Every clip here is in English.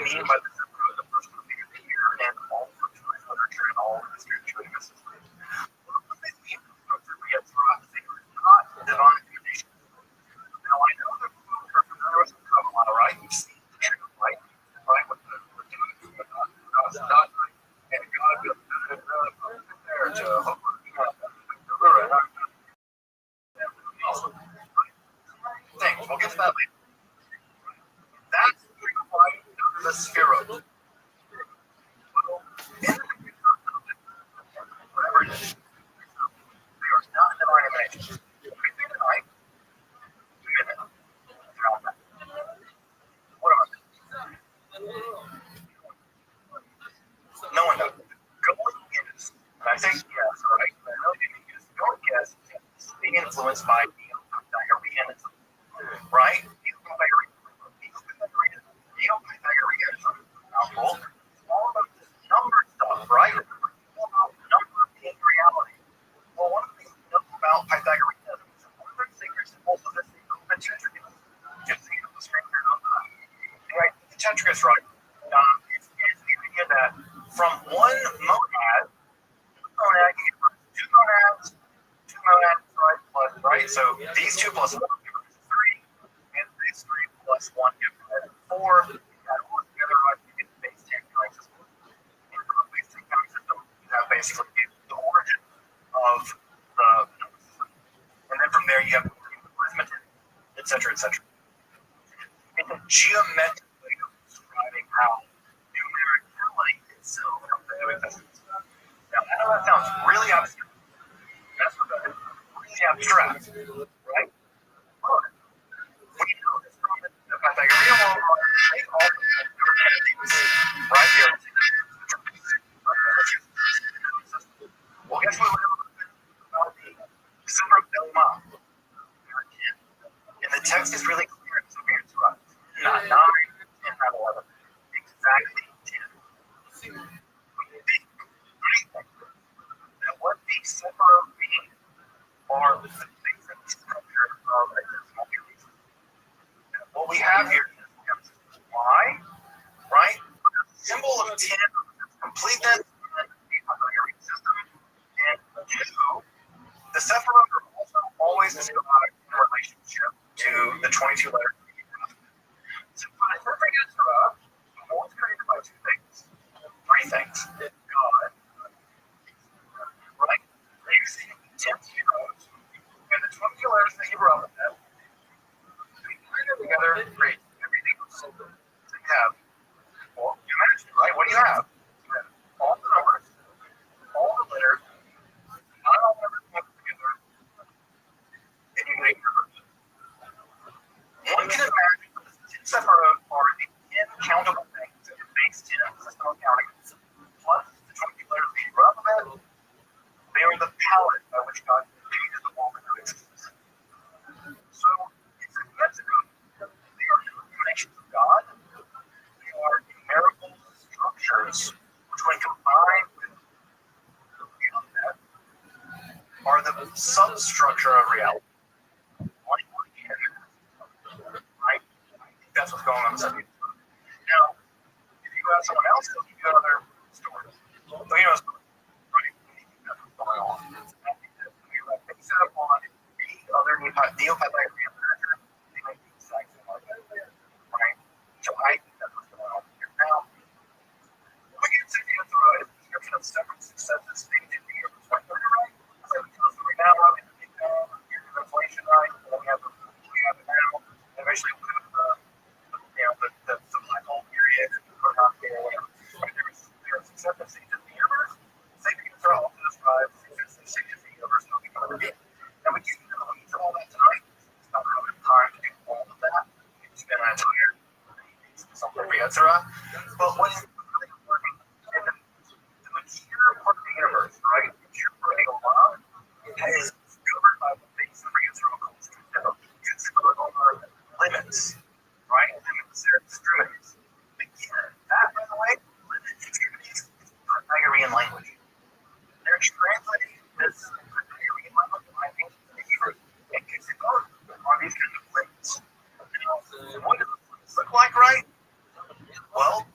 mean by the first movie of the year and all of the literature and all of the spiritual mysticism. What do they mean? Not divine communication. Now I know that folks are familiar with Kabbalah, right? You've seen the truth, right? Right? With the dot, and God will there to hope. We'll get to that later. That's the Sphero. Whatever it is, they are not divine images. Tonight, what are they? No one knows. Going is, and I say yes, right? I know you can use going yes is being influenced by Pythagoreanism, right? Neo-Pythagoreanism. Cool. All about this number stuff, right? All about number being reality. Well, one of the things we know about Pythagoreanism is that one of the sacred symbols of this thing is the tetragons. Just see the screen here. Right? The tetragons, right? It's the idea that from one monad, two monads, right? Plus, right? So these two plus one give us three, and these three plus one give us four. Add all together, right? You get the base 10 counting system. In the base 10 counting system, you have basically the origin of the number system. And then from there, you have arithmetic, etc., etc. It's a geometric way of describing how numericality itself comes into existence. Now, I know that sounds really abstract. That's what that is. Really abstract, right? But we know this from the Pythagorean law, they all things, right? Well, guess what? About the December of Belma. And the text is really clear. It's weird to us. Not 9, and not 11. Exactly 10. That what these separate beings are the things that the structure of a decimal series. What we have here is y, right? The symbol of 10 completeness in the Pythagorean system, and 2, the Sephiroth are also always described in relationship to the 22 letters. So for the perfect Ezra, the whole is created by 2 things, 3 things. God, right? Using 10 zeros, and the 22 letters that Hebrew alphabet, we put them together and create everything else. So you have, well, you imagine, right? What do you have? You have all the numbers, all the letters, not all numbers put together, and you get numbers. One can imagine that the 10 Sephiroth are the 10 countable things in your base 10 system of counting, plus the 22 letters of the Hebrew alphabet. They are the palette by which God created the world into existence. So, it's a message. They are emanations of God. They are numerical structures which, when combined with beyond that, are the substructure of reality. Right? I think that's what's going on in the subject. Now, if you ask someone else, they'll give you other stories. So, you know, right? That's what's going on. I think that when they set up on any other Neo-Pythagorean literature, they make the exact same argument. Right? So I think that's what's going on here. Now, we get to the description of separate successes stated in the year 2030, right? So we tell us right now, right? Here's the inflation, right? And then we have it now. And eventually we'll have the black hole period, or not there, whatever. Right? There are successive stages of the universe. Sapiens are also described successive stages of the universe, and we can never be. And we get into the weeds of all that tonight. It's not really time to do all of that. We can spend an entire something for etc. But what is really important is the material part of the universe, right? The material part of the world is governed by what things the Free-Israel calls over limits, right? Limits, they're extremities. Again, that, by the way, limits, extremities, is Pythagorean language. They're translating this Pythagorean language, I think, to Hebrew, and gives it on these kinds of limits. Now, what does this look like, right? Well,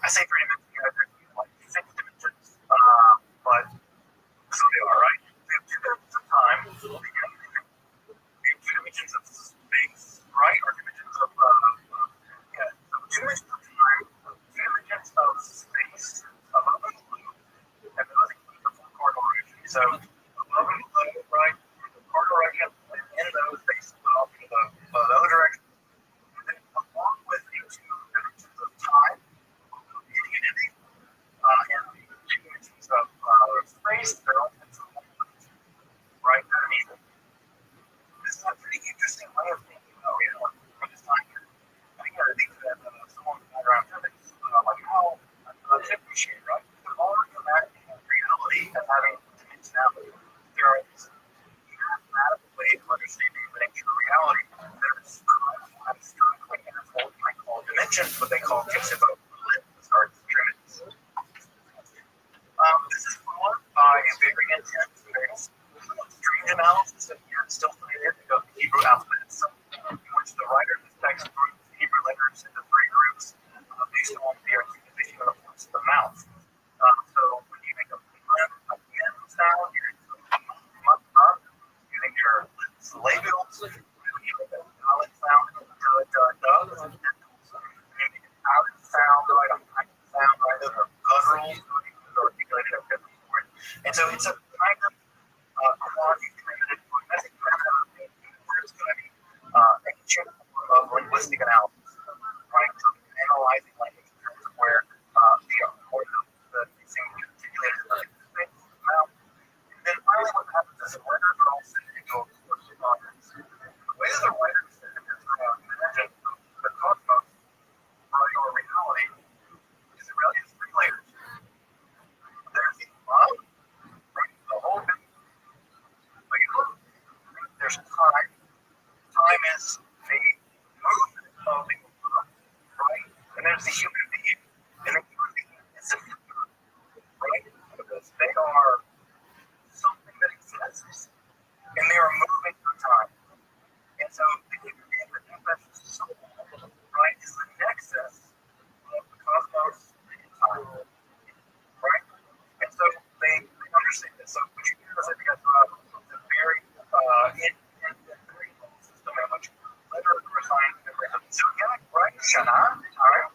I say 3 dimensions, you guys are like 6 dimensions, but so they are, right? We have 2 dimensions of time, we have 2 dimensions of space, right? Or dimensions of, so 2 dimensions of time, 2 dimensions of space, above and below, and those include the full corridor. So above and below, right? The corridor direction, and in those, they split off into the other direction. And then along with the 2 dimensions of time, beginning and ending, and the 2 dimensions of space, they're all right underneath it. This is a pretty interesting way of thinking about reality for this time period. I think I think that someone in background physics, like how I appreciate, right? We're already imagining reality as having dimensionality. There are these mathematical ways of understanding the nature of reality that are abstractly manifold, I call dimensions, what they call cases of limits or extremities. This is followed by a very intense, very strange analysis of still familiar to the Hebrew alphabet itself, in which the writer of this text groups the Hebrew letters into 3 groups based on the articulation of the parts of the mouth. So when you make a M sound, you're using your lips, labials. When you make a vowel sound, when you make an out sound, right, a sound, right, those are gutturals, articulated up different words. And so it's a kind of quantitative method where it's going to be ancient form of linguistic analysis, right? So analyzing language in terms of where the things articulated in the mouth. And then finally, what happens is letters are all sent into a course of context. The way that the writers imagine the cosmos, right, or reality, is it really has 3 layers. There's the above, right, the whole thing. There's time. Time is the movement of the world, right? And there's the human being. And the human being is a figure, right? Because they are something that exists. And they are moving through time. And so the human being, the manifest soul, right, is the nexus of the cosmos and time. Right? And so they understand this. So what you do is I think that's a very very system in which letters are assigned members of the zodiac, right? Shana, time,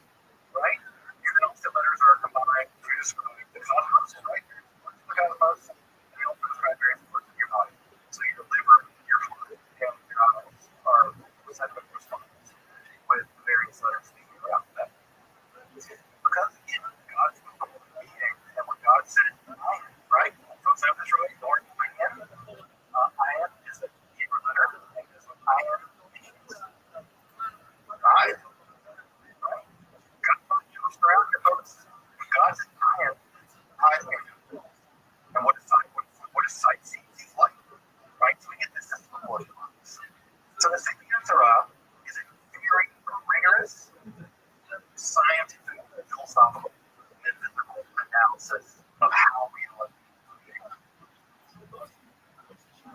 right? And then also letters are combined to describe the cosmos, right? The cosmos, and they also describe various parts of your body. So your liver, your heart, and your eyes are receptive responses with various letters speaking about that. Because again, God's being, and what God said, I am, right? Folks have this really Lord, I am. I am is a Hebrew letter, and this one I am means I, right? God put Jewish around your folks. When God said I am, I am. And what is sight seeing like? Right? So we get this as the Lord. So the Sefer Torah is a very rigorous scientific, philosophical, metaphysical analysis of how we live.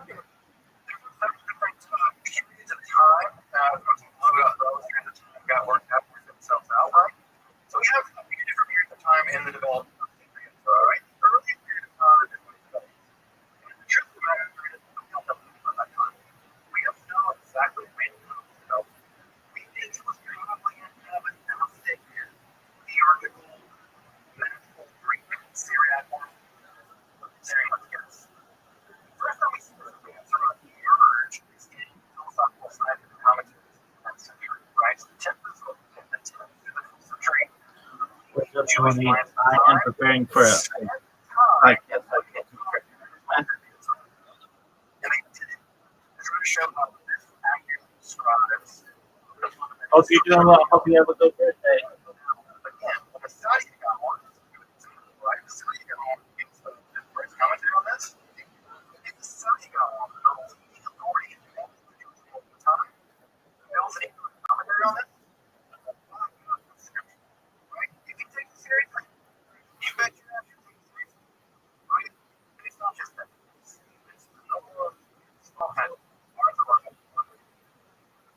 There's different periods of time. I was talking a little bit about those periods of time got worked out, worked themselves out, right? So we have a few different periods of time in the development of the Sefer Torah, right? The earliest period of time is when it's studied. And the truth of the matter is we don't know anything about that time. We don't know exactly when it was developed. We think it was probably in heaven, Gnostic, theological, medical, Greek, Syriac, or Syrian, let's guess. The first time we see this answer emerge is in philosophical scientific commentaries in the 10th century, right? So the 10th through the 5th century. What's up, Tony? I am preparing for a podcast. And they did it to try to show how this accurately describes the fundamental. Hope you're doing well. Hope you have a good birthday. Again, when the study got on, right? The study got on, gives the first commentary on this. If the study got on, the authority in the time, else any commentary on this. Right? If you take it seriously, you bet you have to take it seriously. Right? And it's not just that. It's the number of small titles.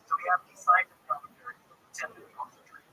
So we have these scientific commentaries from the 10th and 12th century.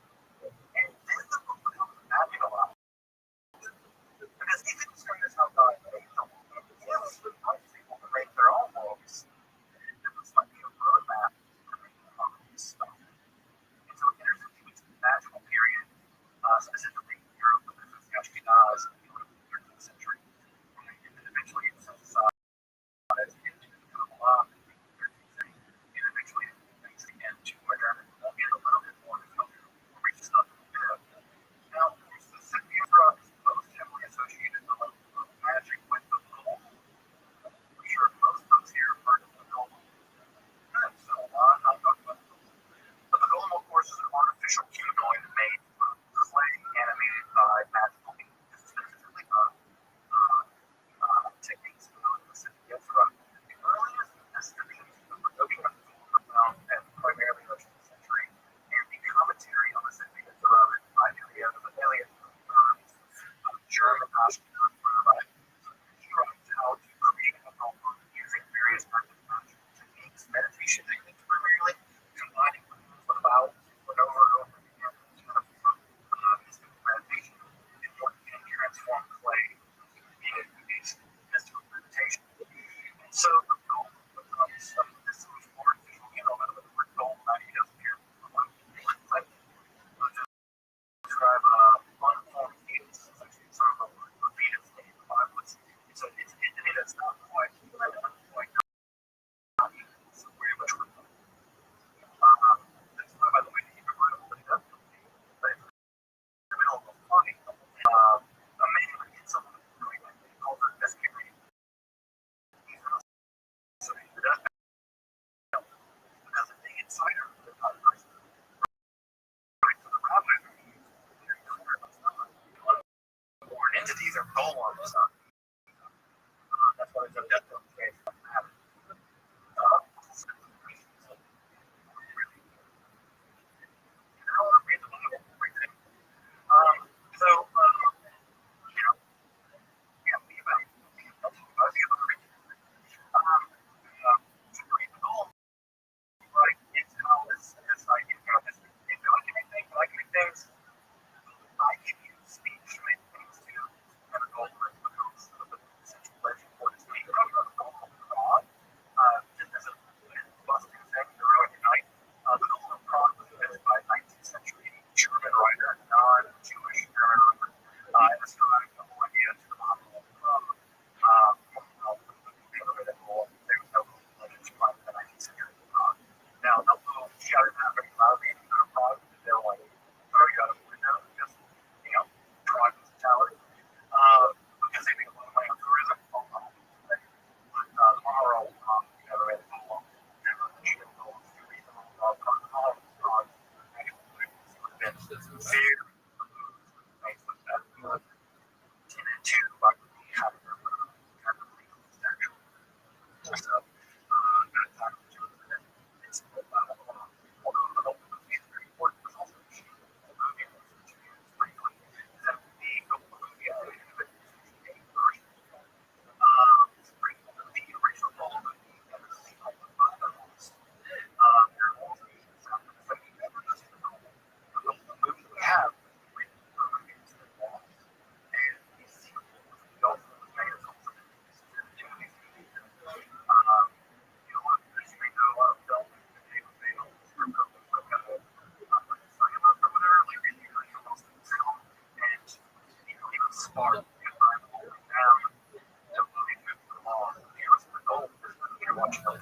to a that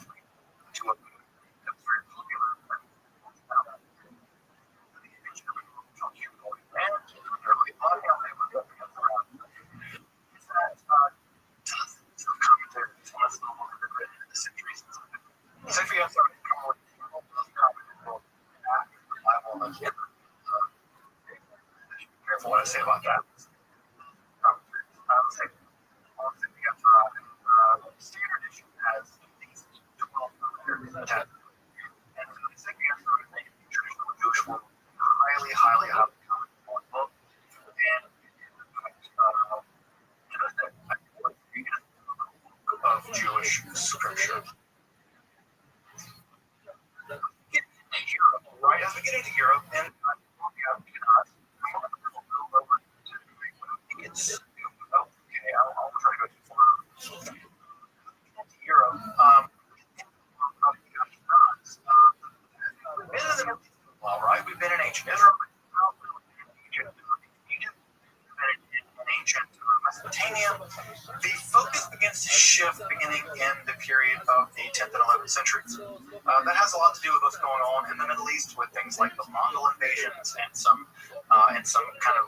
was very popular. Careful what I say about that. Standard issue has these 12 attached. And so the second answer is a traditional Jewish world, highly, highly, highly common book. And of Jewish scripture. Europe, right? As we get into Europe, and I'll try to go too far. Europe, well, right? We've been in ancient Israel, Egypt, in ancient Mesopotamia. The focus begins to shift beginning in the period of the 10th and 11th centuries. That has a lot to do with what's going on in the Middle East with things like the Mongol invasions and some kind of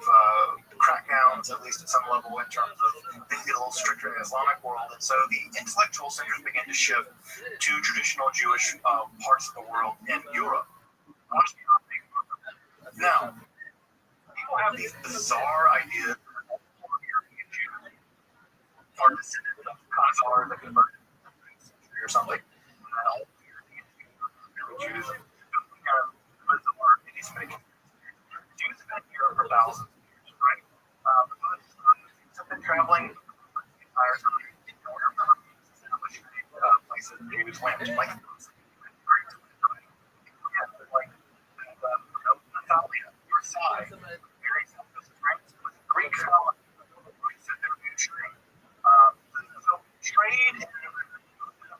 crackdowns, at least at some level, in terms of things get a little stricter in the Islamic world. And so the intellectual centers begin to shift to traditional Jewish parts of the world in Europe. Now, people have these bizarre ideas are descendants of Khazar, the converted or something. Jews have been here for thousands of years, right? Have been traveling entire time. Places Jews went, like Natalia, Versailles, very Greek colony, trade in the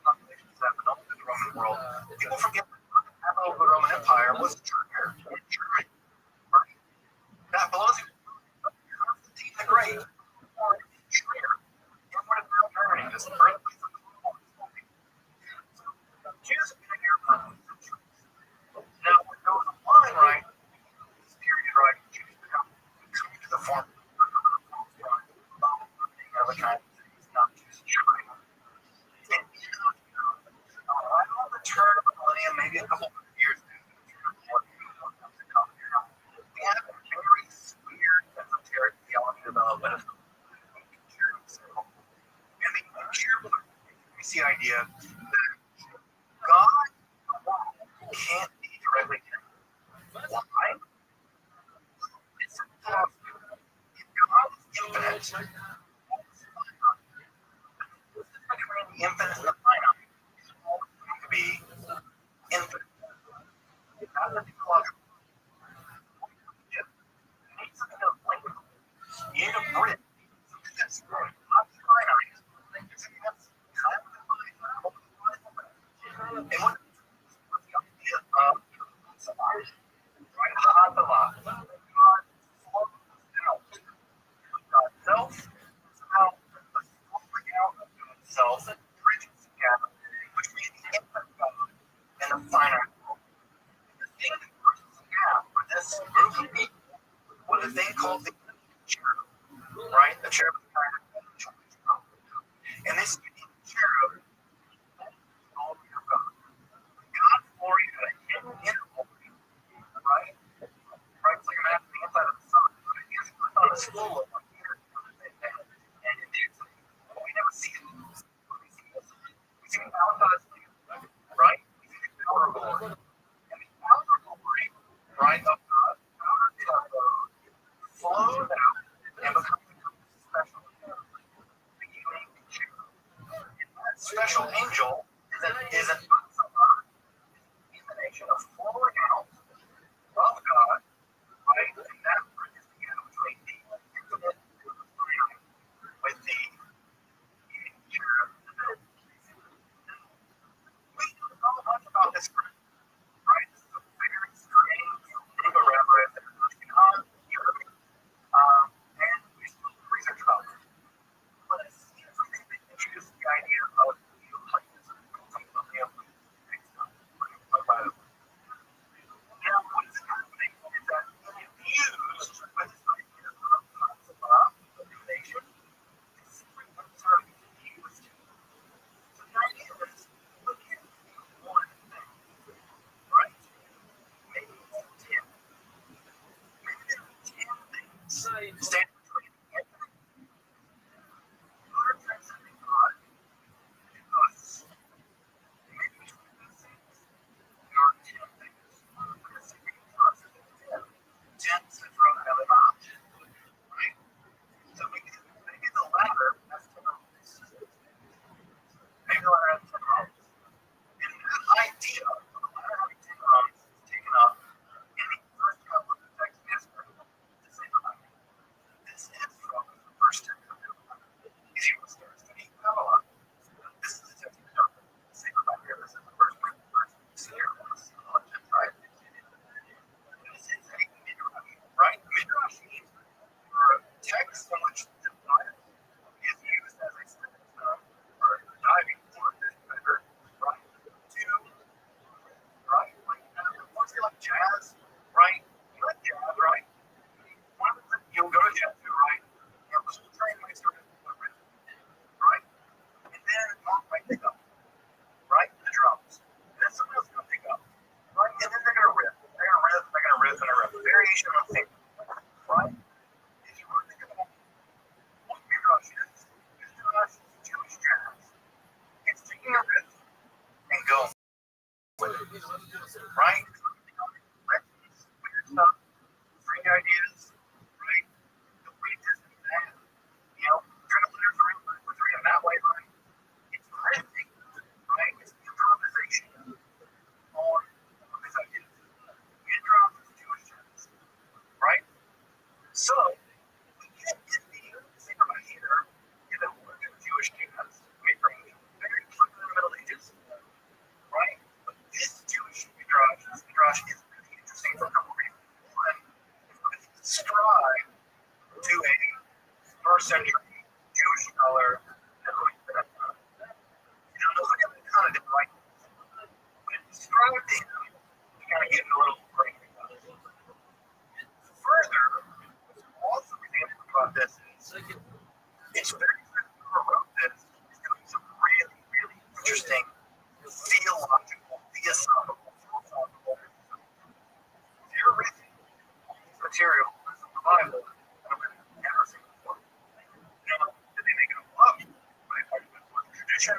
populations that belong to the Roman world. People forget that the Roman Empire was Germany. That belongs to Constantine the Great, or Trier, in what is now Germany, this birthplace of the world. Jews have been here for centuries. Now, what goes on, right, this period, right, Jews become to the form of a kind of not Jews trying. And around the turn of the millennium, maybe a couple of years, we have a very weird esoteric theology development. And the crazy idea that God can't be directly connected. Why? It's because if God is infinite, between the infinite and the finite, it's always going to be infinite. That's a theological. You need something to link with. You need a bridge. Something that's not finite. Something that's kind of defined. And what the idea of right? Hatala. God flows out. God self somehow flowing out of himself and bridges the gap between the infinite God and the finite world. The thing that bridges the gap for this group of people was a thing called the cherub, right? The cherub is kind of and this unique cherub all of your God. God's glory had a hidden inner glory, right? Right? It's like right? Weird stuff, strange ideas, right? The way Disney that, trying to live through in that way, right? It's crazy, right? It's improvisation on these ideas. Improv is Jewish terms, right? So, we get in the thing about here, Jewish humans, we bring very close to the Middle Ages, right? But this Jewish midrash is really interesting for a couple of reasons. One, it's described to a first century Jewish scholar. Those are kind of different, right? When it's described to him, you kind of get a little break. Further, also example about this is it's very clear whoever wrote this is doing some really, really interesting theological, philosophical. They're written material from the Bible that I've never seen before. Now, did they make it up? With tradition?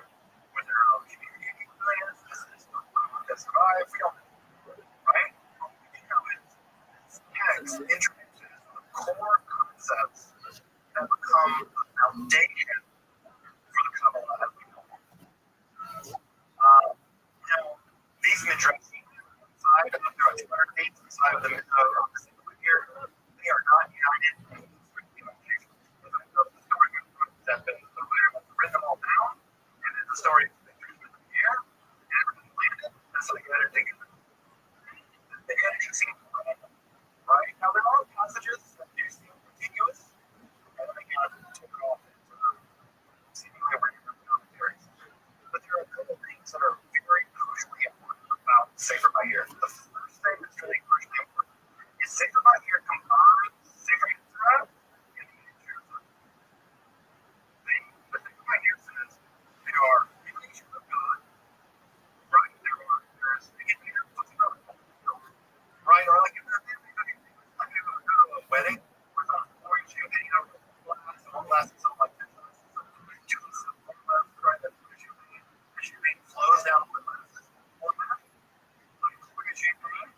Was there a communicating plans? This is that survived? We don't know. Right? What we do know is this text introduces the core concepts that become the foundation for the Kabbalah as we know it. These midrashim inside of there are 200 pages inside of the symbol here. They are not united in communication. The story that the written them all down, and then the story that in the air, and everything landed. That's something that I think they actually seem right. Now there are passages that do seem continuous, and then they kind of took it off seemingly over different commentaries. But there are a couple things that are very crucially important about Sefer Bahir. The first thing that's really crucially important is Sefer Bahir combines Sefer Yetzirah and the Yetzirah. The Sefer Bahir says there are relations of God, right? There's again, here, what's about right? Or like if there's like a wedding, we're not pouring champagne over the glass, and one glass is something like this. Right? That's what champagne flows down the glasses. One glass, like a champagne,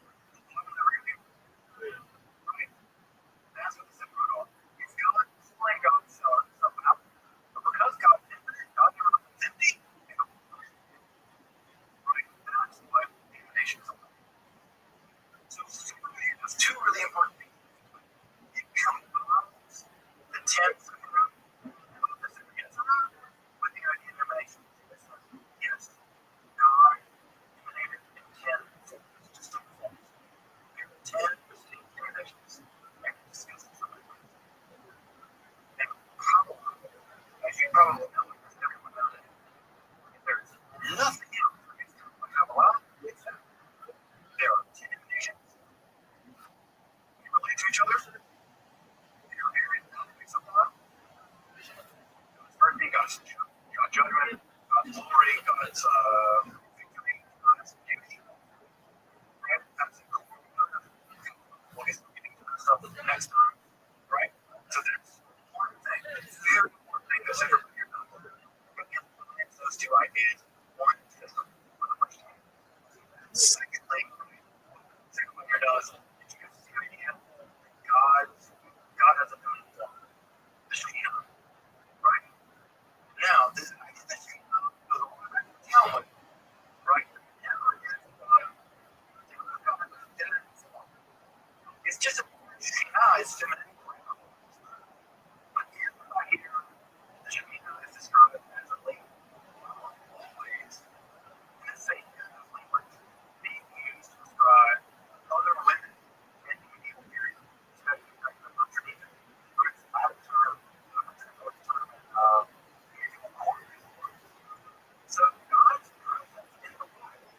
right? That's what the simple rule is. It's God pouring God's stuff out. But because God is infinite, God never becomes empty. Right? That's what divination is about. So there's two really important things. It combines the tense of the Yetzirah with the idea of divination. Yes, God emanated in 10 distinct forms. There are 10 distinct divinations. I can discuss this on my mind. And Kabbalah, as you probably know, because everyone knows it, there's nothing else that makes Kabbalah except there are 10 divinations. You relate to each other. You're married, make something up. God's mercy, God's judgment, God's glory, God's victory, God's unity. Right? That's the core of it. We'll get into that stuff the next time. Right? So there's one thing, very important thing that's ever been here. But implements those two ideas, one system for the first time. Secondly, second one here does introduce the idea that God has a done form. The Shekhinah. Right? Now, this idea that Shekhinah goes all the way back to the Talmud. Right? Never is God has a feminine form. It's just a Shekhinah is feminine. But here, the Shekhinah is described as a lady. Always in the same kind of language being used to describe other women in the medieval period, especially during the underneath it. But it's not a term, medieval court. So God's presence in the Bible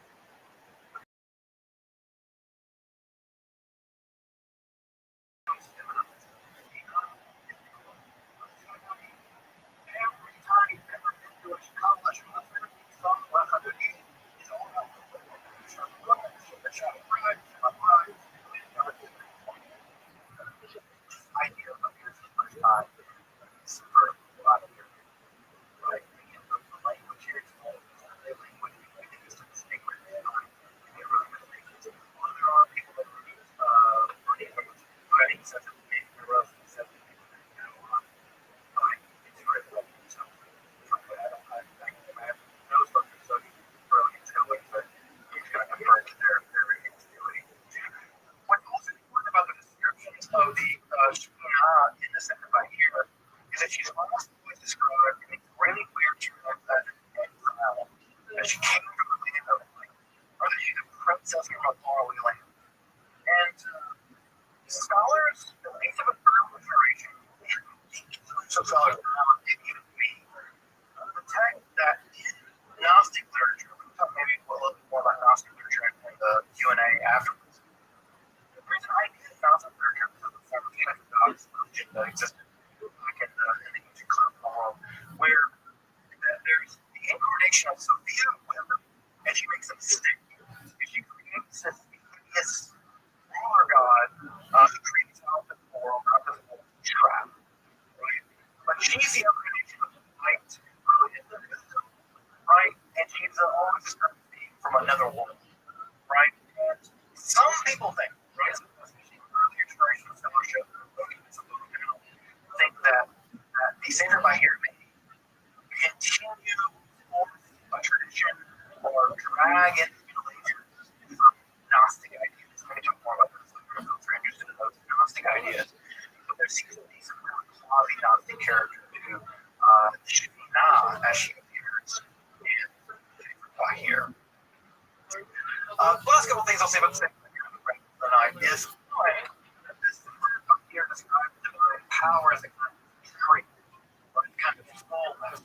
something about morally land. And scholars, at least of a third generation, some scholars now, maybe even me, detect that in Gnostic literature, we'll talk maybe a little bit more about Gnostic literature in the Q&A afterwards. There's an idea in Gnostic literature of the form of human gods religion that existed back in the ancient classical world, where there's the incarnation of Sophia, and she makes a mistake. She creates this hideous ruler god who creates out the world, not this whole trap. Right? But she's the incarnation of the light, right? And she's always described as being from another world, right? And some people think, right, especially earlier generation of scholarship, think that the Savior by here may continue a tradition or drag in the Middle Ages some Gnostic ideas. Let me talk more about this later if you're interested in those Gnostic ideas. But there seems to be some really quasi-Gnostic character to Shekhinah as she appears in by here. The last couple things I'll say about the second tonight is that this up here describes divine power as a kind of tree, or kind of fullness.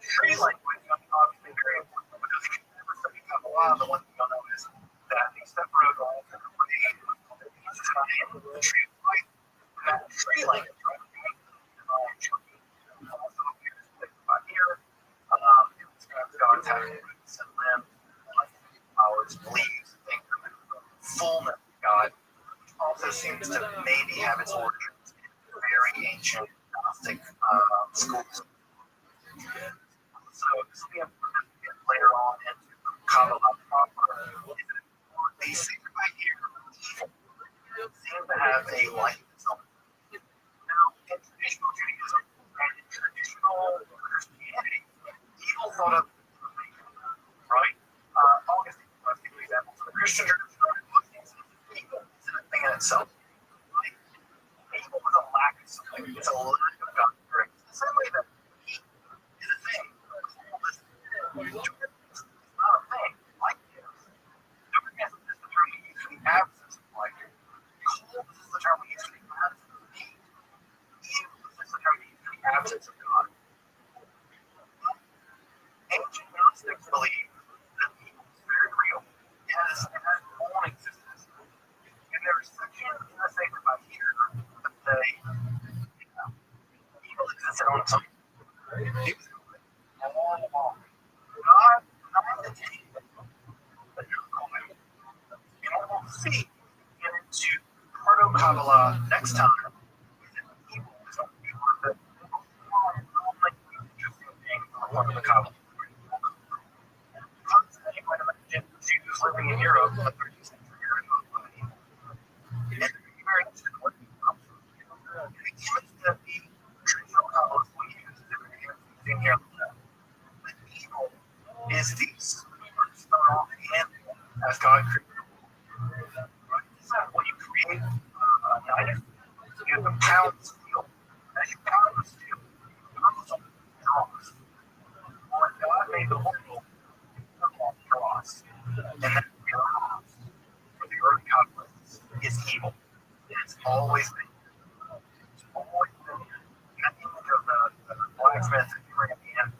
Tree language is obviously very important because if you never study Kabbalah, the one thing you'll know is that the separate all the way is kind of the tree of life. That tree language, right? Also appears by here. It describes God's having roots and limbs, life, powers, leaves, things of the fullness of God, which also seems to maybe have its origins in very ancient Gnostic schools. So this will be important to get later on into Kabbalah proper. These things right here seem to have a life of its own. Now, in traditional Judaism and in traditional Christianity, evil thought of right? Augustine was a good example. So the Christian church evil isn't a thing in itself. Right? Evil is a lack of something. It's a lack of God's grace. The same way that heat is a thing. Darkness is not a thing. Light is. Darkness is the term we use for the absence of light. Cold is the term we use for the absence of heat. Evil is the term we use for the absence of God. Ancient Gnostics believe that evil is very real. Yes, it has its own existence. And there are sections in the Sacred by here that say evil exists on its own. It was all along. God detained it, but not going. And what we'll see into Proto-Kabbalah next time is that evil is a word that only interesting thing for one of the Kabbalah. Jews living in Europe in the 13th century and very interested in what the image that the traditional Kabbalists will use in here that evil is the superstar hand as God created. It's not when you create a knife, you have to pound steel. As you pound the steel, you pound something draws. When God made the world, draws. And that draws for the early conflicts is evil. It's always been. It's always been. That image of the blacksmith that you bring at the end,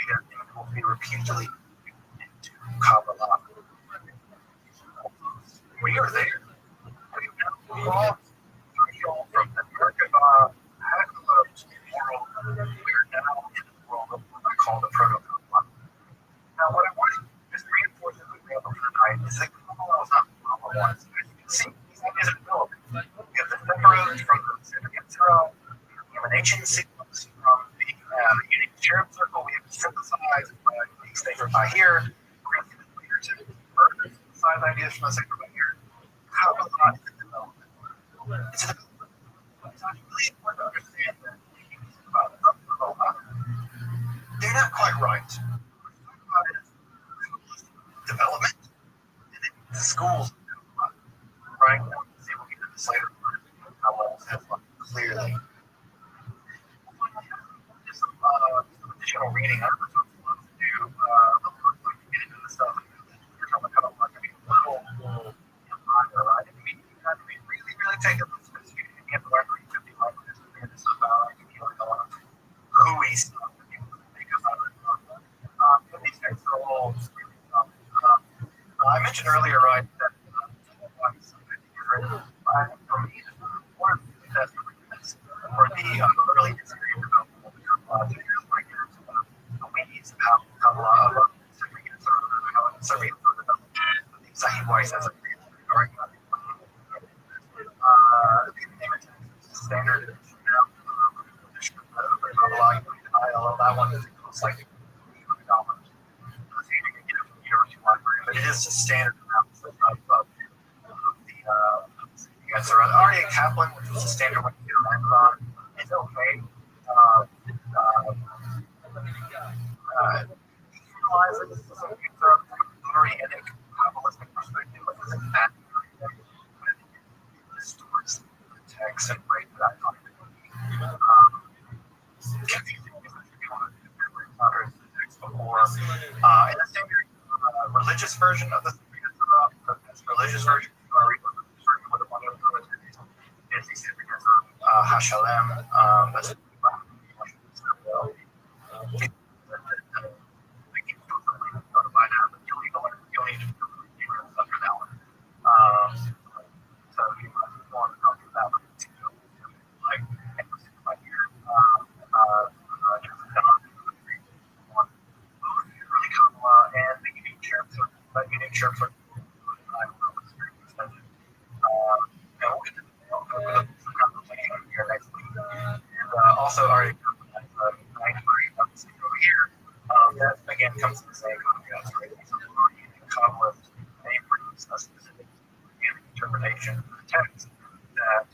because it will be repeatedly into Kabbalah. We are there. We have crossed through from the Merkabah Hakalos world. We are now in the world of what I call the Proto-Kabbalah. Now, what I want to just reinforce as we ramble for tonight is that Kabbalah is not Kabbalah once. As you can see, these ideas are developing. We have the separate from the Seder Yetzirah, the emanation sequence from the unique cherub circle. We have synthesized these things from by here. We're going to get later to further synthesize ideas from the sacred by here. Kabbalah is a development. It's a development. It's really important to understand that when you think about Kabbalah, they're not quite right. Development and then the schools, right? See, we'll get to this later. How well has clearly. Just some additional reading. I don't know if to do. Get into this stuff. We're talking about a little I mentioned earlier, right, that for me, one of the best arguments for the early history of development of the Kabbalah. So here's my years of the weeds of how Kabbalah, how Soviet developed. Sahih Weiss has a argument. Standard edition of Kabbalah, that one is slightly $200. So you can get it from the University Library, but it is a standard amount of the answer. Arya Kaplan, which was a standard one you get on Amazon, is okay. Utilizes some Lurianic Kabbalistic perspective, like that distorts the text and breaks that confusing if you want to remember the text before. In the standard religious version of the religious version, you want to read the religious version with a bunch of is the significance of Hashalem. That's you'll need to under that one. So you want to talk about like really Kabbalah and the unique terms of we'll get to some conversation here next week. And also already over here, that again comes to the same concept, right? Kabbalist, they produce a specific interpretation of the text that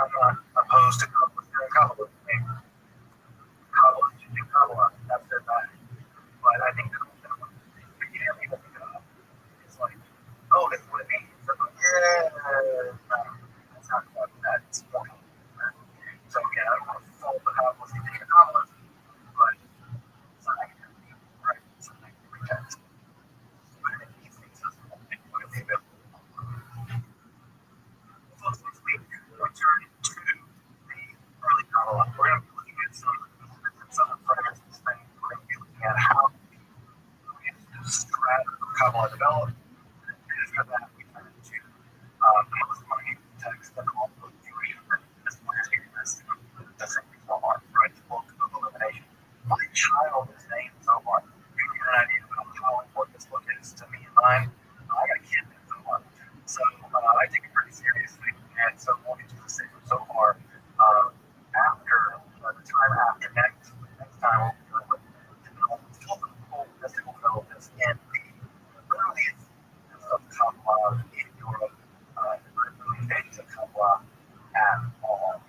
I'm not opposed to Kabbalah. Kabbalah to do Kabbalah, that's their bad. But I think it's like, oh, this is what it means. Yeah, that's not quite that. It's more complicated. So again, I don't want to fault the Kabbalists to take a Kabbalist, but it's not like right? It's not like pretext. But I think these things are what is available. So next week, we'll turn to the early Kabbalah. We're going to be looking at some fragments of this thing. We're going to be looking at how the strata of Kabbalah developed. And after that, we turn to the most money text and all the Jewish that's Zohar, right? The book of illumination. My child is named Zohar. You get an idea about how important this book is to me and mine. I got a kid named Zohar. So I take it pretty seriously. And so we'll get to the same Zohar after the time after next time we'll be dealing with full mystical developments in the earliest of Kabbalah in Europe, the early stages of Kabbalah at all.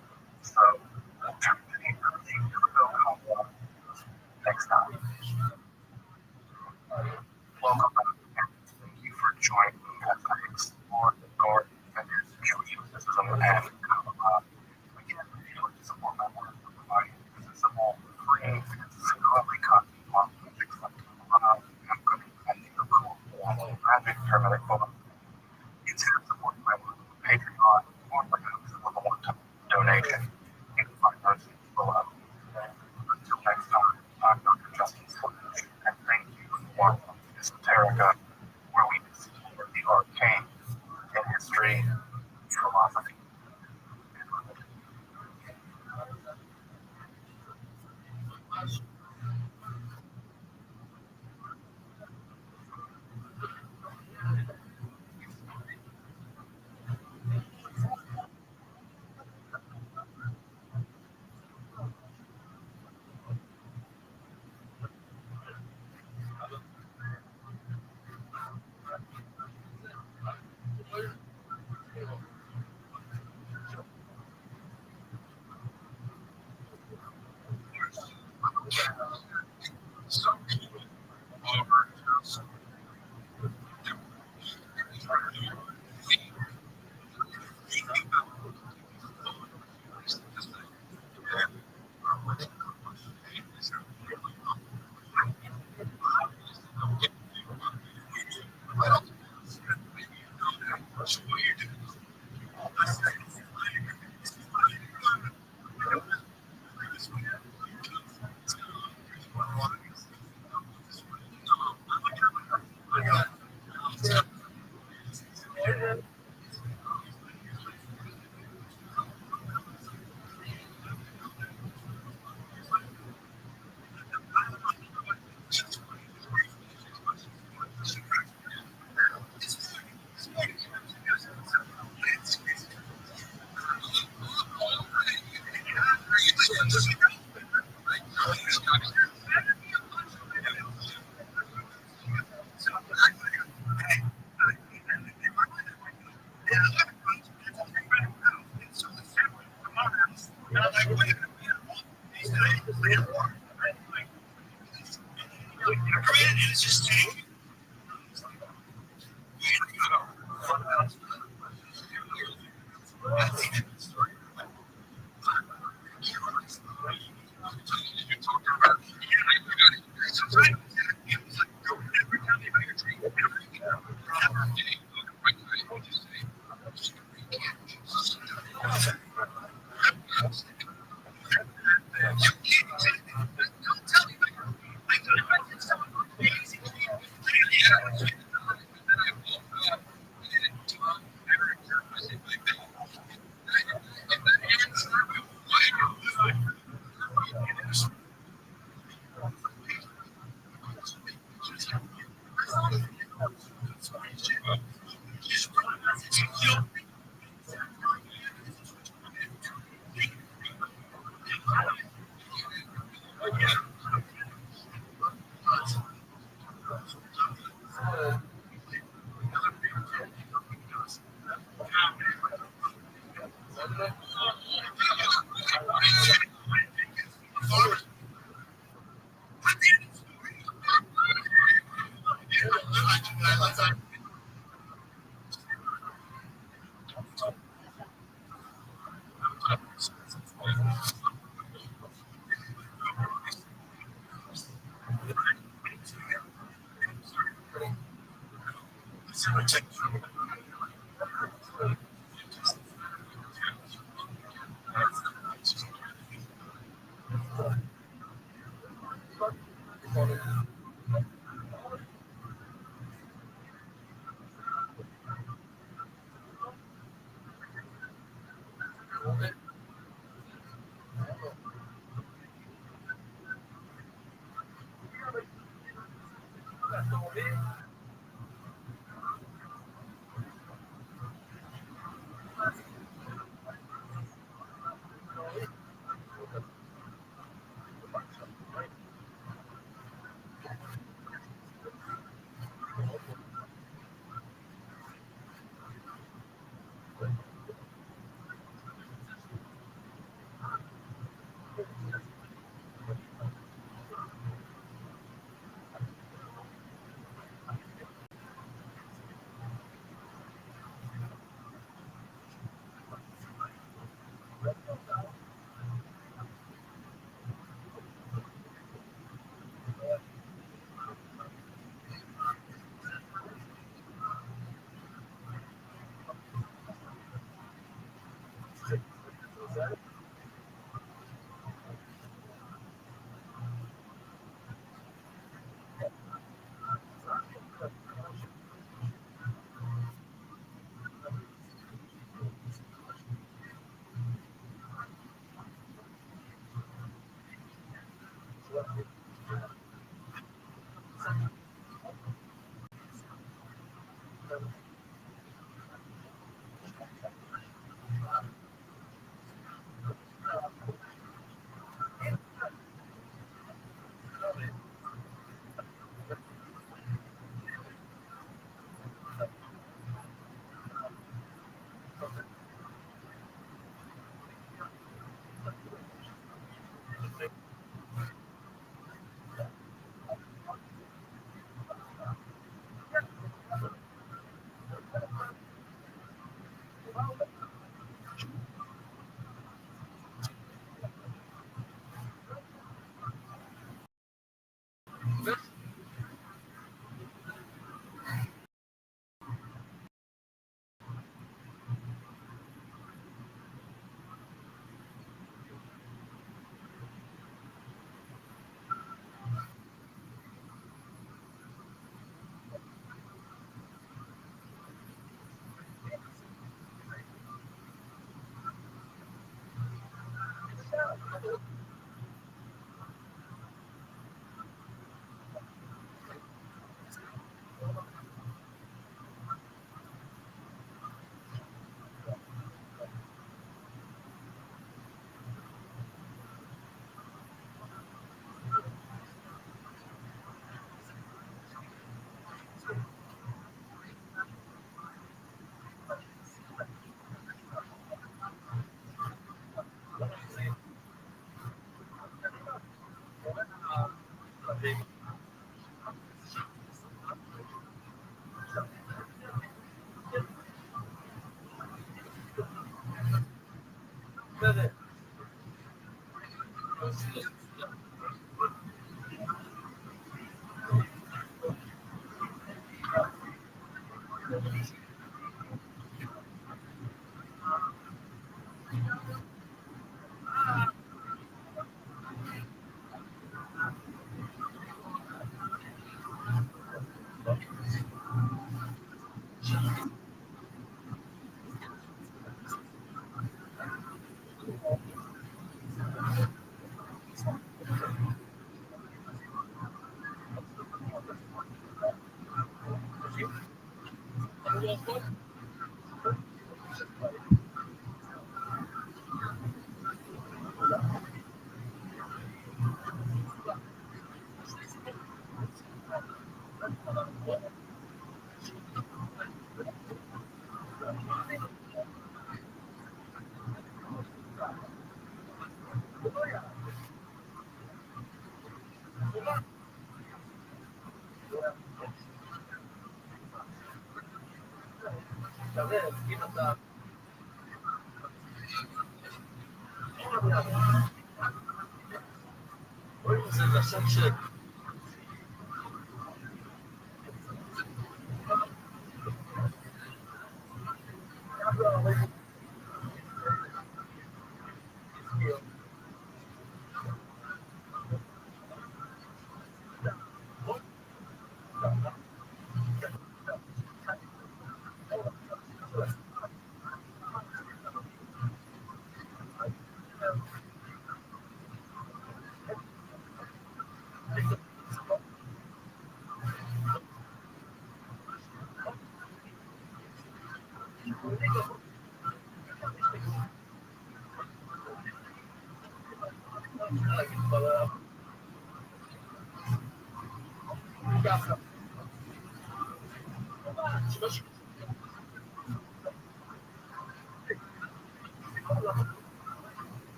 So we'll turn to the early Kabbalah next time. Welcome back. Thank you for joining me as I explore the North and its Jewish mysticism and Kabbalah. Again, if you would support my work, this is a more free, secretly copy of objects like Kabbalah. I'm going to add the cool magic hermetic book. Consider supporting my work on Patreon or by with a one-time donation. You can find those below. Until next time, I'm Dr. Justin Sludge, and thank you for Esoterica, where we explore the arcane in history, philosophy, and religion.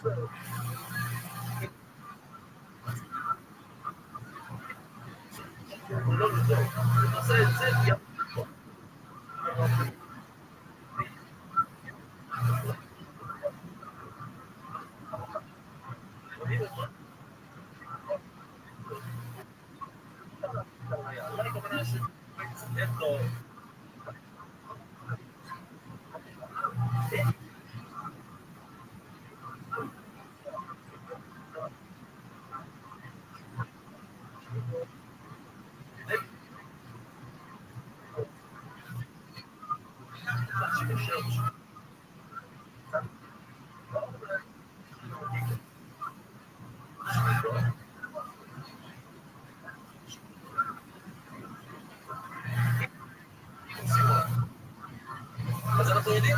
אז אנחנו יודעים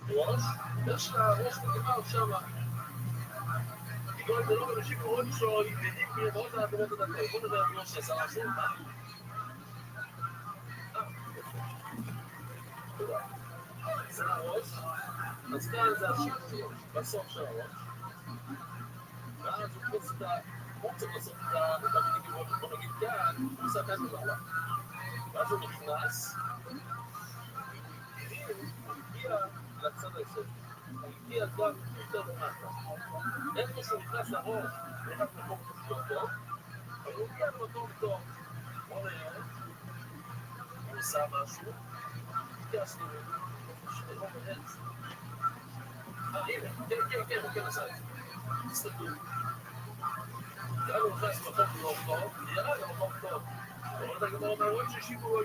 ראש, יש לה ראש מגמר שמה. כאילו זה לא אנשים מאוד שיודעים מאוד להעביר את הדקות. בוא נדבר על ראש שעשה משהו. תודה. זה הראש, אז כאן זה השיפור, בסוף של הראש. ואז הוא צריך לעשות את המדינות, בוא נגיד כאן, הוא עושה כאן למעלה. ואז הוא נכנס, הוא הגיע לצד היסוד. הוא הגיע גם יותר למטה. איפה שהוא נכנס לראש, הוא נכנס למקום טוב, אבל הוא הגיע למקום טוב. בוא נראה, הוא עושה משהו, גייסנו, שלא מעץ. הנה, כן, הוא כן עשה את זה. תסתכלו. גם הוא נכנס למקום לא טוב, נראה גם מקום טוב. אבל אתה גם אומר, ששיבו,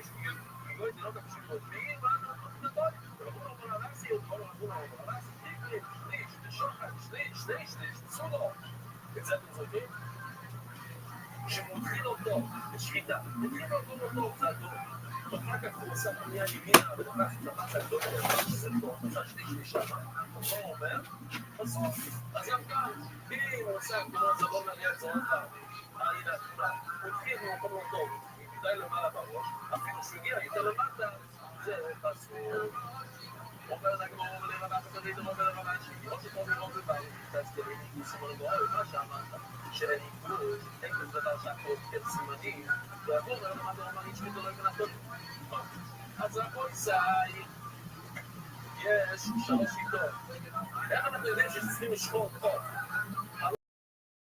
igual de nota possível bem lá no toque. Eu vou lá se eu vou lá se solo. Exactly okay. שמותחיל אותו, בשחיטה, מתחיל אותו צעדו, ואחר כך הוא עושה פנייה ימינה, ולקח את המחת הגדול, שזה פה, עושה שליש שם, הוא אומר, בסוף, אז גם כאן, אם הוא עושה כמו זבון מעניין צורת העילה התמונה, הוא התחיל ממקום לא טוב, מדי למעלה בראש, אפילו שהוא הגיע יותר למטה, זה פסוק, אומר לגמור ולרבח ותריד ולרבח השני, או שפה מרוב ובאו, תזכרים, סימון גורל, מה שאמרת, שאין עיבוד, אין כזה דבר שהכל כן סימנים, ועבור ולמה אתה אומר, יש כתוב לכם לעשות. אז הכל סעי, יש 3 שיטות. איך אנחנו יודעים שצריכים לשחור חוק?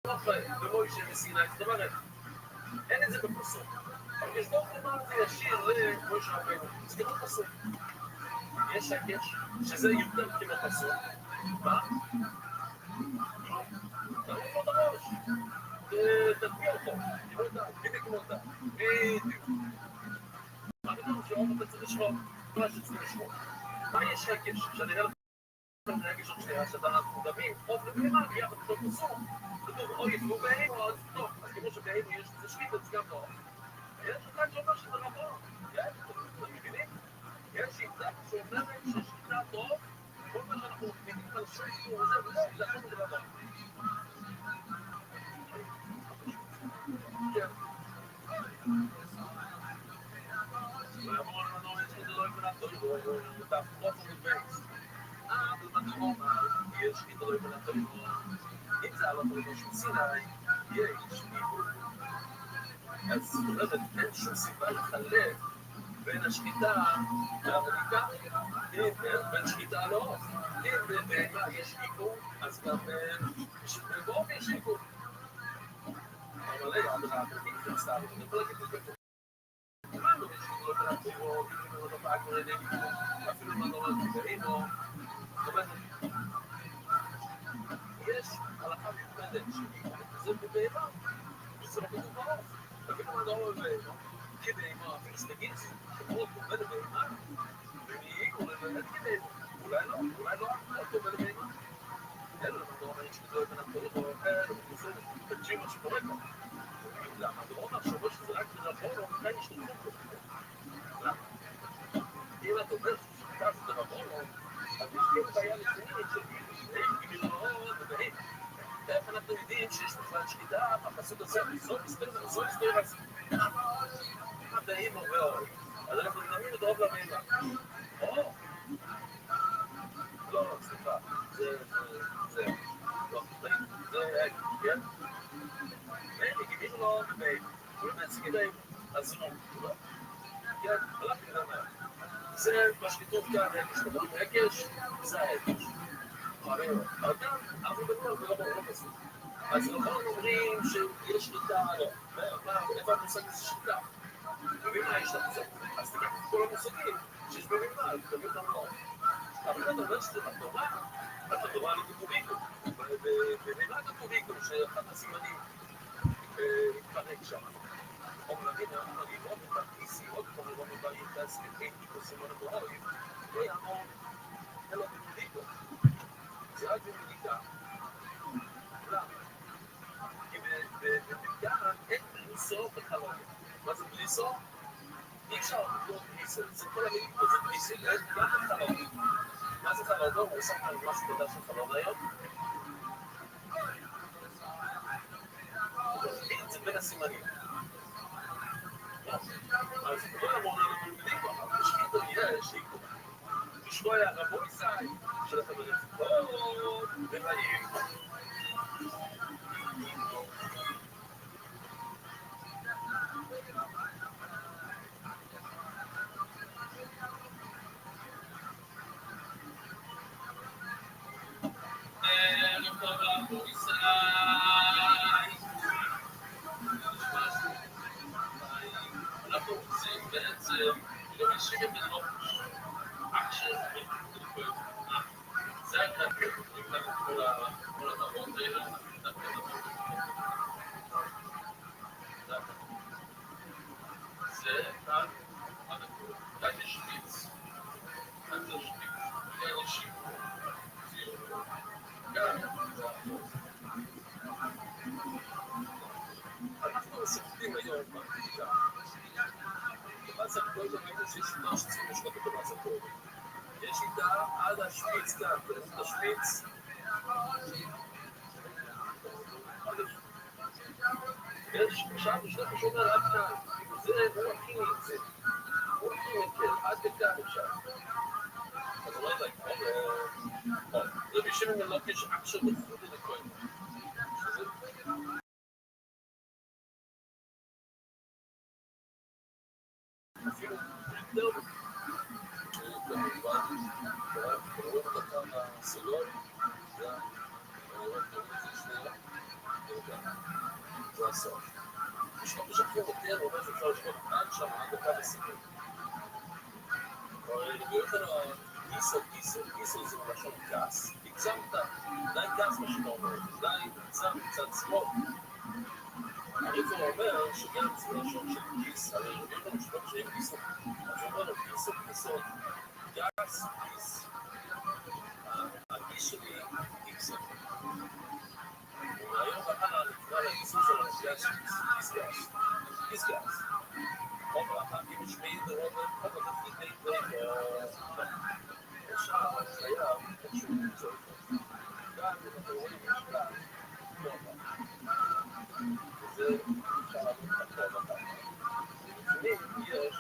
הלוכה במוישה מסיני, זאת אומרת, אין את זה בפסוק. אבל יש בו כלומר זה ישיר למוישה רבינו, זה כאילו פסוק. יש הקש, שזה יותר כאילו פסוק. מה? תראו פה את הראש. תדמי אותו, תראו אותה, בדיוק אותה. בדיוק. מה בדיוק שאומר אתה צריך לשחור? מה שצריך לשחור? מה יש הקש? שאני אראה לכם את ההקש עוד שנייה, שאתה דמים, עוד לבמה, ביחד בתוך פסוק. כתוב, או יתבו בהימו, אז טוב. אז כמו שבהימו יש את השקיט, אז גם לא. יש אחד שאומר שזה רבו. אתם מבינים? יש שיטה שאומרת ששיטה טוב, כל מה שאנחנו מבינים על שקיט וזה וזה, זה הכל רבו. כן. ויאמרו לנו את זה לא יבנתו, ותהפכות ומדבייס. אבל יש שיטה לא יבנתו, אם זה עלות רבו של סיני, יש מיבוד. אז זאת אומרת, אין שום סיבה לחלק בין השחיטה והבדיקה, בין שחיטה לא. אם בבהמה יש עיכוב, אז גם בבום יש עיכוב. אבל היה, הבדיקה נכנסה, אני יכול להגיד את זה. כולנו יש עיכוב לבנתו, אפילו מה לא רואה דברים, זאת אומרת, לא הבאנו, כבהמה, אפילו שתגיד, שמות דומה לבהמה, ומעיגו לבאמת כבהמה. אולי לא דומה לבהמה. אלו לא אומרים שזה לא יבנה כל דבר אחר, וזה תקשיב מה שקורה כאן. למה? זה לא אומר שאומר שזה רק ברבון, או כאן השתתפות בזה. למה? אם אתה אומר ששתתה זה ברבון, אז יש כאילו בעיה רצינית של גמלאות ובהן. איך אנחנו יודעים שיש בכלל שליטה בפסוק הזה, זו מסתיר אז הבאים ועוד. אז אנחנו נאמין לדרוב לבהמה. או, לא, סליחה, זה, לא, זה, כן? גיבינו לו בבית, הוא באמת סגידי הזרום, כן, הלכתי לדבר. זה מה שכתוב כאן, כשמדברים הקש, זה ההקש. אבל כאן, אנחנו בדבר ולא ברור כזה. אז נכון אומרים שיש שליטה, איפה המושג הזה שליטה? במה יש למושג? אז תקח את כל המושגים שיש במבנה, תביא אותם לא. אבל אתה אומר שזה בתורה, אתה תורה לדיבוריקו. ובמה הדיבוריקו, שאחד הסימנים מתפרק שם. אומרים, אני לא מבקש סיעות, כמו לא מבקש להסכם, כמו סימון הבוהרים, לא יעמוד, אלא בדיבוריקו. זה רק בדיבוריקה. למה? כי בדיבוריקה אין בליסו בחלום. מה זה בליסו? אי אפשר לבדוק בליסו. זה כל המילים פה זה בליסו. גם בחלום. מה זה חלום? הוא עושה כאן משהו בדף של חלום היום? זה בין הסימנים. אז כל המונה למולמדים פה, אבל שקיטו יש, לשמוע רבו ישראל, שלכם בנפקות, ובאים. ערב טוב רבו ישראל. אנחנו רוצים בעצם להשיב את הנופש. עכשיו, זה הכלל, נקרא את כל הדרות האלה, זה כאן, כאן יש שפיץ, כאן זה שפיץ, כאן יש שיפור, כאן זה החור. אנחנו מספקים היום בבדיקה, בבאס הקטורי ראינו שיש שיטה שצריכים לשלוט בבאס הקטורי. יש שיטה עד השפיץ כאן, ולפת השפיץ, יש עכשיו בשלב שאומר עד כאן, זה הוא הכי נמצא, הוא הכי נקל, עד לכאן אפשר. אז אולי זה רבי שמעון בן לקיש עכשיו בחודי לכהן. אפילו יותר כמובן, קוראים אותה כאן הסלול, זה שנייה, זה הסוף. לשמות משקפים יותר, אומר שאפשר לשמות עד שם, עד דקה וסיפור. ויותר גיסו זה מלשון גס. הגזמת, די גס מה שאתה אומר, די נמצא מצד שמאל. הריבו אומר שגם זה מלשון של גיס, הרי יש לנו שפות שאין גיסו. אז הוא אומר לו גיסו, גס, גיס. הגיס שלי גיסו. והיום בהלאה נקרא לגיסו שלו גיס גס. אבל החלקים משמעים ורואים כל התפקידי אפשר חייב איזשהו למצוא אותו. גם אם אתם רואים משקל, לא עבר. וזה אפשר לעבור את הכל אותם. לפעמים יש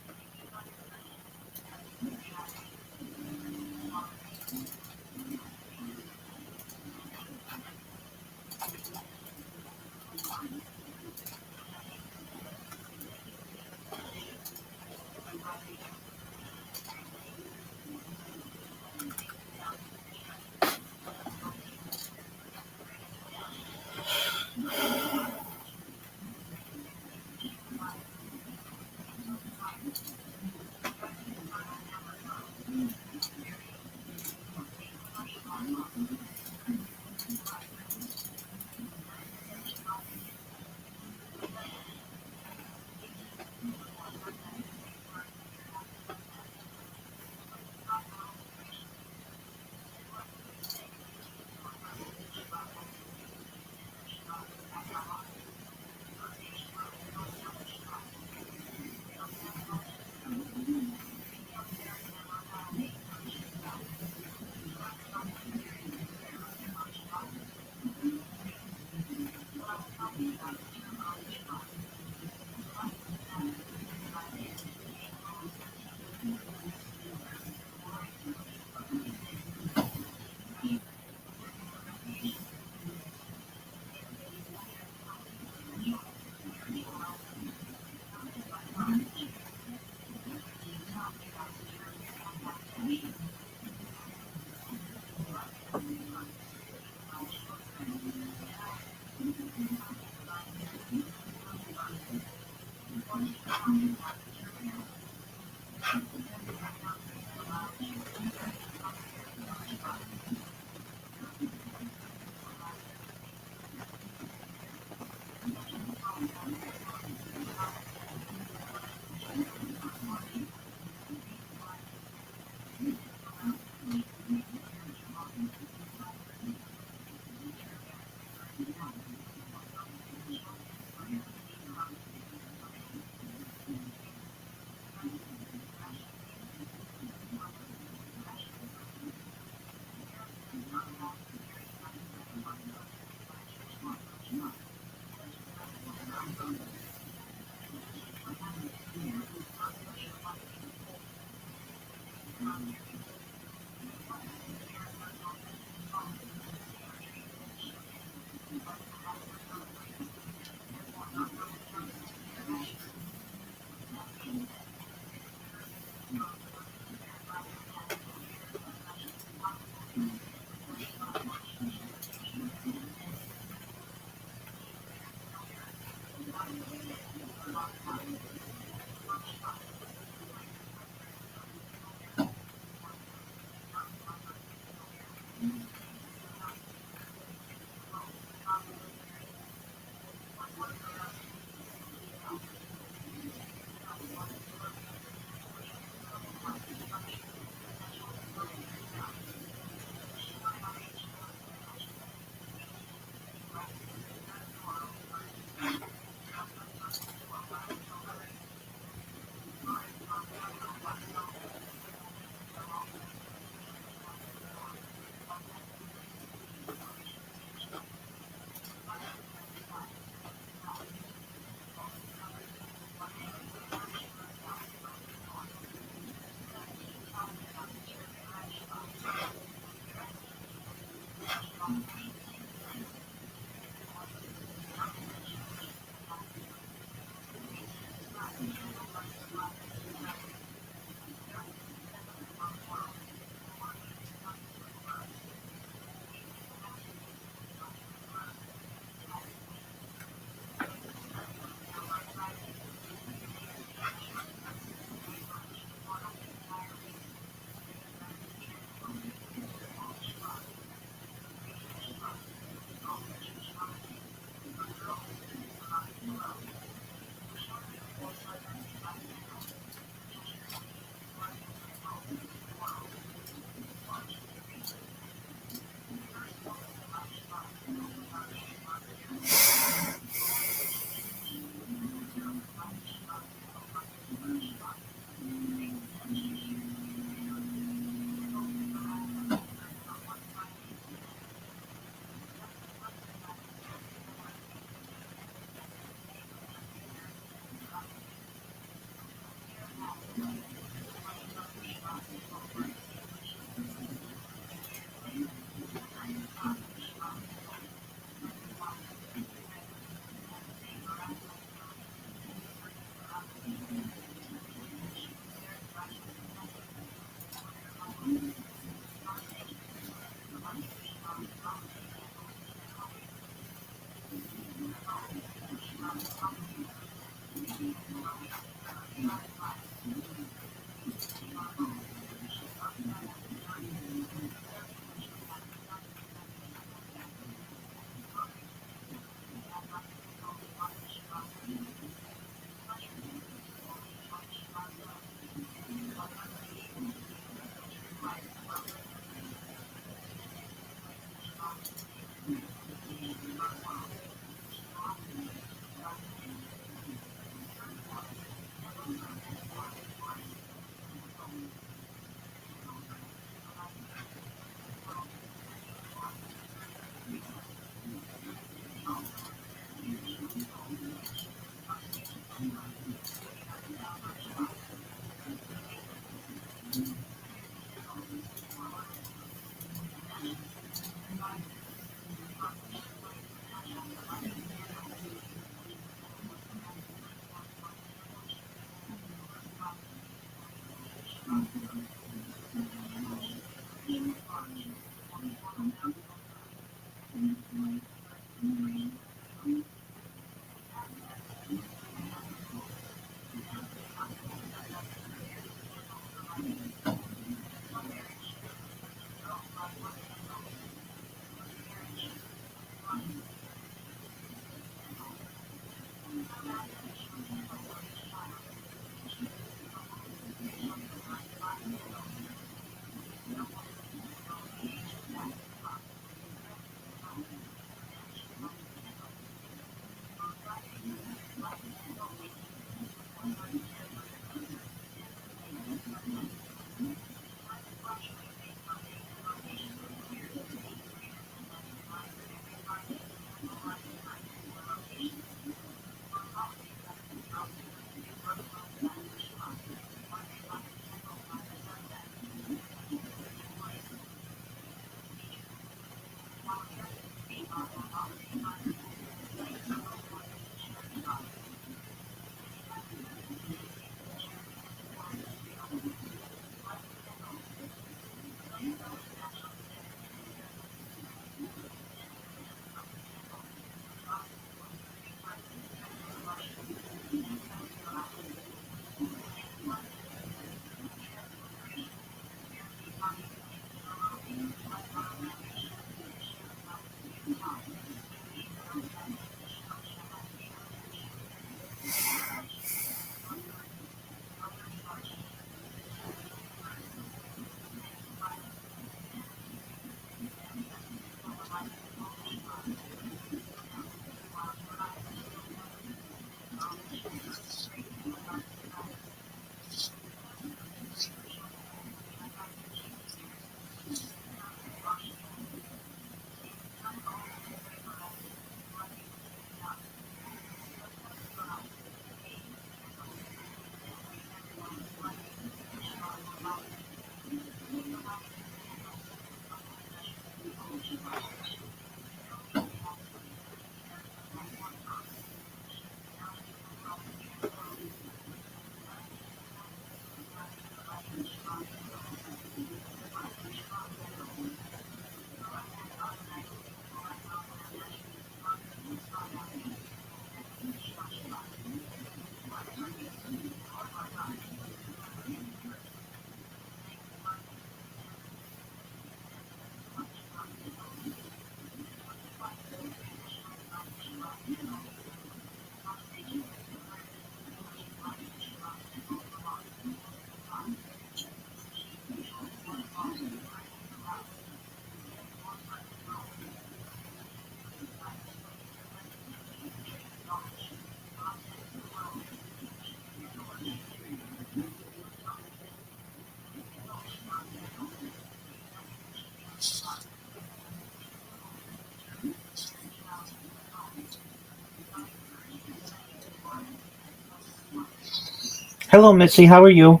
Hello, Missy. How are you?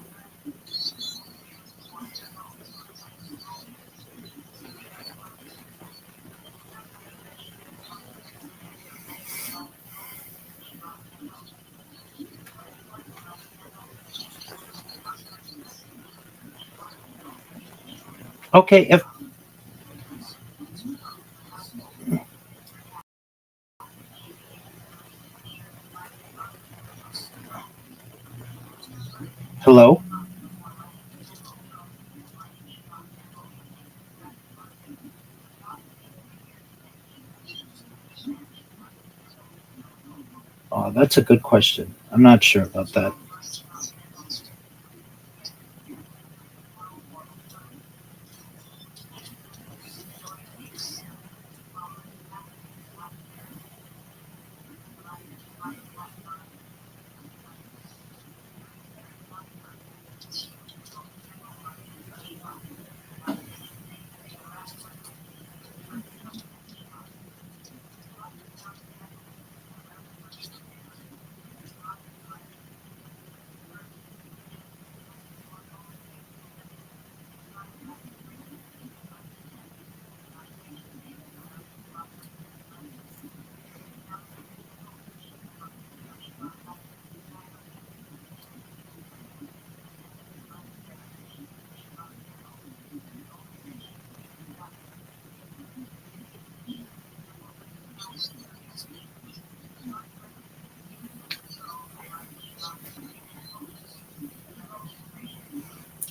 Okay. If hello. Oh, that's a good question. I'm not sure about that.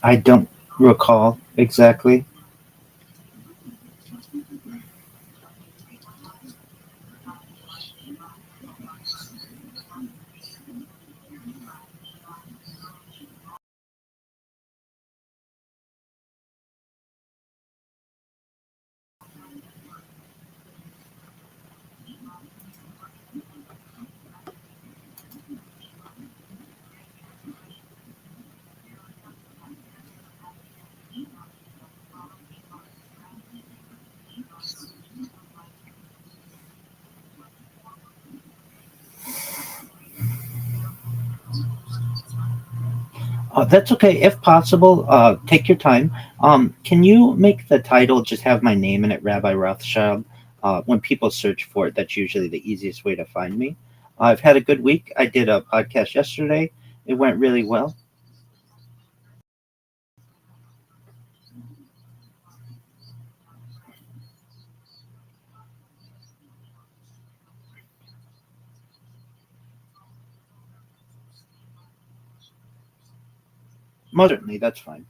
I don't recall exactly. That's okay. If possible, take your time. Can you make the title just have my name in it, Rabbi Rothschild? When people search for it, that's usually the easiest way to find me. I've had a good week. I did a podcast yesterday. It went really well. Most certainly, that's fine.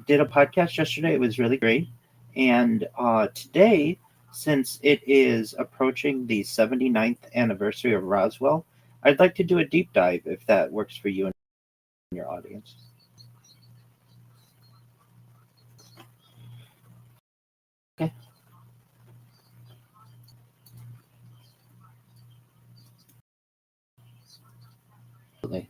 Did a podcast yesterday. It was really great. And today, since it is approaching the 79th anniversary of Roswell, I'd like to do a deep dive if that works for you and your audience. Okay, absolutely.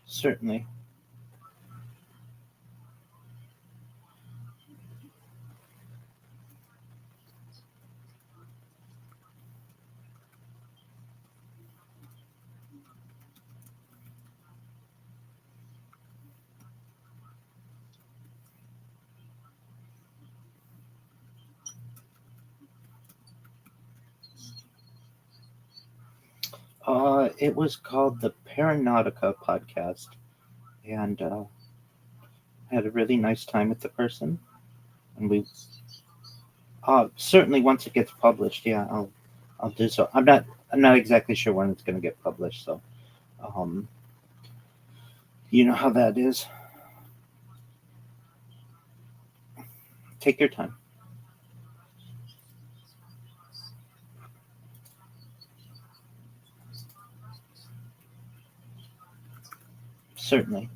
Certainly. It was called the Paranautica podcast, and I had a really nice time with the person. And we certainly once it gets published, yeah, I'll do so. I'm not exactly sure when it's going to get published, so um, you know how that is. Take your time. Certainly.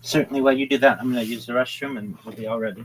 Certainly, while you do that, I'm going to use the restroom and we'll be all ready.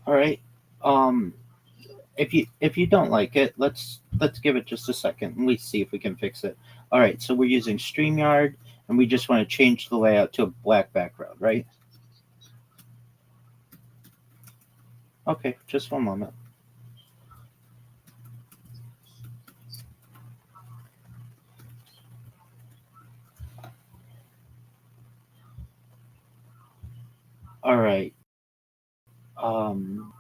All right. Um, if you don't like it, let's give it just a second and we see if we can fix it. All right. So we're using StreamYard and we just want to change the layout to a black background, right? Okay. Just one moment. All right. Um,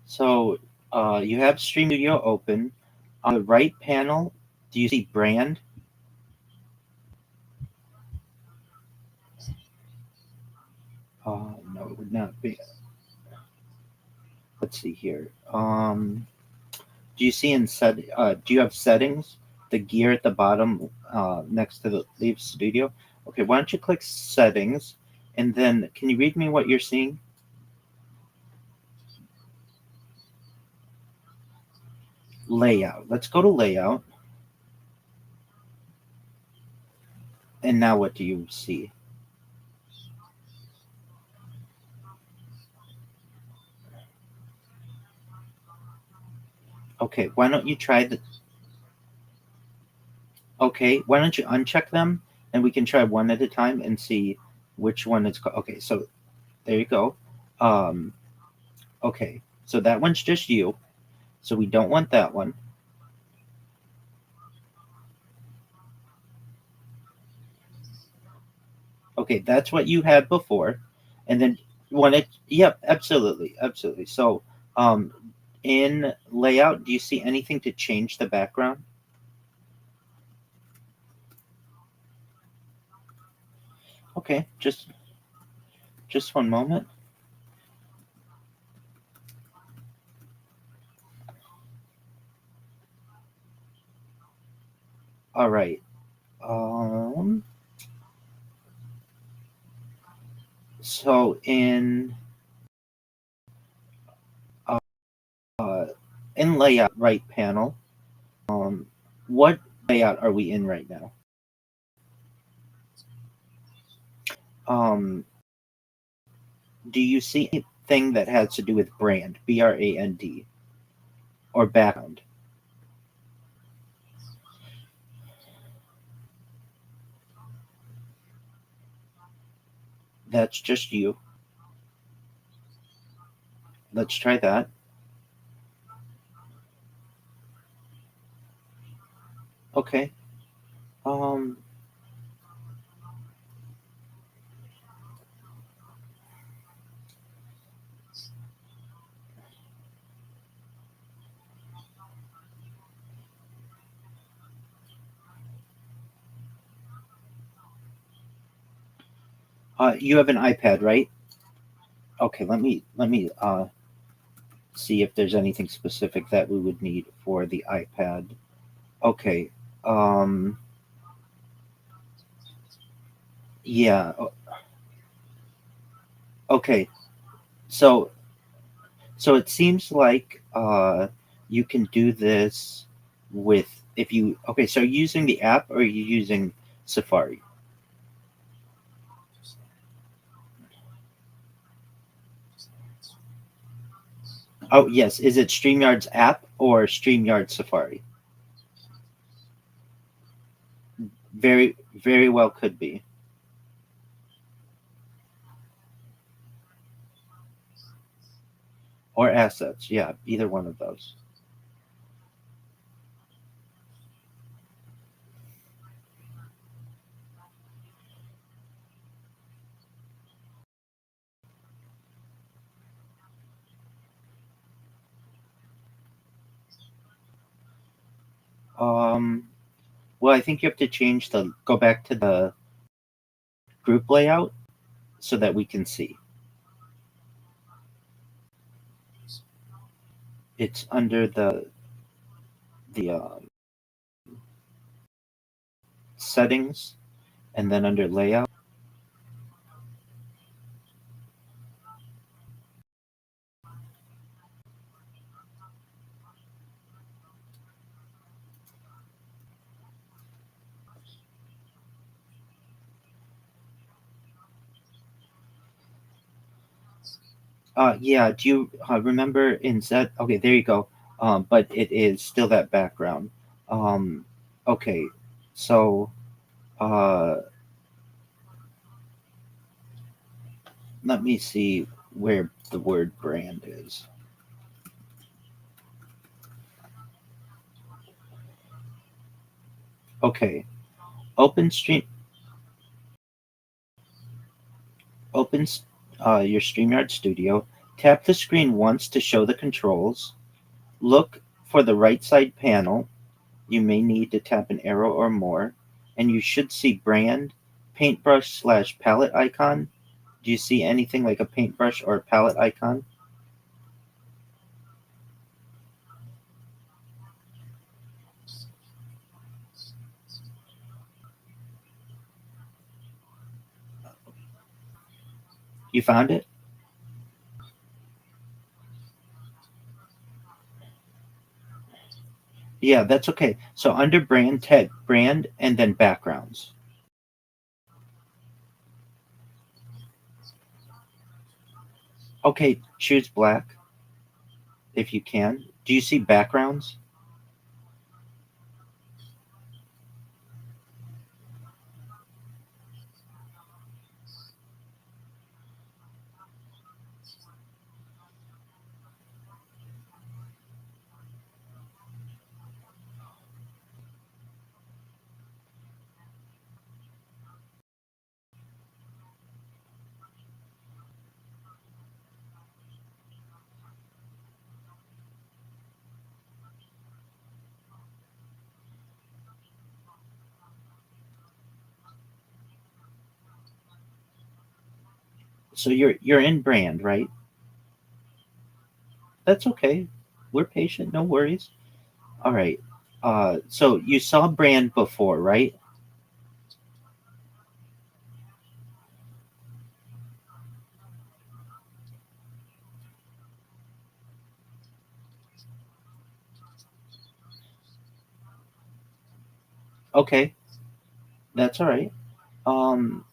so You have Stream Studio open. On the right panel, do you see brand? No, it would not be. Let's see here. Do you see in set? Do you have settings? The gear at the bottom, next to the Leave Studio. Okay, why don't you click settings, and then can you read me what you're seeing? Layout. Let's go to layout. And now what do you see? Okay, why don't you try the. Okay, why don't you uncheck them and we can try one at a time and see which one it's. Okay, so there you go. Um, okay, so that one's just you. So we don't want that one. Okay, that's what you had before. And then when it, yep, absolutely, absolutely. So in layout, do you see anything to change the background? Okay, just one moment. All right. So uh, in layout right panel, what layout are we in right now? Um, do you see anything that has to do with brand, BRAND, or background? That's just you. Let's try that. Okay. Um, you have an iPad, right? Okay, let me see if there's anything specific that we would need for the iPad. Okay. Um, yeah. Okay. So so it seems like you can do this with if you okay. So are you using the app or are you using Safari? Oh yes. Is it StreamYard's app or StreamYard Safari? Very well could be. Or assets. Yeah, either one of those. Um, well, I think you have to change the go back to the group layout so that we can see. It's under the settings and then under layout. Yeah. Do you remember in set? Okay, there you go. But it is still that background. Um, okay, so uh, let me see where the word brand is. Okay, open stream, opens your StreamYard Studio. Tap the screen once to show the controls. Look for the right side panel. You may need to tap an arrow or more, and you should see brand, paintbrush/palette icon. Do you see anything like a paintbrush or a palette icon? You found it? Yeah, that's okay. So under brand, tag brand, and then backgrounds. Okay, choose black if you can. Do you see backgrounds? So you're in brand, right? That's okay. We're patient, no worries. All right. So you saw brand before, right? Okay, that's all right. Um,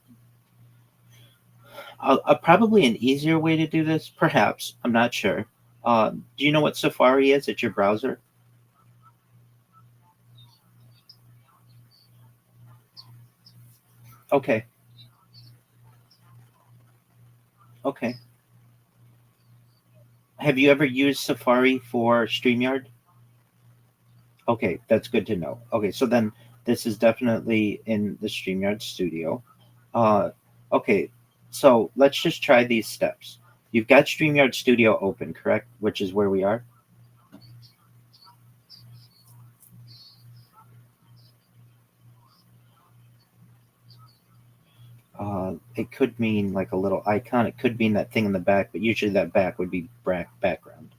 probably an easier way to do this, perhaps. I'm not sure. Do you know what Safari is? It's your browser. Okay, okay. Have you ever used Safari for StreamYard? Okay, that's good to know. Okay, so then this is definitely in the StreamYard studio. Uh, okay, so let's just try these steps. You've got StreamYard Studio open, correct? Which is where we are. It could mean like a little icon. It could mean that thing in the back, but usually that back would be background.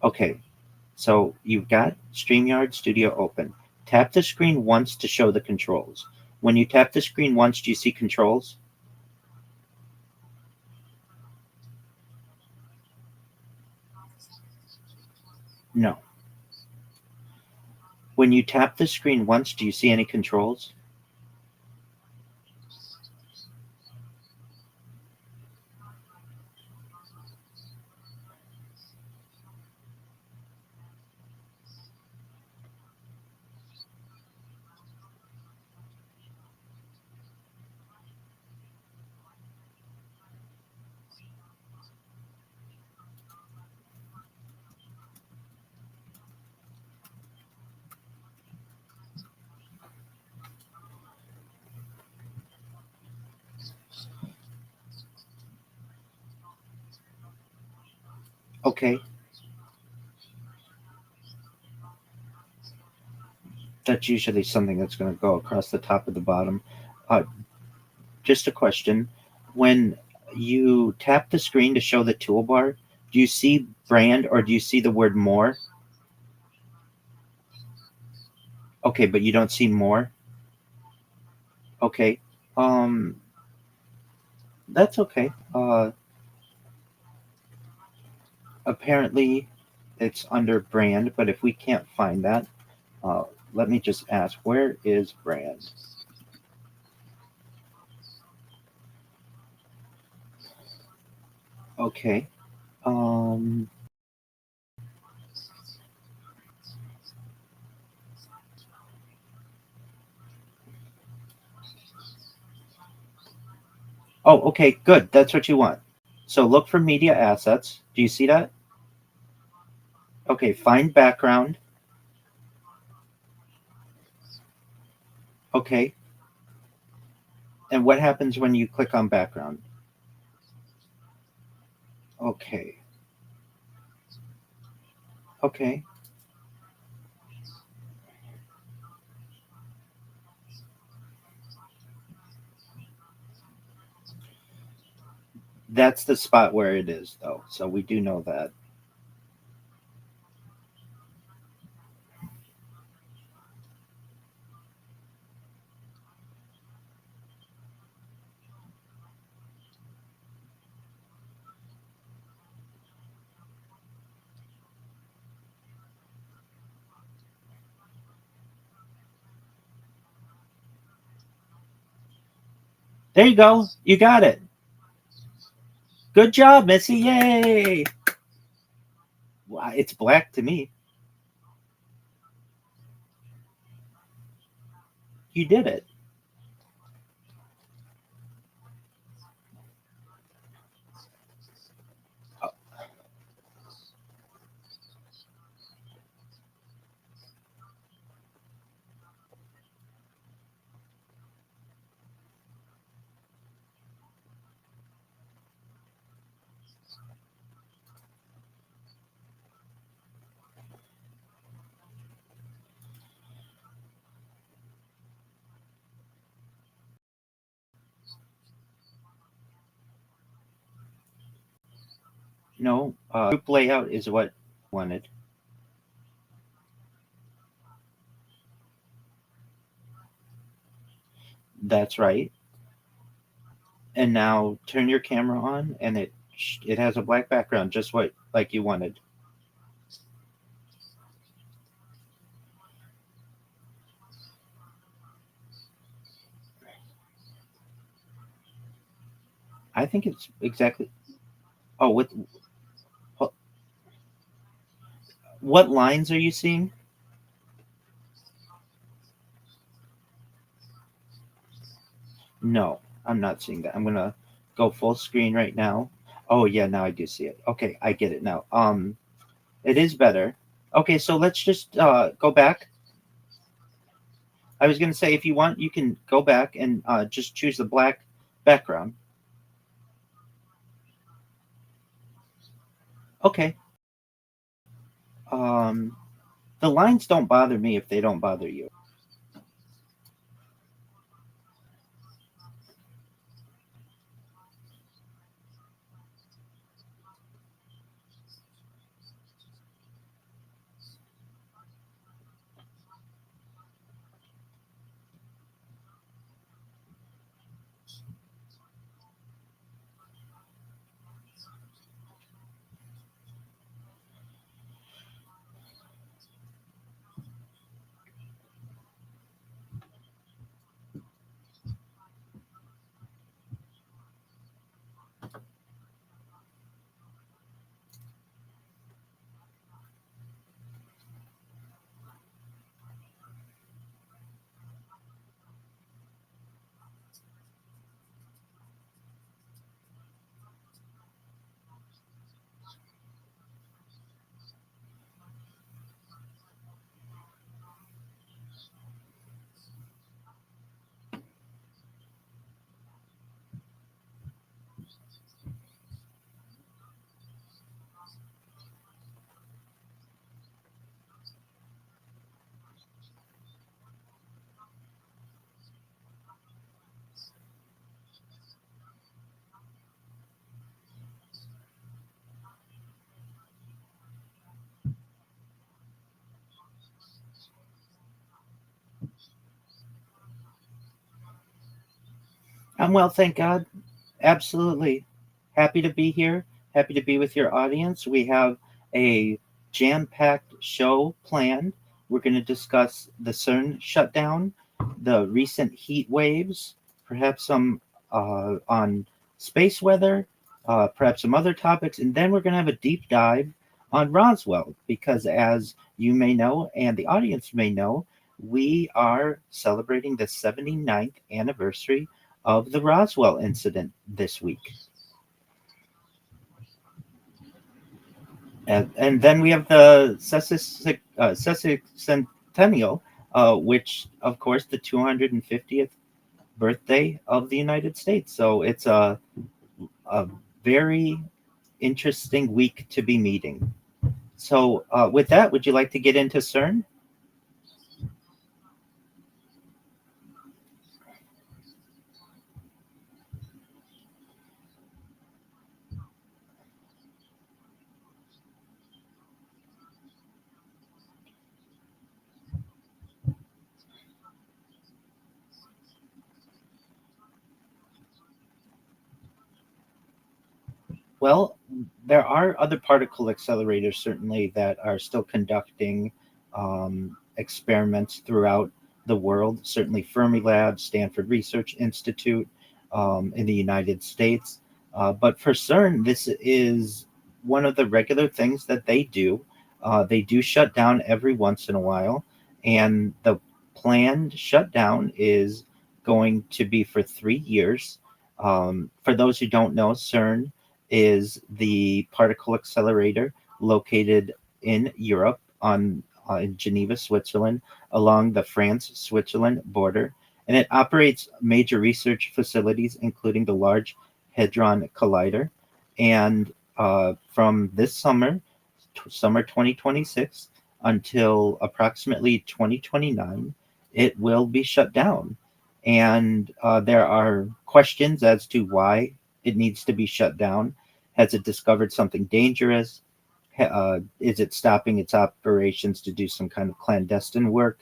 Okay, so you've got StreamYard Studio open. Tap the screen once to show the controls. When you tap the screen once, do you see controls? No. When you tap the screen once, do you see any controls? Okay, that's usually something that's going to go across the top of the bottom. Uh, just a question. When you tap the screen to show the toolbar, do you see brand or do you see the word more? Okay, but you don't see more? Okay. Um, that's okay. Apparently it's under brand, but if we can't find that, uh, let me just ask, where is brand? Okay. Um, oh, okay, good. That's what you want. So look for media assets. Do you see that? Okay, find background. Okay. And what happens when you click on background? Okay. Okay. That's the spot where it is, though. So we do know that. There you go. You got it. Good job, Missy. Yay. Wow, it's black to me. You did it. Oh, no, group layout is what I wanted. That's right. And now turn your camera on, and it has a black background, just what like you wanted. I think it's exactly. Oh, what lines are you seeing? No, I'm not seeing that. I'm gonna go full screen right now. Oh yeah, now I do see it. Okay, I get it now. It is better. Okay, so let's just go back. I was gonna say if you want, you can go back and just choose the black background. Okay. Um, the lines don't bother me if they don't bother you. I'm well, thank God. Absolutely. Happy to be here. Happy to be with your audience. We have a jam packed show planned. We're going to discuss the CERN shutdown, the recent heat waves, perhaps some on space weather, perhaps some other topics, and then we're going to have a deep dive on Roswell because, as you may know, and the audience may know, we are celebrating the 79th anniversary of the Roswell incident this week. And then we have the Sussex Centennial, which, of course, the 250th birthday of the United States. So it's a very interesting week to be meeting. So, with that, would you like to get into CERN? Well, there are other particle accelerators certainly that are still conducting experiments throughout the world. Certainly, Fermilab, Stanford Research Institute in the United States. But for CERN, this is one of the regular things that they do. They do shut down every once in a while, and the planned shutdown is going to be for 3 years. For those who don't know, CERN is the particle accelerator located in Europe in Geneva, Switzerland, along the France-Switzerland border, and it operates major research facilities, including the Large Hadron Collider. And from this summer 2026, until approximately 2029, it will be shut down. And there are questions as to why it needs to be shut down. Has it discovered something dangerous? Is it stopping its operations to do some kind of clandestine work?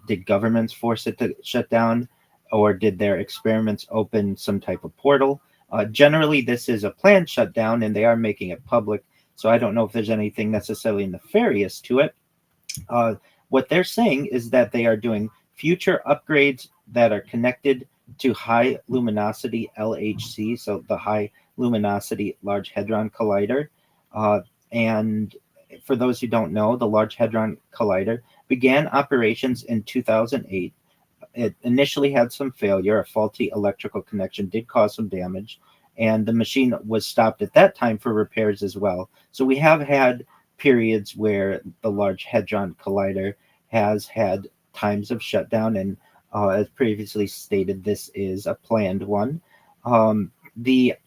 Did governments force it to shut down, or did their experiments open some type of portal? Generally, this is a planned shutdown, and they are making it public. So I don't know if there's anything necessarily nefarious to it. Uh, what they're saying is that they are doing future upgrades that are connected to high luminosity LHC, so the high luminosity Large Hadron Collider. Uh, and for those who don't know, the Large Hadron Collider began operations in 2008. It initially had some failure. A faulty electrical connection did cause some damage, and the machine was stopped at that time for repairs as well. So we have had periods where the Large Hadron Collider has had times of shutdown, and as previously stated, this is a planned one. The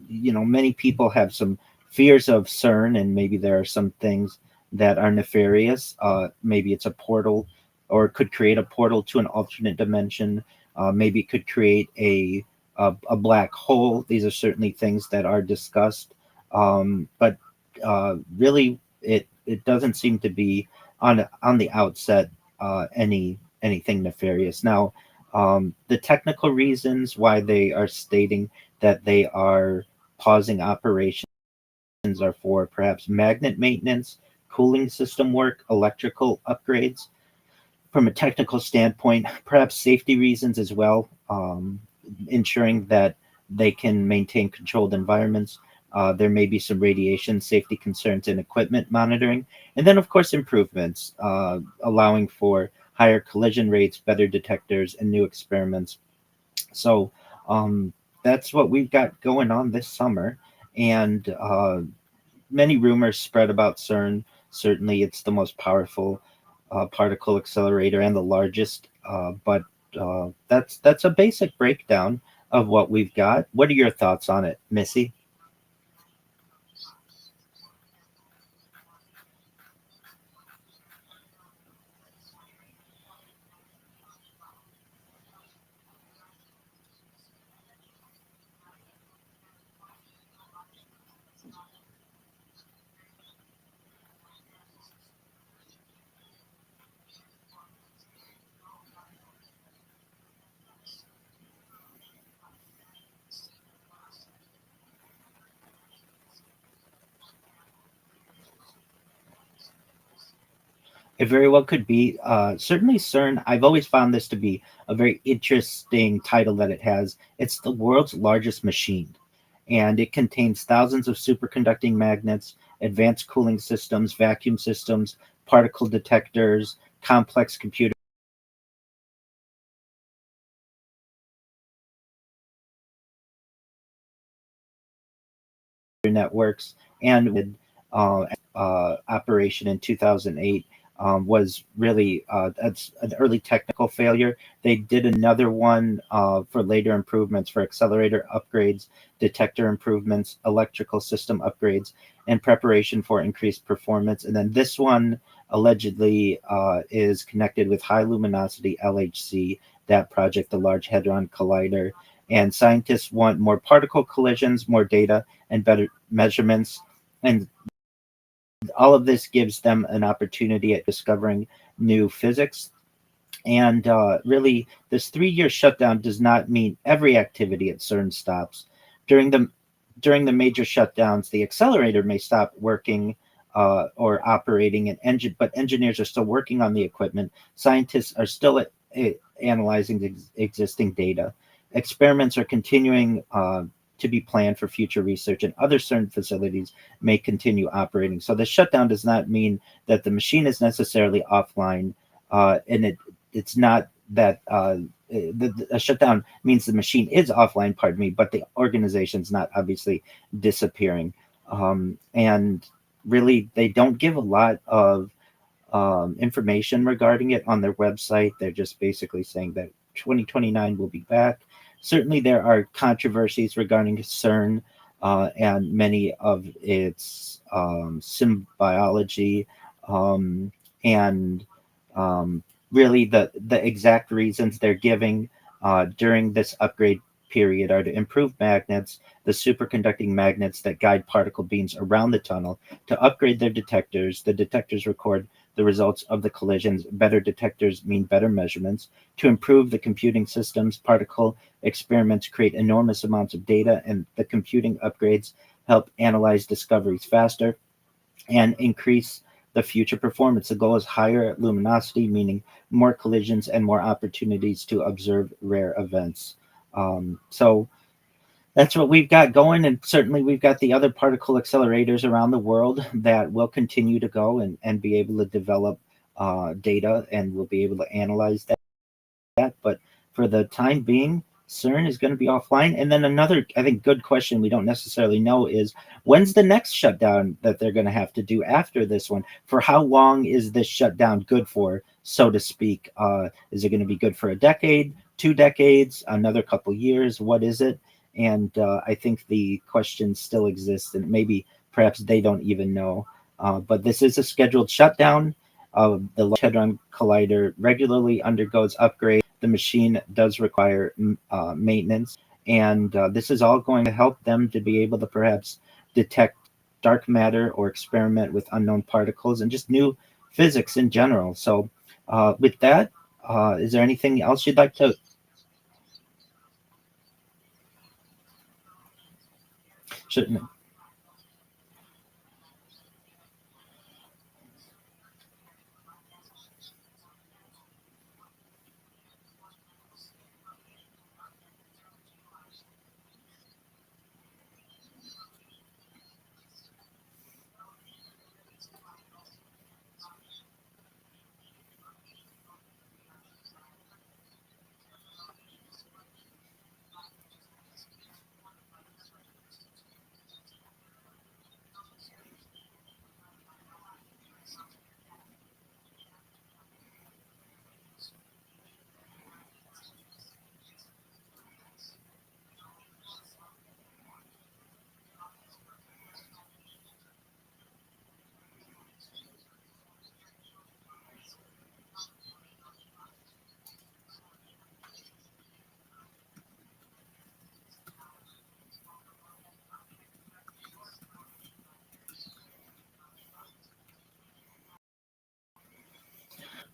Many people have some fears of CERN, and maybe there are some things that are nefarious. Maybe it's a portal, or it could create a portal to an alternate dimension. Maybe it could create a black hole. These are certainly things that are discussed, but really, it doesn't seem to be on the outset anything nefarious. Now, the technical reasons why they are stating that they are pausing operations are for perhaps magnet maintenance, cooling system work, electrical upgrades. From a technical standpoint, perhaps safety reasons as well, ensuring that they can maintain controlled environments. There may be some radiation safety concerns and equipment monitoring. And then, of course, improvements, allowing for higher collision rates, better detectors, and new experiments. So that's what we've got going on this summer. And many rumors spread about CERN. Certainly, it's the most powerful particle accelerator and the largest. But that's a basic breakdown of what we've got. What are your thoughts on it, Missy? It very well could be. Certainly, CERN, I've always found this to be a very interesting title that it has. It's the world's largest machine, and it contains thousands of superconducting magnets, advanced cooling systems, vacuum systems, particle detectors, complex computer networks, and with operation in 2008. was really that's an early technical failure. They did another one for later improvements for accelerator upgrades, detector improvements, electrical system upgrades, and preparation for increased performance. And then this one allegedly is connected with high luminosity LHC, that project, the Large Hadron Collider. And scientists want more particle collisions, more data, and better measurements. And all of this gives them an opportunity at discovering new physics. And really, this 3 year shutdown does not mean every activity at CERN stops. During the during the major shutdowns, the accelerator may stop working or operating, but engineers are still working on the equipment. Scientists are still analyzing the existing data. Experiments are continuing to be planned for future research, and other CERN facilities may continue operating. So the shutdown does not mean that the machine is necessarily offline, and it's not that a shutdown means the machine is offline, pardon me, but the organization's not obviously disappearing. And really, they don't give a lot of information regarding it on their website. They're just basically saying that 2029 will be back. Certainly, there are controversies regarding CERN and many of its symbiology and really the exact reasons they're giving during this upgrade period are to improve magnets, the superconducting magnets that guide particle beams around the tunnel, to upgrade their detectors. The detectors record the results of the collisions. Better detectors mean better measurements. To improve the computing systems, particle experiments create enormous amounts of data, and the computing upgrades help analyze discoveries faster and increase the future performance. The goal is higher luminosity, meaning more collisions and more opportunities to observe rare events. So that's what we've got going, and certainly we've got the other particle accelerators around the world that will continue to go and be able to develop data, and we'll be able to analyze that. But for the time being, CERN is going to be offline. And then another, I think, good question we don't necessarily know is, when's the next shutdown that they're going to have to do after this one? For how long is this shutdown good for, so to speak? Is it going to be good for a decade, 2 decades, another couple years? What is it? And I think the question still exists, and maybe perhaps they don't even know. But this is a scheduled shutdown. The Large Hadron Collider regularly undergoes upgrades. The machine does require maintenance, and this is all going to help them to be able to perhaps detect dark matter or experiment with unknown particles and just new physics in general. So with that, is there anything else you'd like to? Certainly.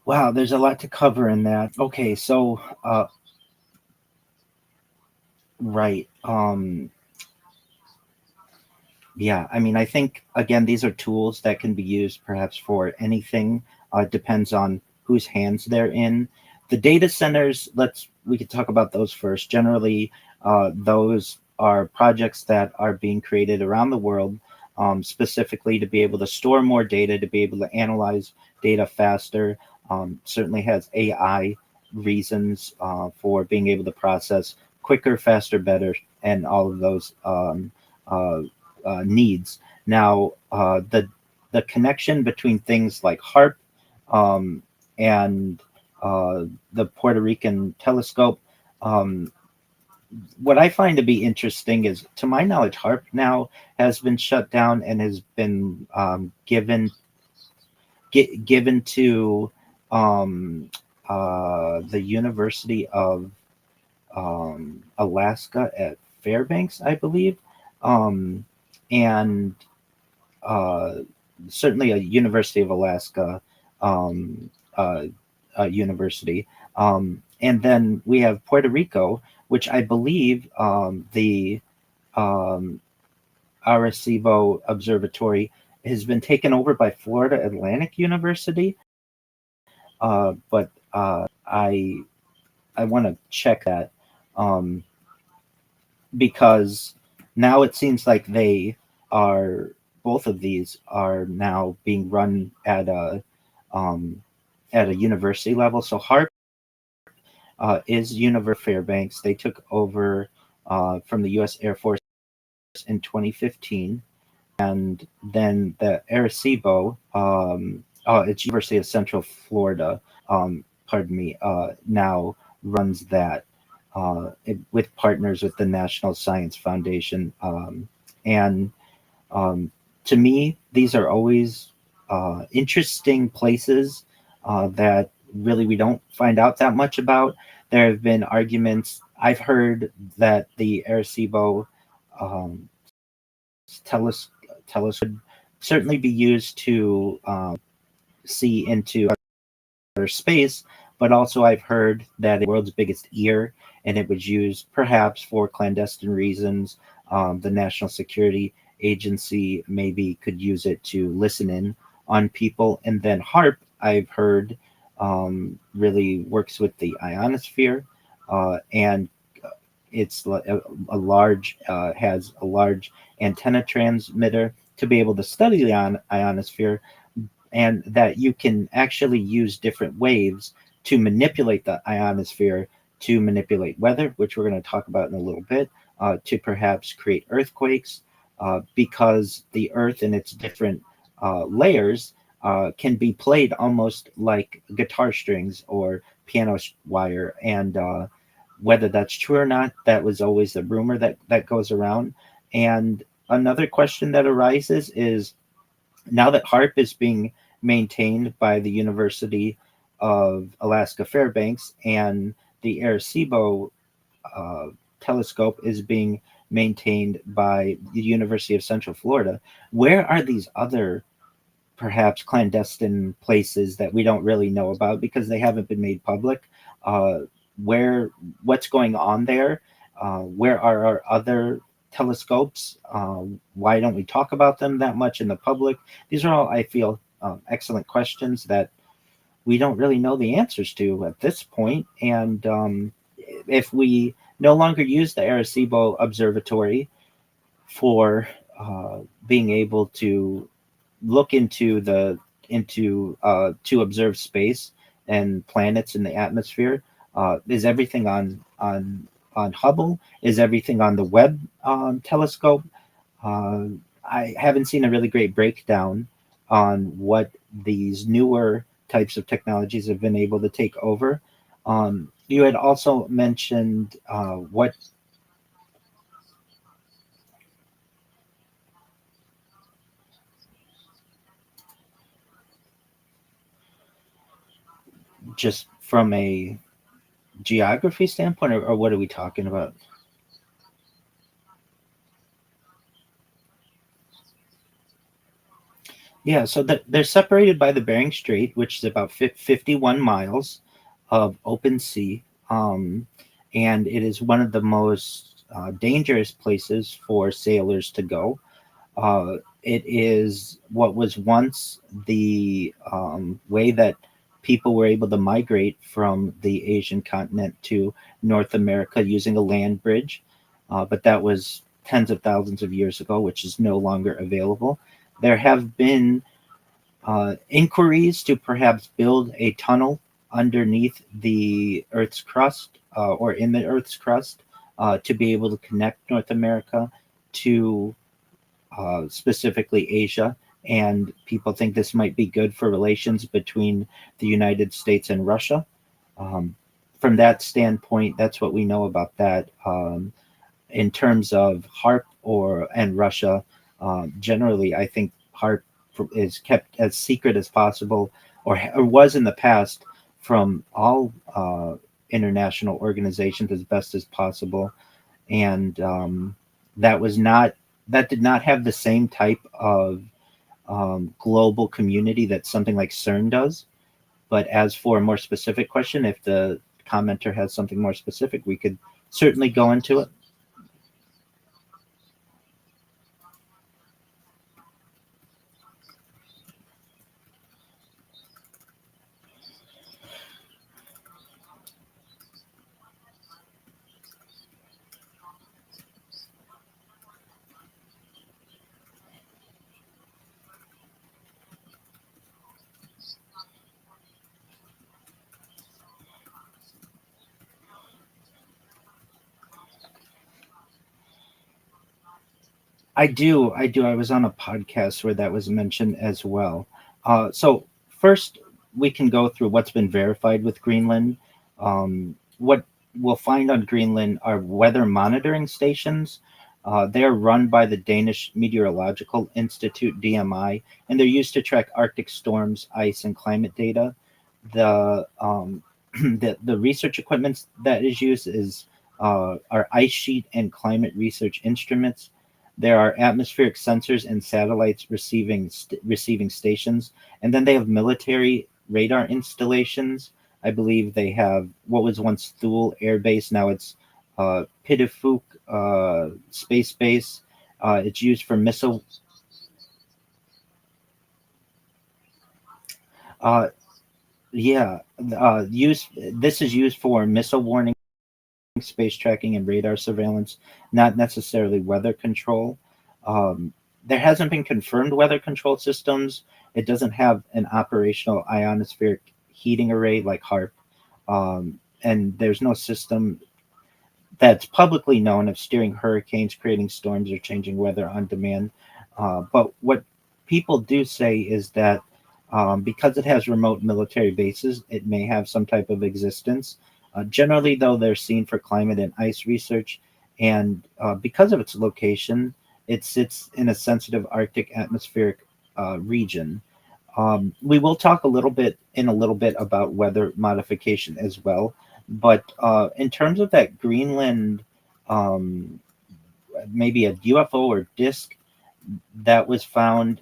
Wow, there's a lot to cover in that. Okay, so right. Yeah, I mean, I think again, these are tools that can be used perhaps for anything. Depends on whose hands they're in. The data centers, we could talk about those first. Generally, those are projects that are being created around the world, specifically to be able to store more data, to be able to analyze data faster. Certainly has AI reasons for being able to process quicker, faster, better, and all of those uh, needs. Now, the connection between things like HARP um, and the Puerto Rican telescope. Um, what I find to be interesting is, to my knowledge, HARP now has been shut down and has been given to um, the University of Alaska at Fairbanks, I believe, um, and uh, certainly a University of Alaska um, uh, university. And then we have Puerto Rico, which I believe the um, Arecibo Observatory has been taken over by Florida Atlantic University. But I want to check that um, because now it seems like they are both of these are now being run um, at a university level. So HARP is University Fairbanks. They took over from the U.S. Air Force in 2015, and then the Arecibo, it's University of Central Florida. Pardon me. Now runs that with partners with the National Science Foundation, and um, to me, these are always interesting places that really we don't find out that much about. There have been arguments. I've heard that the Arecibo um, telescope certainly be used to see into outer space, but also I've heard that it's the world's biggest ear, and it was used perhaps for clandestine reasons. The National Security Agency maybe could use it to listen in on people. And then HARP, I've heard, really works with the ionosphere, and it's a large has a large antenna transmitter to be able to study the ionosphere, and that you can actually use different waves to manipulate the ionosphere to manipulate weather, which we're going to talk about in a little bit, to perhaps create earthquakes, because the Earth and its different layers can be played almost like guitar strings or piano wire. And whether that's true or not, that was always the rumor that goes around. And another question that arises is, now that HARP is being maintained by the University of Alaska Fairbanks and the Arecibo uh, telescope is being maintained by the University of Central Florida, where are these other perhaps clandestine places that we don't really know about because they haven't been made public? Uh, where what's going on there? Where are our other telescopes? Why don't we talk about them that much in the public? These are all, I feel, excellent questions that we don't really know the answers to at this point. And if we no longer use the Arecibo Observatory for being able to look into to observe space and planets in the atmosphere. Is everything on Hubble? Is everything on the Webb telescope? Uh, I haven't seen a really great breakdown on what these newer types of technologies have been able to take over. You had also mentioned what just from a geography standpoint, or what are we talking about? Yeah, so they're separated by the Bering Strait, which is about 51 miles of open sea. Um, and it is one of the most dangerous places for sailors to go. It is what was once the way that people were able to migrate from the Asian continent to North America using a land bridge. But that was tens of thousands of years ago, which is no longer available. There have been inquiries to perhaps build a tunnel underneath the Earth's crust, or in the Earth's crust, to be able to connect North America to specifically Asia and people think this might be good for relations between the United States and Russia. Um, from that standpoint, that's what we know about that. In terms of HARP or and Russia, generally, I think HARP is kept as secret as possible, or was in the past, from all international organizations as best as possible, and that was not that did not have the same type of global community that something like CERN does. But as for a more specific question, if the commenter has something more specific, we could certainly go into it. I do. I do. I was on a podcast where that was mentioned as well. So first, we can go through what's been verified with Greenland. What we'll find on Greenland are weather monitoring stations. They are run by the Danish Meteorological Institute (DMI), and they're used to track Arctic storms, ice, and climate data. The the research equipment that is used is are ice sheet and climate research instruments. There are atmospheric sensors and satellites receiving stations, and then they have military radar installations. I believe they have what was once Thule Air Base, now it's Pidifuk Space Base. It's used for missile. Uh, yeah, use this is used for missile warning, space tracking, and radar surveillance, not necessarily weather control. Um, there hasn't been confirmed weather control systems. It doesn't have an operational ionospheric heating array like HARP. And there's no system that's publicly known of steering hurricanes, creating storms, or changing weather on demand. But what people do say is that because it has remote military bases, it may have some type of existence. Generally, though, they're seen for climate and ice research, and because of its location, it sits in a sensitive Arctic atmospheric region. We will talk a little bit about weather modification as well, but in terms of that Greenland, um, maybe a UFO or disk that was found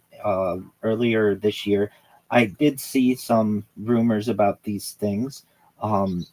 earlier this year, I did see some rumors about these things. Um,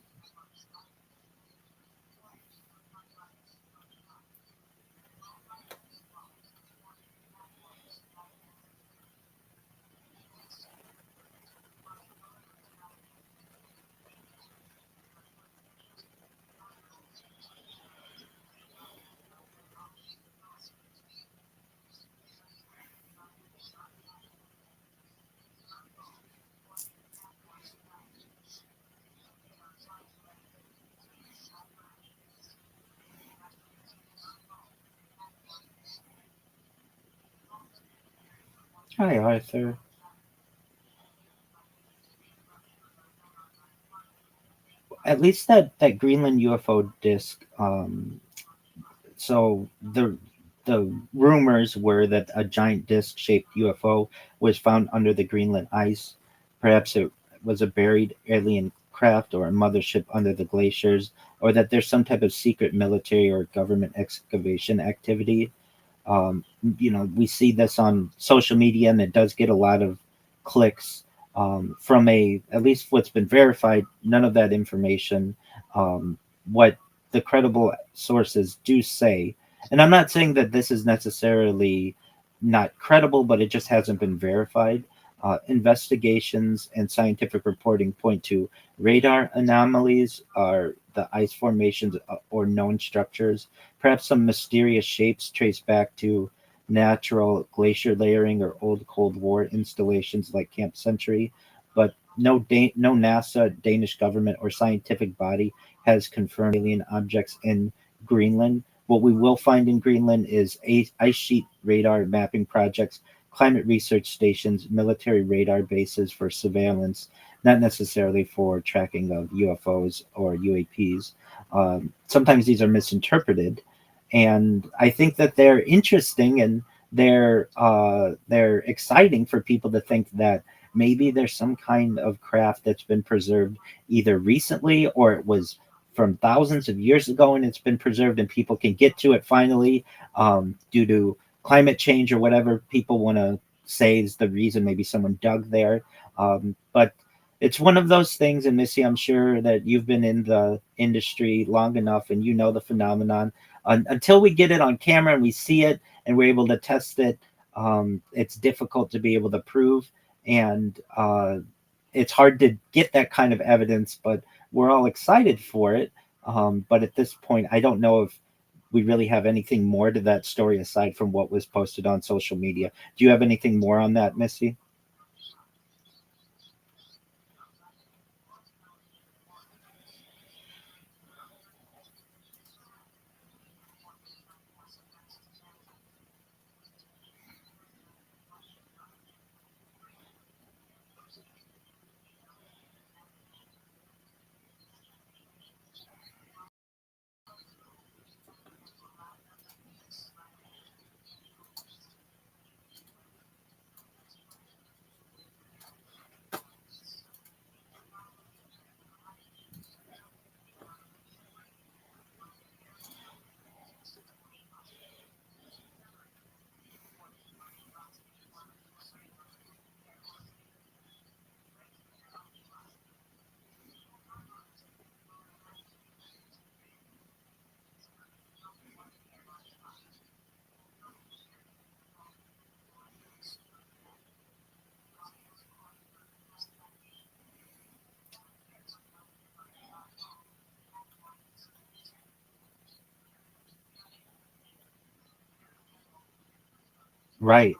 Hi, Arthur. At least that Greenland UFO disk. So the rumors were that a giant disc-shaped UFO was found under the Greenland ice. Perhaps it was a buried alien craft or a mothership under the glaciers, or that there's some type of secret military or government excavation activity. um, we see this on social media, and it does get a lot of clicks. From a at least what's been verified, none of that information. um, what the credible sources do say, and I'm not saying that this is necessarily not credible, but it just hasn't been verified. Investigations and scientific reporting point to radar anomalies, are the ice formations or known structures, perhaps some mysterious shapes traced back to natural glacier layering or old Cold War installations like Camp Century. But no NASA, Danish government, or scientific body has confirmed alien objects in Greenland. What we will find in Greenland is ice sheet radar mapping projects climate research stations, military radar bases for surveillance, not necessarily for tracking of UFOs or UAPs. Sometimes these are misinterpreted, and I think that they're interesting and they're exciting for people to think that maybe there's some kind of craft that's been preserved either recently or it was from thousands of years ago and it's been preserved and people can get to it finally due to climate change or whatever people want to say is the reason. Maybe someone dug there, but it's one of those things. And Missy, I'm sure that you've been in the industry long enough and you know the phenomenon. Until we get it on camera and we see it and we're able to test it, it's difficult to be able to prove. And it's hard to get that kind of evidence, but we're all excited for it. But at this point, I don't know if we really have anything more to that story aside from what was posted on social media. Do you have anything more on that, Missy? Right.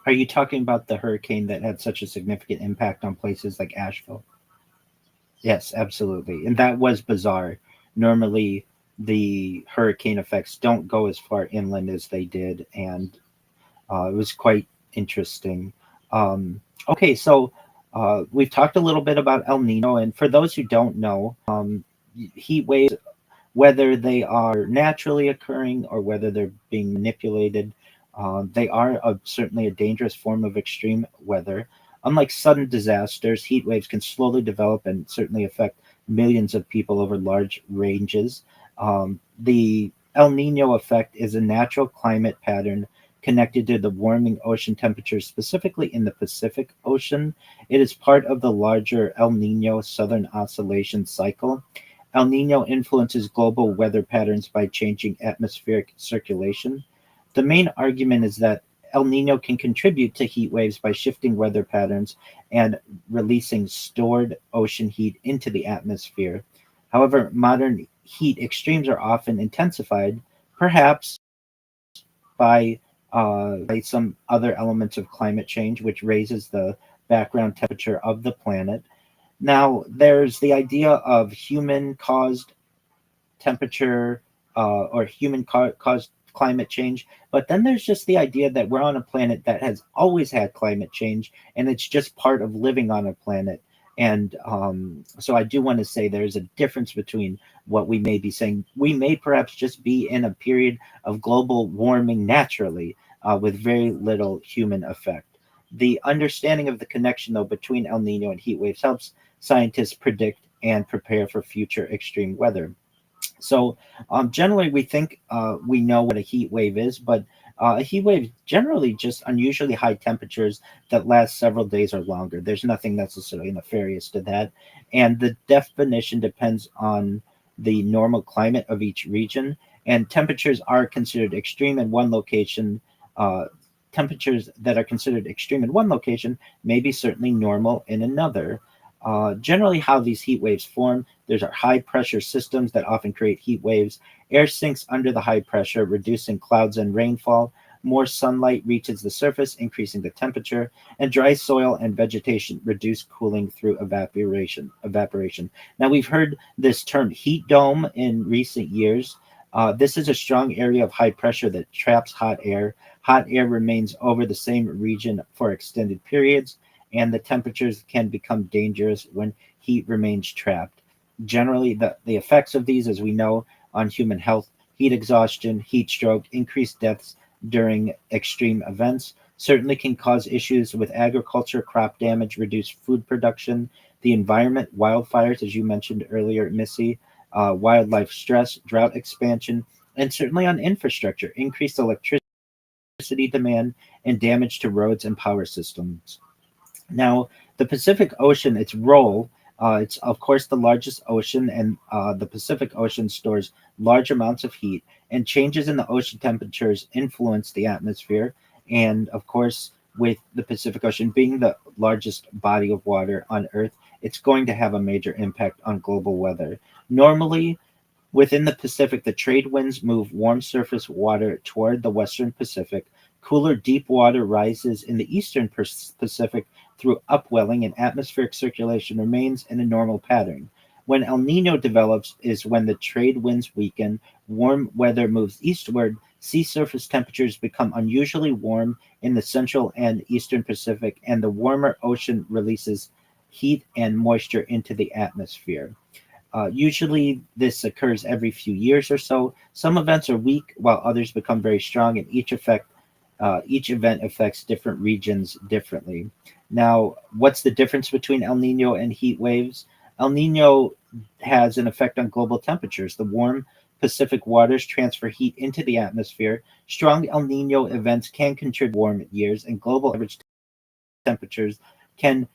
Are you talking about the hurricane that had such a significant impact on places like Asheville? Yes, absolutely. And that was bizarre. Normally, the hurricane effects don't go as far inland as they did, and it was quite interesting. Okay, so we've talked a little bit about El Nino, and for those who don't know, heat waves, whether they are naturally occurring or whether they're being manipulated. They are certainly a dangerous form of extreme weather. Unlike sudden disasters, heat waves can slowly develop and certainly affect millions of people over large ranges. The El Nino effect is a natural climate pattern connected to the warming ocean temperatures, specifically in the Pacific Ocean. It is part of the larger El Nino Southern Oscillation cycle. El Nino influences global weather patterns by changing atmospheric circulation. The main argument is that El Nino can contribute to heat waves by shifting weather patterns and releasing stored ocean heat into the atmosphere. However, modern heat extremes are often intensified, perhaps by some other elements of climate change, which raises the background temperature of the planet. Now, there's the idea of human caused temperature or caused climate change. But then there's just the idea that we're on a planet that has always had climate change and it's just part of living on a planet. And so I do want to say there's a difference between what we may be saying. We may perhaps just be in a period of global warming naturally with very little human effect. The understanding of the connection, though, between El Nino and heat waves helps scientists predict and prepare for future extreme weather. So generally, we think we know what a heat wave is, but a heat wave generally just unusually high temperatures that last several days or longer. There's nothing necessarily nefarious to that, and the definition depends on the normal climate of each region. And temperatures are considered extreme in one location. Uh, Temperatures that are considered extreme in one location may be certainly normal in another. Generally, how these heat waves form, there's our high pressure systems that often create heat waves. Air sinks under the high pressure, reducing clouds and rainfall. more sunlight reaches the surface, increasing the temperature, and dry soil and vegetation reduce cooling through evaporation. Now we've heard this term heat dome in recent years. This is a strong area of high pressure that traps hot air. Hot air remains over the same region for extended periods, and the temperatures can become dangerous when heat remains trapped. Generally, the effects of these, as we know, on human health: heat exhaustion, heat stroke, increased deaths during extreme events, certainly can cause issues with agriculture, crop damage, reduced food production, the environment, wildfires, as you mentioned earlier, Missy, wildlife stress, drought expansion, and certainly on infrastructure, increased electricity demand, and damage to roads and power systems. Now, the Pacific Ocean, its role, it's of course the largest ocean, and the Pacific Ocean stores large amounts of heat, and changes in the ocean temperatures influence the atmosphere. And of course, with the Pacific Ocean being the largest body of water on Earth, it's going to have a major impact on global weather. Normally, within the Pacific, the trade winds move warm surface water toward the western Pacific. Cooler deep water rises in the eastern Pacific through upwelling, and atmospheric circulation remains in a normal pattern. When El Nino develops is when the trade winds weaken, warm weather moves eastward, sea surface temperatures become unusually warm in the central and eastern Pacific, and the warmer ocean releases heat and moisture into the atmosphere. Usually, this occurs every few years or so. Some events are weak, while others become very strong, and each event affects different regions differently. Now, what's the difference between El Nino and heat waves? El Nino has an effect on global temperatures. The warm Pacific waters transfer heat into the atmosphere. Strong El Nino events can contribute warm years, and global average temperatures can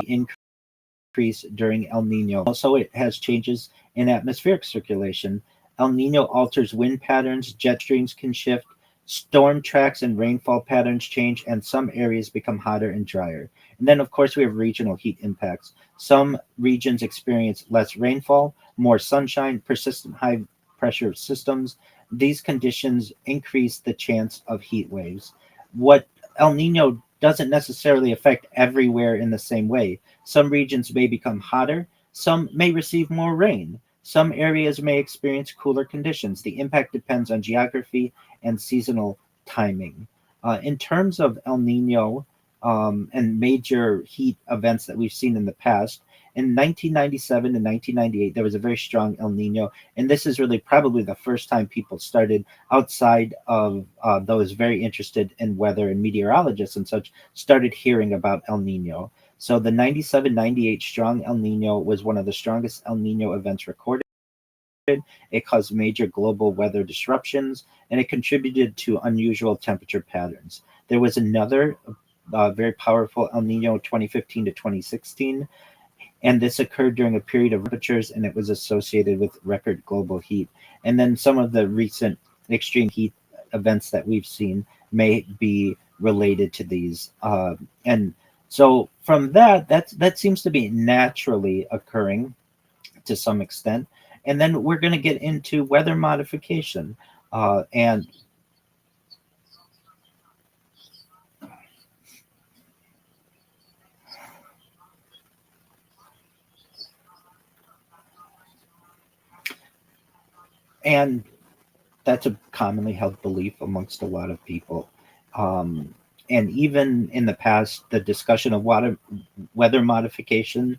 increase during El Nino. Also, it has changes in atmospheric circulation. El Nino alters wind patterns, jet streams can shift, storm tracks and rainfall patterns change, and some areas become hotter and drier. And then, of course, we have regional heat impacts. Some regions experience less rainfall, more sunshine, persistent high pressure systems. These conditions increase the chance of heat waves. What El Nino doesn't necessarily affect everywhere in the same way. Some regions may become hotter, some may receive more rain, some areas may experience cooler conditions. The impact depends on geography and seasonal timing. In terms of El Nino and major heat events that we've seen in the past, in 1997 and 1998, there was a very strong El Nino. And this is really probably the first time people started, outside of those very interested in weather and meteorologists and such, started hearing about El Nino. So the 97-98 strong El Nino was one of the strongest El Nino events recorded. It caused major global weather disruptions, and it contributed to unusual temperature patterns. There was another very powerful El Nino 2015 to 2016, and this occurred during a period of temperatures, and it was associated with record global heat. And then some of the recent extreme heat events that we've seen may be related to these. And so from that seems to be naturally occurring to some extent. And then we're going to get into weather modification. And and that's a commonly held belief amongst a lot of people. Um, and even in the past, the discussion of weather modification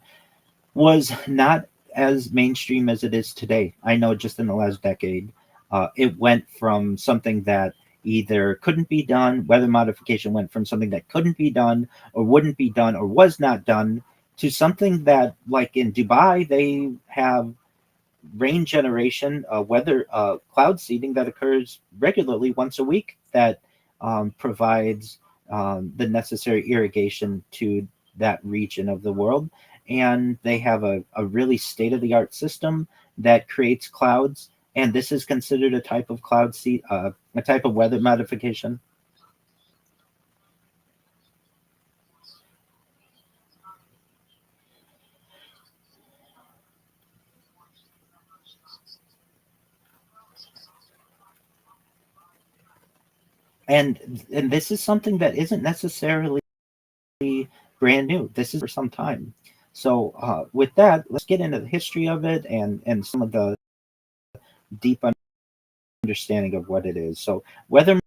was not as mainstream as it is today. I know just in the last decade, it went from something that either couldn't be done, weather modification went from something that couldn't be done, or wouldn't be done, or was not done, to something that, like in Dubai, they have rain generation, weather cloud seeding that occurs regularly once a week that provides the necessary irrigation to that region of the world. And they have a really state of the art system that creates clouds. And this is considered a type of a type of weather modification. And this is something that isn't necessarily brand new. This is for some time. So with that, let's get into the history of it and some of the deep understanding of what it is. So weather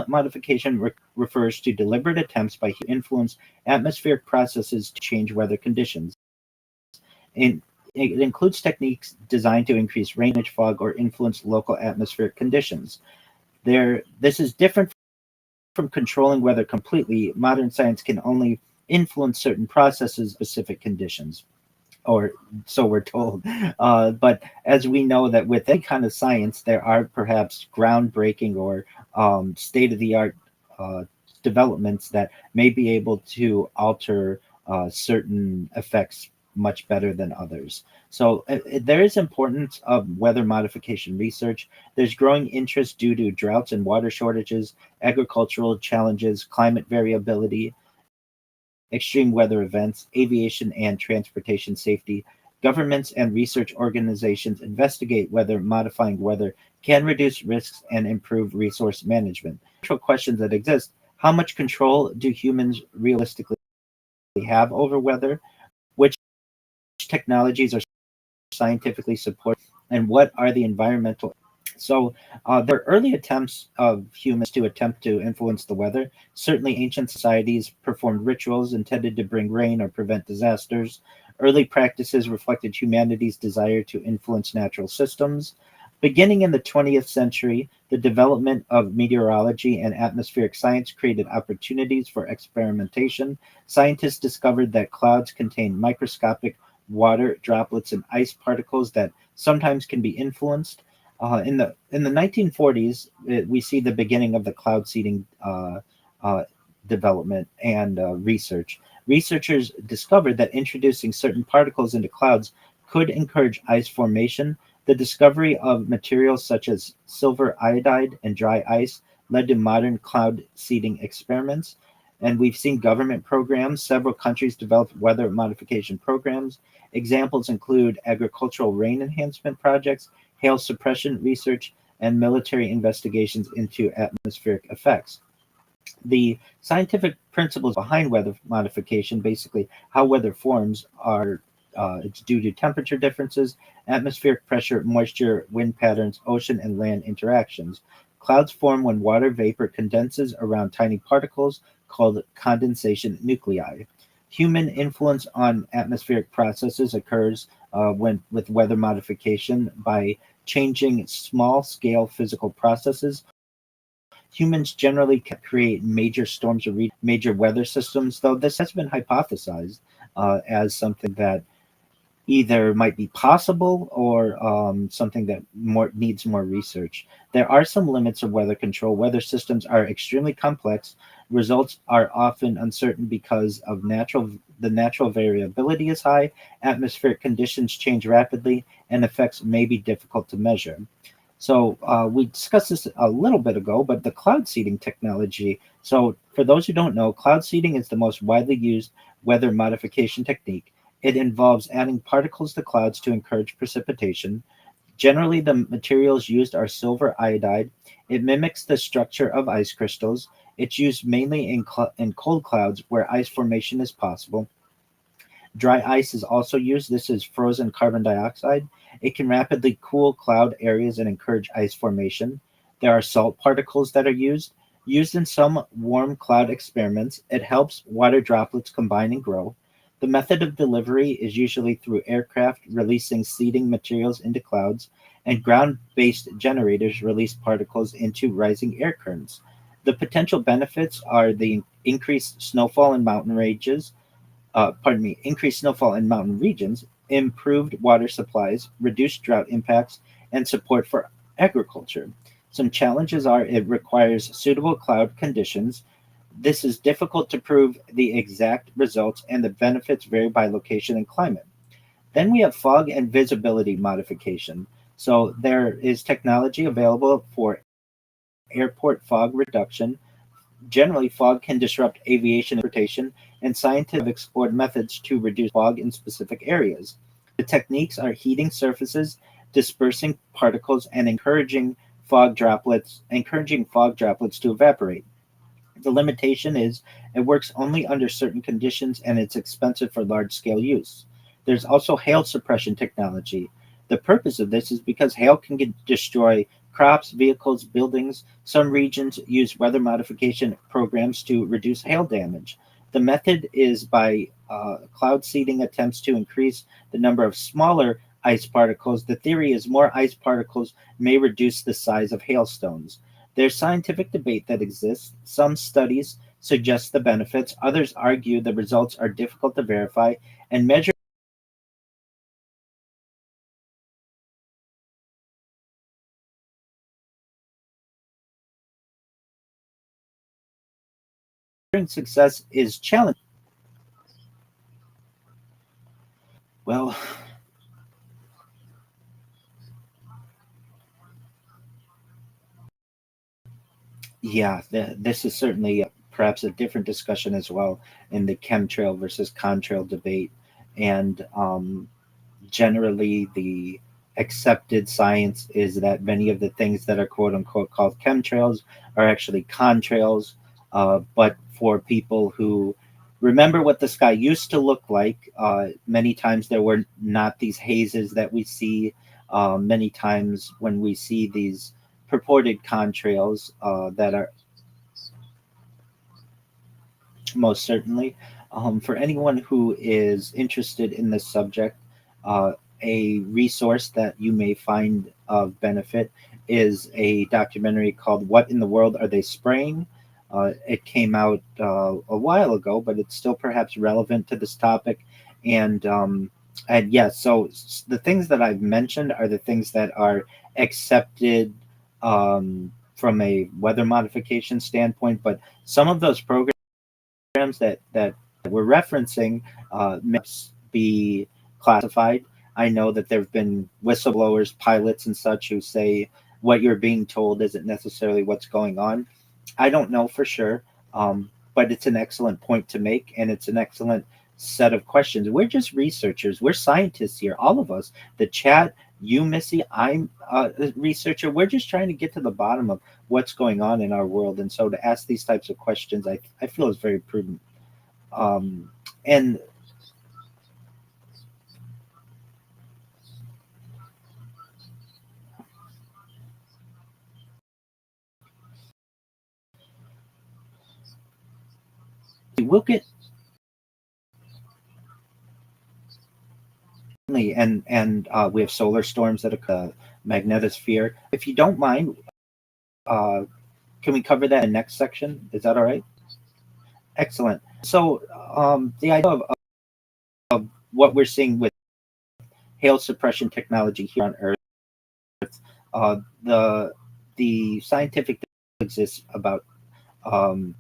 modification refers to deliberate attempts by humans to influence atmospheric processes to change weather conditions. And it includes techniques designed to increase rain, fog, or influence local atmospheric conditions. This is different from controlling weather completely. Modern science can only influence certain processes, specific conditions, or so we're told. But as we know that with any kind of science, there are perhaps groundbreaking or state of the art uh, developments that may be able to alter certain effects much better than others. So there is importance of weather modification research. There's growing interest due to droughts and water shortages, agricultural challenges, climate variability, extreme weather events, aviation and transportation safety. Governments and research organizations investigate whether modifying weather can reduce risks and improve resource management. Actual questions that exist: how much control do humans realistically have over weather? Which technologies are scientifically supported? And what are the environmental? So there are early attempts of humans to attempt to influence the weather. Certainly, ancient societies performed rituals intended to bring rain or prevent disasters. Early practices reflected humanity's desire to influence natural systems. Beginning in the 20th century, the development of meteorology and atmospheric science created opportunities for experimentation. Scientists discovered that clouds contain microscopic water droplets and ice particles that sometimes can be influenced. In the 1940s, we see the beginning of the cloud seeding uh, development and research. Researchers discovered that introducing certain particles into clouds could encourage ice formation. The discovery of materials such as silver iodide and dry ice led to modern cloud seeding experiments. And we've seen government programs. Several countries developed weather modification programs. Examples include agricultural rain enhancement projects, hail suppression research, and military investigations into atmospheric effects. The scientific principles behind weather modification, basically how weather forms, are it's due to temperature differences, atmospheric pressure, moisture, wind patterns, ocean and land interactions. Clouds form when water vapor condenses around tiny particles called condensation nuclei. Human influence on atmospheric processes occurs when with weather modification by changing small scale physical processes. Humans generally can create major storms or major weather systems, though this has been hypothesized as something that either might be possible or something that needs more research. There are some limits of weather control. Weather systems are extremely complex. Results are often uncertain because of the natural variability is high. Atmospheric conditions change rapidly, and effects may be difficult to measure. So we discussed this a little bit ago, but the cloud seeding technology. So for those who don't know, cloud seeding is the most widely used weather modification technique. It involves adding particles to clouds to encourage precipitation. Generally, the materials used are silver iodide. It mimics the structure of ice crystals. It's used mainly in cold clouds where ice formation is possible. Dry ice is also used. This is frozen carbon dioxide. It can rapidly cool cloud areas and encourage ice formation. There are salt particles that are used. Used in some warm cloud experiments, it helps water droplets combine and grow. The method of delivery is usually through aircraft releasing seeding materials into clouds, and ground based generators release particles into rising air currents. The potential benefits are the increased snowfall in mountain ranges, increased snowfall in mountain regions, improved water supplies, reduced drought impacts, and support for agriculture. Some challenges are it requires suitable cloud conditions. This is difficult to prove the exact results, and the benefits vary by location and climate. Then we have fog and visibility modification. So there is technology available for airport fog reduction. Generally, fog can disrupt aviation and transportation, and scientists have explored methods to reduce fog in specific areas. The techniques are heating surfaces, dispersing particles, and encouraging encouraging fog droplets to evaporate. The limitation is it works only under certain conditions and it's expensive for large scale use. There's also hail suppression technology. The purpose of this is because hail can destroy crops, vehicles, buildings. Some regions use weather modification programs to reduce hail damage. The method is by cloud seeding attempts to increase the number of smaller ice particles. The theory is more ice particles may reduce the size of hailstones. There's scientific debate that exists. Some studies suggest the benefits, others argue the results are difficult to verify, and measuring success is challenging. Well, yeah, this is certainly perhaps a different discussion as well in the chemtrail versus contrail debate. And generally, the accepted science is that many of the things that are quote unquote called chemtrails are actually contrails. But for people who remember what the sky used to look like, many times there were not these hazes that we see. Many times when we see these purported contrails that are most certainly. For anyone who is interested in this subject, uh, a resource that you may find of benefit is a documentary called What in the World Are They Spraying? It came out a while ago, but it's still perhaps relevant to this topic. And and yes, so the things that I've mentioned are the things that are accepted from a weather modification standpoint, but some of those programs that we're referencing may be classified. I know that there have been whistleblowers, pilots, and such who say what you're being told isn't necessarily what's going on. I don't know for sure, but it's an excellent point to make, and it's an excellent set of questions. We're just researchers. We're scientists here, all of us. The chat, you, Missy, I'm a researcher. We're just trying to get to the bottom of what's going on in our world, and so to ask these types of questions, I feel is very prudent. And we'll get and we have solar storms that occur, magnetosphere. If you don't mind, uh, can we cover that in the next section? Is that all right? Excellent. So the idea of what we're seeing with hail suppression technology here on Earth, the scientific exists about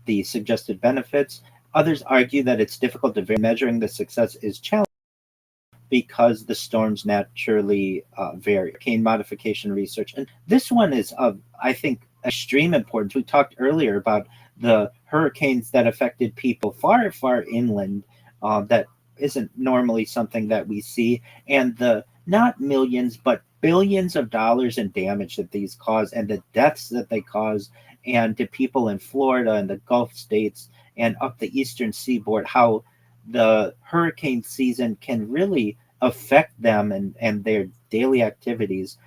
the suggested benefits. Others argue that it's difficult to measuring the success is challenging because the storms naturally vary. Hurricane modification research, and this one is of, I think, extreme importance. We talked earlier about the hurricanes that affected people far, far inland. That isn't normally something that we see, and the not millions but billions of dollars in damage that these cause, and the deaths that they cause, and to people in Florida and the Gulf states and up the eastern seaboard, how the hurricane season can really affect them and their daily activities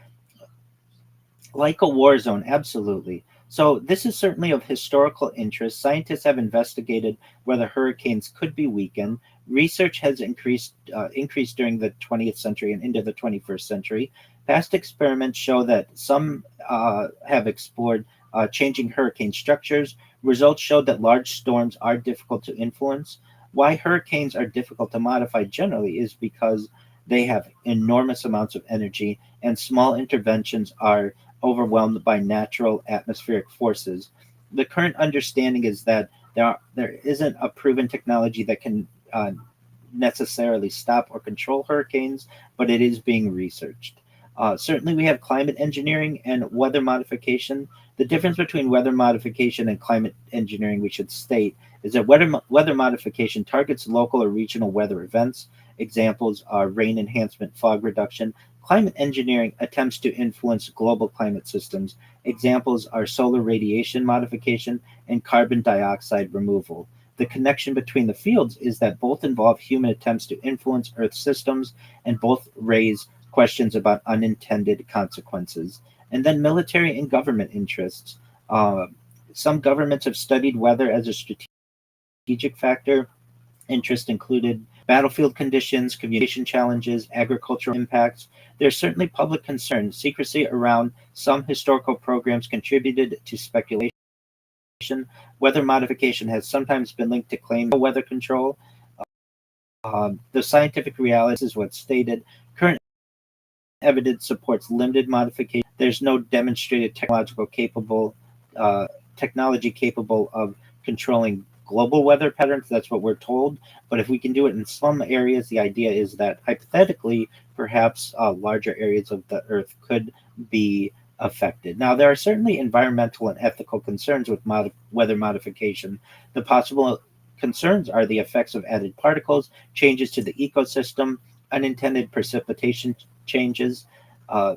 like a war zone, absolutely. So this is certainly of historical interest. Scientists have investigated whether hurricanes could be weakened. Research has increased during the 20th century and into the 21st century. Past experiments show that some have explored changing hurricane structures. Results showed that large storms are difficult to influence. Why hurricanes are difficult to modify generally is because they have enormous amounts of energy, and small interventions are overwhelmed by natural atmospheric forces. The current understanding is that there isn't a proven technology that can necessarily stop or control hurricanes, but it is being researched. Certainly, we have climate engineering and weather modification. The difference between weather modification and climate engineering, we should state, is that weather modification targets local or regional weather events. Examples are rain enhancement, fog reduction. climate engineering attempts to influence global climate systems. Examples are solar radiation modification and carbon dioxide removal. The connection between the fields is that both involve human attempts to influence Earth systems and both raise questions about unintended consequences. And then military and government interests. Uh, some governments have studied weather as a strategic factor. Interest included battlefield conditions, communication challenges, agricultural impacts. There's certainly public concern. Secrecy around some historical programs contributed to speculation. Weather modification has sometimes been linked to claims of weather control. The scientific reality is what's stated. Current evidence supports limited modification. There's no demonstrated uh, technology capable of controlling global weather patterns. That's what we're told. But if we can do it in some areas, the idea is that hypothetically, perhaps larger areas of the Earth could be affected. Now, there are certainly environmental and ethical concerns with weather modification. The possible concerns are the effects of added particles, changes to the ecosystem, unintended precipitation changes,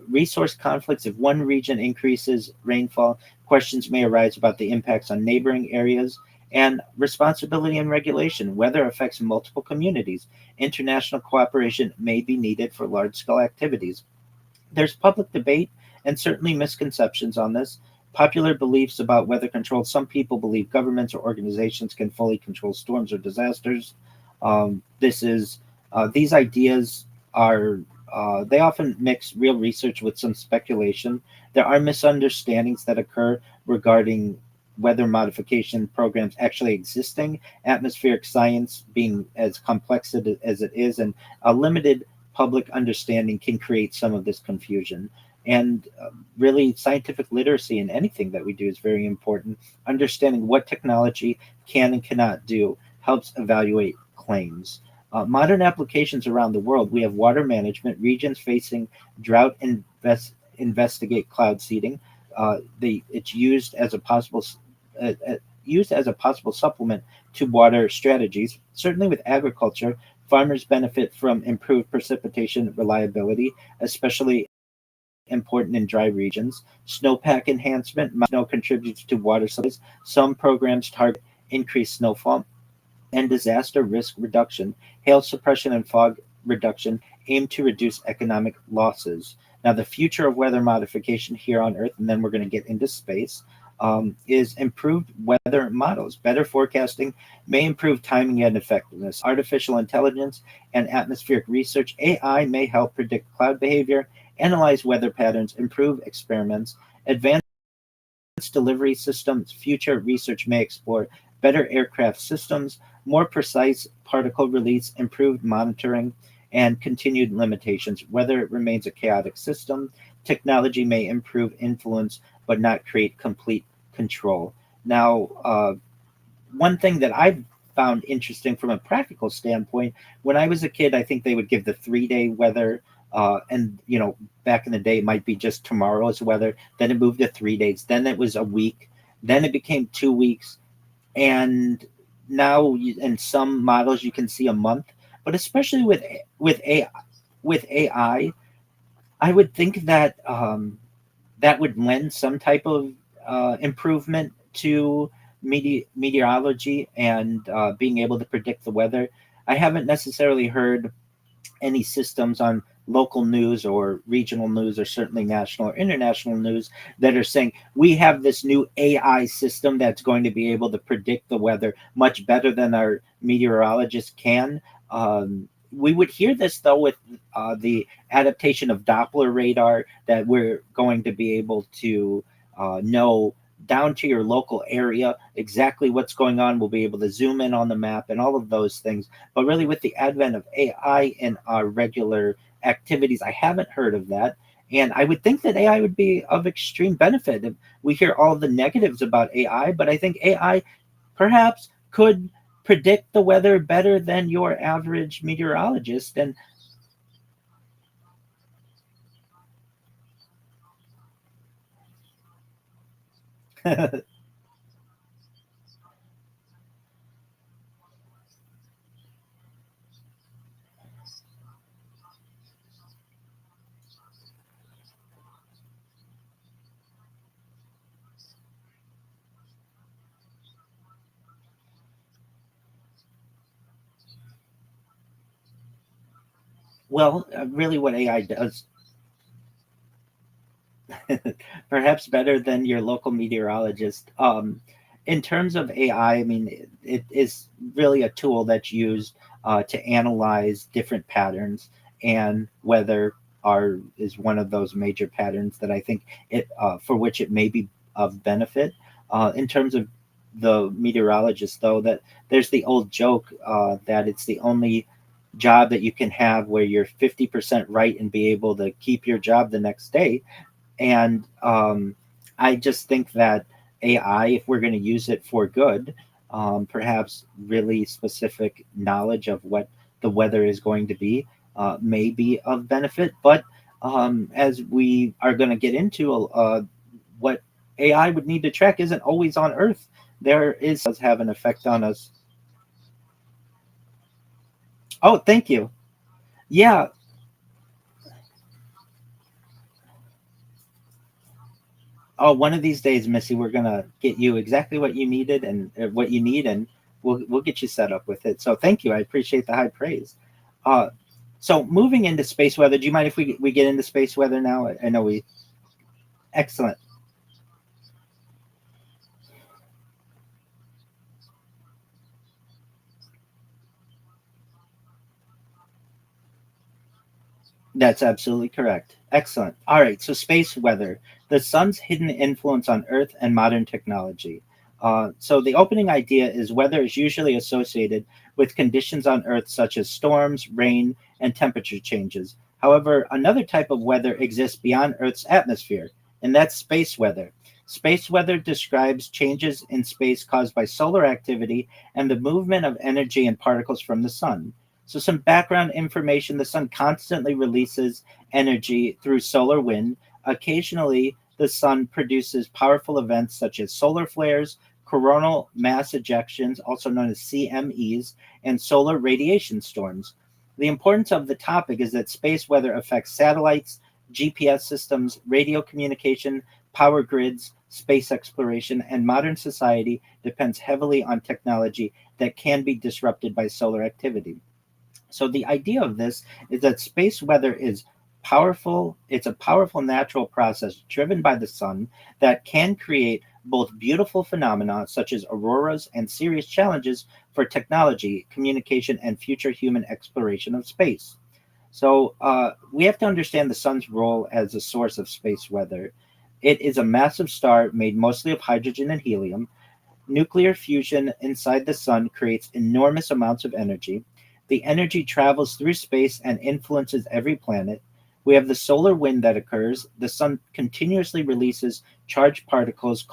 resource conflicts. If one region increases rainfall, questions may arise about the impacts on neighboring areas, and responsibility and regulation. Weather affects multiple communities. International cooperation may be needed for large scale activities. There's public debate and certainly misconceptions on this. Popular beliefs about weather control. Some people believe governments or organizations can fully control storms or disasters. This is These ideas are they often mix real research with some speculation. There are misunderstandings that occur regarding weather modification programs actually existing, atmospheric science being as complex as it is, and a limited public understanding can create some of this confusion. And really, scientific literacy in anything that we do is very important. Understanding what technology can and cannot do helps evaluate claims. Modern applications around the world, we have water management, regions facing drought investigate cloud seeding. It's used as a possible supplement to water strategies. Certainly with agriculture, farmers benefit from improved precipitation reliability, especially important in dry regions. Snowpack enhancement, snow contributes to water supplies. Some programs target increased snowfall and disaster risk reduction. Hail suppression and fog reduction aim to reduce economic losses. Now, the future of weather modification here on Earth, and then we're going to get into space, is improved weather models. Better forecasting may improve timing and effectiveness. Artificial intelligence and atmospheric research, AI may help predict cloud behavior, analyze weather patterns, improve experiments. Advanced delivery systems, future research may explore better aircraft systems, more precise particle release, improved monitoring, and continued limitations. Whether it remains a chaotic system, technology may improve influence but not create complete control. Now, one thing that I've found interesting from a practical standpoint, when I was a kid, I think they would give the 3 day weather. And back in the day, it might be just tomorrow's weather. Then it moved to 3 days. Then it was a week. Then it became 2 weeks. And now, in some models, you can see a month. But especially with AI, I would think that that would lend some type of improvement to meteorology and being able to predict the weather. I haven't necessarily heard any systems on local news or regional news or certainly national or international news that are saying we have this new AI system that's going to be able to predict the weather much better than our meteorologists can. We would hear this though with the adaptation of Doppler radar, that we're going to be able to know down to your local area exactly what's going on. We'll be able to zoom in on the map and all of those things. But really, with the advent of AI in our regular activities, I haven't heard of that. And I would think that AI would be of extreme benefit. We hear all the negatives about AI, but I think AI perhaps could predict the weather better than your average meteorologist. And Well, really, what AI does, perhaps better than your local meteorologist. In terms of AI, I mean, it is really a tool that's used to analyze different patterns, and weather are is one of those major patterns that I think it for which it may be of benefit. In terms of the meteorologist, though, that there's the old joke that it's the only job that you can have where you're 50% right and be able to keep your job the next day. And I just think that AI, if we're going to use it for good, perhaps really specific knowledge of what the weather is going to be may be of benefit. But as we are going to get into, what AI would need to track isn't always on Earth. There is does have an effect on us. Oh, thank you. Yeah. Oh, one of these days, Missy, we're gonna get you exactly what you needed and what you need, and we'll get you set up with it. So thank you. I appreciate the high praise. Uh, so moving into space weather, do you mind if we get into space weather now? I know we excellent. That's absolutely correct. Excellent. All right. So, space weather, the sun's hidden influence on Earth and modern technology. So, the opening idea is weather is usually associated with conditions on Earth such as storms, rain, and temperature changes. However, another type of weather exists beyond Earth's atmosphere, and that's space weather. Space weather describes changes in space caused by solar activity and the movement of energy and particles from the sun. So, some background information: the sun constantly releases energy through solar wind. Occasionally, the sun produces powerful events such as solar flares, coronal mass ejections, also known as CMEs, and solar radiation storms. The importance of the topic is that space weather affects satellites, GPS systems, radio communication, power grids, space exploration, and modern society depends heavily on technology that can be disrupted by solar activity. So the idea of this is that space weather is powerful. It's a powerful natural process driven by the sun that can create both beautiful phenomena such as auroras and serious challenges for technology, communication, and future human exploration of space. So we have to understand the sun's role as a source of space weather. It is a massive star made mostly of hydrogen and helium. Nuclear fusion inside the sun creates enormous amounts of energy. The energy travels through space and influences every planet. We have the solar wind that occurs. The sun continuously releases charged particles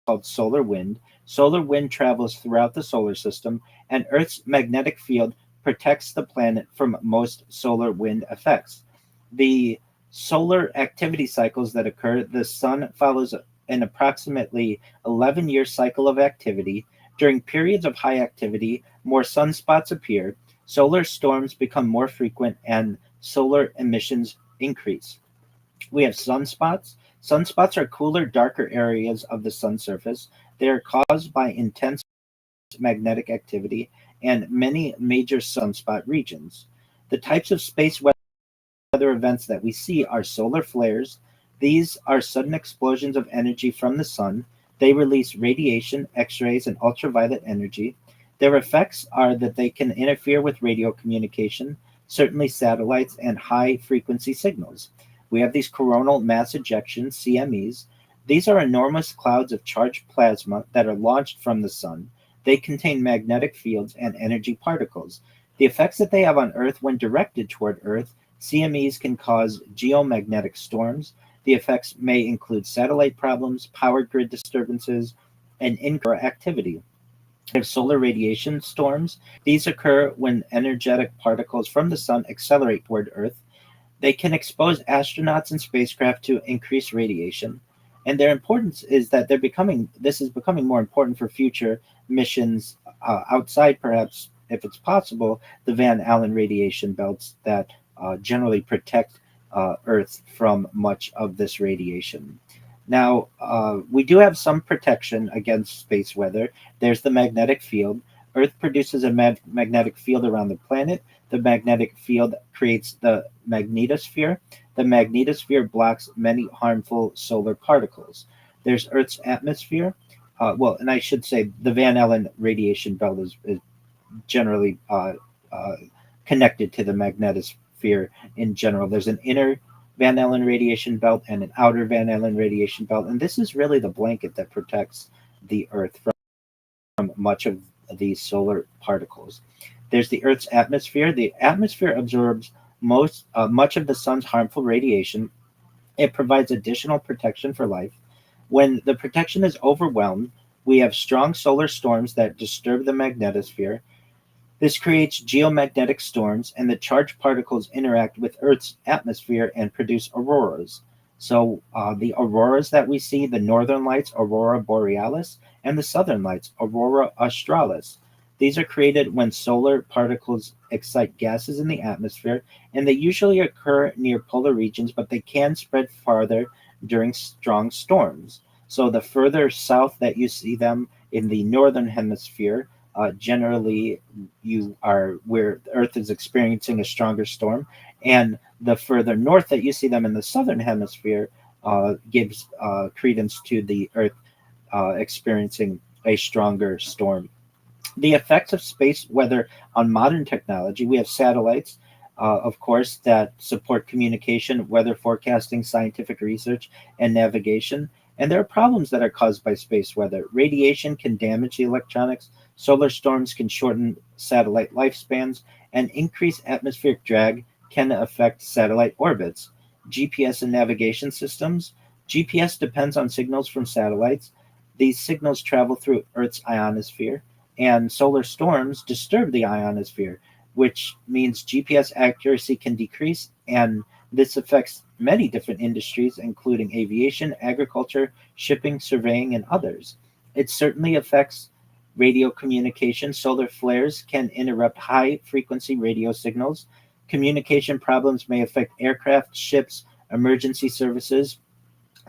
called solar wind. Solar wind travels throughout the solar system, and Earth's magnetic field protects the planet from most solar wind effects. The solar activity cycles that occur: the sun follows an approximately 11-year cycle of activity. During periods of high activity, more sunspots appear, solar storms become more frequent, and solar emissions increase. We have sunspots. Sunspots are cooler, darker areas of the sun surface. They are caused by intense magnetic activity and many major sunspot regions. The types of space weather events that we see are solar flares. These are sudden explosions of energy from the sun. They release radiation, X rays, and ultraviolet energy. Their effects are that they can interfere with radio communication, certainly satellites, and high frequency signals. We have these coronal mass ejections, CMEs. These are enormous clouds of charged plasma that are launched from the sun. They contain magnetic fields and energy particles. The effects that they have on Earth when directed toward Earth: CMEs can cause geomagnetic storms. The effects may include satellite problems, power grid disturbances, and indoor activity. We have solar radiation storms. These occur when energetic particles from the sun accelerate toward Earth. They can expose astronauts and spacecraft to increased radiation. And their importance is that this is becoming more important for future missions outside, perhaps, if it's possible, the Van Allen radiation belts that generally protect Earth from much of this radiation. Now, we do have some protection against space weather. There's the magnetic field. Earth produces a magnetic field around the planet. The magnetic field creates the magnetosphere. The magnetosphere blocks many harmful solar particles. There's Earth's atmosphere. And I should say the Van Allen radiation belt is generally connected to the magnetosphere in general. There's an inner Van Allen radiation belt and an outer Van Allen radiation belt, and this is really the blanket that protects the Earth from much of these solar particles. There's the Earth's atmosphere. The atmosphere absorbs much of the sun's harmful radiation. It provides additional protection for life. When the protection is overwhelmed, we have strong solar storms that disturb the magnetosphere. This creates geomagnetic storms, and the charged particles interact with Earth's atmosphere and produce auroras. So, the auroras that we see, the northern lights, aurora borealis, and the southern lights, aurora australis. These are created when solar particles excite gases in the atmosphere, and they usually occur near polar regions, but they can spread farther during strong storms. So, the further south that you see them in the northern hemisphere, generally you are where the Earth is experiencing a stronger storm, and the further north that you see them in the southern hemisphere gives credence to the Earth experiencing a stronger storm. The effects of space weather on modern technology. We have satellites, of course, that support communication, weather forecasting, scientific research, and navigation. And there are problems that are caused by space weather. Radiation can damage the electronics, solar storms can shorten satellite lifespans, and increased atmospheric drag can affect satellite orbits. GPS and navigation systems. GPS depends on signals from satellites. These signals travel through Earth's ionosphere, and solar storms disturb the ionosphere, which means GPS accuracy can decrease, and this affects many different industries, including aviation, agriculture, shipping, surveying, and others. It certainly affects radio communication. Solar flares can interrupt high frequency radio signals. Communication problems may affect aircraft, ships, emergency services,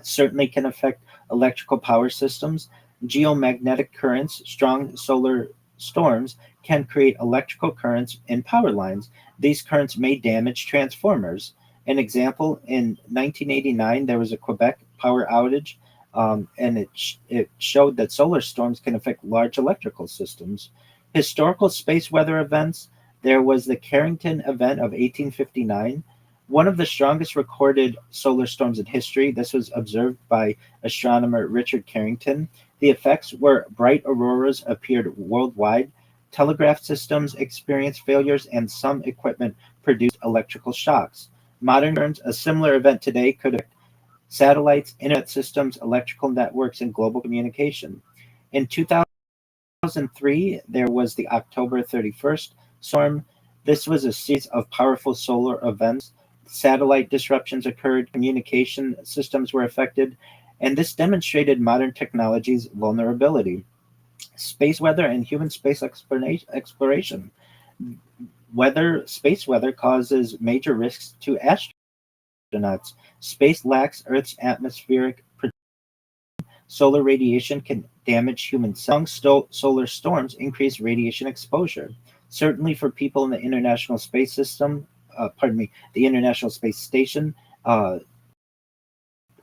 certainly can affect electrical power systems. Geomagnetic currents, strong solar storms can create electrical currents in power lines. These currents may damage transformers. An example, in 1989, there was a Quebec power outage, and it showed that solar storms can affect large electrical systems. Historical space weather events. There was the Carrington event of 1859, one of the strongest recorded solar storms in history. This was observed by astronomer Richard Carrington. The effects were bright auroras appeared worldwide, telegraph systems experienced failures, and some equipment produced electrical shocks. Modern terms, a similar event today could affect satellites, internet systems, electrical networks, and global communication. In 2003, there was the October 31st storm. This was a series of powerful solar events. Satellite disruptions occurred, communication systems were affected, and this demonstrated modern technology's vulnerability. Space weather and human space exploration. Space weather causes major risks to astronauts. Space lacks Earth's atmospheric protection. Solar radiation can damage human cells. Strong solar storms increase radiation exposure. Certainly for people in the International Space System, the International Space Station,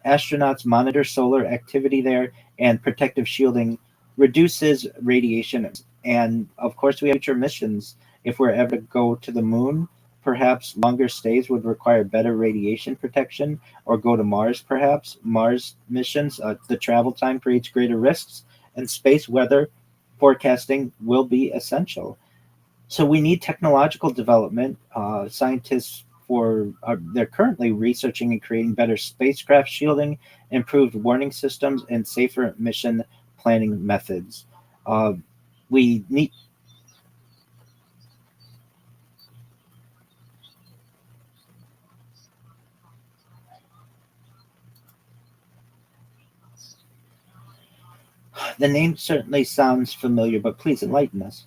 astronauts monitor solar activity there, and protective shielding reduces radiation. And of course, we have future missions. If we're ever to go to the moon, perhaps longer stays would require better radiation protection, or go to Mars, perhaps. Mars missions, the travel time creates greater risks, and space weather forecasting will be essential. So we need technological development. Scientists they're currently researching and creating better spacecraft shielding, improved warning systems, and safer mission planning methods. We need The name certainly sounds familiar, but please enlighten us.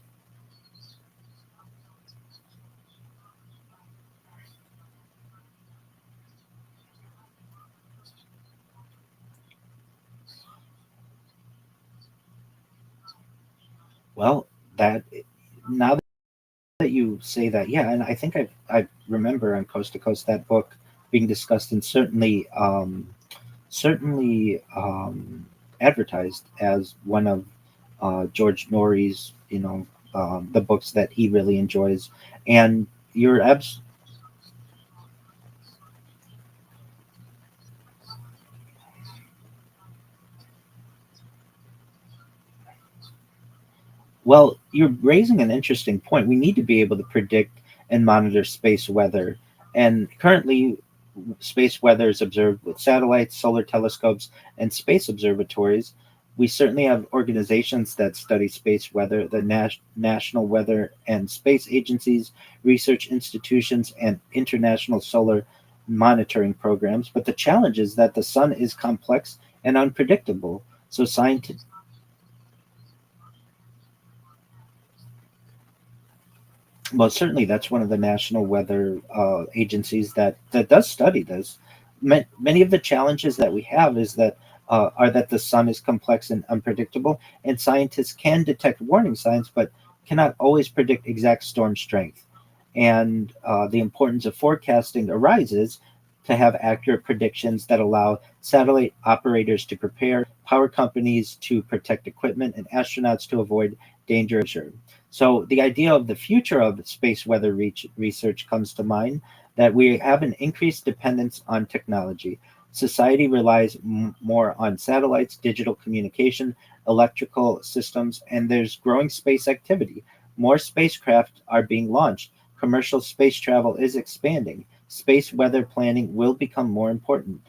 Well, that now that you say that, yeah, and I think I remember on Coast to Coast that book being discussed and certainly advertised as one of George Norrie's, the books that he really enjoys. And you're abs Well, you're raising an interesting point. We need to be able to predict and monitor space weather. And currently, space weather is observed with satellites, solar telescopes, and space observatories. We certainly have organizations that study space weather, the National Weather and Space Agencies, research institutions, and international solar monitoring programs. But the challenge is that the sun is complex and unpredictable. So scientists Well, certainly that's one of the national weather agencies that does study this. Many of the challenges that we have is that are that the sun is complex and unpredictable, and scientists can detect warning signs, but cannot always predict exact storm strength. And the importance of forecasting arises to have accurate predictions that allow satellite operators to prepare, power companies to protect equipment, and astronauts to avoid danger. So the idea of the future of space weather research comes to mind that we have an increased dependence on technology. Society relies more on satellites, digital communication, electrical systems, and there's growing space activity. More spacecraft are being launched. Commercial space travel is expanding. Space weather planning will become more important,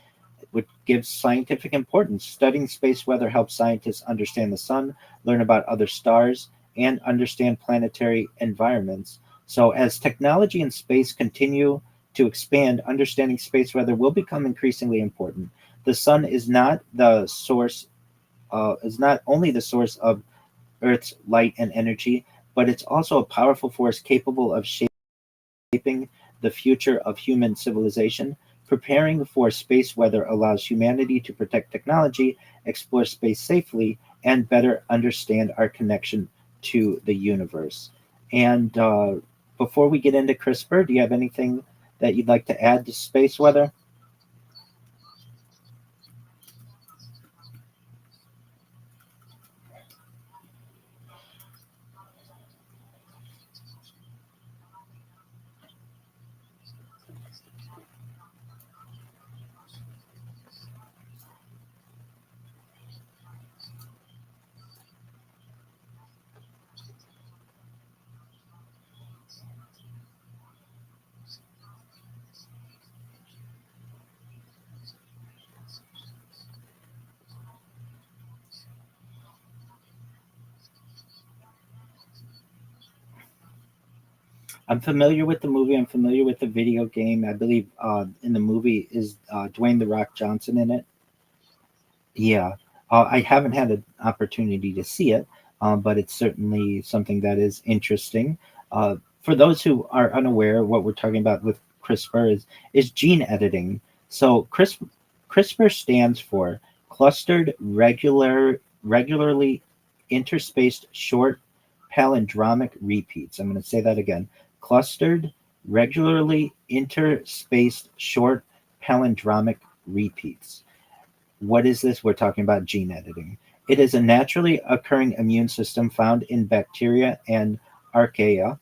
which gives scientific importance. Studying space weather helps scientists understand the sun, learn about other stars, and understand planetary environments. So, as technology and space continue to expand, understanding space weather will become increasingly important. The sun is not only the source of Earth's light and energy, but it's also a powerful force capable of shaping the future of human civilization. Preparing for space weather allows humanity to protect technology, explore space safely, and better understand our connection to the universe. And before we get into CRISPR, do you have anything that you'd like to add to space weather? I'm familiar with the movie. I'm familiar with the video game. I believe in the movie is Dwayne the Rock Johnson in it. Yeah, I haven't had an opportunity to see it, but it's certainly something that is interesting. For those who are unaware, what we're talking about with CRISPR is gene editing. So CRISPR stands for regularly interspaced short palindromic repeats. I'm going to say that again. Clustered, regularly interspaced short palindromic repeats. What is this? We're talking about gene editing. It is a naturally occurring immune system found in bacteria and archaea.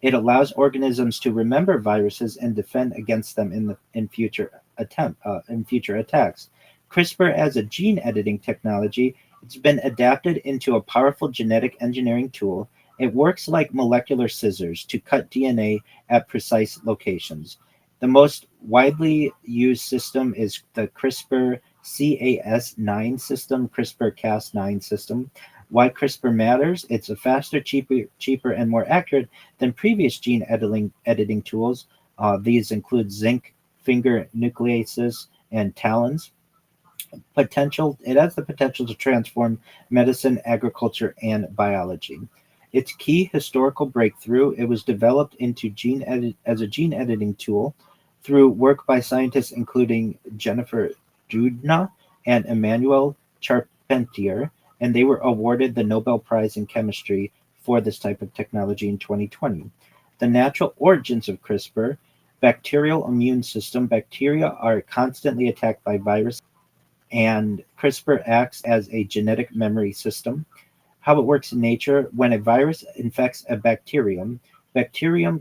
It allows organisms to remember viruses and defend against them in future attacks. CRISPR as a gene editing technology, it's been adapted into a powerful genetic engineering tool. It works like molecular scissors to cut DNA at precise locations. The most widely used system is the CRISPR Cas9 system, CRISPR Cas9 system. Why CRISPR matters? It's a faster, cheaper, and more accurate than previous gene editing tools. These include zinc finger nucleases and talons. It has the potential to transform medicine, agriculture, and biology. Its key historical breakthrough, it was developed into as a gene editing tool through work by scientists including Jennifer Doudna and Emmanuel Charpentier, and they were awarded the Nobel Prize in Chemistry for this type of technology in 2020. The natural origins of CRISPR: bacterial immune system. Bacteria are constantly attacked by viruses, and CRISPR acts as a genetic memory system. How it works in nature: when a virus infects a bacterium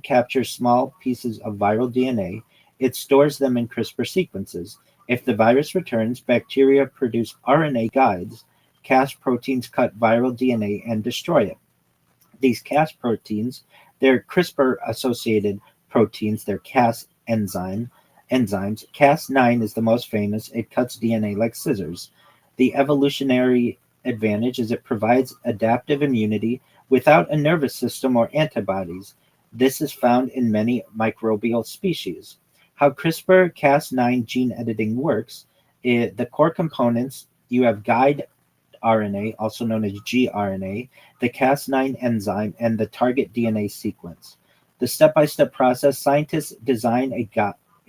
captures small pieces of viral DNA. It stores them in CRISPR sequences. If the virus returns, bacteria produce RNA guides. Cas proteins cut viral DNA and destroy it. These Cas proteins, they're CRISPR associated proteins, they're enzymes. Cas9 is the most famous. It cuts DNA like scissors. The evolutionary advantage is it provides adaptive immunity without a nervous system or antibodies. This is found in many microbial species. How CRISPR Cas9 gene editing works: the core components, you have guide RNA, also known as gRNA, the Cas9 enzyme, and the target DNA sequence. The step-by-step process: scientists design a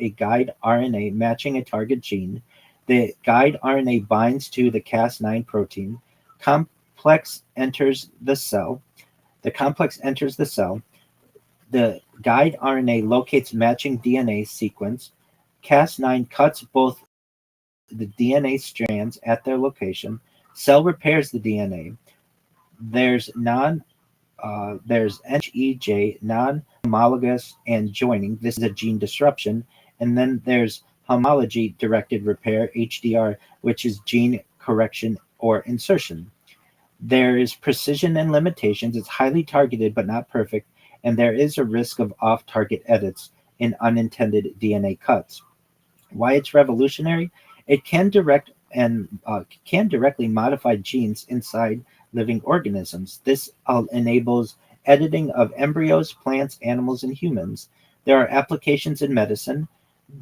guide RNA matching a target gene. The guide RNA binds to the Cas9 protein. Complex enters the cell. The complex enters the cell. The guide RNA locates matching DNA sequence. Cas9 cuts both the DNA strands at their location. Cell repairs the DNA. There's NHEJ, non-homologous, and joining. This is a gene disruption. And then there's homology-directed repair, HDR, which is gene correction or insertion. There is precision and limitations. It's highly targeted but not perfect, and there is a risk of off-target edits in unintended DNA cuts. Why it's revolutionary: it can directly modify genes inside living organisms. This enables editing of embryos, plants, animals, and humans. There are applications in medicine,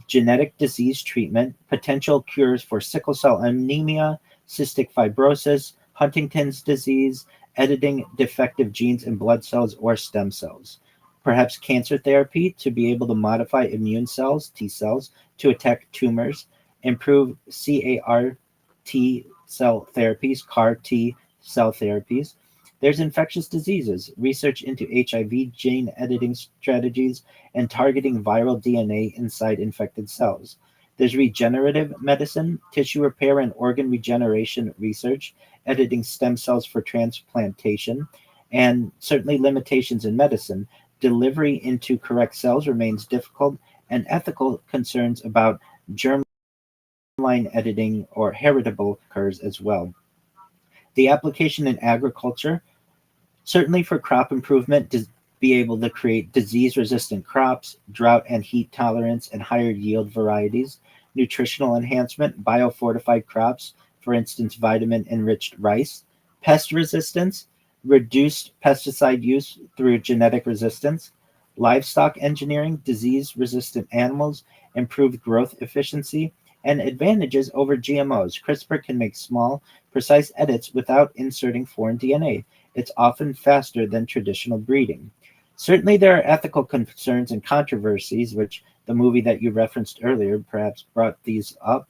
genetic disease treatment, potential cures for sickle cell anemia, cystic fibrosis, Huntington's disease, editing defective genes in blood cells or stem cells. Perhaps cancer therapy, to be able to modify immune cells, T cells, to attack tumors, improve CAR T cell therapies, CAR T cell therapies. There's infectious diseases, research into HIV gene editing strategies, and targeting viral DNA inside infected cells. There's regenerative medicine, tissue repair and organ regeneration research, editing stem cells for transplantation, and certainly limitations in medicine. Delivery into correct cells remains difficult, and ethical concerns about germline editing or heritable occurs as well. The application in agriculture, certainly for crop improvement, to be able to create disease-resistant crops, drought and heat tolerance, and higher yield varieties. Nutritional enhancement, biofortified crops, for instance, vitamin-enriched rice. Pest resistance, reduced pesticide use through genetic resistance. Livestock engineering, disease-resistant animals, improved growth efficiency, and advantages over GMOs. CRISPR can make small, precise edits without inserting foreign DNA. It's often faster than traditional breeding. Certainly, there are ethical concerns and controversies, which the movie that you referenced earlier perhaps brought these up.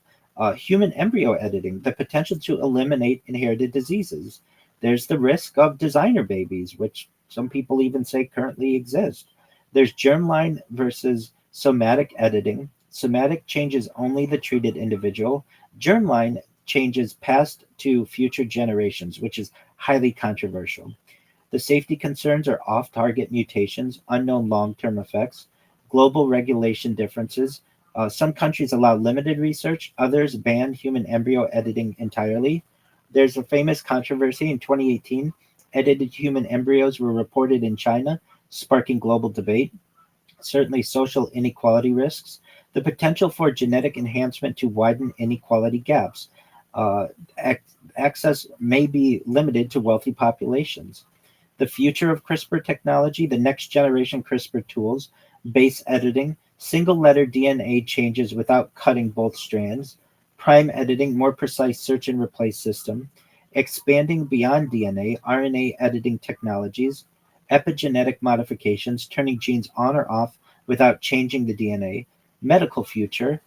Human embryo editing, the potential to eliminate inherited diseases. There's the risk of designer babies, which some people even say currently exist. There's germline versus somatic editing. Somatic changes only the treated individual. Germline changes past to future generations, which is highly controversial. The safety concerns are off-target mutations, unknown long-term effects, global regulation differences. Some countries allow limited research, others ban human embryo editing entirely. There's a famous controversy in 2018. Edited human embryos were reported in China, sparking global debate. Certainly, social inequality risks, the potential for genetic enhancement to widen inequality gaps. Uh, Access may be limited to wealthy populations. The future of CRISPR technology, the next generation CRISPR tools, base editing, single letter DNA changes without cutting both strands, prime editing, more precise search and replace system, expanding beyond DNA, RNA editing technologies, epigenetic modifications, turning genes on or off without changing the DNA, medical future,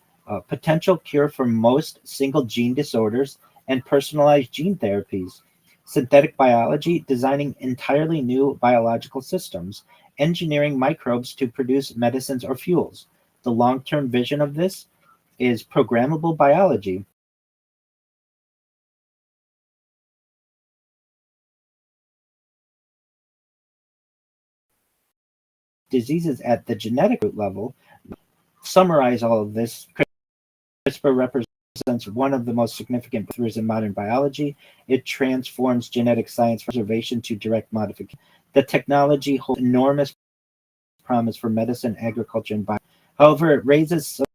potential cure for most single gene disorders, and personalized gene therapies. synthetic biology, designing entirely new biological systems, engineering microbes to produce medicines or fuels. The long term vision of this is programmable biology, diseases at the genetic root level. Summarize all of this, CRISPR represents one of the most significant breakthroughs in modern biology. It transforms genetic science from observation to direct modification. The technology holds enormous promise for medicine, agriculture, and bio. However, it raises some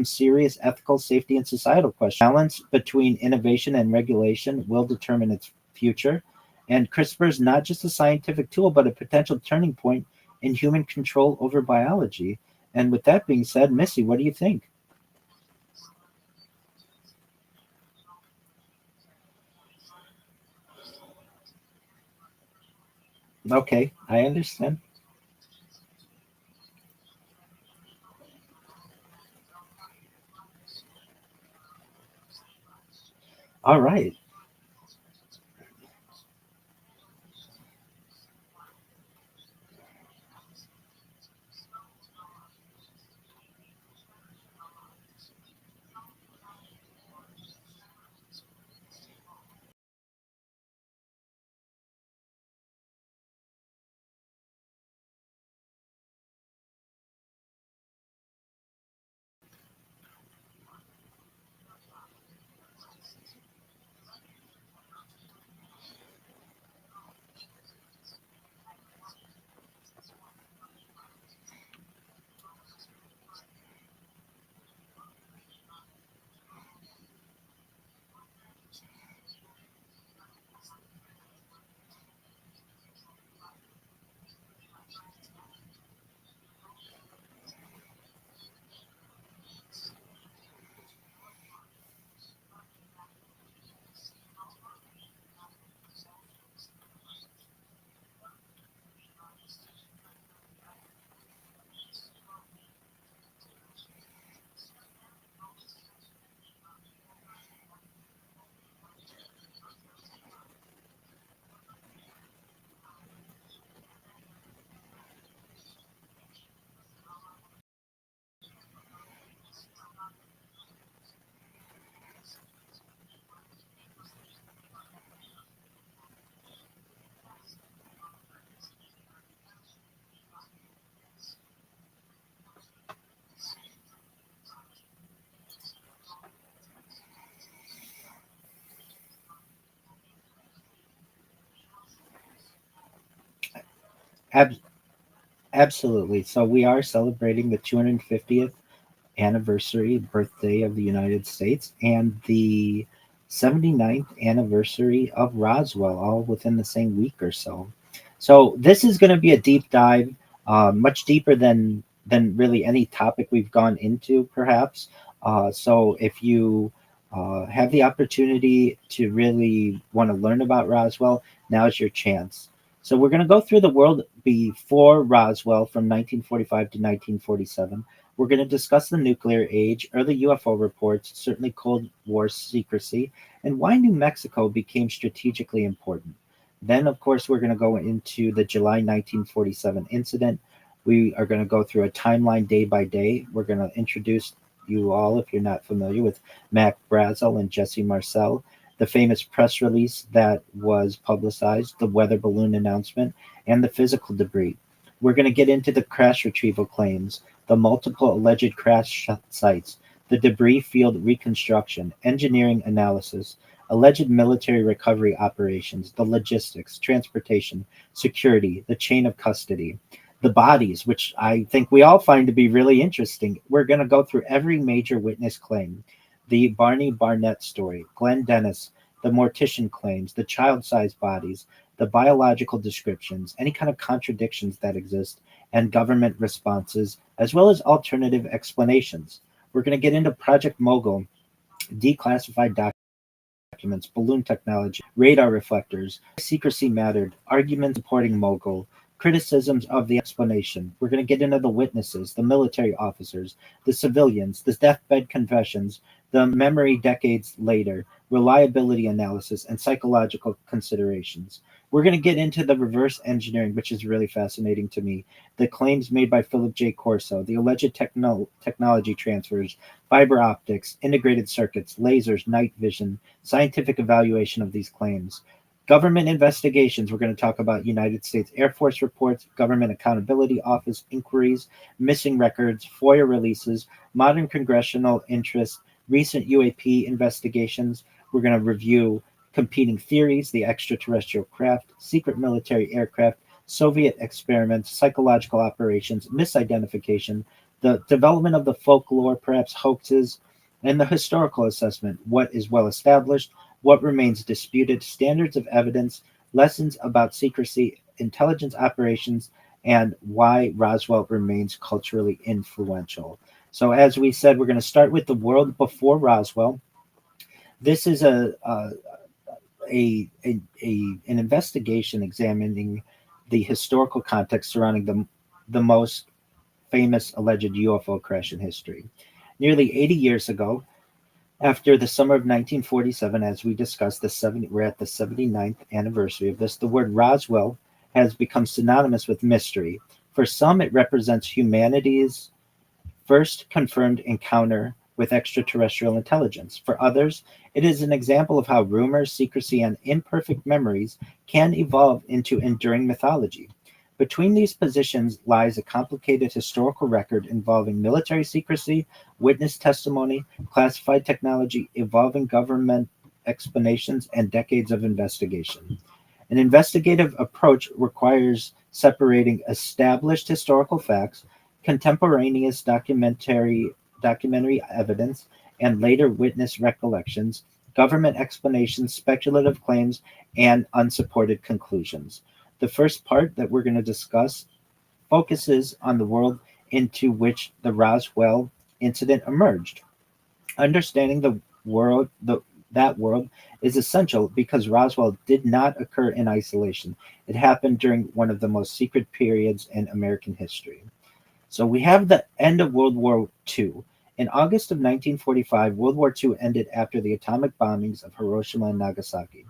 serious ethical, safety, and societal questions. Balance between innovation and regulation will determine its future. And CRISPR is not just a scientific tool, but a potential turning point in human control over biology. And with that being said, Missy, what do you think? Okay, I understand. All right. Ab- Absolutely. So we are celebrating the 250th anniversary birthday of the United States and the 79th anniversary of Roswell, all within the same week or so. So this is going to be a deep dive, much deeper than really any topic we've gone into, perhaps. So if you have the opportunity to really want to learn about Roswell, now's your chance. So we're going to go through the world before Roswell from 1945 to 1947. We're going to discuss the nuclear age, early UFO reports, certainly Cold War secrecy, and why New Mexico became strategically important. Then, of course, we're going to go into the July 1947 incident. We are going to go through a timeline day by day. We're going to introduce you all, if you're not familiar, with Mac Brazel and Jesse Marcel, the famous press release that was publicized, the weather balloon announcement, and the physical debris. We're going to get into the crash retrieval claims, the multiple alleged crash sites, the debris field reconstruction, engineering analysis, alleged military recovery operations, the logistics, transportation, security, the chain of custody, the bodies, which I think we all find to be really interesting. We're going to go through every major witness claim, the Barney Barnett story, Glenn Dennis, the mortician claims, the child sized bodies, the biological descriptions, any kind of contradictions that exist, and government responses, as well as alternative explanations. We're going to get into Project Mogul, declassified documents, balloon technology, radar reflectors, secrecy mattered, arguments supporting Mogul, criticisms of the explanation. We're going to get into the witnesses, the military officers, the civilians, the deathbed confessions, the memory decades later, reliability analysis, and psychological considerations. We're going to get into the reverse engineering, which is really fascinating to me. The claims made by Philip J. Corso, the alleged technology transfers, fiber optics, integrated circuits, lasers, night vision, scientific evaluation of these claims. Government investigations, we're going to talk about United States Air Force reports, Government Accountability Office inquiries, missing records, FOIA releases, modern congressional interest, recent UAP investigations. We're going to review competing theories, the extraterrestrial craft, secret military aircraft, Soviet experiments, psychological operations, misidentification, the development of the folklore, perhaps hoaxes, and the historical assessment, what is well established, what remains disputed, standards of evidence, lessons about secrecy, intelligence operations, and why Roswell remains culturally influential. So, as we said, we're going to start with the world before Roswell. This is an investigation examining the historical context surrounding the most famous alleged UFO crash in history. Nearly 80 years ago, after the summer of 1947, as we discussed, we're at the 79th anniversary of this, the word Roswell has become synonymous with mystery. For some, it represents humanity's first confirmed encounter with extraterrestrial intelligence. For others, it is an example of how rumors, secrecy, and imperfect memories can evolve into enduring mythology. Between these positions lies a complicated historical record involving military secrecy, witness testimony, classified technology, evolving government explanations, and decades of investigation. An investigative approach requires separating established historical facts, contemporaneous documentary evidence, and later witness recollections, government explanations, speculative claims, and unsupported conclusions. The first part that we're going to discuss focuses on the world into which the Roswell incident emerged. Understanding that world is essential because Roswell did not occur in isolation. It happened during one of the most secret periods in American history. So we have the end of World War II. In August of 1945, World War II ended after the atomic bombings of Hiroshima and Nagasaki.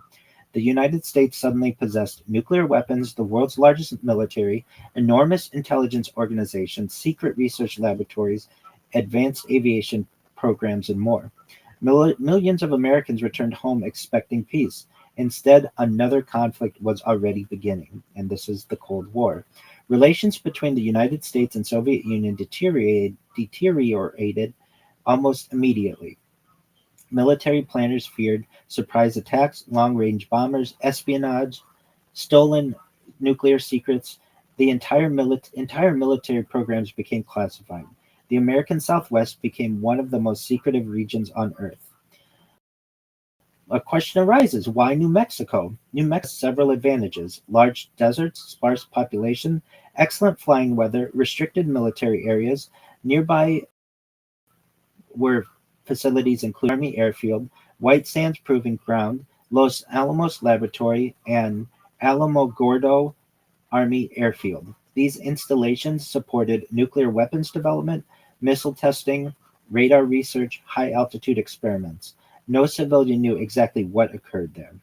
The United States suddenly possessed nuclear weapons, the world's largest military, enormous intelligence organizations, secret research laboratories, advanced aviation programs, and more. Millions of Americans returned home expecting peace. Instead, another conflict was already beginning, and this is the Cold War. Relations between the United States and Soviet Union deteriorated almost immediately. Military planners feared surprise attacks, long range bombers, espionage, stolen nuclear secrets. The entire military programs became classified. The American Southwest became one of the most secretive regions on Earth. A question arises, why New Mexico? New Mexico has several advantages: large deserts, sparse population, excellent flying weather, restricted military areas. Nearby were facilities including Army Airfield, White Sands Proving Ground, Los Alamos Laboratory, and Alamogordo Army Airfield. These installations supported nuclear weapons development, missile testing, radar research, high altitude experiments. No civilian knew exactly what occurred there.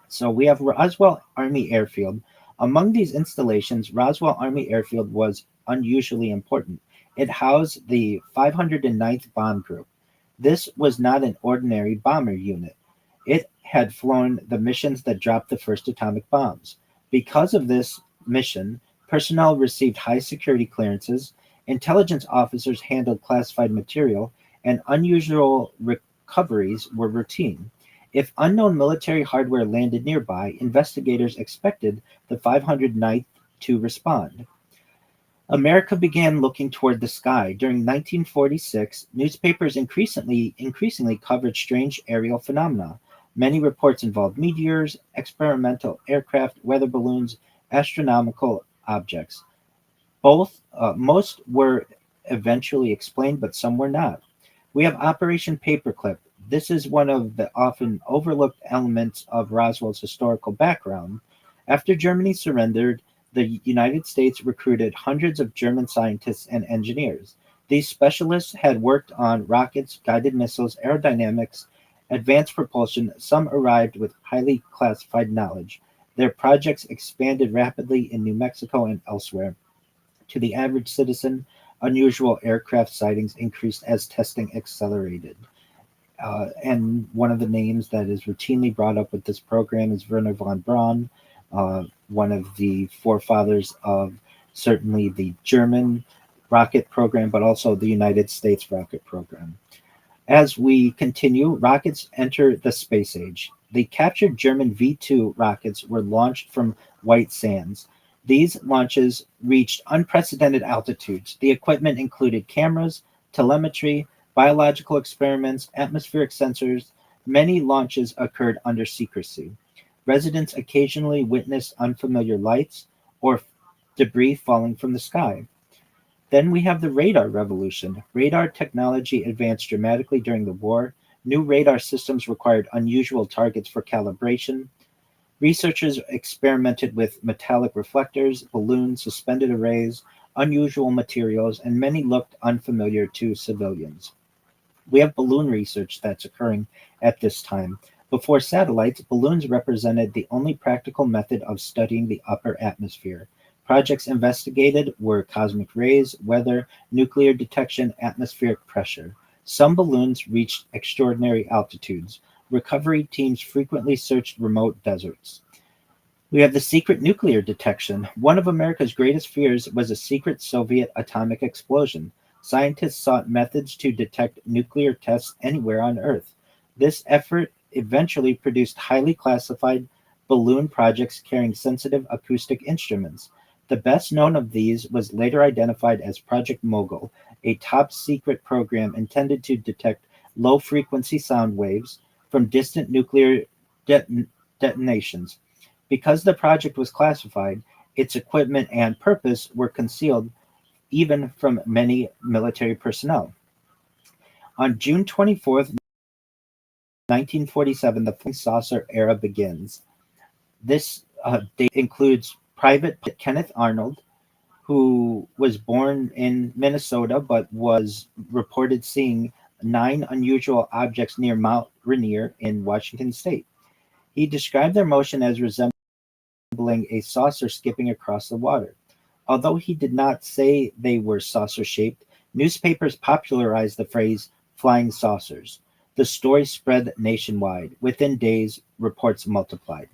So we have Roswell Army Airfield. Among these installations, Roswell Army Airfield was unusually important. It housed the 509th Bomb Group. This was not an ordinary bomber unit. It had flown the missions that dropped the first atomic bombs. Because of this mission, personnel received high security clearances, intelligence officers handled classified material, and unusual recoveries were routine. If unknown military hardware landed nearby, investigators expected the 509th to respond. America began looking toward the sky. During 1946, newspapers increasingly covered strange aerial phenomena. Many reports involved meteors, experimental aircraft, weather balloons, astronomical objects. Most were eventually explained, but some were not. We have Operation Paperclip. This is one of the often overlooked elements of Roswell's historical background. After Germany surrendered, the United States recruited hundreds of German scientists and engineers. These specialists had worked on rockets, guided missiles, aerodynamics, advanced propulsion. Some arrived with highly classified knowledge. Their projects expanded rapidly in New Mexico and elsewhere. To the average citizen, unusual aircraft sightings increased as testing accelerated. And one of the names that is routinely brought up with this program is Werner von Braun, one of the forefathers of certainly the German rocket program, but also the United States rocket program. As we continue, rockets enter the space age. The captured German V 2 rockets were launched from White Sands. These launches reached unprecedented altitudes. The equipment included cameras, telemetry, biological experiments, atmospheric sensors. Many launches occurred under secrecy. Residents occasionally witnessed unfamiliar lights or debris falling from the sky. Then we have the radar revolution. Radar technology advanced dramatically during the war. New radar systems required unusual targets for calibration. Researchers experimented with metallic reflectors, balloons, suspended arrays, unusual materials, and many looked unfamiliar to civilians. We have balloon research that's occurring at this time. Before satellites, balloons represented the only practical method of studying the upper atmosphere. Projects investigated were cosmic rays, weather, nuclear detection, atmospheric pressure. Some balloons reached extraordinary altitudes. Recovery teams frequently searched remote deserts. We have the secret nuclear detection. One of America's greatest fears was a secret Soviet atomic explosion. Scientists sought methods to detect nuclear tests anywhere on Earth. This effort eventually produced highly classified balloon projects carrying sensitive acoustic instruments. The best known of these was later identified as Project Mogul, a top secret program intended to detect low frequency sound waves from distant nuclear detonations. Because the project was classified, its equipment and purpose were concealed even from many military personnel. On June 24th, 1947, the flying saucer era begins. This date includes Private Kenneth Arnold, who was born in Minnesota but was reported seeing 9 unusual objects near Mount Rainier in Washington state. He described their motion as resembling a saucer skipping across the water. Although he did not say they were saucer shaped, newspapers popularized the phrase flying saucers. The story spread nationwide. Within days, reports multiplied.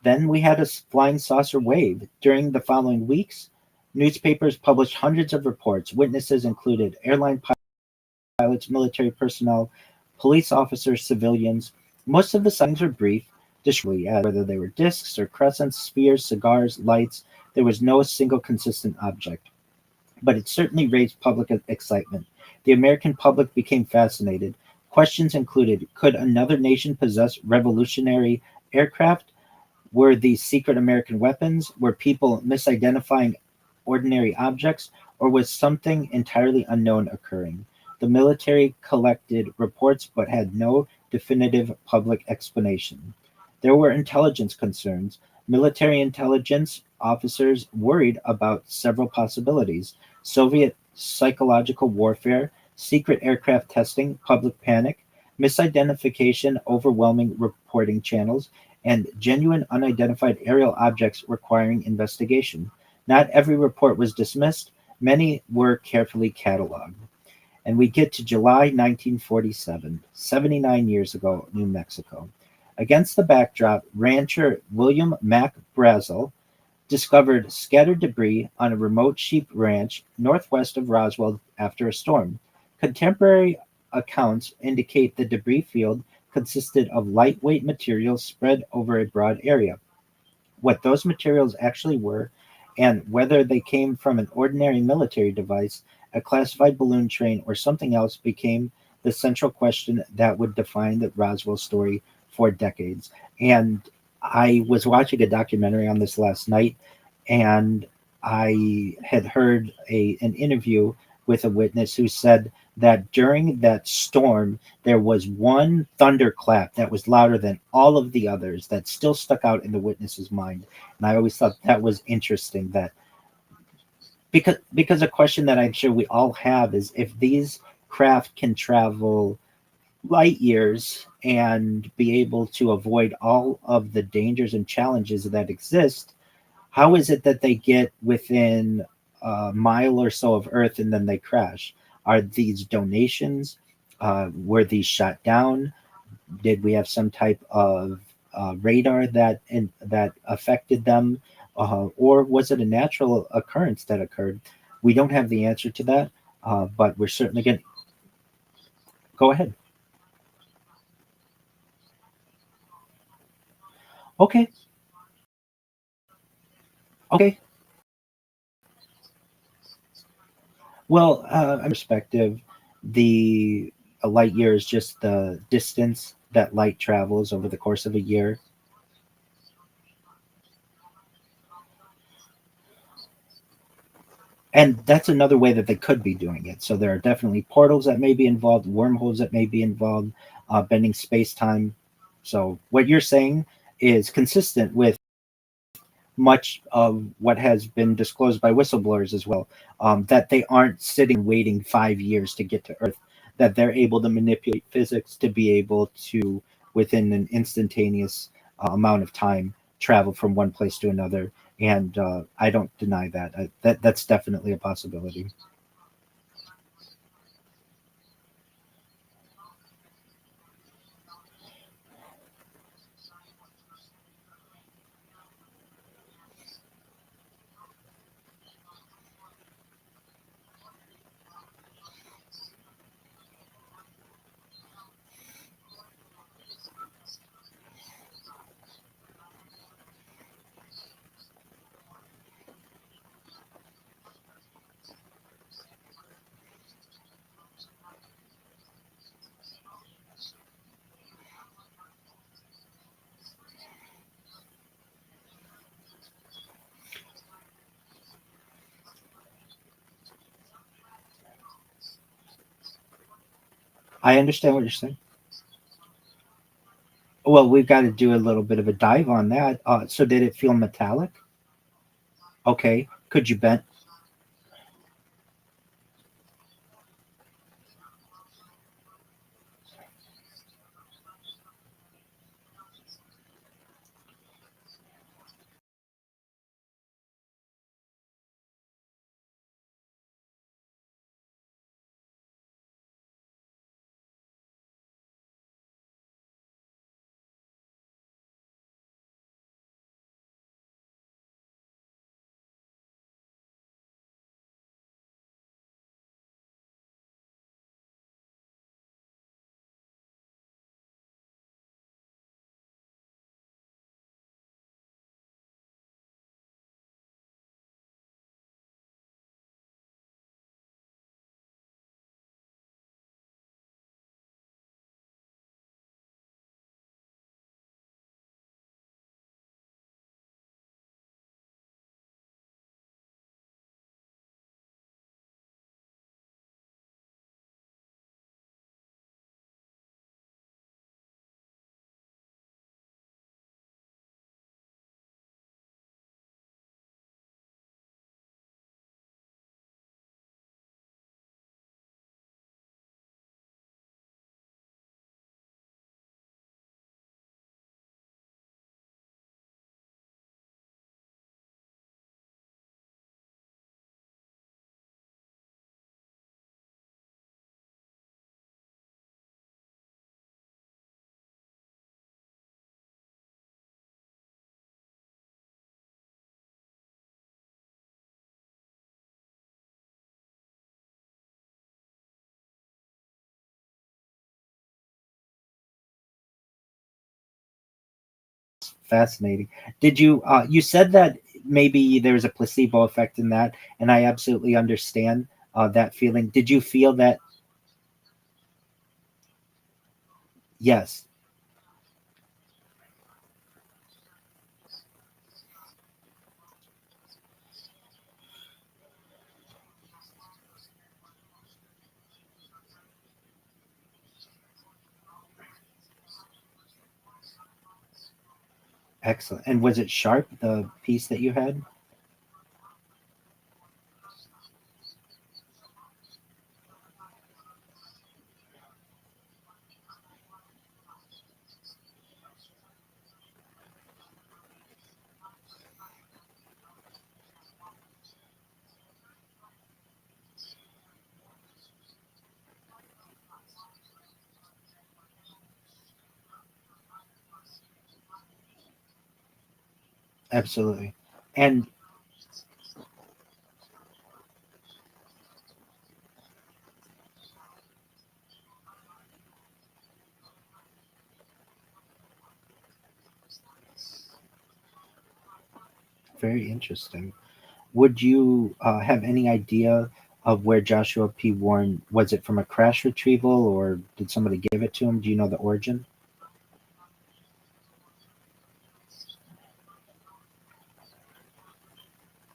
Then we had a flying saucer wave. During the following weeks, newspapers published hundreds of reports. Witnesses included airline pilots, military personnel, police officers, civilians. Most of the sightings were brief, descriptively, as whether they were discs or crescents, spheres, cigars, lights. There was no single consistent object. But it certainly raised public excitement. The American public became fascinated. Questions included: could another nation possess revolutionary aircraft? Were these secret American weapons? Were people misidentifying ordinary objects? Or was something entirely unknown occurring? The military collected reports but had no definitive public explanation. There were intelligence concerns. Military intelligence officers worried about several possibilities: Soviet psychological warfare, secret aircraft testing, public panic, misidentification, overwhelming reporting channels, and genuine unidentified aerial objects requiring investigation. Not every report was dismissed, many were carefully cataloged. And we get to July 1947, 79 years ago, New Mexico. Against the backdrop, rancher William Mack Brazel discovered scattered debris on a remote sheep ranch northwest of Roswell after a storm. Contemporary accounts indicate the debris field consisted of lightweight materials spread over a broad area. What those materials actually were, and whether they came from an ordinary military device, a classified balloon train, or something else, became the central question that would define the Roswell story for decades. And I was watching a documentary on this last night, and I had heard an interview with a witness who said that during that storm, there was one thunderclap that was louder than all of the others that still stuck out in the witness's mind. And I always thought that was interesting, that Because a question that I'm sure we all have is if these craft can travel light years and be able to avoid all of the dangers and challenges that exist, how is it that they get within a mile or so of Earth and then they crash? Are these donations? Were these shot down? Did we have some type of radar that affected them, or was it a natural occurrence that occurred? We don't have the answer to that, but we're certainly going to go ahead. Okay, okay. Well, perspective, the a light year is just the distance that light travels over the course of a year. And that's another way that they could be doing it. So there are definitely portals that may be involved, wormholes that may be involved, bending space time. So what you're saying is consistent with much of what has been disclosed by whistleblowers as well, that they aren't sitting waiting 5 years to get to Earth, that they're able to manipulate physics to be able to, within an instantaneous amount of time, travel from one place to another. And I don't deny that. That's definitely a possibility. I understand what you're saying. Well, we've got to do a little bit of a dive on that. So, did it feel metallic? Okay. Could you bend? Fascinating. Did you? You said that maybe there's a placebo effect in that, and I absolutely understand that feeling. Did you feel that? Yes. Excellent. And was it sharp, the piece that you had? Absolutely. And very interesting. Would you have any idea of where Joshua P. Warren was? It from a crash retrieval, or did somebody give it to him? Do you know the origin?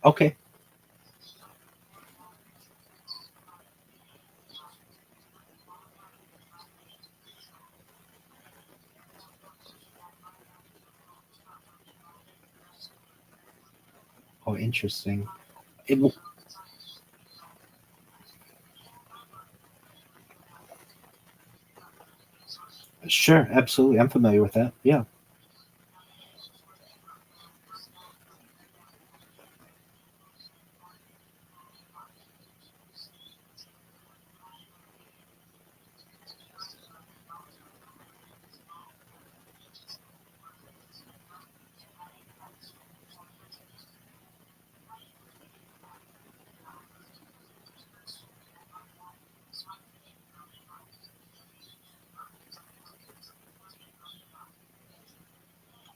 Okay. Oh, interesting. It, sure, absolutely. I'm familiar with that. Yeah.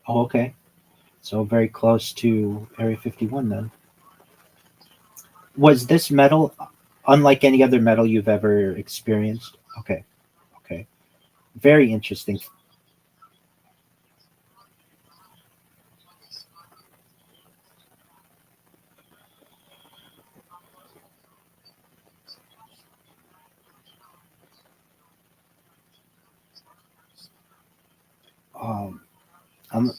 Oh, okay. So very close to Area 51 then. Was this metal unlike any other metal you've ever experienced? Okay. Okay. Very interesting. Um, um,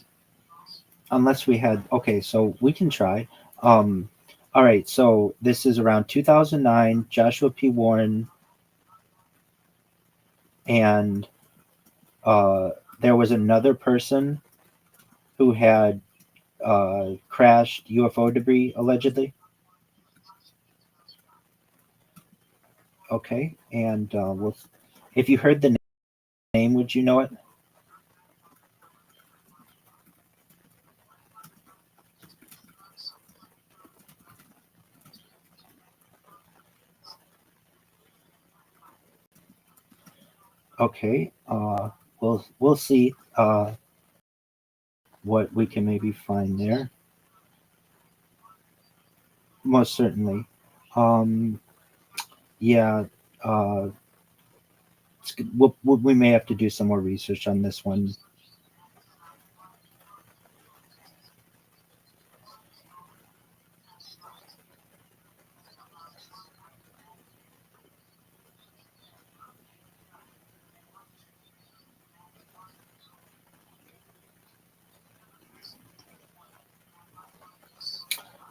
unless we had, okay, so we can try. Um, all right. So this is around 2009. Joshua P. Warren and uh, there was another person who had crashed UFO debris allegedly. Okay, and if you heard the name, would you know it? Okay, we'll see what we can maybe find there. Most certainly. Um, yeah, uh, we may have to do some more research on this one.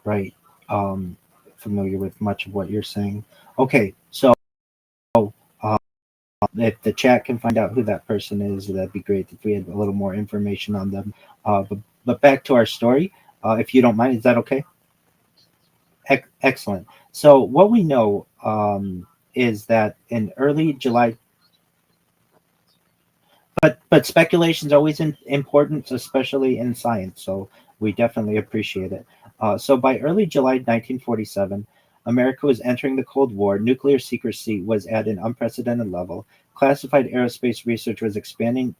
Right. Um, familiar with much of what you're saying. Okay, so uh, if the chat can find out who that person is, that'd be great if we had a little more information on them. But back to our story, if you don't mind, is that okay? Excellent. So what we know is that in early July, but speculation is always important, especially in science. So we definitely appreciate it. So by early July 1947, America was entering the Cold War. Nuclear secrecy was at an unprecedented level. Classified aerospace research was expanding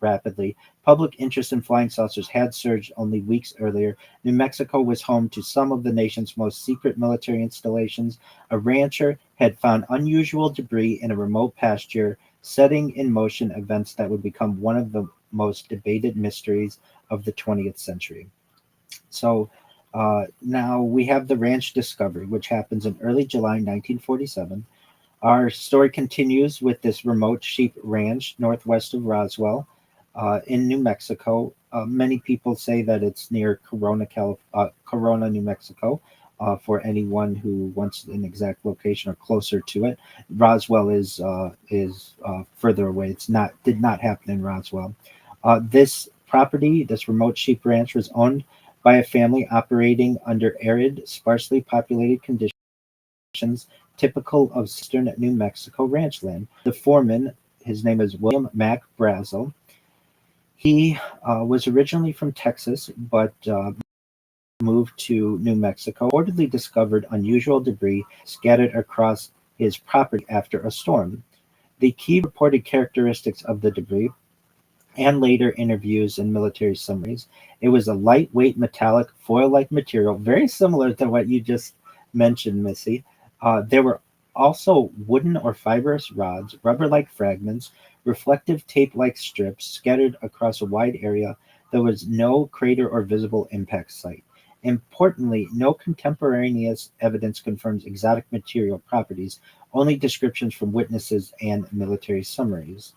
rapidly. Public interest in flying saucers had surged only weeks earlier. New Mexico was home to some of the nation's most secret military installations. A rancher had found unusual debris in a remote pasture, setting in motion events that would become one of the most debated mysteries of the 20th century. So now we have the ranch discovery, which happens in early July 1947. Our story continues with this remote sheep ranch northwest of Roswell in New Mexico. Many people say that it's near Corona, New Mexico. For anyone who wants an exact location or closer to it, Roswell is further away. It's not did not happen in Roswell. This property, this remote sheep ranch, was owned by a family operating under arid, sparsely populated conditions typical of southern New Mexico ranch land. The foreman, his name is William Mac Brazel. He was originally from Texas, but moved to New Mexico, reportedly discovered unusual debris scattered across his property after a storm. The key reported characteristics of the debris and later interviews and military summaries. It was a lightweight metallic foil-like material, very similar to what you just mentioned, Missy. There were also wooden or fibrous rods, rubber-like fragments, reflective tape-like strips scattered across a wide area. There was no crater or visible impact site. Importantly, no contemporaneous evidence confirms exotic material properties, only descriptions from witnesses and military summaries.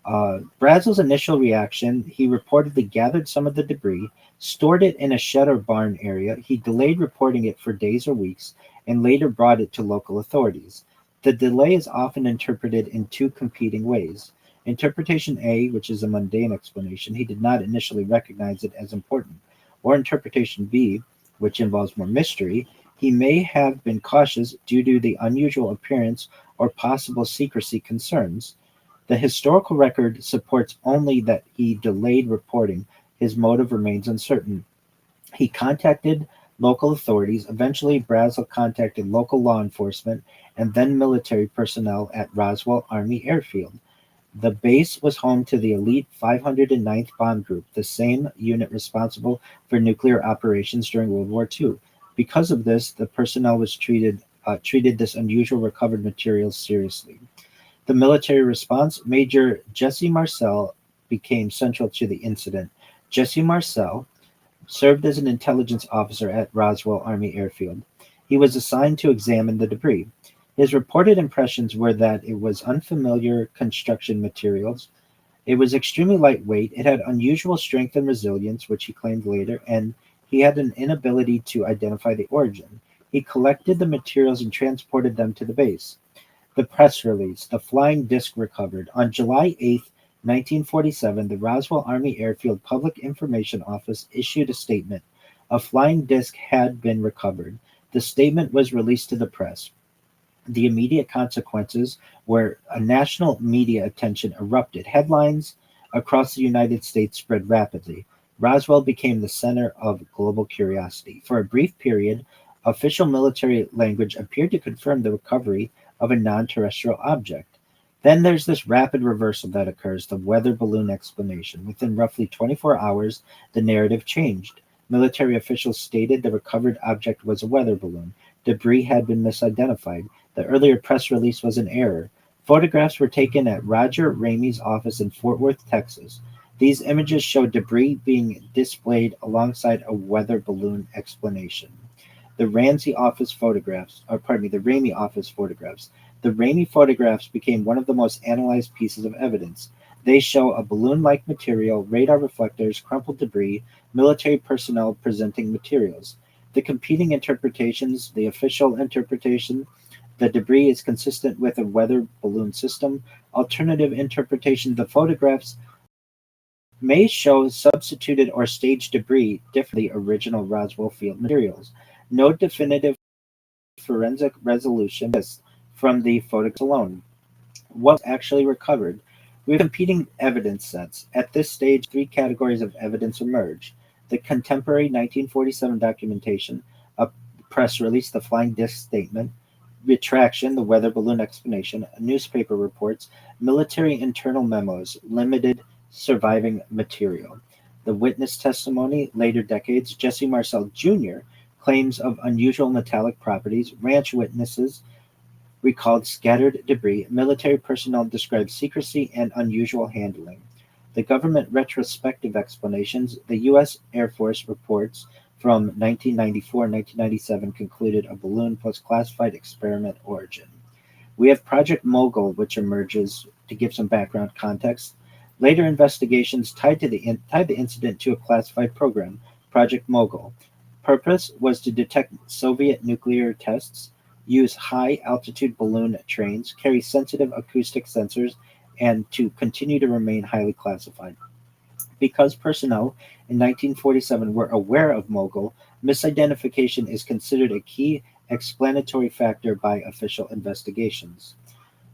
Brazel's initial reaction, he reportedly gathered some of the debris, stored it in a shed or barn area. He delayed reporting it for days or weeks, and later brought it to local authorities. The delay is often interpreted in two competing ways. Interpretation A, which is a mundane explanation, he did not initially recognize it as important. Or interpretation B, which involves more mystery, he may have been cautious due to the unusual appearance or possible secrecy concerns. The historical record supports only that he delayed reporting; his motive remains uncertain. He contacted local authorities. Eventually, Brazel contacted local law enforcement and then military personnel at Roswell Army Airfield. The base was home to the elite 509th Bomb Group, the same unit responsible for nuclear operations during World War II. Because of this, the personnel was treated this unusual recovered material seriously. The military response, Major Jesse Marcel became central to the incident. Jesse Marcel served as an intelligence officer at Roswell Army Airfield. He was assigned to examine the debris. His reported impressions were that it was unfamiliar construction materials. It was extremely lightweight. It had unusual strength and resilience, which he claimed later, and he had an inability to identify the origin. He collected the materials and transported them to the base. The press release, the flying disc recovered. On July 8th, 1947, the Roswell Army Airfield Public Information Office issued a statement. A flying disc had been recovered. The statement was released to the press. The immediate consequences were a national media attention erupted. Headlines across the United States spread rapidly. Roswell became the center of global curiosity. For a brief period, official military language appeared to confirm the recovery of a non terrestrial object. Then there's this rapid reversal that occurs, the weather balloon explanation. Within roughly 24 hours, the narrative changed. Military officials stated the recovered object was a weather balloon. Debris had been misidentified. The earlier press release was an error. Photographs were taken at Roger Ramey's office in Fort Worth, Texas. These images show debris being displayed alongside a weather balloon explanation. The Ramsey office photographs, or pardon me, the Ramey office photographs. The Ramey photographs became one of the most analyzed pieces of evidence. They show a balloon-like material, radar reflectors, crumpled debris, military personnel presenting materials. The competing interpretations, the official interpretation, the debris is consistent with a weather balloon system. Alternative interpretation, the photographs may show substituted or staged debris different from the original Roswell field materials. No definitive forensic resolution exists from the photographs alone. What was actually recovered? We have competing evidence sets. At this stage, three categories of evidence emerge: the contemporary 1947 documentation, a press release, the flying disc statement, retraction, the weather balloon explanation, newspaper reports, military internal memos, limited surviving material. The witness testimony, later decades, Jesse Marcel Jr. claims of unusual metallic properties, ranch witnesses recalled scattered debris, military personnel described secrecy and unusual handling. The government retrospective explanations, the U.S. Air Force reports from 1994 and 1997 concluded a balloon plus classified experiment origin. We have Project Mogul, which emerges to give some background context. Later investigations tied the incident to a classified program, Project Mogul. Purpose was to detect Soviet nuclear tests, use high-altitude balloon trains, carry sensitive acoustic sensors, and to continue to remain highly classified. Because personnel in 1947 were aware of Mogul, misidentification is considered a key explanatory factor by official investigations.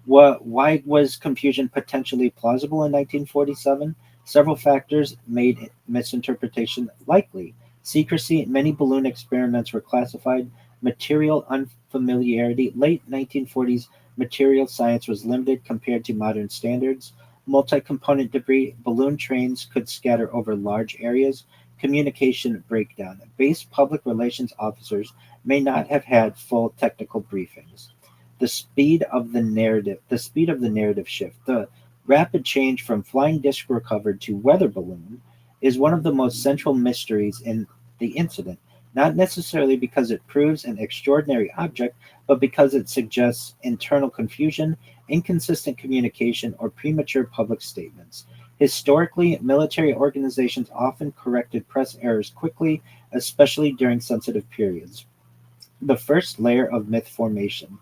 Why was confusion potentially plausible in 1947? Several factors made misinterpretation likely. Secrecy, many balloon experiments were classified. Material unfamiliarity, late 1940s material science was limited compared to modern standards. Multi-component debris, balloon trains could scatter over large areas. Communication breakdown. Base public relations officers may not have had full technical briefings. The speed of the narrative shift. The rapid change from flying disc recovered to weather balloon is one of the most central mysteries in the incident, not necessarily because it proves an extraordinary object, but because it suggests internal confusion, inconsistent communication, or premature public statements. Historically, military organizations often corrected press errors quickly, especially during sensitive periods. The first layer of myth formation.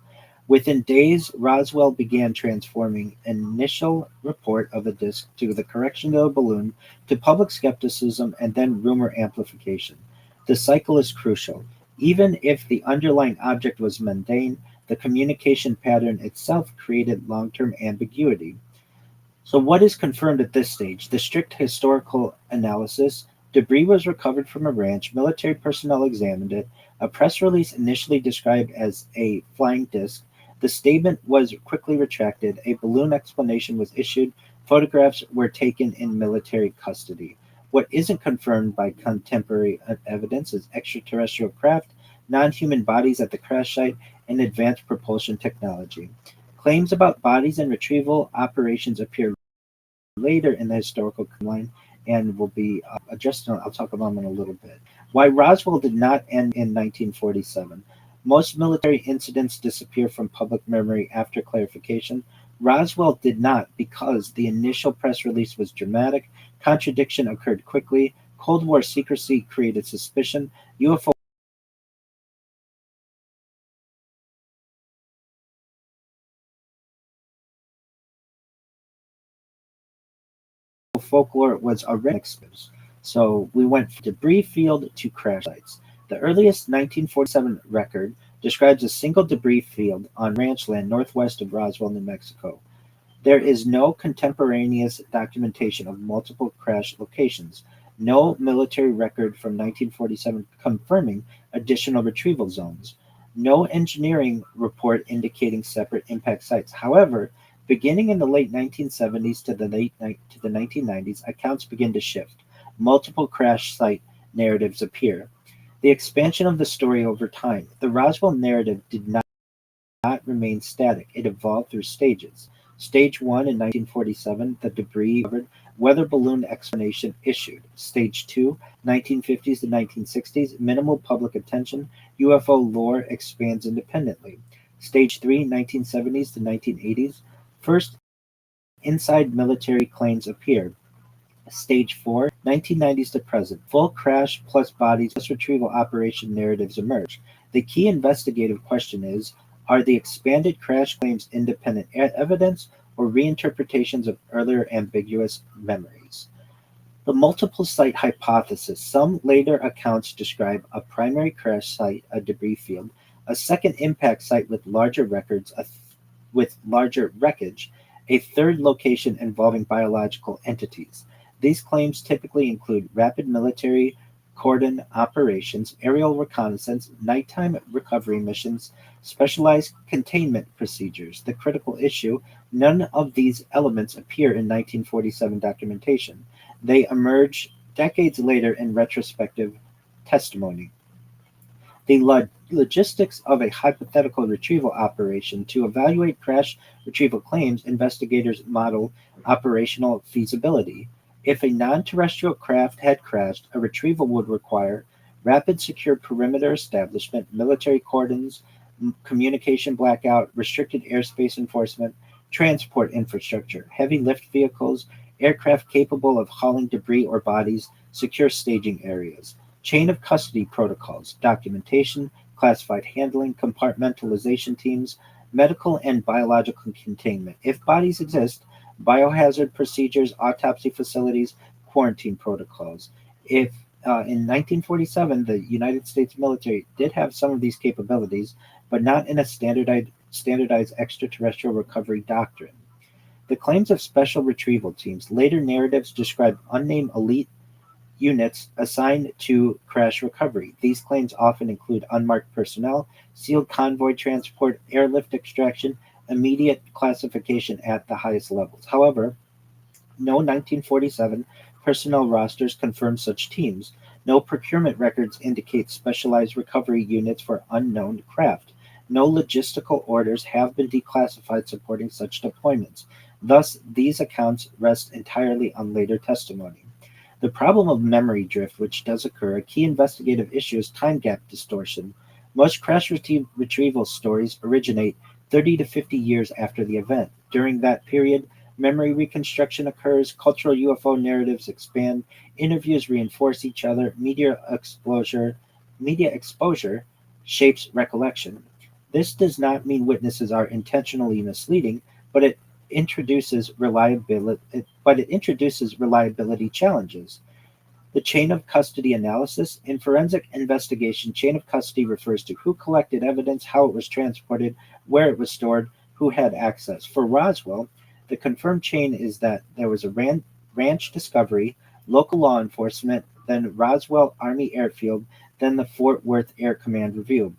Within days, Roswell began transforming initial report of the disk to the correction of the balloon to public skepticism and then rumor amplification. The cycle is crucial. Even if the underlying object was mundane, the communication pattern itself created long term ambiguity. So, what is confirmed at this stage? The strict historical analysis. Debris was recovered from a ranch. Military personnel examined it. A press release initially described as a flying disc. The statement was quickly retracted. A balloon explanation was issued. Photographs were taken in military custody. What isn't confirmed by contemporary evidence is extraterrestrial craft, non human bodies at the crash site, and advanced propulsion technology. Claims about bodies and retrieval operations appear later in the historical timeline and will be addressed. I'll talk about them in a little bit. Why Roswell did not end in 1947. Most military incidents disappear from public memory after clarification. Roswell did not because the initial press release was dramatic, contradiction occurred quickly, Cold War secrecy created suspicion, UFO folklore was already exposed. So we went from debris field to crash sites. The earliest 1947 record describes a single debris field on ranch land northwest of Roswell, New Mexico. There is no contemporaneous documentation of multiple crash locations, no military record from 1947 confirming additional retrieval zones, no engineering report indicating separate impact sites. However, beginning in the late 1970s to the 1990s, accounts begin to shift. Multiple crash site narratives appear. The expansion of the story over time. The Roswell narrative did not remain static. It evolved through stages. Stage 1 in 1947, the debris covered, weather balloon explanation issued. Stage 2, 1950s to 1960s, minimal public attention, UFO lore expands independently. Stage 3, 1970s to 1980s, first inside military claims appear. Stage 4, 1990s to present, full crash plus bodies plus retrieval operation narratives emerge. The key investigative question is, are the expanded crash claims independent evidence or reinterpretations of earlier ambiguous memories? The multiple site hypothesis. Some later accounts describe a primary crash site, a debris field, a second impact site with larger wreckage, a third location involving biological entities. These claims typically include rapid military cordon operations, aerial reconnaissance, nighttime recovery missions, specialized containment procedures. The critical issue, none of these elements appear in 1947 documentation. They emerge decades later in retrospective testimony. The logistics of a hypothetical retrieval operation. To evaluate crash retrieval claims, investigators model operational feasibility. If a non terrestrial craft had crashed, a retrieval would require rapid secure perimeter establishment, military cordons, communication blackout, restricted airspace enforcement, transport infrastructure, heavy lift vehicles, aircraft capable of hauling debris or bodies, secure staging areas. Chain of custody protocols, documentation, classified handling, compartmentalization teams, medical and biological containment. If bodies exist, biohazard procedures, autopsy facilities, quarantine protocols. If in 1947, the United States military did have some of these capabilities, but not in a standardized extraterrestrial recovery doctrine. The claims of special retrieval teams. Later narratives describe unnamed elite units assigned to crash recovery. These claims often include unmarked personnel, sealed convoy transport, airlift extraction, immediate classification at the highest levels. However, no 1947 personnel rosters confirm such teams. No procurement records indicate specialized recovery units for unknown craft. No logistical orders have been declassified supporting such deployments. Thus, these accounts rest entirely on later testimony. The problem of memory drift, which does occur, a key investigative issue is time gap distortion. Most retrieval stories originate 30 to 50 years after the event. During that period, memory reconstruction occurs, cultural UFO narratives expand, interviews reinforce each other, media exposure shapes recollection. This does not mean witnesses are intentionally misleading, but it introduces reliability challenges. The chain of custody analysis. In forensic investigation, chain of custody refers to who collected evidence, how it was transported, where it was stored, who had access. For Roswell, the confirmed chain is that there was a ranch discovery, local law enforcement, then Roswell Army Airfield, then the Fort Worth Air Command review.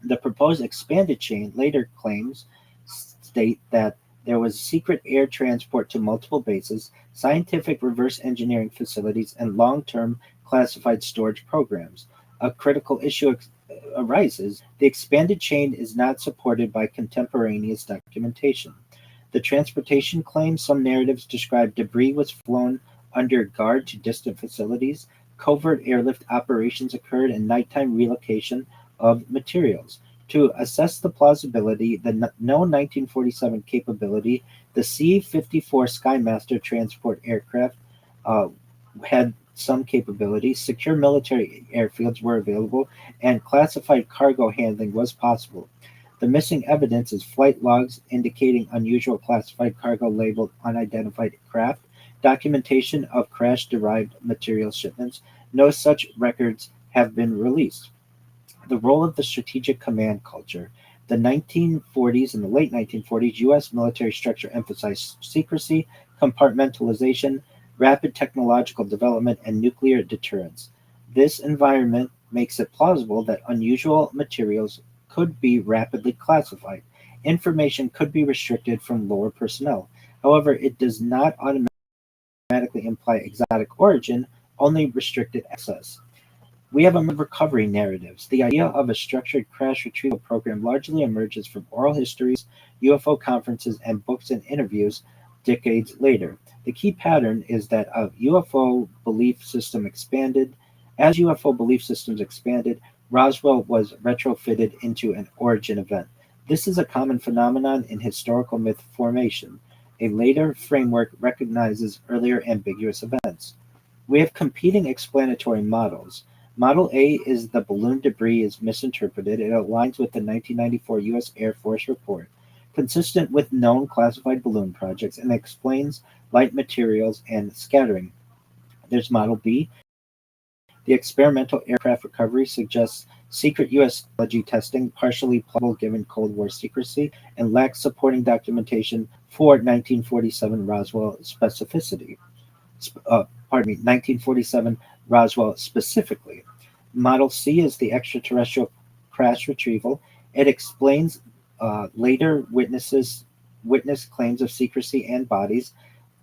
The proposed expanded chain later claims state that there was secret air transport to multiple bases, scientific reverse engineering facilities, and long term classified storage programs. A critical issue arises. The expanded chain is not supported by contemporaneous documentation. The transportation claims. Some narratives describe debris was flown under guard to distant facilities, covert airlift operations occurred, and nighttime relocation of materials. To assess the plausibility, the known 1947 capability, the C-54 Skymaster transport aircraft uh, had some capability, secure military airfields were available, and classified cargo handling was possible. The missing evidence is flight logs indicating unusual classified cargo labeled unidentified craft, documentation of crash derived material shipments. No such records have been released. The role of the strategic command culture. The 1940s and the late 1940s U.S. military structure emphasized secrecy, compartmentalization, rapid technological development, and nuclear deterrence. This environment makes it plausible that unusual materials could be rapidly classified. Information could be restricted from lower personnel. However, it does not automatically imply exotic origin, only restricted access. We have a recovery narratives. The idea of a structured crash retrieval program largely emerges from oral histories, UFO conferences, and books and interviews decades later. The key pattern is that UFO belief system expanded. As UFO belief systems expanded, Roswell was retrofitted into an origin event. This is a common phenomenon in historical myth formation. A later framework recognizes earlier ambiguous events. We have competing explanatory models. Model A is the balloon debris is misinterpreted. It aligns with the 1994 U.S. Air Force report, consistent with known classified balloon projects, and explains light materials and scattering. There's Model B. The experimental aircraft recovery suggests secret U.S. technology testing, partially plausible given Cold War secrecy, and lacks supporting documentation for 1947 Roswell specificity. 1947 Roswell specifically. Model C is the extraterrestrial crash retrieval. It explains later witness claims of secrecy and bodies,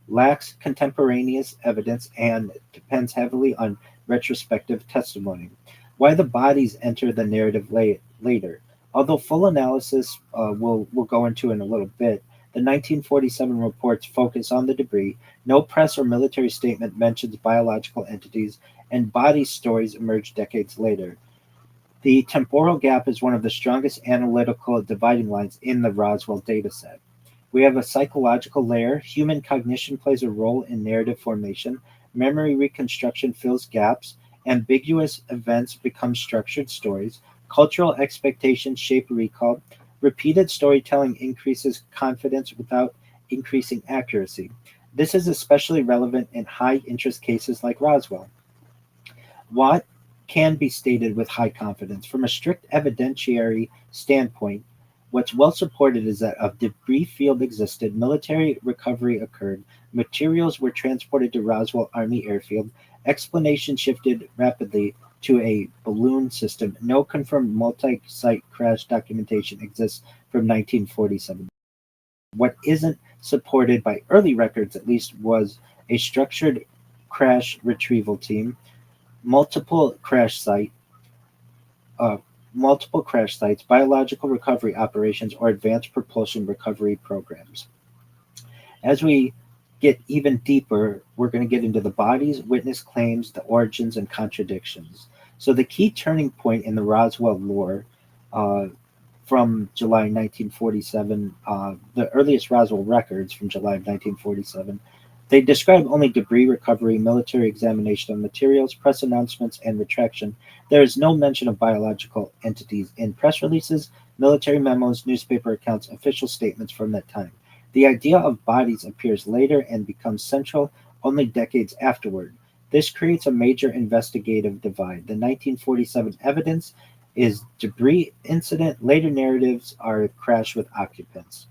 lacks contemporaneous evidence, and depends heavily on retrospective testimony. Why the bodies enter the narrative later. Although full analysis we'll go into in a little bit, the 1947 reports focus on the debris. No press or military statement mentions biological entities, and body stories emerge decades later. The temporal gap is one of the strongest analytical dividing lines in the Roswell dataset. We have a psychological layer. Human cognition plays a role in narrative formation. Memory reconstruction fills gaps. Ambiguous events become structured stories. Cultural expectations shape recall. Repeated storytelling increases confidence without increasing accuracy. This is especially relevant in high interest cases like Roswell. What can be stated with high confidence? From a strict evidentiary standpoint, What's well supported is that a debris field existed, military recovery occurred, materials were transported to Roswell Army Airfield, explanation shifted rapidly to a balloon system. No confirmed multi site crash documentation exists from 1947. What isn't supported by early records, at least, was a structured crash retrieval team, multiple crash site, uh, multiple crash sites, biological recovery operations, or advanced propulsion recovery programs. As we get even deeper, we're going to get into the bodies, witness claims, the origins, and contradictions. So, the key turning point in the Roswell lore uh, from July 1947, the earliest Roswell records from July of 1947, they describe only debris recovery, military examination of materials, press announcements, and retraction. There is no mention of biological entities in press releases, military memos, newspaper accounts, official statements from that time. The idea of bodies appears later and becomes central only decades afterward. This creates a major investigative divide. The 1947 evidence is debris incident, later narratives are crash with occupants.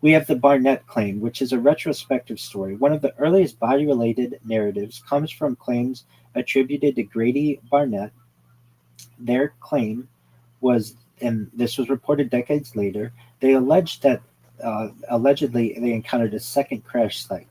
We have the Barnett claim, which is a retrospective story. One of the earliest body related narratives comes from claims attributed to Grady Barnett. Their claim was, and this was reported decades later, they alleged that allegedly they encountered a second crash site.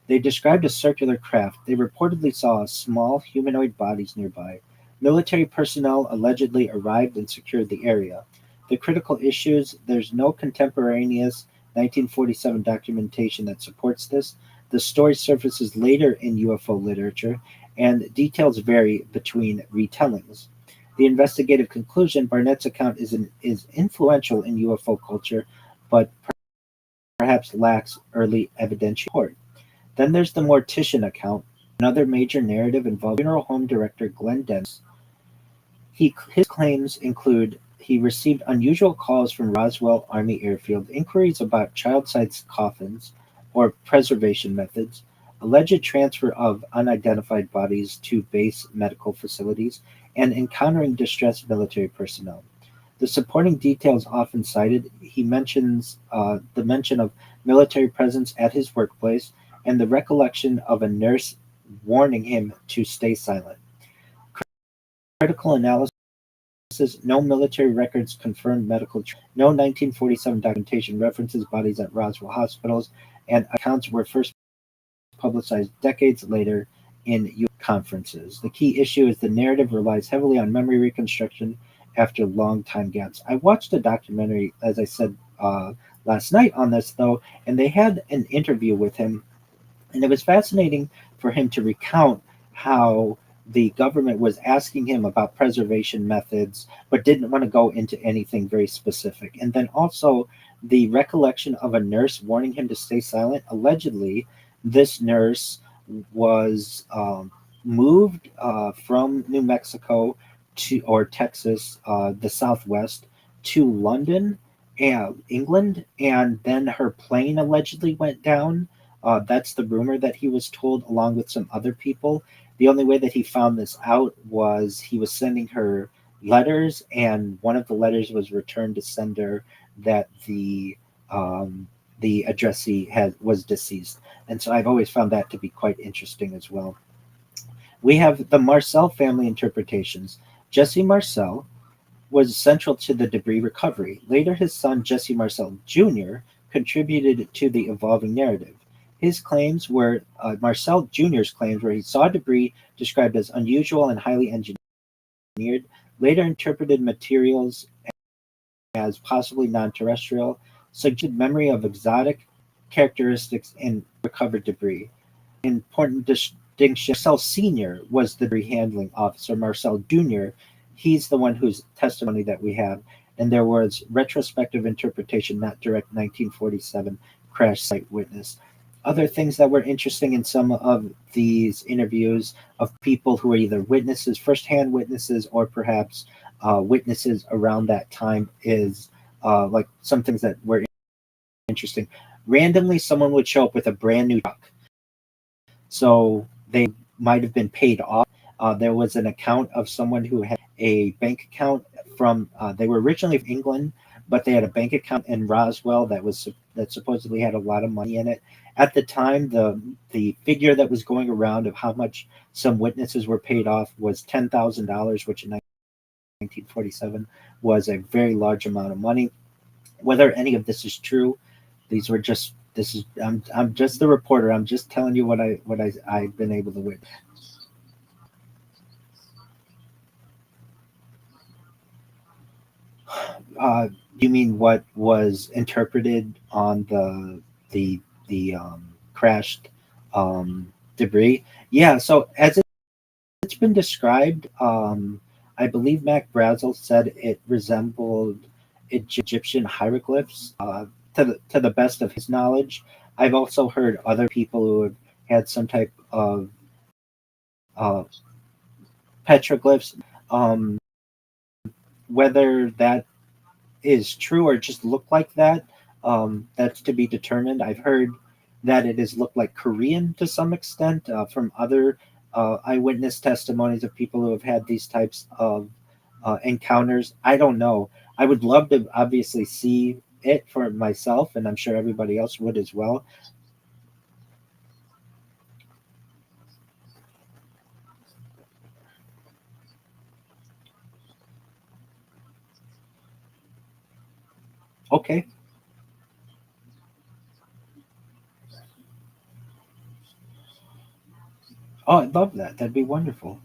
They described a circular craft. They reportedly saw small humanoid bodies nearby. Military personnel allegedly arrived and secured the area. The critical issues, there's no contemporaneous 1947 documentation that supports this. The story surfaces later in UFO literature, and details vary between retellings. The investigative conclusion, Barnett's account is influential in UFO culture, but perhaps lacks early evidential support. Then there's the Mortician account, another major narrative involving funeral home director Glenn Dennis. His claims include he received unusual calls from Roswell Army Airfield, inquiries about child-sized coffins or preservation methods, alleged transfer of unidentified bodies to base medical facilities, and encountering distressed military personnel. The supporting details often cited, he mentions the mention of military presence at his workplace and the recollection of a nurse warning him to stay silent. Critical analysis, no military records confirmed no 1947 documentation references bodies at Roswell hospitals, and accounts were first publicized decades later in U.S. conferences. The key issue is the narrative relies heavily on memory reconstruction after long time gaps. I watched a documentary, as I said last night on this, though, and they had an interview with him, and it was fascinating for him to recount how the government was asking him about preservation methods, but didn't want to go into anything very specific. And then also the recollection of a nurse warning him to stay silent. Allegedly, this nurse was moved from New Mexico to or Texas, the Southwest, to London, England, and then her plane allegedly went down. That's the rumor that he was told, along with some other people. The only way that he found this out was he was sending her letters, and one of the letters was returned to sender that the addressee was deceased. And so I've always found that to be quite interesting as well. We have the Marcel family interpretations. Jesse Marcel was central to the debris recovery. Later, his son Jesse Marcel Jr. contributed to the evolving narrative. His claims were Marcel Jr.'s claims where he saw debris described as unusual and highly engineered, later interpreted materials as possibly non-terrestrial, suggested memory of exotic characteristics in recovered debris. Important distinction, Marcel Sr. was the debris handling officer. Marcel Jr., he's the one whose testimony that we have, and there was retrospective interpretation, not direct 1947 crash site witness. Other things that were interesting in some of these interviews of people who were either witnesses, firsthand witnesses, or perhaps witnesses around that time is like some things that were interesting. Randomly, someone would show up with a brand new truck. So they might have been paid off. There was an account of someone who had a bank account from they were originally from England, but they had a bank account in Roswell that supposedly had a lot of money in it. At the time, the figure that was going around of how much some witnesses were paid off was $10,000, which in 1947 was a very large amount of money. Whether any of this is true, these were just this is I'm just the reporter. I'm just telling you I've been able to witness. You mean what was interpreted on the crashed debris? Yeah. So as it's been described, I believe Mac Brazel said it resembled Egyptian hieroglyphs. To the best of his knowledge, I've also heard other people who have had some type of uh, petroglyphs. Um, whether that is true or just look like that, that's to be determined. I've heard that it has looked like Korean to some extent from other eyewitness testimonies of people who have had these types of encounters. I don't know. I would love to obviously see it for myself, and I'm sure everybody else would as well. Okay. Oh, I'd love that. That'd be wonderful.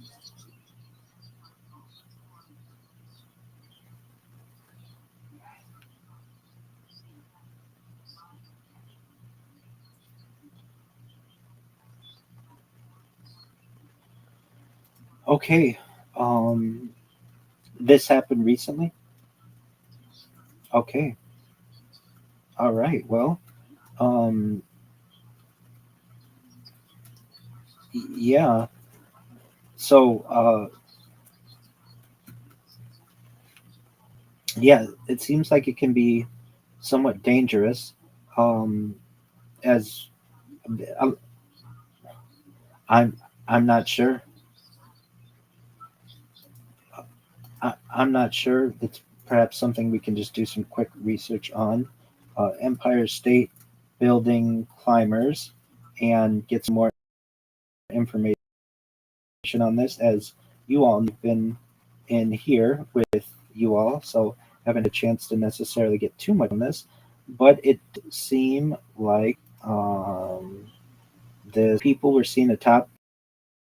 Okay. Um, this happened recently. Okay. All right. Well, um, yeah. So, yeah, it seems like it can be somewhat dangerous. Um, as I'm, I'm, I'm not sure. I'm not sure. It's perhaps something we can just do some quick research on. Empire State Building climbers and get some more information on this, as you all have been in here with you all, so haven't had a chance to necessarily get too much on this. But it seemed like the people were seen atop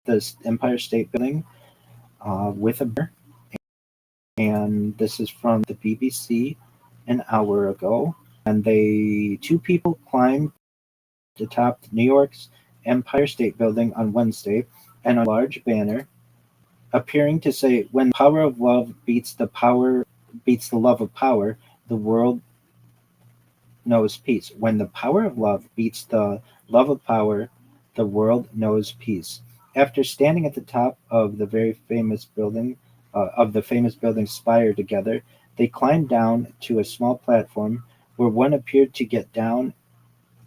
this Empire State Building with a bear, and this is from the BBC an hour ago. And they two people climbed atop New York's Empire State Building on Wednesday, and a large banner appearing to say, "When the power of love beats the love of power, the world knows peace. When the power of love beats the love of power, the world knows peace." After standing at the top of the very famous building, of the famous building spire together, they climbed down to a small platform where one appeared to get down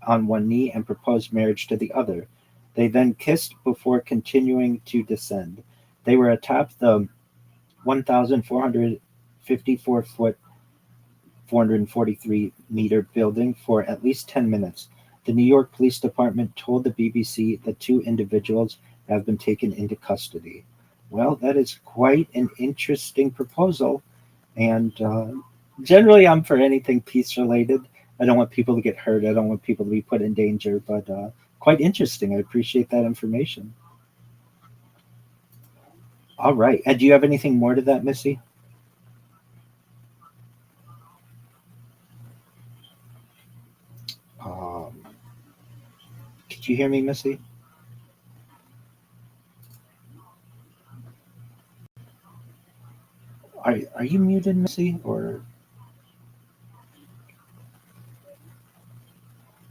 on one knee and propose marriage to the other. They then kissed before continuing to descend. They were atop the 1,454-foot, 443-meter building for at least 10 minutes. The New York Police Department told the BBC that two individuals have been taken into custody. Well, that is quite an interesting proposal, and generally I'm for anything peace related. I don't want people to get hurt. I don't want people to be put in danger, but quite interesting. I appreciate that information. All right. And do you have anything more to that, Missy? Um, Did you hear me, Missy? Are you muted, Missy? Or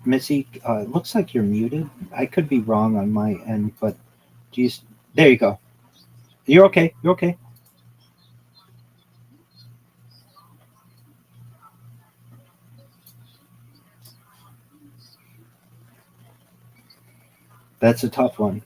Missy? It looks like you're muted. I could be wrong on my end, but do you? There you go. You're okay. You're okay. That's a tough one.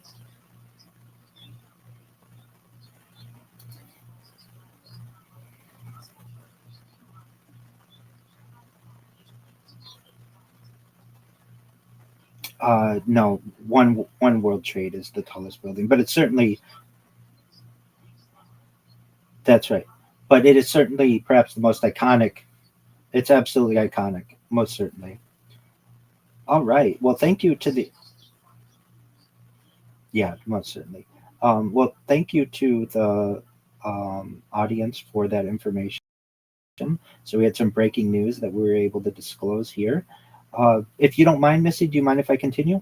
No, one World Trade is the tallest building, but it's certainly that's right. But it is certainly perhaps the most iconic. It's absolutely iconic, most certainly. All right. Well, thank you to the yeah, most certainly. Well, thank you to the audience for that information. So we had some breaking news that we were able to disclose here. If you don't mind, Missy, do you mind if I continue?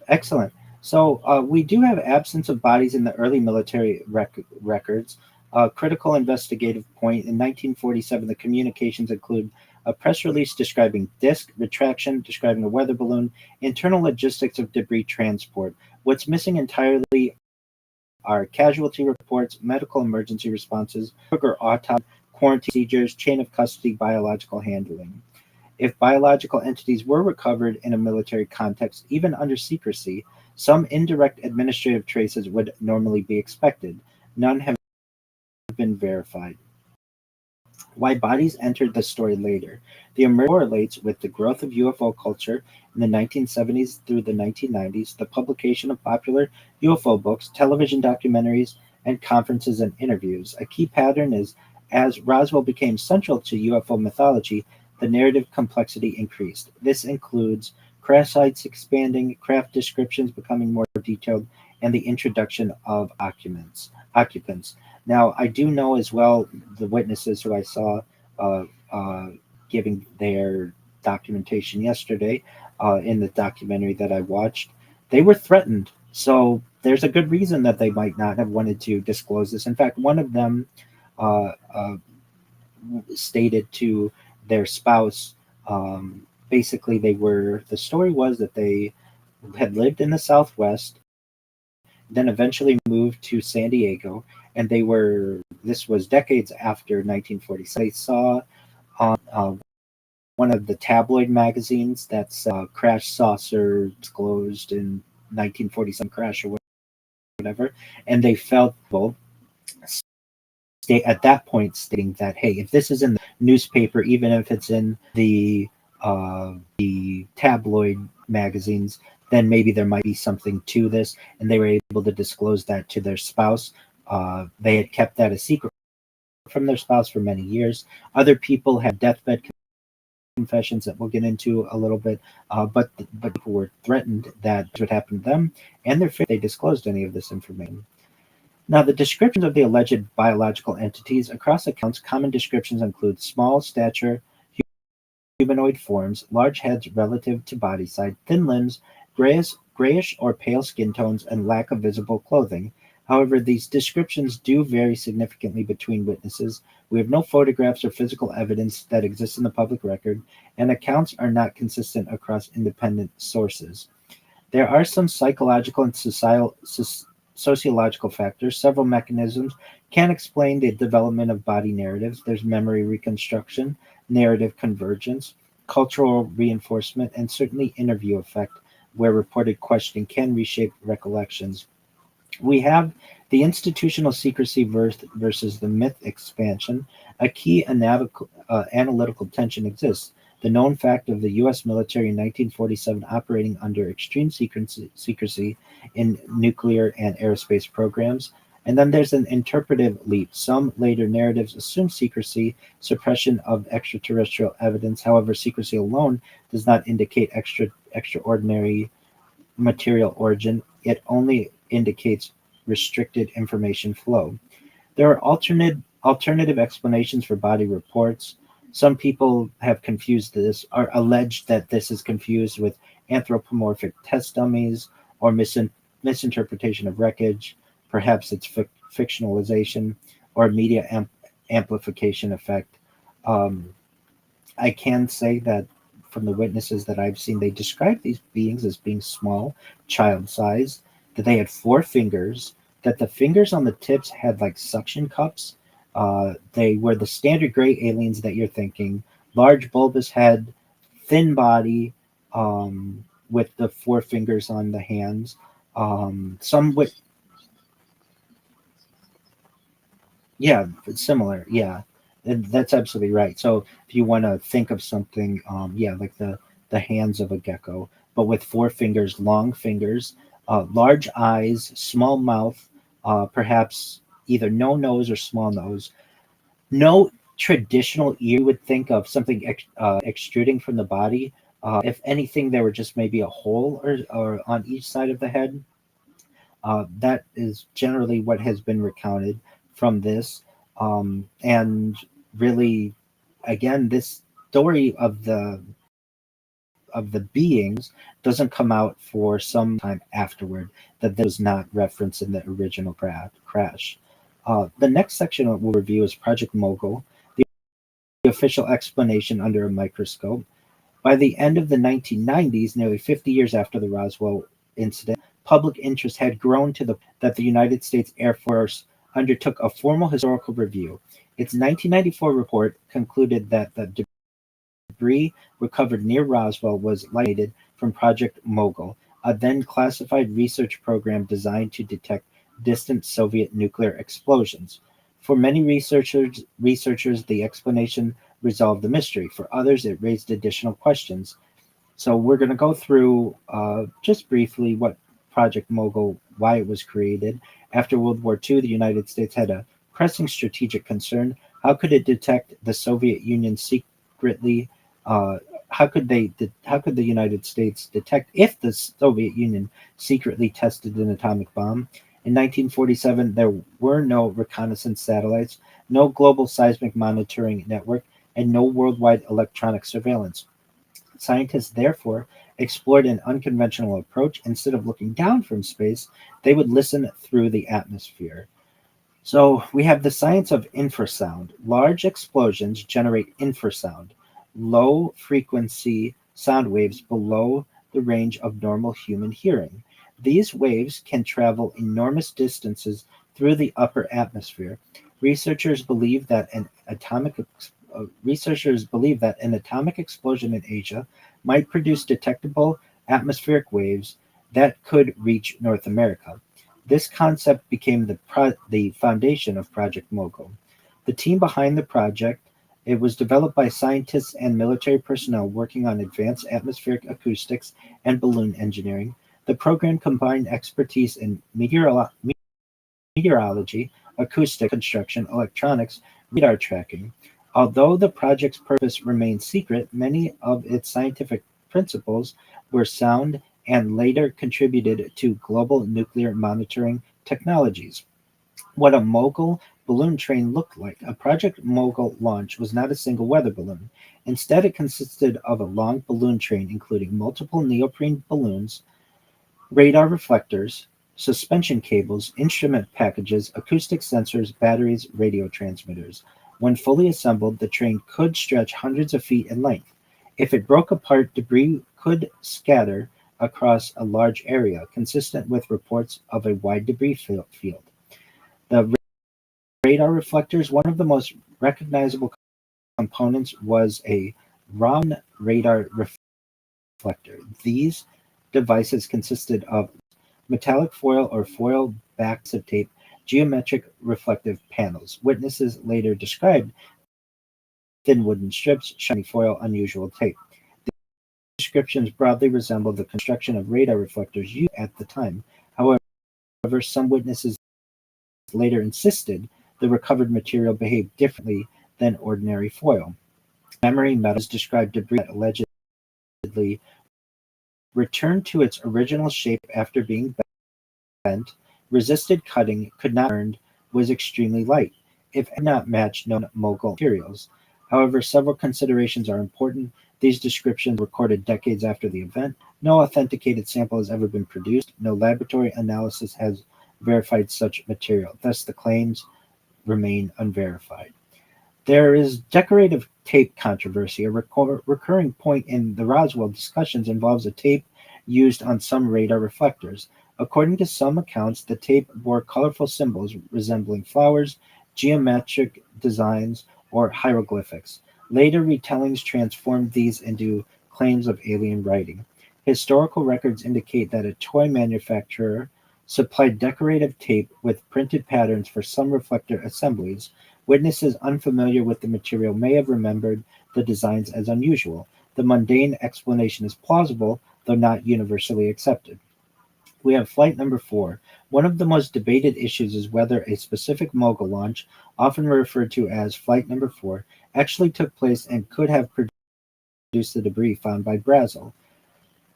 Excellent. So we do have absence of bodies in the early military records. Critical investigative point in 1947, the communications include a press release describing disk retraction, describing a weather balloon, internal logistics of debris transport. What's missing entirely are casualty reports, medical emergency responses, or autopsy, quarantine procedures, chain of custody, biological handling. If biological entities were recovered in a military context, even under secrecy, some indirect administrative traces would normally be expected. None have been verified. Why bodies entered the story later. The emergence correlates with the growth of UFO culture in the 1970s through the 1990s, the publication of popular UFO books, television documentaries, and conferences and interviews. A key pattern is as Roswell became central to UFO mythology, the narrative complexity increased. This includes crash sites expanding, craft descriptions becoming more detailed, and the introduction of occupants. Now, I do know as well the witnesses who I saw uh, uh, giving their documentation yesterday in the documentary that I watched, they were threatened. So there's a good reason that they might not have wanted to disclose this. In fact, one of them uh, uh, stated to their spouse, basically, the story was that they had lived in the Southwest, then eventually moved to San Diego, and this was decades after 1946. They saw on one of the tabloid magazines that's Crash Saucer disclosed in 1947 crash or whatever, and they felt well, at that point stating that, hey, if this is in the newspaper, even if it's in the tabloid magazines, then maybe there might be something to this, and they were able to disclose that to their spouse. They had kept that a secret from their spouse for many years. Other people had deathbed confessions that we'll get into a little bit, but people were threatened that this would happen to them, and they disclosed any of this information. Now, the descriptions of the alleged biological entities across accounts, common descriptions include small stature, humanoid forms, large heads relative to body size, thin limbs, grayish or pale skin tones, and lack of visible clothing. However, these descriptions do vary significantly between witnesses. We have no photographs or physical evidence that exists in the public record, and accounts are not consistent across independent sources. There are some psychological and sociological factors. Several mechanisms can explain the development of body narratives. There's memory reconstruction, narrative convergence, cultural reinforcement, and certainly interview effect, where reported questioning can reshape recollections. We have the institutional secrecy versus the myth expansion. A key analytical tension exists. The known fact of the U.S. military in 1947 operating under extreme secrecy in nuclear and aerospace programs. And then there's an interpretive leap. Some later narratives assume secrecy, suppression of extraterrestrial evidence. However, secrecy alone does not indicate extraordinary material origin. It only indicates restricted information flow. There are alternative explanations for body reports. Some people have confused this or alleged that this is confused with anthropomorphic test dummies or misinterpretation of wreckage. Perhaps it's fictionalization or media amplification effect. Um, I can say that from the witnesses that I've seen, they describe these beings as being small, child sized, that they had four fingers, that the fingers on the tips had like suction cups. They were the standard gray aliens that you're thinking, large bulbous head, thin body, with the four fingers on the hands. Some with Yeah, it's similar. Yeah, and that's absolutely right. So if you want to think of something, yeah, like the hands of a gecko, but with four fingers, long fingers, large eyes, small mouth, perhaps either no nose or small nose, no traditional ear. You would think of something extruding from the body. If anything, there were just maybe a hole or on each side of the head. That is generally what has been recounted from this. And really, again, this story of the beings doesn't come out for some time afterward, that there was not referenced in the original crash. The next section we'll review is Project Mogul, the official explanation under a microscope. By the end of the 1990s, nearly 50 years after the Roswell incident, public interest had grown to the point that the United States Air Force undertook a formal historical review. Its 1994 report concluded that the debris recovered near Roswell was likely from Project Mogul, a then classified research program designed to detect distant Soviet nuclear explosions. For many researchers, the explanation resolved the mystery. For others, it raised additional questions. So we're going to go through just briefly what Project Mogul, why it was created. After World War II, the United States had a pressing strategic concern. How could it detect the Soviet Union secretly? How could the United States detect if the Soviet Union secretly tested an atomic bomb? In 1947, there were no reconnaissance satellites, no global seismic monitoring network, and no worldwide electronic surveillance. Scientists therefore explored an unconventional approach. Instead of looking down from space, they would listen through the atmosphere. So we have the science of infrasound. Large explosions generate infrasound, low frequency sound waves below the range of normal human hearing. These waves can travel enormous distances through the upper atmosphere. Researchers believe that an atomic explosion in Asia might produce detectable atmospheric waves that could reach North America. This concept became the foundation of Project Mogul. The team behind the project, it was developed by scientists and military personnel working on advanced atmospheric acoustics and balloon engineering. The program combined expertise in meteorology, acoustic construction, electronics, radar tracking. Although the project's purpose remained secret, many of its scientific principles were sound and later contributed to global nuclear monitoring technologies. What a Mogul balloon train looked like. A Project Mogul launch was not a single weather balloon. Instead, it consisted of a long balloon train including multiple neoprene balloons, radar reflectors, suspension cables, instrument packages, acoustic sensors, batteries, radio transmitters. When fully assembled, the train could stretch hundreds of feet in length. If it broke apart, debris could scatter across a large area, consistent with reports of a wide debris field. The radar reflectors, one of the most recognizable components, was a Raman radar reflector. These devices consisted of metallic foil or foil backs of tape, geometric reflective panels. Witnesses later described thin wooden strips, shiny foil, unusual tape. The descriptions broadly resembled the construction of radar reflectors used at the time. However, some witnesses later insisted the recovered material behaved differently than ordinary foil. Memory metals described debris that allegedly returned to its original shape after being bent, resisted cutting, could not be burned, was extremely light, if not matched known Mogul materials. However, several considerations are important. These descriptions were recorded decades after the event. No authenticated sample has ever been produced. No laboratory analysis has verified such material. Thus, the claims remain unverified. There is decorative tape controversy. A recurring point in the Roswell discussions involves a tape used on some radar reflectors. According to some accounts, the tape bore colorful symbols resembling flowers, geometric designs, or hieroglyphics. Later retellings transformed these into claims of alien writing. Historical records indicate that a toy manufacturer supplied decorative tape with printed patterns for some reflector assemblies. Witnesses unfamiliar with the material may have remembered the designs as unusual. The mundane explanation is plausible, though not universally accepted. We have flight number 4. One of the most debated issues is whether a specific mogul launch, often referred to as flight number 4, actually took place and could have produced the debris found by Brazel.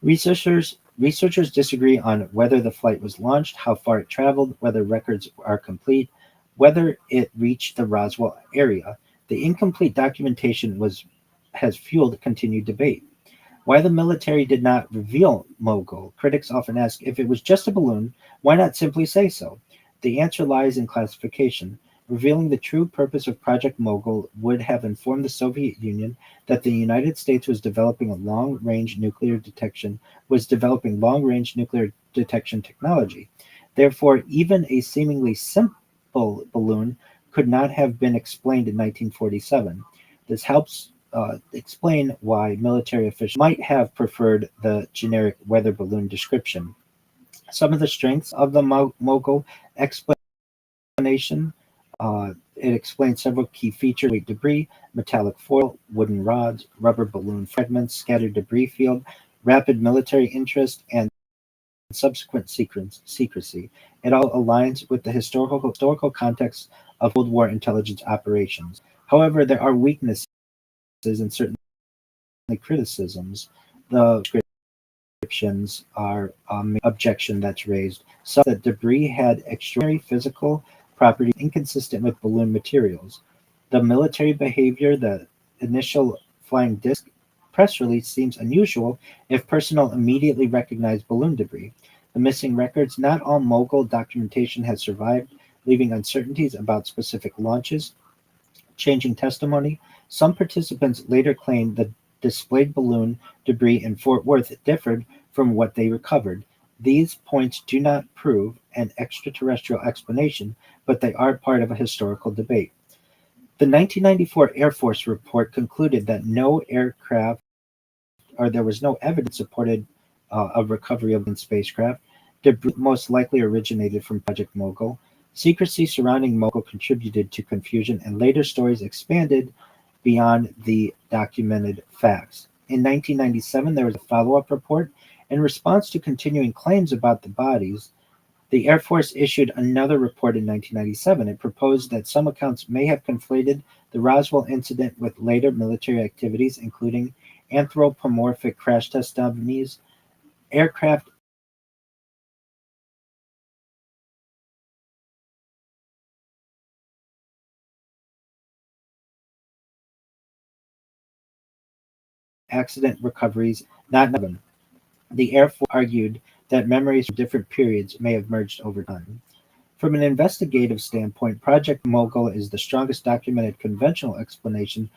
Researchers disagree on whether the flight was launched, how far it traveled, whether records are complete, whether it reached the Roswell area. The incomplete documentation has fueled continued debate. Why the military did not reveal Mogul? Critics often ask if it was just a balloon, why not simply say so? The answer lies in classification. Revealing the true purpose of Project Mogul would have informed the Soviet Union that the United States was developing long-range nuclear detection technology. Therefore, even a seemingly simple balloon could not have been explained in 1947. This helps explain why military officials might have preferred the generic weather balloon description. Some of the strengths of the Mogul explanation, it explains several key features: weight debris, metallic foil, wooden rods, rubber balloon fragments, scattered debris field, rapid military interest, and subsequent secrecy. It all aligns with the historical context of Cold War intelligence operations. However, there are weaknesses and certainly criticisms. The descriptions are objection that's raised. Some that debris had extraordinary physical properties inconsistent with balloon materials. The military behavior, the initial flying disc press release seems unusual if personnel immediately recognized balloon debris. The missing records, not all Mogul documentation has survived, leaving uncertainties about specific launches. Changing testimony, some participants later claimed the displayed balloon debris in Fort Worth differed from what they recovered. These points do not prove an extraterrestrial explanation, but they are part of a historical debate. The 1994 Air Force report concluded that no aircraft, or there was no evidence supported a recovery of the spacecraft. Debris most likely originated from Project Mogul. Secrecy surrounding Mogul contributed to confusion, and later stories expanded beyond the documented facts. In 1997, there was a follow-up report. In response to continuing claims about the bodies, the Air Force issued another report in 1997. It proposed that some accounts may have conflated the Roswell incident with later military activities, including anthropomorphic crash test dummies, aircraft accident recoveries, not 9/11. The Air Force argued that memories from different periods may have merged over time. From an investigative standpoint, Project Mogul is the strongest documented conventional explanation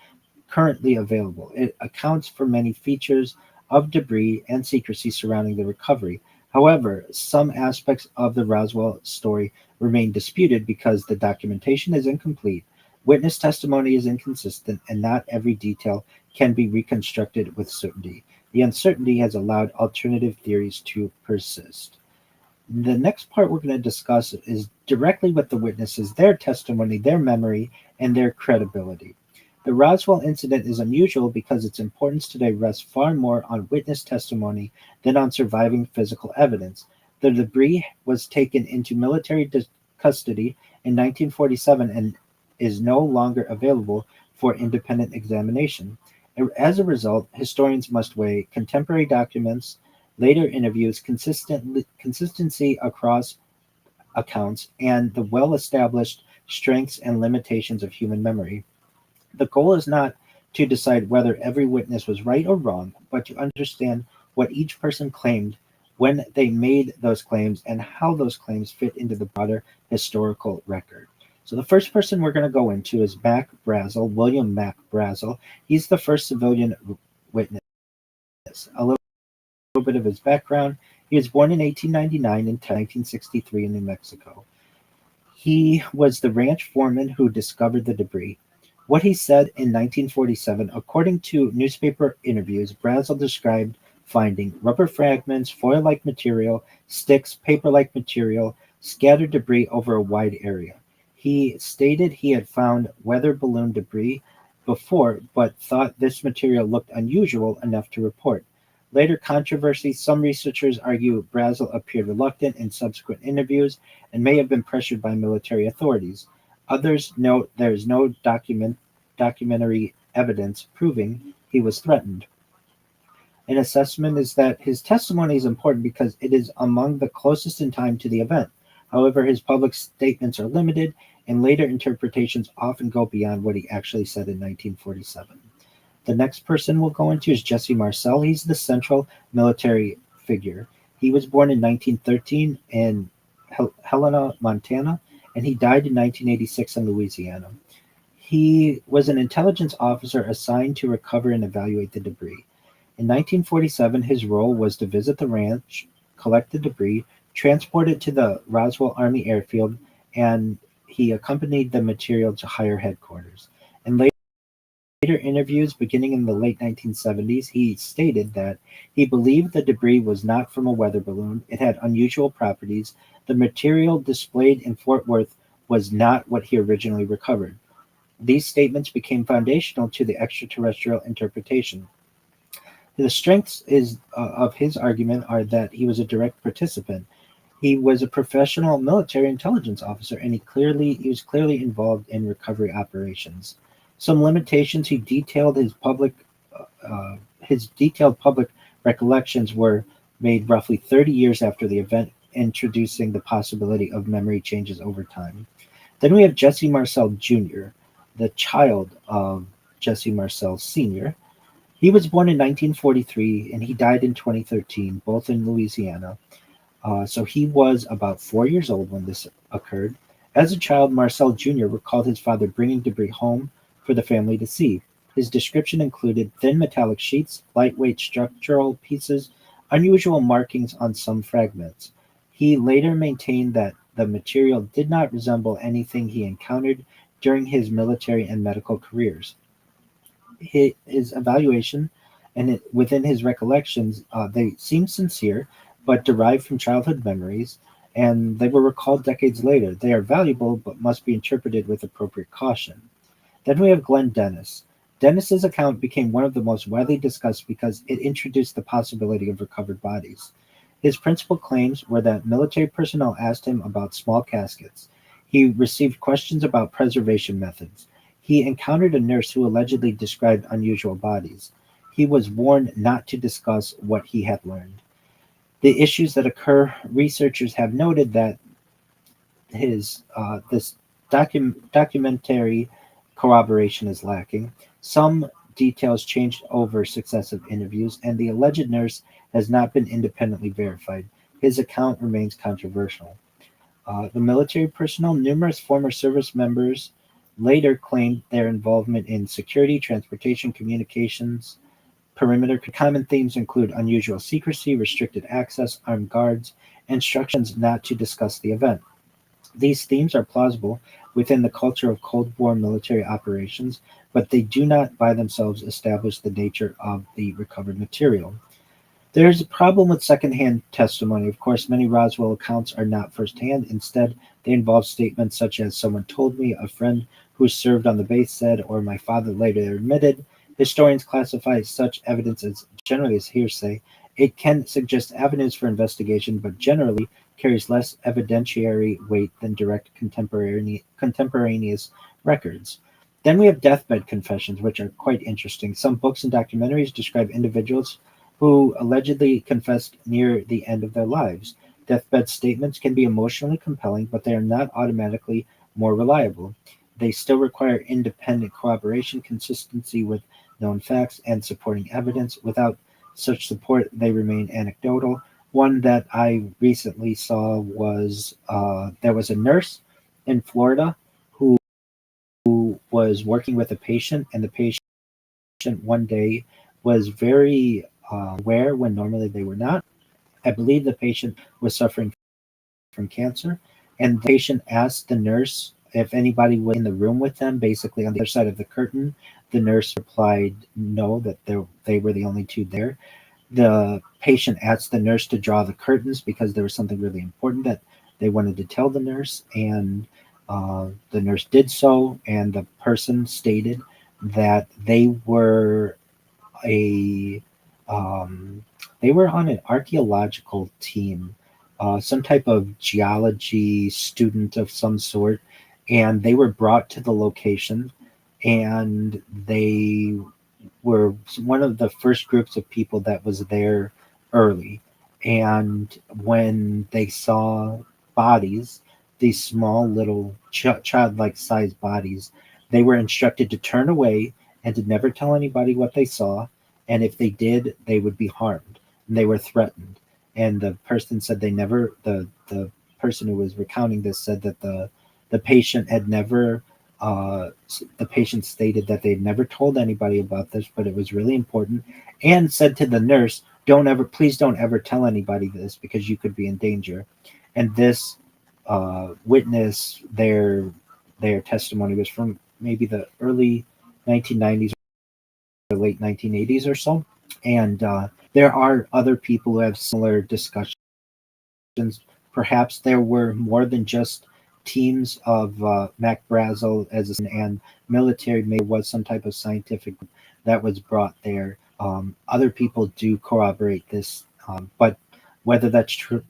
currently available. It accounts for many features of debris and secrecy surrounding the recovery. However, some aspects of the Roswell story remain disputed because the documentation is incomplete, witness testimony is inconsistent, and not every detail can be reconstructed with certainty. The uncertainty has allowed alternative theories to persist. The next part we're going to discuss is directly with the witnesses, their testimony, their memory, and their credibility. The Roswell incident is unusual because its importance today rests far more on witness testimony than on surviving physical evidence. The debris was taken into military custody in 1947 and is no longer available for independent examination. As a result, historians must weigh contemporary documents, later interviews, consistency across accounts, and the well-established strengths and limitations of human memory. The goal is not to decide whether every witness was right or wrong, but to understand what each person claimed when they made those claims and how those claims fit into the broader historical record. So the first person we're going to go into is William Mac Brazel. He's the first civilian witness. A little bit of his background. He was born in 1899 and 1963 in New Mexico. He was the ranch foreman who discovered the debris. What he said in 1947, according to newspaper interviews, Brazel described finding rubber fragments, foil-like material, sticks, paper-like material, scattered debris over a wide area. He stated he had found weather balloon debris before, but thought this material looked unusual enough to report. Later controversy, some researchers argue Brazel appeared reluctant in subsequent interviews and may have been pressured by military authorities. Others note there is no documentary evidence proving he was threatened. An assessment is that his testimony is important because it is among the closest in time to the event. However, his public statements are limited, and later interpretations often go beyond what he actually said in 1947. The next person we'll go into is Jesse Marcel. He's the central military figure. He was born in 1913 in Helena, Montana, and he died in 1986 in Louisiana. He was an intelligence officer assigned to recover and evaluate the debris. In 1947, his role was to visit the ranch, collect the debris, transport it to the Roswell Army Airfield, and he accompanied the material to higher headquarters. In later interviews, beginning in the late 1970s, he stated that he believed the debris was not from a weather balloon. It had unusual properties. The material displayed in Fort Worth was not what he originally recovered. These statements became foundational to the extraterrestrial interpretation. The strengths of his argument are that he was a direct participant. He was a professional military intelligence officer, and he was clearly involved in recovery operations. Some limitations he detailed his detailed public recollections were made roughly 30 years after the event, introducing the possibility of memory changes over time. Then we have Jesse Marcel Jr., the child of Jesse Marcel Sr. He was born in 1943 and he died in 2013, both in Louisiana. So he was about 4 years old when this occurred. As a child, Marcel Jr. recalled his father bringing debris home for the family to see. His description included thin metallic sheets, lightweight structural pieces, unusual markings on some fragments. He later maintained that the material did not resemble anything he encountered during his military and medical careers. His evaluation within his recollections, they seem sincere, but derived from childhood memories, and they were recalled decades later. They are valuable, but must be interpreted with appropriate caution. Then we have Glenn Dennis. Dennis's account became one of the most widely discussed because it introduced the possibility of recovered bodies. His principal claims were that military personnel asked him about small caskets. He received questions about preservation methods. He encountered a nurse who allegedly described unusual bodies. He was warned not to discuss what he had learned. The issues that occur, researchers have noted that this documentary corroboration is lacking. Some details changed over successive interviews, and the alleged nurse has not been independently verified. His account remains controversial. The military personnel, numerous former service members later claimed their involvement in security, transportation, communications, perimeter. Common themes include unusual secrecy, restricted access, armed guards, instructions not to discuss the event. These themes are plausible within the culture of Cold War military operations, but they do not by themselves establish the nature of the recovered material. There's a problem with secondhand testimony. Of course, many Roswell accounts are not firsthand. Instead, they involve statements such as someone told me, a friend who served on the base said, or my father later admitted. Historians classify such evidence as generally as hearsay. It can suggest avenues for investigation, but generally carries less evidentiary weight than direct contemporaneous records. Then we have deathbed confessions, which are quite interesting. Some books and documentaries describe individuals who allegedly confessed near the end of their lives. Deathbed statements can be emotionally compelling, but they are not automatically more reliable. They still require independent corroboration, consistency with known facts, and supporting evidence. Without such support, they remain anecdotal. One that I recently saw was there was a nurse in Florida who was working with a patient, and the patient one day was very aware when normally they were not. I believe the patient was suffering from cancer, and the patient asked the nurse if anybody was in the room with them, basically on the other side of the curtain. The nurse replied no, that they were the only two there. The patient asked the nurse to draw the curtains because there was something really important that they wanted to tell the nurse, and the nurse did so, and the person stated that a um, they were on an archaeological team, some type of geology student of some sort, and they were brought to the location, and they were one of the first groups of people that was there early. And when they saw bodies, these small little childlike sized bodies, they were instructed to turn away and to never tell anybody what they saw. And if they did, they would be harmed. And they were threatened. And the person said they never, the person who was recounting this said that the patient had never the patient stated that they'd never told anybody about this, but it was really important, and said to the nurse, "Don't ever, please don't ever tell anybody this because you could be in danger." And this witness, their testimony was from maybe the early 1990s or late 1980s or so. And there are other people who have similar discussions. Perhaps there were more than just teams of Mac Brazel as a and military. Maybe was some type of scientific group that was brought there. Other people do corroborate this, but whether that's true,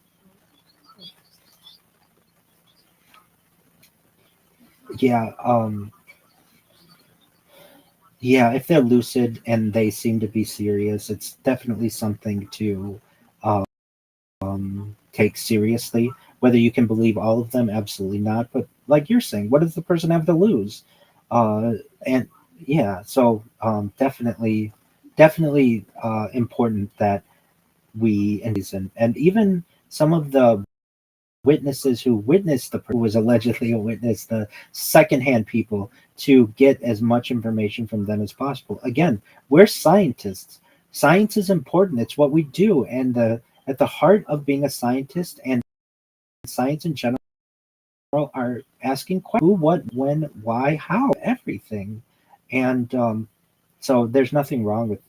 yeah, yeah. If they're lucid and they seem to be serious, it's definitely something to take seriously. Whether you can believe all of them, absolutely not. But like you're saying, what does the person have to lose? Uh, and yeah, so definitely important that we and even some of the witnesses who witnessed who was allegedly a witness, the secondhand people, to get as much information from them as possible. Again, we're scientists. Science is important. It's what we do, and at the heart of being a scientist and science in general are asking questions: who, what, when, why, how, everything. And so there's nothing wrong with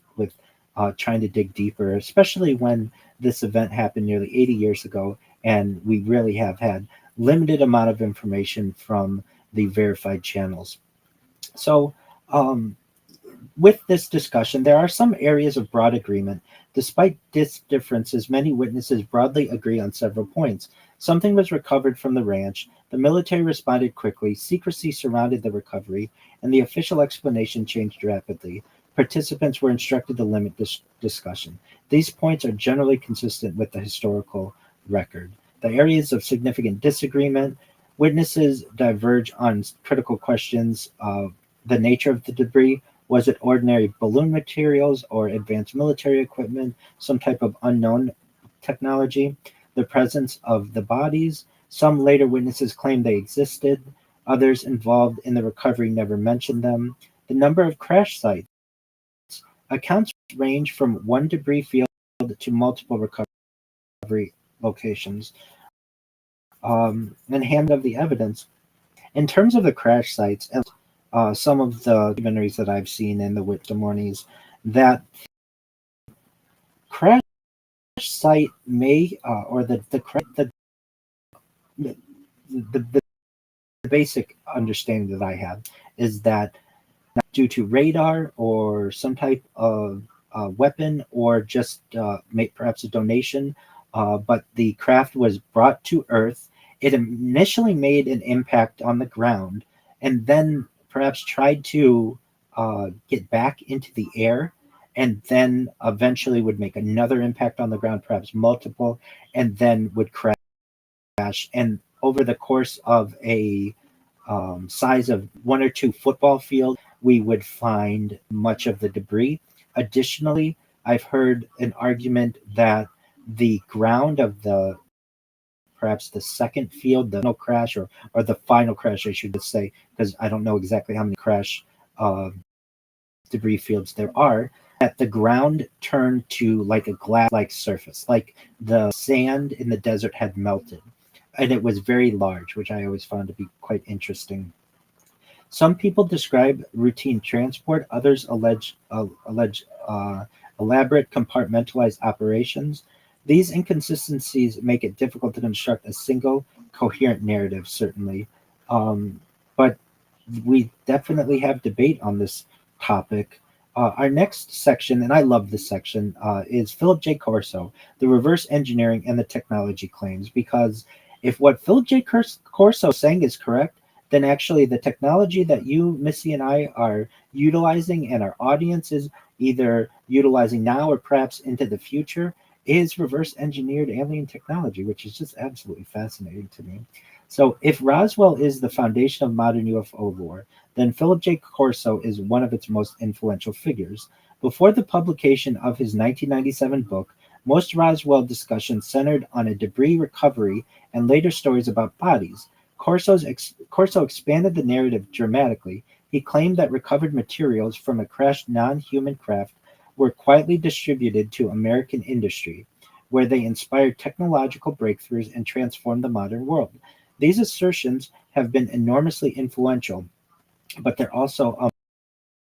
trying to dig deeper, especially when this event happened nearly 80 years ago, and we really have had limited amount of information from the verified channels. So um, with this discussion, there are some areas of broad agreement. Despite differences, many witnesses broadly agree on several points. Something was recovered from the ranch. The military responded quickly. Secrecy surrounded the recovery, and the official explanation changed rapidly. Participants were instructed to limit discussion. These points are generally consistent with the historical record. The areas of significant disagreement, witnesses diverge on critical questions of the nature of the debris. Was it ordinary balloon materials or advanced military equipment, some type of unknown technology? The presence of the bodies. Some later witnesses claimed they existed. Others involved in the recovery never mentioned them. The number of crash sites. Accounts range from one debris field to multiple recovery locations. And hand of the evidence. In terms of the crash sites, some of the documentaries that I've seen in the testimonies, that crash site may or the, the basic understanding that I have is that due to radar or some type of weapon or just perhaps a donation, but the craft was brought to Earth. It initially made an impact on the ground and then perhaps tried to get back into the air, and then eventually would make another impact on the ground, perhaps multiple, and then would crash. And over the course of a size of one or two football fields, we would find much of the debris. Additionally, I've heard an argument that the ground of the perhaps the second field, the no crash or the final crash, I should say, because I don't know exactly how many crash uh, debris fields there are, that the ground turned to like a glass-like surface, like the sand in the desert had melted, and it was very large, which I always found to be quite interesting. Some people describe routine transport, others allege elaborate compartmentalized operations. These inconsistencies make it difficult to construct a single coherent narrative, certainly. But we definitely have debate on this topic. Our next section, and I love this section, is Philip J. Corso, the reverse engineering and the technology claims. Because if what Philip J. Corso is saying is correct, then actually the technology that you, Missy, and I are utilizing, and our audience is either utilizing now or perhaps into the future, is reverse engineered alien technology, which is just absolutely fascinating to me. So, if Roswell is the foundation of modern UFO lore, then Philip J. Corso is one of its most influential figures. Before the publication of his 1997 book, most Roswell discussions centered on a debris recovery and later stories about bodies. Corso expanded the narrative dramatically. He claimed that recovered materials from a crashed non human craft were quietly distributed to American industry, where they inspired technological breakthroughs and transformed the modern world. These assertions have been enormously influential, but they're also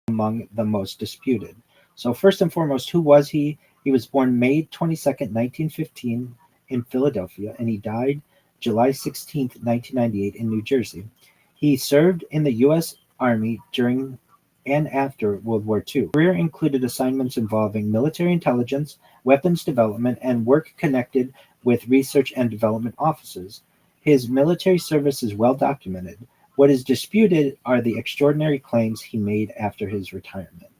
among the most disputed. So, first and foremost, who was he? He was born May 22nd, 1915, in Philadelphia, and he died July 16th, 1998, in New Jersey. He served in the U.S. Army during and after World War II. His career included assignments involving military intelligence, weapons development, and work connected with research and development offices. His military service is well documented. What is disputed are the extraordinary claims he made after his retirement.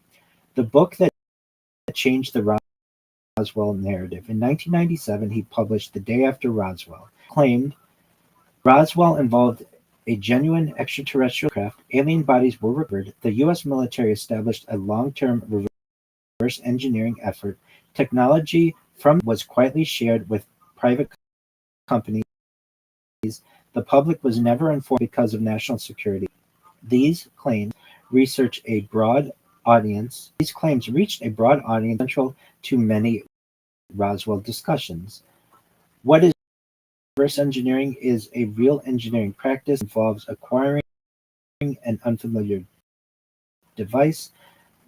The book that changed the Roswell narrative. In 1997, he published The Day After Roswell, claimed Roswell involved a genuine extraterrestrial craft, alien bodies were recovered, the U.S. military established a long-term reverse engineering effort, technology from was quietly shared with private companies, the public was never informed because of national security. These claims research a broad These claims reached a broad audience central to many Roswell discussions. What is reverse engineering is a real engineering practice that involves acquiring an unfamiliar device,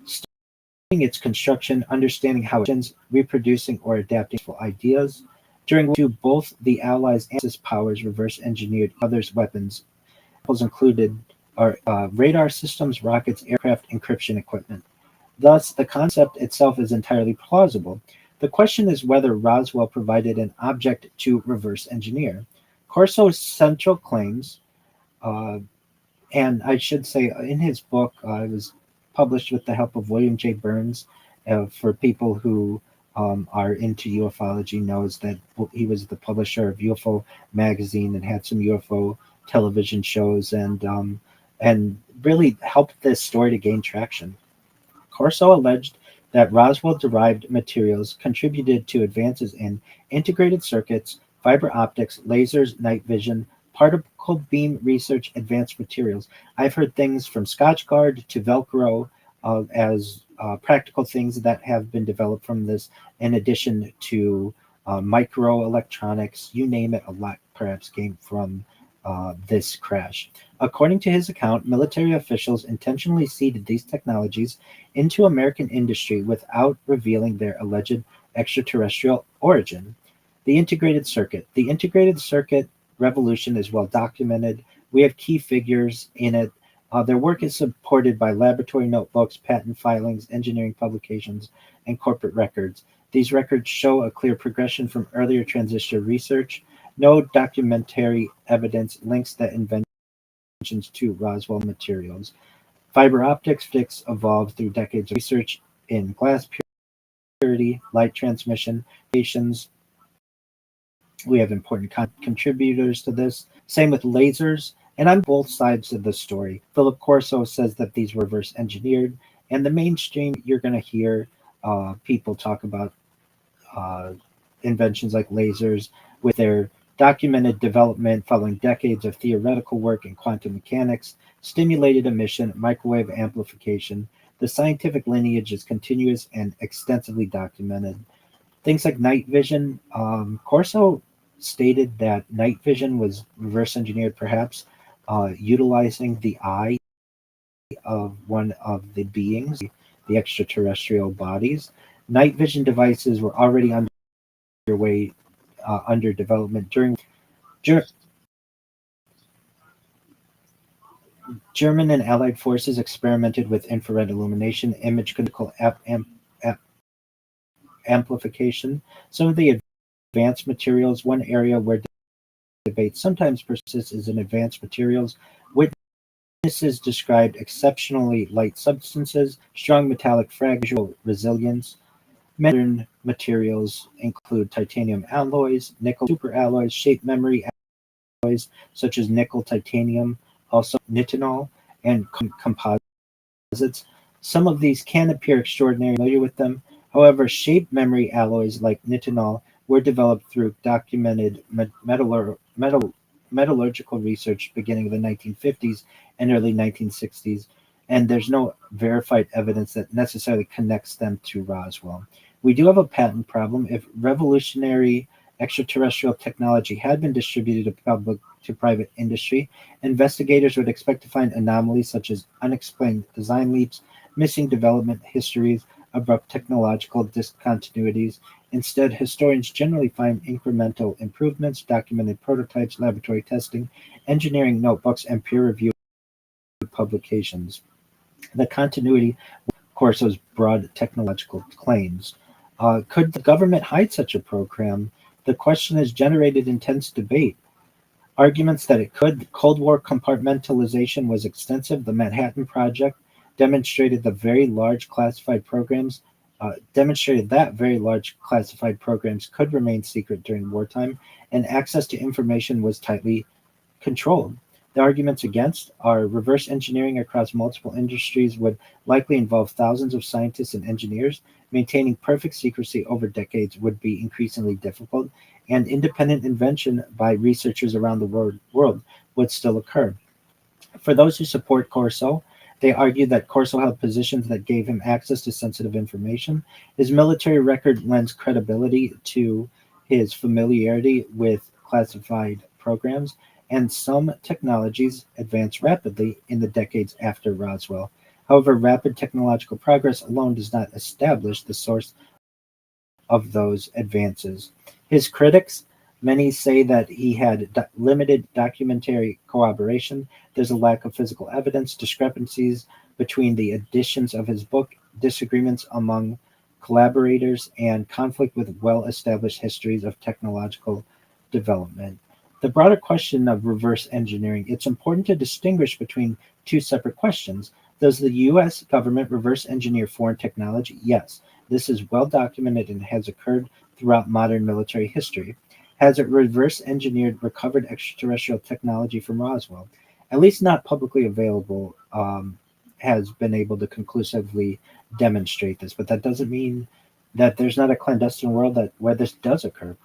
studying its construction, understanding how it functions, reproducing or adapting for ideas. During World War II, both the Allies and Axis powers reverse engineered others' weapons. Examples included radar systems, rockets, aircraft, encryption equipment. Thus, the concept itself is entirely plausible. The question is whether Roswell provided an object to reverse engineer. Corso's central claims, uh, and I should say in his book, it was published with the help of William J. Burns. For people who are into ufology, knows that he was the publisher of UFO magazine and had some UFO television shows, and really helped this story to gain traction. Corso alleged that Roswell-derived materials contributed to advances in integrated circuits, fiber optics, lasers, night vision, particle beam research, advanced materials. I've heard things from Scotchgard to Velcro as practical things that have been developed from this, in addition to microelectronics, you name it, a lot perhaps came from this crash. According to his account, military officials intentionally seeded these technologies into American industry without revealing their alleged extraterrestrial origin. The integrated circuit. The integrated circuit revolution is well documented. We have key figures in it. Their work is supported by laboratory notebooks, patent filings, engineering publications, and corporate records. These records show a clear progression from earlier transistor research. No documentary evidence links the inventions to Roswell materials. Fiber optics evolved through decades of research in glass purity, light transmission, radiations. We have important contributors to this. Same with lasers, and on both sides of the story. Philip Corso says that these were reverse engineered, and the mainstream, you're going to hear people talk about uh, inventions like lasers with their documented development following decades of theoretical work in quantum mechanics, stimulated emission, microwave amplification. The scientific lineage is continuous and extensively documented. Things like night vision. Corso stated that night vision was reverse engineered, perhaps utilizing the eye of one of the beings, the extraterrestrial bodies. Night vision devices were already underway, under development during German and Allied forces experimented with infrared illumination, image control, ap- amplification. Some of the advanced materials, one area where debate sometimes persists is in advanced materials. Witnesses described exceptionally light substances, strong metallic fragile resilience. Modern materials include titanium alloys, nickel superalloys, shape memory alloys such as nickel titanium, also nitinol, and composites. Some of these can appear extraordinary familiar with them. However, shape memory alloys like nitinol were developed through documented metallurgical research beginning in the 1950s and early 1960s, and there's no verified evidence that necessarily connects them to Roswell. We do have a patent problem. If revolutionary extraterrestrial technology had been distributed to private industry, investigators would expect to find anomalies such as unexplained design leaps, missing development histories, abrupt technological discontinuities. Instead, historians generally find incremental improvements, documented prototypes, laboratory testing, engineering notebooks, and peer reviewed publications. The continuity Corso's broad technological claims. Could the government hide such a program? The question has generated intense debate. Arguments that it could. Cold War compartmentalization was extensive. The Manhattan Project demonstrated the very large classified programs demonstrated that very large classified programs could remain secret during wartime, and access to information was tightly controlled. The arguments against are reverse engineering across multiple industries would likely involve thousands of scientists and engineers. Maintaining perfect secrecy over decades would be increasingly difficult, and independent invention by researchers around the world would still occur. For those who support Corso, they argue that Corso held positions that gave him access to sensitive information. His military record lends credibility to his familiarity with classified programs, and some technologies advanced rapidly in the decades after Roswell. However, rapid technological progress alone does not establish the source of those advances. His critics, many say that he had limited documentary corroboration. There's a lack of physical evidence, discrepancies between the editions of his book, disagreements among collaborators, and conflict with well established histories of technological development. The broader question of reverse engineering, it's important to distinguish between two separate questions. Does the US government reverse engineer foreign technology? Yes. This is well documented and has occurred throughout modern military history. Has it reverse engineered recovered extraterrestrial technology from Roswell? At least not publicly available, has been able to conclusively demonstrate this, but that doesn't mean that there's not a clandestine world that where this does occur.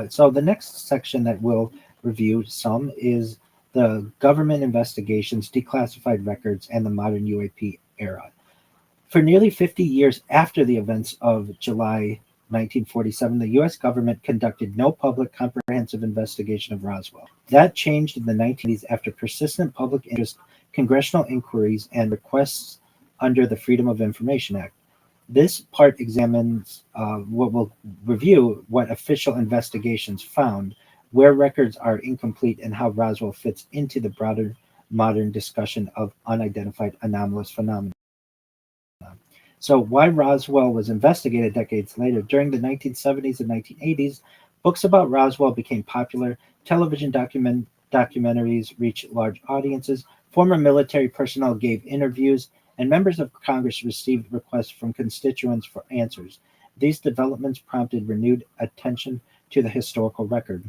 So the next section that we'll review some is the government investigations, declassified records, and the modern UAP era. For nearly 50 years after the events of July 1947, the U.S. government conducted no public comprehensive investigation of Roswell. That changed in the 1980s after persistent public interest, congressional inquiries, and requests under the Freedom of Information Act. This part examines what will review what official investigations found, where records are incomplete, and how Roswell fits into the broader modern discussion of unidentified anomalous phenomena. So, why Roswell was investigated decades later? During the 1970s and 1980s, books about Roswell became popular, television documentaries reached large audiences, former military personnel gave interviews, and members of Congress received requests from constituents for answers. These developments prompted renewed attention to the historical record.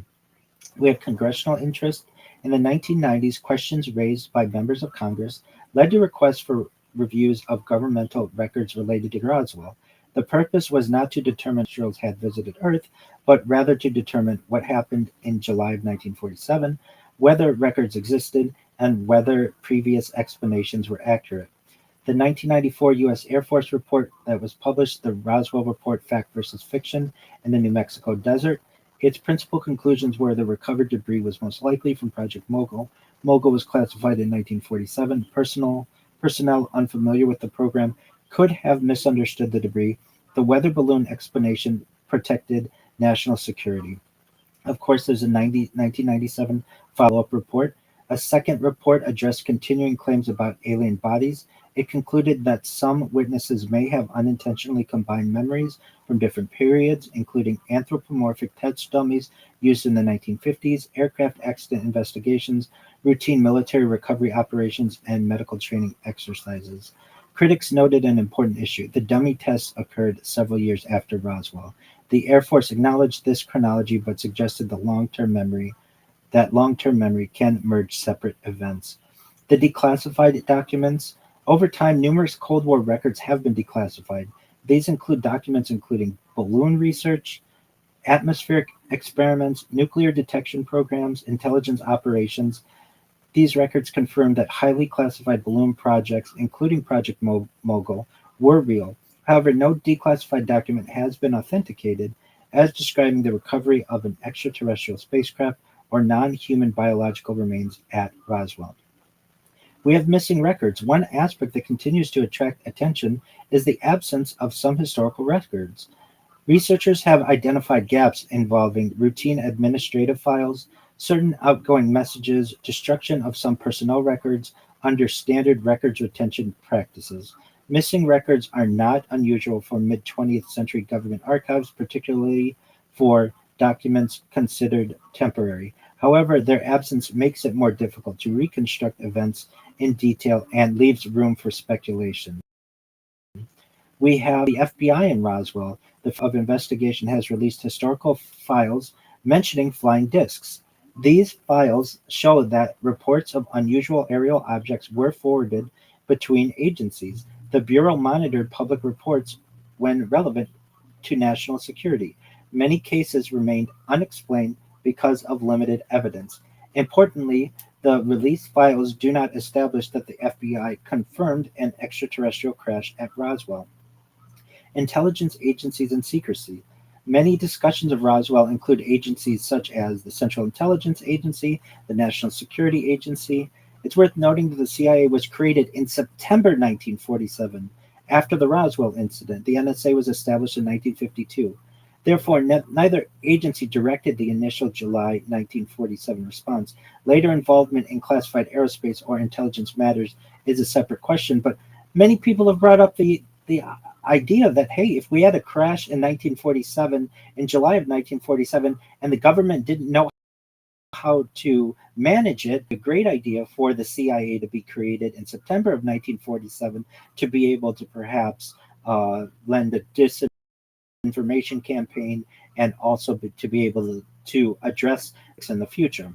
We had congressional interest. In the 1990s, questions raised by members of Congress led to requests for reviews of governmental records related to Roswell. The purpose was not to determine if extraterrestrials had visited Earth, but rather to determine what happened in July of 1947, whether records existed, and whether previous explanations were accurate. The 1994 U.S. Air Force report that was published, the Roswell Report Fact versus Fiction in the New Mexico Desert, its principal conclusions were the recovered debris was most likely from Project Mogul. Mogul was classified in 1947. Personnel unfamiliar with the program could have misunderstood the debris. The weather balloon explanation protected national security. Of course, there's a 1997 follow-up report. A second report addressed continuing claims about alien bodies. It concluded that some witnesses may have unintentionally combined memories from different periods, including anthropomorphic test dummies used in the 1950s, aircraft accident investigations, routine military recovery operations, and medical training exercises. Critics noted an important issue. The dummy tests occurred several years after Roswell. The Air Force acknowledged this chronology but suggested long-term memory can merge separate events. The declassified documents. Over time, numerous Cold War records have been declassified. These include documents including balloon research, atmospheric experiments, nuclear detection programs, intelligence operations. These records confirm that highly classified balloon projects, including Project Mogul, were real. However, no declassified document has been authenticated as describing the recovery of an extraterrestrial spacecraft or non human biological remains at Roswell. We have missing records. One aspect that continues to attract attention is the absence of some historical records. Researchers have identified gaps involving routine administrative files, certain outgoing messages, destruction of some personnel records under standard records retention practices. Missing records are not unusual for mid 20th century government archives, particularly for documents considered temporary. However, their absence makes it more difficult to reconstruct events in detail and leaves room for speculation. We have the FBI in Roswell. The Bureau of Investigation has released historical files mentioning flying discs. These files show that reports of unusual aerial objects were forwarded between agencies. The Bureau monitored public reports when relevant to national security. Many cases remained unexplained because of limited evidence. Importantly, the released files do not establish that the FBI confirmed an extraterrestrial crash at Roswell. Intelligence agencies and secrecy. Many discussions of Roswell include agencies such as the Central Intelligence Agency, the National Security Agency. It's worth noting that the CIA was created in September 1947. After the Roswell incident, the NSA was established in 1952. Therefore, neither agency directed the initial July 1947 response. Later involvement in classified aerospace or intelligence matters is a separate question, but many people have brought up the idea that, hey, if we had a crash in 1947, in July of 1947, and the government didn't know how to manage it, a great idea for the CIA to be created in September of 1947 to be able to perhaps lend a disinformation campaign and also to be able to address in the future.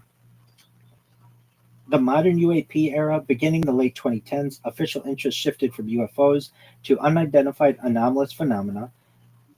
The modern UAP era, beginning in the late 2010s, official interest shifted from UFOs to unidentified anomalous phenomena.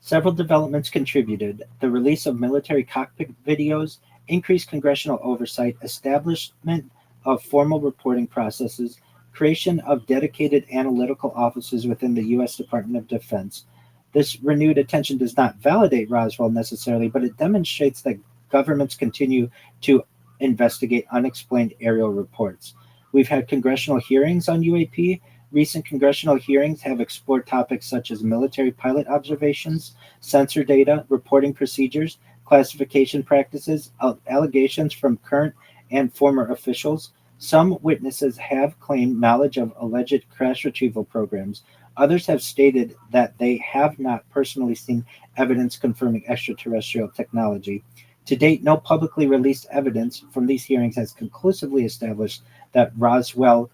Several developments contributed: the release of military cockpit videos, increased congressional oversight, establishment of formal reporting processes, creation of dedicated analytical offices within the U.S. Department of Defense. This renewed attention does not validate Roswell necessarily, but it demonstrates that governments continue to investigate unexplained aerial reports. We've had congressional hearings on UAP. Recent congressional hearings have explored topics such as military pilot observations, sensor data, reporting procedures, classification practices, allegations from current and former officials. Some witnesses have claimed knowledge of alleged crash retrieval programs. Others have stated that they have not personally seen evidence confirming extraterrestrial technology. To date, no publicly released evidence from these hearings has conclusively established that Roswell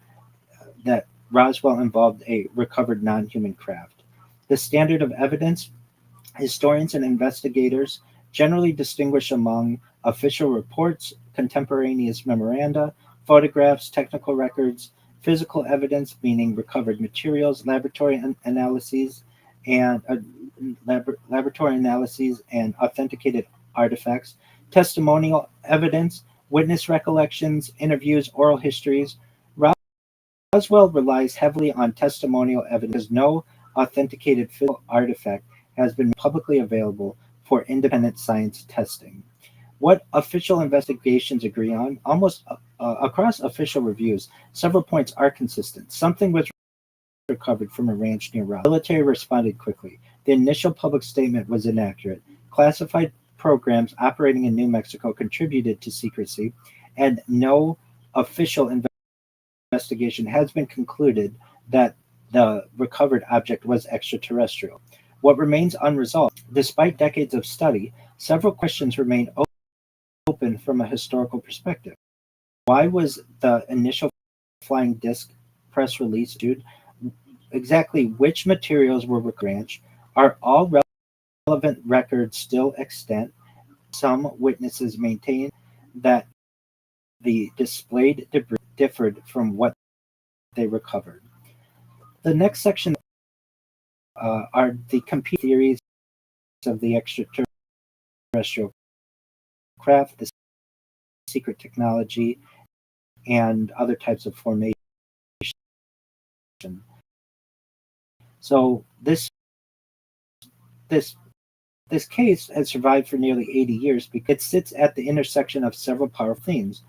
involved a recovered non-human craft. The standard of evidence: historians and investigators generally distinguish among official reports, contemporaneous memoranda, photographs, technical records, physical evidence, meaning recovered materials, and laboratory analyses and authenticated artifacts, testimonial evidence, witness recollections, interviews, oral histories. Roswell relies heavily on testimonial evidence because no authenticated physical artifact has been publicly available for independent science testing. What official investigations agree on? Almost across official reviews, several points are consistent. Something was recovered from a ranch near Roswell. The military responded quickly. The initial public statement was inaccurate. Classified programs operating in New Mexico contributed to secrecy, and no official investigation has been concluded that the recovered object was extraterrestrial. What remains unresolved, despite decades of study, several questions remain open from a historical perspective. Why was the initial flying disc press release issued? Exactly which materials were ranch? Are all relevant records still extant? Some witnesses maintain that the displayed debris differed from what they recovered. The next section are the competing theories of the extraterrestrial craft, the secret technology, and other types of formation. So this this case has survived for nearly 80 years because it sits at the intersection of several powerful themes: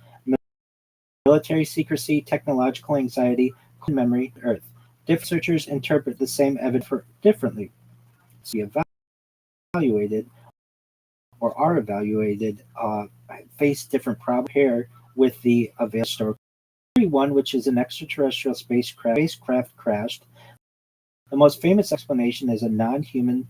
military secrecy, technological anxiety, memory, Earth. Different researchers interpret the same evidence differently. So evaluated or are evaluated face different problems here with the available historical. One, which is an extraterrestrial spacecraft crashed. The most famous explanation is a non-human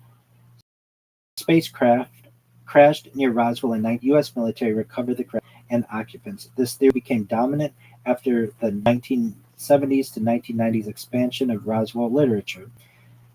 spacecraft crashed near Roswell in 19. U.S. military recovered the crash and occupants. This theory became dominant after the 1970s to 1990s expansion of Roswell literature.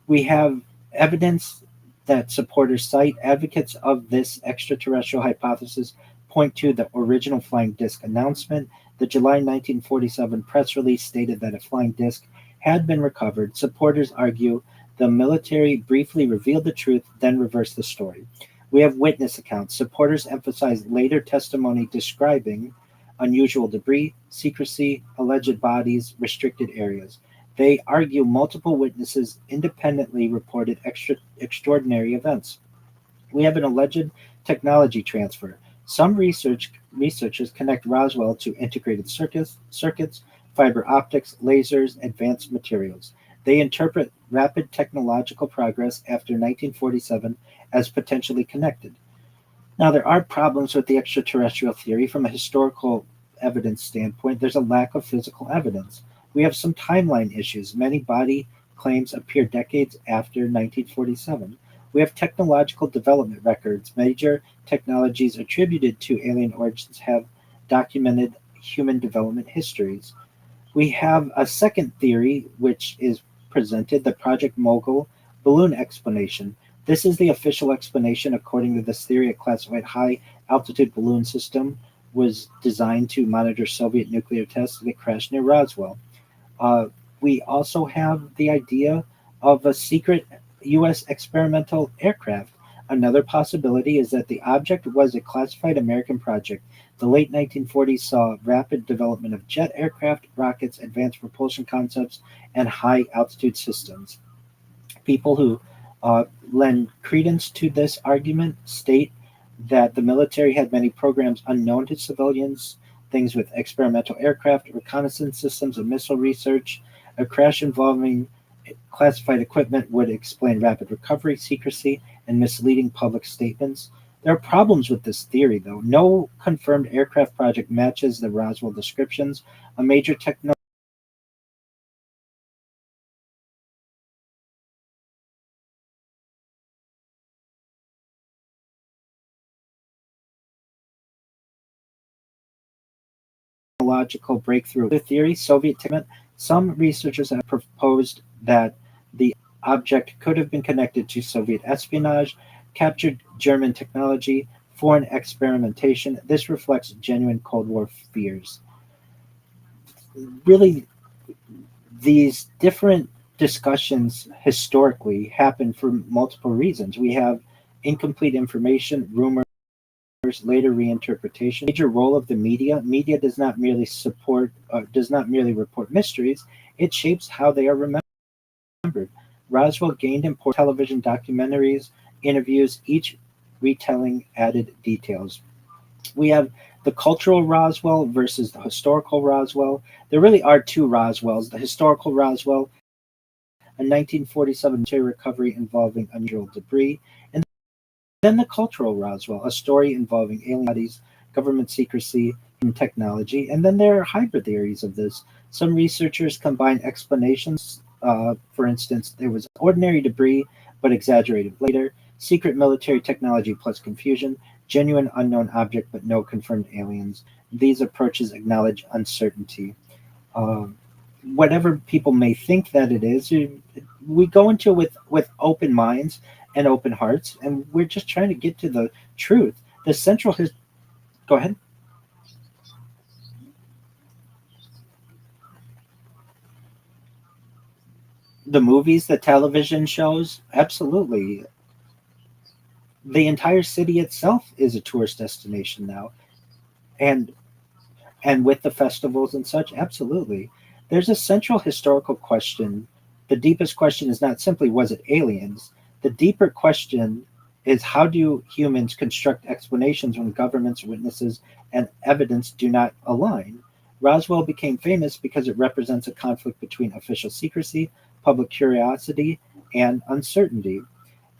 We have evidence that supporters cite. Advocates of this extraterrestrial hypothesis point to the original flying disc announcement. The July 1947 press release stated that a flying disc had been recovered. Supporters argue the military briefly revealed the truth, then reversed the story. We have witness accounts. Supporters emphasize later testimony describing unusual debris, secrecy, alleged bodies, restricted areas. They argue multiple witnesses independently reported extraordinary events. We have an alleged technology transfer. Some researchers connect Roswell to integrated circuits, fiber optics, lasers, advanced materials. They interpret rapid technological progress after 1947 as potentially connected. Now, there are problems with the extraterrestrial theory from a historical evidence standpoint. There's a lack of physical evidence. We have some timeline issues. Many body claims appear decades after 1947. We have technological development records. Major technologies attributed to alien origins have documented human development histories. We have a second theory, which is presented, the Project Mogul balloon explanation. This is the official explanation. According to this theory, a classified high-altitude balloon system was designed to monitor Soviet nuclear tests that crashed near Roswell. We also have the idea of a secret U.S. experimental aircraft. Another possibility is that the object was a classified American project. The late 1940s saw rapid development of jet aircraft, rockets, advanced propulsion concepts, and high altitude systems. People who lend credence to this argument state that the military had many programs unknown to civilians, things with experimental aircraft, reconnaissance systems, and missile research. A crash involving classified equipment would explain rapid recovery, secrecy, and misleading public statements. There are problems with this theory, though. No confirmed aircraft project matches the Roswell descriptions. A major technological breakthrough. The theory, Soviet technology. Some researchers have proposed that the object could have been connected to Soviet espionage, captured German technology, foreign experimentation. This reflects genuine Cold War fears. Really, these different discussions historically happen for multiple reasons. We have incomplete information, rumors, later reinterpretation. Major role of the media. Media does not merely report mysteries. It shapes how they are remembered. Roswell gained important television documentaries, interviews, each retelling added details. We have the cultural Roswell versus the historical Roswell. There really are two Roswells. The historical Roswell, a 1947 military recovery involving unusual debris, and then the cultural Roswell, a story involving alien bodies, government secrecy, in technology. And then there are hybrid theories of this. Some researchers combine explanations. For instance, there was ordinary debris, but exaggerated later, secret military technology plus confusion, genuine unknown object, but no confirmed aliens. These approaches acknowledge uncertainty. Um, Whatever people may think that it is, we go into it with open minds and open hearts, and we're just trying to get to the truth. The central go ahead. The movies, the television shows, absolutely. The entire city itself is a tourist destination now, and with the festivals and such, absolutely. There's a central historical question. The deepest question is not simply was it aliens? The deeper question is how do humans construct explanations when governments, witnesses, and evidence do not align? Roswell became famous because it represents a conflict between official secrecy, public curiosity, and uncertainty.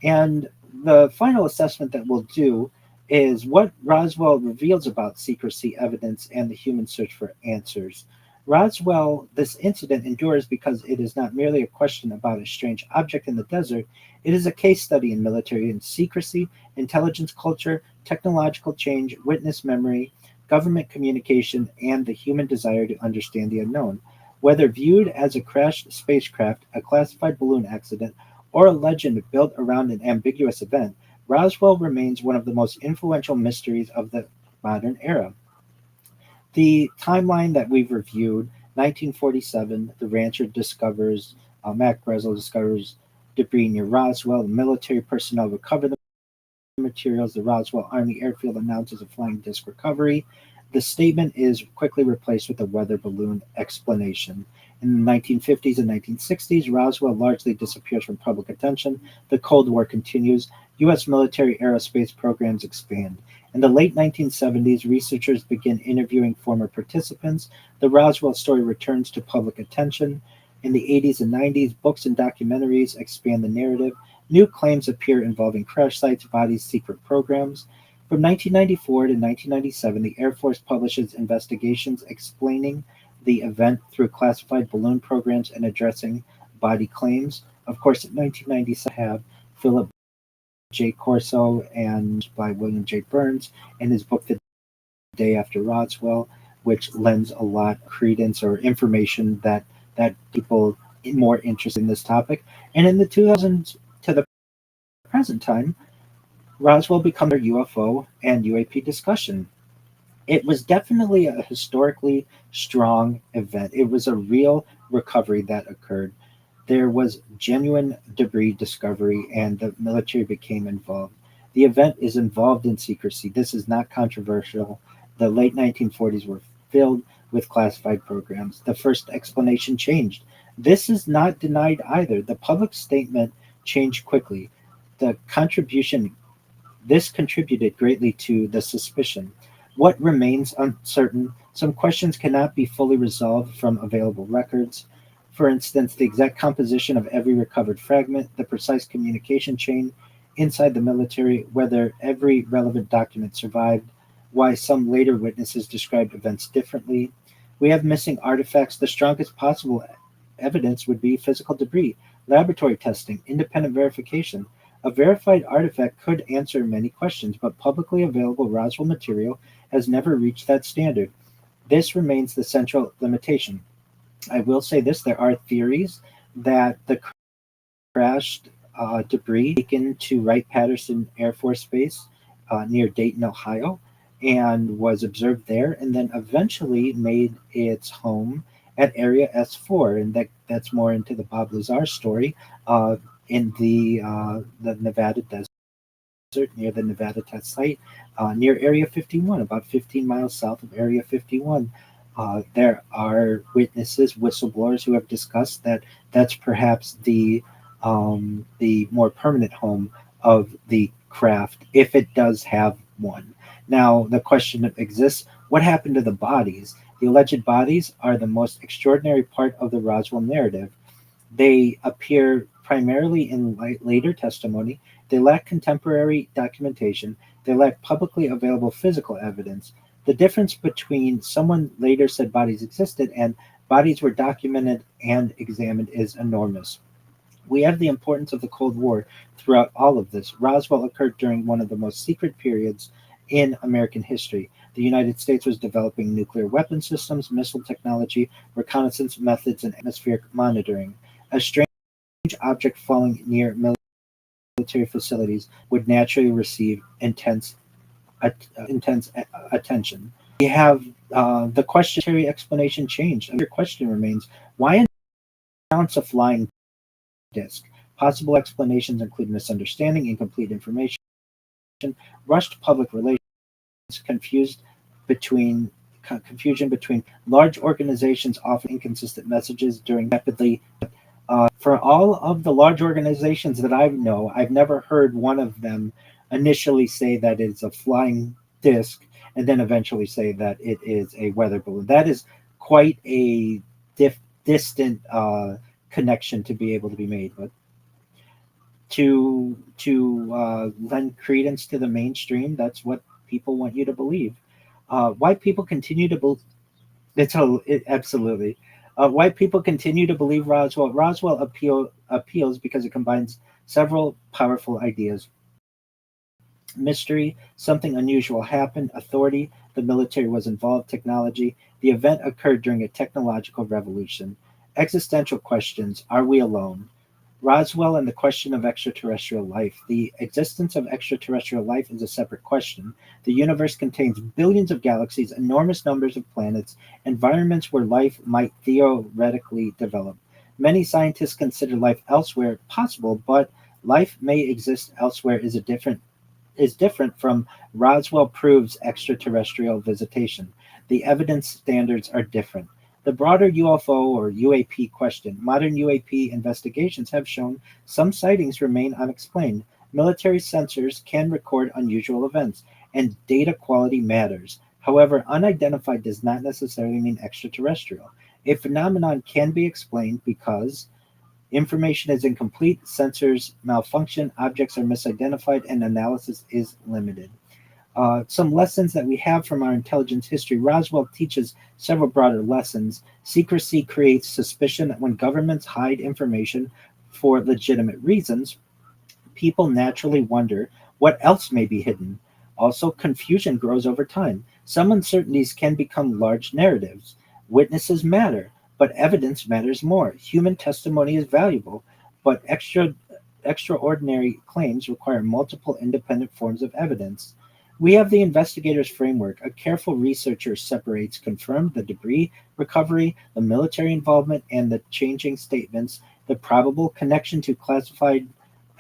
And the final assessment that we'll do is what Roswell reveals about secrecy, evidence, and the human search for answers. Roswell, this incident endures because it is not merely a question about a strange object in the desert, it is a case study in military and secrecy, intelligence culture, technological change, witness memory, government communication, and the human desire to understand the unknown. Whether viewed as a crashed spacecraft, a classified balloon accident, or a legend built around an ambiguous event, Roswell remains one of the most influential mysteries of the modern era. The timeline that we've reviewed 1947, the rancher discovers, Mac Brazel discovers debris near Roswell, the military personnel recover the materials, the Roswell Army Airfield announces a flying disc recovery. The statement is quickly replaced with a weather balloon explanation. In the 1950s and 1960s, Roswell largely disappears from public attention. The Cold War continues. U.S. military aerospace programs expand. In the late 1970s, researchers begin interviewing former participants. The Roswell story returns to public attention. In the 80s and 90s, books and documentaries expand the narrative. New claims appear involving crash sites, bodies, secret programs. From 1994 to 1997, the Air Force publishes investigations explaining the event through classified balloon programs and addressing body claims. Of course, in 1997, have Philip J. Corso and by William J. Burns in his book The Day After Roswell, which lends a lot of credence or information that people more interested in this topic. And in the 2000s to the present time, Roswell becomes a UFO and UAP discussion. It was definitely a historically strong event. It was a real recovery that occurred. There was genuine debris discovery, and the military became involved. The event is involved in secrecy. This is not controversial. The late 1940s were filled with classified programs. The first explanation changed. This is not denied either. The public statement changed quickly. The contribution This contributed greatly to the suspicion. What remains uncertain? Some questions cannot be fully resolved from available records. For instance, the exact composition of every recovered fragment, the precise communication chain inside the military, whether every relevant document survived, why some later witnesses described events differently. We have missing artifacts. The strongest possible evidence would be physical debris, laboratory testing, independent verification. A verified artifact could answer many questions, but publicly available Roswell material has never reached that standard. This remains the central limitation. I will say this, there are theories that the crashed debris taken to Wright Patterson Air Force Base near Dayton, Ohio, and was observed there, and then eventually made its home at Area S4, and that's more into the Bob Lazar story in the Nevada desert near the Nevada test site, near Area 51, about 15 miles south of Area 51. There are witnesses, whistleblowers, who have discussed that that's perhaps the more permanent home of the craft, if it does have one. Now, the question that exists: what happened to the bodies? The alleged bodies are the most extraordinary part of the Roswell narrative. They appear primarily in later testimony. They lack contemporary documentation. They lack publicly available physical evidence. The difference between someone later said bodies existed and bodies were documented and examined is enormous. We have the importance of the Cold War throughout all of this. Roswell occurred during one of the most secret periods in American history. The United States was developing nuclear weapon systems, missile technology, reconnaissance methods, and atmospheric monitoring. A strange object falling near military facilities would naturally receive intense attention. We have the questionary explanation changed. Your question remains: why announce a flying disc? Possible explanations include misunderstanding, incomplete information, rushed public relations, confused between confusion between large organizations offering inconsistent messages during rapidly. For all of the large organizations that I know, I've never heard one of them initially say that it's a flying disc and then eventually say that it is a weather balloon. That is quite a distant connection to be able to be made. But to lend credence to the mainstream, that's what people want you to believe. Why people continue to believe absolutely. Why people continue to believe Roswell? Roswell appeals because it combines several powerful ideas: mystery, something unusual happened; authority, the military was involved; technology, the event occurred during a technological revolution; existential questions: are we alone? Roswell and the question of extraterrestrial life. The existence of extraterrestrial life is a separate question. The universe contains billions of galaxies, enormous numbers of planets, environments where life might theoretically develop. Many scientists consider life elsewhere possible, but life may exist elsewhere is different from Roswell proves extraterrestrial visitation. The evidence standards are different. The broader UFO or UAP question. Modern UAP investigations have shown some sightings remain unexplained. Military sensors can record unusual events, and data quality matters. However, unidentified does not necessarily mean extraterrestrial. A phenomenon can be explained because information is incomplete, sensors malfunction, objects are misidentified, and analysis is limited. Some lessons that we have from our intelligence history. Roswell teaches several broader lessons. Secrecy creates suspicion that when governments hide information for legitimate reasons, people naturally wonder what else may be hidden. Also, confusion grows over time. Some uncertainties can become large narratives. Witnesses matter, but evidence matters more. Human testimony is valuable, but extraordinary claims require multiple independent forms of evidence. We have the investigator's framework. A careful researcher separates confirmed the debris recovery, the military involvement, and the changing statements, the probable connection to classified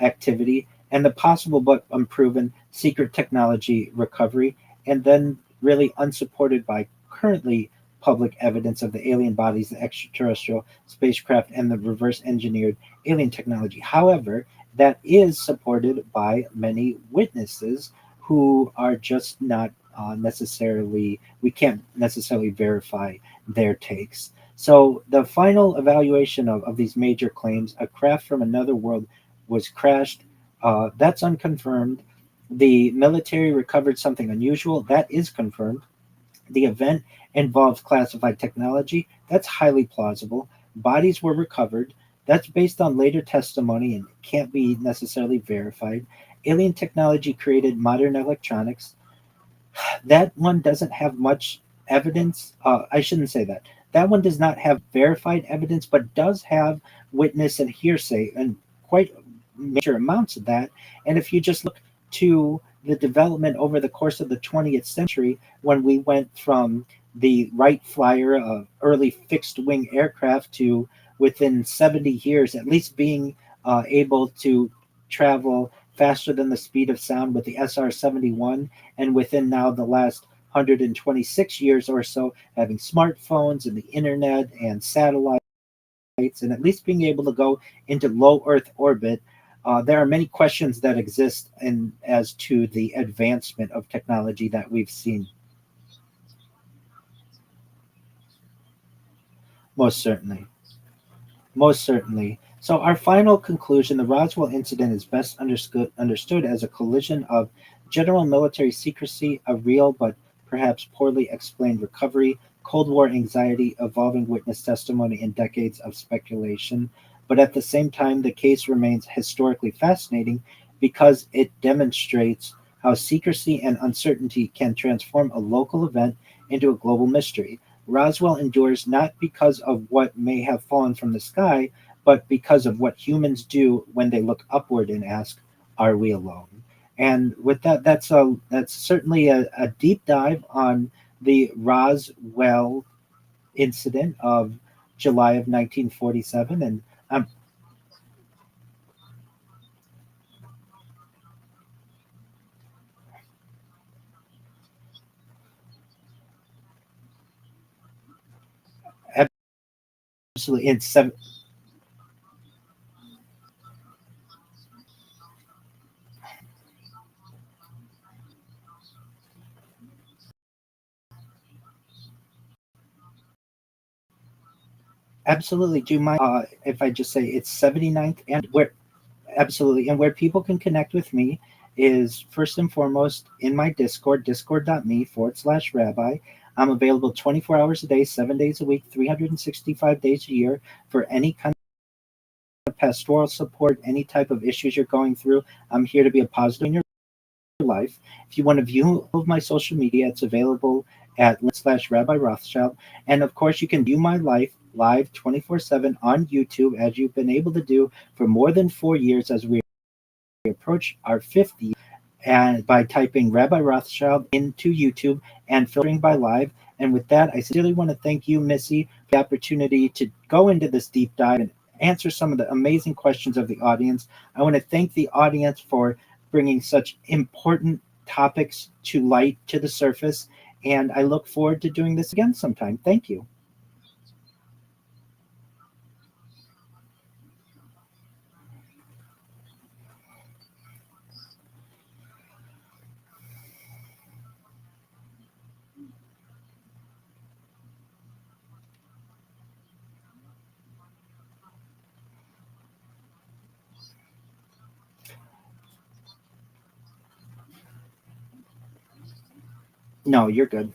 activity, and the possible but unproven secret technology recovery, and then really unsupported by currently public evidence of the alien bodies, the extraterrestrial spacecraft, and the reverse engineered alien technology. However, that is supported by many witnesses who are just not necessarily, we can't necessarily verify their takes. So the final evaluation of these major claims: a craft from another world was crashed, that's unconfirmed. The military recovered something unusual, that is confirmed. The event involves classified technology, that's highly plausible. Bodies were recovered, that's based on later testimony and can't be necessarily verified. Alien technology created modern electronics, that one doesn't have much evidence. I shouldn't say that. That one does not have verified evidence, but does have witness and hearsay, and quite major amounts of that. And if you just look to the development over the course of the 20th century, when we went from the Wright Flyer, early fixed wing aircraft, to within 70 years at least being able to travel faster than the speed of sound with the SR-71, and within now the last 126 years or so having smartphones and the internet and satellites, and at least being able to go into low Earth orbit. There are many questions that exist in as to the advancement of technology that we've seen. Most certainly. Most certainly. So, our final conclusion: the Roswell incident is best understood as a collision of general military secrecy, a real but perhaps poorly explained recovery, Cold War anxiety, evolving witness testimony, and decades of speculation. But at the same time, the case remains historically fascinating because it demonstrates how secrecy and uncertainty can transform a local event into a global mystery. Roswell endures not because of what may have fallen from the sky, but because of what humans do when they look upward and ask, "Are we alone?" And with that, that's certainly a deep dive on the Roswell incident of July of 1947, and um, absolutely in seven, absolutely. Do you mind if I just say it's 79th and where absolutely and where people can connect with me is first and foremost in my Discord, discord.me/rabbi. I'm available 24 hours a day, 7 days a week, 365 days a year for any kind of pastoral support, any type of issues you're going through. I'm here to be a positive in your life. If you want to view all of my social media, it's available at /Rabbi Rothschild. And of course, you can view my life live 24/7 on YouTube, as you've been able to do for more than 4 years as we approach our fifth year, and by typing Rabbi Rothschild into YouTube and filtering by live. And with that, I sincerely want to thank you, Missy, for the opportunity to go into this deep dive and answer some of the amazing questions of the audience. I want to thank the audience for bringing such important topics to light, to the surface. And I look forward to doing this again sometime. Thank you. No, you're good.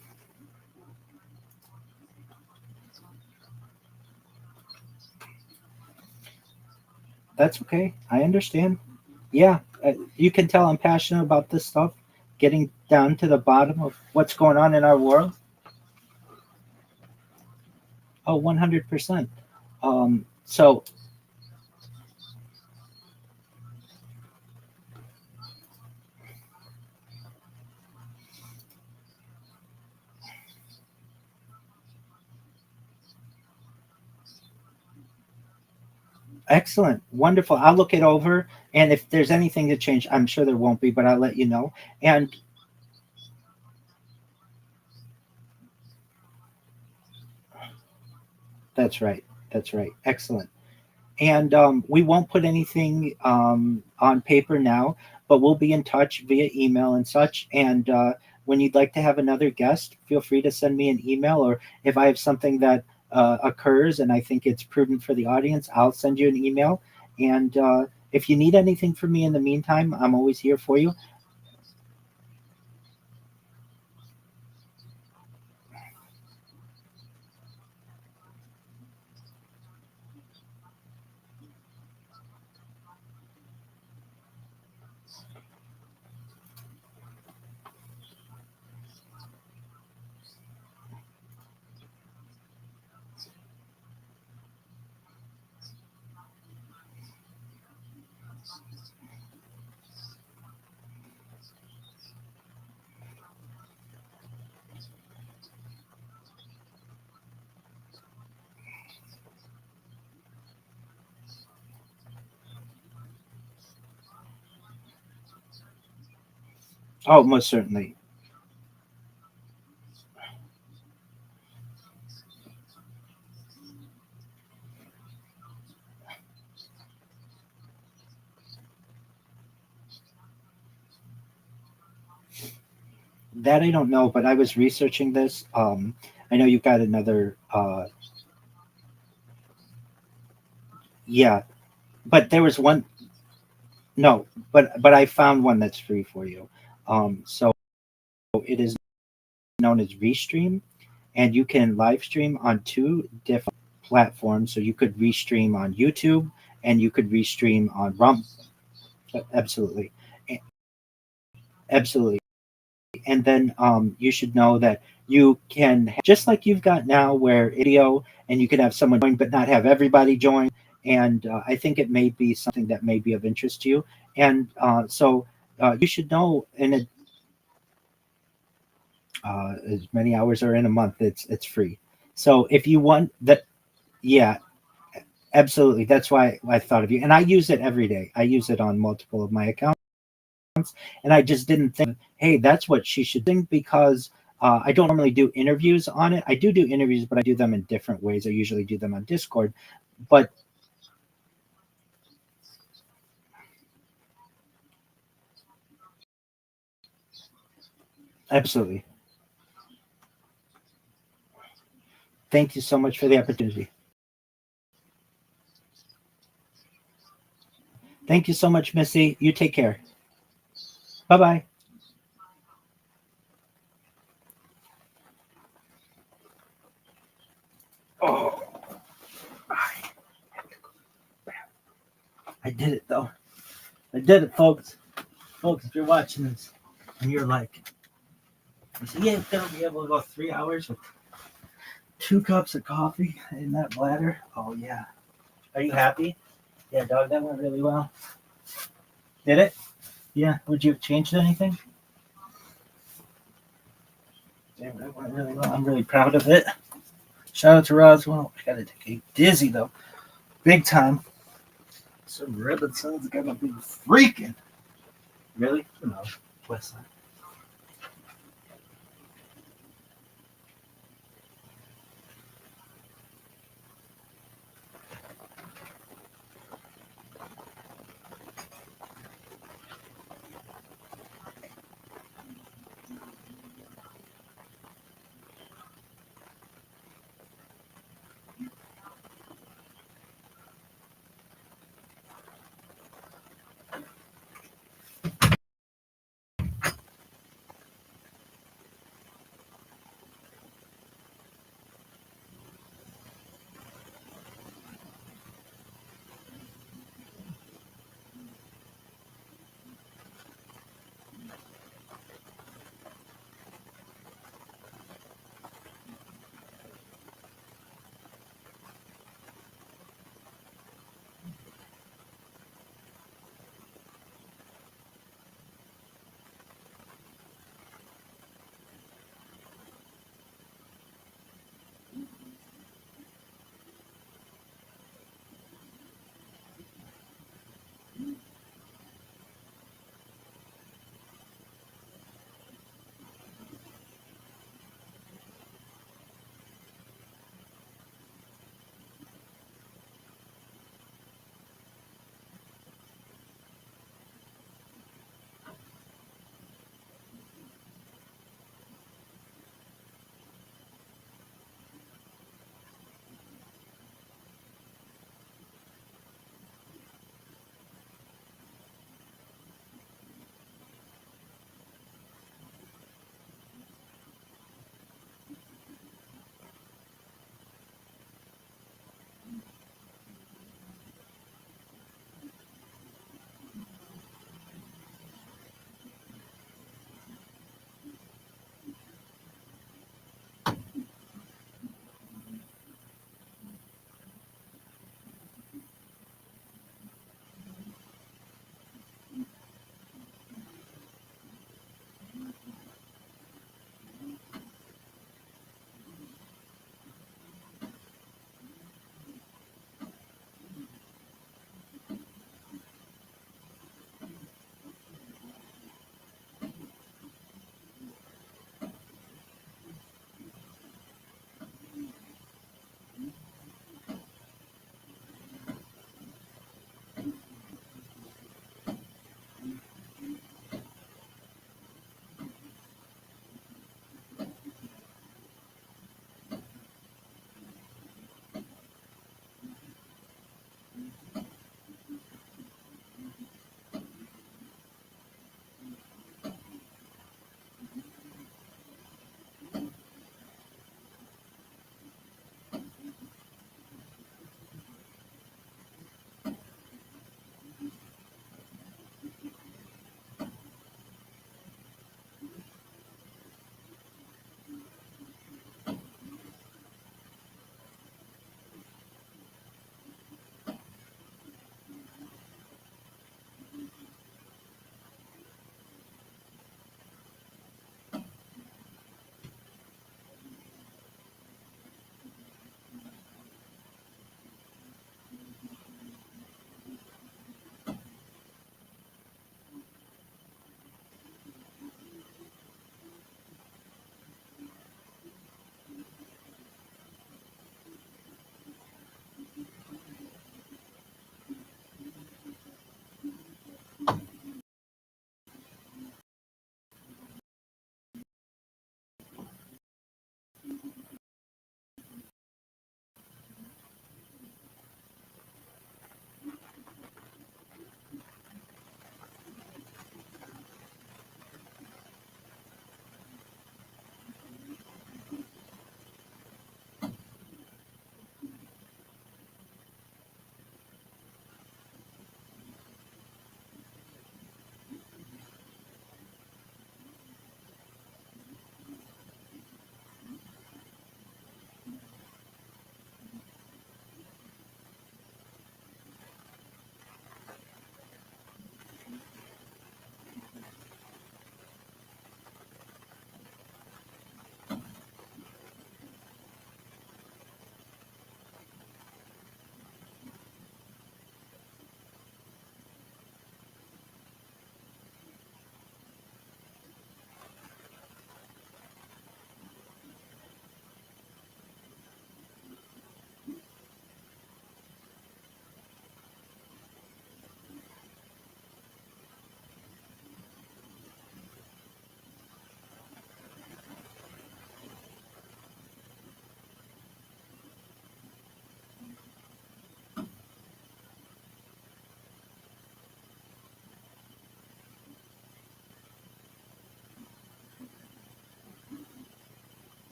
That's okay. I understand. Yeah, you can tell I'm passionate about this stuff, getting down to the bottom of what's going on in our world. Oh, 100%. So excellent. Wonderful. I'll look it over. And if there's anything to change, I'm sure there won't be, but I'll let you know. And that's right. That's right. Excellent. And we won't put anything on paper now, but we'll be in touch via email and such. And when you'd like to have another guest, feel free to send me an email, or if I have something that occurs and I think it's prudent for the audience, I'll send you an email. And if you need anything from me in the meantime, I'm always here for you. Oh, most certainly. That I don't know, but I was researching this. I know you've got another. Yeah, but there was one. No, but I found one that's free for you. So it is known as Restream, and you can live stream on two different platforms. So you could restream on YouTube and you could restream on Rumble. Absolutely. Absolutely. And then you should know that you can, just like you've got now, where video and you can have someone join but not have everybody join. And I think it may be something that may be of interest to you. And you should know as many hours are in a month, it's free. So if you want that, yeah, absolutely. That's why I thought of you. And I use it every day. I use it on multiple of my accounts. And I just didn't think, hey, that's what she should think, because I don't normally do interviews on it. I do interviews, but I do them in different ways. I usually do them on Discord. But absolutely. Thank you so much for the opportunity. Thank you so much, Missy. You take care. Bye bye. Oh, I did it though. I did it, folks. Folks, if you're watching this and you're like, yeah, gonna be able to go 3 hours with 2 cups of coffee in that bladder. Oh yeah. Are you happy? Yeah, dog, that went really well. Did it? Yeah. Would you have changed anything? Yeah, that went really well. I'm really proud of it. Shout out to Roswell. I gotta take a dizzy though. Big time. Some ribbon sun's gonna be freaking. Really? No. West side.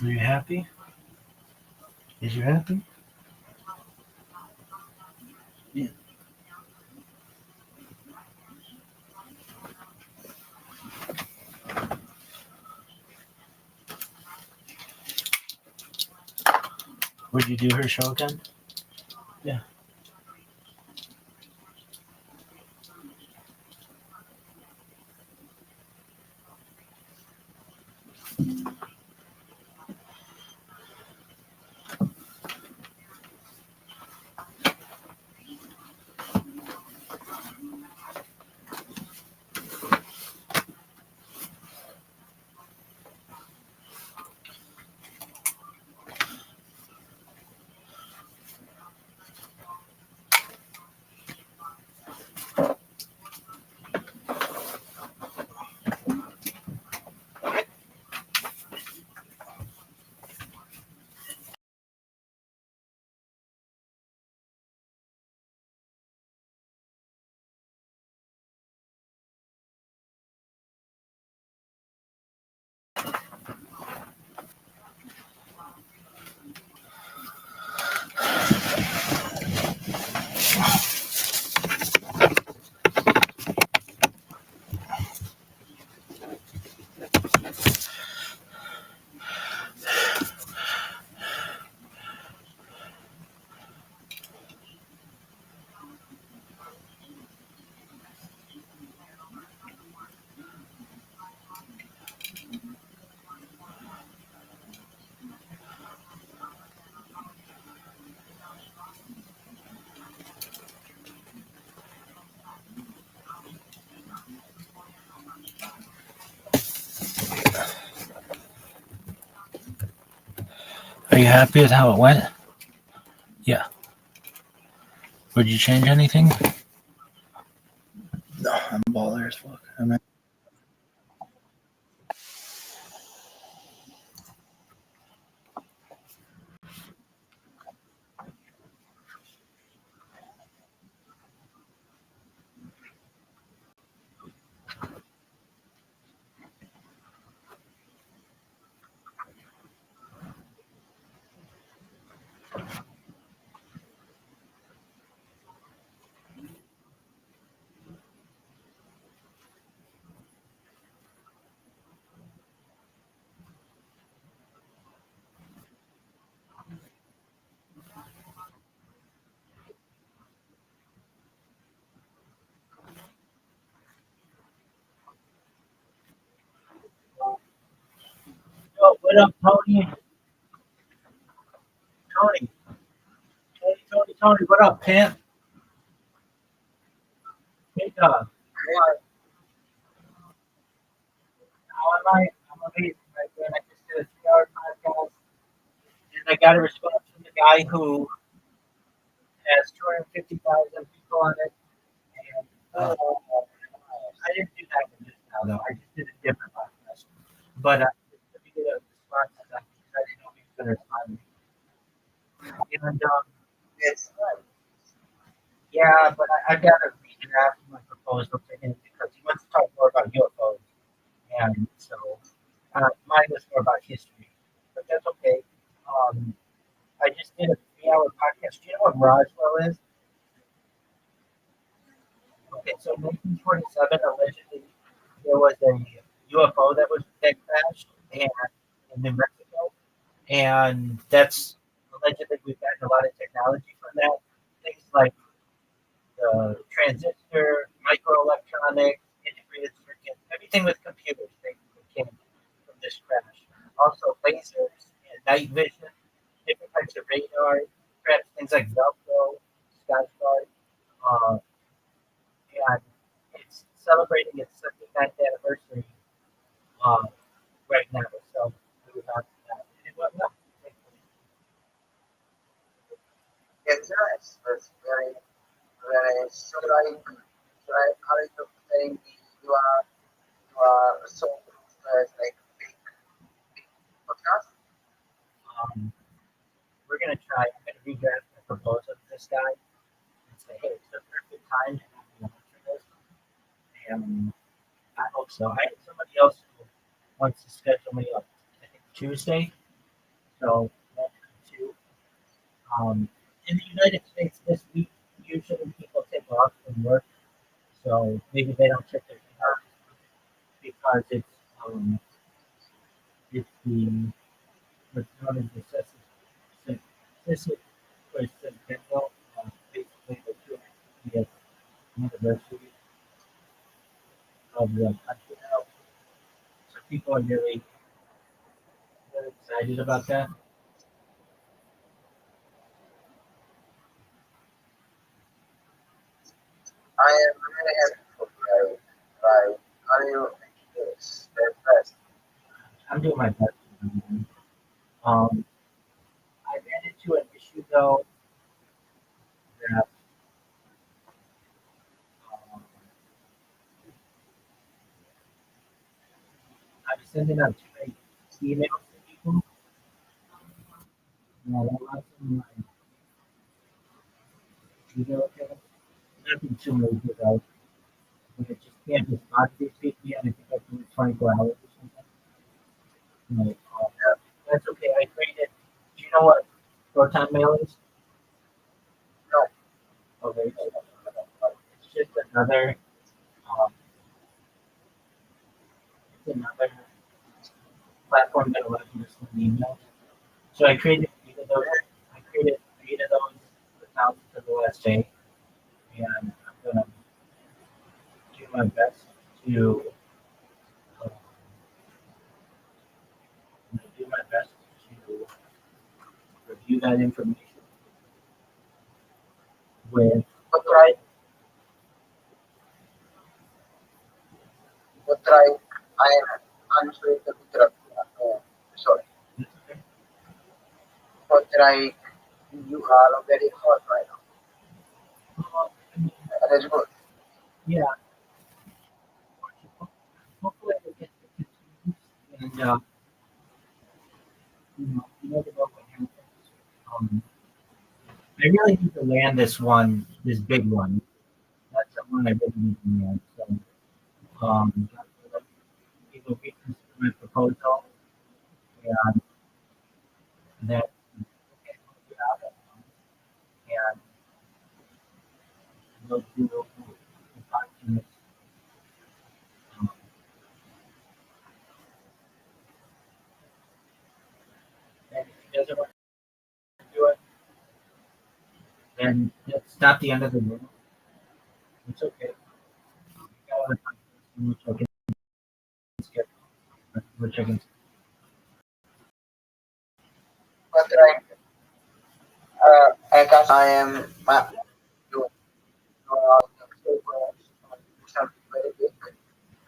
Are you happy? Is you happy? Yeah. Would you do her show again? Yeah. Are you happy with how it went? Yeah. Would you change anything? No, I'm baller as fuck. Yo, what up, Tony? Tony, Tony, what up, Pam? Hey, dog. How am I? I'm amazing, right there. I just did a 3 hour podcast, and I got a response from the guy who has 250,000 people on it. And I didn't do that one just now, though. I just did a different podcast. But let me get a response to that because I didn't know he was going to respond to me. And it's yeah, but I've got to redraft my proposal to him because he wants to talk more about UFOs. And so mine was more about history. But that's okay. Um, I just did a 3 hour podcast. Do you know what Roswell is? Okay, so 1927, allegedly, there was a UFO that crashed in New Mexico. And that's allegedly we've gotten a lot of technology from that. Things like the transistor, microelectronics, integrated circuits, everything with computers basically came from this crash. Also lasers and night vision, different types of radar, perhaps things like Velcro, Skyguard, uh, and it's celebrating its 79th anniversary uh, right now. So we would not that. It went well. It's nice. It's very should I how are you saying you are so like big podcast? Um, we're gonna try. I'm gonna redraft the proposal to this guy and say, hey, it's the perfect time to have you answer this. And I hope so. I have somebody else who wants to schedule me up. I think Tuesday. So that's two. In the United States this week, usually people take off from work, so maybe they don't check their email because it's the what's known as the Cystic Centennial, basically the 250th anniversary of the country now. So people are really excited about that. I am really happy for you. Like, how do you make this the best? I'm doing my best. Um, I ran into an issue though that um, I was sending out too many emails to people, and I lost some of my email accounts. Nothing too major though, but it just can't respond to these people yet. I think I do it 24 hours or something. Like, that's okay. I created. Do you know what Proton Mail is? No, Okay, it's just um, another platform that allows you to send emails. So I created eight of those. I created eight of those accounts for the last day, and I'm gonna do my best to uh, do my best to review that information with but try, but try. I am honestly the interrupt. Sorry, but try. You are very hot right now. I mean, That's good. yeah, hopefully we get the continues and you never know what happens. Um, I really need to land this big one. That's the one I really need to land. So, people reconsider my proposal and that and they'll do the documents. Um, and if he doesn't want to do it, then it's not the end of the world. It's okay. We got other countries which I can skip, which I can. But try. I guess I am. You know, something very big.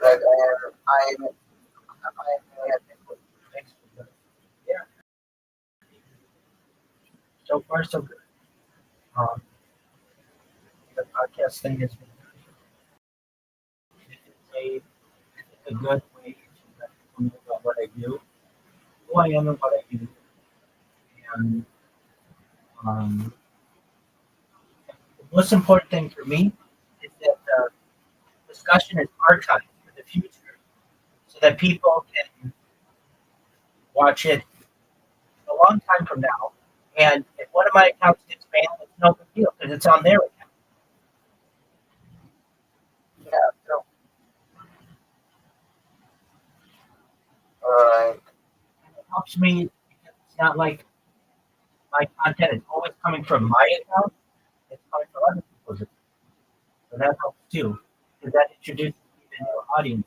Like I am very happy for you. Thanks for that. Yeah. So far, so good. Um, the podcast thing has been it's a good way to let people know about what I do, who I am, and what I do. And um, the most important thing for me is that the discussion is archived for the future so that people can watch it a long time from now. And if one of my accounts gets banned, it's no big deal because it's on their account. Yeah. So, alright. It helps me because it's not like my content is always coming from my account, it's coming from other people's accounts. So that helps too because that introduces even new audience.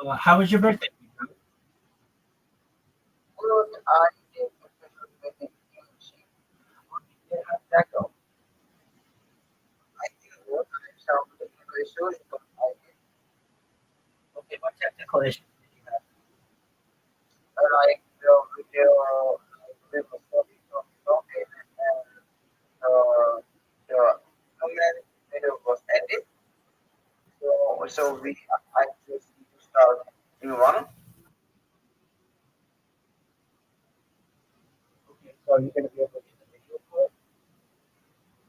So, how was your birthday? Good. I think it will be How did that go? I think what I sound very soon. I Okay, what technical issues did you have? like the video, we was talking and the comment video was ended. So we I just need to start new one. Okay, so you're going to be able to get the video for it?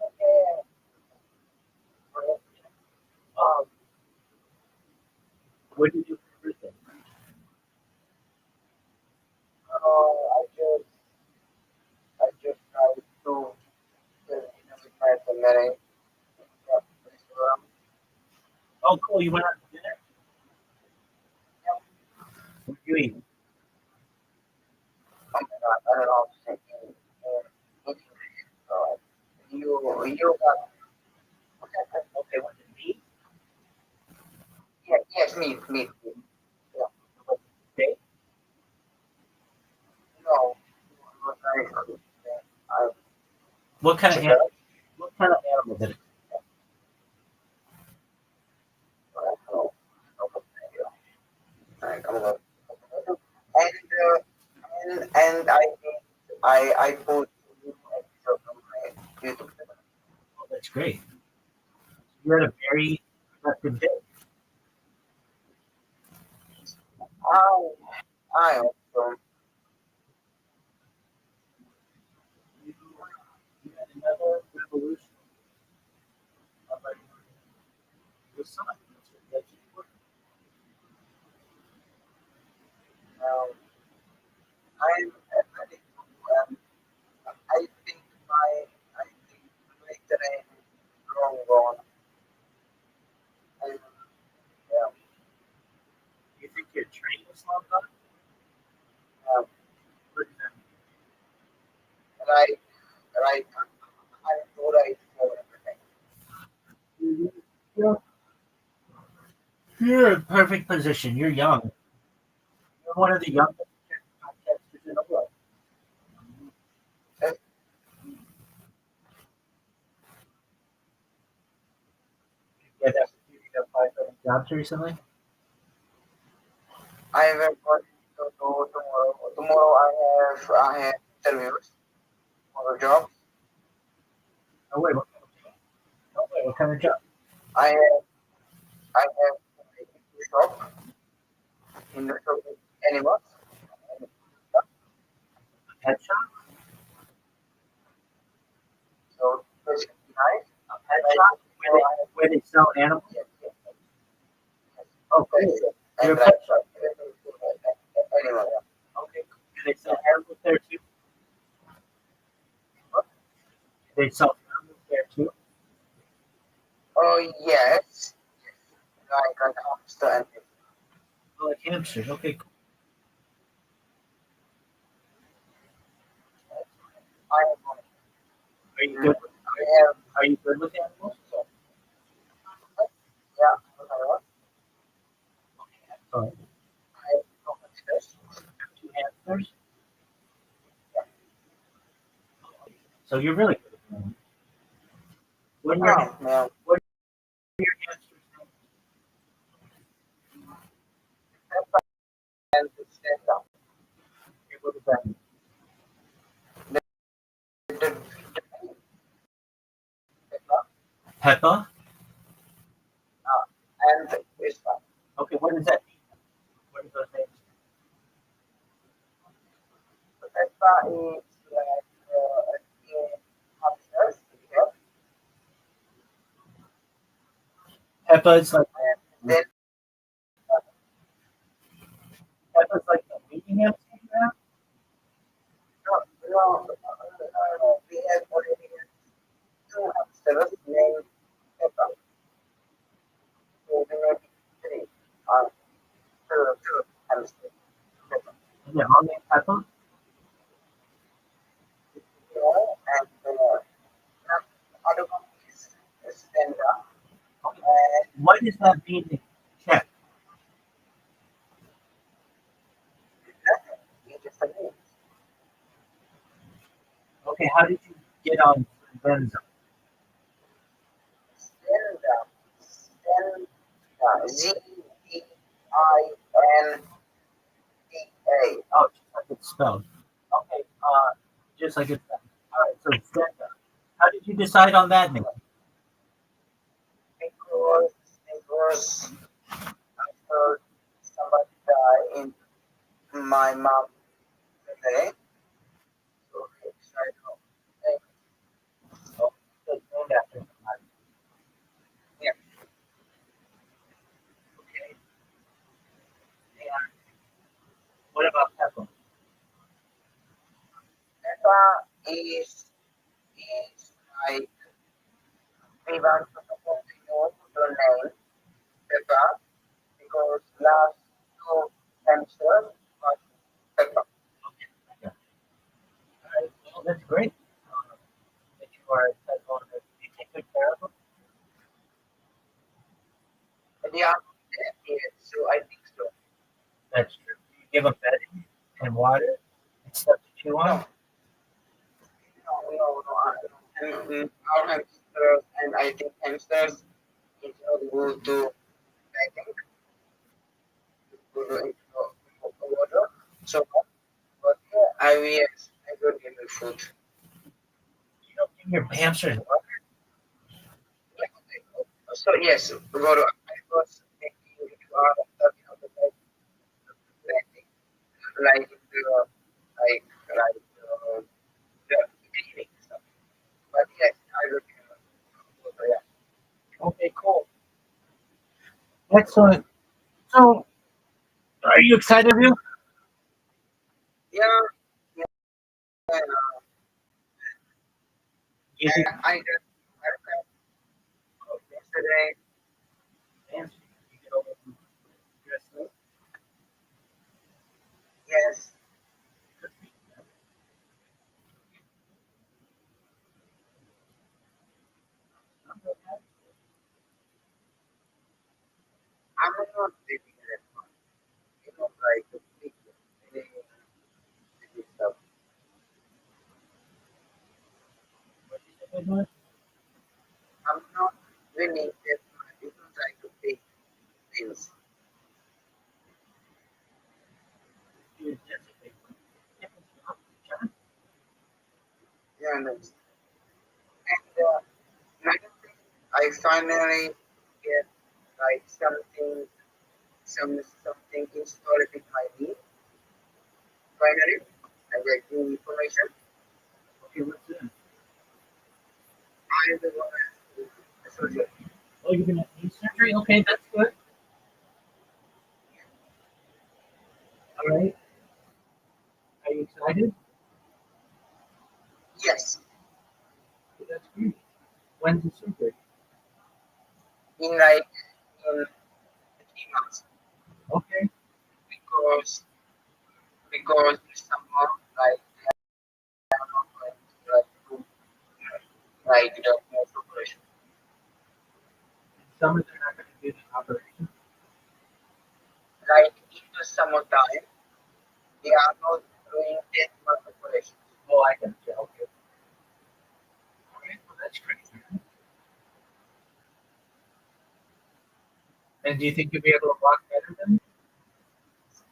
Okay. Um, that I restaurant. Oh, cool. You went out to dinner? What did you eat? Oh my God, I don't know. Eating. You got Okay, what did you eat? yeah, yes, meat. Yeah. Steak? No, it was nice. I What kind of chicken. what kind of animal did it? Like, I'm gonna- and I put new episode on my YouTube channel. Oh, that's great. You had a very productive day. I I also You, you had another revolution of like the sun. That's important. um, I think um, I think I think the way that I'm wrong on and yeah, You think your train was slowed down? um, What does that right I thought I know everything. mean? You're in perfect position. You're young. You're one of the youngest podcasters in the world. And Yeah, that you applied for the jobs recently. I will going to do tomorrow. Tomorrow I have interviews for a job. Oh wait, what kind of job? I have a shop in the shop with animals. Pet shop? So basically nice. A pet shop where they sell animals? Yes, yes, yes. Oh, cool. Yes, yes. You're And a pet shop. animal. Okay, cool. Do they sell animals there too? Do they sell animals there too? Oh yes, like a hamster and Oh, like hamsters. Okay, cool. I have Are you good? I have Are you good with animals? yeah I Excellent. have hamsters. Two hamsters. So you're really good with animals. What are your Oh no, what are your hamsters named? and stand up. What does that mean? The Peppa. and this one. Okay, what does that mean? What are those names? So that is like hamsters. Yeah. Peppa is like And then Peppa's like the leading hamster you have? we have already two hamsters named Peppa. So we have three. Two hamsters. Peppa. Is it all named Peppa? And other one is Stenda. Okay. And What does that mean in Czech? you just a name. Okay, how did you get on Venza? Stenda. Stenda. Zeinda. Oh, just like it's spelled. Okay, just like it's spelled. All right, so Venza. How did you decide on that name? Because after somebody died in my mom today, so we decided to name Oh, it's named after somebody. it. Yeah. Okay. And what about Peppa? Peppa is like We want to support the name Peppa because last two hamsters was Peppa. Yeah. All right. Well, that's great. That you are a pet owner. Do you take good care of them? And they are yes, so I think so. That's true. Do you give them bedding and water and stuff to chew on? No, no. Our hamsters and I think hamsters is not good to I think go into the water. So but I don't give them food. You don't give your hamsters water. So yes, Goro, I was thinking if you are talking about like the the cleaning stuff. But yes, I look yeah. Okay, cool. Excellent. So, are you excited, Ryu? Yeah, yeah. You think I just yesterday. hamsters you get over them dressed up? Yes, I'm not taking that one. You know, like the big stuff. What you say, I'm not winning that much. You know, like the big things. Bud? That's a big one. John? Yeah, no. And another thing, I finally get like something installed in my knee. Finally, I get new information. Okay, what's that? I will surgery. Oh, you're gonna need surgery? Okay, that's good. All right. Are you excited? Yes, Okay, that's great. When's the surgery? in like in 3 months Okay. because in summer like I'm not going to like the most operation. Summer they're not gonna do the operation. Like in the summertime, they are not doing 10 month operation. Oh, I got you. Okay. All right. Well, that's great. And do you think you'll be able to walk better then?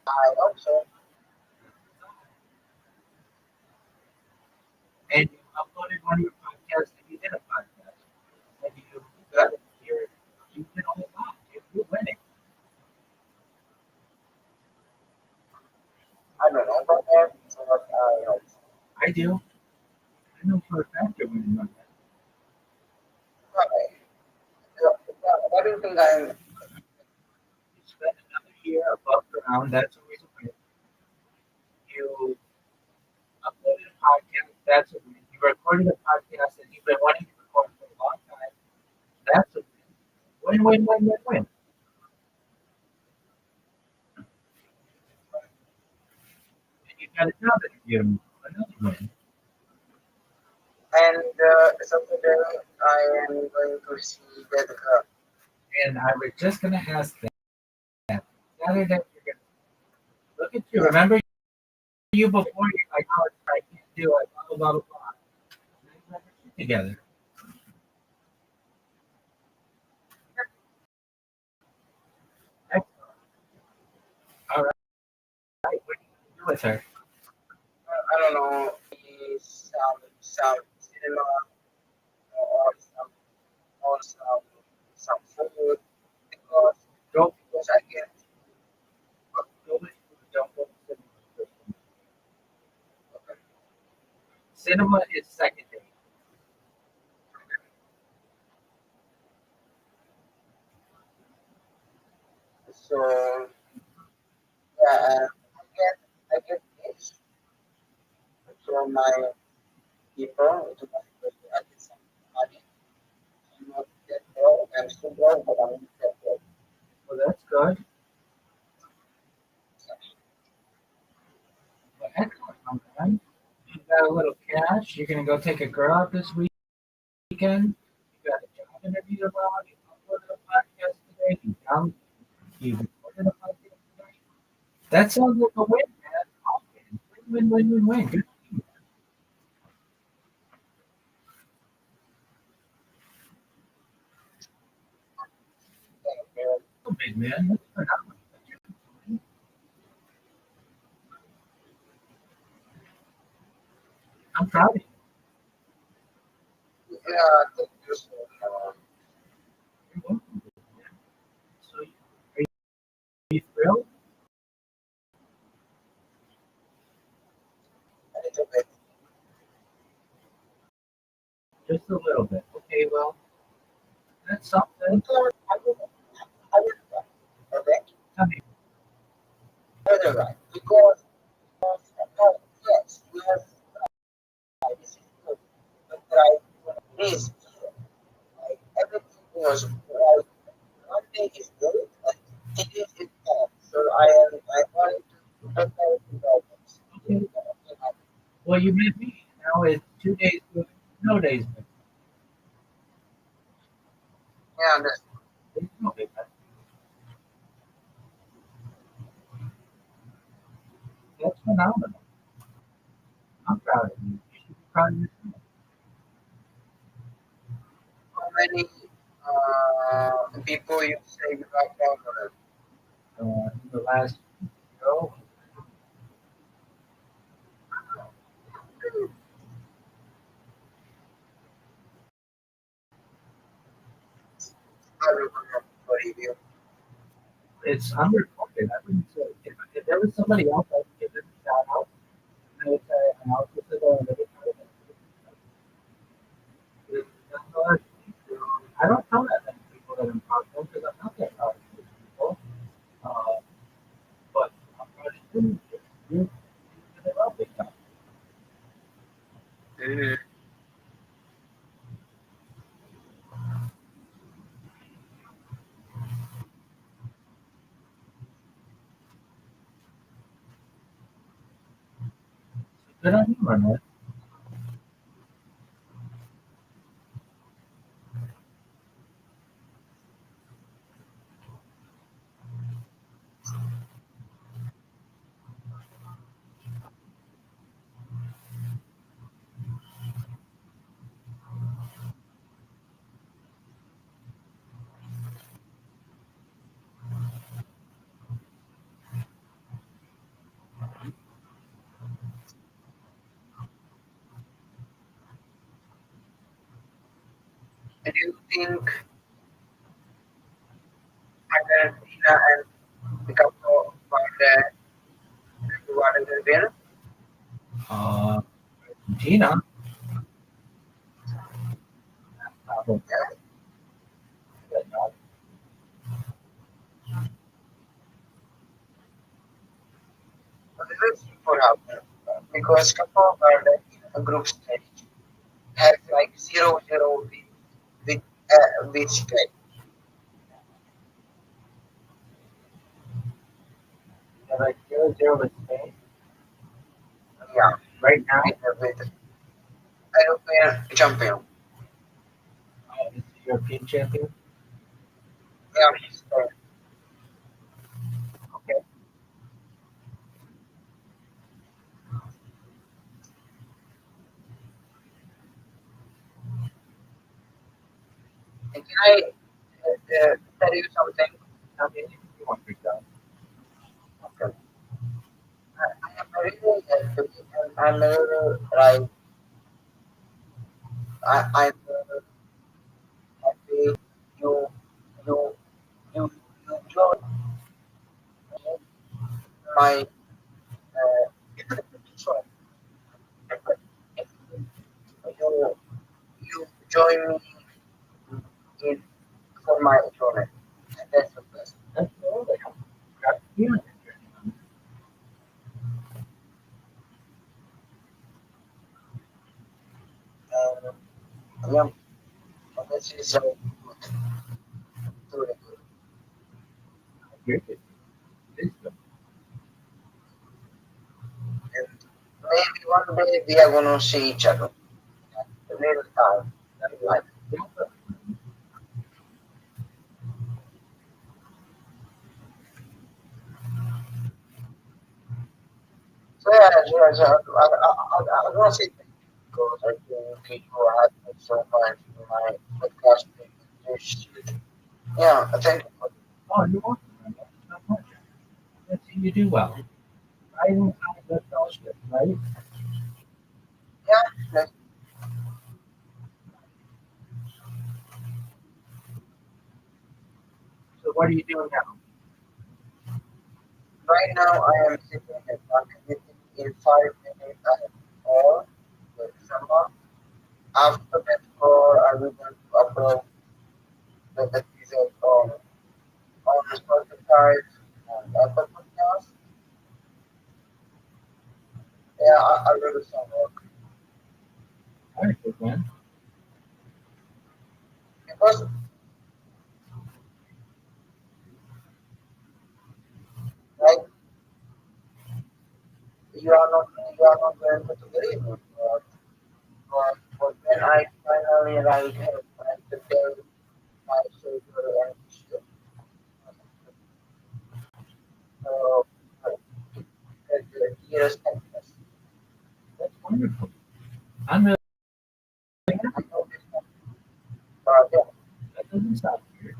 I also And you uploaded one of your podcasts and you did a podcast. And yeah, you're, you did a whole lot. You're winning. I don't know about that, but I know. I do. I know for a fact you're winning on that. Okay. What do you think I'm? You spent another year above ground. That's always a win. You uploaded a podcast. That's a win. You recorded a podcast that you've been wanting to record for a long time. That's a win. Win, win, win, win, win. And you got a job interview. Another win. And Saturday I am going to see that girl. And I was just going to ask that. Saturday, you're going to look at you. Remember you before you're like, oh, I can't do it. Blah, blah, blah, blah. Now you have your shit together. Excellent. All right. What are you going to do with her? I don't know, some cinema or some food because Go, I get go with don't go to cinema. okay. Cinema is secondary. So yeah, I get this from my people to my I get some money. I'm still growing, but I'm not yet. Well, that's good. Well, excellent, my man. You got a little cash. You're gonna go take a girl out this weekend. You got a job interview tomorrow. You uploaded a podcast today. You recorded a podcast today. That sounds like a win, man. All win, win, win, win, win. Good. Oh, big man. That's phenomenal. I'm proud of Yeah, thank you so you. So, are you thrilled? a little bit. Just a little bit. Okay, well, that's something. Because I will, okay? Tell me, Further right. Because, yes, we have, this is good. But this, like, everything was right. One thing is good, but it is bad. So I wanted to prepare the problems. okay, well, you met me. Now it's 2 days good, no days good. Yeah, that's There's no big man. That's phenomenal. I'm proud of you. You should be proud of yourself. how many people you say you have downloaded. In the last show, I will come for review. it's unrecorded. I wouldn't say if there was somebody else, I would give them a shout out. I would say, and I'll just say, I don't tell that many people that I'm proud of because I'm not that proud of these people. Uh, but I'm proud of you. You did it well big time. Mm-hmm. Good on you, my man. And do you think Argentina and the couple of the water will win? Uh, Argentina. Probably. Yeah. But let's see what happens. Because couple of a group stage has like 0-0 with Spain. They're like 0-0 with Spain Yeah. right now. With European champion. It's the European champion. Yeah, Spain. Okay. And can I tell you something? Tell me anything you want to go. Okay. I am really happy and I'm really like I'm happy you you you joined my sorry, you you join me in for my tournament. And that's the best. Absolutely. Got to be on it. Yeah, this is so good. Good. It's good. And maybe one day we are gonna see each other. The real time in life. So yeah, yeah, so I want to say thank you because I think you have me so much in my podcast. Yeah, thank you for Oh, you're welcome. Man. My pleasure. Let's see you do well. Rising tide lifts all ships, right? yeah. Like, So what are you doing now? right now I am sitting at one meeting in 5 minutes. I have all the summer. After that call, I will going to upload the episode on Spotify and Apple Podcasts. Yeah, I will do some work All right, good man. because like you are not going to believe me. But when I finally like the day my surgery and shit, so the years and years. That's wonderful. I'm really I happy. know this, but yeah, That doesn't stop here.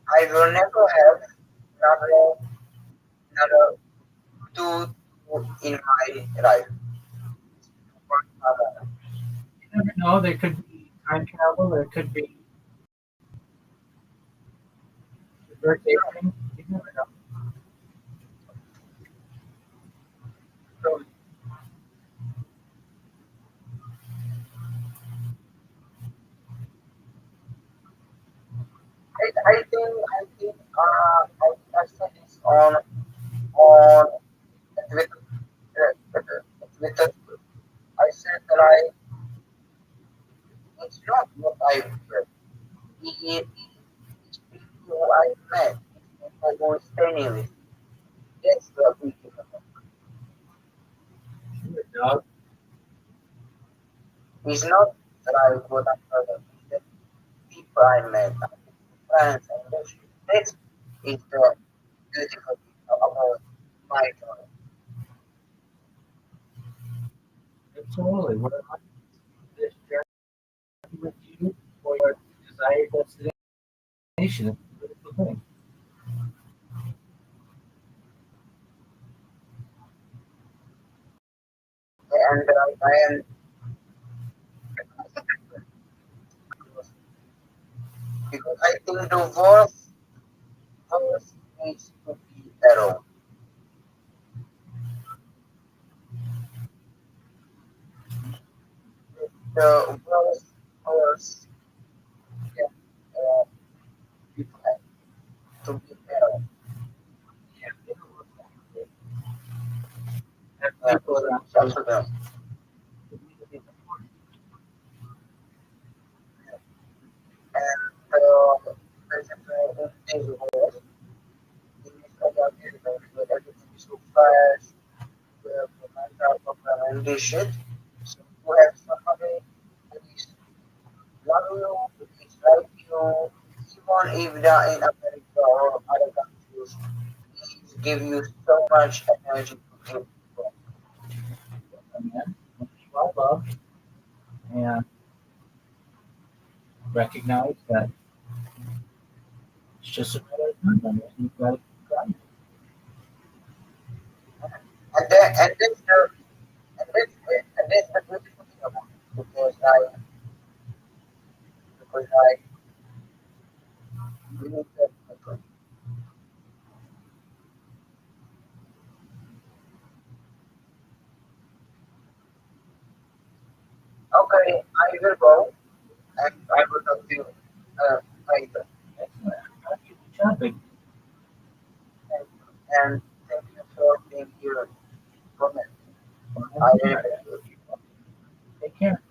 I will never have another two in my life. But, You never know. There could be time travel. There could be the birthday thing. You never know. so I said this on Twitter. Twitter. I said that it's not what I fear. It's people who I met. It's people who is staying with. That's the big difference. Sure, dog. It's not that I what I heard. It's the people I met, friends and bullshit. That is the beautiful thing about my journey. Absolutely. What I like this journey with you for your desired destination. It's a beautiful thing. And I am because I think the worst needs to be alone. The worst yeah, people have to be alone. Yeah, it works out. Have Yeah, people around it's you up to them. to be the important. And basically, in this world, in this other universe where everything is so fast, where the mental problem and this shit, so you have somebody who is love you, who is like you, even if they are in America or other countries, he give you so much energy to give. And then, much love and recognize that it's just a matter of time. I mean, you've got to keep grinding. And that's the beautiful thing about it because I believe that okay, I will go and I will talk to you uh, later. Excellent. How do you do job, big? And thank you for being here for me. I really appreciate you. Take care.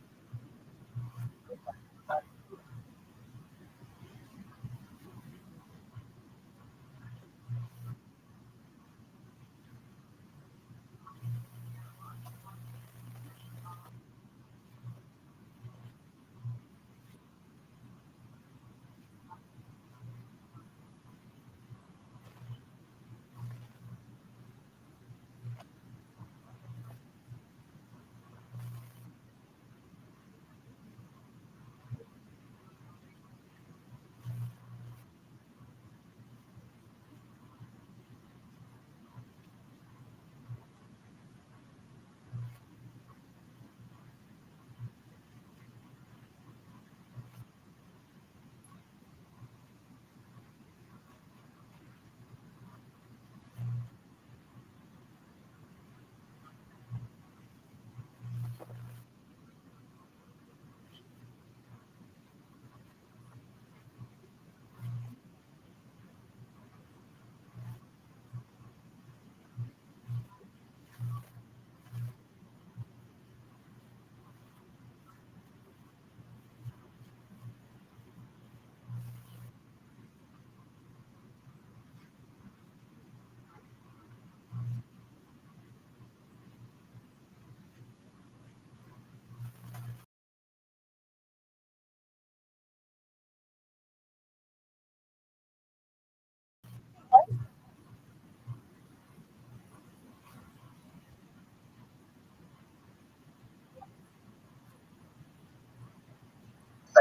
So,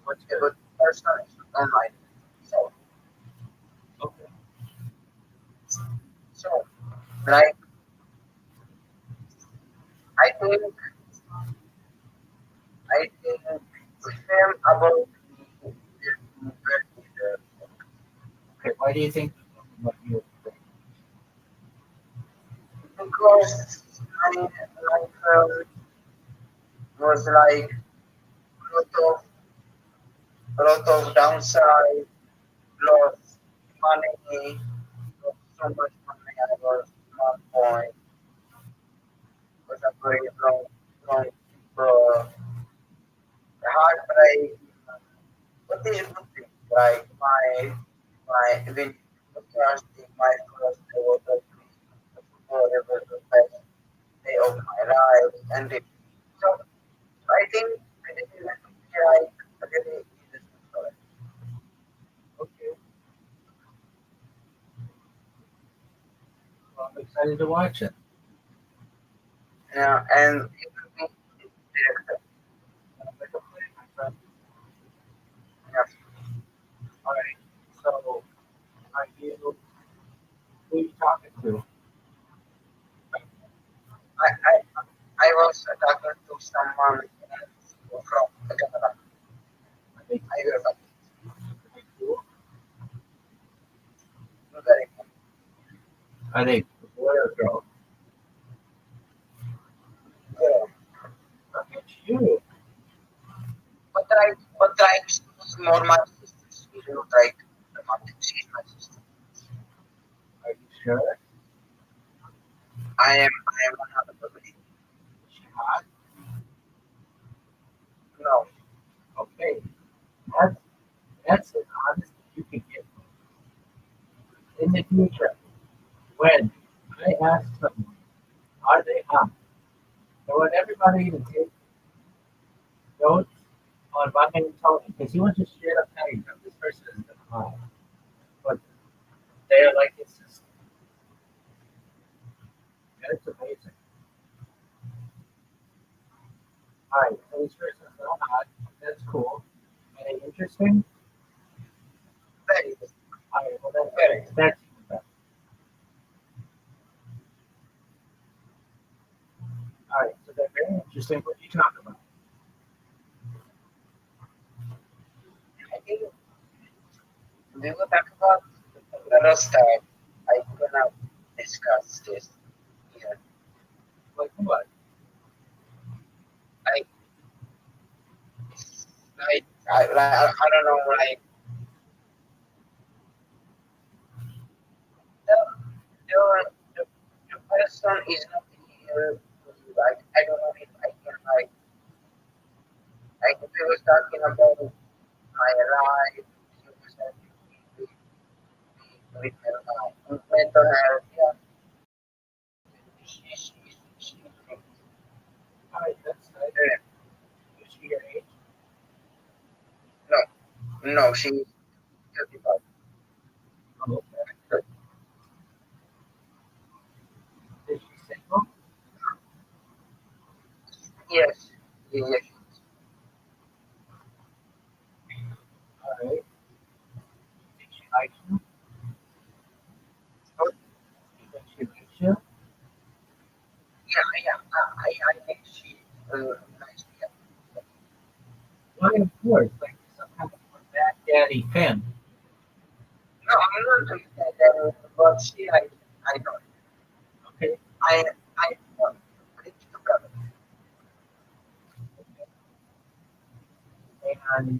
what's a good person online? So, Okay. so like I think I think the film about the Okay. Why do you think what you think? because my film was like a lot of downside, lot of money, not so much money. I was one point was a very long heartbreak. But this is good thing. Like my when first my first ever forever the best day of my life and so I think I didn't like really interesting story. Okay. Well, I'm excited to watch it. Yeah, and it will be director. Sounds like a plan, my friend. Yeah. All right. So, are you? Who are you talking to? I I I was talking to someone from Canada. Are they, I will talk are they cool? very Are they boy or girl? good. Look at you. But she's more my sister. She's not like romantic. She's my sister. Are you sure? I am 100%. Is she hot? No. Okay. That's that's as honest as you can get. In the future, when I ask someone, are they hot? I want everybody to take notes on my name Tony, because he wants to straight up tell you that this person is not hot. But they are like his sister. And it's amazing. Alright, so this person's not hot. That's cool. Are they interesting? Very good. Alright, well Very good. that's even better. Alright, so they're very interesting. What do you talk about? I think we will talk about the other stuff. I gonna discuss this here. Like what? Like I don't know like is not here. I don't know if I can like if we was talking about my life, you was having with, with mental health. Yeah, she All right, that's nice. uh, Is she your age? no, no, she's 35. Oh, okay. Is she single? Yes, yes. All right. Did she like you? Oh, You think she likes you? yeah, yeah. I think she nice. Yeah. Why, of course. Like some kind of a bad daddy fan. No, I'm not doing that, but she, I don't. Okay. I don't. It's too bad. And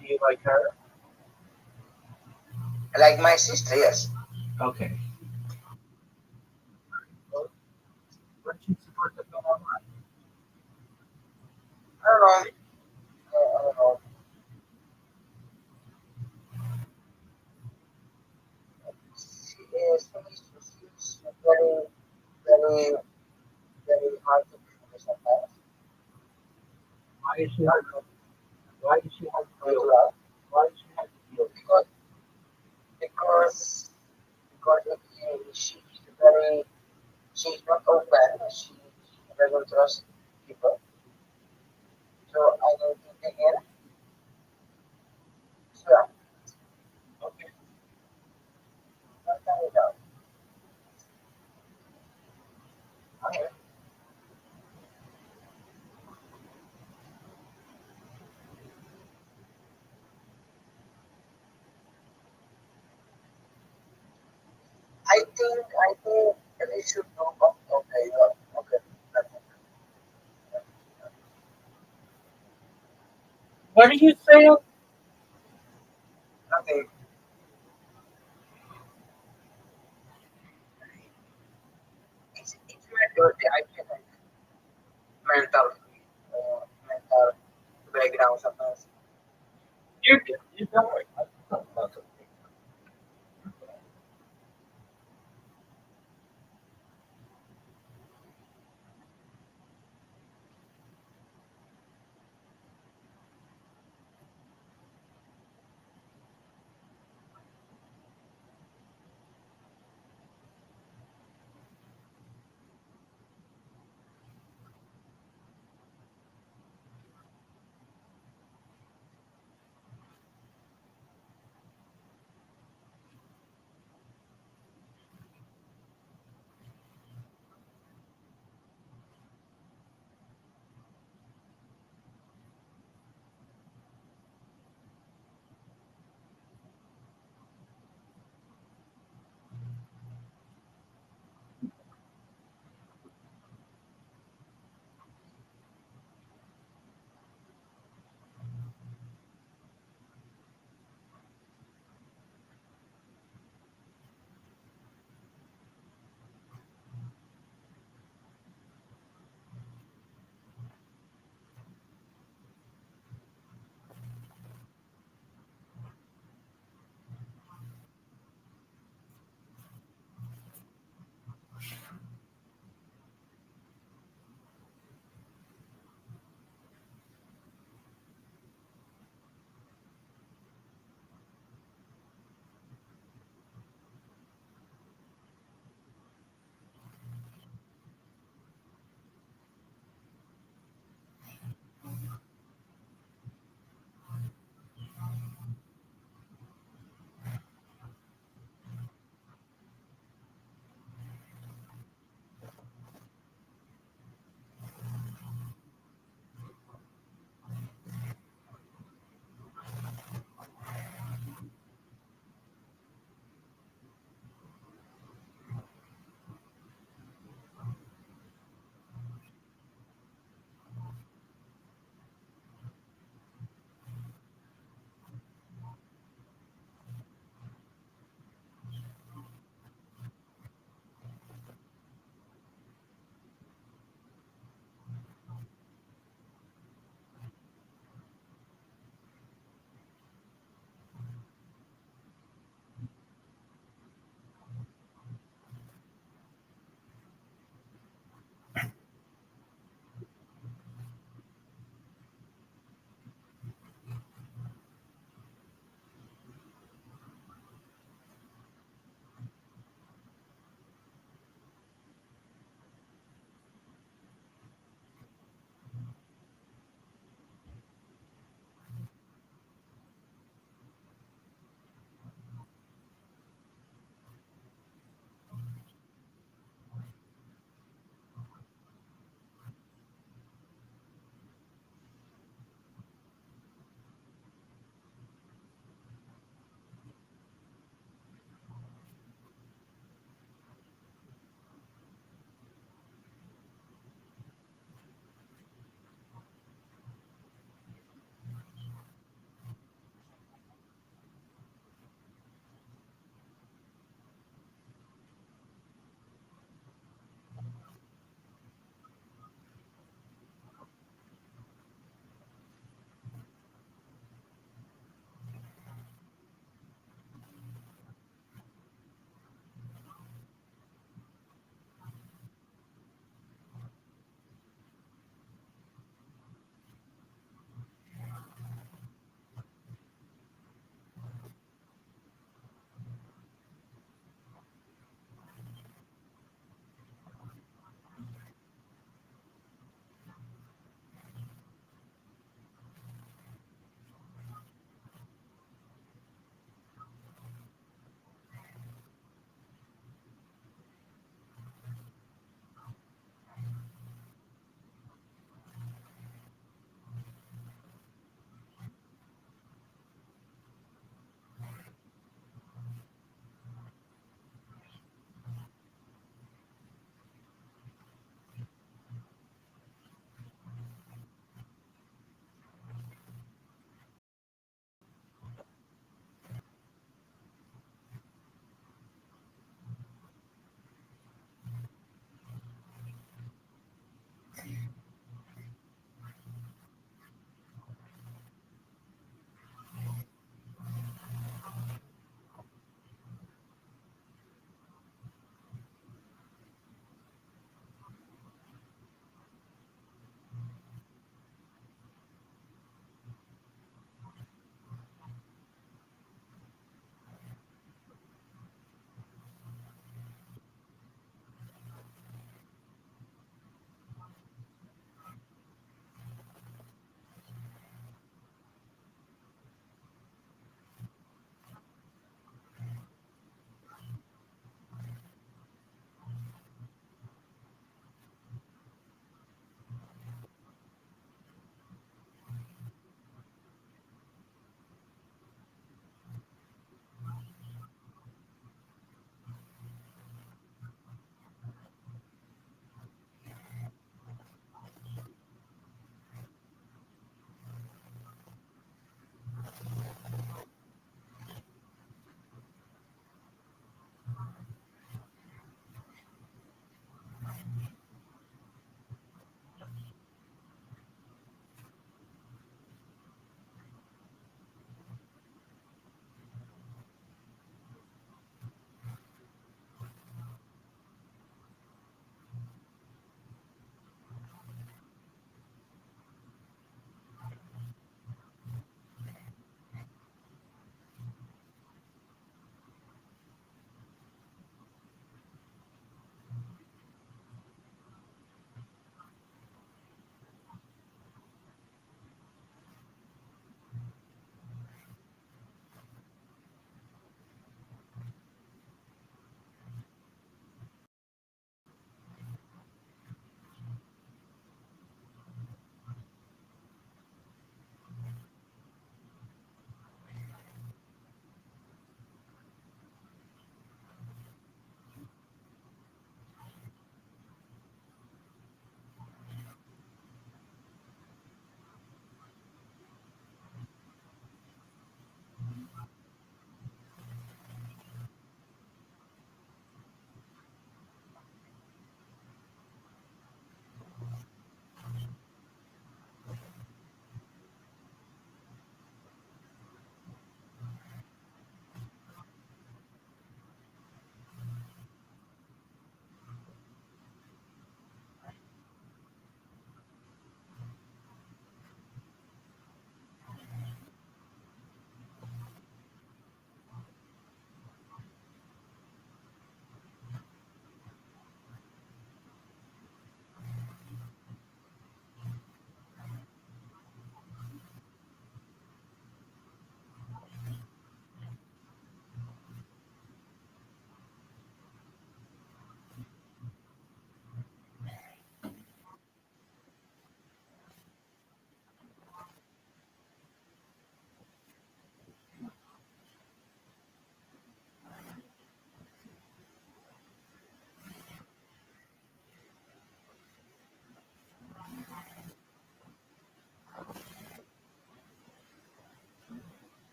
do you like her? Like my sister, yes. Okay. Well, weren't you supposed to go online? I don't know. I don't know. She's very, very, very hard to be sometimes. Why is she I hard? don't know Why is she hard how to to deal with? love Why is she hard to deal with? because because because she's very she's not open. She doesn't trust people. So I don't think again. So yeah, Okay. not kind of. All right. I think they should know. Okay, okay, nothing, What are you saying? nothing. It's mental. I can like mental mental breakdown sometimes. You're good. You don't worry. I'll talk about something.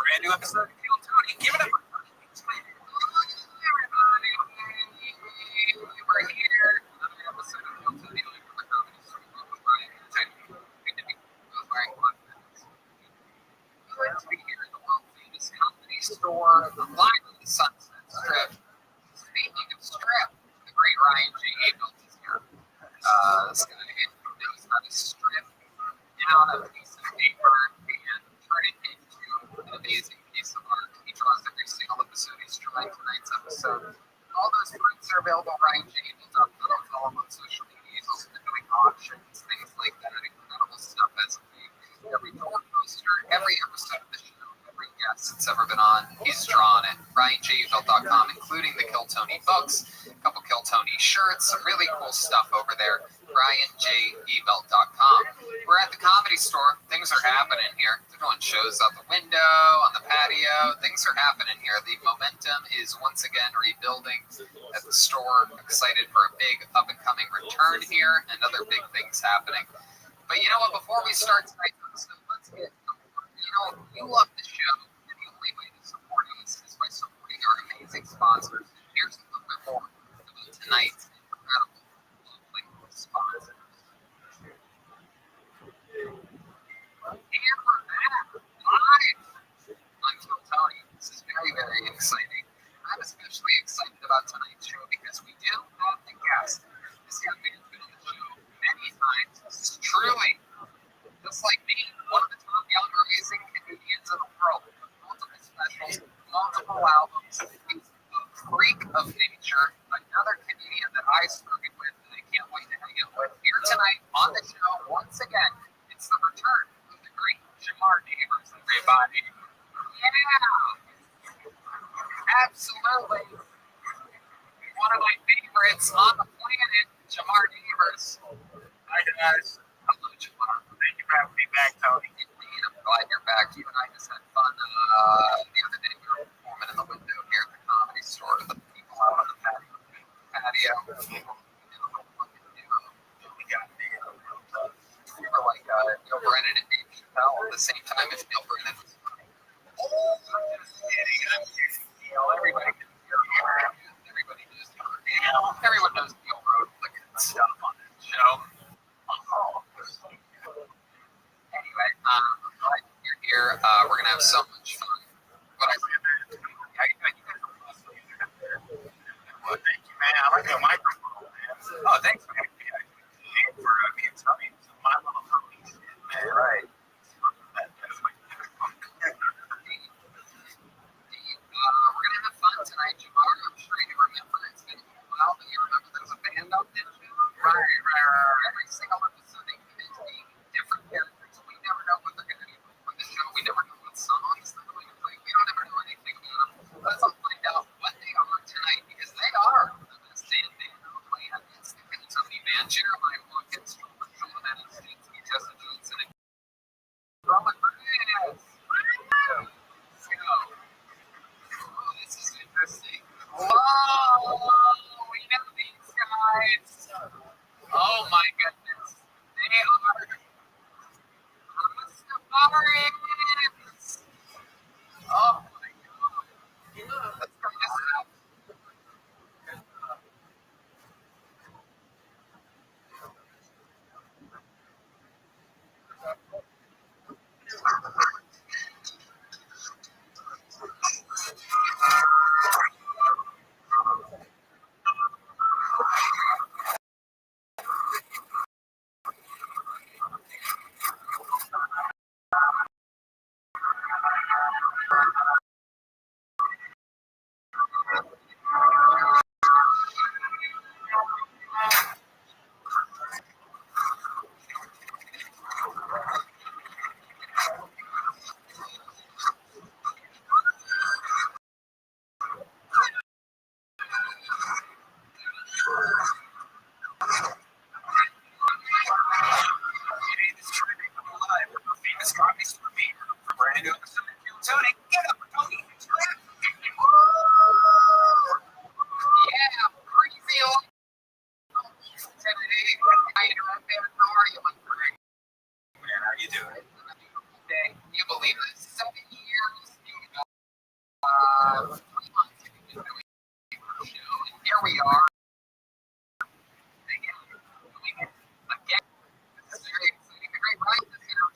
Brand new episode of Kill Tony. Give it up. Everybody, we're here. Another episode of Kill Tony. Good to be here in the world famous company store, live on the Sunset Strip. Speaking of strip, the great Ryan J. Abel is here. This guy knows how to strip down a piece of paper and turn it into an amazing piece of art. He draws every single episode. He's drawing tonight's episode. All those prints are available at RyanJAbel.com. Follow him on social media. He's also been doing auctions, things like that. Incredible stuff as a thing. Every door poster, every episode of the show, every guest that's ever been on, he's drawn it. RyanJAbel.com, including the Kill Tony books, a couple Kill Tony shirts, some really cool stuff over there. RyanJAbel.com. We're at the Comedy Store. Things are happening here. They're doing shows out the window, on the patio. Things are happening here. The momentum is once again rebuilding at the store. I'm excited for a big up-and-coming return here and other big things happening. But you know what? Before we start tonight's episode, let's get, you love the show, and the only way to support us is by supporting our amazing sponsors. Here's a little bit more about tonight's incredible lovely sponsors. And we're back live on Kill Tony. This is very, very exciting. I'm especially excited about tonight's show because we do have a guest. This young man's been on the show many times. This is truly, just like me, one of the top young rising comedians in the world. Multiple specials, multiple albums. He's a freak of nature. Another comedian that I started with and I can't wait to hang out with. Here tonight on the show, once again, it's the return of the great Jamar Neighbors, everybody. Yeah, absolutely. One of my favorites on the planet, Jamar Neighbors. Hi, guys. Hello, Jamar. Thank you for having me back, Tony. Indeed, I'm glad you're back. You and I just had fun the other day. We were performing in the window here at the Comedy Store with the people out on the patio. We were like Neil Brennan and Dave Chappelle at the same time as Neil Brennan was funny. Oh, I'm just kidding. I'm just, everybody can hear me. Everybody knows Neil. Everyone knows Neil wrote the good stuff on that show. Anyway, I'm glad you're here. We're going to have so much fun. What I say, how you doing? You guys are awesome. Well, thank you, man. I like the microphone, man. Oh, thanks for having me. For being Tony. So my little Tony shit, man. Right. We're going to have fun tonight, Jamar. I'm sure you remember. It's been a while, but you remember there was a band up there? Right. Every single episode they commit to being different characters. We never know what they're going to do for the show. We never know what songs do it. Can you believe it? 7 years. 3 months we've been doing the show, and here we are. Again, doing it again. This is very exciting. The great right this year.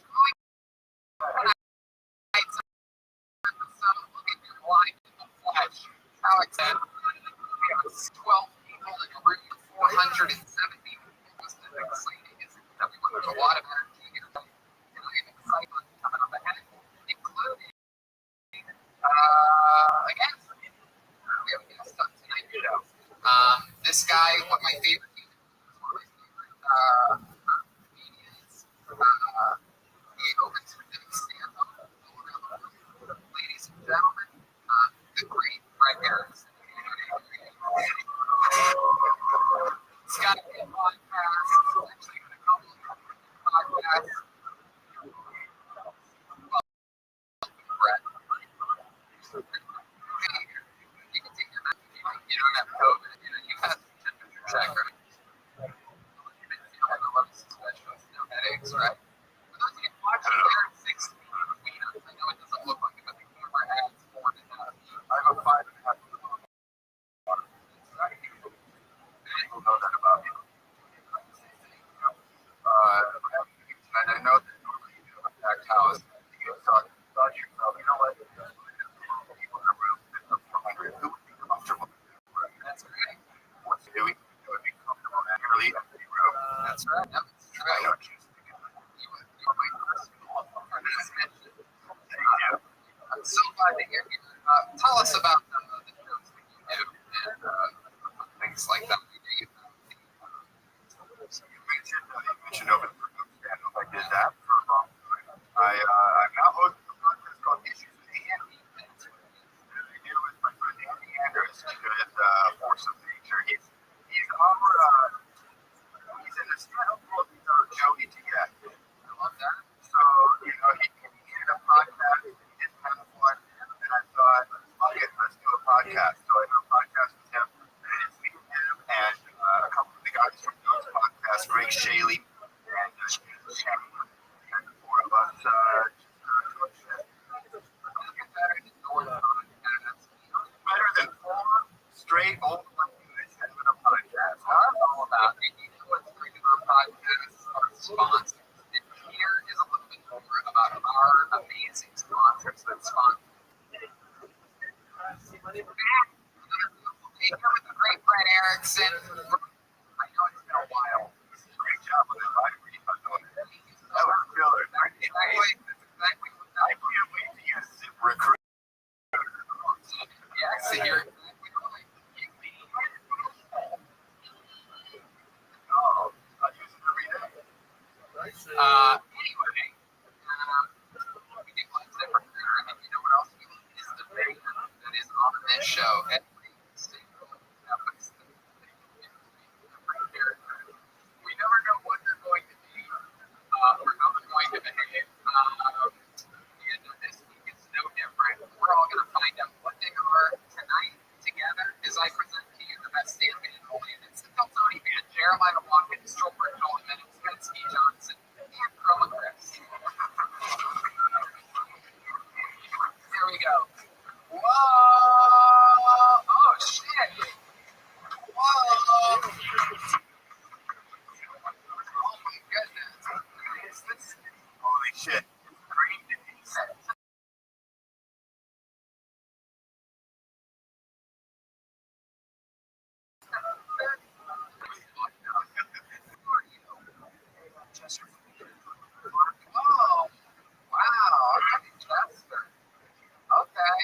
Look at your life in the flesh. How excited. We have 12 people in a room of 470 people. Just as exciting as everyone. There's a lot of energy here. And I am excited coming up ahead, including, again, we have a guest on tonight's show. This guy, one of my favorite comedians. He opens for doing stand-up all around the world. Ladies and gentlemen, the great Brett Harris. He's got a good podcast. He's actually got a couple of podcasts. Brett. You can take your medicine. You don't have COVID. You have a temperature check, right? You've been feeling a lot of specialists, no headaches, right? For those of you watching, they're at 6 between us. I know it doesn't look like it, but the camera adds 4.5. I have a 5.5. People know that about me. And I know that normally you have a packed house. You thought yourself, you know what? People in a room that are familiar, who would be comfortable? That's right. What's doing? It would be comfortable in a really empty room. That's right. That's true. I don't choose to do that. You are my personal friend. Thank you. I'm so glad to hear you. Tell us about the shows that you do and things like that. So you mentioned over the scandals. I did that for a long time. I'm now hosting a podcast called Issues with Andy. And I do with my friend Andy Andrews because force of nature. He's in the stand-up world. He's our Joey to get. I love that. So he needed a podcast. He did kind of one, and I thought, okay, let's do a podcast. So I do a podcast with him, and it's me and him and a couple of the guys from those podcasts, Greg Shaley and the four of us better than 4 straight old guys having a podcast. That's all about it. You know what's great about podcasts are sponsors. And here is a little bit more about our amazing sponsors that sponsor. Here with the great Brett Erickson. I know it's been a while. Great job with it. That was killer. That's exactly what I can't wait to use ZipRecruiter. Yeah, so you're exactly right. Oh, I use it every day. Anyway, we do like ZipRecruiter, and you know what else we love is the big that is on this show. We never know what they're going to be or how they're going to behave. And this week is no different. We're all going to find out what they are tonight together as I present to you the best stand band in the land. It's the Tony Band, Jeremiah Watkins, Stolbert Coleman, Spensky Johnson, and Chroma Chris. Here we go. Whoa! Oh, shit! Whoa! Oh my goodness. Is this? Holy shit. Green days. Oh, wow. Chester. Okay.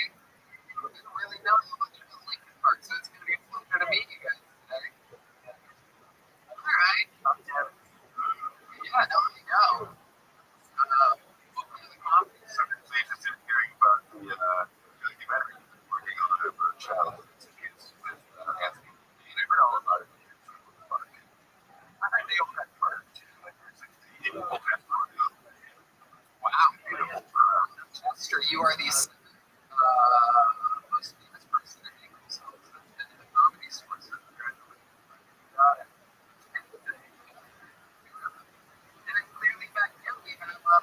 I didn't really know so much about Lincoln Park, so it's going to be a pleasure to meet you guys today. All right. Yeah, no, you know. Welcome to the conference. So pleased to hearing about the documentary working on over child tickets with Anthony. You never know about it. I heard they opened that park too, like 16. Wow, beautiful. Chester, you are the most famous person in English that's been in the comedy store since graduating. Got it. And clearly back here we have what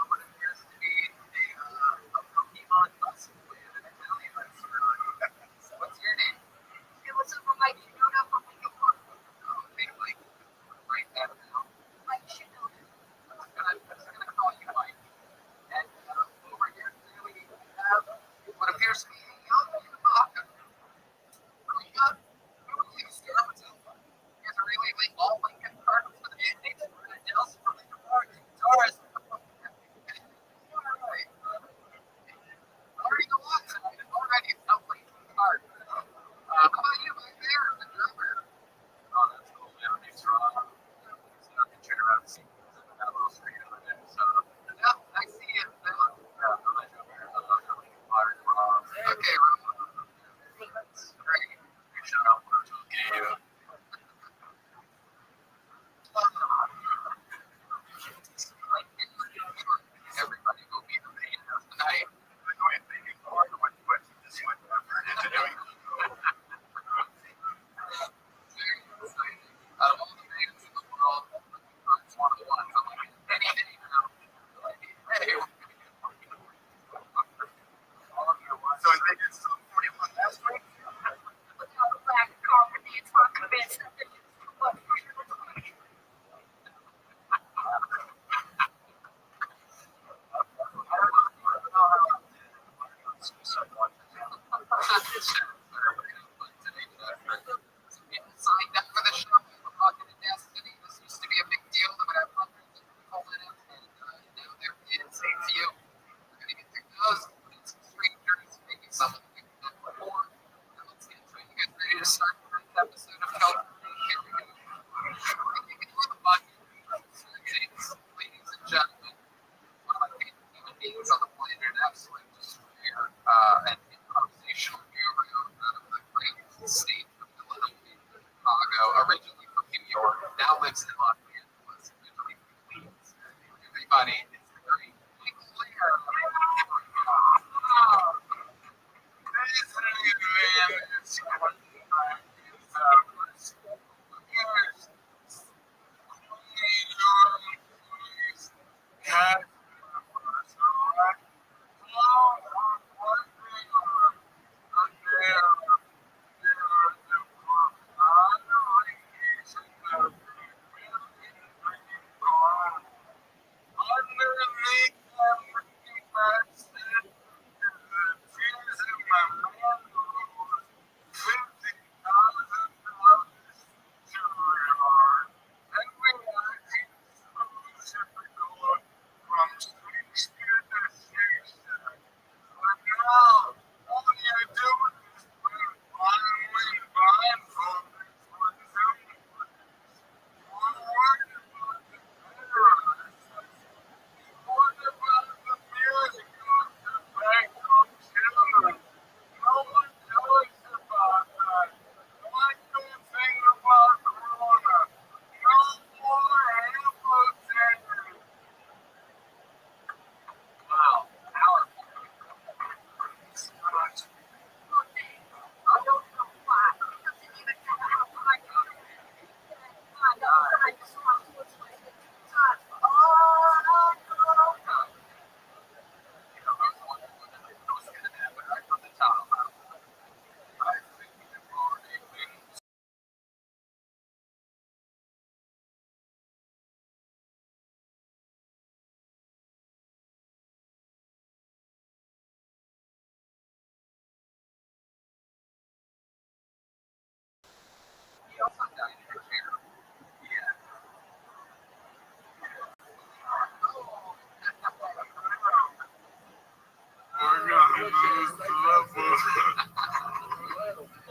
cash.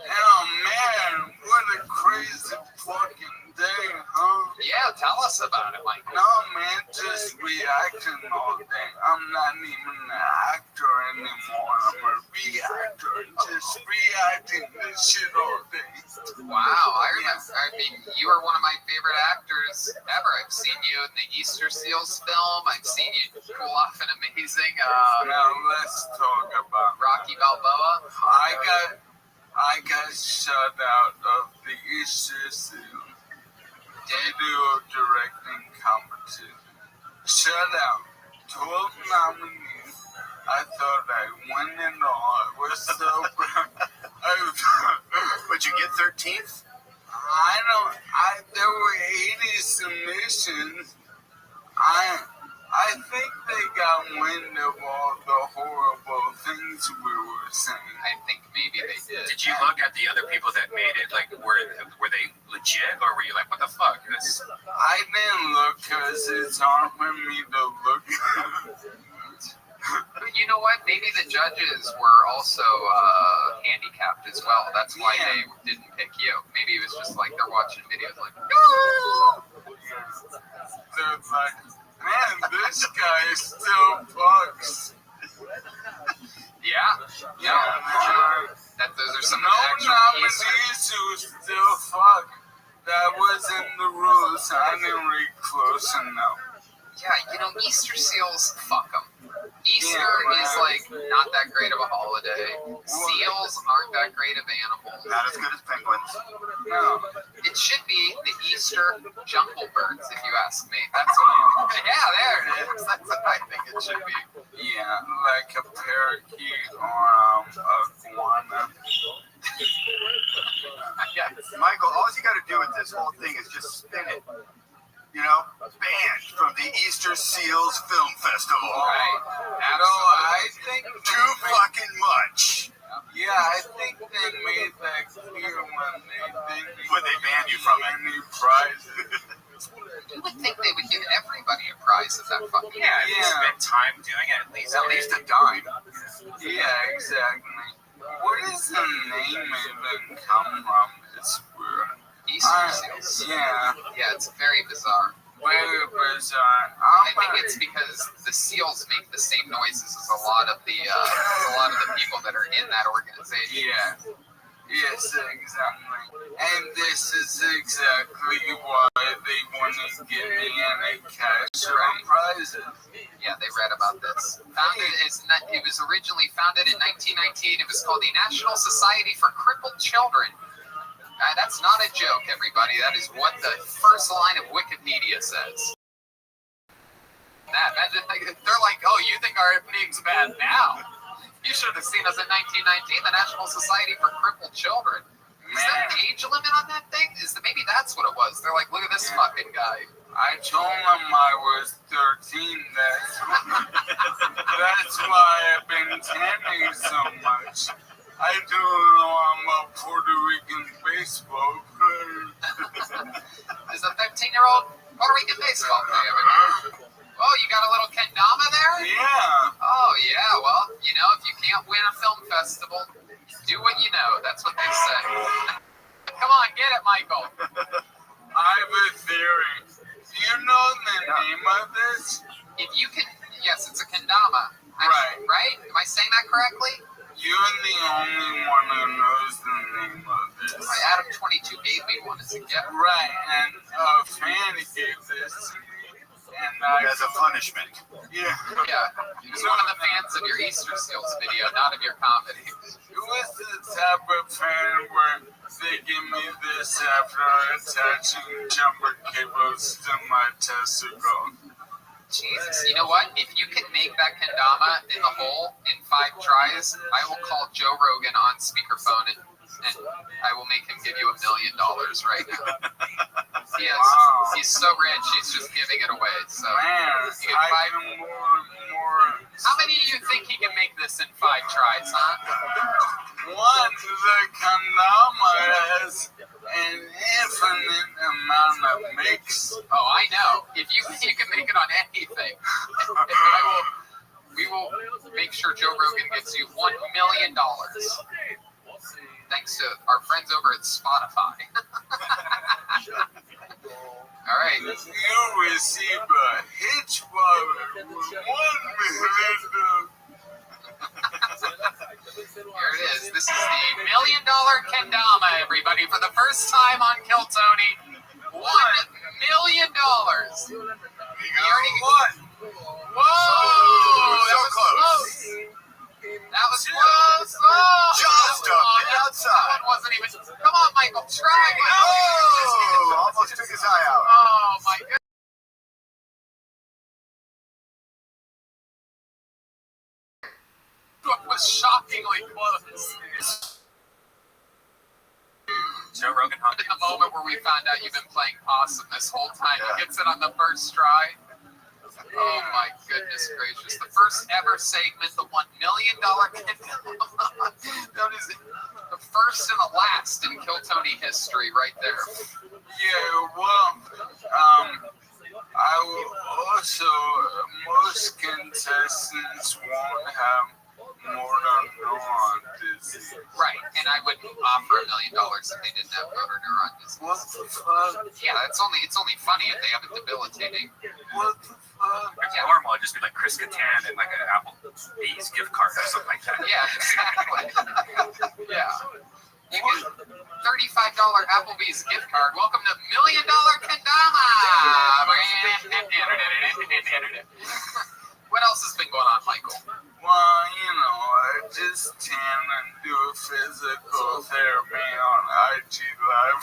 Oh man, what a crazy fucking day, huh? Yeah, tell us about it, Mike. No man, just reacting all day. I'm not even an actor anymore. I'm a reactor. Just reacting this shit all day. Wow, I mean, you are one of my favorite actors ever. I've seen you in the Easter Seals film. I've seen you pull off an amazing Now let's talk about Rocky Balboa. I got shut out of the Easter Seal video directing competition. Shut out. 12 nominees. I thought I'd win it all. I was so proud. But you get 13th? There were 80 submissions. I think they got wind of all the horrible things we were saying. I think maybe they did. Did you look at the other people that made it? Like, were they legit, or were you like, what the fuck? This... I didn't look because it's hard for me to look. But you know what? Maybe the judges were also handicapped as well. That's why they didn't pick you. Maybe it was just like they're watching videos like, They're like, man, this guy still fucks. yeah, those are some No actual cases. nominees who still fuck. That wasn't the rules. I didn't read close enough. Yeah, you know, Easter seals, fuck them. Easter is like not that great of a holiday. Seals aren't that great of animals. Not as good as penguins. No. It should be the Easter jungle birds, if you ask me. That's what yeah, there it is. That's what I think it should be. Yeah, like a parakeet or a iguana. Yeah. Michael, all you got to do with this whole thing is just spin it. You know, banned from the Easter Seals Film Festival. Right. No, I think Too fucking much. Yeah, I think they made that clear when They banned you from it. any prizes. You would think they would give everybody a prize at that fucking Yeah, Yeah. spend time doing it. At least a dime. Yeah, exactly. Where does the name even come from? It's weird. Easter seals. Yeah, Yeah, it's very bizarre. very bizarre. I think it's because the seals make the same noises as a lot of the people that are in that organization. Yeah. Yes, exactly. And this is exactly why they wouldn't give me any cash or prizes. Yeah, they read about this. It was originally founded in 1919. It was called the National Society for Crippled Children. That's not a joke, everybody. That is what the first line of Wikipedia says. Imagine They're like, oh, you think our name's bad now? You should have seen us in 1919, the National Society for Crippled Children. Is there an age limit on that thing? Maybe that's what it was. They're like, look at this fucking guy. I told them I was 13. That's why I've been tanning so much. I don't know I'm a Puerto Rican baseball player. Is a 13-year-old Puerto Rican baseball player? Oh, you got a little kendama there? Yeah. Oh, yeah. Well, you know, if you can't win a film festival, do what you know. That's what they say. Come on, get it, Michael. I have a theory. Do you know the name of this? If you can, yes, it's a kendama. Right? Am I saying that correctly? You're the only one who knows the name of this. Adam 22 gave me one as a gift. Right, and a fan gave this to me. And As a punishment. Yeah. Yeah. He was one of the fans of your Easter Seals video, not of your comedy. It was the type of fan where they give me this after attaching jumper cables to my testicle. Jesus, you know what? If you can make that kendama in the hole in 5 tries, I will call Joe Rogan on speakerphone and I will make him give you $1 million right now. He's so rich, he's just giving it away. So, Man, you get I can more. How many of you think he can make this in 5 tries, huh? One, the kendama has an infinite amount of mix. Oh, I know. If you can make it on anything, we will make sure Joe Rogan gives you $1 million. Thanks to our friends over at Spotify. All right. You receive a hitch wallet with $1 million. Here it is. This is the $1 million kendama, everybody, for the first time on Kill Tony. $1 million. You got one. Whoa! So close. That was close. Oh, Just up the outside. That one wasn't even. Come on, Michael, try it. Oh, almost took his eye out. Oh my goodness. It was shockingly close. Joe Rogan In the moment where we found out you've been playing possum this whole time, he gets it on the first try. Oh my goodness gracious. The first ever segment, the $1 million that is the first and the last in Kill Tony history right there. Yeah, well, I will also, most contestants won't have more than neuron disease. Right, and I would offer $1 million if they didn't have motor neuron disease. What the fuck? Yeah, it's only funny if they have it debilitating. What the fuck? If normal, it'd just be like Chris Kattan and like an Applebee's gift card or something like that. Yeah, exactly. Yeah. You get $35 Applebee's gift card. Welcome to $1 Million Kendama. What else has been going on, Michael? Well, you know, I just tan and do physical therapy on IG Live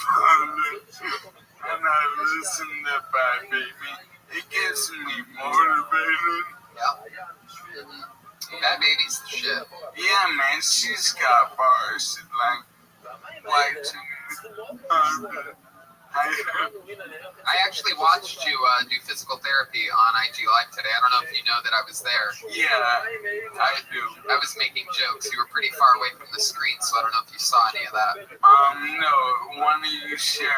and I listen to Bad Baby. It gets me motivated. Yeah. Bad Baby's the shit. Yeah, man, she's got bars. Like to I actually watched you do physical therapy on IG Live today. I don't know if you know that I was there. yeah, I do. I was making jokes. You were pretty far away from the screen, so I don't know if you saw any of that. No, why don't you share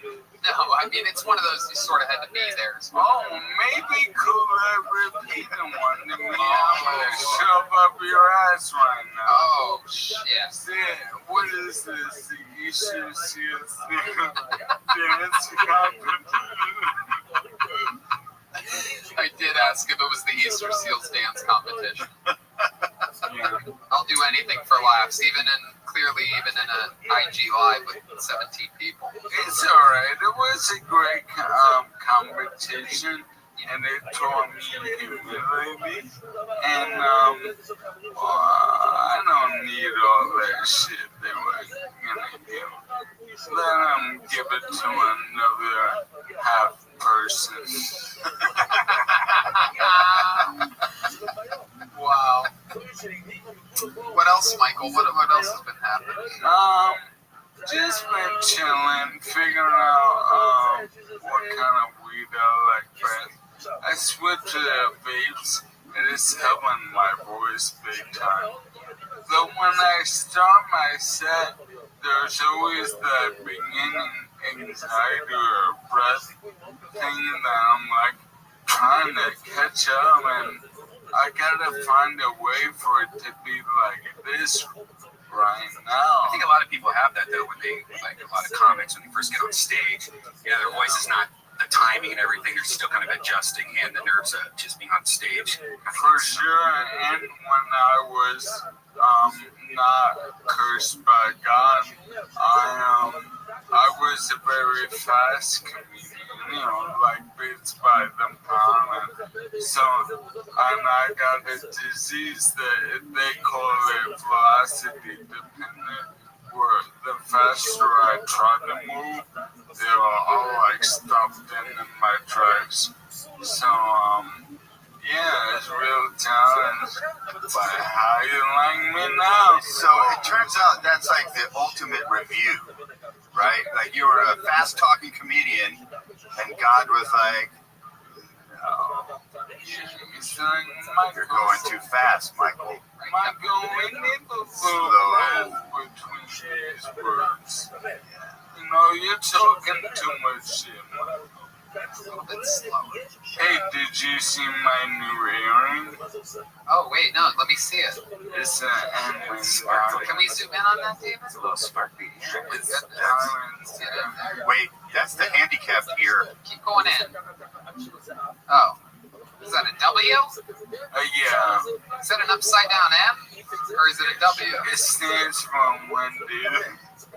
them? No, I mean, it's one of those you sort of had to be there. Oh, maybe could I repeat the one to me? I'm gonna shove up your ass right now. Oh, shit. Yeah, what is this? You should see us dance competition. I did ask if it was the Easter Seals dance competition. I'll do anything for laughs, even in an IG Live with 17 people. It's alright. It was a great competition, and it taught me humility. And I don't need all that shit they were gonna give. Let them give it to another half person. What else, Michael? What else has been happening? Just been chilling, figuring out what kind of weed I like best. I switched to the vapes, and it's helping my voice big time. But when I start my set, there's always that beginning anxiety or breath thing that I'm like trying to catch up, and I gotta find a way for it to be like this right now. I think a lot of people have that though when they like a lot of comics when they first get on stage. Yeah, their voice is not the timing and everything. They're still kind of adjusting, and the nerves of just being on stage. For sure, and when I was not cursed by God, I was a very fast comedian, like bits by the pound. And so, and I got a disease that they call it velocity dependent, where the faster I tried to move, they were all like stopped in my tracks. So, yeah, it's real challenge. But how you like me now? So it turns out that's like the ultimate review, right? Like you were a fast-talking comedian, and God was like, "No, you're going too fast, Michael. Michael, we need to slow between these words. You're talking too much shit, Michael. Hey, did you see my new earring? Oh, wait, no, let me see it. It's an emerald. Can we zoom in on that, David? It's a little sparkly. Is that diamonds? Wait, that's the handicapped ear." Keep going in. Oh. Is that a W? Yeah. Is that an upside down M? Or is it a W? It stands for Wendy.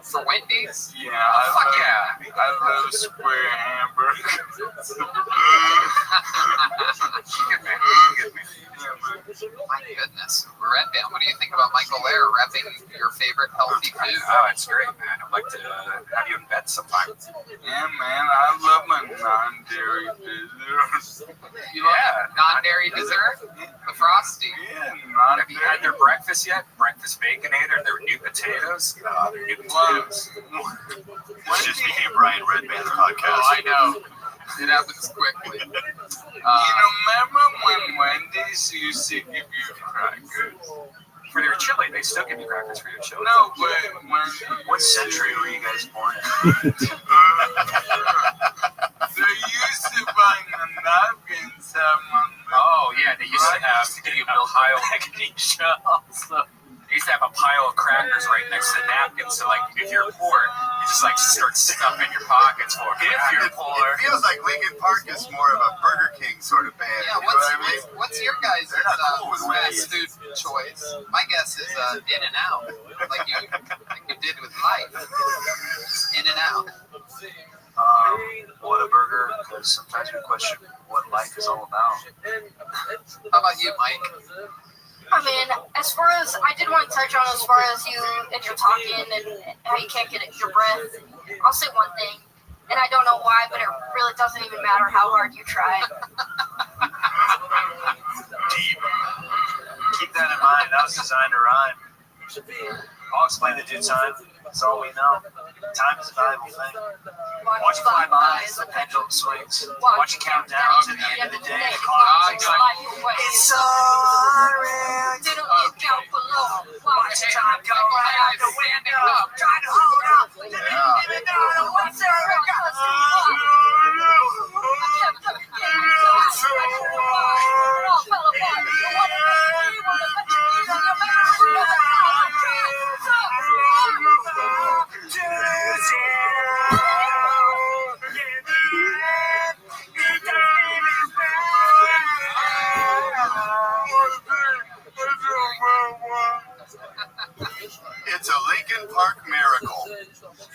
For Wendy's? Yeah, Fuck yeah. I love square hamburgers. My goodness. Red Band, what do you think about Michael Lair repping your favorite healthy food? Oh, it's great, man. I'd like to have you in bed sometime. Yeah, man, I love my non-dairy dessert. You love non-dairy dessert? The Frosty. Yeah, Have you had their breakfast yet? Breakfast Baconator, their new potatoes? Their new potatoes. This just became Brian Redman's podcast. Oh, I know. It happens quickly. Remember when Wendy's used to give you crackers? For their chili, they still give you crackers for your chili. No, but when... What century were you guys born in? They used to buy the napkins Oh, yeah, they used to give you a pile of They used to have a pile of crackers right next to the napkins, so like if you're poor, you just like start stuffing your pockets for it. If you're poor, It feels like Linkin Park is more of a Burger King sort of band. Yeah, You know what I mean? what's your guys' They're not cool with fast food choice? My guess is In and Out, like you did with life. In and Out. Whataburger, because sometimes we question what life is all about. How about you, Mike? I mean, as far as I did want to touch on, as far as you and your talking and how you can't get your breath, I'll say one thing, and I don't know why, but it really doesn't even matter how hard you try. Deep. Keep that in mind. That was designed to rhyme. I'll explain the due time. That's all we know. Time is a valuable thing. Watch it fly by as the pendulum swings. Watch it count down to the end of the day. The clock ticks like it's so unreal. Didn't look down below. Watch the time go right out the window. Trying to hold up. Didn't even know what's there. It's a Linkin Park miracle.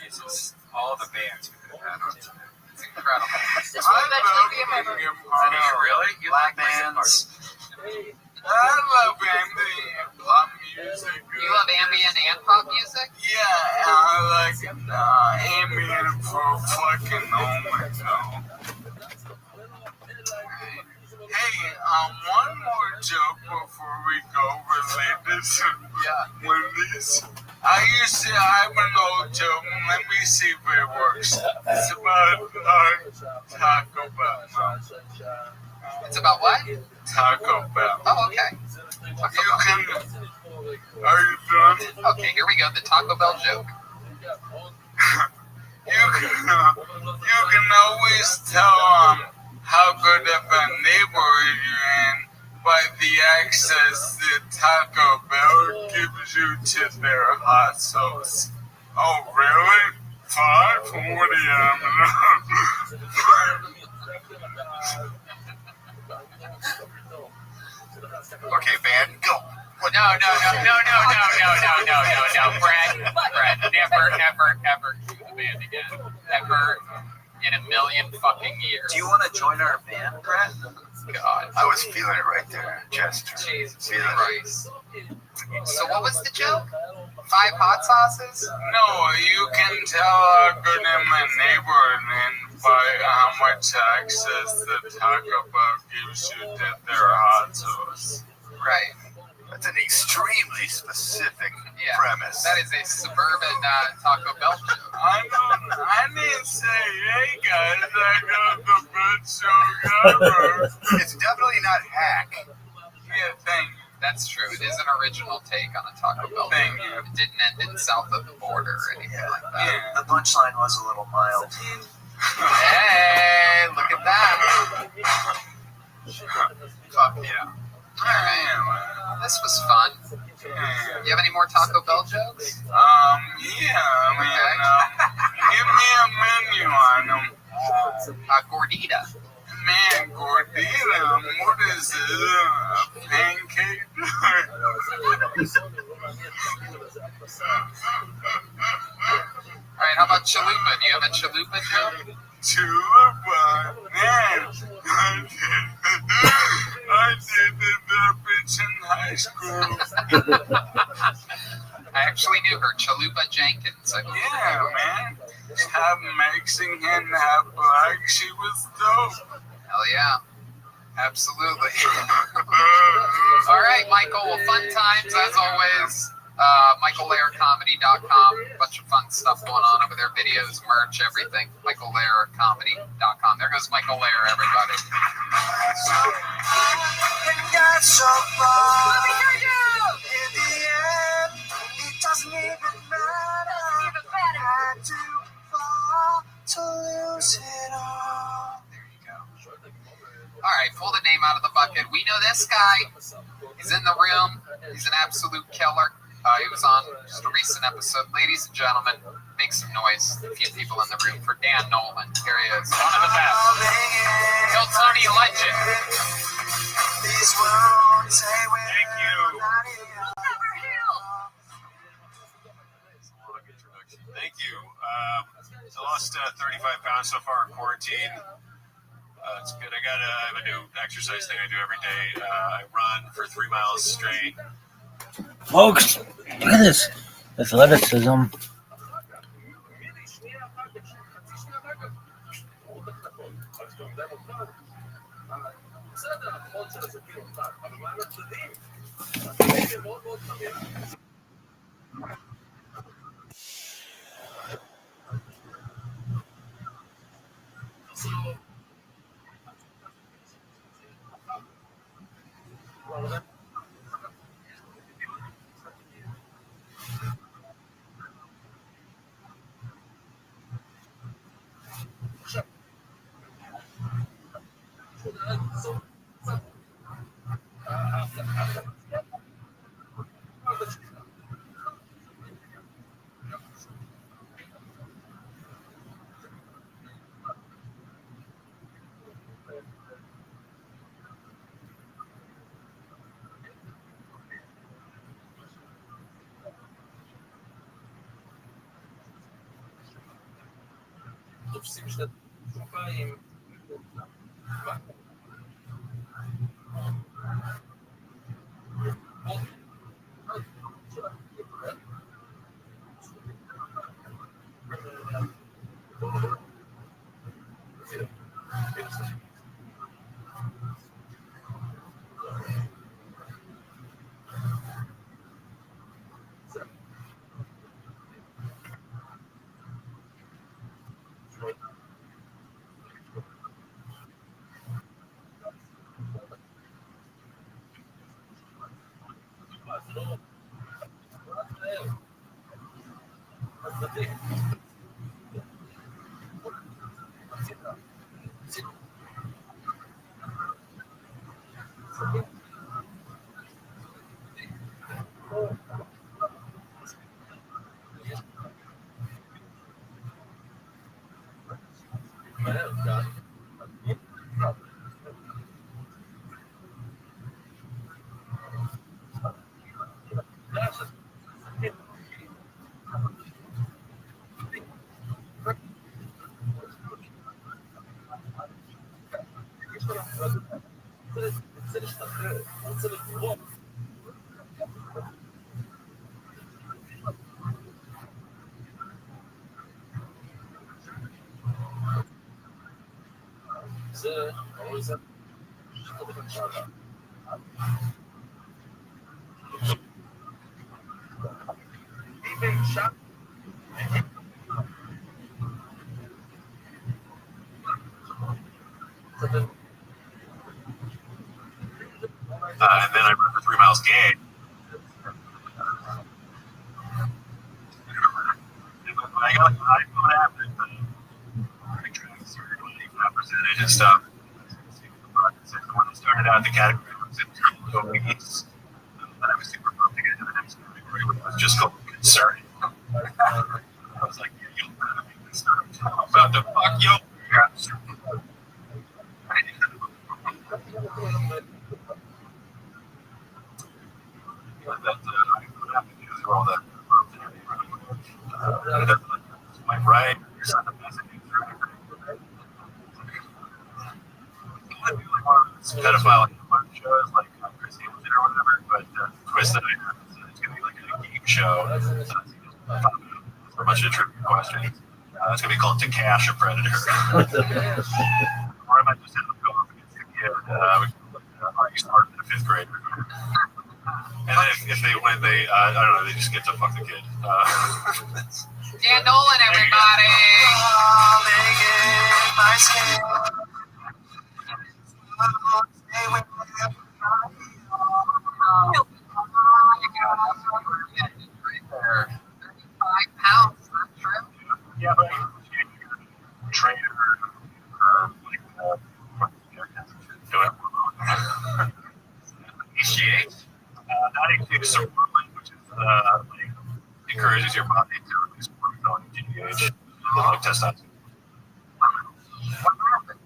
Jesus, all the bands we could have had on today. It's incredible. This will eventually be a memory. Really? You Black like Linkin Park? bands. I love ambient pop music. You love ambient and pop music? Yeah, I like ambient for fucking moment though. Hey, One more joke before we go related to Wendy's. I used to have an old joke. Let me see if it works. It's about Taco Bell. It's about what? Taco Bell. Oh, okay. You can. Are you done? Okay, here we go. The Taco Bell joke. You can always tell how good of a neighborhood you're in by the access that Taco Bell gives you to their hot sauce. Oh, really? $5? What Okay, man, go. No, Brad, never do the band again. Ever in a million fucking years. Do you want to join our band, Brett? God. I was feeling it right there, Chester. Jesus Feeling it. Christ. So what was the joke? 5 hot sauces? No, you can tell how good in my neighborhood and by how much access the Taco Bell gives you to their hot sauce. Right. That's an extremely specific Yeah. premise. That is a suburban Taco Bell joke. I didn't say, hey guys, I got the best show ever. It's definitely not hack. Yeah, thank you. That's true. It is an original take on a Taco Bell Thank joke. you. It didn't end in south of the border or anything like that. Yeah. The punchline was a little mild. Hey, look at that. Fuck yeah. All right. This was fun. You have any more Taco Bell jokes? Yeah, give me a menu on them. Gordita. Man, gordita, what is it? A pancake? All right, how about chalupa? Do you have a chalupa joke? Chalupa, man, I did that bitch in high school. I actually knew her, Chalupa Jenkins. Yeah, man, half Mexican, half black, she was dope. Hell yeah. Absolutely. All right, Michael. Well, fun times as always. MichaelLayerComedy.com. Bunch of fun stuff going on over there. Videos, merch, everything. MichaelLayerComedy.com. There goes Michael Layer, everybody. Got so far. Let me hear you. In the end, it doesn't even matter. Had to fall to lose it all. There you go. All right, pull the name out of the bucket. We know this guy. He's in the room. He's an absolute killer. He was on just a recent episode. Ladies and gentlemen, make some noise. A few people in the room for Dan Nolan. Here he is. One of the best. Kill Tony Legend. These wounds, they will Thank you. not heal. Thank you. I lost 35 pounds so far in quarantine. It's good. I have a new exercise thing I do every day. I run for 3 miles straight. Folks, look at this athleticism. And then I run for 3 miles gay. I got what happened. Percentage and stuff. When I started out, the category was in weeks. I was super pumped to get into the next category, which was just called concerning. I was like, yeah, I'm about to fuck you. My right, pedophile shows like Chris Hamilton or whatever, but the twist that I have is that it's going to be like a game show. A bunch of trivia questions. It's going to be called To Cash a Predator. Or I might just have them go up against a kid. Are you smarter than a fifth grader? And then if they win, I don't know, they just get to fuck the kid. Dan Nolan, everybody! £35, not true? Yeah, but trainer or like do it. HGH, not HGH, which is like encourages your body to release cortisol and GDH, like testosterone. What happened?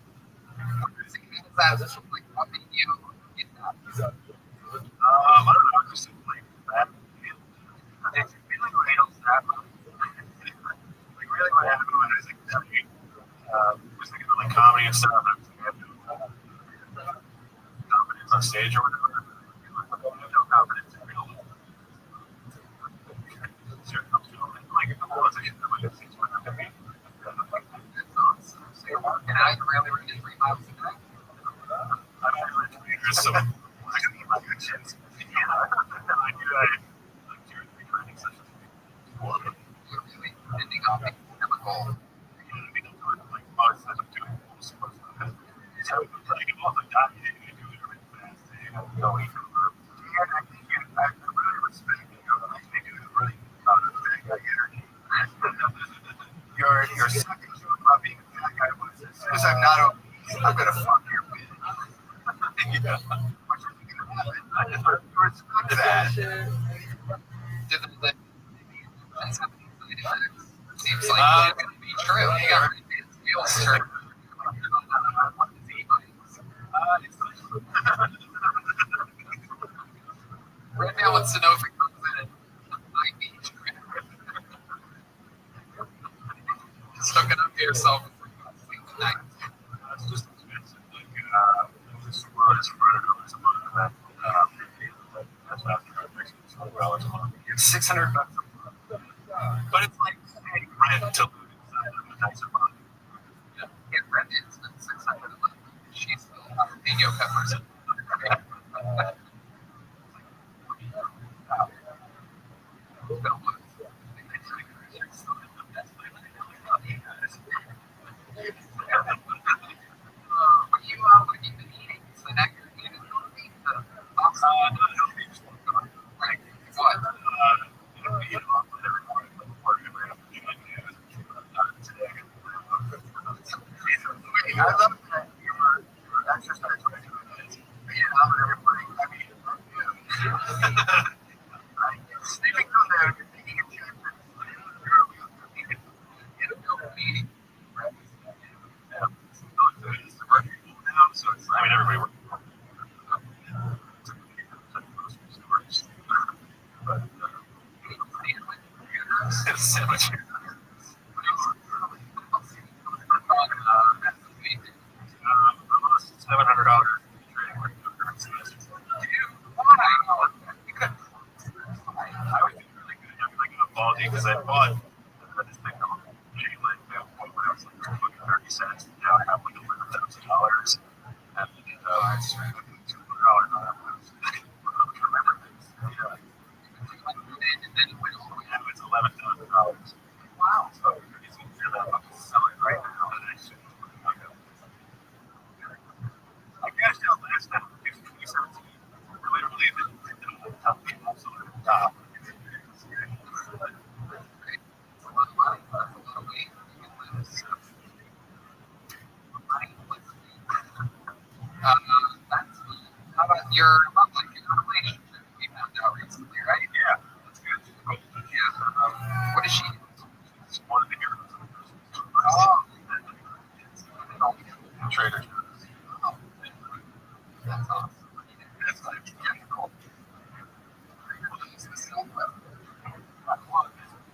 That's like helping you get that. I don't know, just like that. It's feeling like like really what happened when I was like 30, was thinking about like comedy and stuff. I was like, confidence on stage or whatever. No confidence in real life. Like the whole thing is like it's So you're working out, you're really running 3 miles a day. I'm actually so I can eat my good shit. I do like 2 or 3 training sessions. You're really ending up making chemical. You're sucking to about being a bad guy. As soon as I'm not obese, I'm gonna fuck your bitch. You know, which is gonna happen. I just respect that. Did the that's how many side effects? Seems like it's going to be true. You got wheels turned. Right now, when Sanofi comes in, might be true. Just hook it up to yourself before you go to sleep tonight. It's just expensive. Like, this was for that's after $600 a month. It's $600. But it's like paying rent to live inside of a nicer body. Yeah, get rent is $600 a month. She's still jalapeno peppers. What have you been eating? So now you're eating the pasta. Like what? I love that you're exercise regimen. I'm everybody. I mean, sleeping on there, you're thinking of chances. Meeting. So it's, I mean, everybody works. It's sandwich. $700 trading relationship. We found out recently, right? Yeah, that's good. Yeah. What is she? It's one of the heroes. Oh, Trader. that's awesome. That's like, yeah, cool.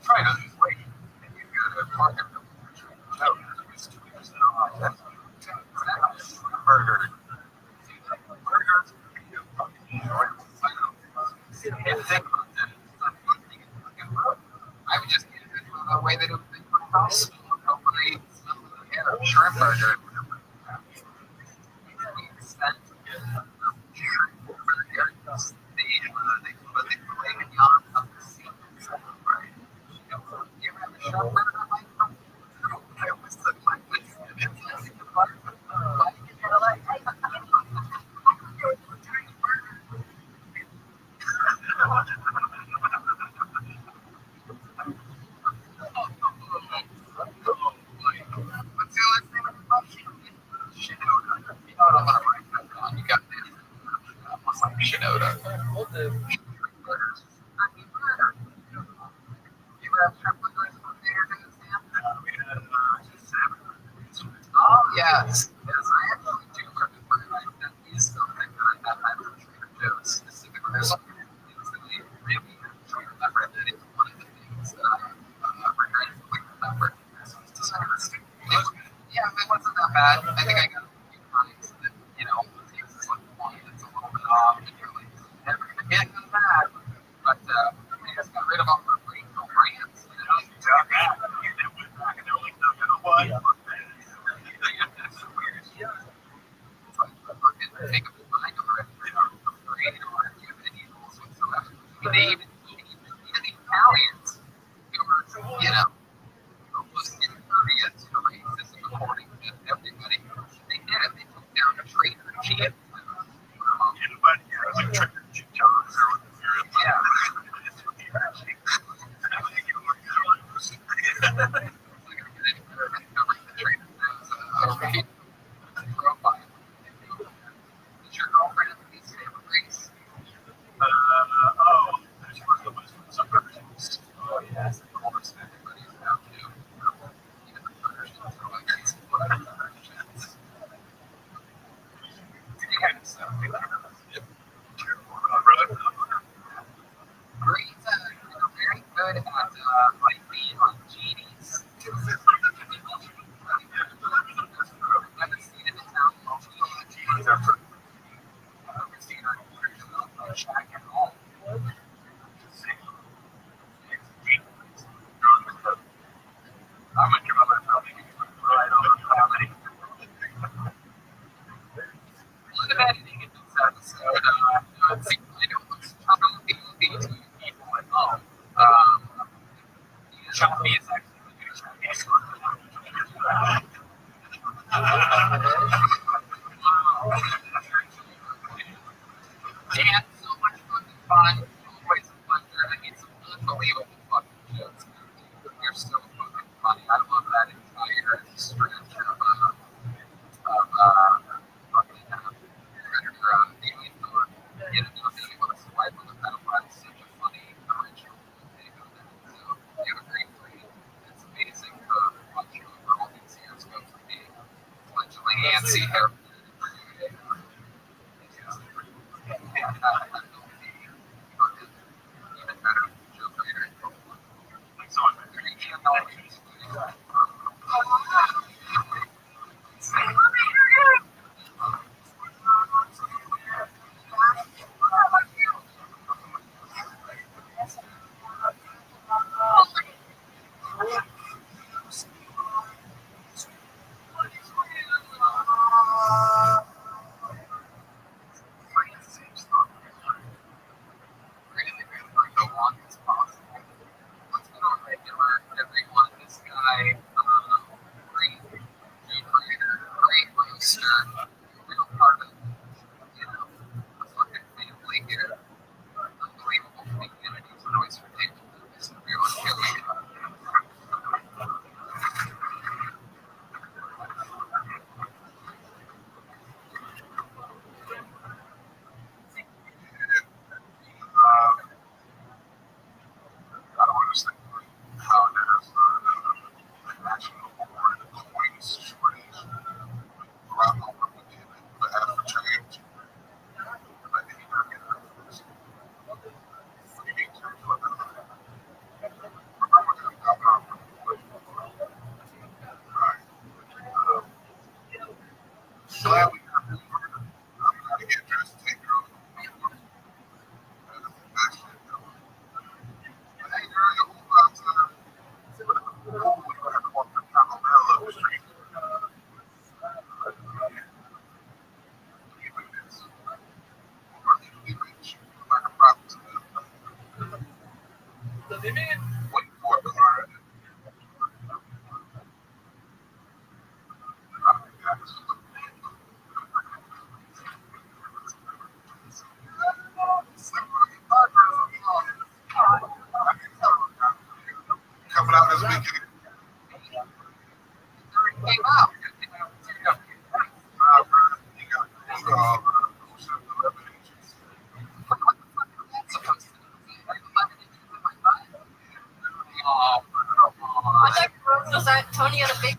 Try to lose weight. And you go to market. No, it's 2%. Burger. Burgers. I would just get it the way that it would make my house. Hopefully, shrimp burger. Shinoda. Oh, yes. Yes, I actually do remember that is something that I have at Trader Joe's specifically. There's something instantly really remember that it's one of the things that I regretfully remember. Yeah, it wasn't that bad. I think I got a few times that, you know, it's like one that's a little bit off and you're like, never gonna get that. But we just got rid of all the regional brands. You know, you got that. You did went back and they were like, no, you know what? That's so weird. Yeah. It's like, fucking take a mind over it. They don't afraid or give any rules whatsoever. I mean, even the Italians who were, you know, almost impervious to racism according to everybody. They did it. They took down a Trader Joe's. But yeah, it was like Trader Joe's or whatever. Yeah. Is your girlfriend at the least favorite race? Oh, there's one of some burgers. Oh, yes. Of course, everybody's now too. Even the Persians are like, it's one of the Persians. Yeah, so, Yep. great, very good at like being on genies. I've seen it in town. Genies are for I've seen her shack at home. I'm gonna give up my family right on the family. One of editing in this episode, it seems like it was probably looking to people at home. Choppy is actually the new Choppy. Dan, so much fucking fun. Always a pleasure. I mean, some unbelievable fucking jokes. You're so fucking funny. I love that entire stretch of fucking Predator alien thought. You know, being able to swipe on the pedophile is such a funny original take on that. So, you have a great brain. It's amazing to watch you over all these years go from being fledgling antsy hair. Even better joke writer. So I'm Wait for the car. Coming out this weekend. Came out. I thought was that Tony had a big.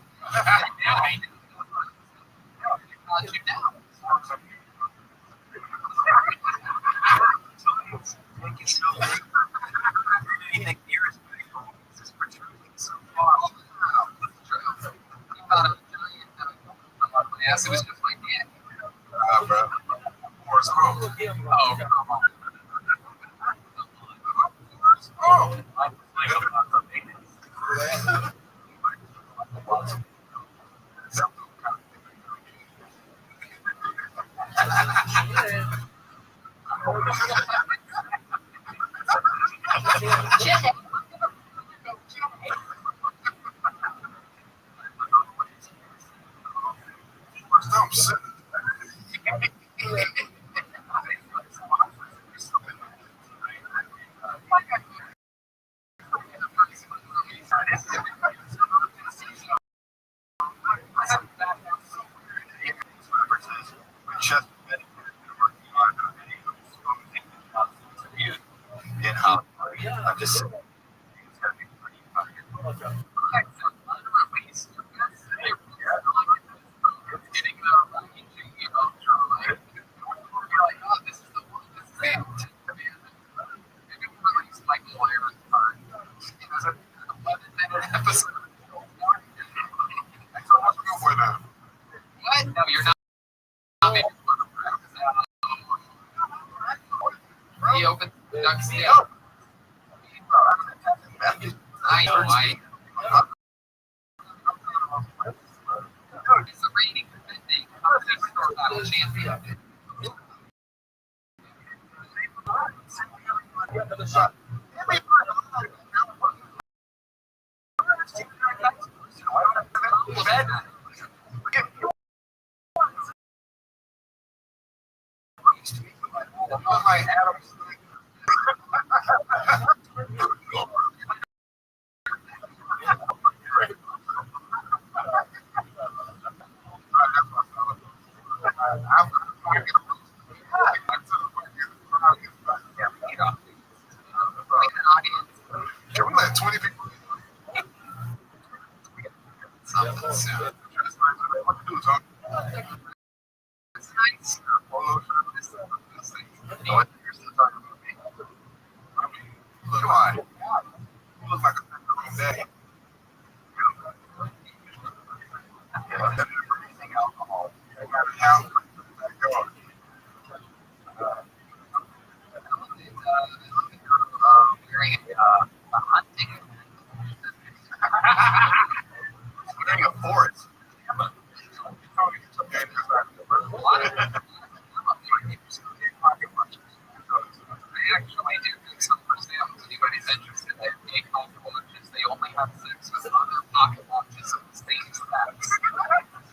Yes, it was just my dad. Bro. Morris Grove. Oh, come on. Oh. Shit. I'm sitting. In Hollywood, I'm just saying. It's gonna be pretty fucking. What? No, you're not. He opened the duck's tail. I know, right? It's the reigning defending battle champion. Can we let 20 people? Something soon. What to do, Tom? It's nice. Come on. You look like a daddy. Alcohol. I got a house. Wearing a hunting. Wearing a forest. They actually do some for sale. If anybody's interested, they make pocket watches. They only have sex with other pocket watches of the same status.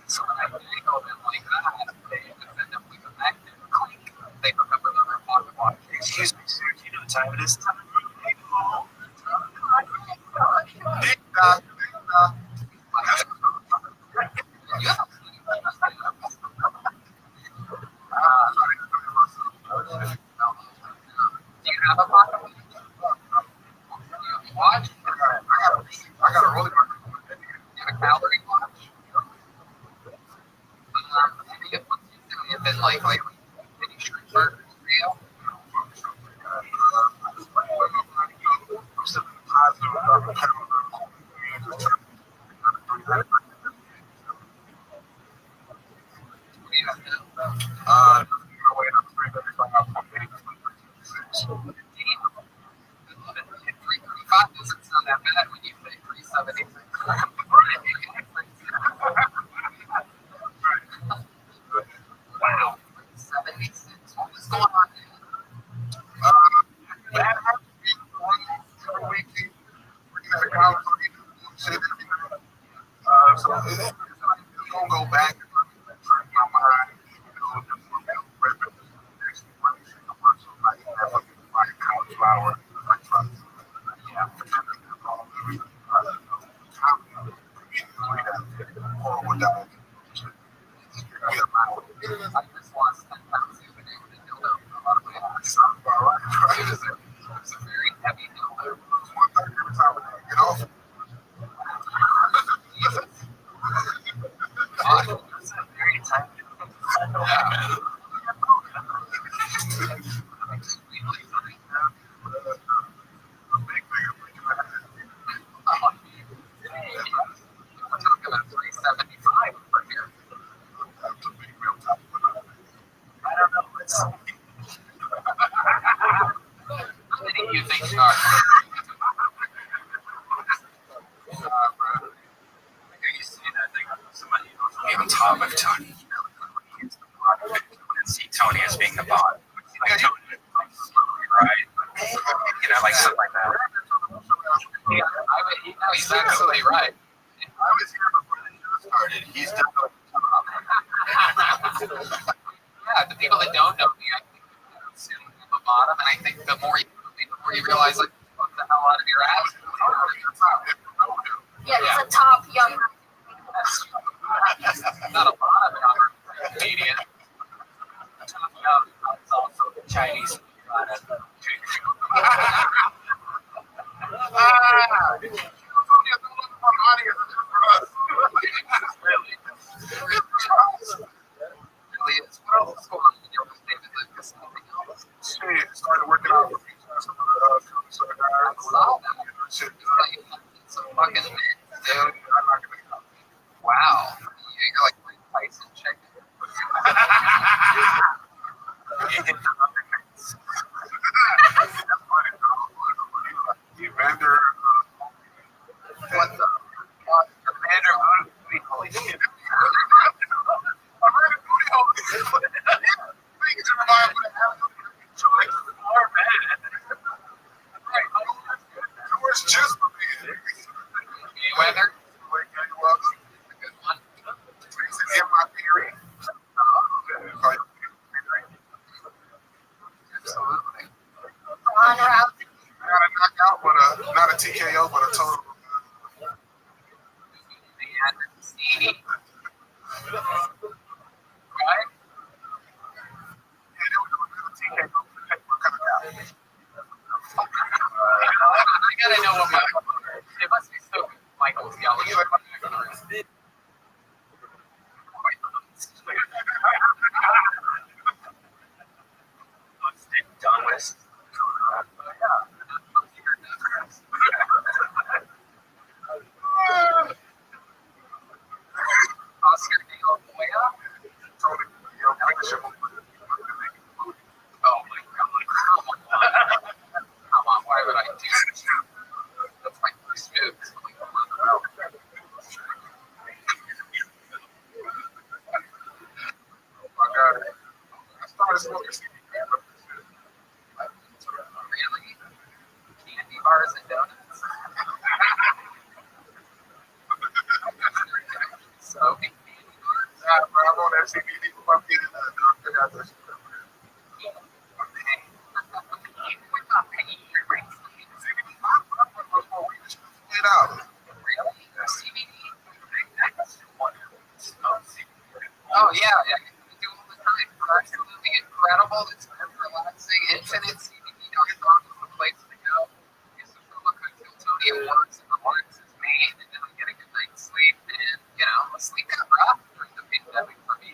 So when they go in like that, they just end up with a magnet clink. They hook up another pocket watch. Excuse me, sir. Do you know what time it is? Yeah. Do you have a pocket watch? Watch? I got a rolling mark. You have a calorie watch? Maybe a bit like mini street burgers for you. What do you have now? $335 doesn't sound that bad when you pay $376. Wow. $76. What was going on there? That happened to be every week. flour, French fries. Yeah. Horrible diet. We are mild. I just lost 10 pounds the other day with a dildo. A lot of my ass. Sounds about right. It was a very heavy dildo. 1:30 every time I get off. God, it's a very tight. Yeah. We're talking about 375 over here. I don't know. How many do you think are? You see that thing? Somebody on top of Tony. See Tony as being the bot. Like Tony, right? You know, like something like that. Yeah, he's absolutely right. I was here before the show started. He's definitely Yeah, the people that don't know me, I think I'm a bottom, and I think the more you realize, like, what the hell out of your ass. Yeah, he's a top young. Not a bottom, I'm a comedian. It's also the Chinese product. Really is. What else is going on in your David Lucas? Nothing else. started working out with some of the I saw that. Some fucking men, dude. I'm not gonna go. Wow. You're like Mike Tyson chicken. Evander, What the? Commander Mooney. Holy shit. George just for me. Weather. Good one. In my theory. Absolutely. On route. I got a knockout, but not a TKO, but a total. And Stevie. Right? I gotta know what my. It must be so good. Michael's yelling at my. Done with. Oscar De La Hoya. Oh my god. Come on, why would I do that? That's my first move. I started smoking Really? Candy bars and donuts? Smoking candy bars? I'm on that CBD fucking doctor got this. We're not paying your rent. CBD, $8. Really? CBD? Oh yeah, we do all the time. It's absolutely incredible. It's very relaxing. Infinite CBD.com is the place to go. It's the promo code till Tony. It works. It rewards his made, and then I get a good night's sleep. And sleep got rough during the pandemic for me.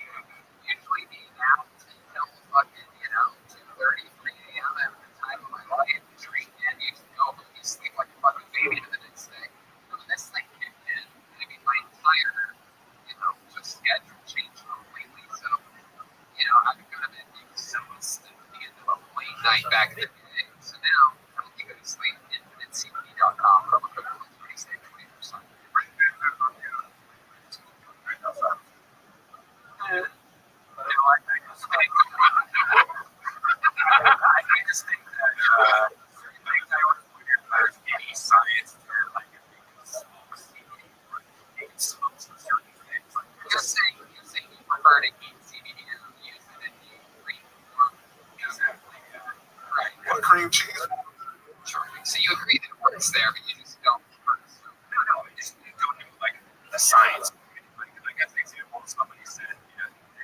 Usually being out until fucking 2:30, 3 a.m. every time of my life. And you go home, you sleep like a fucking baby to the next day. When this thing kicked in, I mean, my entire just schedule changed completely. So, I could go to bed being so stiff at the end of a late night back in the day. So now, when you go to sleep, InfiniteCBD.com, promo code 20, save 20%. I just think that I always wondered if there's any science to like if you can smoke CBD or you can smoke some certain things. Like, You're saying you prefer to eat CBD and use it in the green form. exactly. Right. What cream cheese? So you agree that it works there, but you just don't. No, I just don't do like the science. Like as an example, somebody said,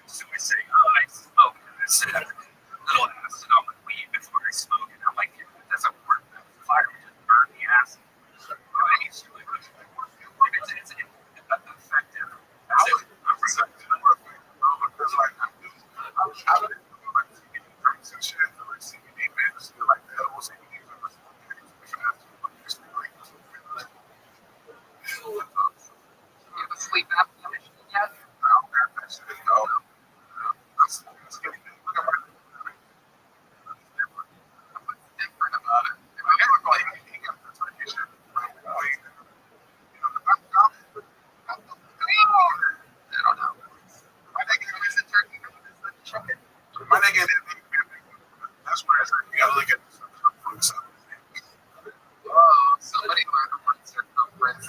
so I say, oh, I smoke, and I said, little acid on the weed before I smoke, and I'm like, it doesn't work. The fire will just burn the acid. It's effective. You have a sleep apnea issue yet? What's different about it? I don't know. I think it's a turkey. It's the chicken. My nigga, that's where it's like, you gotta look at the Oh, somebody learned the word circumference.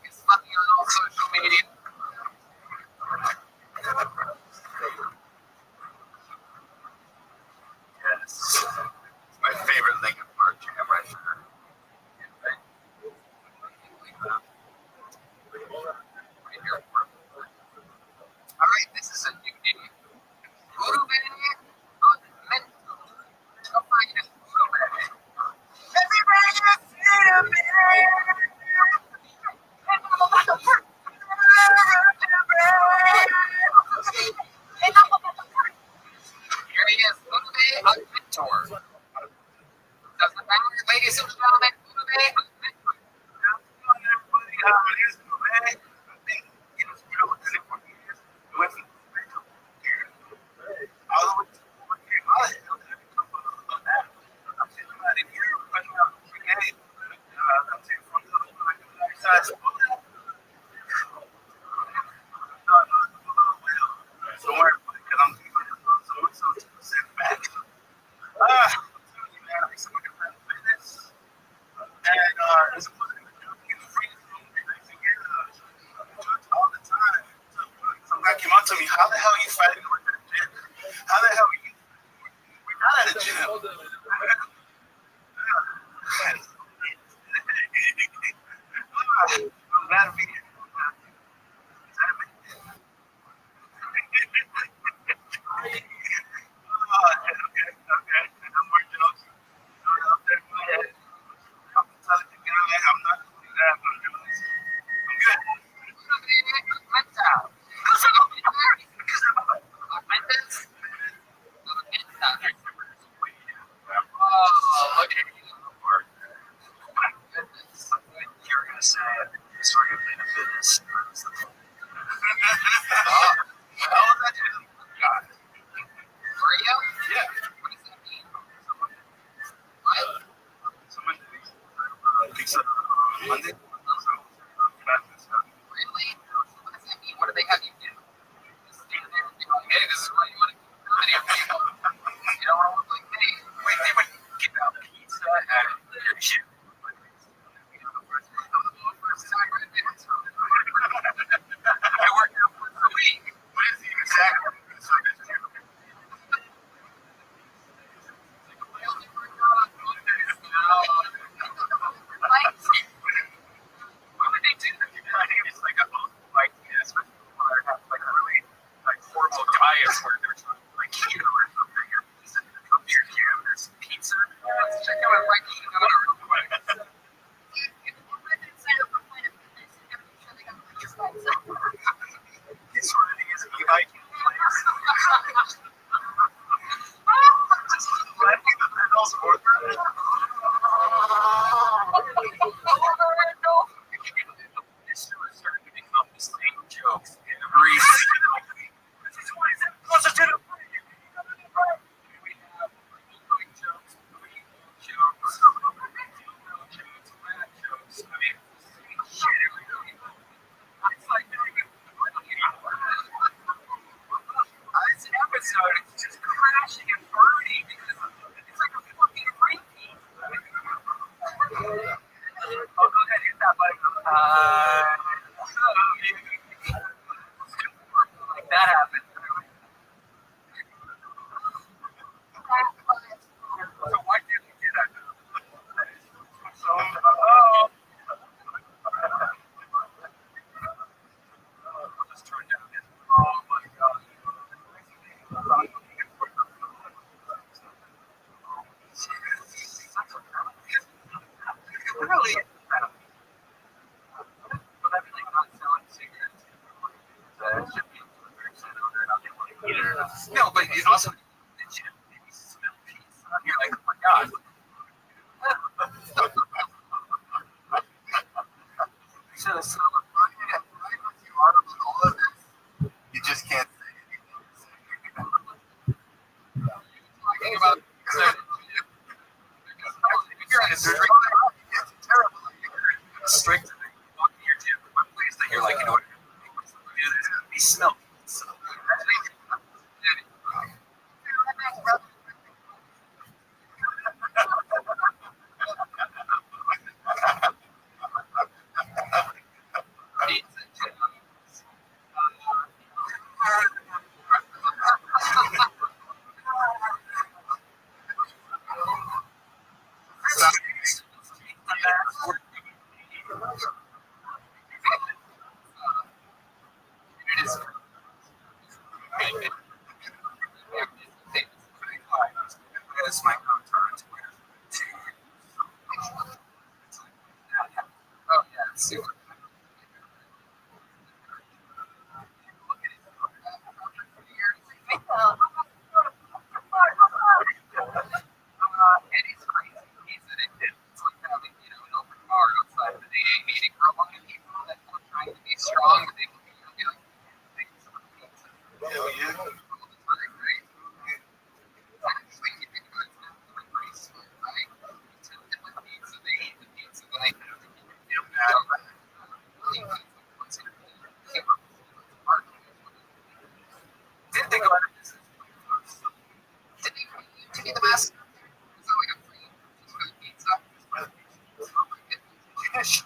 It's funny on all social media. Yes. It's my favorite Linkin Park jam right there. All right, this is a new name. Urube Mental. Come find us, Urube. Here he is, Urube Mentor. Doesn't matter, ladies and gentlemen, Urube Mentor. Came up to me, how the hell are you fighting with that gym? How the hell are you? We're not at a gym. I'm glad to be here. Okay. No more jokes. I'm telling you, I'm not doing that. I'm doing this. I'm good. Urube Mental. Mental. Oh, look at you. Goodness. You're gonna say it's organizing a fitness. Oh, How was that? God. Oreo? Yeah. What does that mean? What? Someone pizza Monday. Really? What does that mean? What do they have you do? Just stand there and be like, hey, this is what you want to do video people. You don't want to look like me. Wait, they would give out pizza at your gym. First time I did it. I work out once a week. What is the exact? I only work out on Mondays now. What would they do? like that happened. So why didn't you do that? So, just turn down. Oh my God. Really? But I mean, like, not selling cigarettes. It should be 100% on there, not the one either. No, but it also it should maybe smell peace. You're like, oh my God. Should have smelled it. You just can't say Talking about if you're in a strict, it's terrible. You're strict walking your gym, one place that you're like, you know what, do this, be smell. So, it's my own turn to wear. Oh yeah, it's super. Eddie's crazy. He's addicted. It's like having, you know, an open bar outside of an AA meeting for a bunch of people that are trying to be strong, but they look at you and be like, "Thank you so much for pizza." Hell yeah. All the time, right? Actually, you think about it, it's not really pretty sweet, right? You tempt them with pizza, they eat the pizza, then they have to give them out. Did they go out of business? Did they to be the best? Is that like a free pizza? Oh my goodness.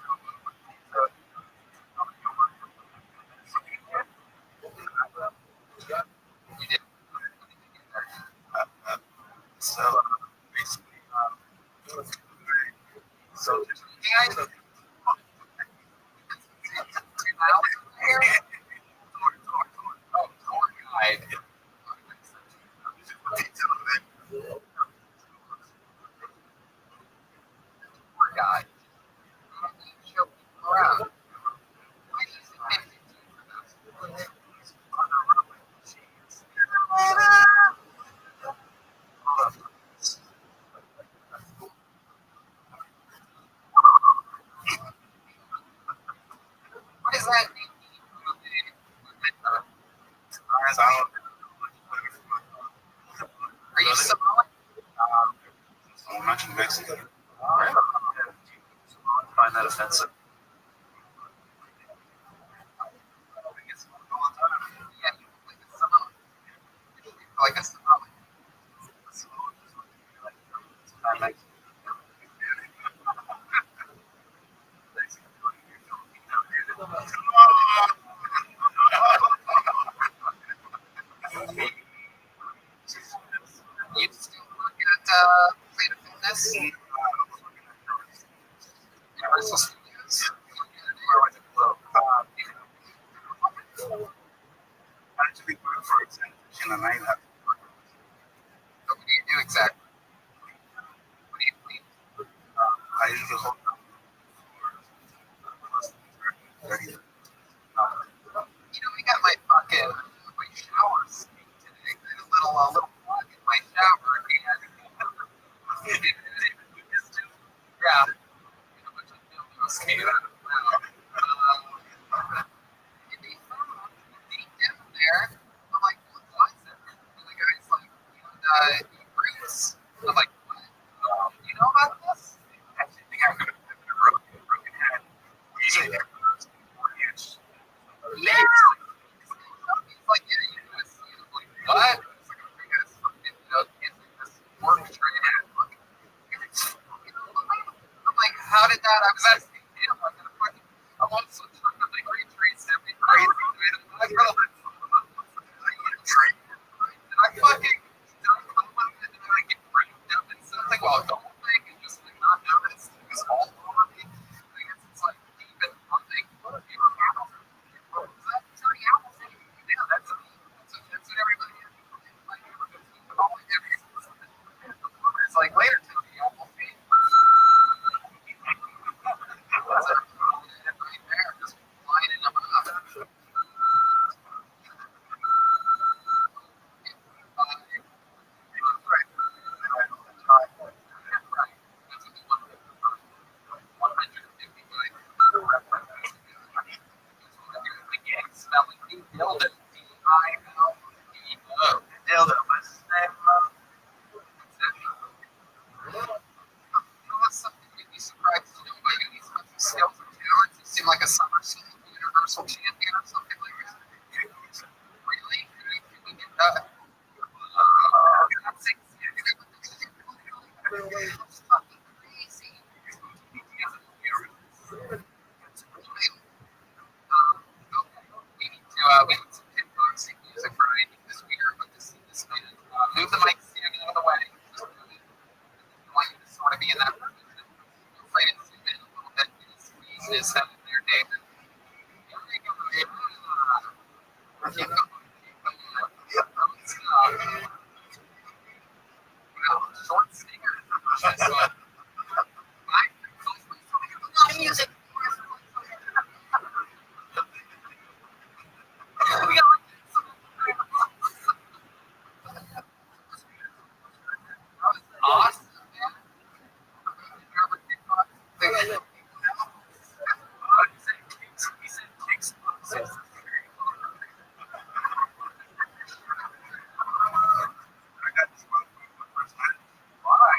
You did. So, basically, so just Guys, oh, tour guide. Tour guide. Show people around. What does that mean? Are you Somali? I'm actually Mexican. Find that offensive. Yeah, like a Somali. You still look at Planet Fitness? Universal Studios? Actually, for example, and I have What do you do exactly? What do you clean? I usually hold on for 30 You know, we got my fucking my shower sink today. There's a little plug in my shower. And yeah. Okay, deep down there, I'm like, what was it? And the guy's like, you Bruce. I'm like, what? You know about this? I actually think I'm gonna have a broken head. He's like, yeah. He's like, yeah, you know, it's like, what? It's like, okay, guys, fucking, you know, it's like this work trade. I'm like, how did that? I was asking him, like, seem like a SummerSlam Universal Champion or something like that. Really? Can we get that? That's fucking crazy. We need some kickboxing music, Brian, because we are about to see this man. Move the mic stand out of the way. Just move it. I want you to sort of be in that position. I'm afraid to zoom in a little bit. Squeeze his head in there, David. Here we go. Keep going. Wow, short stinger. A lot of music. We got awesome, man. He said kicks.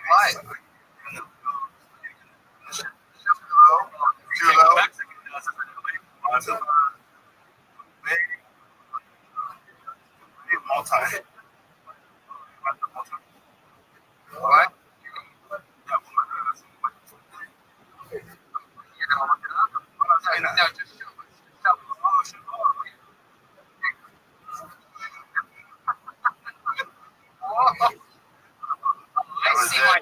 Why? Too low. Multi. What? You're gonna look it up? No, just show us. Just show us. Whoa. I see why.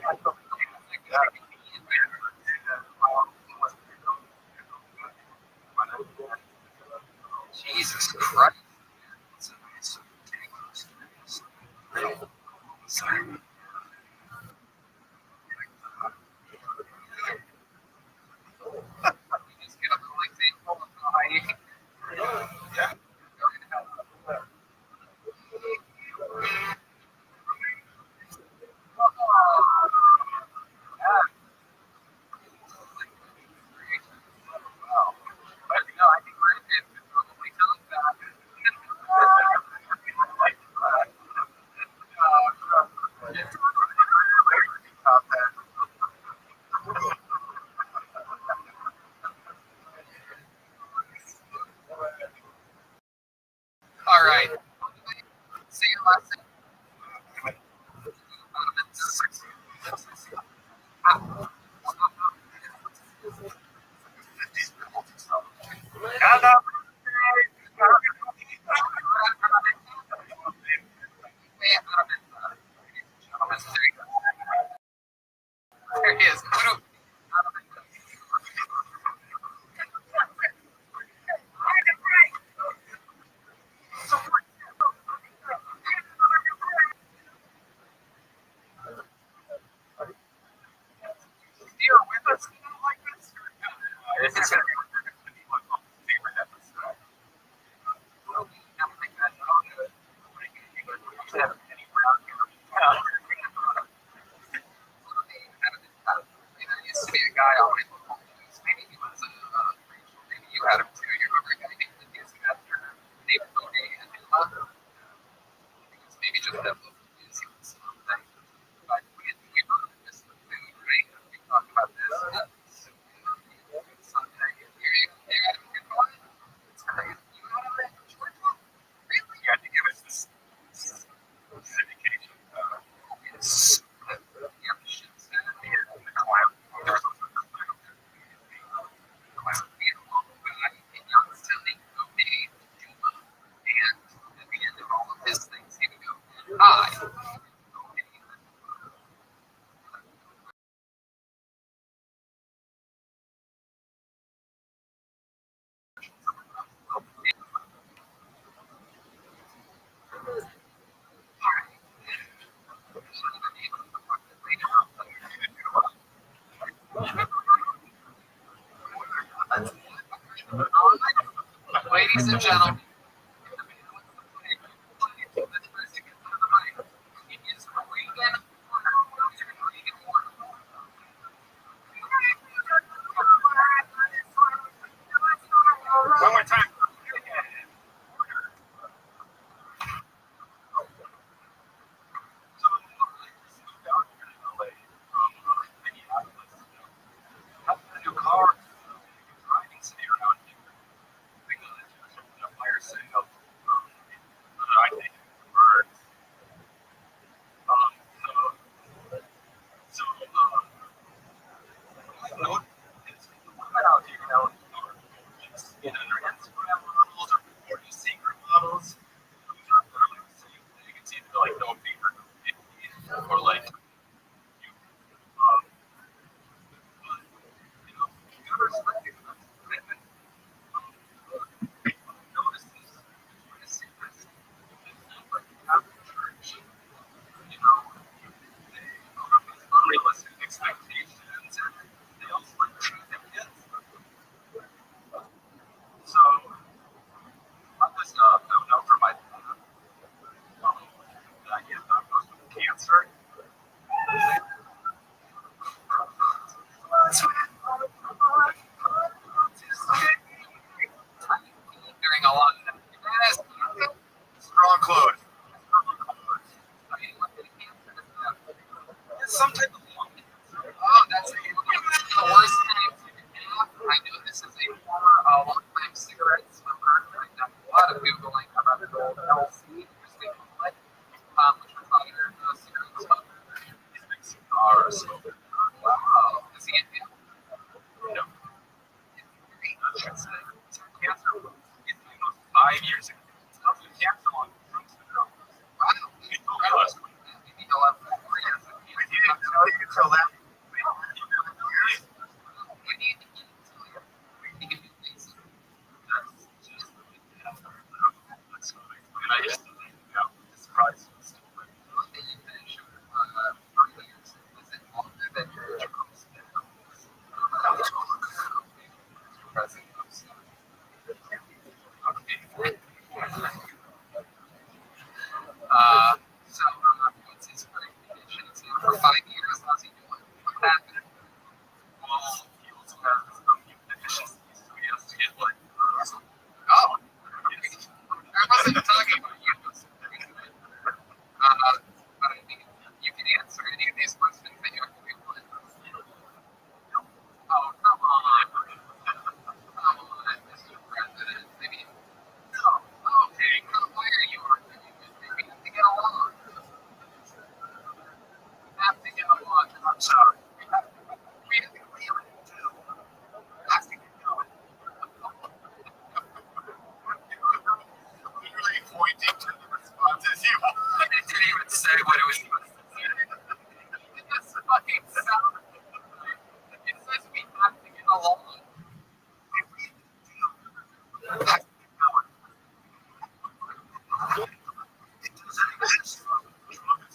Jesus Christ. Just get a little example of how I think Brandon could probably tell us that. All right. Say your last thing. There he is. You're with us like this? This is going to be my favorite episode. There used to be a guy on my local news. Maybe he was maybe you had him too. You remember a guy named the newscaster named Bodie and maybe just that local news. He was something. But we wrote this with food, right? We talked about this. Sunday. You got a good one? It's crazy. You got him in Georgia? Really? Yeah, I think it was this syndication. It's yeah, the shit said the clown. There was also the clown. Clown. We had a local guy in Youngstown, Bodie, Juma, and at the end of all of his things, he would go, hi. Ladies and gentlemen, one more time. New car driving scenario.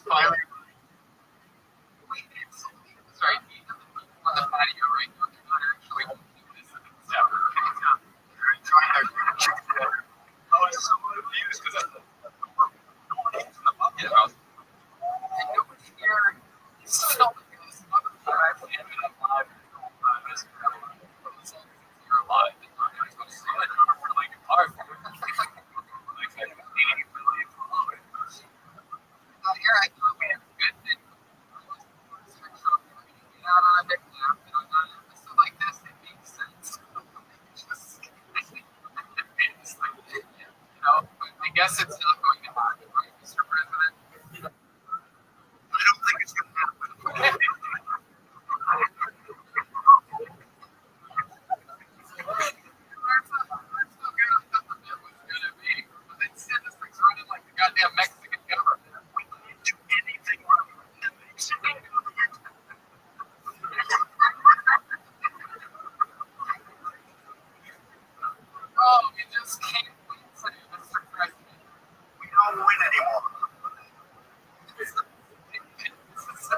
Finally, Sorry, on the patio right now. They're not actually trying to chicken dinner. Oh, it's so confused because that's the bucket house. and nobody here is still I actually ended up live. You're alive. For like a car. Here I go, man. Good thing. So like this, it makes sense. I guess it's not going to happen, right, Mr. President? I don't think it's going to happen. Goddamn Mexican government. We can't do anything wrong that makes it inconvenient. Oh, we just can't win today, Mr. President. We don't win anymore. This is so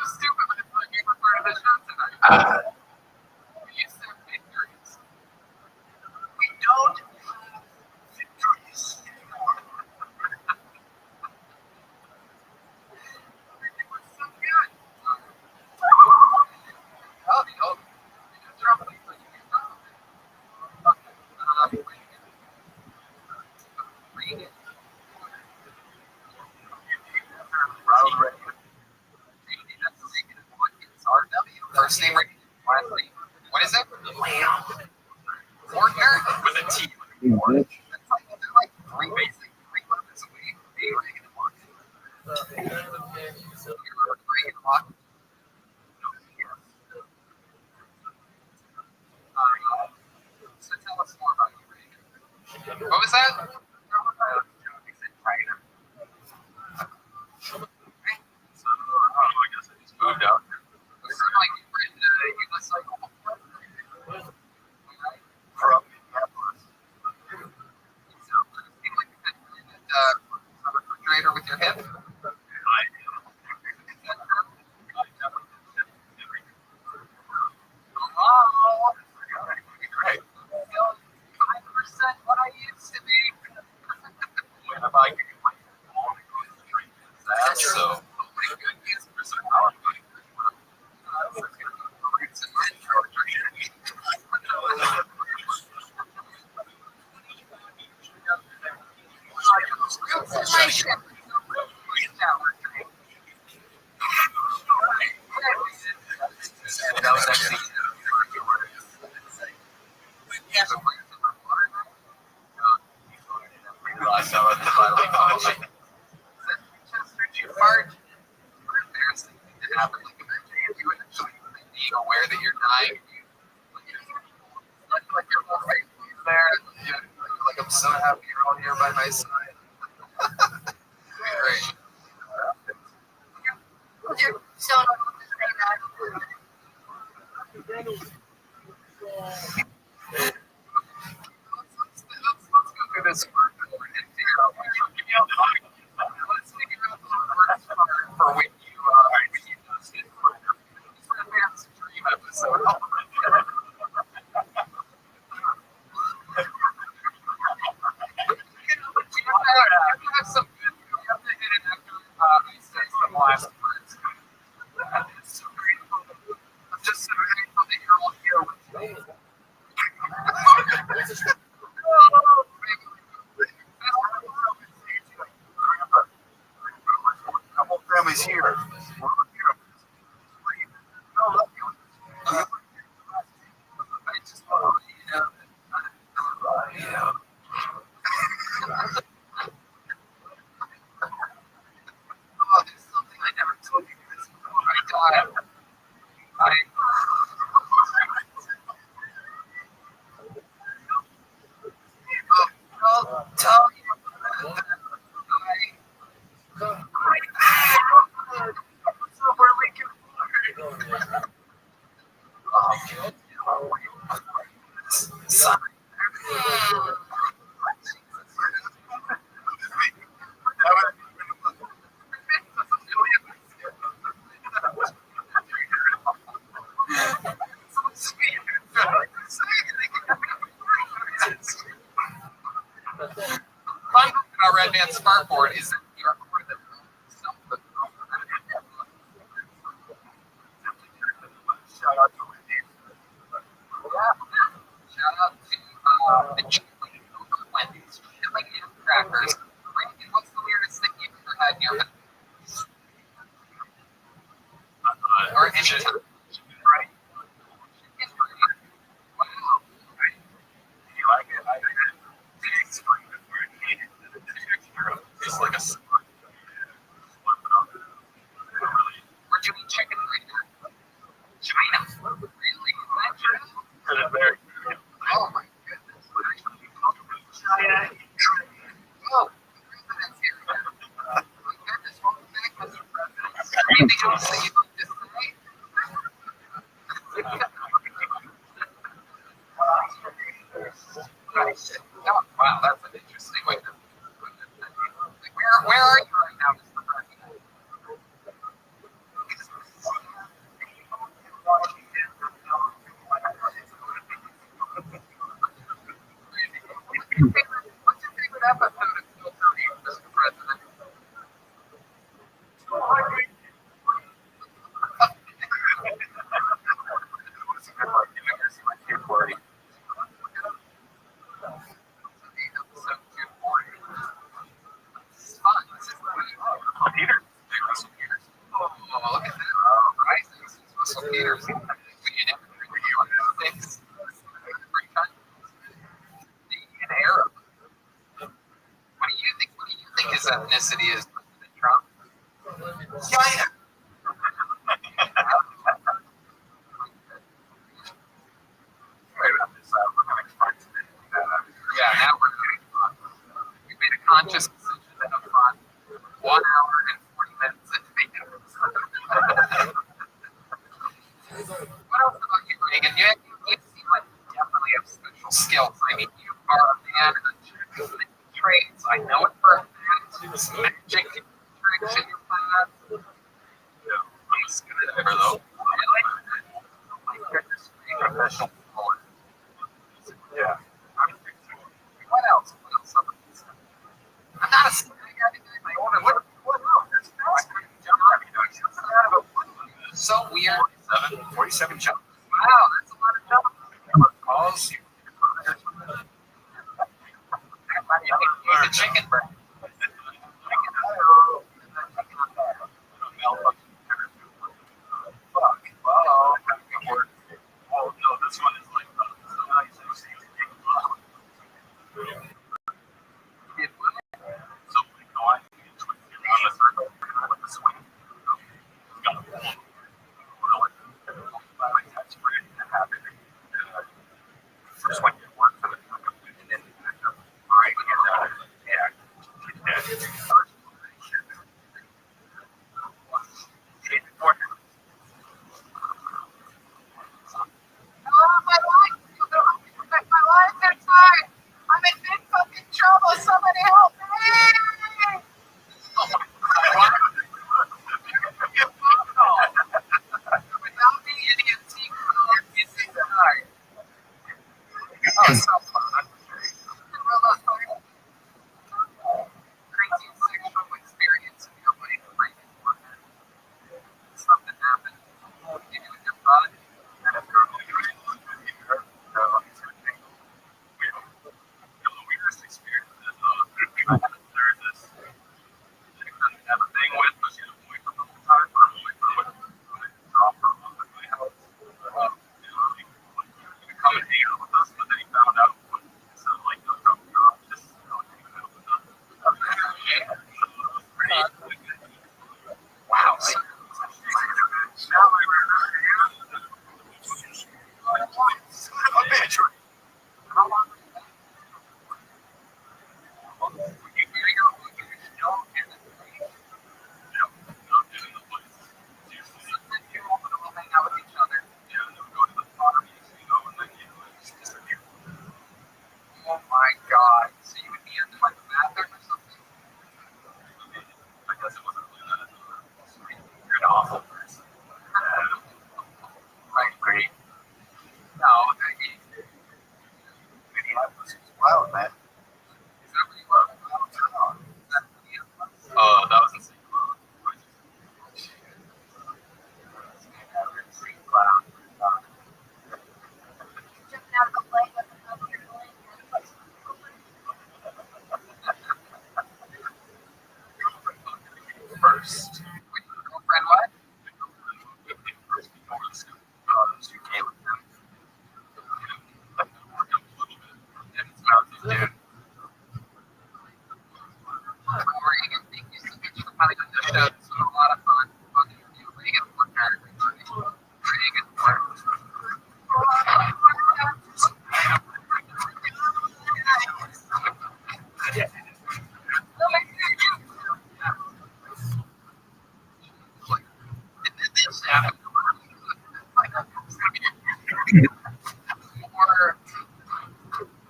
stupid, but it's my favorite part of the show tonight. We used to have victories. We don't have victories anymore. It was so good. Oh, the old. They're up like you can drop it. Okay. Read it. Ronald Reagan. First name, last name. What is it? Warner with a T. That's like, they're like three basic three letters away. A. Reagan and Martin. So you're Reagan and Martin. So tell us more about you, Reagan. What was that? So, I guess I just moved out. It was like you were in unicycle. From Minneapolis. So it seemed like you had a refrigerator with your hip. Oh, Great. 5% what I used to be. When am I going to play all the grocery trade? That's so. My goodness. My ship. That was actually. Last time I finally caught you. Fart. Embarrassing thing that happened. Like imagine if you actually being aware that you're dying. Like your whole face is there. Like I'm so happy you're all here by my side. Great. You're so not to say that. Let's go through this word and figure out what you're giving out. Let's figure out the words for when you just did it's an advanced dream episode. We have some good. We have to hit it after I say some last words. It's so grateful. I'm just so grateful that you're all here with me. Couple families here. Oh, there's something I never told you this before I died. I'll tell you that at Sparkboard is that we record them some of the Shout out to Wendy. shout out to the chili over Wendy's. Chili and crackers. Brandon, what's the weirdest thing you've ever had in your mouth? Or in your time? Right? Wow. Do you like it? I think it's pretty good. The texture of it's like a We're doing chicken right now. China. Really? China? very Oh my goodness. China. Oh, the president's here again. Oh my goodness. Welcome back, Mr. President. Anything else that you'd like to say? Oh, wow, that's an interesting way to put it. Where are you right now, Mr. President? What's your favorite episode of Still 30, Mr. President? Episode 240. This is fun. This is fun. Peter. Russell Peters. Oh, look at that. Rising since Russell Peters. We never knew 6 3 times. An Arab. What do you think? What do you think his ethnicity is, President Trump? China. Yeah, now we're getting fun. We made a conscious decision to have fun. 1 hour and 40 minutes into making it. What else about you, Reagan? You seem like you definitely have special skills. I mean, you are a man of the trades. I know it for a fact. Magic tricks in your past. I'm a skydiver though. Really? Oh my goodness, being a professional bowler. Yeah. What else? What else? I'm not a sky guy. I order what else? That's fascinating. So weird. 47 jump. Wow, that's a lot of jumping. Calls. The chicken breast. Fuck. Wow. Oh, no, this one is like something going on the circle with the swing. Got a pull. That's pretty happy. First one didn't work for the and then all right, yeah. My life! My life inside! I'm in big fucking trouble! Somebody help me! Oh my God. Without the idiots, he could die. Oh, so fun. Crazy sexual experience in your life right before that. Something happened. You do with your bud. And if you're only doing it, The weirdest experience is I had this chick that I have a thing with, but she's a boyfriend the whole time. Or a boyfriend with drop her off at my house. He would come and hang out with us, but then he found out instead of like no drop her off, just hanging out with us. So it was pretty wow. now I remember you. A bitch. How long were you back? Would you hear your still in the place? Yeah, not in the place. Sometimes you all will hang out with each other. Yeah, and then we go to the parties, and then just disappear. Oh my God. So you would be in like the bathroom or something? I guess it wasn't really that. You're an awful person. Right. Great. No, Minneapolis is wild, man. is that where you are? Downtown. Is that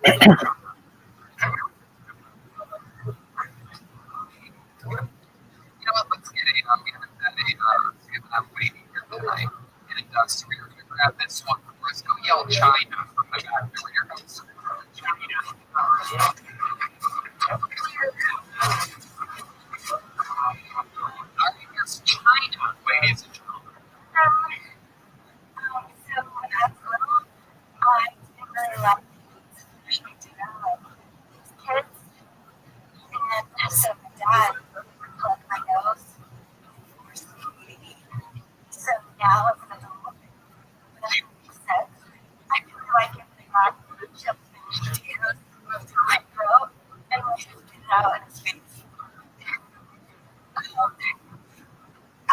You know what? Let's get I'm waiting here tonight. And it does. So we're going to grab this one for us. Go yell China from the back door. Here comes It's China, ladies and gentlemen. So when I was little, I didn't really like these kids. And so my dad plugged my nose. So now as an adult, when I said, I really like it when God shoved mashed potatoes to my throat and when he spit it out in his face.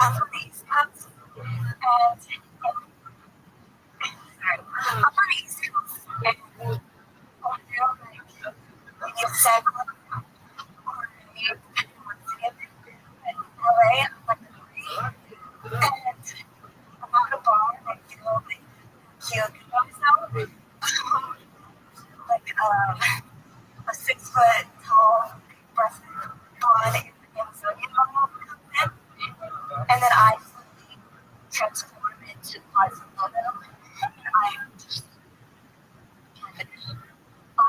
I'm from the East Coast, and sorry, I'm from the East Coast, and you said, LA, like and I'm at a bar, and I feel like cute myself, like a 6 foot tall breast on in the Amazonian bubble, and then I slowly transform into Quasimodo, and I'm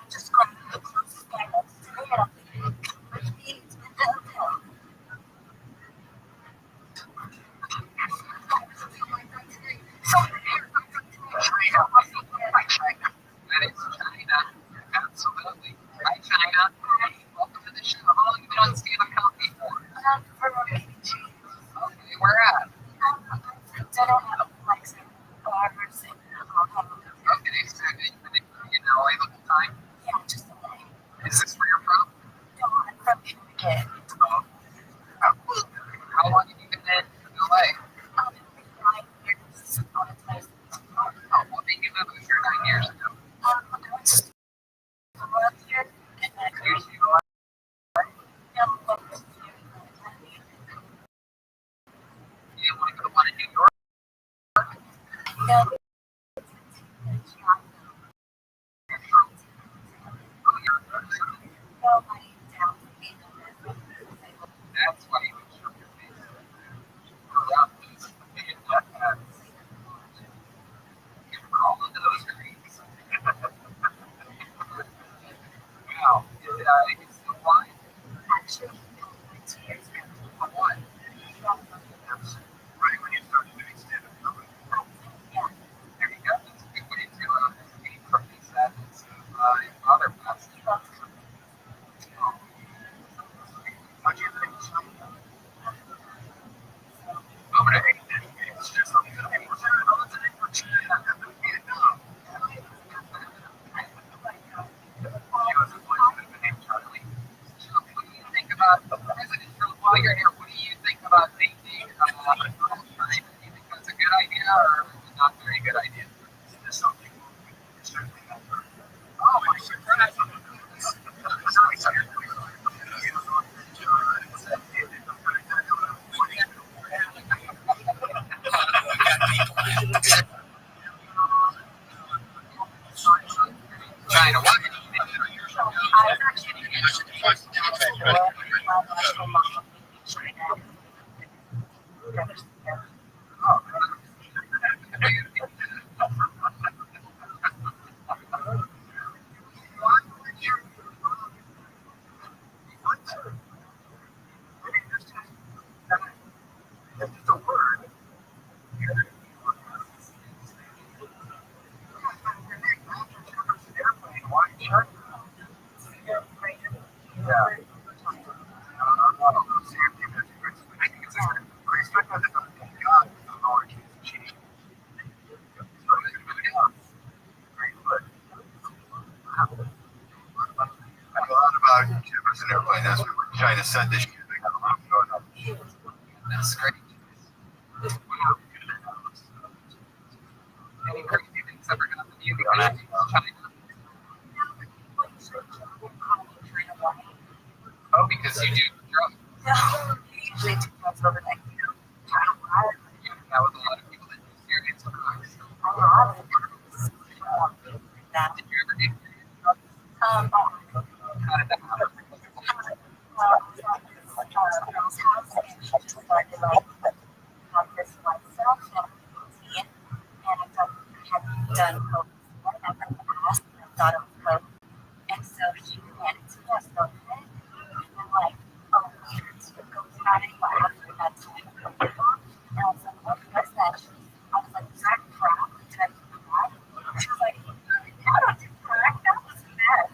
just going to the closest guy next to me, and I'm like, come with me to the downtown. So, That is China. Absolutely. Hi, China. Welcome to the show. How long have you been on stand-up comedy for? Okay, where at? Okay, so you've been in LA the whole time? Yeah, just a day. Is this where you're from? No, I'm from Connecticut. How long have you been in LA? I've been 9 years on a place. What made you move here 9 years ago? I went to school up here, and then Here's you are. I went to You didn't want to go to one in New York? no, That's why you show your face. You crawl into those dreams. Wow. It's still flying? actually, 2 years ago. For what? Right when you started doing stand-up comedy. Yeah. There you go. That's a good way to escape from these sadness of your father passed. What do you think? It's just something that people say, oh, it's an English Vietnam. She was a woman named Charlie. What do you think about the president? While you're here, what do you think about dating Donald Trump? Do you think that's a good idea or not very good idea? Is this something we're certainly not for? Oh, my surprise. China, what? I was actually It's just a word. Airplane. That's what China said this year. They got a lot going on. That's great. Wow. Any crazy things ever happened to you because of China? Oh, because you do drugs. no, usually 2 months overnight. You hang out with a lot of people that do serious drugs. A lot of that. Did you ever do serious drugs? But How did that happen? girl's house, and she just started like this lifestyle family routine, and I thought I hadn't done coke before, never in the past, and I thought it was coke, and so she handed it to me, I started it, and then like a week or two goes by after that time, and I was like, what was that? I was like, is that crap? Did I do crack? And she was like, I don't do crack, that was meth.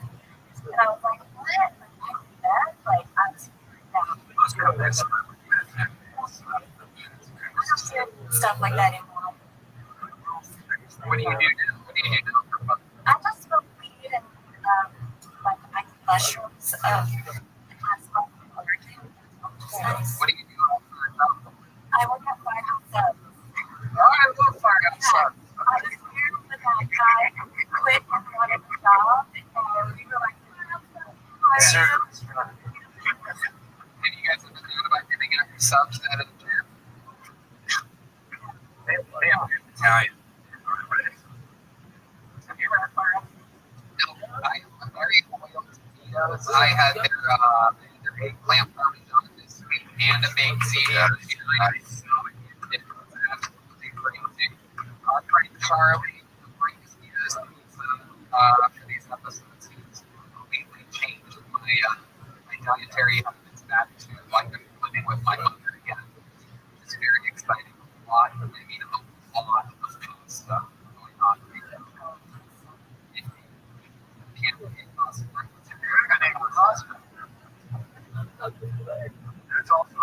And I was like, what? Like, I do that? Like, I was freaked out. Stuff like that in my What do you do now? What do you do now for fun? I just smoke weed and like I eat mushrooms. I smoke allergy. Nice. What do you do for a job? I work at Firehouse Subs. Oh, I love Firehouse Subs. I was here with that guy who quit and wanted a job, and we were like, Sure. Have you guys ever thought about getting out your subs out of the gym? They have good Italian. Have you ever had Firehouse? No, I'm very loyal to Tito's. I had their eggplant parmesan this week and a baked ziti. Nice. It was absolutely crazy. Frank Charlie brings me this pizza for these episodes. He's completely changed my dietary habits back to like I'm living with my mother again. It's very exciting. A lot of pasta going on right now. Can't be possible. There's also a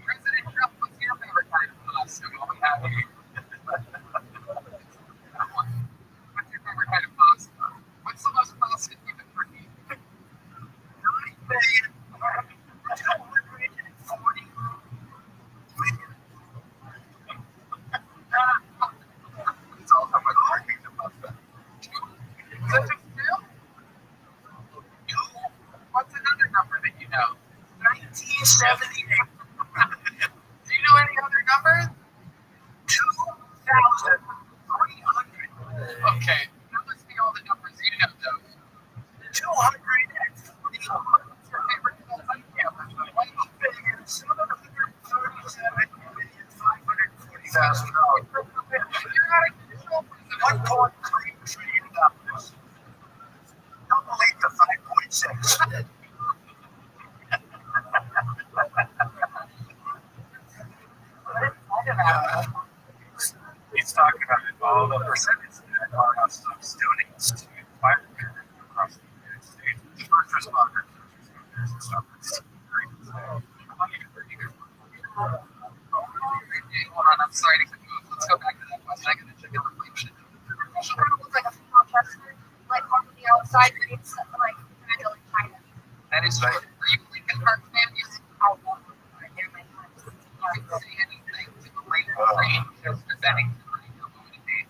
President Trump, what's your favorite kind of pasta? While we have you. What's your favorite kind of pasta? What's the most pasta you've ever eaten? It's also my favorite kind of pasta. Such a film? What's another number that you know? 1978. Do you know any other numbers? 2,300. Okay, that must be all the numbers you know, though. 240. What's your favorite film? Yeah, that's what I like. $737,540,000. You're out of control, President. $1.3 trillion. Double it to 5.6. He's talking about all the percentage that Firehouse Subs donates to firemen across the United States, first responders, and stuff. It's great. Hold on, I'm sorry to cut you off. Let's go back to that question. I got to check out the inflation. she kind of looks like a small Chester, like on the outside, but it's like kind of like China. That is true. Are you a Lincoln Park fan? Yes. I love it. I hear my friends. You can say anything to the late train just presenting to the community.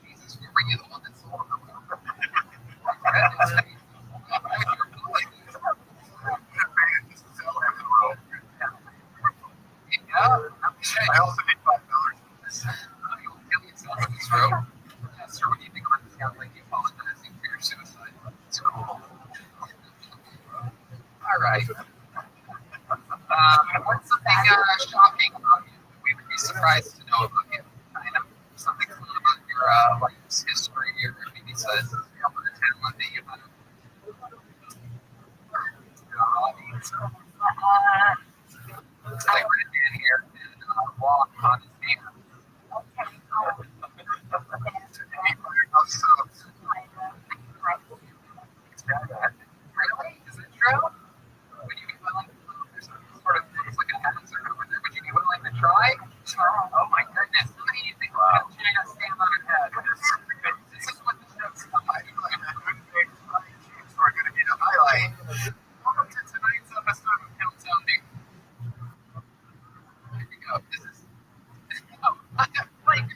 Jesus, were you the one that sold them? I also need $5 for this. You'll kill yourself in this room. Sir, when you think about this, sounds like you apologizing for your suicide. It's cool. All right. What's something shocking about you? We would be surprised to know about you. Kind of something cool about your life's history, or maybe says some of the talent that you have. Like we're gonna stand here and walk on his hand. Really? Is it true? Would you be willing to there's some sort of things like a hazard over there? Would you be willing to try? Sure. Oh my goodness. How do you think we're going to China stand on its head? This is what the show's about. We're going to be the highlight. Welcome to tonight's episode of Countdown Day. Here we go. This is. Oh, like.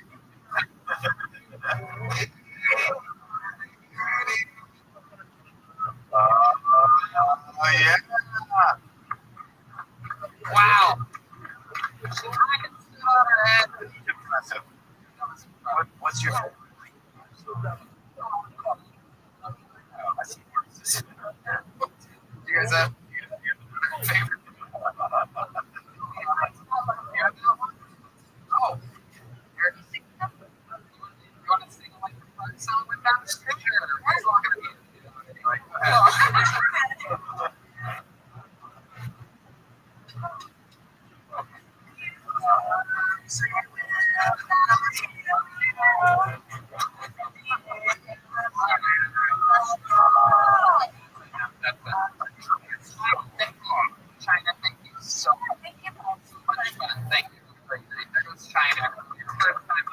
Yeah. Wow. Dragon stood Impressive. What's your favorite? I see horses. You guys have favorite? Oh, you want to sing like a fun song with that scripture? Where's all going to be? China, thank you so much. Thank you. Great night. There goes China. First time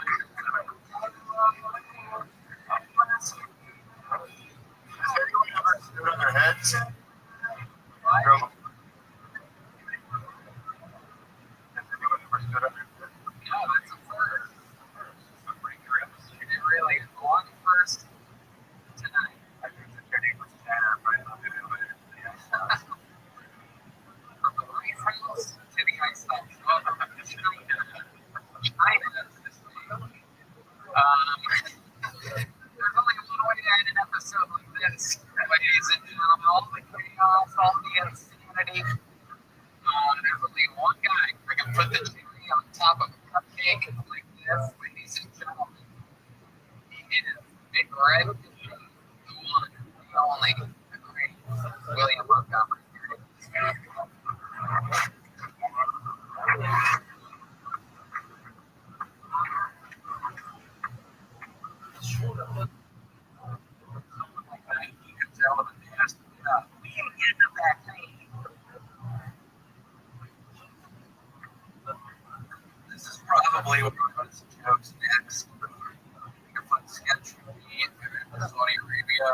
Has anyone ever stood on their heads? Has anyone ever stood on their heads? No, that's a first. It's a pretty grim. It really is. Long first tonight. I think that your name was Tanner, but I don't know what it is. From the White House to the Ice House. Welcome to China. China, that's this thing. There's only one way to end an episode like this, ladies and gentlemen. All the chaos, all the insanity. There's only one guy who can put the cherry on top of a cupcake like this, ladies and gentlemen. He is Big Red, the one, the only, the great William Montgomery. You can tell them they asked me, we ain't getting a vaccine. This is probably one of those jokes next. A fun sketch from me in Saudi Arabia.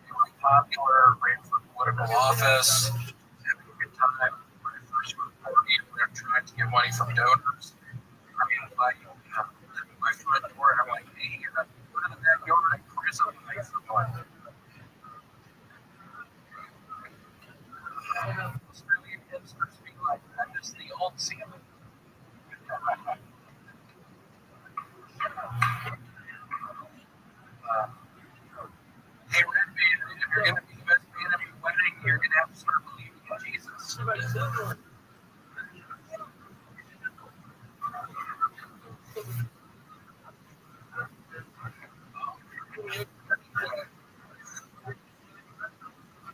Really popular, ran for political office, having a good time. When I first reported, they're trying to get money from donors. I mean, like, my front door, and I'm like, hey, you're not in the backyard, Chris, I'm like, for one. Australian hipsters be like, that is the old ceiling. Hey, Red Man, if you're going to be the best man at your wedding, you're going to have to start believing in Jesus.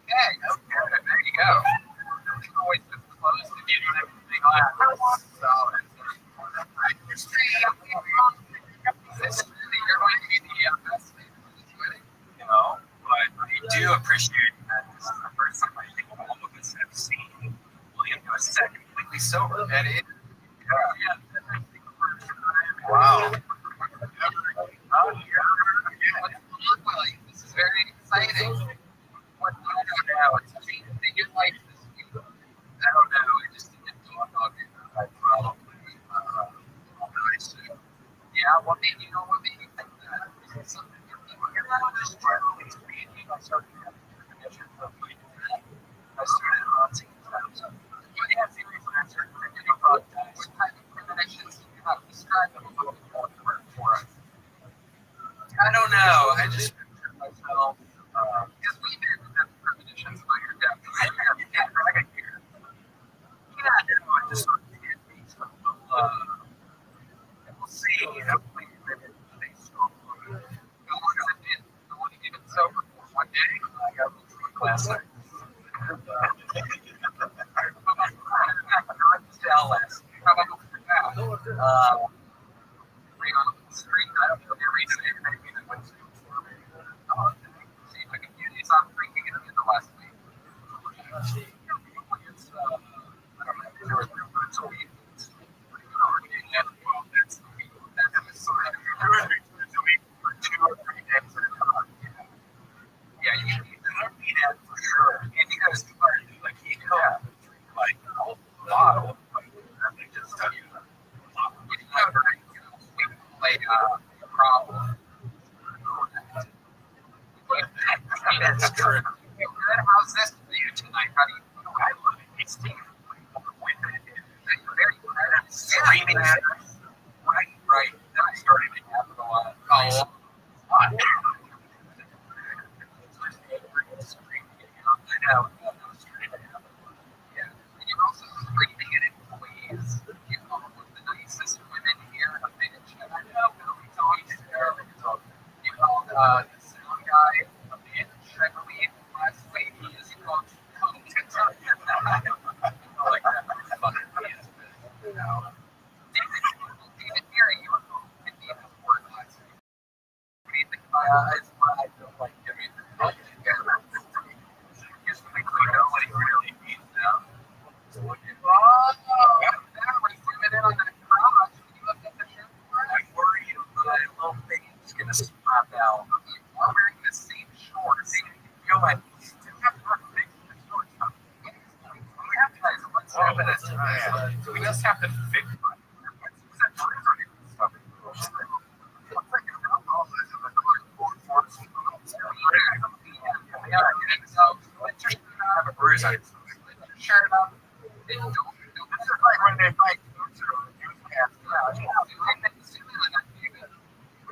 Okay, there you go. Everything always gets closed if you don't have anything on. So, you're going to be the best man at this wedding. You know, but I do appreciate that this is the first time I think all of us have seen William do a set completely sober. And it, yeah, that's the first time. Wow. This is very exciting. What I don't know. It's amazing that you like this week. I don't know. I just didn't talk about it. I probably nice. Yeah, well, maybe you know what made me think that. Is something you're not just generally speaking. I started having recognition of like that. I started hunting times. But yeah, seriously, I started thinking about what type of premonitions do you have to describe them a little bit more for us? I don't know. I just pictured myself because we didn't have premonitions about your death. I have a dragon here. Yeah, no, I just sort of did these stuff. And we'll see. Hopefully, they still how long has it been? I want to give it sober for one day. I got a little class night. How about on the street? I don't know. Every day, maybe that went to see if I can get these on drinking at the end of last week. It's, I don't know, there were 3 months a week. That's the week. That's the week. There were 3 months a week for 2 or 3 days at a time. Yeah, you don't need that for sure. And you guys are like, you know, like a whole bottle. Like, they just tell you never, like a problem. That's true. How's this for you tonight? How do you feel? I love it. It's very screaming at us. The sound guy, Mitch, I believe, last week, he is called TikTok. I like that. Fucking yes. David Gary, you were called David Ford last week. What do you think about that? It's why I don't like giving the help. Just to know what he really needs now. Oh, now we're zooming in on that garage. Can you lift up the shirt for us? I'm worried my little thing's going to spot out. You are wearing the same shorts. You know what? You have to fix the shorts. We have guys, let's have it at a time. We just have to fix it. Have a bruise on your shirt up. This is like when they fight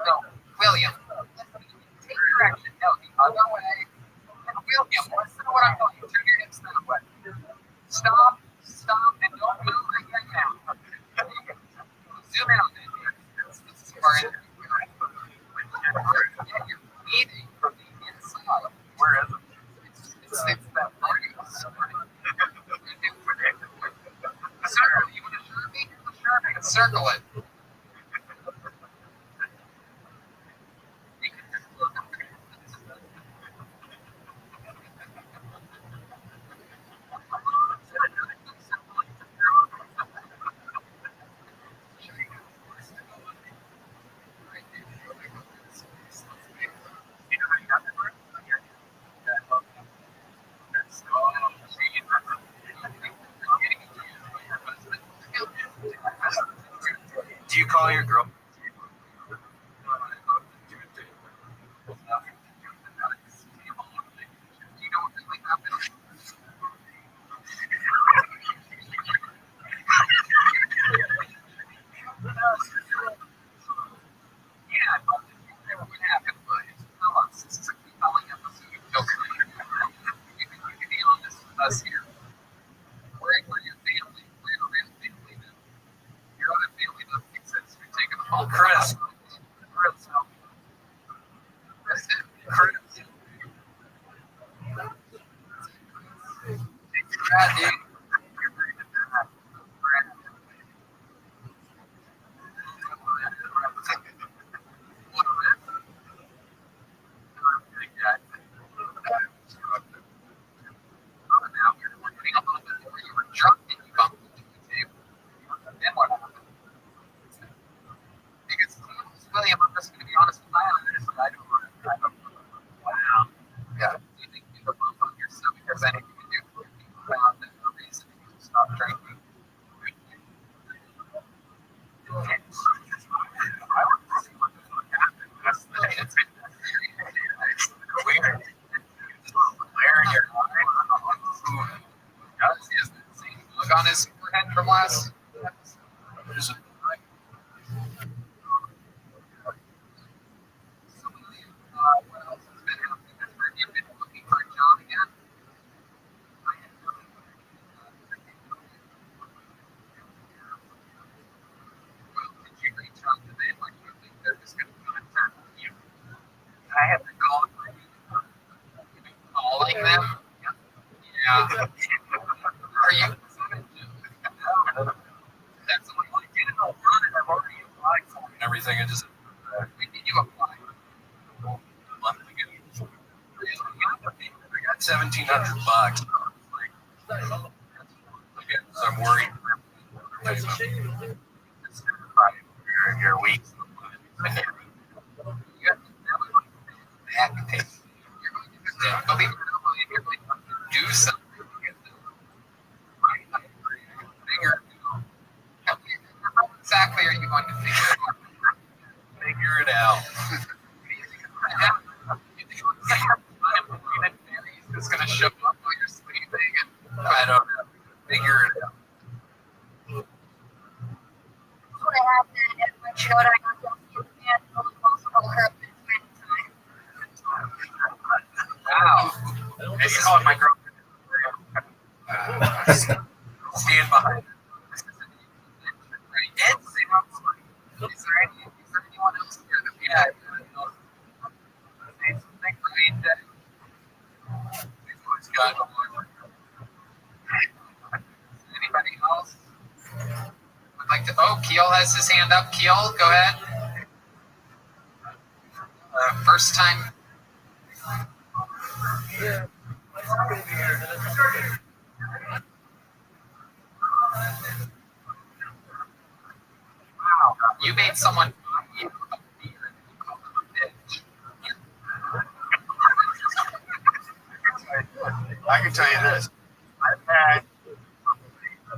no, William, take direction. No, the other way. And William, listen to what I'm telling you. Turn your hips that way. Stop, and don't move again now. Zoom in on it. This is far in. Yeah, you're bleeding from the inside. Where is it? It's that part. Circle. You want to shirt me? I can circle it. Do you call your girl? Chris. William, I'm just going to be honest with you. I don't know. Wow. Yeah. Do you think you have a bump on yourself because anything you do for people found that no reason you can stop drinking? It's weird. Wearing your is the same look on his forehead from last episode. What else has been happening? Have you been looking for a job again? Well, did you reach out to them? Like, you think they're just going to contact you? I have to call them. Calling them? Yeah. Are you? That's someone like you didn't know one and I've already applied for it and everything. I just when did you apply? A month ago. Really? I got $1,700. Okay, so I'm worried. You're weak. Believe it or not, if you're going to do something, how exactly are you going to figure it out? You think unemployment is just going to show up while you're sleeping? And I don't know. Figure it out. That's what I have to let you know that I got guilty of the man who was responsible for her Wow. And you calling my girlfriend? Stand behind her. Ed, is there anyone else here that we have? has his hand up. Keel, go ahead. First time. You made someone. I can tell you this. I've had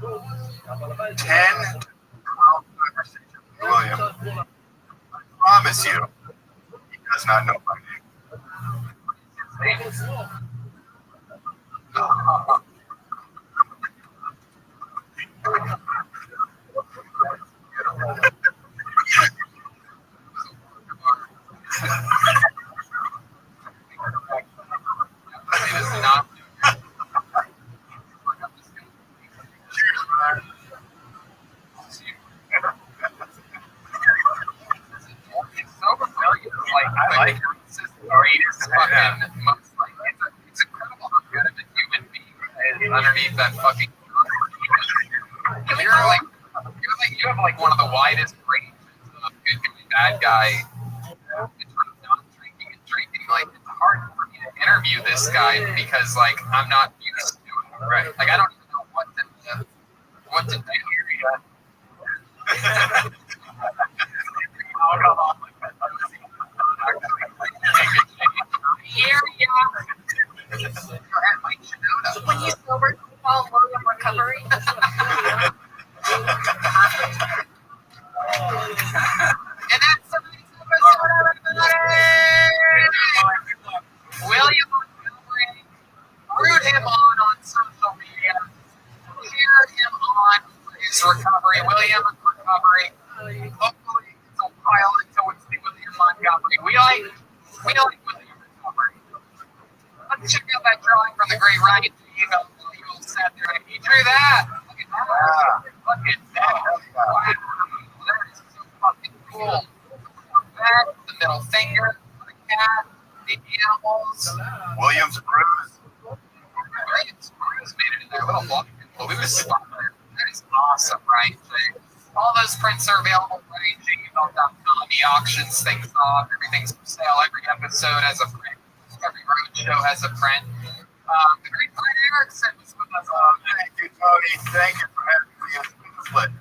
10 to 12 conversations with William. I promise you, he does not know my name. It is not. Cheers, man. It's so familiar. Like, I like the greatest fucking most like it's incredible how good of a human being is underneath that fucking. You have like one of the widest ranges of good guy, bad guy. In terms of not drinking and drinking, like it's hard for me to interview this guy because like I'm not used to it. Right. Like I don't even know what to do here yet. When you sober, call William Recovery. And that's somebody's episode, everybody! William Montgomery, root him on social media, cheer him on for his recovery. William Recovery. Hopefully it'll pile into what's the William Montgomery. We like William Recovery. Let's check out that drawing from the great Ryan G. You all sat there and he drew that. Look at that. Look at that. Wow. That is so fucking cool. That, the middle finger, the cat, the animals. William's bruise. William's bruise made it in there. Little block. Blue spot. That is awesome, Ryan G. All those prints are available at RyanGmail.com. He auctions things off. Everything's for sale. Every episode has a print. Every road show has a print. The great Brian Erickson was with us. Thank you, Tony. Thank you for having me on the split.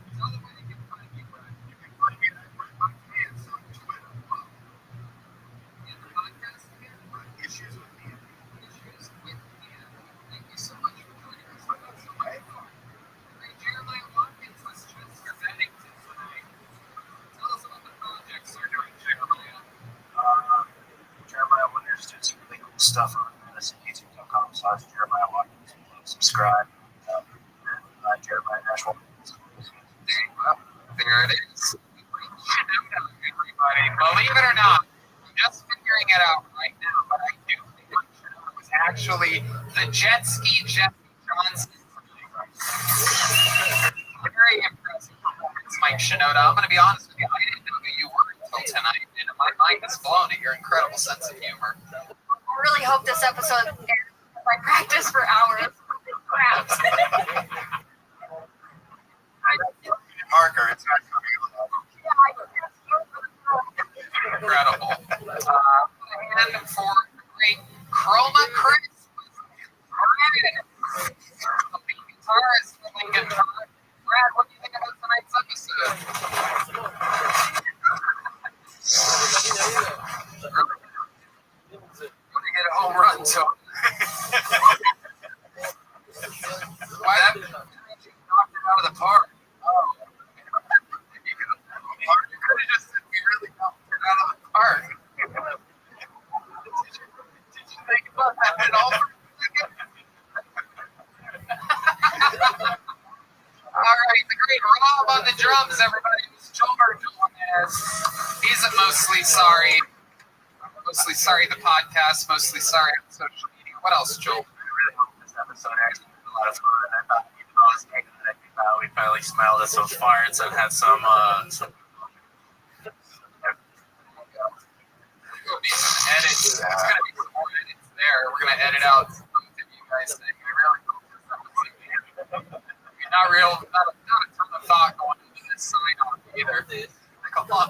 Jeremiah, when there's just really cool stuff on this, youtube.com/Jeremiah Watkins. Subscribe. Jeremiah Nashville. There it is. Everybody, believe it or not, I'm just figuring it out right now, but I do think it was actually the jet ski Jesse Johnson. Very impressive performance, Mike Shinoda. I'm going to be honest with you, I didn't know who you were until tonight, and my mind is blown at your incredible sense of humor. I really hope this episode airs because I practice for hours. Craps. Marker, it's not coming along. Incredible. And for the great Chroma Chris, Brad, the guitarist for Lincoln Park. Brad, what do you think about tonight's episode? We're going to get a home run, so. Why that knocked it out of the park? Oh. You could have just said we really knocked it out of the park. Did you think about that at all? All right, the great Rob on the drums, everybody. Who's Joe Gomez? He's a mostly sorry. Mostly sorry the podcast, mostly sorry on social media. What else, Joel? I really hope this episode actually was a lot of fun. I thought even though I was taking it, we finally smelled at some farts and had some Edits. It's gonna be some more edits there. We're gonna edit out some of you guys saying we really hope this episode. Not a ton of thought going into this sign off. either. Come on.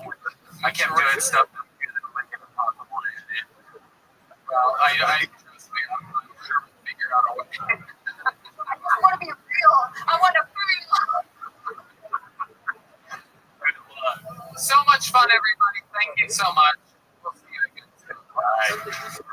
I kept doing stuff that like impossible to do. Well, I trust me, I'm sure we'll figure out a way. I want to be real. I want to feel. So much fun, everybody. Thank you so much. We'll see you again soon. Bye.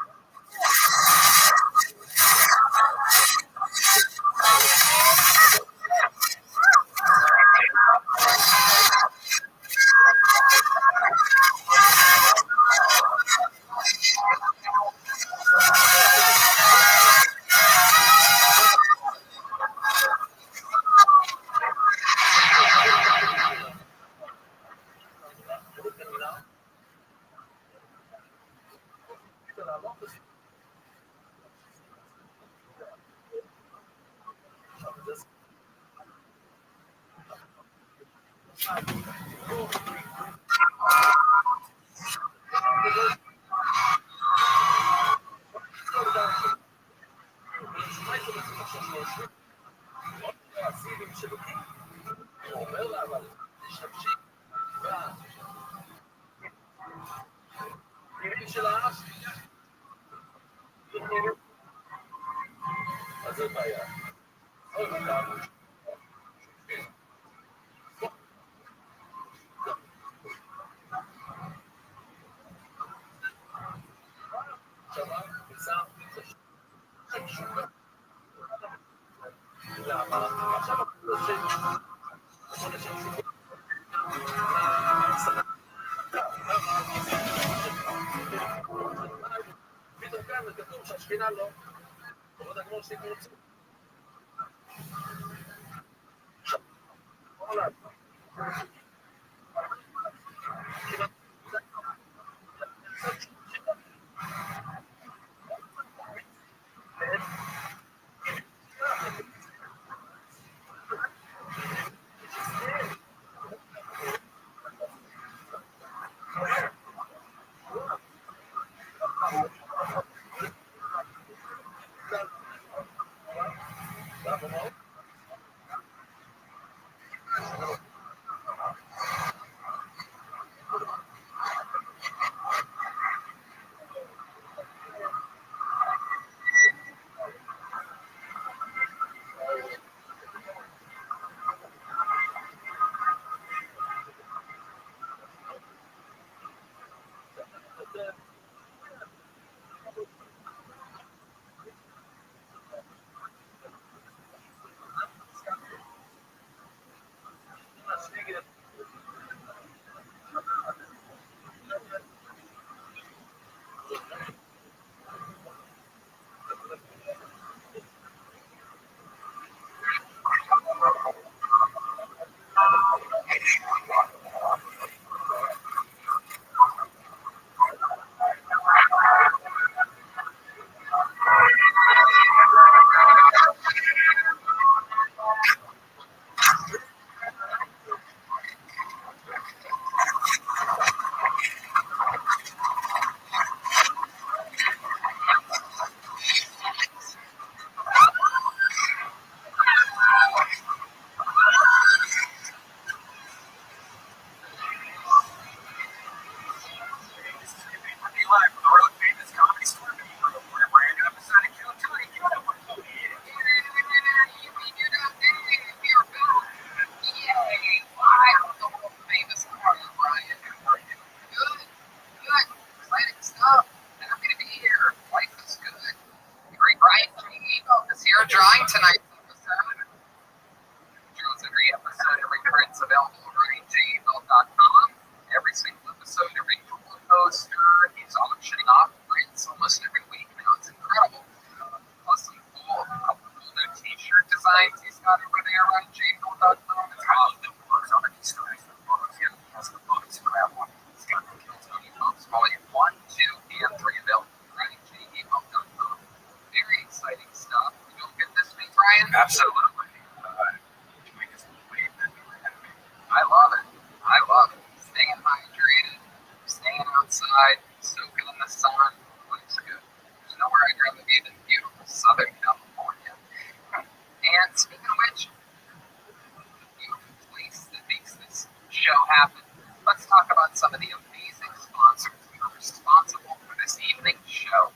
talk about some of the amazing sponsors who are responsible for this evening's show.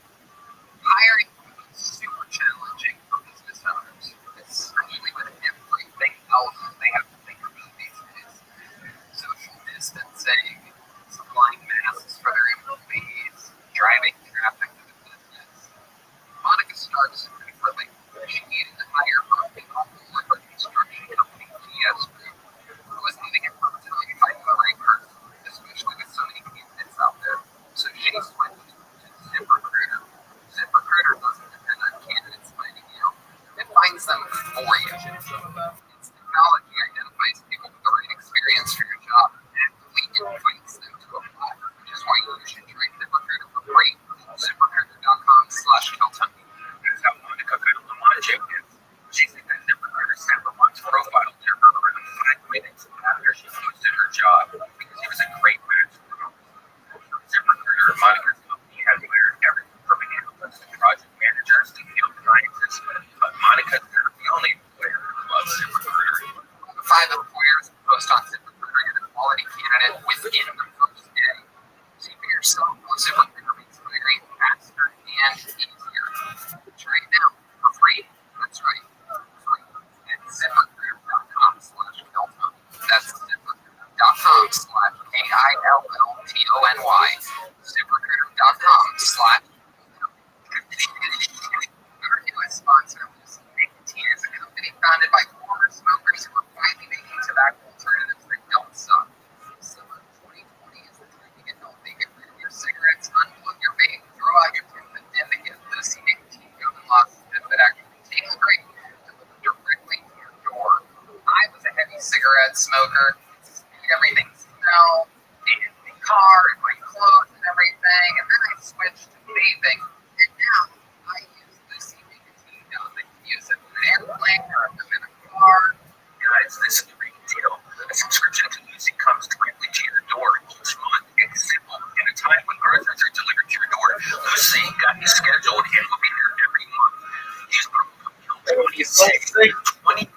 Hiring is super challenging for business owners, especially with everything else they have to think about these days. Social distancing, supplying masks for their employees, driving traffic to the business. Monica starts early. She needed to hire marketing on board her construction company, GS Group, who was having a hard time finding the right person, especially with so many candidates out there. So she switched to ZipRecruiter. ZipRecruiter doesn't depend on candidates finding you. It finds them for you. Its technology identifies people with the right experience for your job and actively invites them to apply, which is why you should try ZipRecruiter for free. ZipRecruiter.com/Keltoni. That's how Monica got on my check-in. She said that ZipRecruiter sent Lamont's profile to her around 5 minutes after she posted her job because he was a great match for her. ZipRecruiter, Monica's company, has hired everyone from analysts to project managers to field scientists, but Monica's not the only employer who loves ZipRecruiter. 5 employers post on ZipRecruiter get a quality candidate within the first day. See for yourself how ZipRecruiter makes hiring faster and easier. Try it now for free. That's right, free at ZipRecruiter.com/Keltoni. That's ZipRecruiter.com/KILLTONY. ZipRecruiter.com/Keltoni. Our newest sponsor is Nicotine, is a company founded by former smokers who are finally making tobacco alternatives that don't suck. Summer 2020 is the time to get healthy. Get rid of your cigarettes, unplug your vape, throw out your tip, and then get Lucy Nicotine gum and lozenges that actually taste great, delivered directly to your door. I was a heavy cigarette smoker. Everything smelled in the car, in my clothes, and everything. And then I switched to vaping, and now I use Lucy Nicotine gum. I can use it in an airplane or if I'm in a car. Guys, this is a great deal. A subscription to Lucy comes directly to your door each month. It's simple. In a time when groceries are delivered to your door, Lucy got you scheduled and will be there every month. Use promo code Keltoni 20%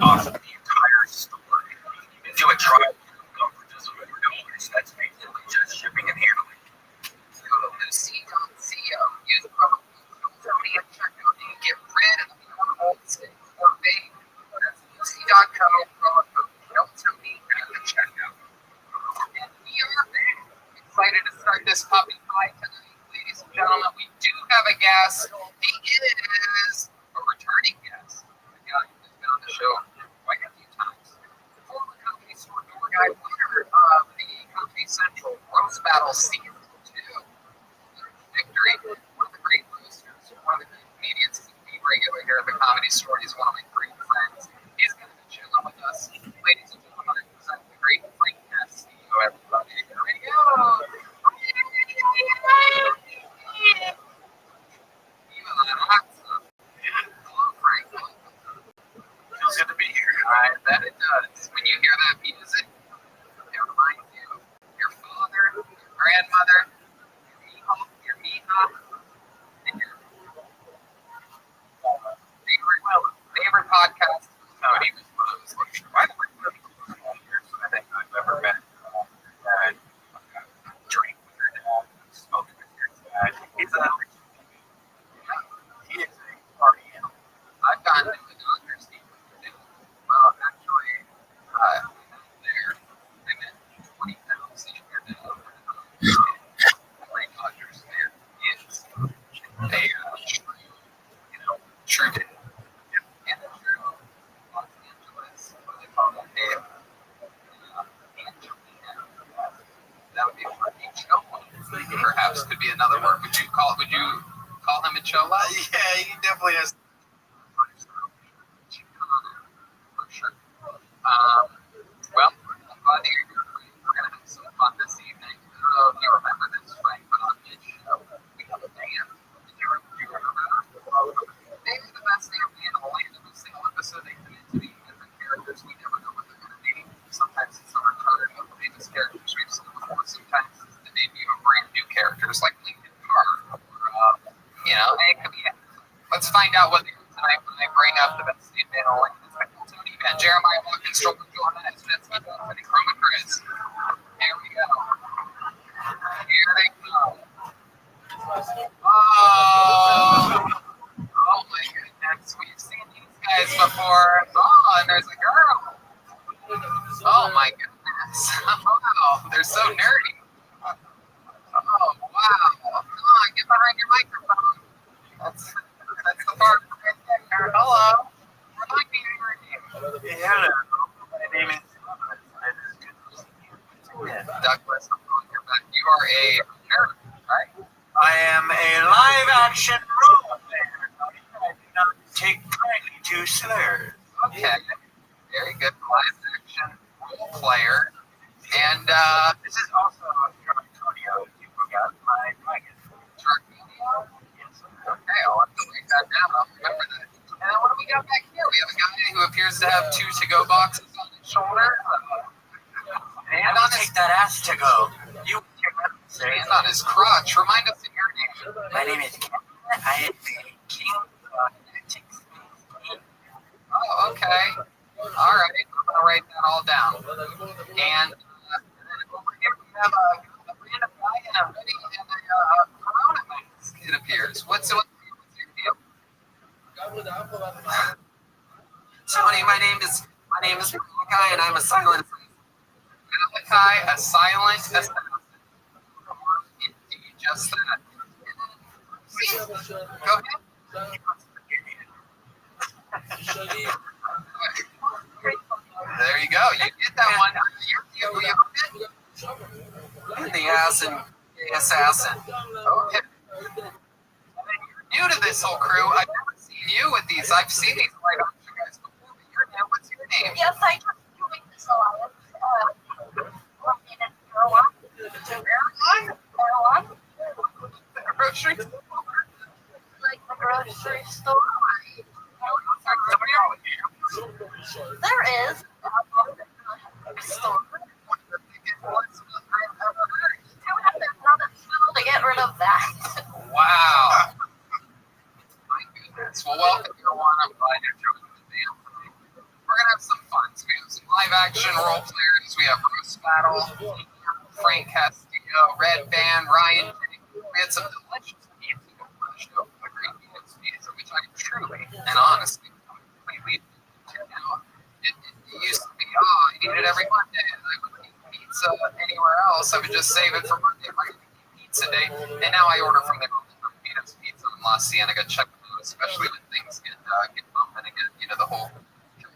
off the entire store. You can do a trial for just $4. That's basically just shipping and handling. Go to Lucy.co. Use promo code Keltoni at checkout and get rid of your old stick or vape. That's Lucy.co, promo code Keltoni at the checkout. And we are back. Excited to start this puppy pie tonight, ladies and gentlemen. We do have a guest. He is a returning guest. A guy who's been on the show quite a few times. Former Company Store Door Guy, winner of the Comedy Central Roast Battle Season 2. Victory. One of the great roasters, one of the great comedians. He's a regular here at the Comedy Store. He's one of my great friends. He's going to be chilling with us. Ladies and gentlemen, I present the great Freakcast CEO, everybody. Here we go. Hello, Frank. Feels good to be here. I bet it does. When you hear that music, it reminds you of your father, your grandmother, your Mija, and your favorite podcast. He was one of those like, I think I've ever met dad, drink with your dad, smoke with your dad. He is a party animal. I've gone to the doctor's team. Well, actually, there, I met 20 pounds in your dad. Great doctors there. It's a true dad. And a true Los Angeles, what they call that name? Angelina. That would be a funny chola. Perhaps could be another word. Would you call him a chola? Yeah, he definitely has. For sure. Well, I'm glad to hear you're free. We're going to have some fun this evening. I don't know if you remember this, Frank, but on this show, we have a band. Do you remember that? They were the best damn band in the land. Every single episode they come into these different characters. We never know what they're going to be. Sometimes it's some recurring of famous characters we've seen before. Sometimes it's the debut of brand new characters like Lincoln Park or, it could be. Let's find out what so nerdy. Oh, wow. Come on, get behind your microphone. That's the part right there. Hello. Remind me of your name. Hello. My name is Douglas, I'm calling you back. You are a nerd, right? I am a live action role player. I do not take kindly to slurs. Okay. Very good. Live action role player. And This is also Antonio. You forgot my dragon. Tarquinio? Yes. Okay, I'll have to write that down. I'll remember that. And then what do we got back here? We have a guy who appears to have 2 to-go boxes on his shoulder. And I'll take that ass to go. You Hand on his crotch. Remind us of your name. My name is Ken. I am the king of antiques. Oh, okay. All right. I'm going to write that all down. And over here we have a random guy in a hoodie and a Corona mask, it appears. What's your deal? Somebody, my name is Malachi, and I'm a silent. Malachi, a silent assassin. Indeed, just that. Go ahead. There you go. You get that one. The ass and the assassin. Okay. You're new to this whole crew. I've never seen you with these. I've seen these light up you guys before, but you're new. What's your name? Yes, I just joined this alliance. Working at marijuana. Marijuana? The grocery store. Like the grocery store. There is a store. To get rid of that. Wow. My goodness. Well, welcome, everyone. I'm glad you're joining the band tonight. We're going to have some fun. So we have some live action role players. We have Bruce Battle, Frank Castillo, Red Band, Ryan. We had some delicious pizza before the show. A great pizza, which I truly and honestly completely tuned out. It used to be, I eat it every Monday, and I would eat pizza anywhere else. I would just save it for Monday. Pizza day, and now I order from there. Vito's Pizza in La Cienega. Check them out, especially when things get bumping and get the whole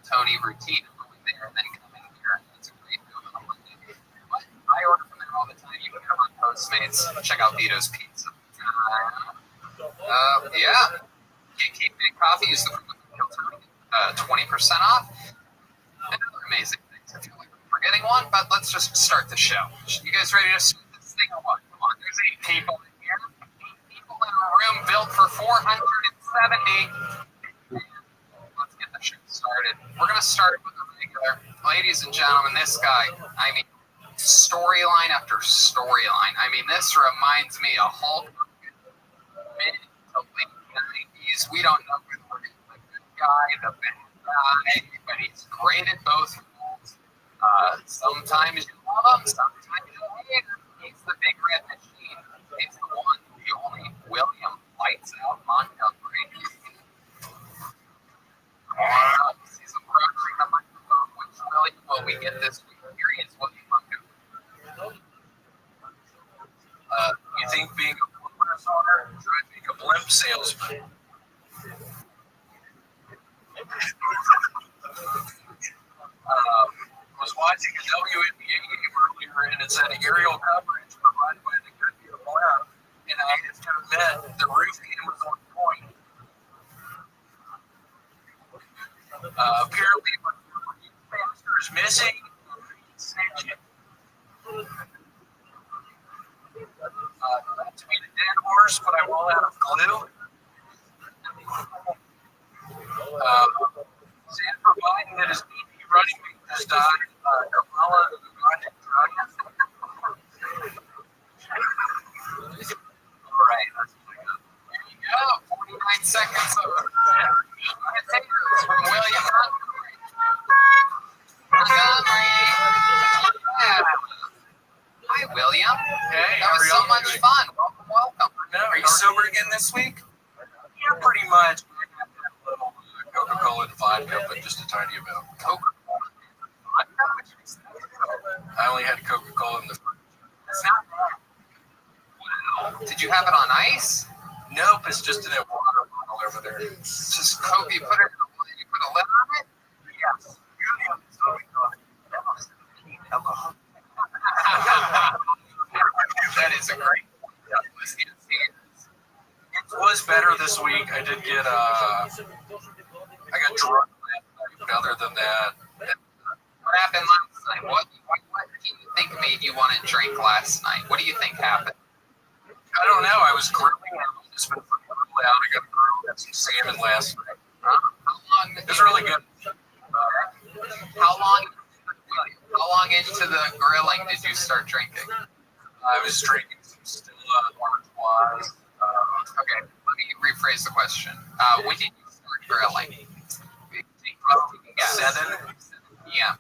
Tony routine of going there and then coming here. It's a great deal on a Monday. But I order from there all the time. You can come on Postmates. Check out Vito's Pizza. Yeah. Keep Big Coffee. Use the code Tony. 20% off. And other amazing things. I feel like I'm forgetting one, but let's just start the show. You guys ready to start this thing or what? Come on, there's 8 people in here. 8 people in a room built for 470. Let's get the show started. We're going to start with a regular. Ladies and gentlemen, this guy, I mean, storyline after storyline. I mean, this reminds me of Hulk mid to late 90s. We don't know whether we're going to like the guy, the bad guy, but he's great at both roles. Sometimes you love him, sometimes you hate him. He's the big red machine. He's the one, the only William Lights Out Montgomery. He's approaching the microphone, which really what we get this week here is William Montgomery. You think being a blimp disorder drives being a blimp salesman? Was watching a WNBA game earlier, and it said aerial coverage provided by the Good Beautiful app, and I have to admit the roofing was on point. Apparently, when the master is missing, snitching. Not to be the dead horse, but I will out of glue. Sanford Biden that is VP running mate just died. Kamala All right, that's pretty good. There you go. 49 seconds of commentators from William Montgomery. Yeah. Hi, William. Hey, That was so much fun. Welcome. Are you sober again this week? Yeah, pretty much. We're going to have a little Coca-Cola and vodka, but just a tiny amount. Coca-Cola. I only had Coca-Cola in the fridge. Did you have it on ice? Nope, it's just in a water bottle over there. It's just Coke. You put it. You put a lid on it. Yes. Hello. That is a great whiskey to see. It was better this week. I did get I got drunk last night, but other than that, What happened last night? What do you think made you want to drink last night? What do you think happened? I don't know. I was grilling. I just been really out. I got grilled at some salmon last night. How long? It was really good. How long into the grilling did you start drinking? I was drinking some Stella Orange Wise. Okay, let me rephrase the question. When did you start grilling? 7. Yeah.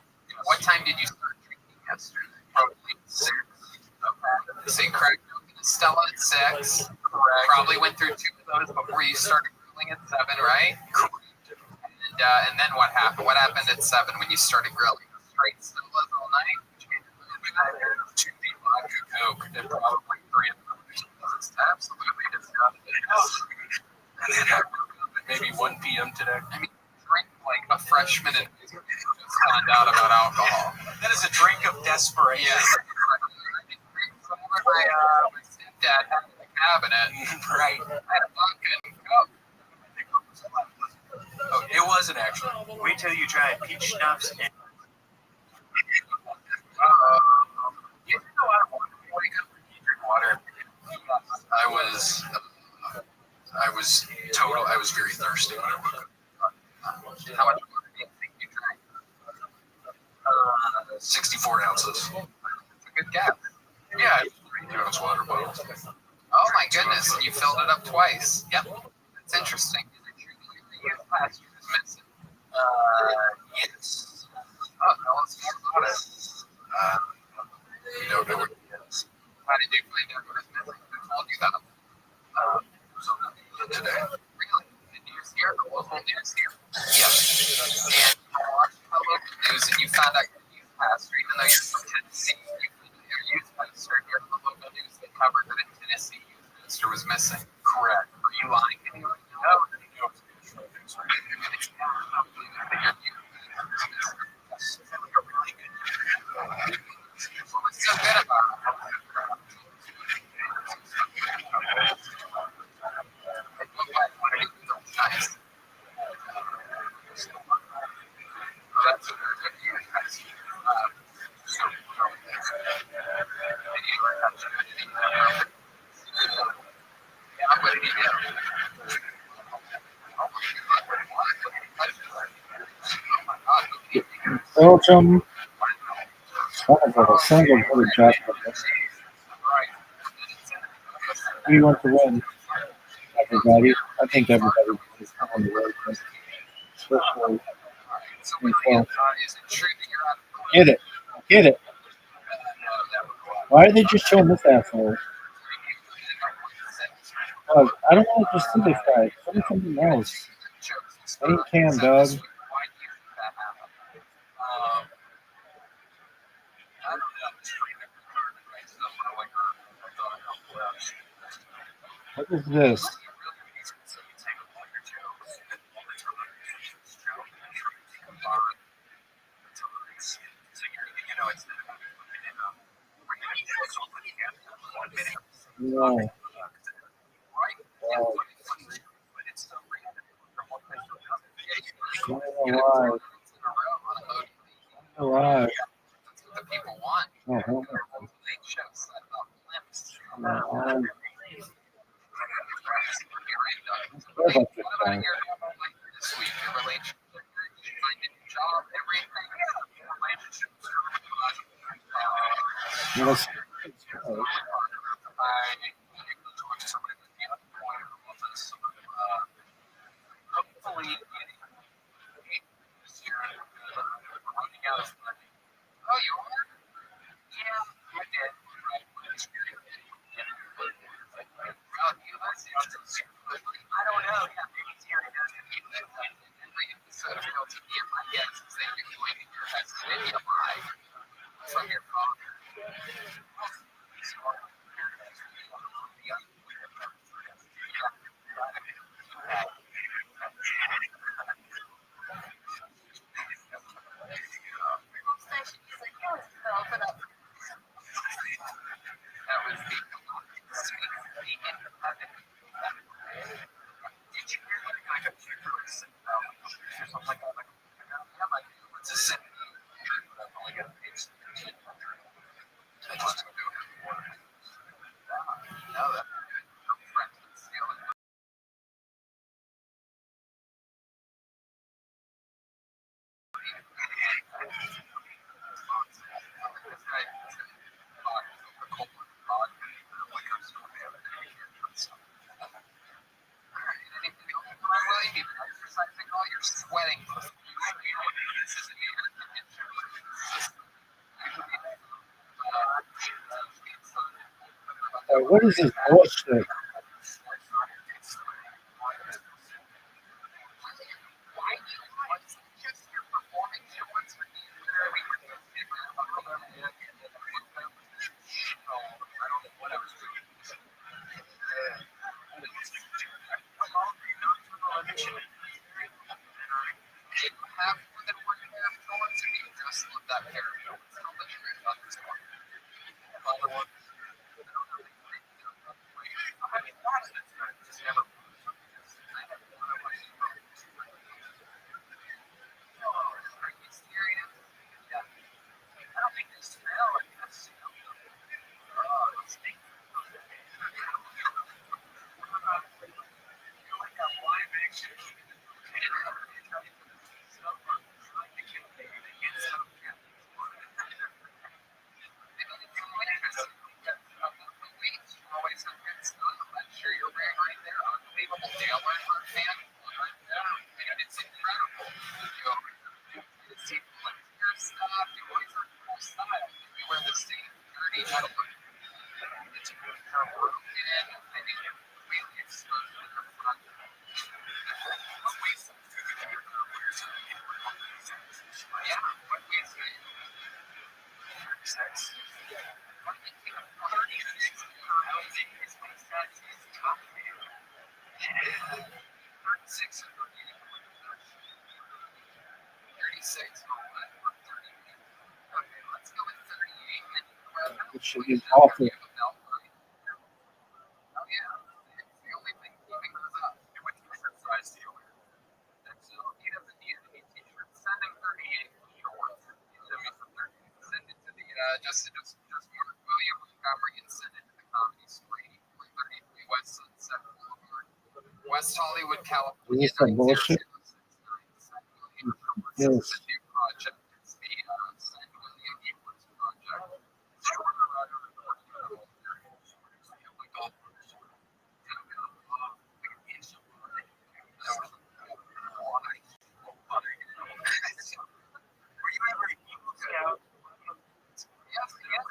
What time did you start drinking yesterday? Probably 6. Okay. So you cracked open a Stella at 6. Correct. Probably went through 2 of those before you started grilling at 7, right? Correct. And then what happened? What happened at 7 when you started grilling? Straight Stellas all night? I had 2 deep vodka Coke and probably 3 of those. It's absolutely disgusting. And then I woke up at maybe 1 p.m. today. I mean, drink like a freshman and just found out about alcohol. That is a drink of desperation. Yeah. My stepdad had in the cabinet. Right. I had a vodka and Coke. Oh, it wasn't actually. Wait till you try peach schnapps and You know, I don't want to wake up and drink water. I was very thirsty when I woke up. How much water do you think you drank? 64 ounces. That's a good gap. Yeah, 2 ounce water bottle. Oh my goodness, and you filled it up twice. Yep. That's interesting. Is it true that your youth pastor is missing? Yes. Oh, tell us more about it. You don't know what it is. How did you find out what is missing? Who told you that? Today. Really? The news here? The local news here? Yes. And you watched the local news and you found out your youth pastor, even though you're from Tennessee, your youth pastor here on the local news, they covered that a Tennessee youth pastor was missing. Correct. Are you lying to me right now? No. What's so good about it? Nice. That's what they're doing. What did he do? Belgium. That was a single good job. We want to win, everybody. I think everybody is on the road, especially in France. Get it. Get it. Why are they just showing this asshole? I don't want to just see this guy. Show me something else. Ain't Cam, dog. What is this? No. Wow. I don't know why. I don't know why. The people want. Uh-huh. What about this guy? This week, your relationship, find a new job, everything. Yes. Oh, you are? Yeah, I did. I don't know. Yeah, maybe Terry does. Every episode of LTV, my guess is that you're going to hear has video live from your phone. What is this bullshit? It should be awful. Just William Montgomery and send it to the Comedy Spree, 33 West Sunset Boulevard, West Hollywood, California. Is this some bullshit? Yes. It's a new project. It's the San William Equals project.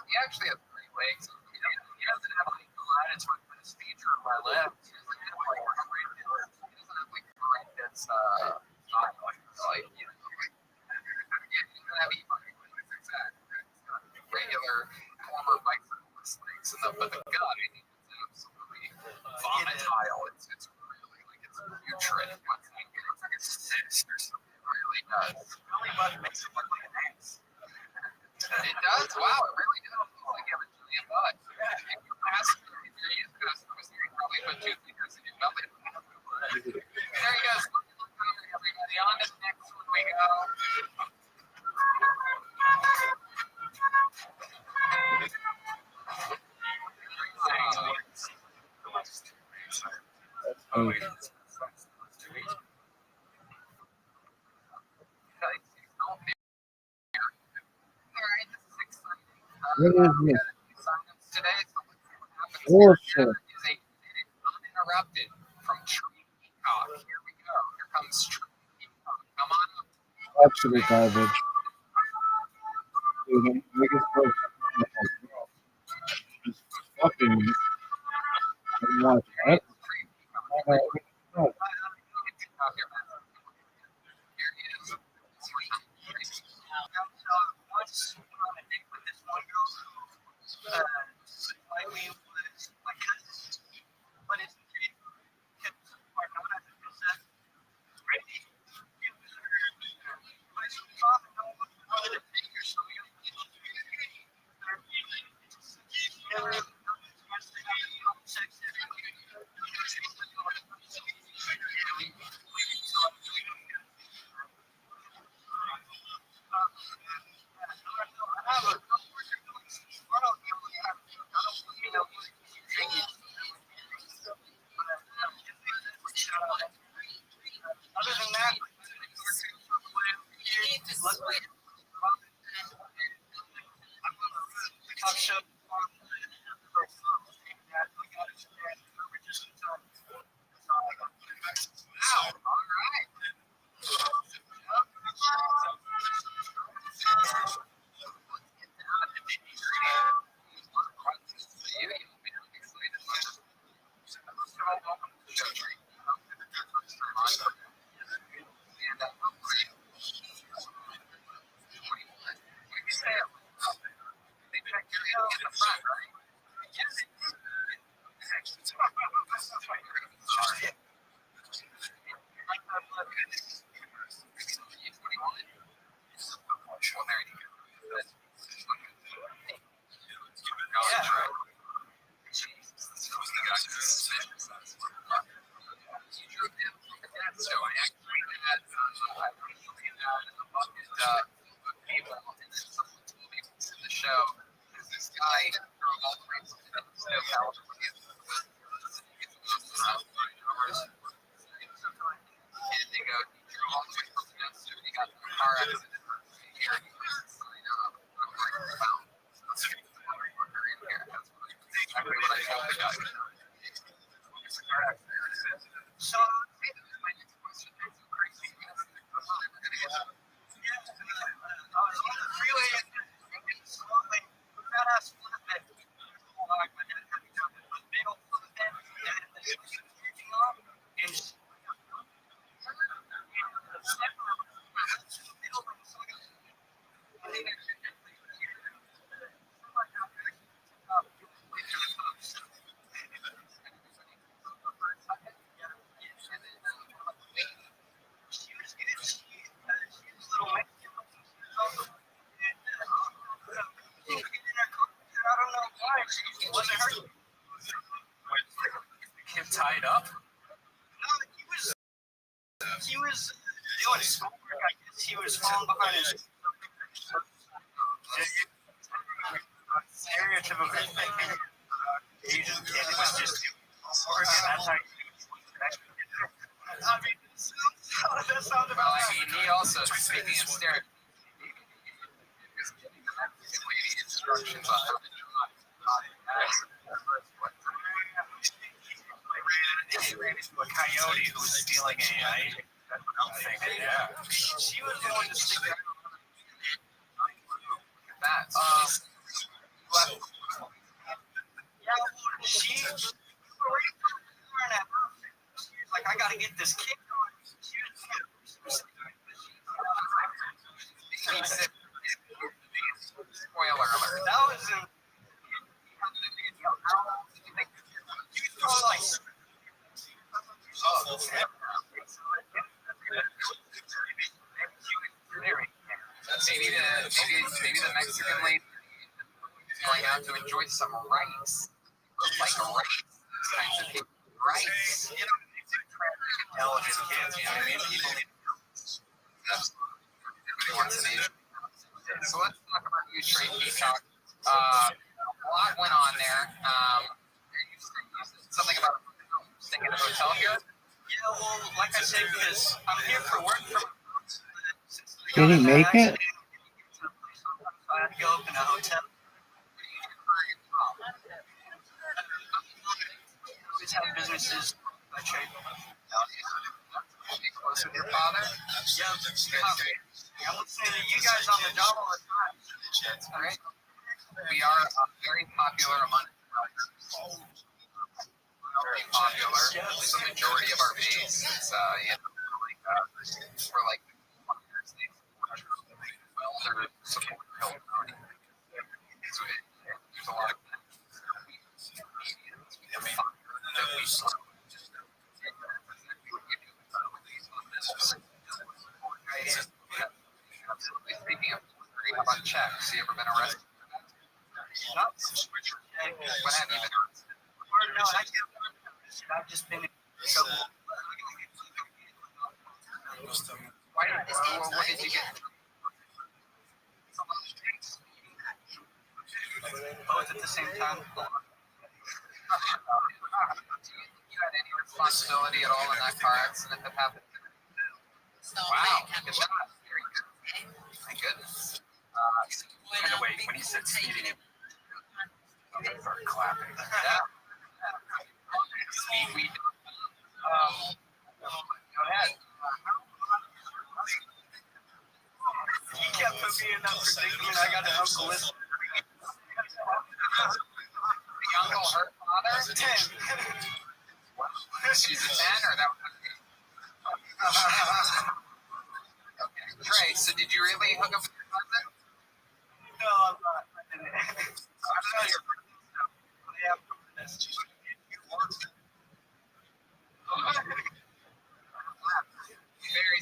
He actually has 3 legs. He doesn't have like latitude for his feature of my left. He doesn't have like horrendous, like, you know, he doesn't have regular former bicyclist legs. But the gut, is absolutely volatile. It's really like it's putrid. It's like a cyst or something. It really does. Really makes it look like an ass. It does. Wow, it really does. It's like you have a giant butt. If you're used to customers, you probably put 2 fingers in your belly. There you go. Everybody, on to the next one we go. What is this? Today, so let's see what happens. Bullshit. Is a uninterrupted from Tree Peacock. Here we go. Here comes Tree Peacock. Come on up. Absolute garbage. Dude, biggest bullshit. Just fucking. I watch that. friend, right? Yes. Well, there you go. College, right? Jesus, this was the guy who suspicious. So I actually had in the bucket table, and then someone told me in the show, is this guy from all three California. And they go, he drove all the way from Minnesota, he got in a car accident. Here he was sign up. I'm like, wow. That's exactly what I told the guy. So, My next question is crazy. I was on the freeway and slowly, badass flatbed. Like my dad had a big old flatbed, and the shit was taking off, and wasn't hurt. Him tied up? He was doing schoolwork. I guess he was falling behind his stereotypical Asian kid was just doing schoolwork, and that's how you I mean, how does that sound about Well, I mean, he also, speaking of stereotypes, was giving the Mexican lady instructions on how to He ran into a coyote who was stealing a that's what I'm thinking, yeah. She was the one to stick out. that. Yeah, she was like, I gotta get this kid going. She was Spoiler alert. that was in. He was probably like. Maybe the Mexican lady is going out to enjoy some rice. Like rice. Kinds of things. Rice. You know, intelligent kids, you know what I mean? People Everybody wants an Asian. So let's talk about you, Trey Peacock. A lot went on there. You said something about staying in a hotel here? Yeah, well, like I said, because I'm here for work. Did he make it? I had to go up in a hotel. Always have businesses. I trade. Close with your father? Yeah, I'm listening to you guys on the job all the time. That's great. We are very popular among very popular. The majority of our base is, we're like they're support there's a lot of Speaking of, how about checks? You ever been arrested? What have you been arrested? No, I've just been in trouble. What did you get? Both at the same time. You had any responsibility at all in that car accident that happened? Wow, look at that. Very good. My goodness. by the way, when he said speeding, they started clapping. Yeah. Speed weed. Go ahead. He kept putting me in that predicament. I got an uncle with The uncle, her father? 10. She's a 10 or that was okay. Trey, so did you really hook up with your cousin? No, I'm not. I didn't. I know you're Very.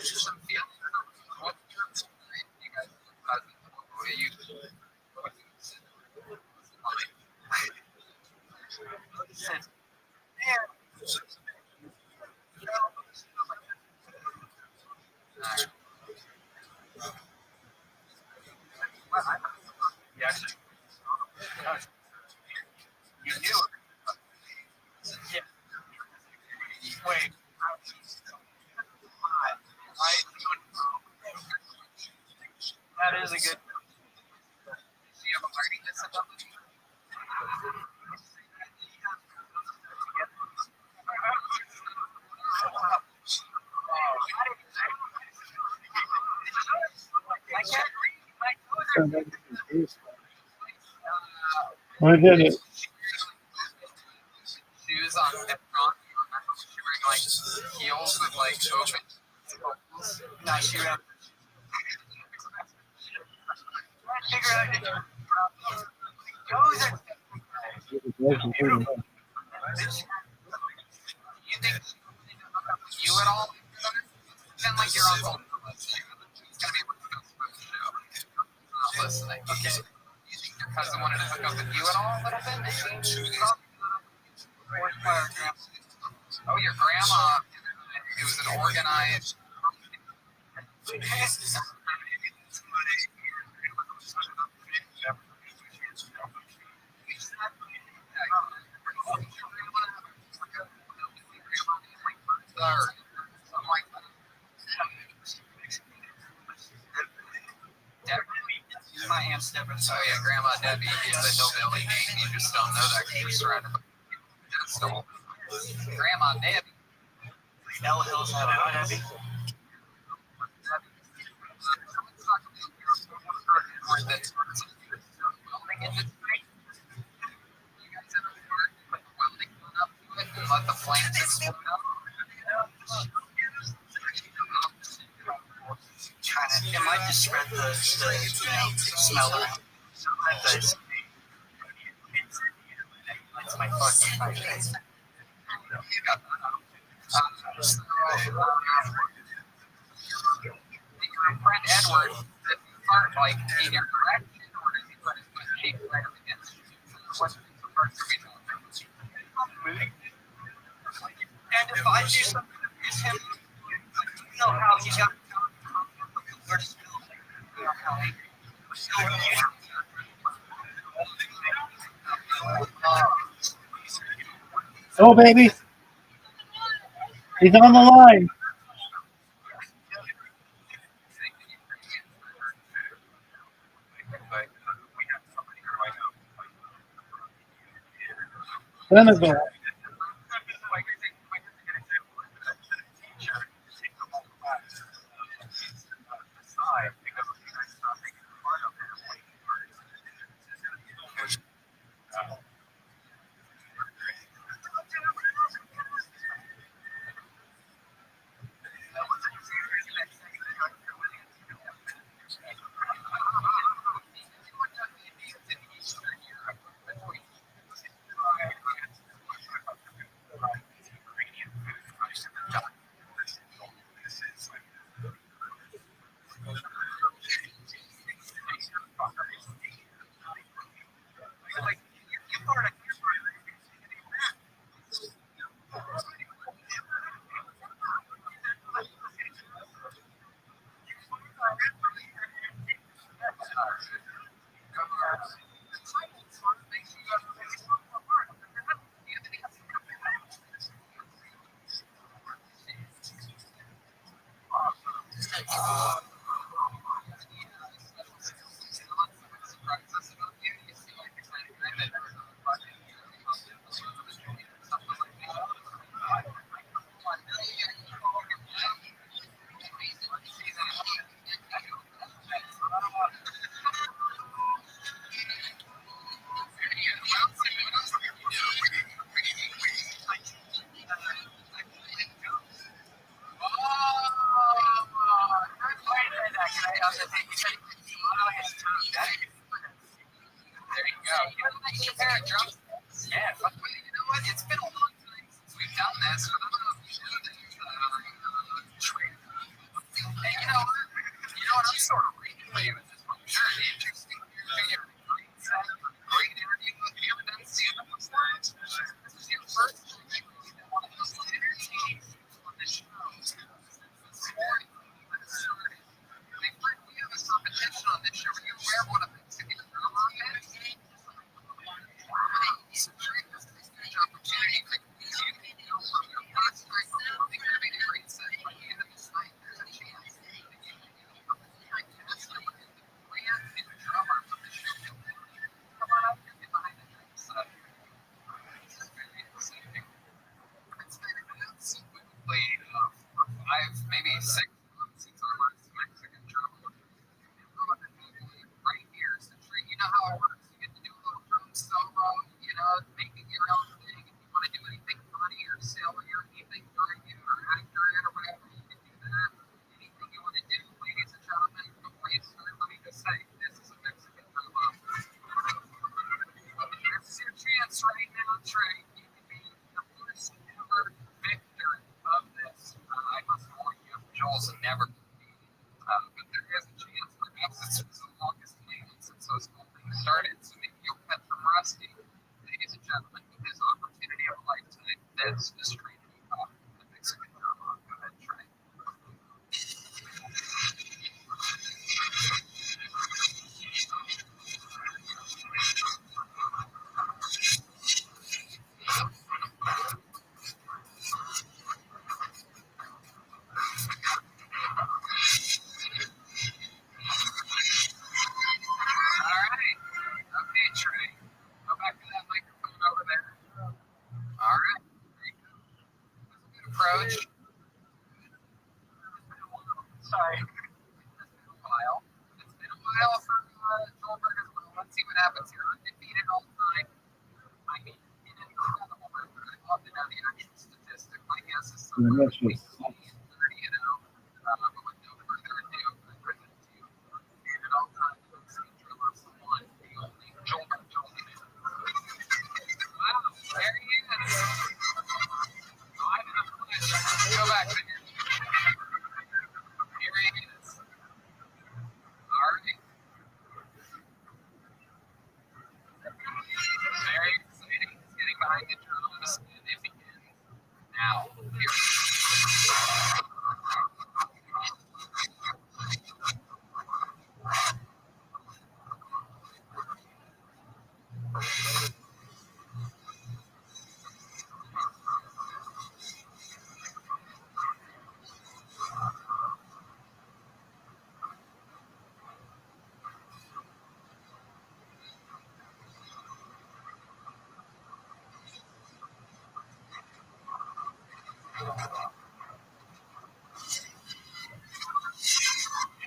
Some feel. What you guys? What do you? You actually, you knew it. Yeah. Wait. That is a good. Do you have a learning disability? I did it. Shoes on the front. She wearing like heels with like open. No, she ran. Figure out. Those are. You think you at all? Then like your uncle. It's gonna be able to go to the show. Not listening. Okay. You think your cousin wanted to hook up with you at all a little bit? Oh, your grandma. It was an organized. My aunt's Deborah. Oh yeah, Grandma Debbie is a hillbilly name. You just don't know that because you're surrounded by still. Grandma Debbie. Ella Hills had a Debbie. Let the flames explode up. It might just spread the smell around. That's my fucking face. Your friend Edward, does he part like in your direction, or does he put his cheek right up against you? What's the first reason? And if I do something to piss him, you know how he got. Oh, baby. He's on the line. Senegal. first time one of those entertaining people on the show this morning when it started. Like, we have a competition on this show. Are you aware of what a Mexican drama is? It's a huge opportunity for you to know from your first time performing having a great set by the end of this night. There's a chance that you can become a fantastic brand new drummer from the show. Come on up here, get behind the drum set. This is very exciting. It's been about since we played 5, maybe 6 months since our last Mexican drummer. Right here is the tree. You know how it works. You get to do a little drum solo, you know, making your own thing. If you want to do anything funny or silly or anything during it or accurate or whatever, you can do that. Anything you want to do, ladies and gentlemen, before you start, let me just say, this is a Mexican drum off. This is your chance right now, Trey. You can be the first ever victor of this. I must warn you, Joel's never but there is a chance, perhaps it's the longest game since those whole things started, so maybe you'll catch from Rusty. Ladies and gentlemen, with this opportunity of a lifetime, that's the Trey Peacock, the Mexican drama. Go ahead, Trey. All right. Okay, Trey. Go back to that microphone over there. All right. There you go. That's a good approach. Sorry. It's been a while. It's been a while for Joelberg as well. Let's see what happens here. Undefeated all time. I mean, an incredible record. I'd love to know the actual statistic. My guess is somewhere between 20 and 30 and 0. But with no further ado, I present to you undefeated all time Mexican drummer for one, the only Joelberg Joelberg. Wow, there he is. Live in the flesh. Go back there. Here he is. All right. Very exciting. He's getting behind the drums, and if he can, now, here.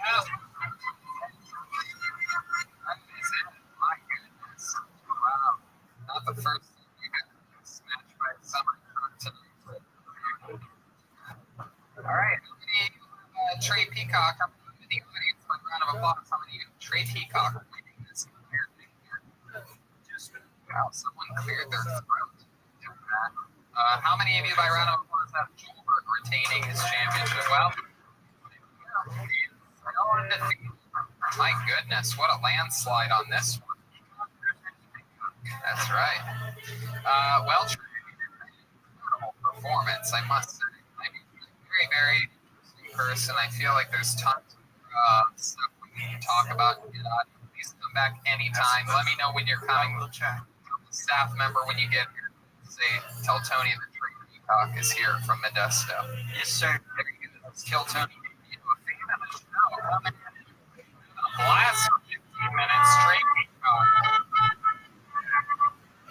Yeah. That is it. My goodness. Wow. Not the first time you got smashed by a summer truck tonight. All right. How many Trey Peacock? How many in the audience? One round of applause. How many Trey Peacock are winning this entire thing here? Wow. Someone cleared their throat. How many of you, by round of applause, have Joelberg retaining his championship? Well, my goodness, what a landslide on this one. That's right. Well, incredible performance, I must say. I mean, very, very interesting person. I feel like there's tons of stuff we need to talk about. Please come back anytime. Let me know when you're coming. Staff member, when you get here, tell Tony that Trey Peacock is here from Modesto. Yes, sir. Kill Tony. Coming in the last 15 minutes, Trey Peacock.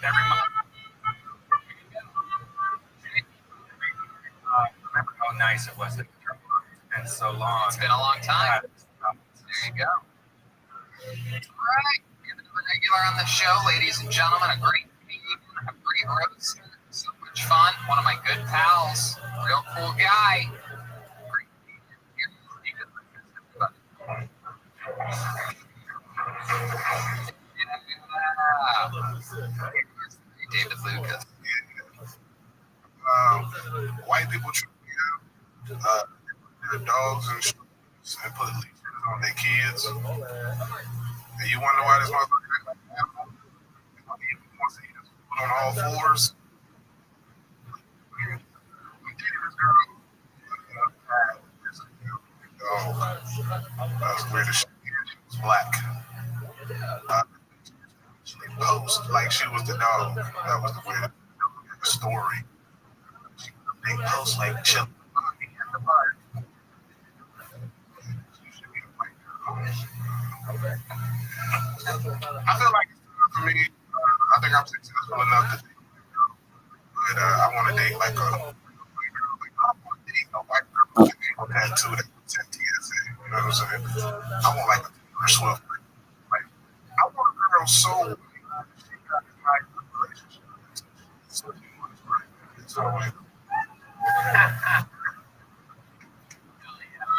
Every month. Remember how nice it was. It's been so long. It's been a long time. There you go. All right. We have another regular on the show, ladies and gentlemen. A great meeting, a great roaster. So much fun. One of my good pals. Real cool guy. Great meeting. Here's David Lucas. White people treat their dogs and put leashes on their kids. And you wonder why this motherfucker wants to eat his food on all fours. That's weird as shit. She was black. She posed like she was the dog. That was the weird story. They post like chill. I feel like it's time for me. I think I'm successful enough to date, but I want to date like a. I don't want to date a white girl with an ankle tattoo that says TSA. You know what I'm saying? I want like a Taylor Swift. Like I want a girl so. She got a high relationship. So she wants right. So like.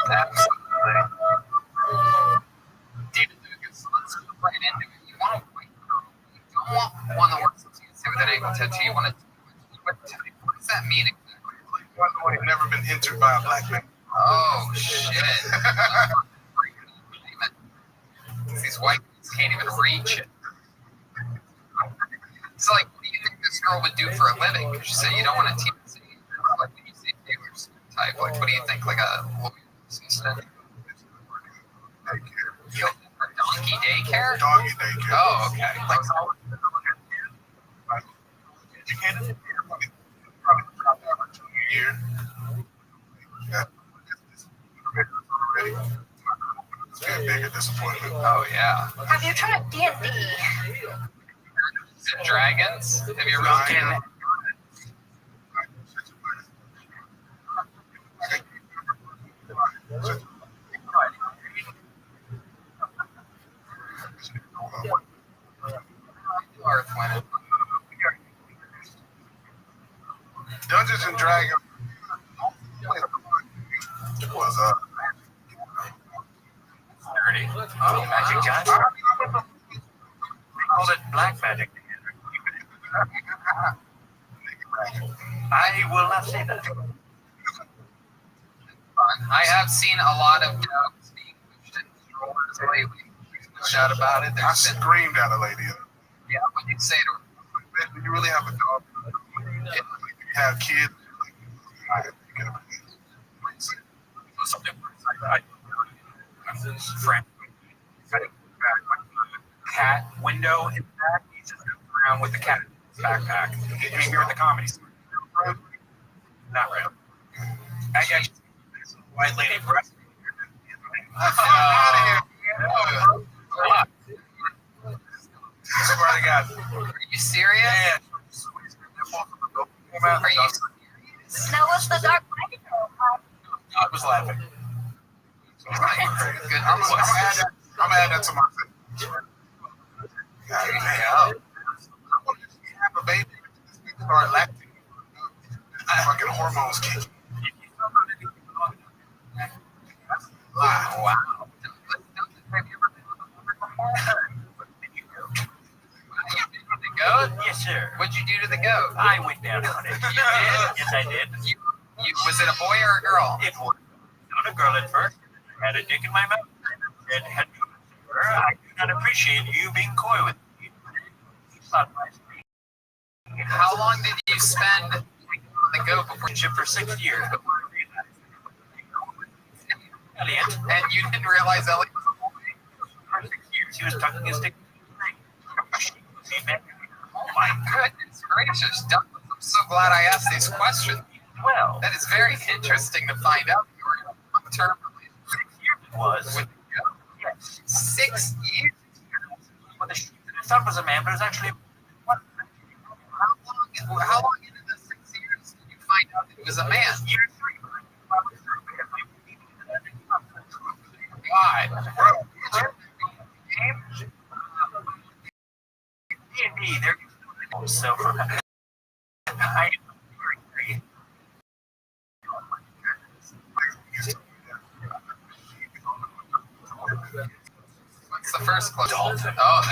Absolutely. David Lucas, let's go right into it. You want a white girl. You don't want one that works with an ankle tattoo. You want a what does that mean exactly? Like one who ain't never been entered by a black man. Oh shit. These white guys can't even reach it. So like, what do you think this girl would do for a living? Because you say you don't want a TSA. Like when you say Taylor Swift type, like what do you think? Like a lawyer assistant? Donkey daycare? Doggy daycare. Oh, okay. Like educated? Probably dropped out like 2 years. Yeah. Already. It's been a bigger disappointment. oh yeah. Have you tried D&D? Is it dragons? Have you ever looked in? Earthwind. Dungeons and Dragons was Dirty. Oh, Magic Johnson. They called it black magic. I will not say that. I have seen a lot of dogs being pushed in strollers lately. There's no doubt about it. I There's been, screamed at a lady. yeah, when you say to her, Do you really have a dog? yeah, You have kids? I have to get a Something like friend cat window in the back. He just goes around with the cat in his backpack. He came here at the comedy store. Not really. I got white lady breast. Swear to God. are you serious? Yeah. Are you serious? Now what's the dark magic? I was laughing. Good. I'm gonna add that to my thing. God damn. I want to have a baby. Start lactating. Fucking hormones kick. Wow. Have you ever been on a river before? You been with the goat? Yes, sir. What'd you do to the goat? I went down on it. You did? Yes, I did. Was it a boy or a girl? It was not a girl at first. I had a dick in my mouth. And had I do not appreciate you being coy with me. It's not nice. How long did you spend on the goat before you For 6 years. Elliot. and you didn't realize Elliot was a boy? For 6 years. He was tucking his dick. Oh my goodness gracious, Douglas, I'm so glad I asked these questions. Well, That is very interesting to find out you were in a long-term relationship 6 years it was. with the goat. Yes. 6 years? With a sheep that I thought was a man, but it was actually what? How long into the 6 years did you find out that it was a man? Year 3. God. D&D, they're so for I agree. What's the first question? Oh,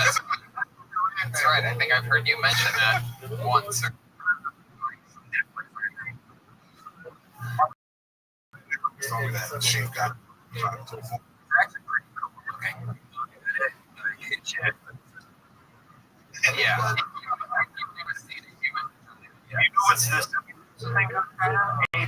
that's right. I think I've heard you mention that once. Told me that she got. Yeah. You know what's this thing?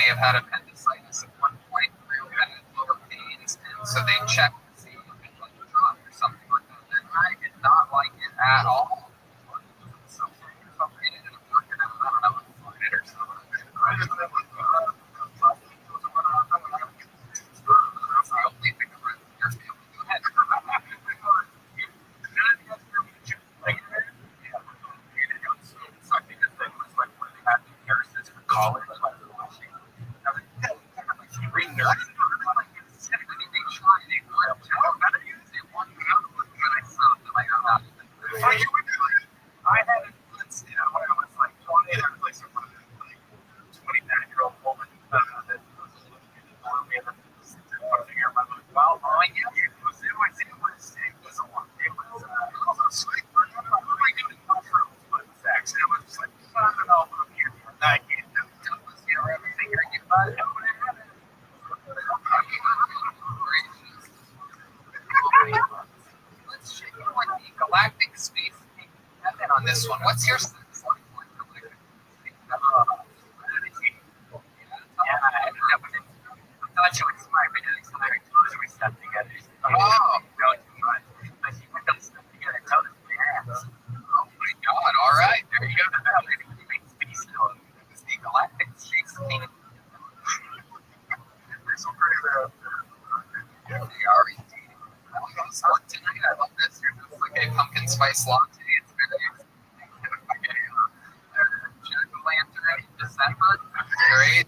may have had appendicitis at one point, or had lower pains, and so they checked to see if it was a drug or something like that. And I did not like it at all. So something ended up working out. I don't know, it or something. That's the only thing that runs in your family. Go ahead. College. I had it once, when I was like 20, there was like some 29-year-old woman that was looking for me, and then well, yeah, it was a lot. It was like, what am I doing? But the facts, it was just like, I don't know, I can't do it. Everything I get by, Let's check in with the galactic space method on this one. What's your sense like for galactic space? I thought she was smart, but it's not very close. We stuck together. Oh. Not too much. But she put them stuff together. Tell us the ass. Oh my God! All right, there you go. It's the galactic space method. We're so pretty there. They are indeed. So tonight, I love this. It's like a pumpkin spice latte. It's very jack-o'-lantern in December. Great.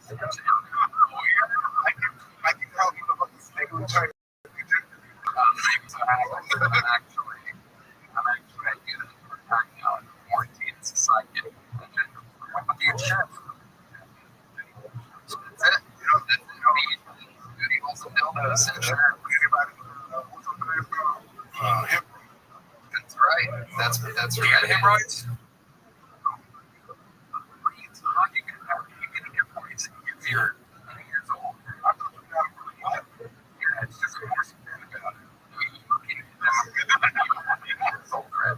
I can help you about this thing. I'm trying to I'm actually I do this for time now in quarantine society. What would be a chef? That's it. That's it. Booty holes and dildos and sure. That's right. That's right. Hemorrhoids? What are you talking about? You can get hemorrhoids if you're 20 years old. I'm talking about what? Yeah, it's just a horse about it. It's all crap.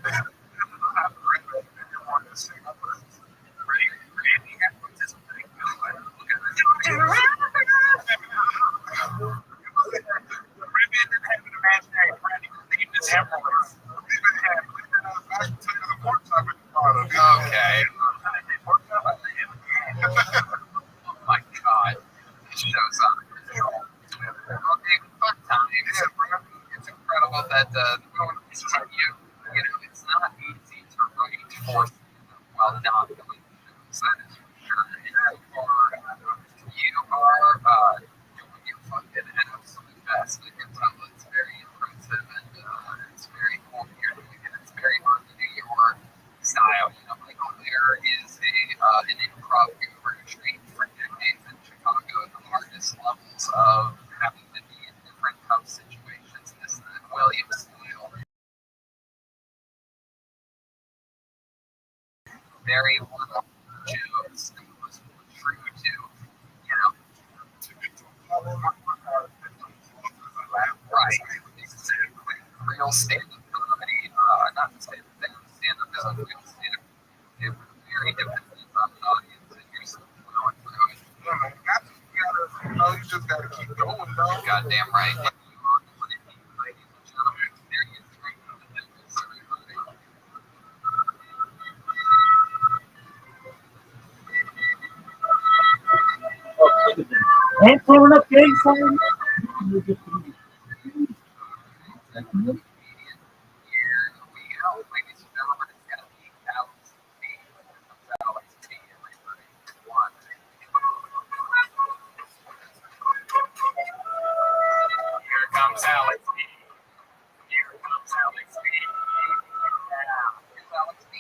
Okay. Oh my God. This show's out of control. Okay, fun time. It's incredible that it's not easy to write for while not going through that is for sure. You are doing your fucking absolute best. I can tell it's very impressive and it's very cool to hear doing it. It's very hard to do your style. Like there is an improv guru trained for decades in Chicago at the hardest levels of having to be in different tough situations. This Williams style. Very little jokes and was true to, right, exactly. Real stand-up comedy, not stand-up isn't real stand-up. It was very dependent on the audience and yourself going through it. You just gotta keep going, though. Goddamn right. Ladies and gentlemen, there you go. Ain't throwing up gang sign. Here comes Alex B. Here comes Alex B. Here's Alex B.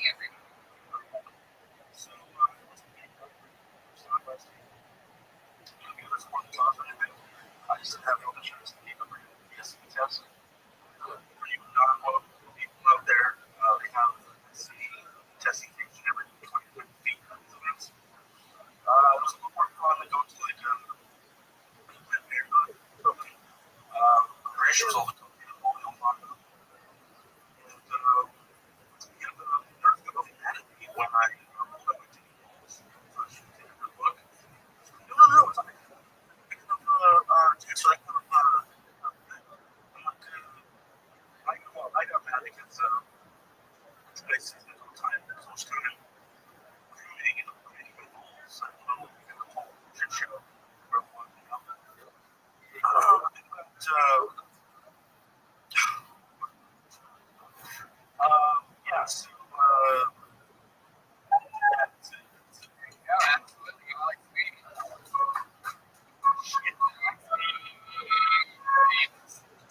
I just have no insurance to keep I see that all the time. So it's kind of creating and upgrading my goals. I don't know if you can hold shit show. Yeah, so, Yeah, absolutely. Alex B.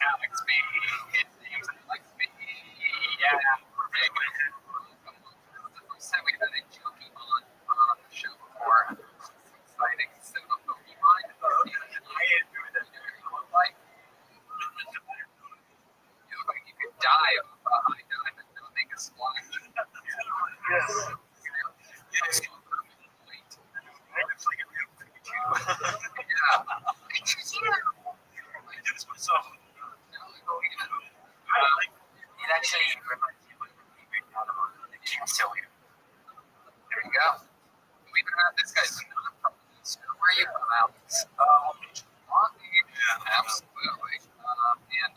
Alex B. His name's Alex B. Yeah. The first time we had a junkie on the show before. It's exciting. So, Pokemon. I enjoy that. Like, you look like you could die of a high dive and not make a splash. yes. Yes. I actually get real Pikachu. Yeah. I do this myself. It actually reminds me of the King Silly. There you go. We don't have this guy's not from this. Where are you from, Alex? Long Beach. Long Beach. Yeah. Absolutely. And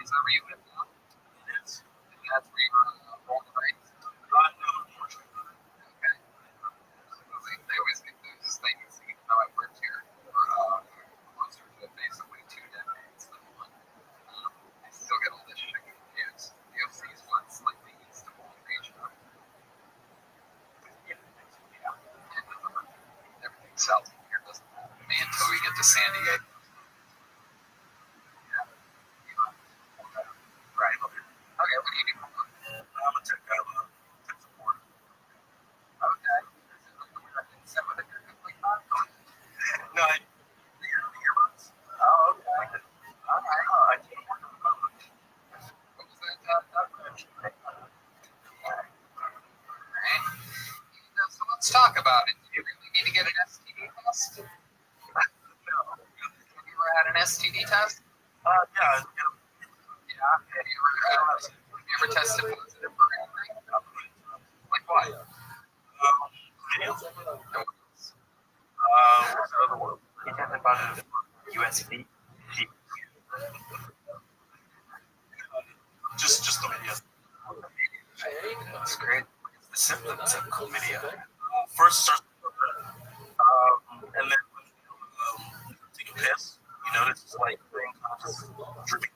is that where you live now? It is. And that's where you were born and raised? No, unfortunately. Okay. Absolutely. They always get those things. You know, I worked here for closer to basically 2 decades than one. I still get all this shit confused. The OC's one slightly east of Long Beach. Everything south of here doesn't matter to me until we get to San Diego. Yeah. Right. Okay, what do you do? I'm a tech guy. Tech support. Okay. So what are you complete on? No, earbuds. Oh, okay. All right. What was that? Alright. So let's talk about it. Do you really need to get an STD test? Have you ever had an STD test? Yeah. Yeah. Have you ever tested positive for anything? Like what? Video. What's the other one? He tested positive for USB. Just the video. That's great. The symptoms of chlamydia. First starts and then take a piss. You notice it's like just dripping.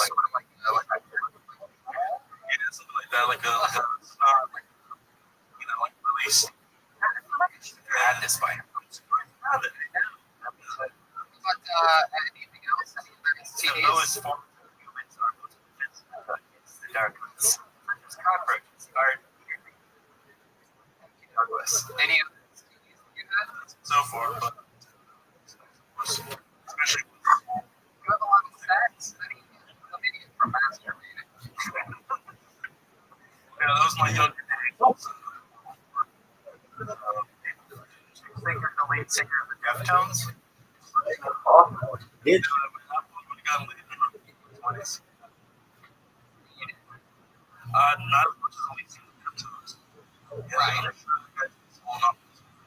Like Yeah, something like that, like a like release. Had this by him. but anything else? Any other The STDs? lowest form of humans are It's the dark ones. It's cockroaches. Art. Douglas. Any other STDs that you had? so forth, but especially You have a lot of sex. How do you get chlamydia from masturbating? yeah, that was my younger days. You think you're the lead singer of the Deftones? Did Not as much as Elise. Right.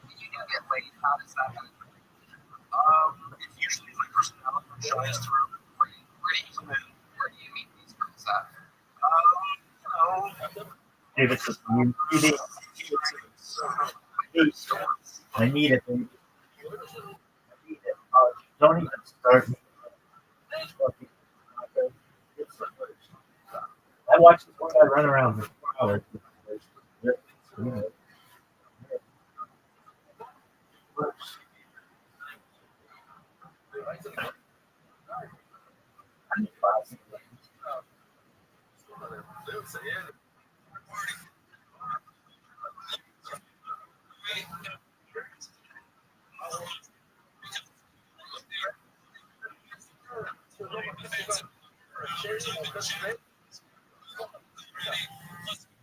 When you do get laid, how does that happen? It's usually my personality shines through. Where do you meet these girls at? Give it to me. I need it. Baby. I need it. Don't even start me. I watch this one guy run around for 4 hours.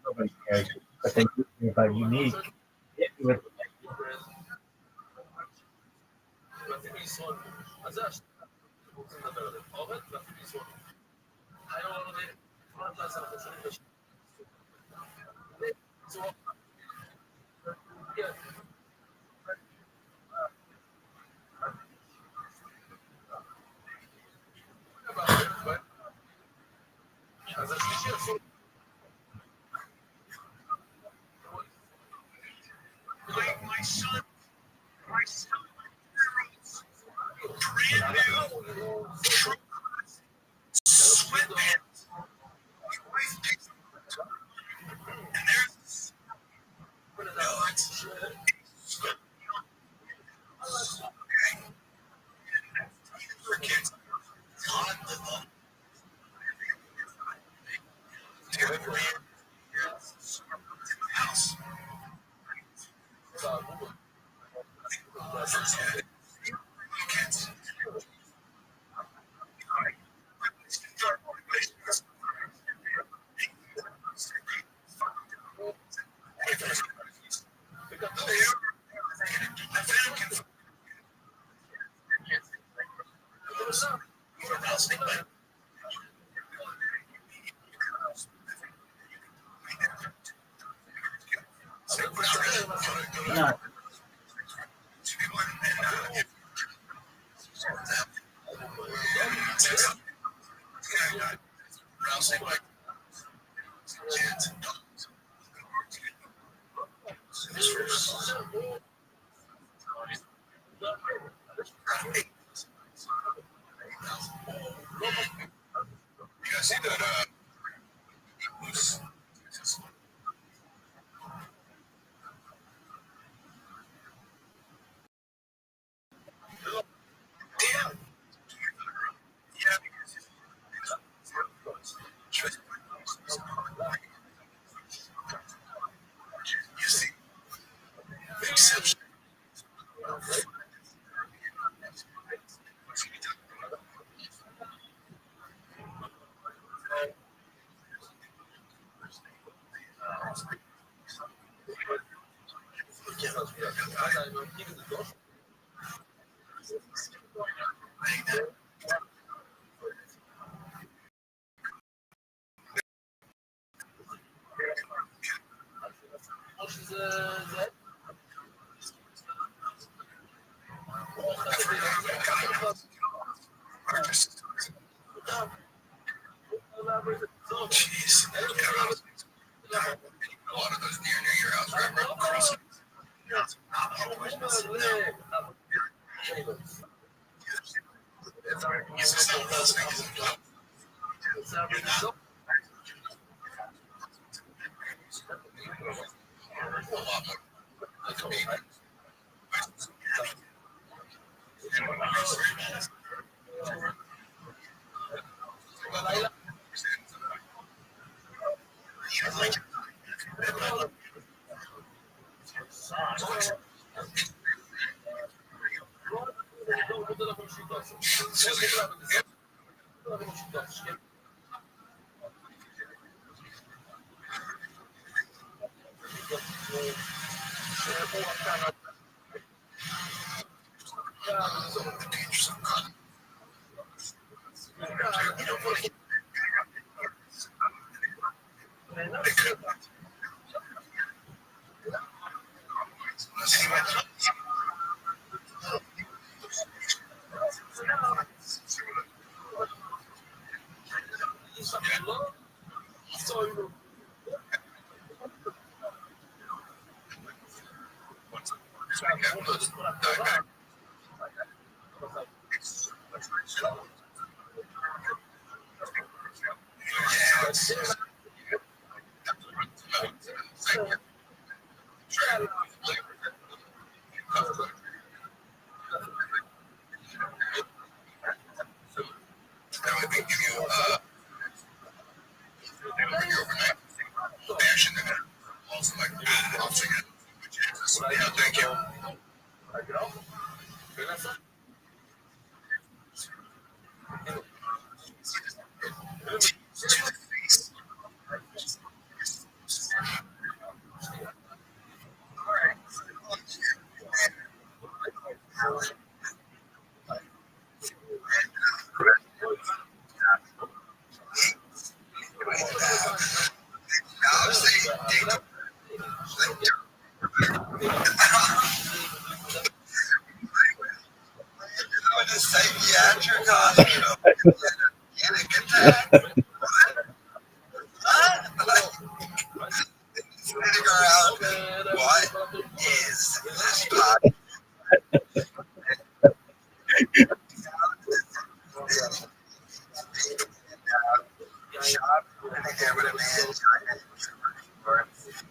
Nobody cares, but they do care about unique. No. Psychiatric hospital. Panic attack. Sitting around. What is this podcast? Shot in the head with a man.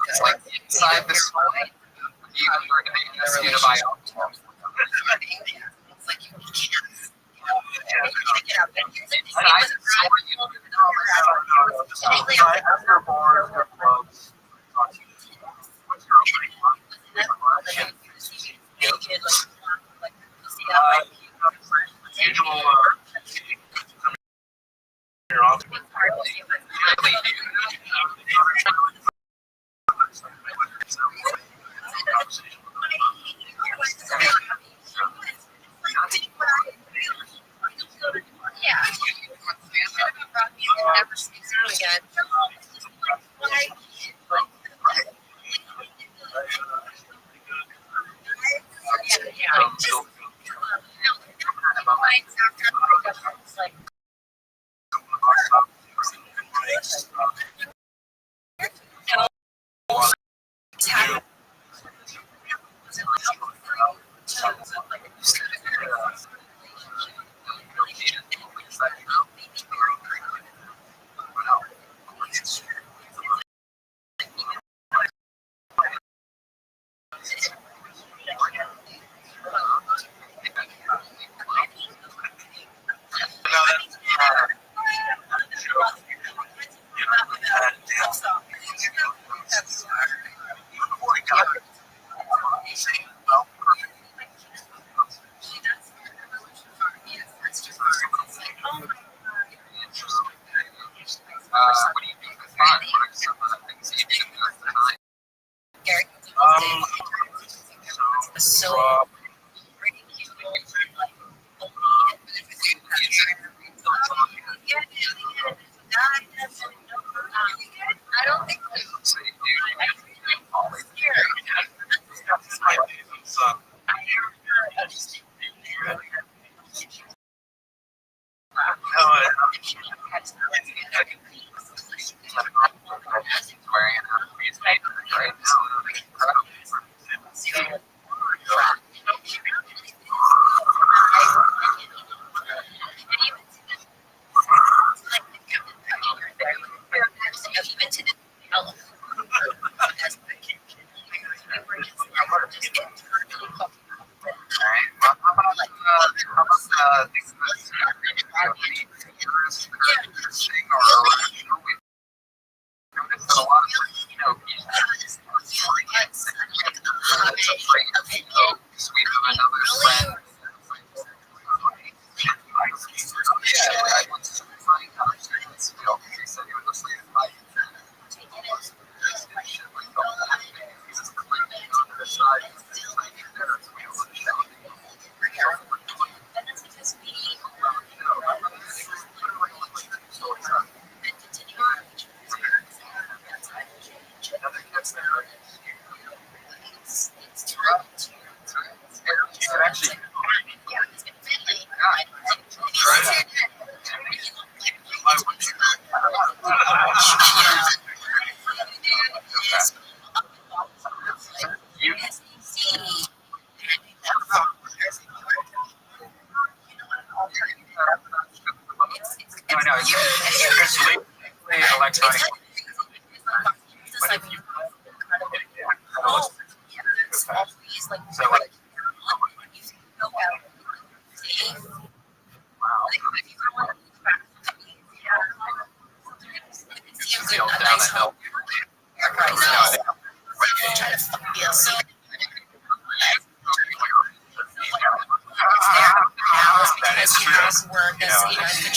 It's like inside the school, you are going to buy out. What do you think is fun? What are some of the things that you can do at the time? I don't think so. Wearing an outfit right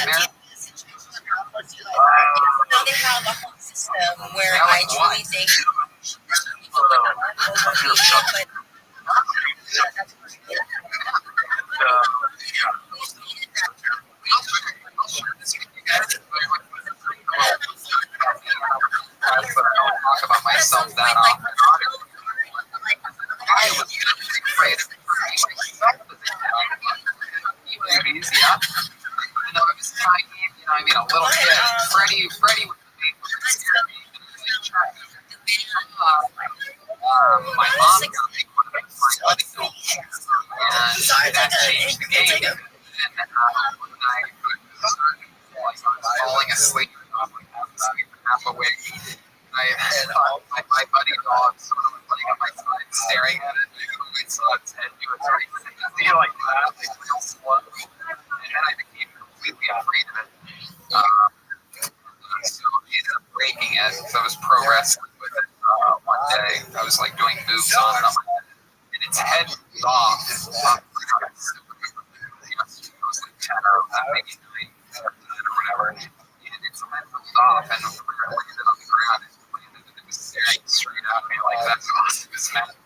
now. that changed the game. And when I was falling asleep, half awake, I thought my buddy dog sort of laying on my side, staring at it. I saw its head do its right thing. I feel like that, like real slow. And then I became completely afraid of it. So I ended up breaking it. So I was pro wrestling with it one day. I was like doing moves on it, and its head was off. It was like 10 or maybe 9 or whatever. And its head was off, and we landed on the ground. It was staring straight at me like that's awesome. It was mad.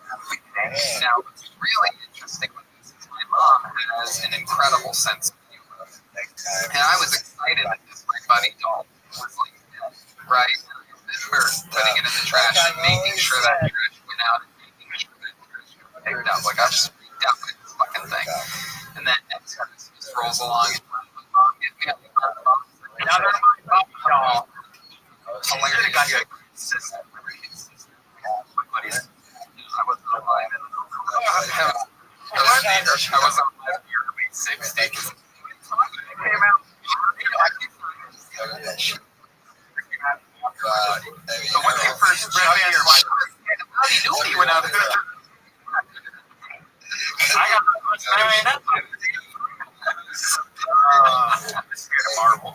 Now, what's really interesting with this is my mom has an incredible sense of humor. And I was excited that this my buddy doll was like dead, right? We were putting it in the trash and making sure that trash went out and making sure that trash got picked up. Like I just freaked out with this fucking thing. And then next time it just rolls along and my mom gives me another doll. Hilarious. Got you consistent. My buddies. I wasn't alive. I was on my early 60s. Came out. So when they first read me, you're like, how do you know he went out there? I got I'm scared of Marvel.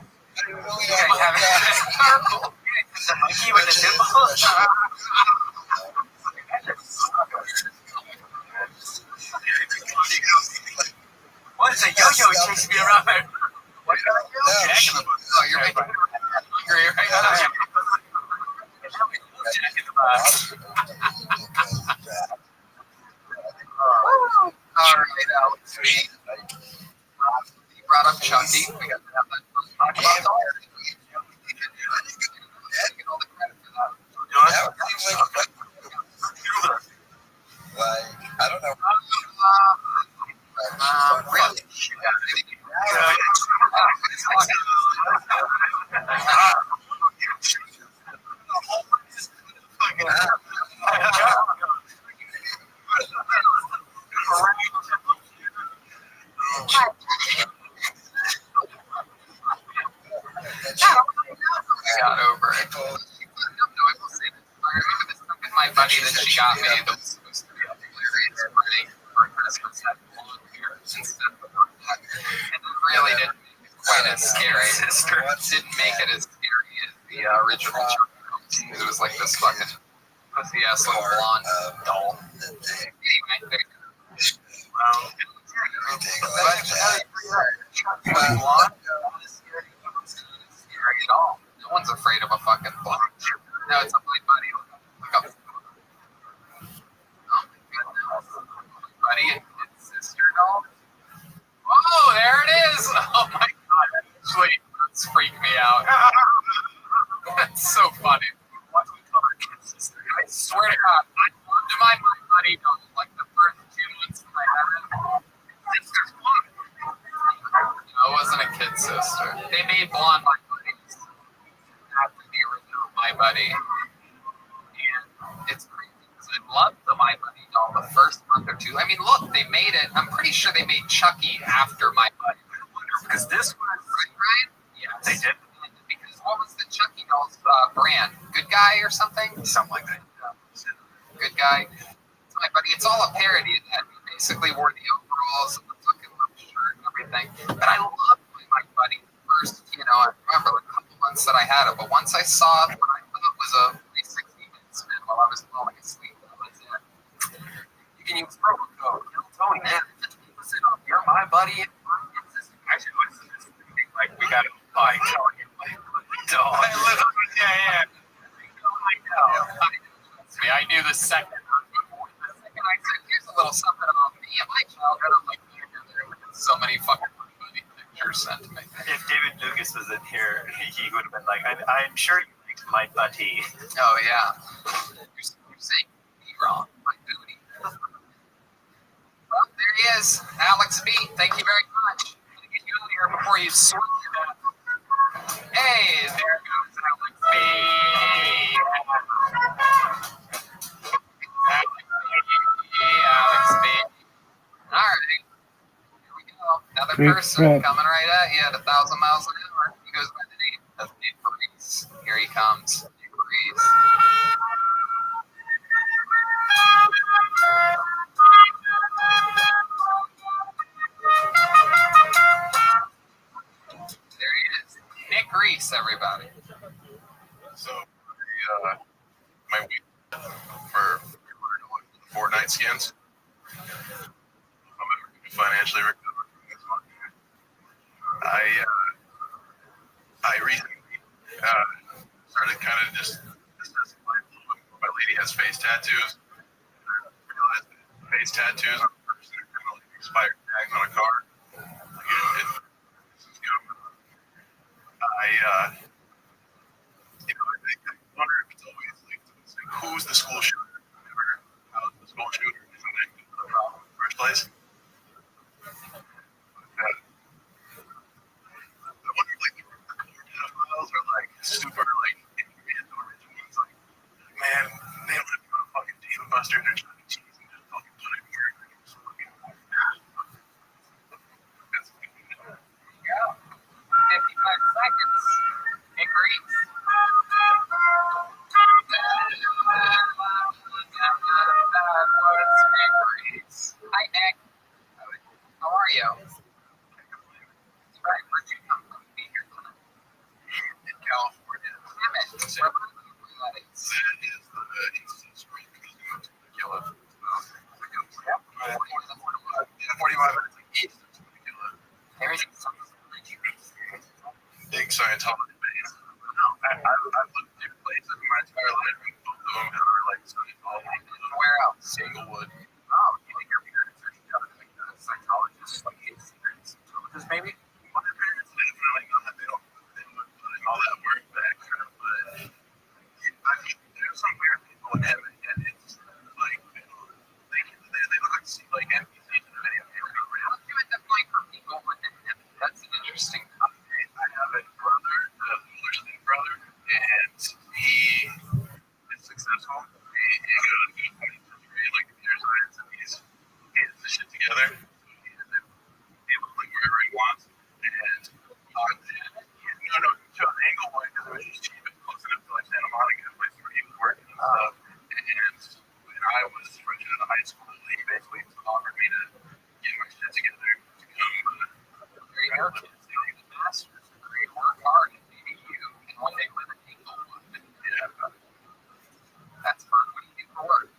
The monkey with the dimples. What is a yo-yo chasing me around? What kind of yo-yo? Oh, you're making me hungry right now. Jack in the Box. All right, Alex. You brought up Chucky. We got to have that talk about dolls. Get all the credit for that. Like, I don't know. Really? Got over it. My buddy that she got me that was supposed to be hilarious for Christmas had blonde hair instead of that. And it really didn't make it quite as scary. Sister didn't make it as scary as the original Chucky. It was like this fucking pussy ass little blonde doll. Anyway, Chucky was blonde. Scary at all. No one's afraid of a fucking blonde. No, it's not my buddy. Look up. Oh my goodness. Buddy and sister doll. Oh, there it is. Oh my god. Actually, that's freaked me out. That's so funny. Why do we call her kid sister? I swear to God, I loved my buddy doll like the first 2 months that I had it. Sister's blonde. No, it wasn't a kid sister. They made blonde my buddies after the original My Buddy. And it's crazy because I loved the My Buddy doll the first month or two. I mean, look, they made it. I'm pretty sure they made Chucky after My Buddy. Because this was, right, Ryan? Yes. They did. Because what was the Chucky doll's brand? Good Guy or something? Something like that. Good Guy. It's My Buddy. It's all a parody of that. He basically wore the overalls and the fucking little shirt and everything. But I loved My Buddy first, I remember like a couple months that I had it. But once I saw what I thought was a 360-minute spin while I was falling asleep, that was it. You can use promo code. Tony, man, 50% off. You're My Buddy. Actually, listen to this thing. Like, we got to buy Tony and my dog. I literally, yeah. I knew the second. I said, here's a little something about me and my childhood. I'm like, so many fucking funny pictures sent to me. If David Lucas was in here, he would have been like, I'm sure you liked My Buddy. Oh, yeah. You're saying me wrong. My booty. Well, there he is. Alex B. Thank you very much. I'm going to get you out of here before you swing to that. Hey, there goes Alex B. Alex B. All right. another Great person crap. coming right at you at 1,000 miles an hour. He goes by the name of Nick Reese. Here he comes. Nick Reese. There he is. Nick Reese, everybody. So, my week for Fortnite skins. I'm financially recovered from this one. I recently started kind of just assessing my lady has face tattoos. And I realized that face tattoos on a person are kind of like expired tags on a car. I wonder if it's always like who's the school shooter? How the school shooter isn't that good of a problem in the first place? I wonder if like the pedophiles are like super like inconvenient ones. Like, man, they don't have to go to fucking Dave and Buster's or Chuck E. Cheese and just fucking put it where it's fucking. Yeah. 55 seconds. Nick Reese. Hi, Nick. How are you? That's right. Where'd you come from? Be here tonight. In California. Damn it. That is the instant screen because to kill it. Yep. 45 minutes east to kill it. Everything's Big Scientology base. I've lived in different places in my entire life, and both of them are like Scientology. Where else? Englewood. Oh, you think your parents are like Scientologists, like his parents? Because maybe Well, their parents definitely not. They don't put in all that work back, but I mean, there's some weird people in heaven, and it's like they look like NPCs in a video game. I'll do it definitely for people within him. That's an interesting topic. I have a brother, older sibling brother, and he is successful. He got a good degree in like computer science, and he has this shit together. He is able to live wherever he wants. And to Englewood because it was just cheap and close enough to like Santa Monica, the place where he was working and stuff. And when I was freshman in high school, he basically offered me to get my shit together to come. There you go, kids. They need a master's degree, work hard, and maybe you can one day live in Englewood. Yeah. That's fun. What do you do for work?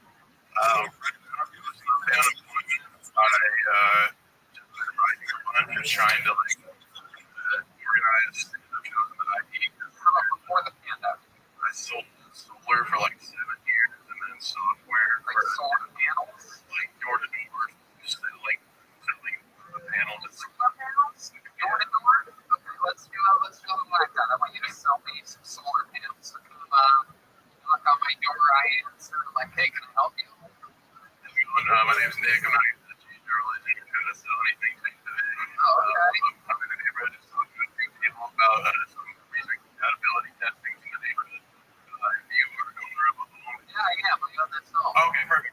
I'm just trying to like organize shows that I need. Before the pandemic, I sold solar for like 7 years, and then software like for solar panels. like door to door, just like selling the panels. Solar panels? Door to door? Okay, let's do like that. I want you to sell me some solar panels. So come knock on my door. I answer. I'm like, hey, can I help you? My name's Nick. I'm not going to change your religion or kind of sell anything today. Okay. I'm in the neighborhood just talking to a few people about some recent compatibility testing in the neighborhood. If you are going to rub a home. Yeah, I am. I got that song. Okay, perfect.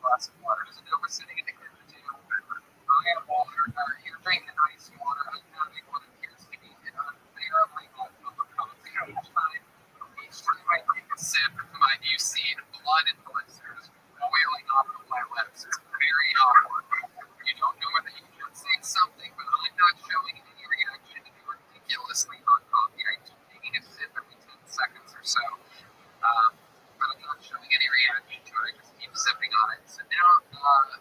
glass of water. So now we're sitting at the kitchen table. I have water, or you're drinking ice water. I'm having what appears to be an unbearably uncomfortable time. Each time I take a sip, you've seen blood and blisters boiling off of my lips. It's very awkward. You don't know whether you can say something, but I'm not showing any reaction to the ridiculously hot coffee. I keep taking a sip every 10 seconds or so. But I'm not showing any reaction to it. I just keep sipping on it. So now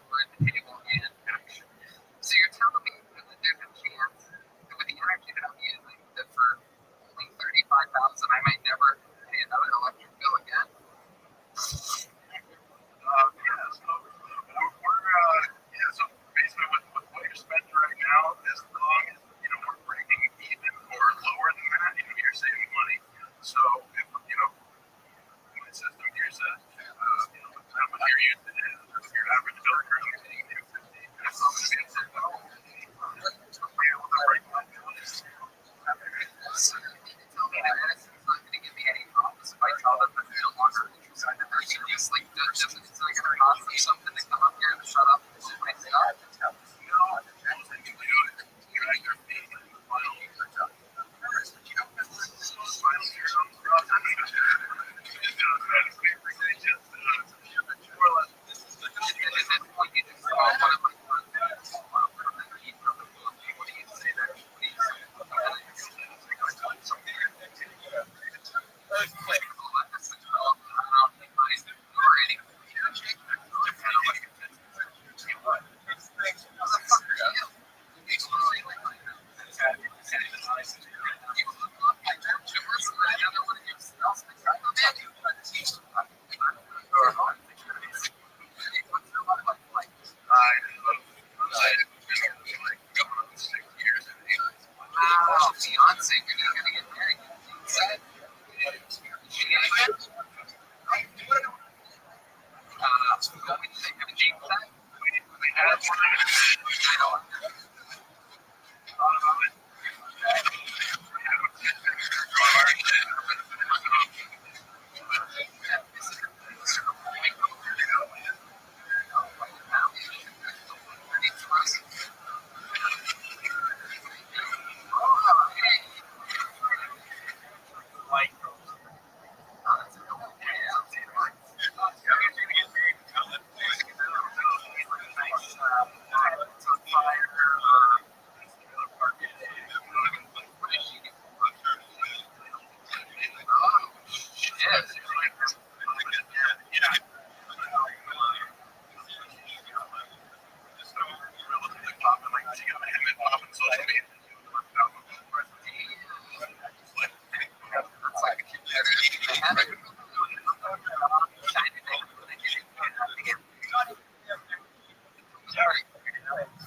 we're at the table and action. So you're telling me that there's a chance that with the energy that I'm using, that for only $35,000, I might never pay another electric bill again? So basically with what you're spending right now, as long as we're breaking even or lower than that, you're saving money. So if my system here says how much you're using is your average bill currently being $250. So you mean to tell me that Edison's not going to give me any problems if I tell them that they're no longer interested in their service? Like, it's not going to cost me something to come up here and shut up and do my stuff? Beyonce, you're not going to get married.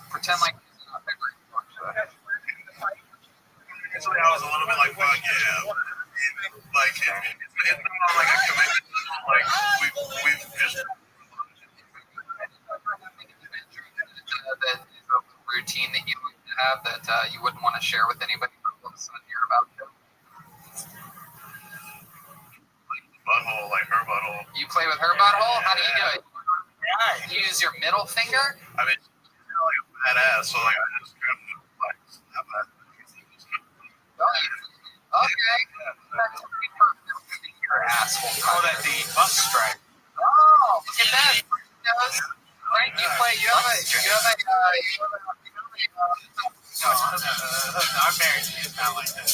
Pretend like Initially, I was a little bit like, fuck yeah. Like, it's not like a commitment. Like, we've just. That is a routine that you like to have that you wouldn't want to share with anybody, but all of a sudden you're about to. Butthole, like her butthole. You play with her butthole? How do you do it? You use your middle finger? I mean, you're like a fat ass, so like, I just kind of like, snap that. Okay. Your asshole. Call that the bus strike. Oh, look at that. Frank, you play. You have a. No, I'm married. It's not like that.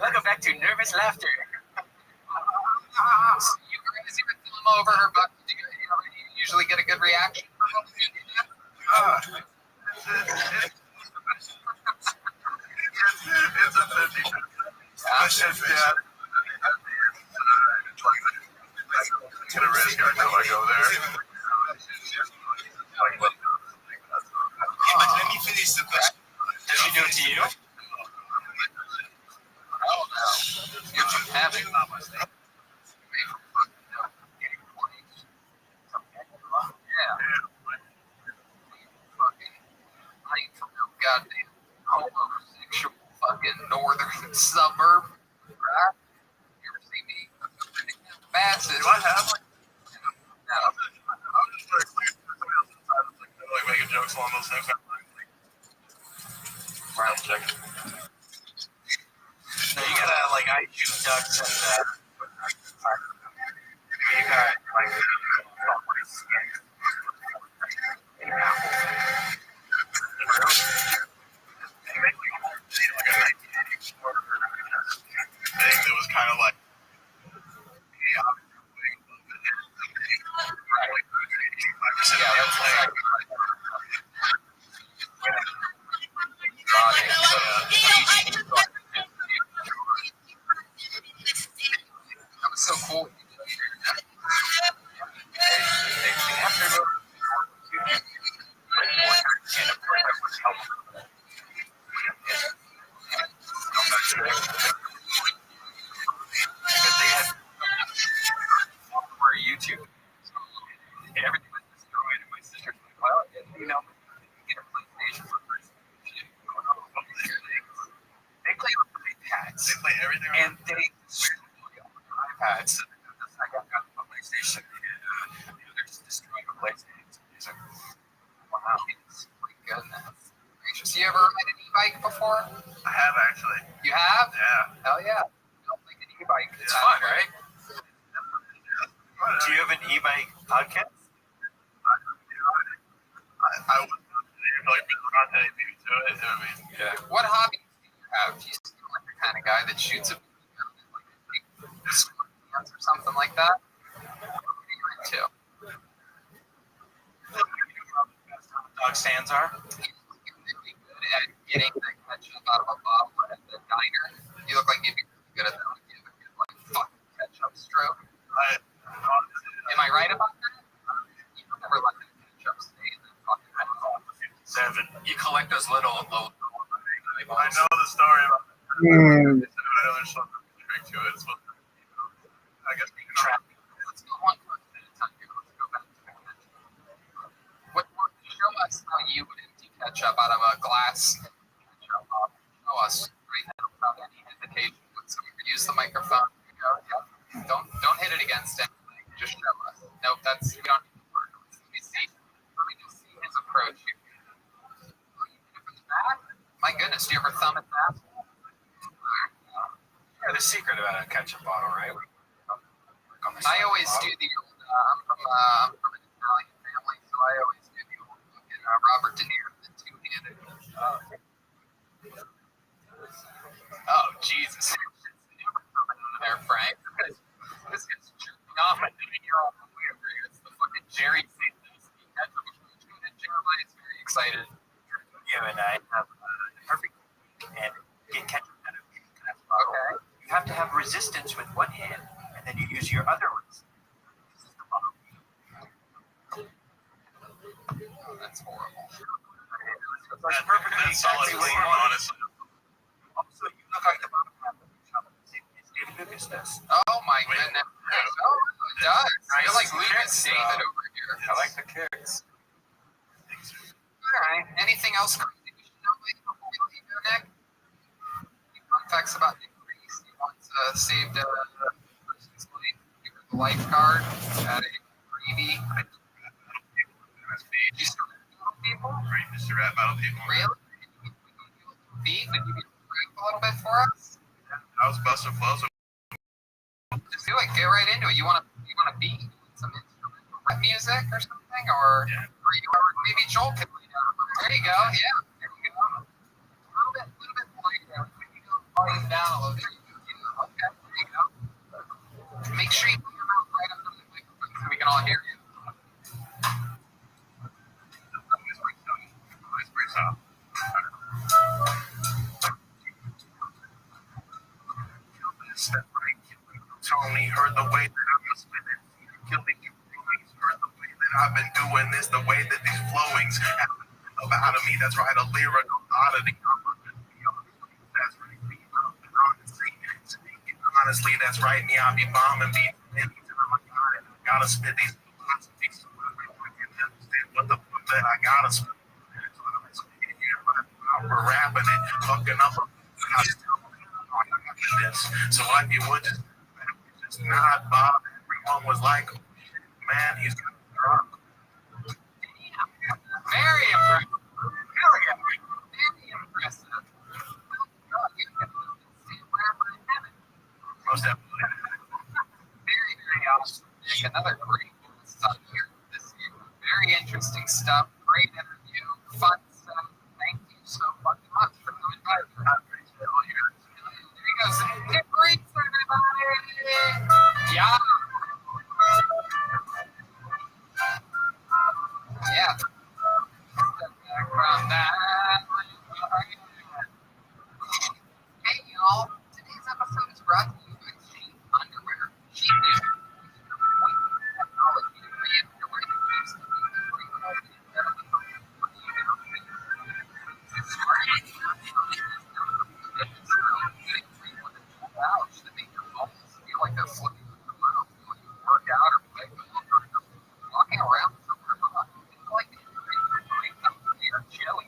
Welcome back to Nervous Laughter. You guys even film over her butt. Do you usually get a good reaction from them? It's a 50. It's gonna risk every time I go there. But let me finish the question. Does she do it to you? Oh no. You're from heaven. Goddamn homosexual fucking northern suburb. Right? You ever see me? message. Do I have like? No. I'm just very clear. Somebody else inside was like making jokes along those things. Right, check it. No, you gotta like I shoot ducks and you got like Thing that was kind of like, Yeah, that's like that was so cool. For YouTube, everything was destroyed, and my sister's like, well, you know, get a PlayStation for first. They play with iPads. they play everything. And they destroy iPads. I got a PlayStation, and they're just destroying the PlayStation. So, wow, my goodness. Gracious. You ever had an e-bike before? I have actually. You have? Yeah. Hell yeah. You don't like an e-bike. It's Yeah. fun, right? do you have an e-bike podcast? I would like content maybe to it. I mean, Yeah. What hobbies do you have? Do you seem like the kind of guy that shoots a like scorpions or something like that? What are you into? Dog stands are? You're really good at getting the ketchup out of a bottle at the diner. You look like you'd be really good at that. Like, you have a good, like, fucking ketchup stroke. Am I right about that? You don't ever let that ketchup stay in that fucking bottle. 7. You collect those little I know the story about Mm. there's some trick to it. It's supposed to, I guess we can track. Let's go one question at a time here. Let's go back to the ketchup. Show us how you would empty ketchup out of a glass ketchup bottle. Show us right now without any hesitation whatsoever. Use the microphone. Here you go. Yep. Don't hit it against anything. Just show us. Nope, that's we don't need to work. Let me see. Let me just see his approach here. Oh, you did it from the back? My goodness, do you ever thumb it back? Yeah, the secret about a ketchup bottle, right? I always do the old, I'm from an Italian family, so I always do the old fucking Robert De Niro, the two-handed. Oh, Jesus. There, Frank. This gets jerking off at 9-year-old movie over here. It's the fucking Jerry St. ketchup explosion, and Jeremiah is very excited. You and I have the perfect and get ketchup out of it. Okay. You have to have resistance with one hand, and then you use your other ones. Oh, that's horrible. That's perfectly exactly what you want. Honestly. Also, you look like the bottom half of the shop. David Lucas does. Oh, my goodness. Oh, it does. I feel like Lucas David over here. I like the kicks. All right. Anything else crazy we should know before we leave here, Nick? Any fun facts about Nick Reese? He once saved a person's life. He was the lifeguard at a freebie. You still people? Right, Mr. Rat Battle people. Really? Beat? Would you be a little bit for us? I was busting flows. Just do it. Get right into it. You want to beat some instrumental rap music or something, or maybe Joel could lead out. There you go. Yeah. There you go. A little bit lighter. When you go volume down a little bit. Okay. There you go. Make sure you put your mouth right up to the microphone so we can all hear you. Tony heard the way that I'm spinning. Killing you. Heard the way that I've been doing this, the way that these flowings happen out of me. That's right, a lyrical oddity. That's right, honestly, that's right. Me, I be bombing, be gotta spit these philosophies. What the fuck that I gotta spit. We're rapping it, fucking up. So if you would just not bother everyone mom was like, man, he's drunk. Very impressive. Very impressive. Most definitely. Very, very awesome. Nick, another great stuff here this year. Very interesting stuff. Great interview. Fun stuff. Thank you so fucking much for coming by. There he goes. Nick Reeds, everybody. Yeah. Yeah. Step back from that. Hey, y'all. Today's episode is brought to you by Sheep Underwear. Sheep Underwear. Technology to create underwear that keeps the pouch that make your balls feel like they're flipping in the mouth when you work out or play football or walking around somewhere hot. It's like you're jelly.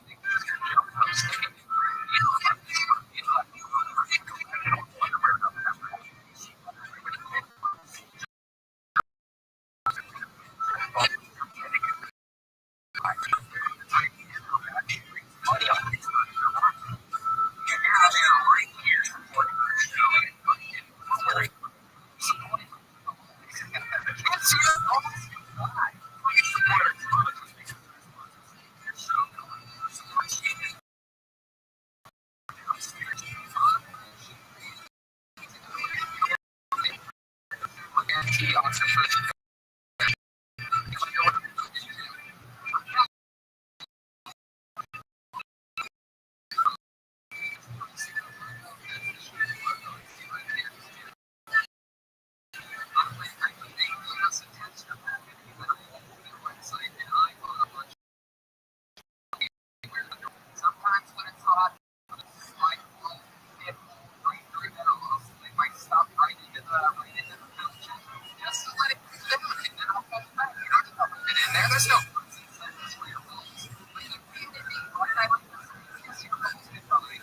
Sometimes when it's hot, like, it right through that almost. They might stop right into the pouch. Just to let it sit and then I'll come back. You don't have to put it in there. There's no for your balls. What I like is your balls get probably.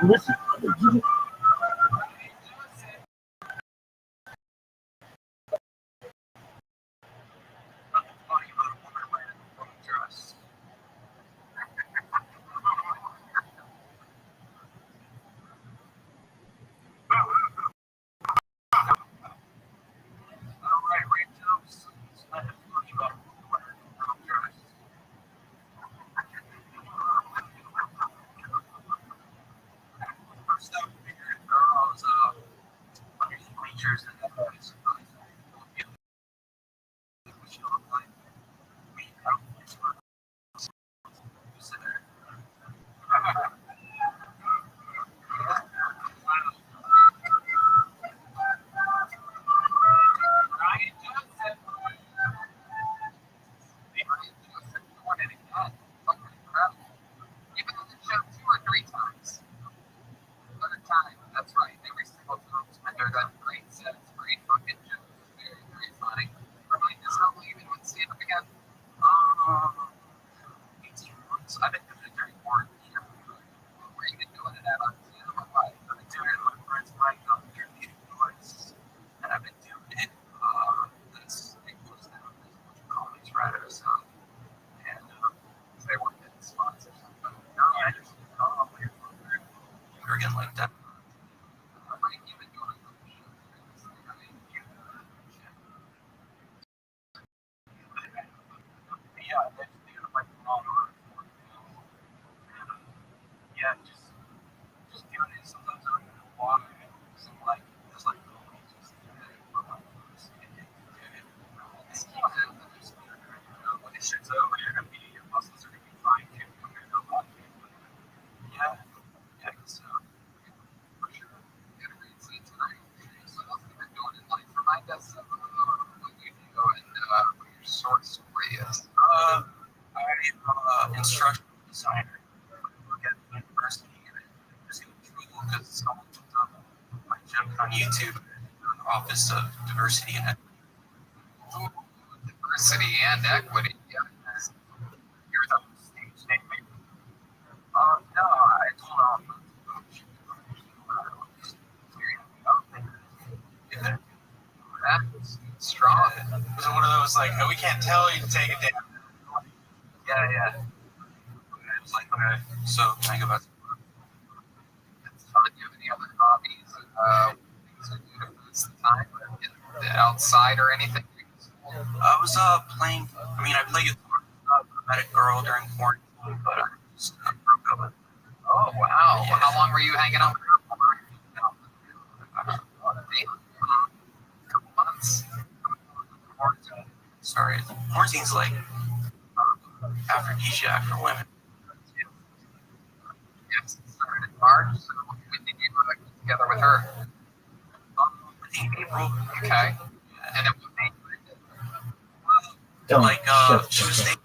Listen. First up, instructional designer at the university, and I just got in trouble because someone looked up my joke on YouTube, Office of Diversity and Equity. Diversity and equity. Yeah. You're the stage name, maybe? No, I told him. That's strong. Was it one of those like, oh, we can't tell you to take it down? Yeah. It was like, okay, so can I go back? That's fun. Do you have any other hobbies? Things you do to pass the time outside or anything? I was playing. I mean, I played guitar. I met a girl during quarantine, but I just broke up with her. Oh wow! Yeah. How long were you hanging out? Couple months. Quarantine started. Quarantine's like aphrodisiac for women. Yes, it started in March. So when did you get together with her? I think April. Okay. And then what made you? Don't Like shift she was it. staying.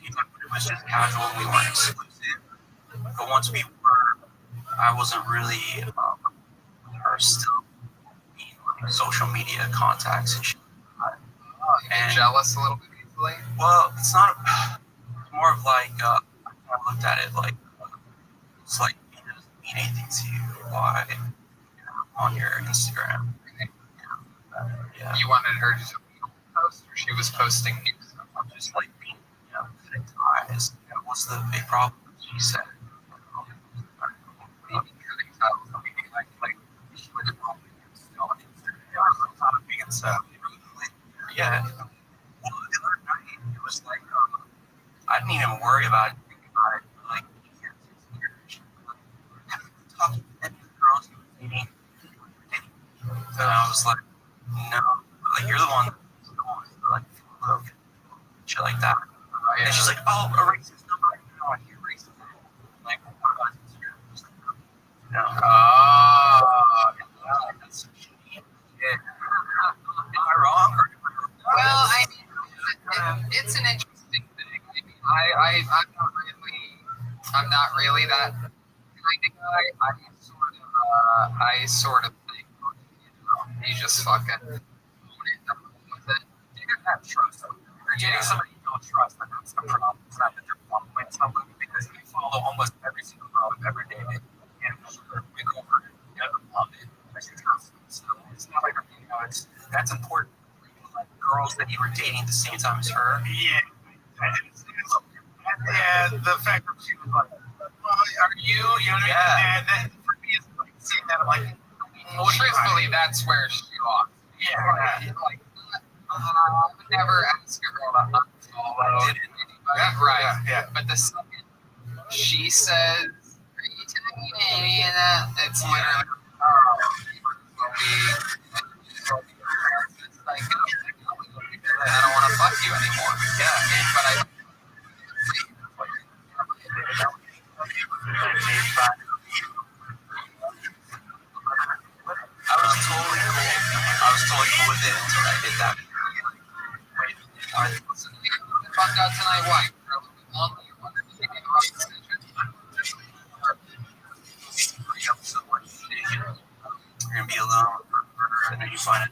It was just casual. We weren't exclusive. But once we were, I wasn't really her still being like social media contacts and shit. You get jealous a little bit easily? Well, it's not. It's more of like I looked at it like it's like it doesn't mean anything to you. Why on your Instagram? Yeah. You wanted her to post, or she was posting new stuff? I'm just like being, cutting ties. What's the big problem? She said. Maybe cutting ties. Maybe like she was probably still on Instagram. Not a vegan stuff. Yeah. Well, the other night it was like I didn't even worry about it. Like, talking to girls dating. And I was like, no, like you're the one like shit like that. And she's like, oh, a racist number. No, I hear racist. Like, what about Instagram? Just like, no. That's so shitty. Yeah. Am I wrong? Well, I mean, it's an interesting thing. I mean, I'm not really that kind of guy. I sort of think, you just fucking own it and run with it. You didn't have trust. You're dating somebody you don't trust, and that's the problem. It's not that they're following somebody, because if you follow almost every single girl every day, they can't win over it. You gotta love it. So it's not like, that's important. Like girls that you were dating at the same time as her. Yeah. Yeah, the fact that she was like, well, are you? You know what I mean? That for me is like seeing that, I'm like, Well, truthfully, that's where she lost. yeah. Like, I would never ask a girl to unfollow anybody. Right. Yeah. But the second she says, are you telling me that? It's literally, it's like, I don't want to fuck you anymore. Yeah. But I was totally cool with it until I did that. found out tonight why. You're gonna be alone, and then you find it,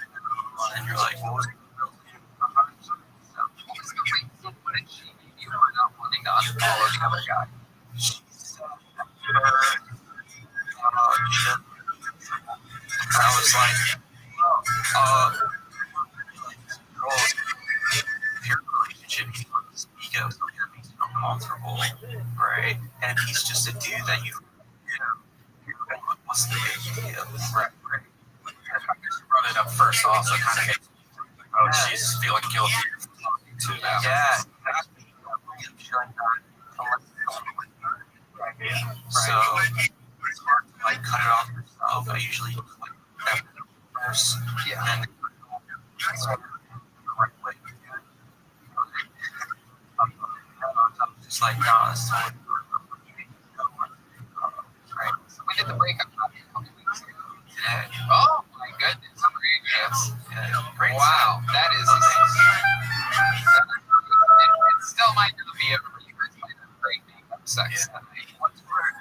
and you're like, what was it? You were not wanting to unfollow the other guy. I was like, your relationship, ego makes you uncomfortable, right? And if he's just a dude that you, what's the big deal? Right. Just run it up first off, so kind of makes she's feeling guilty too now. Yeah. So, like, cut it off yourself. I usually like first, and then just like, no, it's totally right. We did the breakup a couple weeks ago. Today. Oh my goodness. Yes. Yeah, great. Wow, that is amazing. It still might not be a sex. What's where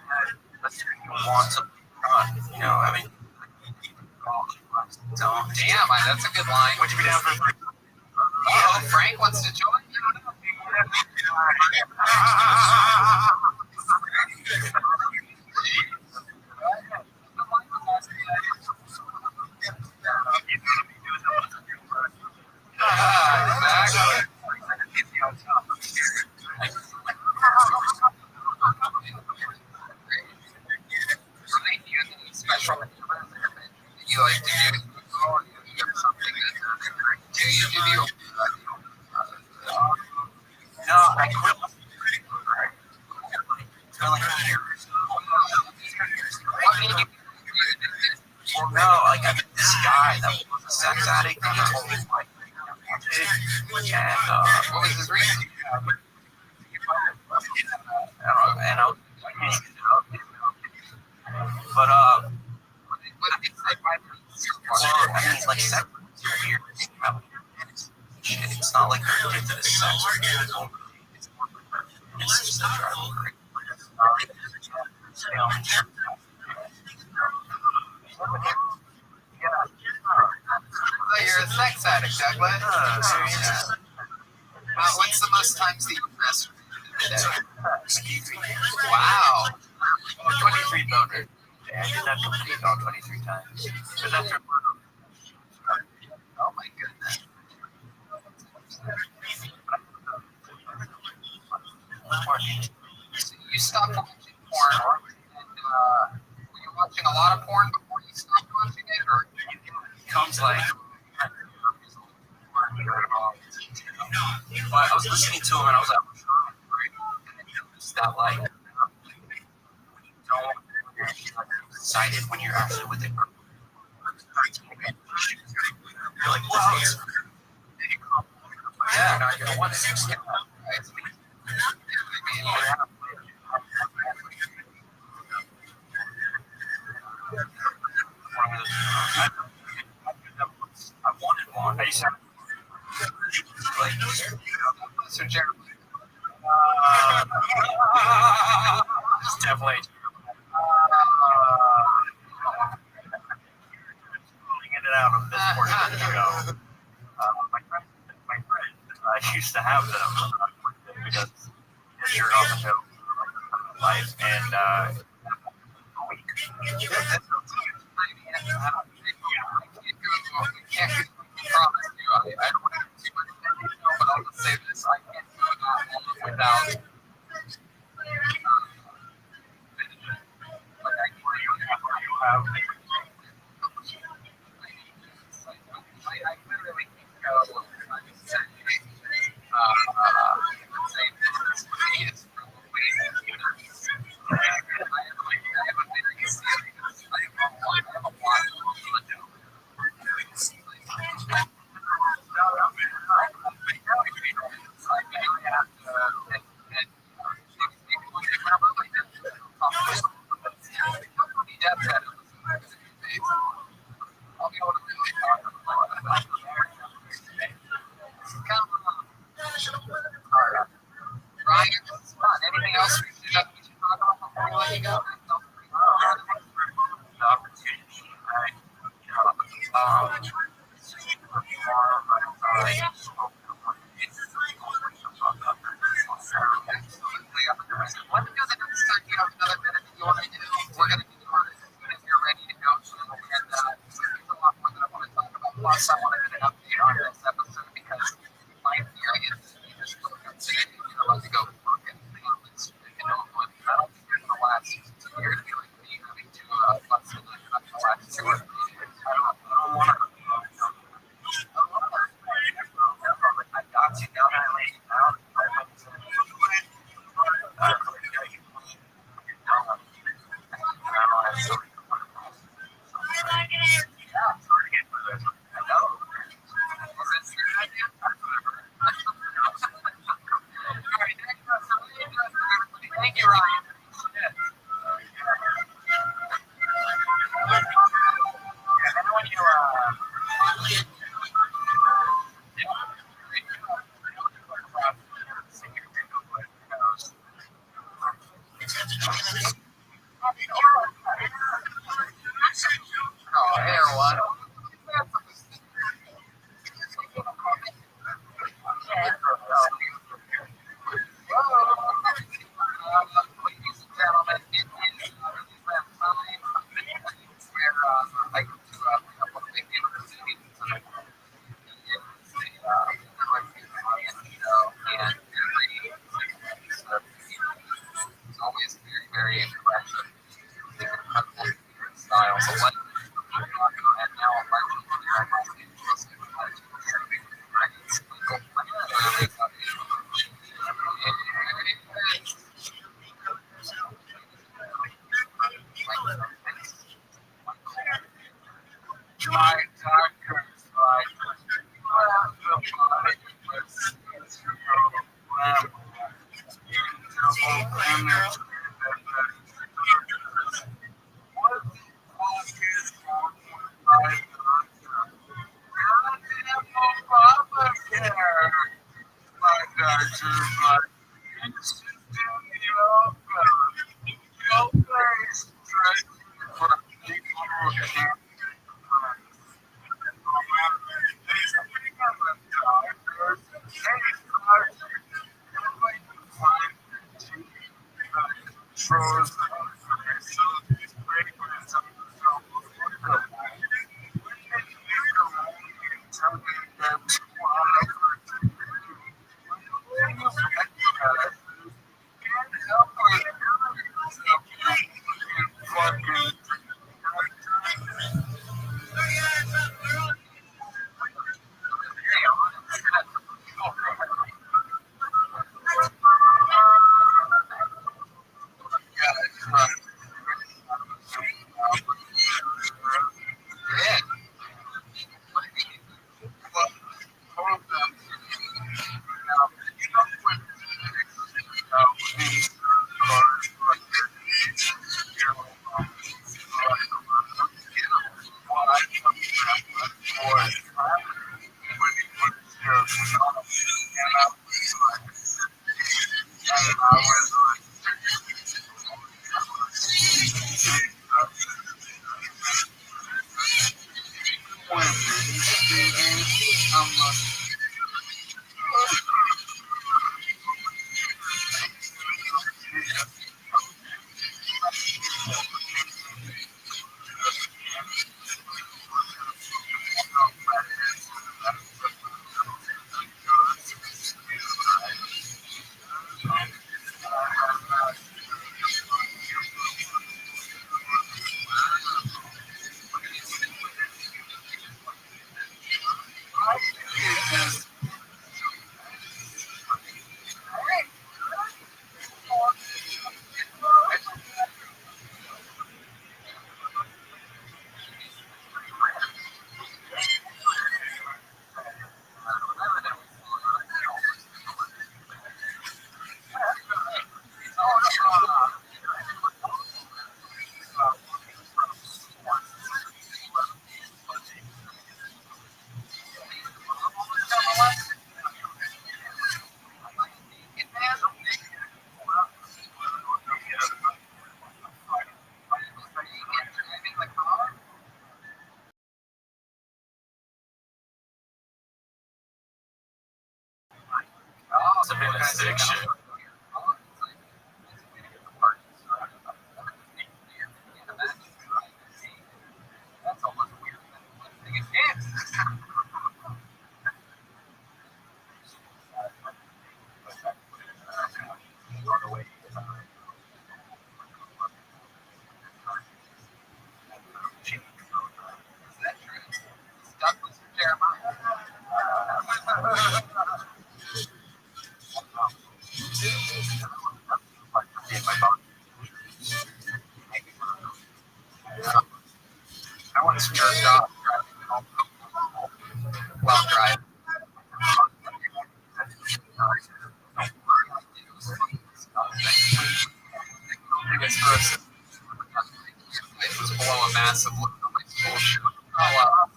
let's say you want something done, you know, I mean, don't. Damn, that's a good line. Would you be down for a Oh, Frank wants to join. Special you like to do? Something that you do. No, I quit. It's been like years. Well, no, like I met this guy that was a sex addict, and he told me like, and What was his reason? and I was but What did he say? well, I mean, like sex is weird. Shit, it's not like they're addicted to sex. It's just a drive great. Oh, you're a sex addict, Douglas. What's the most times that you masturbated a day? Wow. 23 boners. I did not complete all 23 times. But after Oh my goodness. So you stopped watching porn, and were you watching a lot of porn before you stopped watching it, or it comes like, but I was listening to him and I was like, that like, you're excited when you're actually with it. You're like, wow. yeah, no, you're the one that's I wanted one. I used to like, so Jeremy. it's definitely get it out of this portion to go. My friend used to have them because his shirt off the show life and I promise you, I don't want to do too much detail, but I'll just say this: I can't do that without. I literally can't go. Anything else we should talk about before we let you go? the opportunity, Let me know the next time you have another minute that you want to do. We're going to do it as soon as you're ready to go. And there's a lot more that I want to talk about. Plus, I want to get an update on this episode because my theory is you just look up today and you're about to go fucking I don't think you're going to last Oh, everyone. Ladies and gentlemen, it is that time of the day where I go to a couple of my favorite cities. It's always very, very impressive. Incredible style. So what and now I'm right here in Los Angeles. It's a bit of sick shit. I want to steer a dog while driving. It was below a massive look on my bullshit. Oh, wow.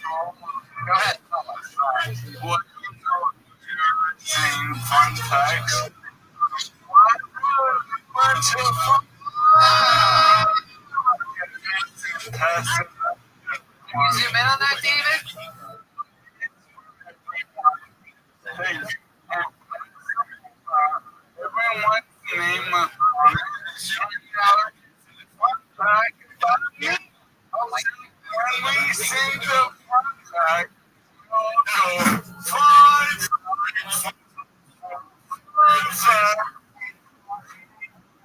Go ahead. What saying fun facts? Bunch of fun. Can you zoom in on that, David? Everyone wants to name a fun fact about me. When we sing the fun fact, we'll go fun fact.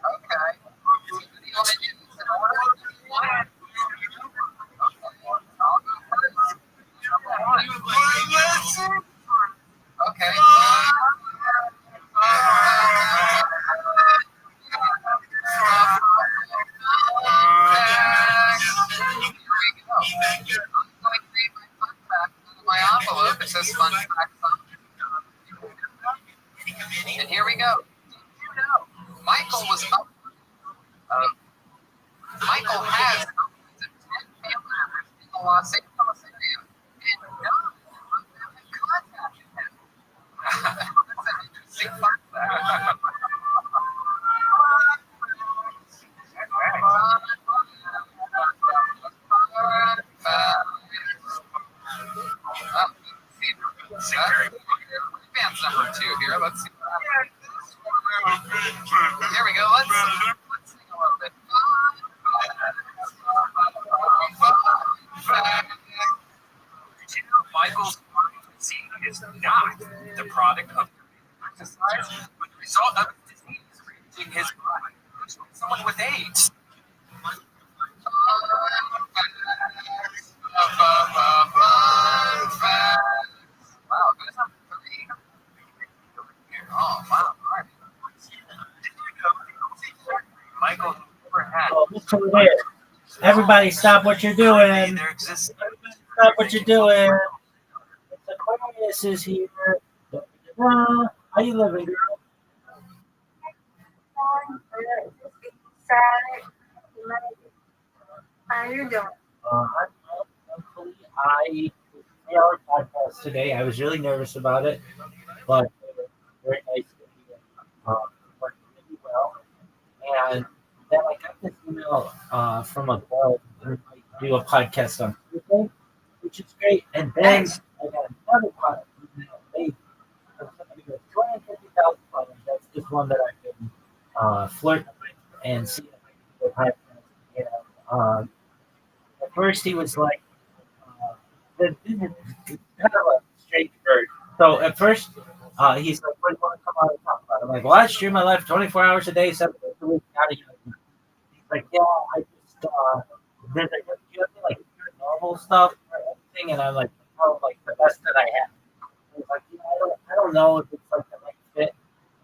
Okay. Do you want to do this in order? Okay. My envelope, it says fun fact. And here we go. Michael was up. Michael has 10 family members in the Los Angeles area, and none of them have contacted him. That's an interesting fun fact. Band's number 2 here. Let's see. Here we go. Let's sing a little bit. Michael's disease is not the product of exercise, but the result of his disease reaching his body. Someone with AIDS. Wow, good number 3. Oh, wow. All right. Michael never had. Oh, look who it is. Everybody stop what you're doing. There exists. Stop what you're doing. It's Aquarius is here. How you living, girl? How you doing? I 3-hour podcast today. I was really nervous about it, but very nice to be working really well. And then I got this email from a girl who might do a podcast on Tuesday, which is great. And then I got another podcast email late from somebody with 250,000 followers. That's just one that I've been flirting with and seeing if I can do a podcast. And at first he was like, this is kind of a strange bird. So at first, he's like, "What do you want to come out and talk about?" I'm like, "Well, I stream my life 24 hours a day, 7 days a week." He's like, "Yeah, I just there's like, do you have any like normal stuff or anything?" And I'm like, "Oh, like the best that I have." And he's like, I don't know if it's like the right fit."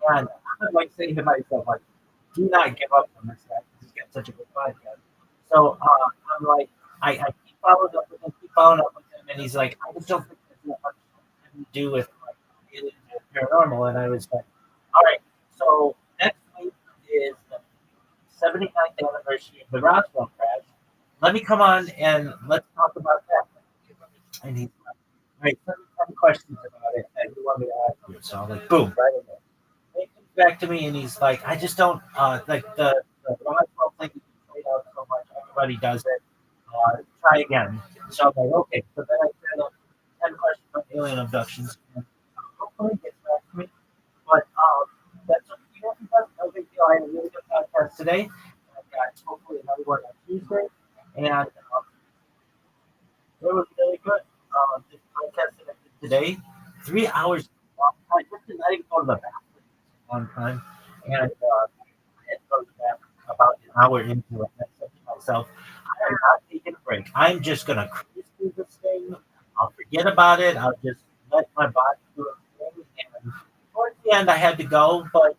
And I'm like saying to myself, like, "Do not give up on this guy. He's got such a good podcast." So I'm like, I keep following up with him, and he's like, "I just don't think there's much to do with like aliens or paranormal." And I was like, "All right, so next week is the 79th anniversary of the Roswell crash. Let me come on and let's talk about that." And he's like, "All right, 10 questions about it that you want me to ask you." So I'm like, boom, right in there. And he comes back to me and he's like, "I just don't like the Roswell thing is played out so much. Everybody does it. Try again." So I'm like, okay. So then I set up 10 questions on alien abductions. And hopefully he gets back to me. But that's no big deal. I had a really good podcast today. I've got hopefully another one on Tuesday. And it was really good. This podcast that I did today, 3 hours long time. Just did not even go to the bathroom on time. And I had to go to the bathroom about an hour into it. And I said to myself, I am not taking a break. I'm just going to cruise through this thing. I'll forget about it. I'll just let my body do its thing. And towards the end, I had to go, but it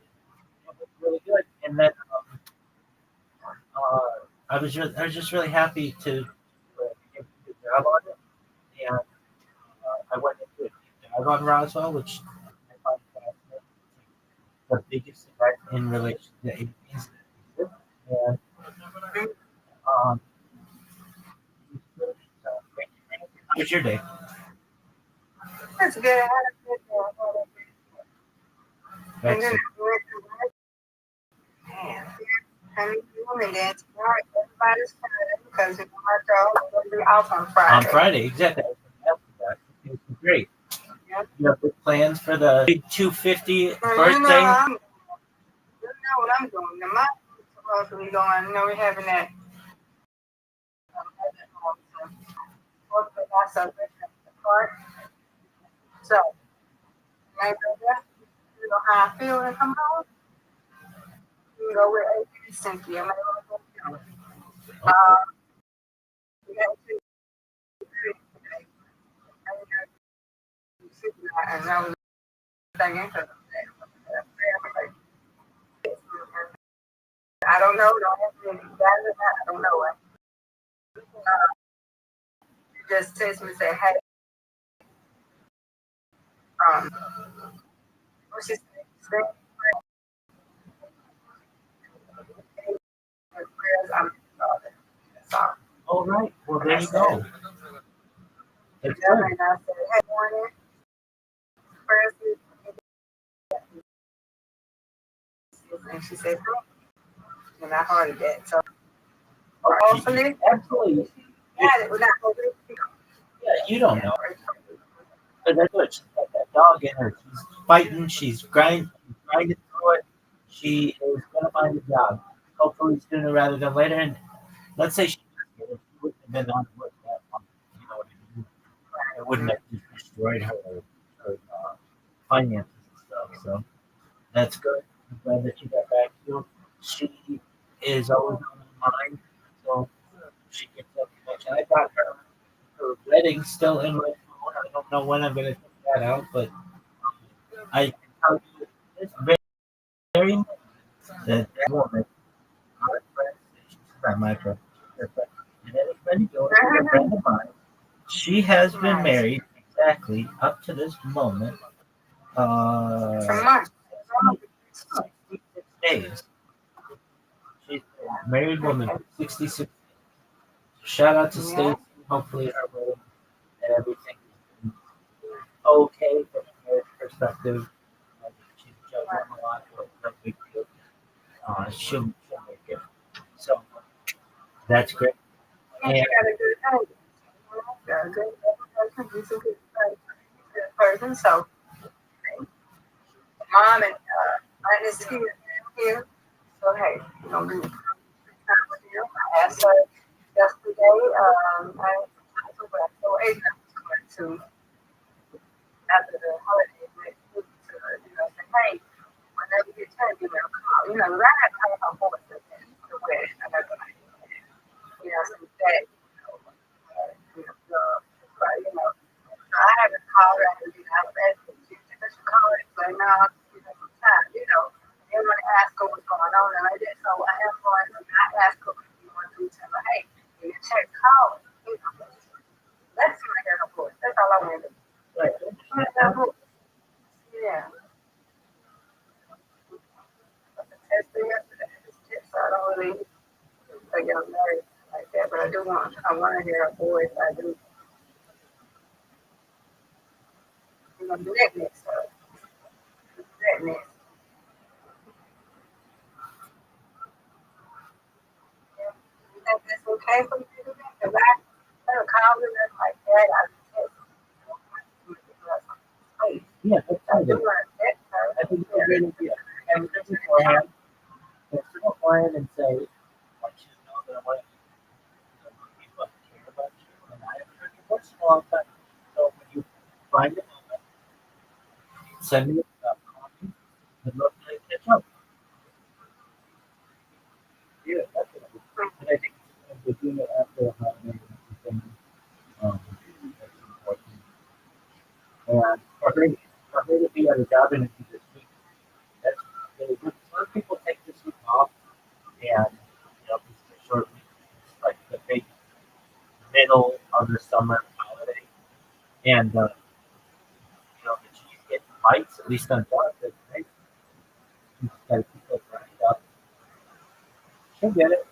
was really good. And then I was just really happy to get the job on it. And I went into a deep dive on Roswell, which I find fascinating. The biggest event in relation to aliens. And was your day? That's good. I had a good day. And That's then I went to work. Man, honey, and then tomorrow everybody's Friday because it's my job. We're going to be off on Friday. on Friday, exactly. It's great. Yep. You have big plans for the big 250 Well, birthday? you know what I'm doing. Now, my supposed to be going. You know, we're having that. I celebrate at the park. So, maybe that's, you know, how I feel when I come home. You go with AP Cynthia. Maybe I'll go with them. We got to and I was thinking, I don't know. Don't have to be bad or not. I don't know it. Just text me and say, hey, what's his name? I'm father. That's all. All right. Well, there you go. That's Yeah, good. and I said, hey, morning. Prayers. And she said, no. And I hearted that. So, hopefully, Absolutely. yeah, it was not going to be. Yeah, you don't know. But that's good. She's got that dog in her. She's fighting. She's grinding through it. She is going to find a job. Hopefully sooner rather than later. And let's say she wouldn't have been on work that long. You know what I mean? It wouldn't have just destroyed her finances and stuff. So that's good. I'm glad that you got back to her. She is always on my mind. So she gets that connection. I got her wedding still in my phone. I don't know when I'm going to take that out, but I can tell you this very much that woman, my friend, she's not my friend, she's her friend, and then a friend of yours, a friend of mine, she has been married exactly up to this moment, 66 days. She's a married woman for 66 days. Shout out to Stacy. Hopefully her wedding and everything is okay from a marriage perspective. She's juggling a lot, but no big deal. She'll make it. So that's great. And she got a good husband. Got a good husband. He's a good person. So, mom and Aunt is here. So, hey, you know, we time with you. I asked her yesterday. I told Aiden I was going to, after the holiday next week, to, you know, say, hey, whenever you turn, give me a call. You know, 'cause I had to have my voice at the wedding. I got to, you know, some that, you know, so I haven't called her. I haven't been out of bed. She should call it, but now, you know, sometimes, you know, everyone ask her what's going on, and I did. So I am going to not ask her what you want to do. Tell her, hey, when you check, call her. You know, let's see my hair, of course. That's all I want to do. Right. Yeah. I tested yesterday. So I don't really get married like that, but I want to hear her voice. I do. I'm going to do that next time. You think that's okay for me to do that? Because I don't call them like that. I text them. Yeah, that's I fine. do want to text her. I think it's a great idea. And beforehand, and say, I want you to know that I want people to care about you, and I haven't heard your voice in a long time. So when you find a moment, send me a copy. I'd love to catch up. Yeah, that's what I do. And I think we're doing it after a holiday and everything. That's important. And for her to be at a job interview this week, that's really good. Some people take this week off, and you know, it's a short week. It's like the big middle of the summer holiday, and you know, that she's getting bites at least on jobs. That's great. You just gotta keep that grind up. She'll get it.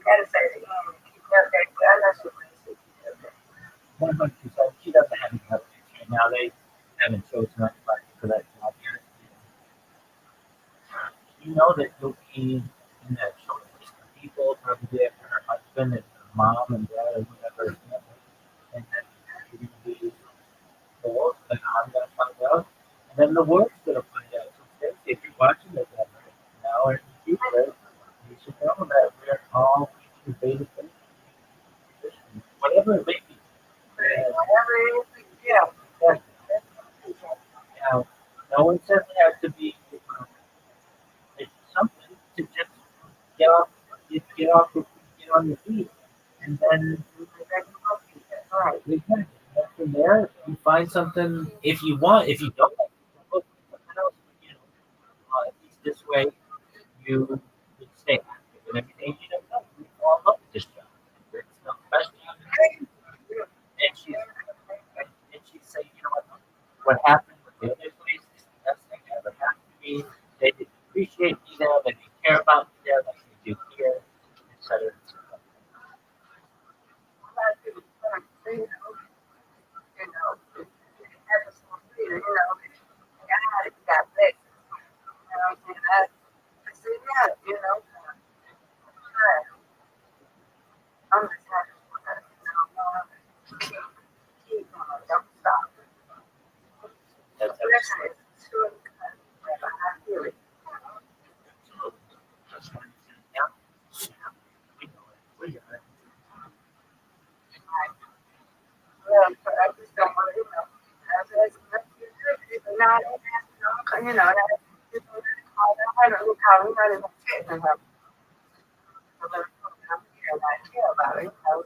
Gotta say it again. Keep that back. I know 100%. She doesn't have any other right now. They haven't chosen anybody for that job yet. You know that you'll be in that short list of people, probably after her husband and her mom and dad and whatever, and then you're going to be fourth, and I'm going to find out, and then the world's going to find out. So Stacey, if you're watching this right now or in the future, you should know that we're all future beta positions, whatever it may be. Whatever it is, yeah. Now, no one says it has to be it's something to just get off, get off, get on your feet, and then all right, exactly. And from there, you find something if you want. If you don't, like it, look for something else. You know, at least this way, you would stay active and everything. You don't know. You fall in love with this job. It's the best job in the world. And she's saying, you know what happened with the other place is the best thing that ever happened to me. They didn't appreciate me there. They didn't care about me there like they do here, etc. I'm just happy for her, don't stop. That's It's true. I feel it. Well, but I just don't want to, not, you know, that, I don't know how we might have fit in her. I care about it, you know.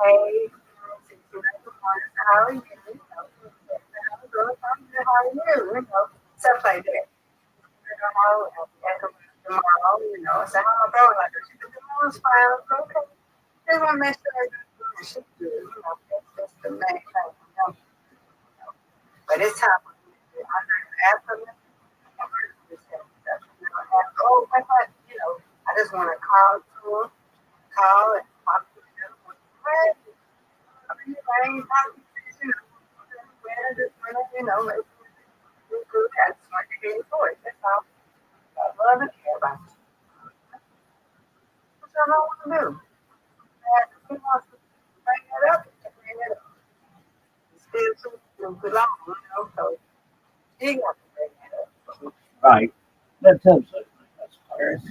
Hey, how are you? How are you? You know, stuff like that. You know, tomorrow, you know, so how am I going like this? She said, tomorrow's fine, okay. Just want to make sure she's good, you know, that's the main thing, you know. But it's time for me to after me. Oh, I thought, you know, I just want to call to her, call and talk to her. Hey, I mean, I ain't talking to you, you know, like, we good. I just want to hear your voice. That's all. I love and care about you. That's all I want to do. And he wants to bring it up, bring it up. Still too belong, you know, so he got to bring it up. right. That's absolutely that's hard.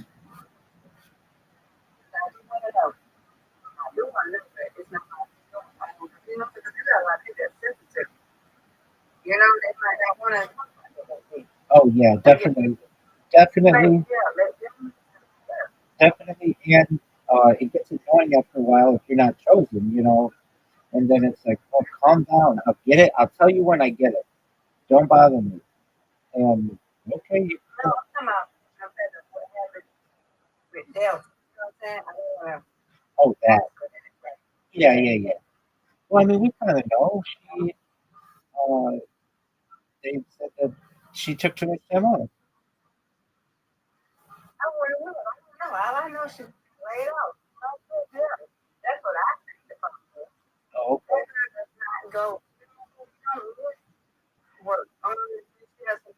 You know, they might not want to. Oh yeah, definitely, definitely, definitely, and it gets annoying after a while if you're not chosen, you know. And then it's like, oh, calm down. I'll get it. I'll tell you when I get it. Don't bother me. And okay, No, come on. I'm saying what happened with Delta. You know what I'm saying? I don't want oh that, to. yeah, yeah, yeah. Well, I mean, we kind of know. Uh, they said that she took too much time off. I wouldn't know. I don't know. All I know she laid off. That's what I think about her. Oh, okay. That girl does not go work. She has to,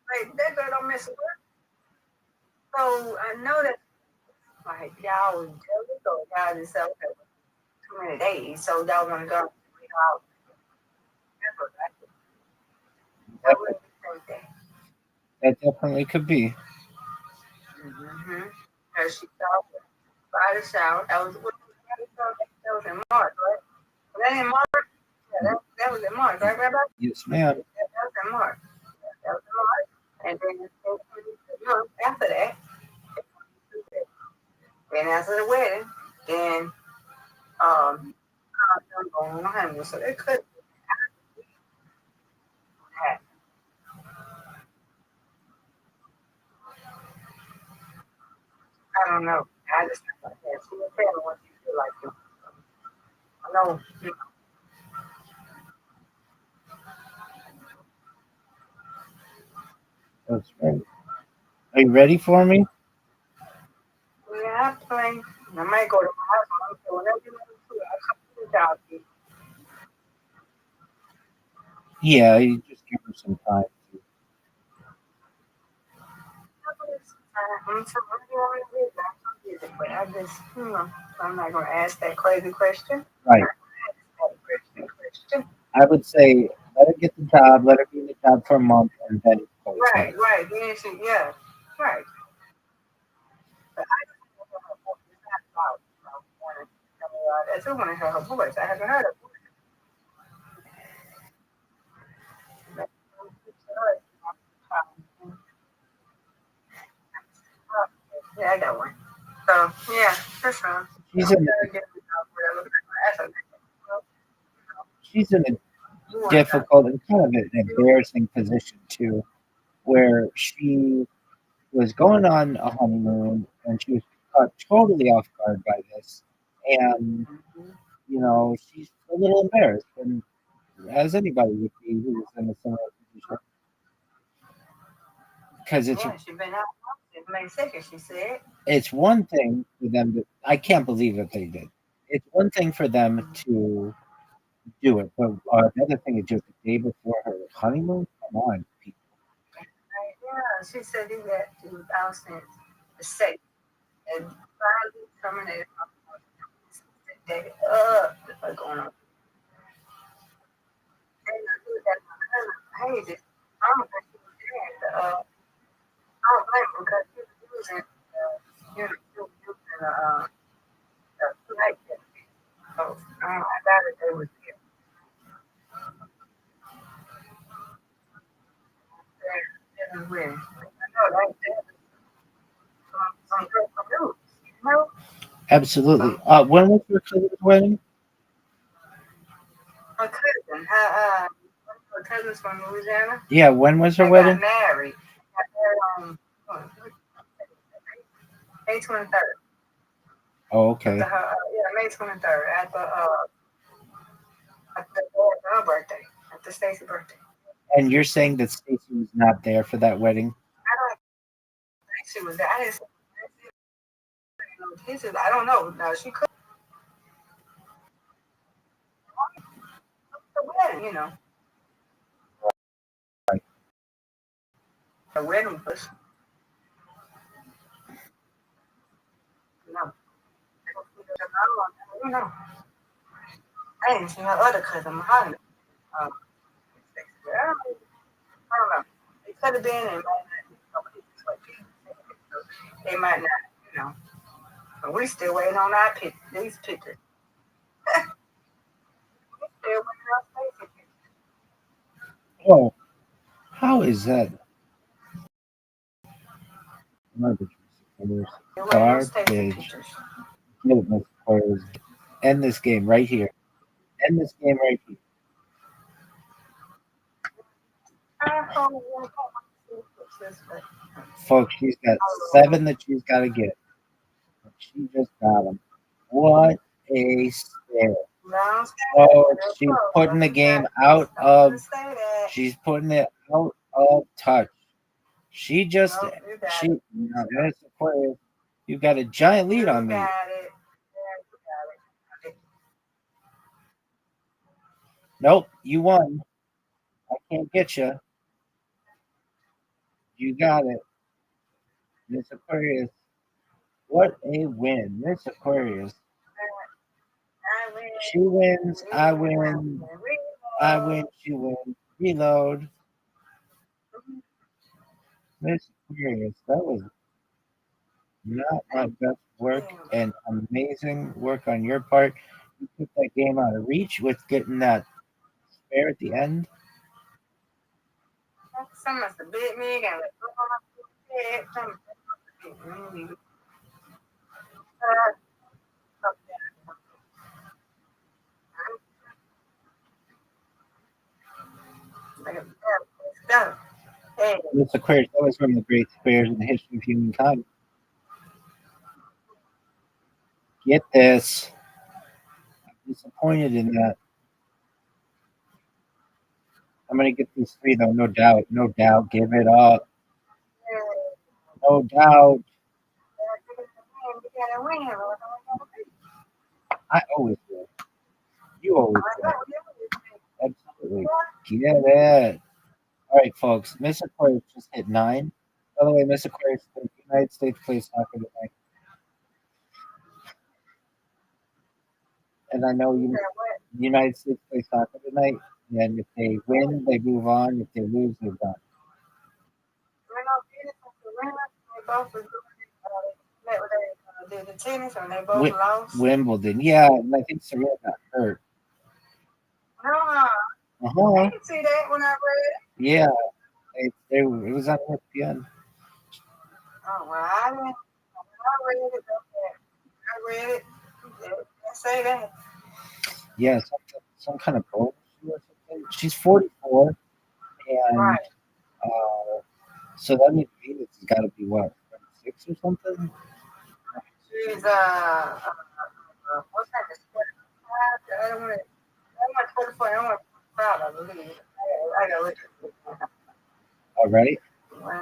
like, that girl don't miss work. So I know that like y'all was jealous or y'all just said okay, too many days, so y'all want to go out. That's what I think. I That, wouldn't think that. that definitely could be. Mm-hmm. Because she thought by the shower, that was in March, right? Was that in March? Yeah, that was in March, right, Rabbi? Yes, ma'am. That was in March. That was in March. And then the month after that, then after the wedding, then going on the honeymoon. So it could happen. I don't know. I just think like that. She was telling what she feel like doing. I know. That's right. Are you ready for me? Yeah, I play. I might go to my house. So whenever you want to, I'll come to the job. Yeah, you just give her some time. I'm so but I just, I'm not going to ask that crazy question. Right. I would say let her get the job, let her be in the job for a month, and then post Right, it. right. Then she, yeah, right. But I just want to hear her voice. It's not about, wanting to tell me about it. I still want to hear her voice. I haven't heard her voice. Yeah, I got one. So, yeah, for sure. She's in she's in a difficult and kind of an embarrassing position too, where she was going on a honeymoon and she was caught totally off guard by this, and she's a little embarrassed, and as anybody would be who was in a similar position, because Yeah, she's been out since May 2nd, she said. it's one thing for them to. I can't believe that they did. It's one thing for them to do it, but the other thing is just the day before her honeymoon. Come on, people. Yeah, she said he was out since the 2nd. And finally terminated my day. What's going on? And I knew that my cousin hated it. I'm going to do that. I don't blame him because he was using, like that. So, I got it. They was here. Everywhere. I know, like that. Some good news, you know? Absolutely. When was your cousin's wedding? My cousin, her cousin's from Louisiana. Yeah, when was her They wedding? got married. Got married on May 23rd. Oh, okay. After her, May 23rd. After her birthday. After Stacy's birthday. And you're saying that Stacy was not there for that wedding? I don't think she was there. I didn't see no pictures. I don't know. No, she could. The wedding, The wedding was. No. I don't know. I didn't see her other cousin, Muhammad. Um, I don't know. It could have been, it might not. They might not. But we still waiting on our these pictures. We still waiting on Stacey pictures. Oh, how is that? Garbage. Goodness, players. End this game right here. End this game right here. Folks, she's got 7 that she's got to get. She just got them. What a stare. Oh, she's putting the game out of. She's putting it out of touch. She just. There's Aquarius. You got a giant lead on me. Nope, you won. I can't get you. You got it. Miss Aquarius. What a win. Miss Aquarius. She wins. I win. I win. She wins. Reload. Miss Aquarius. That was not my best work and amazing work on your part. You took that game out of reach with getting that spare at the end. Some must have bit me. Got Miss Aquarius, that was one of the great spares in the history of humankind. Get this. I'm disappointed in that. I'm going to get these 3, though, no doubt. No doubt. Give it up. No doubt. I always will. You always will. Absolutely. Get it. All right, folks. Miss Aquarius just hit 9. By the way, Miss Aquarius, the United States plays soccer tonight. And I know the United States plays soccer tonight. And if they win, they move on. If they lose, they're done. Did the tennis and they both lost? Wimbledon. Yeah, and I think Serena got hurt. I didn't see that when I read it. Yeah, it was on ESPN. Oh, well, I didn't. When I read it, I read it. It didn't say that. Yeah, some kind of boat or something. She's 44, and Right. so that means Venus has got to be what, 26 or something. She's what's that? The other one. I'm 24. I'm 25, I believe. I gotta look at it. All right. 44,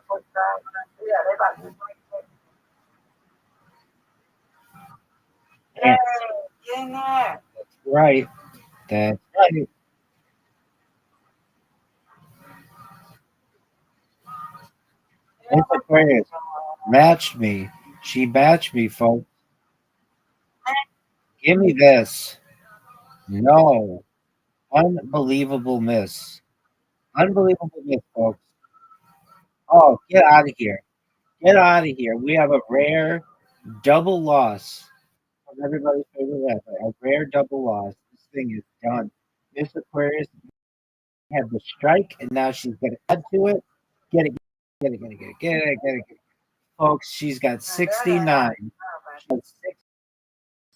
45. Yeah, they about to be 26. Yeah, Get in there. that's right. That's right. Miss Aquarius matched me. She matched me, folks. Give me this. No. Unbelievable miss. Unbelievable miss, folks. Oh, get out of here. Get out of here. We have a rare double loss from everybody's favorite rapper. A rare double loss. This thing is done. Miss Aquarius had the strike, and now she's going to add to it. Get it, get it, get it, get it, get it, get it, get it. Folks, she's got 69. She got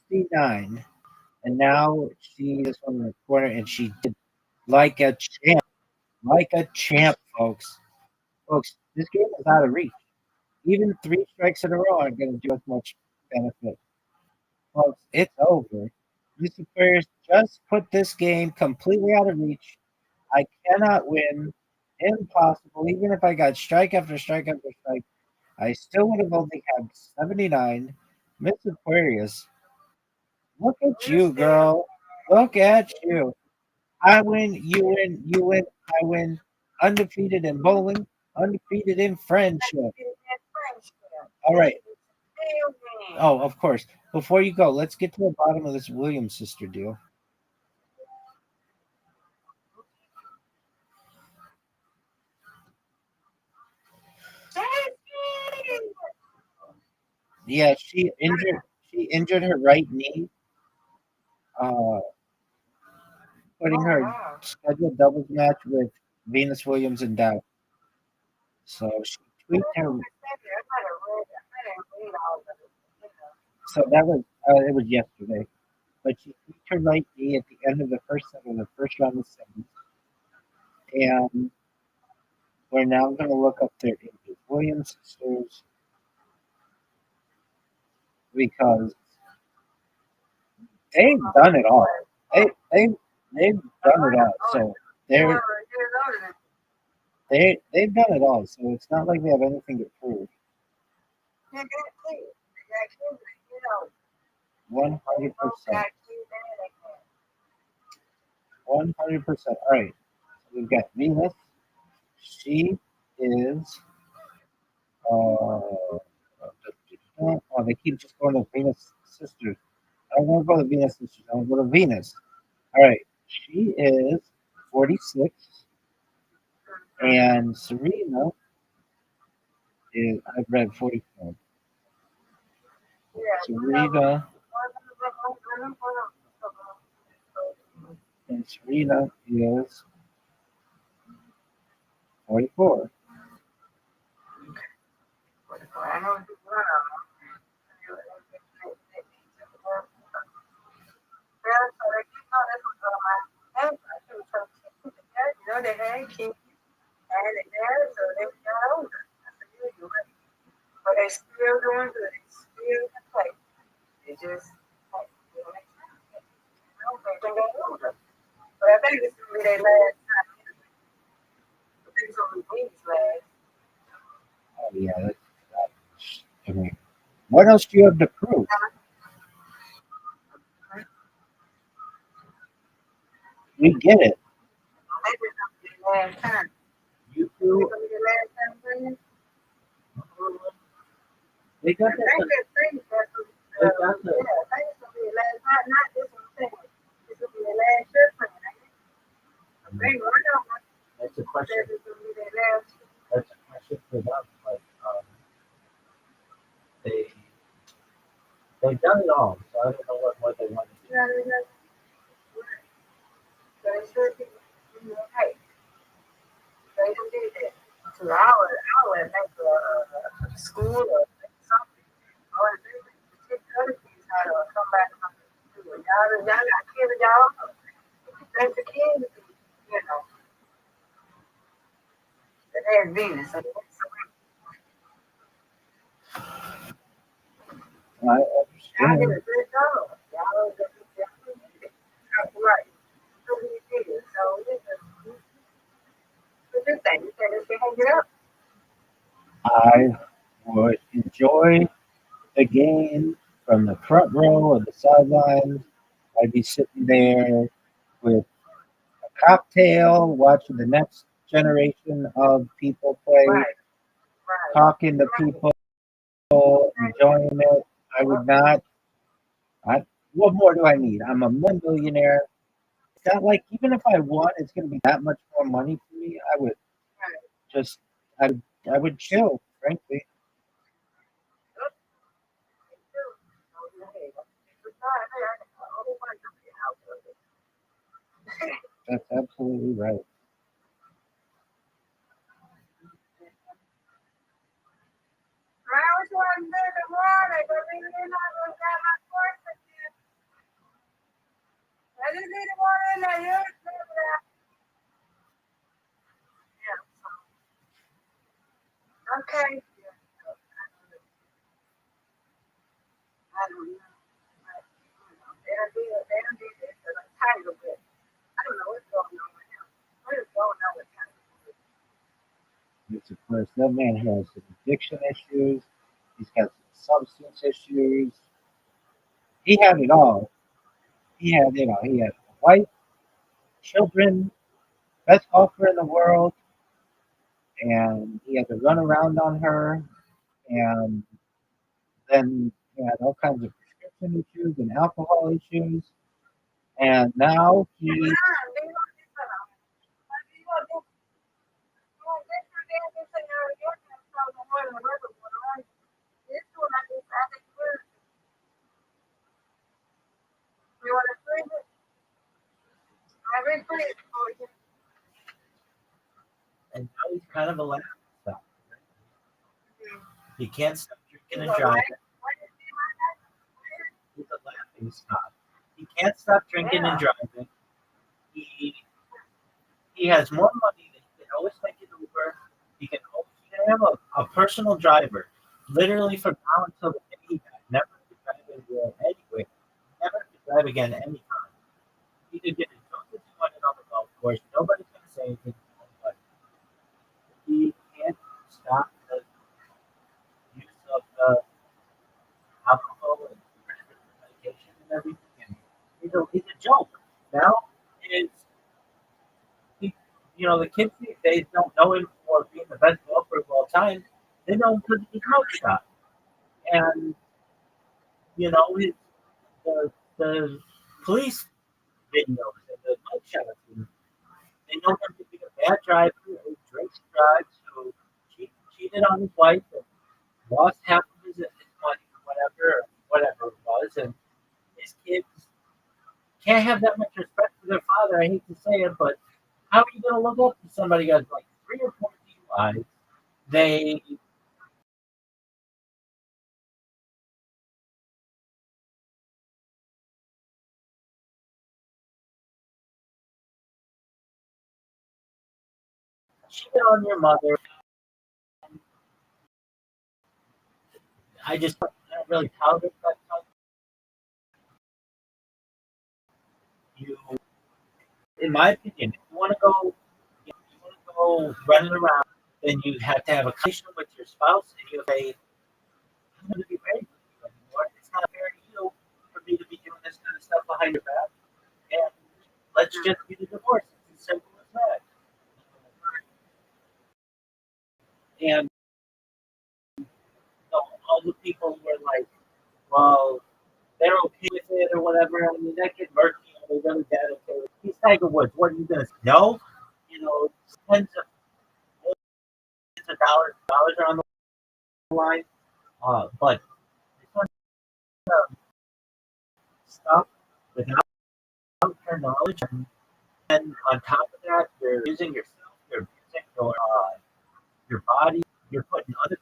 69. And now she is on the corner, and she did like a champ. Like a champ, folks. Folks, this game is out of reach. Even 3 strikes in a row aren't going to do us much benefit. Folks, it's over. Miss Aquarius just put this game completely out of reach. I cannot win. Impossible. Even if I got strike after strike after strike, I still would have only had 79. Miss Aquarius, look at you, girl. Look at you. I win, you win, you win, I win. Undefeated in bowling, undefeated in friendship. All right. Oh, of course. Before you go, let's get to the bottom of this Williams sister deal. Yeah, she injured her right knee. Putting her scheduled doubles match with Venus Williams and Dow. So she tweaked her. So that was it was yesterday, but she tweaked her right knee at the end of the first set of the first round of semis, and we're now going to look up their injuries. Williams sisters, because they've done it all. They've done it all. So they've done it all. So it's not like they have anything to prove. 100%. 100%. All right. So we've got Venus. She is. Oh, they keep just going to Venus sisters. I don't want to go to Venus sisters. I want to go to Venus. All right. She is 46. And Serena is, I've read 44. Serena. And Serena is 44. I know it's one of them. You know, they had kids, had it there, so they got older. I said, yeah, you're right. But they still doing good. They still can play. They just, like, I don't think they got older. But I think this will be their last time. I think it's only weeks last. Oh, yeah. I mean, what else do you have to prove? We get it. They got I think that. that thing that's They got the. yeah, I think it's gonna be the last not this one thing. It's gonna be the last shirt thing, ain't it? I think one of them That's a says question. it's gonna be their last. That's a question for them. Like they've done it all, so I don't know what they want to do. Yeah, right. So it should be, hey, they can do that. So I would make a school or something. I would teach other kids how to come back from school. Y'all got kids, y'all. Let the kids, that has business. So I y'all get understand. a good job. Y'all get it. Right. So we did it. So this is a good thing. You said this hang it up. I would enjoy the game from the front row of the sidelines. I'd be sitting there with a cocktail, watching the next generation of people play, Right. Right. talking to people, enjoying it. I would not. What more do I need? I'm a millionaire. It's not like even if I won, it's going to be that much more money for me. I would just, I, I would chill, frankly. That's absolutely right. I was wanting to do the water, but we didn't have my course again. I just need the water in there. You remember that? Yeah. Okay. I don't know. They'll do this as a title, but I don't know what's going on right now. What is going on with him? It's of course that man has some addiction issues. He's got some substance issues. He had it all. He had it all. He had a wife, children, best golfer in the world, and he had to run around on her. And then he had all kinds of prescription issues and alcohol issues. And now he You want to freeze it? I refreeze it for you. and now he's kind of a laughing stock. He can't stop drinking and What driving. did you see my He's a laughing stock. He can't stop drinking and driving. He has more money than he can always make an Uber. He can have a personal driver, literally from now until the day he died. Never to drive anywhere anyway. Never to drive again anytime. He could get as drunk as he wanted on the golf course. Nobody's going to say anything to him, but he can't stop the use of alcohol and prescription medication and everything. And he's a joke. Now is the kids these days don't know him for being the best golfer of all time. They know him because of his mugshot. And, his, the police videos and the mugshots. And they know him to be a bad driver who drinks and drives, who cheated on his wife and lost half of his money or whatever it was. And his kids can't have that much respect for their father. I hate to say it, but how are you going to look up to somebody who has like 3 or 4 DUIs? They cheated on your mother. I don't really tolerate that type. You, in my opinion, if you want to go running around, then you have to have a conversation with your spouse, and you say, "I'm going to be married with you anymore. It's not fair to you for me to be doing this kind of stuff behind your back. And let's just get a divorce. It's as simple as that." And all the people were like, well, they're okay with it or whatever. I mean, that kid murky, they're really bad at it. He's Tiger Woods. What are you gonna say? No? You know, tens of millions of dollars are on the line. But this one stuff without your knowledge, and on top of that, you're using yourself, you're using your body, you're putting other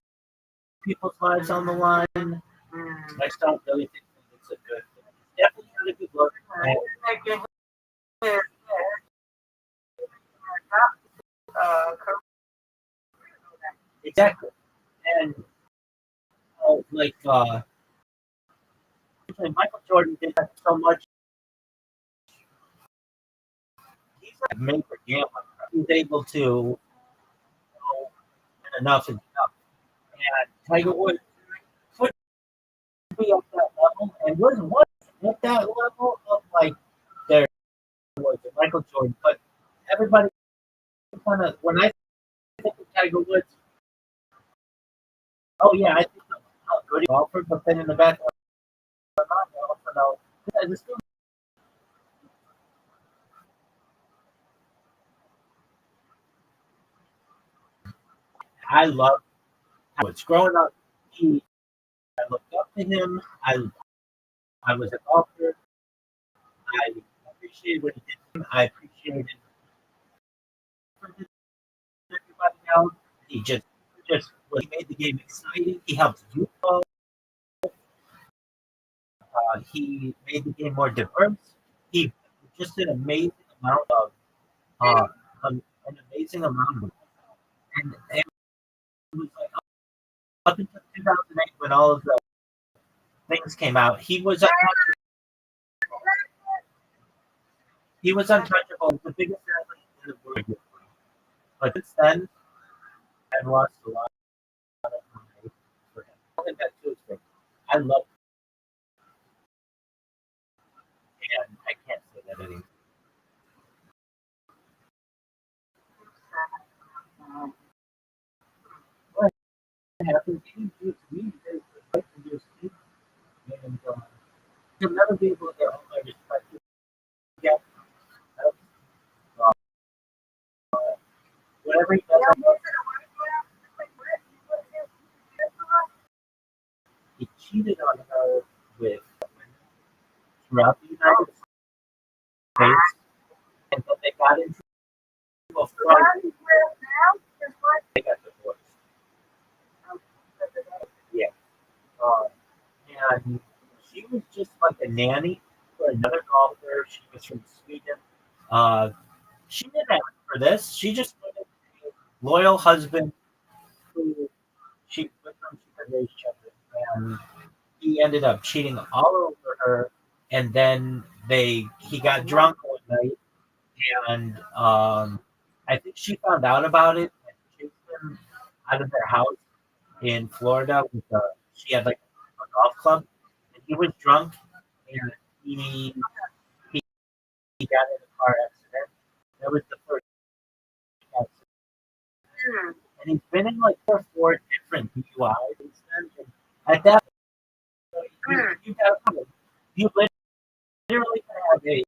people's lives on the line. I just don't really think that it's a good thing. It's definitely not a good look. Exactly. And Michael Jordan did that so much. He's like made for gambling. He's able to know enough is enough. And Tiger Woods couldn't be at that level, and was at that level of like there was Michael Jordan. But everybody kind of when I think of Tiger Woods, oh yeah, I think how good he offered, but then in the back of my mind, I also know yeah, this dude. I love Woods. Growing up, I looked up to him. I was a golfer. I appreciated what he did for him. I appreciated everybody else. He just he made the game exciting. He helped youth grow. He made the game more diverse. He just an amazing amount of an amazing amount of and it was like up until 2008 when all of the things came out, he was untouchable, the biggest athlete in the world. But since then, I've lost a lot of my for him. I think that's too expensive. I love him, and I can't say that anymore. What happens? He gives me his respect and gives me, and he'll never be able to get all my respect. Yeah, uh, whatever he does, he cheated on her with throughout the United States, and then they got into a fight. They got divorced. Yeah. Uh, and she was just like a nanny for another golfer. She was from Sweden. Uh, she didn't ask for this. She just wanted a loyal husband who she with whom she could raise children. And he ended up cheating all over her. And then he got drunk one night, and I think she found out about it and chased him out of their house in Florida. She had like a golf club, and he was drunk, and he got in a car accident. That was the first accident, and he's been in like 4 different DUIs since then. And at that point, you literally have a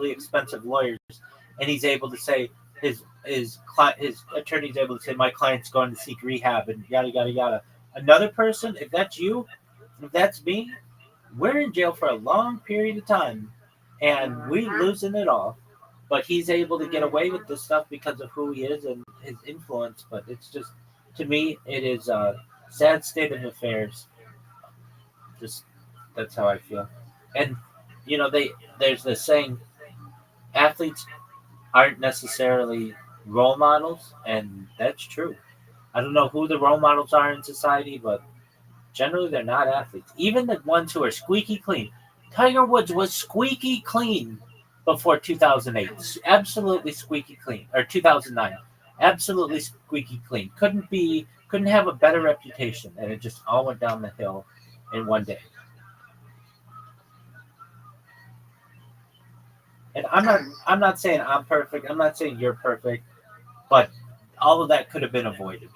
really expensive lawyers, and he's able to say his attorney's able to say my client's going to seek rehab and yada yada yada. Another person, if that's you, if that's me, we're in jail for a long period of time, and we losing it all. But he's able to get away with this stuff because of who he is and his influence. But it's just, to me, it is a sad state of affairs. Just that's how I feel. And there's this saying, athletes aren't necessarily role models, and that's true. I don't know who the role models are in society, but generally they're not athletes. Even the ones who are squeaky clean. Tiger Woods was squeaky clean before 2008. Absolutely squeaky clean. Or 2009. Absolutely squeaky clean. Couldn't have a better reputation, and it just all went down the hill in one day. And I'm not saying I'm perfect. I'm not saying you're perfect, but all of that could have been avoided.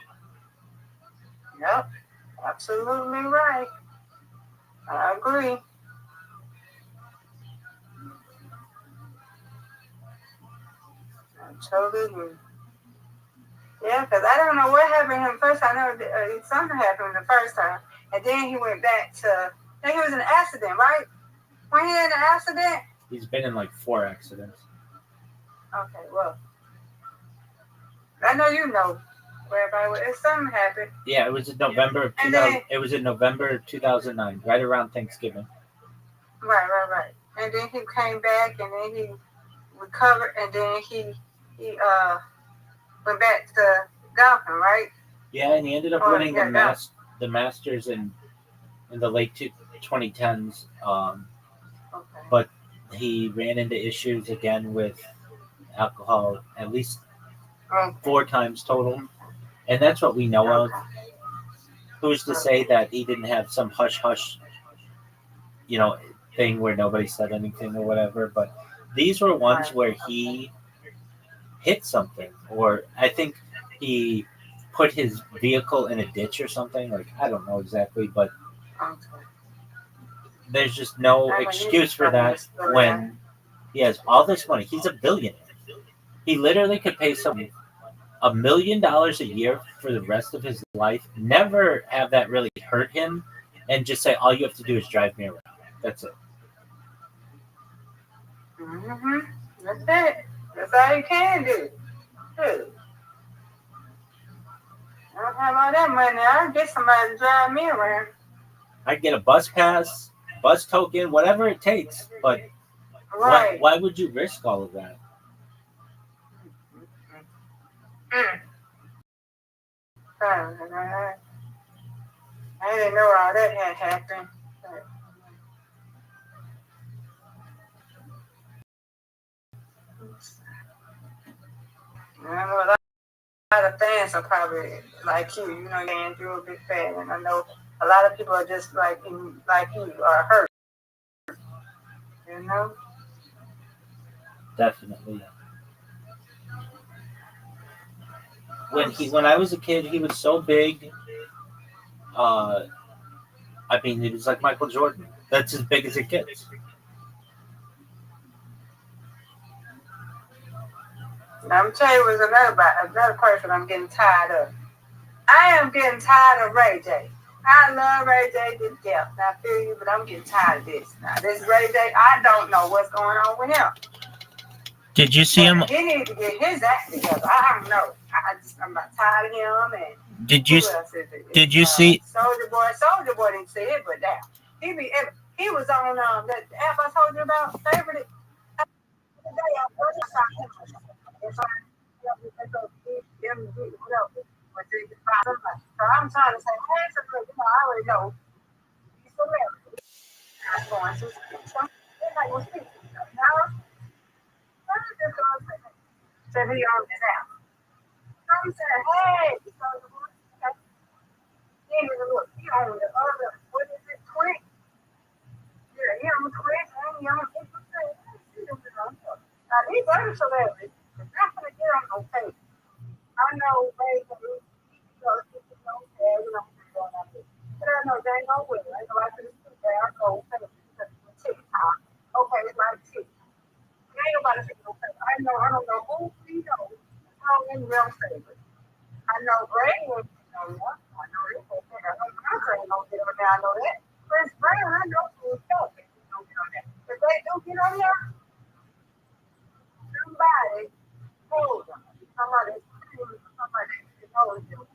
Yep, absolutely right. I agree. I totally agree. Yeah, because I don't know what happened to him first. I know something happened the first time, and then he went back to. I think he was in an accident, right? When he had an accident. He's been in like 4 accidents. Okay, well, I know you know where if something happened. Yeah, it was in November of 2000. It was in November of 2009, right around Thanksgiving. Right. And then he came back, and then he recovered, and then he went back to golfing, right? Yeah, and he ended up winning the Masters in the late 2010s. Okay. But he ran into issues again with alcohol at least 4 times total, and that's what we know of. Who's to say that he didn't have some hush hush, thing where nobody said anything or whatever? But these were ones where he hit something, or I think he put his vehicle in a ditch or something. Like, I don't know exactly, but there's just no excuse for that when he has all this money. He's a billionaire. He literally could pay someone $1 million a year for the rest of his life, never have that really hurt him, and just say, all you have to do is drive me around. That's it. That's it. That's all you can do. Dude. I don't have all that money. I'll get somebody to drive me around. I'd get a bus pass, bus token, whatever it takes. But why would you risk all of that? I didn't know all that had happened. I know a lot of fans are probably like you, and you're a big fan, and I know a lot of people are just like you are hurt. Definitely. When I was a kid, he was so big. He was like Michael Jordan. That's as big as it gets. I'm telling you, another person I'm getting tired of. I am getting tired of Ray J. I love Ray J to death. I feel you, but I'm getting tired of this. Now, this Ray J, I don't know what's going on with him. Did you see him? He needs to get his act together. I don't know. I'm about tired of him. And did you see? Soldier Boy didn't see it, but now he was on that app I told you about, favorite. So I'm trying to say, hey, I already know he's celebrity. I'm going to everybody will speak to him. Now, said he on his app. So he said, hey, look, he on the other, what is it, Twitch? Yeah, he on Twitch and he on Instagram. Now, these other celebrities, they're not going to get on no tape. I know, baby, but I know they ain't gonna win. I know I could have stood there. I go TikTok. Okay, it's like TikTok. ain't nobody saying no favor. I don't know who he knows. How many real favors. I know Brady was on there. I know this whole thing. I know Congress don't get on there. I know that. Chris Brown, I know who's talking. Don't get on there. If they do get on there, somebody told them. Somebody told them.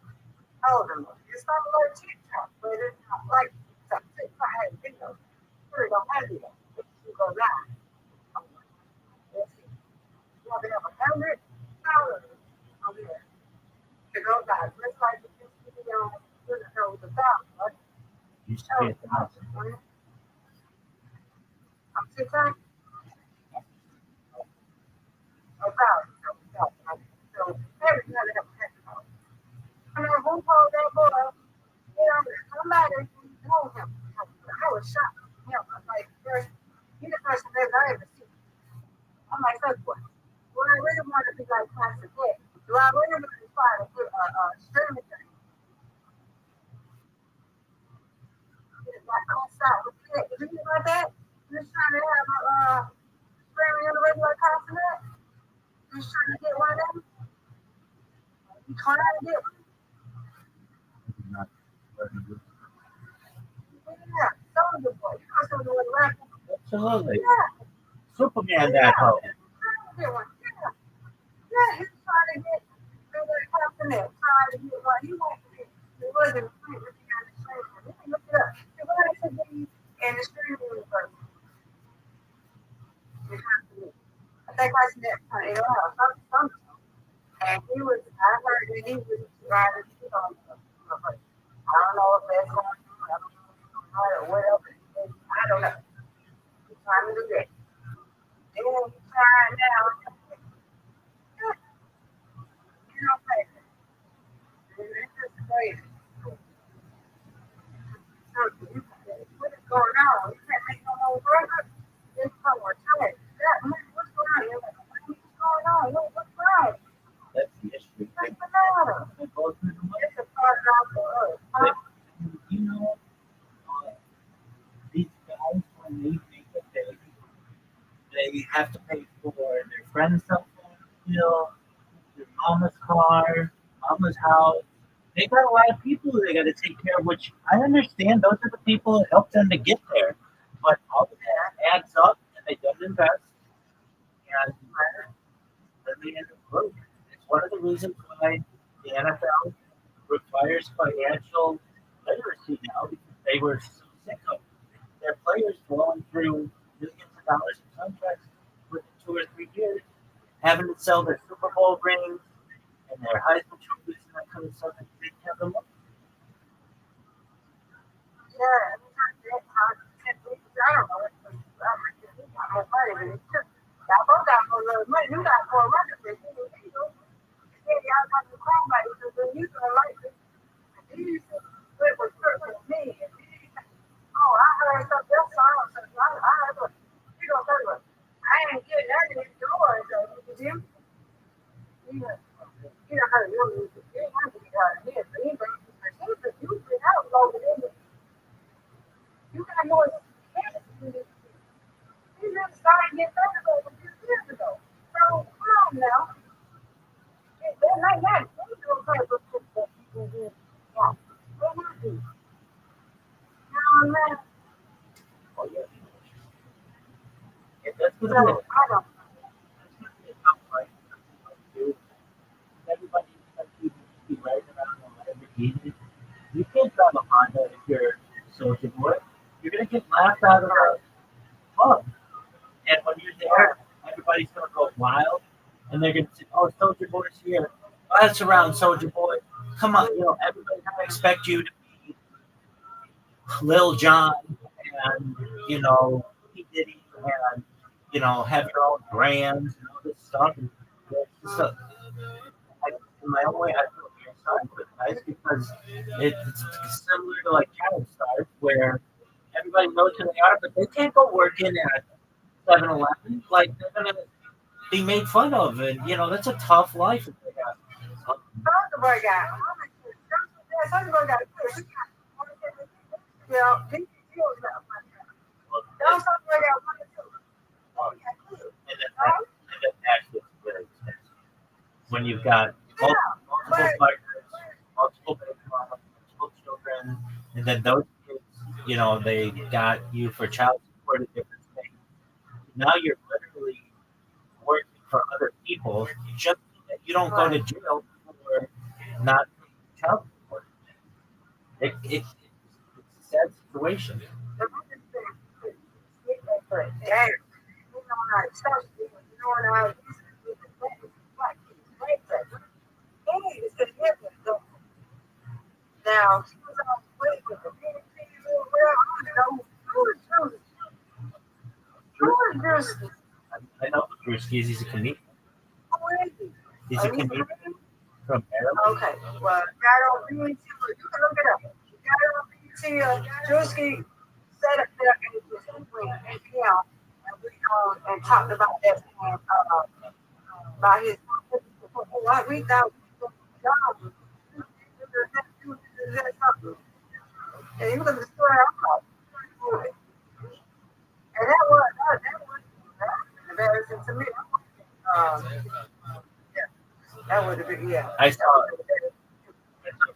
Told them. It's not like TikTok, but it's not like TikTok has videos. Sure, don't have videos. You go live. Let's see. You want to have 100,000 on there. To go live. Just like this video, with the thousand, right? You say 1,000. I'm TikTok. About so everything that happened. I know who told that boy, somebody told him. I was shocked. I'm like, you're the person that I ever see. I'm like, that's what. Well, I really want to be like Classic Head. Do I really want to try to get a streaming thing? Like, stop. Did you think about that? Just trying to have a streaming on the regular Classic Head? Just trying to get one of them? You trying to get one? Yeah, Soldier Boy. You know Soldier Boy, right? Absolutely. Yeah. Superman, that hoe. Yeah, he's trying to get trying to get what he wants to get. It wasn't free with the streaming. You can look it up. It wanted to be in the streaming universe. I think I said something. And he was, I heard that he was riding, I don't know if that's going on, I don't know or whatever. I don't know. He's trying to do that. And he's trying now. You know, crazy. It's just crazy. What is going on? You can't make no more burger. It's so much time. What's going on? You're like, what's going on? What's wrong? That's the issue. What's the matter? It's a part of us. Huh? You know, these guys, when they make a baby, they have to pay for their friend's cell phone bill, their mama's car, mama's house. They got a lot of people they got to take care of, which I understand. Those are the people that help them to get there. But all of that adds up, and they don't invest. And then they end up broke. It's one of the reasons why the NFL requires financial literacy now, because they were so sick of their players going through millions of dollars in contracts within 2 or 3 years, having to sell their Super Bowl rings and their Heisman trophies and that kind of stuff. And they didn't have the money. Yeah, I don't know. I'm a money, but y'all both got more money. You got more money than you do. Y'all got the call by you, so you don't like it. It was certain to me. Oh, I heard something else. I heard what you don't say what. I ain't getting that in the door, so you don't heard your music. You ain't have to get out of here. But you been out longer than me. You got more experience than this. You just started getting better over 2 years ago. So come on now. They're not that. They don't play with football. Yeah. They're not do. You know what I mean? Oh, yeah. If that's what So it is, I don't. that's going to be a tough fight. Everybody expects you to be right around on Lamborghini. You can't drive a Honda if you're a Soldier Boy. You're going to get laughed out of the club. And when you're there, everybody's going to go wild. And they're going to say, oh, Soldier Boy's here. Oh, that's around Soldier Boy. Come on, everybody's going to expect you to be Lil Jon and, P. Diddy and, have your own brands and all this stuff. And so, in my own way, I feel very sorry for the guys because it's similar to like child stars where everybody knows who they are, but they can't go working at 7-Eleven. Like, they're going to be made fun of. And, that's a tough life if they have. Soldier Boy got. Soldier Boy got a kid. He killed that one. Soldier Boy got one or two. And when you've got multiple partners, multiple baby mamas, multiple children, and then those kids, they got you for child support and different things. Now you're literally working for other people just so that you don't go to jail for not paying child support. It's a sad situation. Now, she was on wait with the well, I don't know who is Drewski. I know Drewski. He's a comedian. Who is he? He's a comedian from Maryland. Okay, well, got on BT, you can look it up. Got on BT, Drewski set up there and and talked about that about his we thought and you look at the story I'm like, and that was embarrassing to me. Yeah, that would have been I saw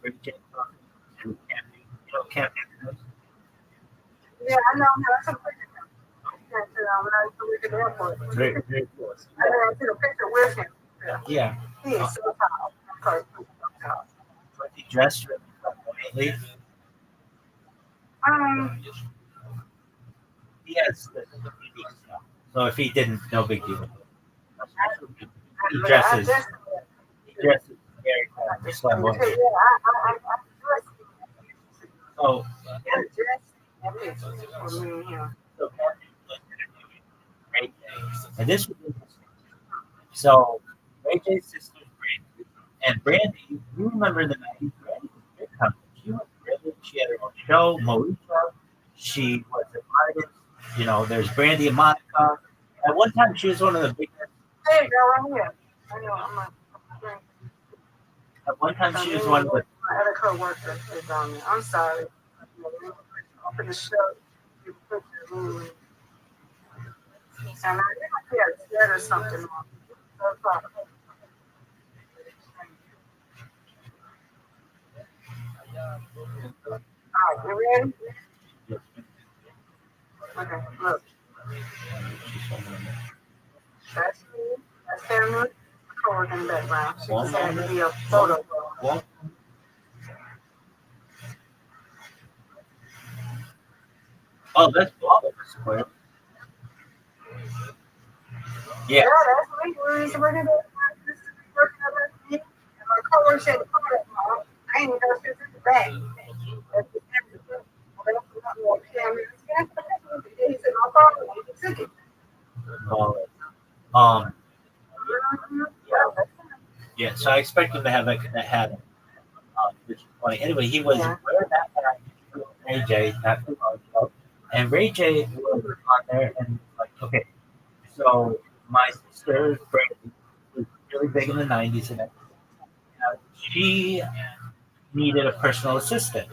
Rick James and Camping. Yeah, I know. I took a picture when I was at the airport. Very, very cool. I took a picture with him. Yeah. He is so tall. Was he dressed really lately? He has the unique stuff. So if he didn't, no big deal. He dresses very flamboyant. So and this was interesting. So Ray J's sister Brandy, and Brandy, you remember the 90s, Brandy was big time. She was brilliant. She had her own show, Moesha. She was an artist. There's Brandy and Monica. At one time, she was one of the biggest. Hey, girl, I'm here. I know. At one time, she was one of the. My other co-worker is on there. I'm sorry. Open the show. You put your room. And I think I had or something. All right, you ready? Okay, look. That's me. That's family. Co-worker in the background. She just had to be a photo. Oh, that's Square. Yeah. Yeah, that's me. We used to work in the my co-worker said, I ain't even know she was in the back. Yeah, so I expect him to have that hat. Which is funny. Anyway, he was wearing that hat with Ray J not too long ago, and Ray J was on there and like, okay, so my sister Brandy was really big in the '90s, and she needed a personal assistant.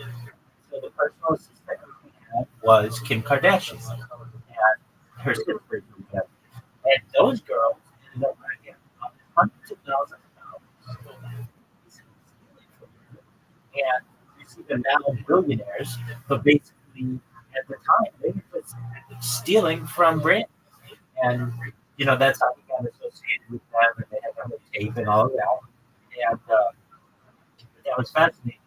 So the personal assistant we had was Kim Kardashian and her sister. And those girls ended up getting hundreds of thousands of dollars. And you see them now billionaires, but basically at the time they were just stealing from brands. And that's how we got associated with them, and they had the whole tape and all of that. And that was fascinating.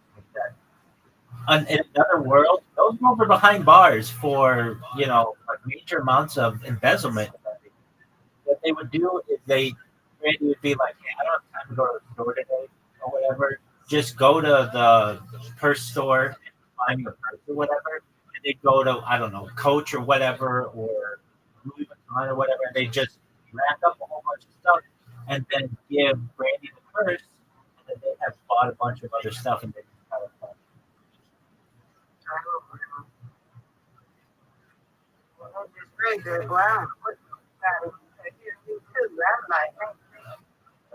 In another world, those girls are behind bars for like major amounts of embezzlement. What they would do is Randy would be like, "Hey, I don't have time to go to the store today or whatever. Just go to the purse store and find your purse or whatever." And they'd go to, I don't know, Coach or whatever, or Louis Vuitton or whatever. And they just rack up a whole bunch of stuff and then give Brandy the purse, and then they have bought a bunch of other stuff and they just kind of fun. It's very good. Wow. I'm like,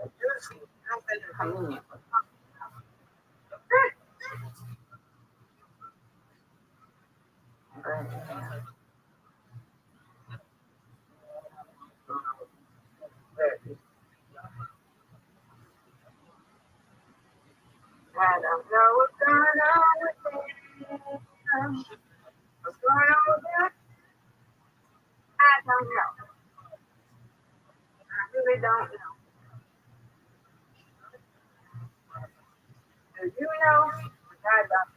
I'm thinking convenient. don't know. Do you know? I don't.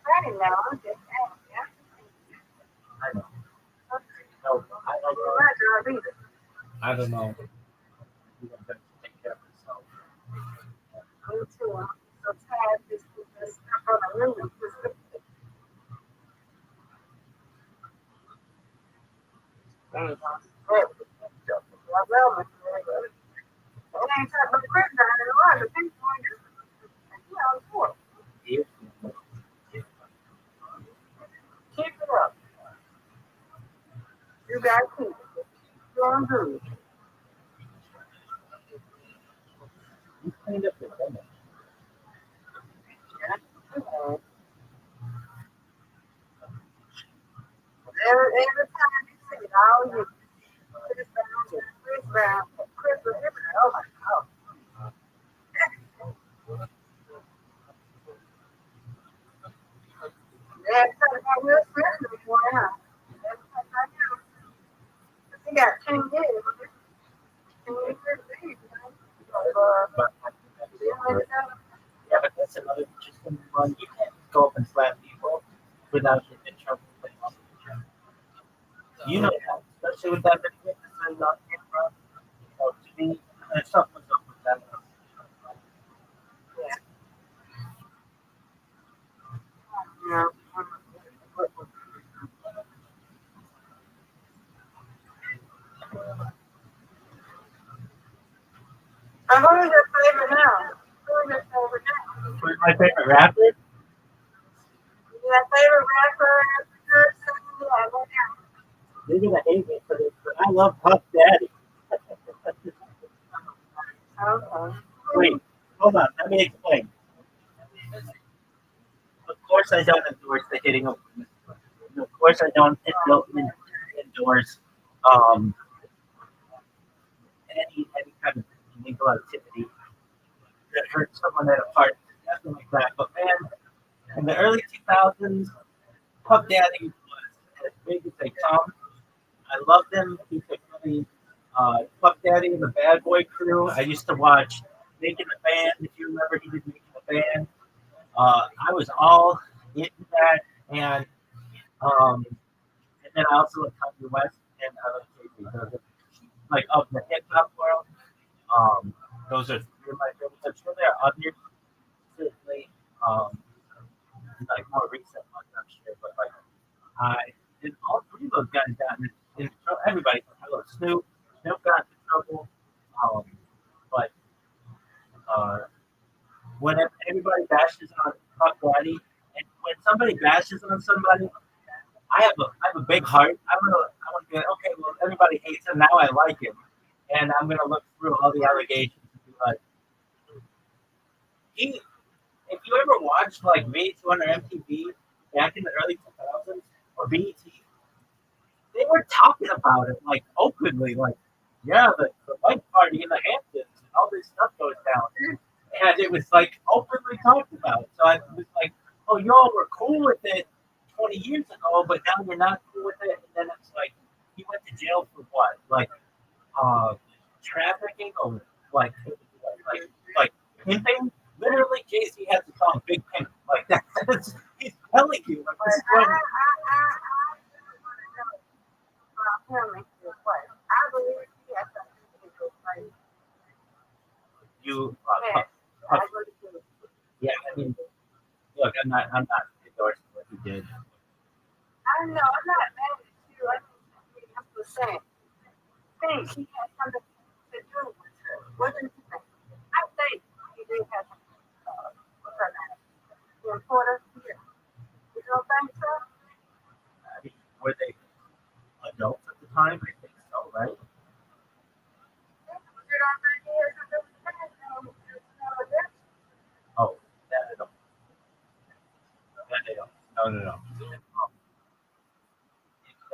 I didn't know. I'm just asking. I know. Okay. No, I don't Well, know. I don't either. I don't know. You don't have to take care of yourself. Me too. I'm so tired of this stuff on the news. Well, it ain't talking about Chris down in the line. The people want to do it. For it. Keep it up. You got to keep it. You're on good. You cleaned up your woman. Yeah. Every time you see it, all you Chris Brown, Chris Brown, oh my God. That's how Will Smith before, huh? That's what I do. He got 10 years. 10 years leave, But yeah, but that's another interesting one. You can't go up and slap people without getting in trouble. You know that, especially with that video that's on camera. To me, there's something up with that. Yeah. And who is your favorite now? Who is your favorite now? Who's my favorite rapper? Your favorite rapper, person? Yeah, what now? They're gonna hate me for this, but I love Puff Daddy. Okay. Wait, hold on, let me explain. Of course, I don't endorse the hitting of women. Of course, I don't endorse um, any kind of illegal activity that hurts someone at a party, nothing like that. But man, in the early 2000s, Puff Daddy was as big as they come. I loved him. He could really, Puff Daddy and the Bad Boy Crew. I used to watch Making the Band. If you remember, he did Making the Band. I was all into that, and then I also love Kanye West and I love Jay-Z. Those are, like of the hip hop world. Those are three of my favorites. I'm sure there are others, certainly, like more recent ones, I'm sure, but like I and all three of those guys got in trouble. Everybody, hello, Snoop got in trouble. Um, but when everybody bashes on Puff Daddy, and when somebody bashes on somebody, I have a big heart. I want to be like, okay, well everybody hates him now. I like him, and I'm gonna look through all the allegations and be like, he. If you ever watched like VH1 or MTV back in the early 2000s or BET, they were talking about it like openly, like, yeah, the white party in the Hamptons and all this stuff goes down. And it was like openly talked about. So I was like, oh, y'all were cool with it 20 years ago, but now you're not cool with it. And then it's like, he went to jail for what? Like, trafficking or like, like pimping? Literally, Jay-Z has the song Big Pimp. Like, that's, he's telling you, like, this is what. I believe he has something to do with You, Yes, I really do. yeah, I mean, look, I'm not endorsing what he did. I know, I'm not mad at you. I'm just saying. Think he has something to do with her. What do you think? I think he did have something with her name. The reporter here. You don't think so? I mean, were they adults at the time? I think so, right? You don't think he has something to do with her? Oh, that I don't. That I don't.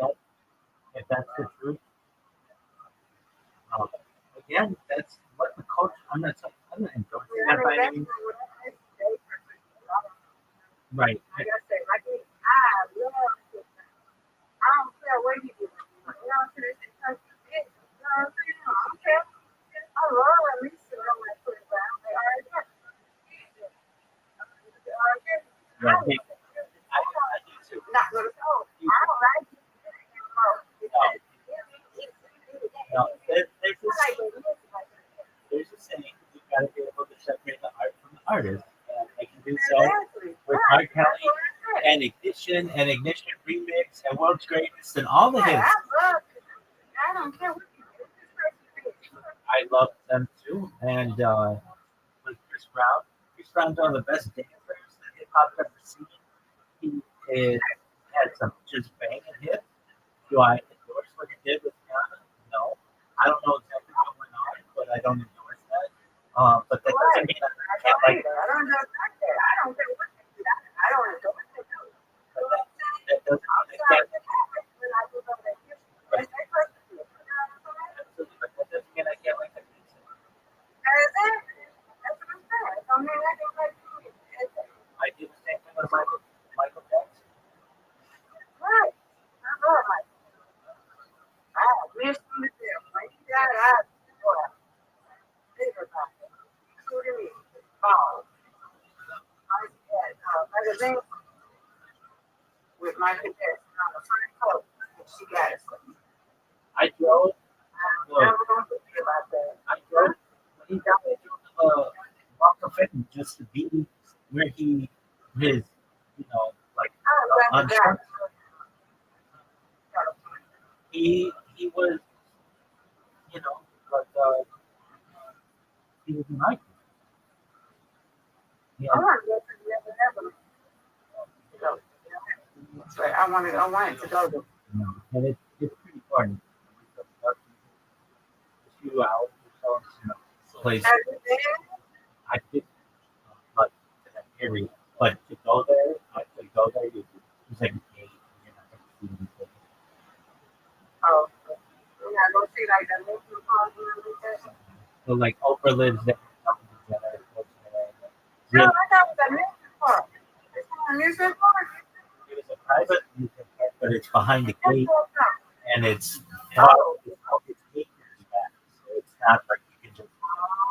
No. If that's the truth, um, again, that's what the culture. I'm not endorsing that by any means. Right. Like I said, I love this. I don't care where you do it. down to this country. You know what I'm saying? I don't care. I love at least to know my foot down. They are good. Yeah, I do too. Not gonna go. I don't like it. No, there's a saying, you gotta be able to separate the art from the artist. And I can do so with R. Kelly and Ignition Remix and World's Greatest and all the hits. I don't care what you do. I love them too. And with Chris Brown's one of the best dancers that hip hop's ever seen. He had some just banging hits. Do I endorse what he did with Rihanna? No. I don't know exactly what went on, but I don't endorse that. But that doesn't mean I can't like that. I don't endorse that. I don't care what you do. I don't endorse it. But that doesn't mean I can't. But that doesn't mean I can't like that music. That's what I'm saying. I mean, I don't like it. I did the same thing with Michael Jackson. Right. I love Michael. I miss him to death. When he died, I was everybody, including me. Oh. I had a magazine with Michael Jackson on the front cover, and she got it for me. I drove. I'm never going to forget about that. I drove. He died. Walk of Fame just to be where his, like, on track. He was, like, he was an icon. Yeah. I want to go to the Netherlands. But I wanted to go to. And it's pretty fun. A few hours or so, place. I did, like, to that area. But to go there, it was like an 8. You're not going to see anything. Oh, you're not going to see like the local park or anything? So, like, Oprah lives there. No, I thought it was a music park. It's not a music park. It was a private music park, but it's behind the gate, and it's acres back. So it's not like you can just,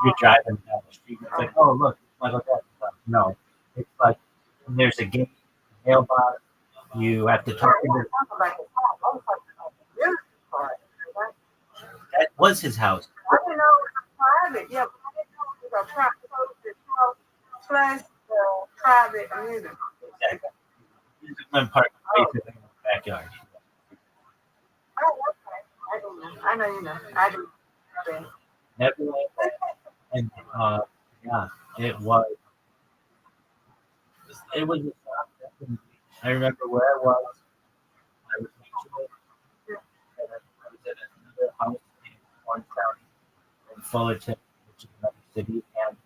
you're driving down the street and it's like, oh, look, Michael Jackson. No, it's like there's a gate, mailbox. You have to talk to the. That was his house. I didn't know it was private. Yeah, but I didn't know it was a private plus private music. Exactly. Music park basically in the backyard. Oh, okay. I don't know. I know you know. I do. Neverland, and yeah, it was a stop. I remember where I was. I was actually, and I was at another house in Orange County, in Fullerton, which is another city, and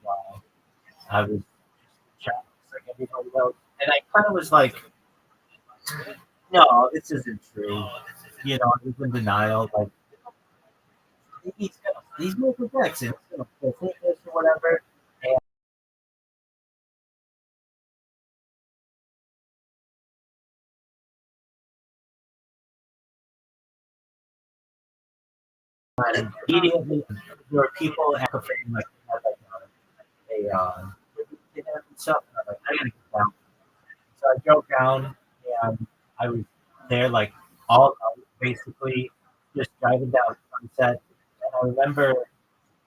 I was just shocked like everybody else, and I kind of was like, no, this isn't true. I was in denial, like. He's Michael Jackson. He's gonna play this or whatever. And immediately there were people at Cafe like a stuff. And I'm like, I gotta get down. So I drove down and I was there like all night, basically just driving down Sunset. And I remember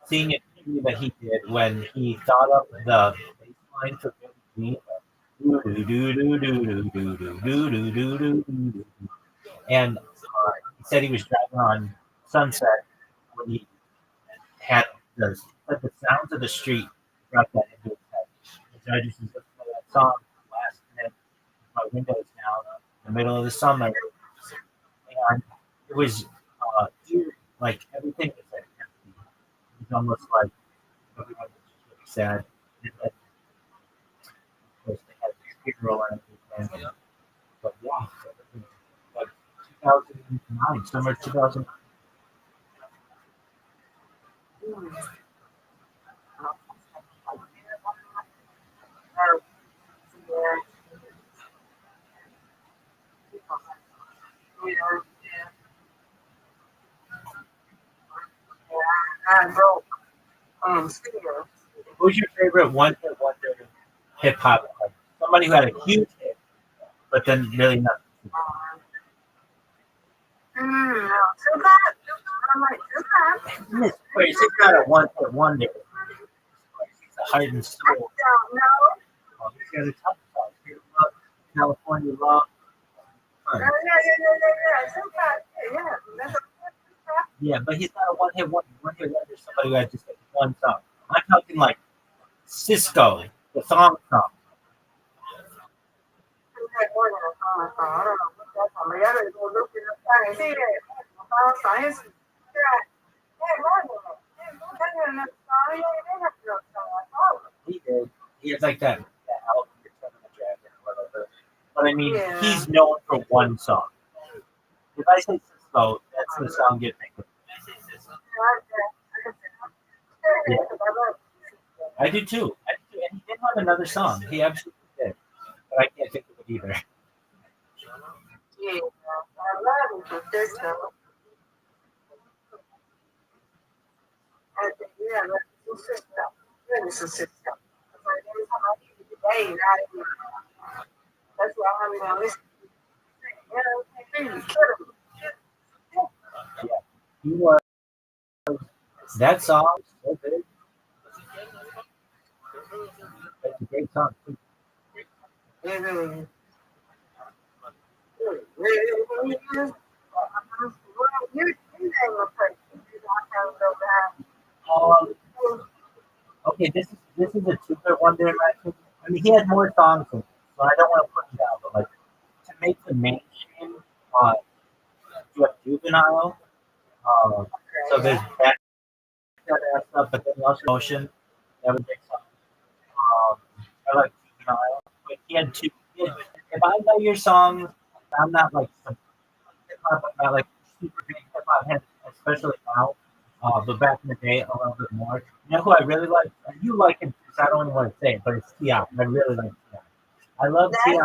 seeing an interview that he did when he thought up the bass line for Billie Jean. And he said he was driving on Sunset when he had the sounds of the street brought that into his head. And so I just listened to that song last night, my windows down in the middle of the summer. And it was eerie, like everything was like empty. It was almost like everyone was just really sad. And then, of course, they had this funeral and everything. But yeah, like 2009, summer 2009. still. Who's your favorite one-hit wonder hip hop? Like somebody who had a huge hit, but then really nothing. Tupac. I like Tupac. Wait, he's not a one-hit wonder. He's a heart and I soul. don't know. Oh, he's got a ton of songs. Here Love, California Love. Yeah. Tupac. Yeah. That's a Tupac. Yeah, but he's not a one-hit wonder. One-hit wonder is somebody who had just like one song. I'm talking like Cisco, the song. Tupac more than a song. I don't know what that's on. I gotta go look it up and see that. Song. It's more than that. That's another song. Yeah, they have no song. He did. He has like that album, Return of the Dragon or whatever. But I mean, Yeah. he's known for one song. If I say Cisco, that's the song you think of. Yeah. I do too. And he did have another song. He absolutely did. But I can't think of it either. Yeah, I love him for Cisco. I think, yeah, I love him for Cisco. Really for Cisco. Like every time I hear it today, that's why I'm gonna listen. You know, Yeah. He was that song so big. It's a great song too. Okay, this is a super wonder in my opinion. I mean, he had more songs than this, so I don't want to put him down. But like to make the mainstream, you have Juvenile. So there's that stuff, but then also Motion. That was a big song. I like Juvenile. But he had two. If I know your songs, I'm not like some hip hop. I'm not like super big hip hop head, especially now. But back in the day, a little bit more. You know who I really like? You like him because I don't even want to say it, but it's T.I. I really like T.I. I love T.I.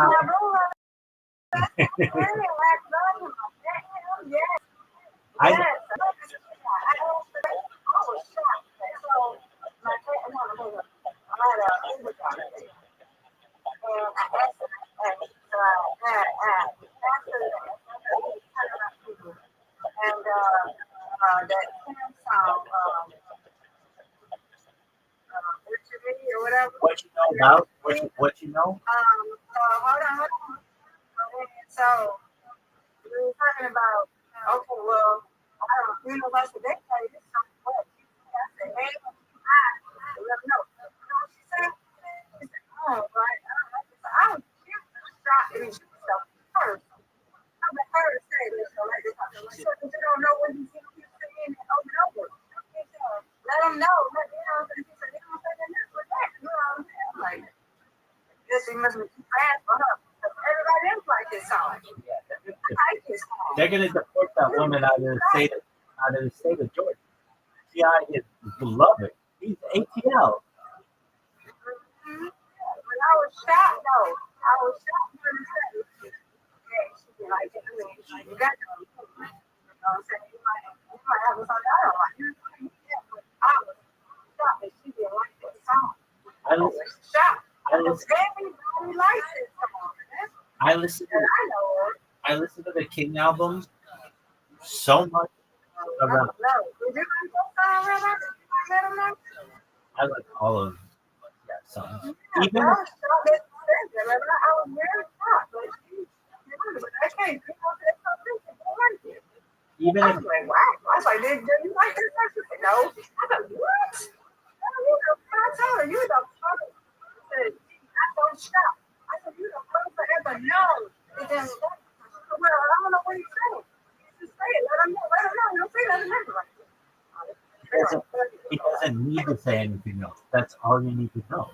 That song, or whatever. What you know about? What you know? Hold on. So we were talking about, okay, well, I don't, that's what they say. This song, what? I said, hey, let me know. You know what she said? She said, oh, right. I don't stop and shoot stuff first. I've been heard say this, so like this. She said, but you don't know what he's saying over and over. Let them know. She said, they don't say that with that. You know what I'm saying? I'm like, this must be too fast for her. Everybody else like this song. Yeah, I like this song. they're gonna deport that woman out of the state of Georgia. T.I. is beloved. He's ATL. When I was shot, though, I was shot when I said, yeah, she be like, you got to, you know what I'm saying? You might have a song I don't like. But I was shot that she didn't like that song. I was shot. Everybody likes it song. I listen to the King albums so much. Around. Did you like that song, Rabbi? Did you let them know? I like all of that songs. Even I was shocked that she said that. I was very shocked. But I can't. Even I was like, wow. I was like, did you like this song? She said, no. I was like, what? I told her, you the first. I said, I don't stop. I said, you the first to ever know. Well, I don't know what he's saying. Just say it. Let him know. You don't say nothing else. he doesn't need to say anything else. That's all you need to know.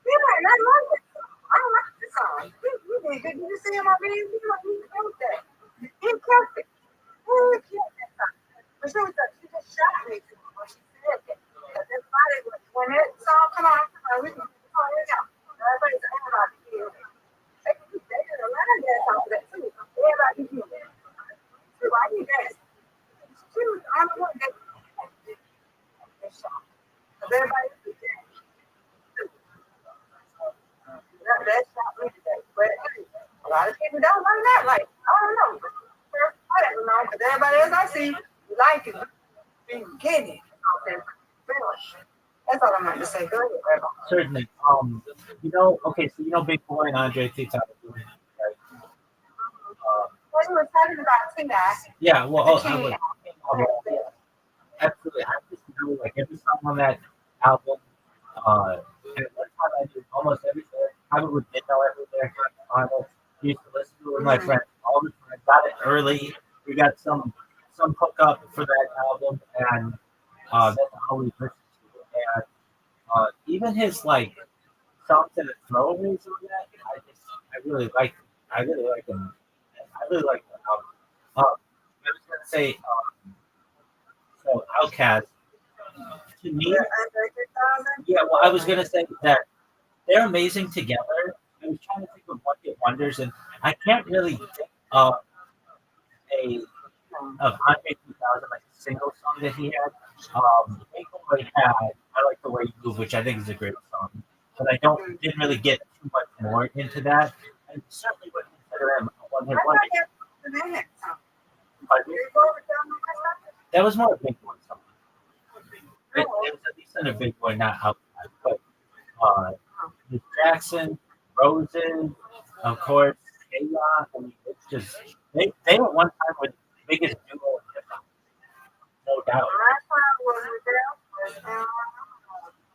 Yeah, and I love it. I don't like this song. You did good. Did you see him on video? He killed that. He killed it. He killed that song. But she just shot me when she said that. When that song come on, we can call it out. Everybody killed it. They did a lot of that song for that too. Everybody killed it. I need that. She was the only one that lot of people don't like that. Like, I don't know. I don't know, because everybody else I see like it. Be getting it. That's all I'm going to say. Go ahead, Grandma. Certainly. Okay, so Big Boy and Andre 3000, right? Well, you were talking about Tina. Yeah, well, Tina. absolutely. I just do like every song on that album. And one time I did almost everything. I would didn't know everything on it. Used to listen to it with my friends all the time. Got it early. We got some hookup for that album, and that's all we listened to. And even his like songs and the throwaways on that, I really like. I really like them. I really like the album. I was gonna say, so Outkast. To me, yeah. Well, I was gonna say that they're amazing together. I was trying to think of One Hit Wonders, and I can't really think of Andre 2000 like a single song that he had. Big Boy had I Like the Way You Move, which I think is a great song, but I didn't really get too much more into that. I certainly wouldn't consider him a one hit wonder. That was more a Big Boy song. It was at least in a Big Boy, not Outside. But Miss Jackson, Roses, of course, Chaos. I mean, it's just they were one time with the biggest duo in hip hop, no doubt. My song was with them.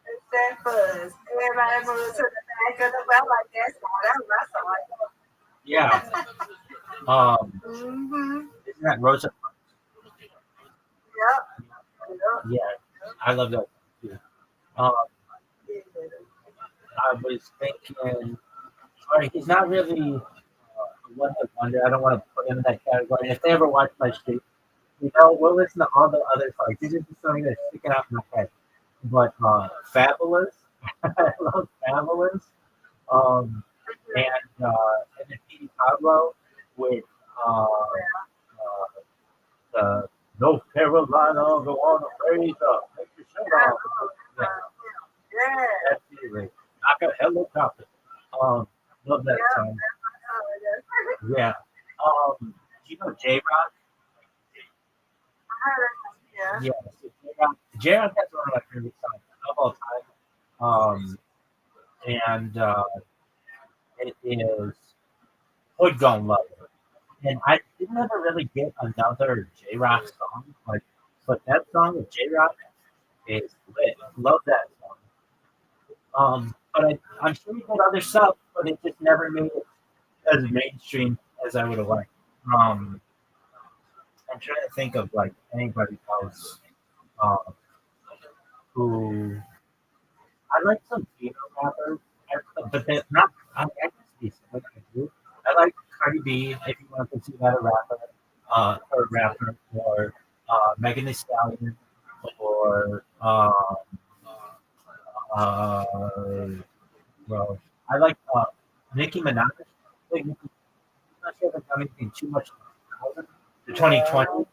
It's that fuzz. Everybody moves to the back of the well like that song. That was my song. Yeah. Isn't that Rosa? Yep. Yeah, I love that too. Um, I was thinking, all right, he's not really a one hit wonder. I don't want to put him in that category. And if they ever watch my stream, we'll listen to all the other songs. These are just something that's sticking out in my head. But Fabulous, I love Fabulous. And then Petey Pablo with the North Carolina, go on the raise up, make your shirt off. Yeah, absolutely. Knock a helicopter. Love that song. Yeah. Do you know J Rock? Yeah. So J Rock has one of my favorite songs of all time. And it is Hood Gone Love. And I didn't ever really get another J Rock song, but that song with J Rock is lit. Love that song. But I'm sure he did other stuff, but it just never made it as mainstream as I would have liked. I'm trying to think of like anybody else who I like some female rappers, but they're not. I guess decent. Like I do. I like Cardi B if you want to consider that a rapper, or Megan Thee Stallion, or well, I like Nicki Minaj. Like, I'm not sure if I've done anything too much in 2020.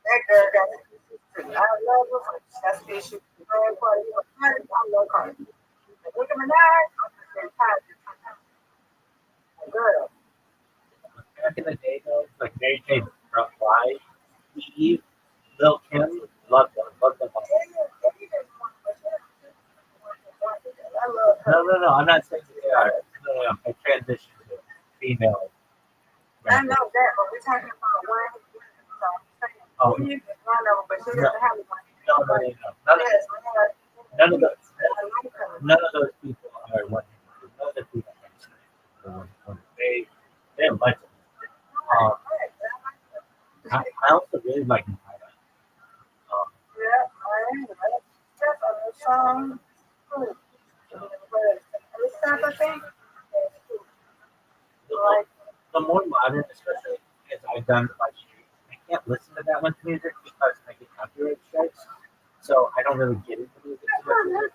That girl got I love her. That's the issue. I love Cardi. Look at my girl. Back in the day, though, like Mary J. Blige, Eve, Lil Kim, love them all. No, I'm not saying that they are. No, I transitioned to female. I know that, but we're talking about one. Oh, One of them, but she doesn't have one. No. None of those people are one. None of the people are one. They're legends. I also really like Nina. The more modern, especially as I've done my stream, I can't listen to that much music because I get copyright strikes. So I don't really get into music too much.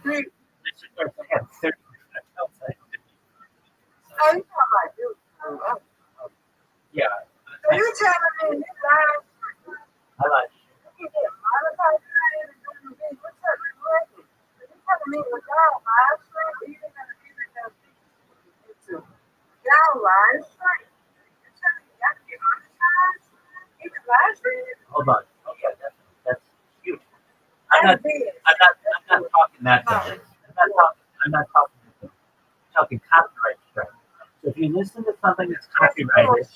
I have 30 accounts. Yeah. You telling me I like You can live stream it. Hold on. Oh yeah, that's huge. I'm not talking that bad. I'm not talking copyright strike. So if you listen to something that's copyrighted, That's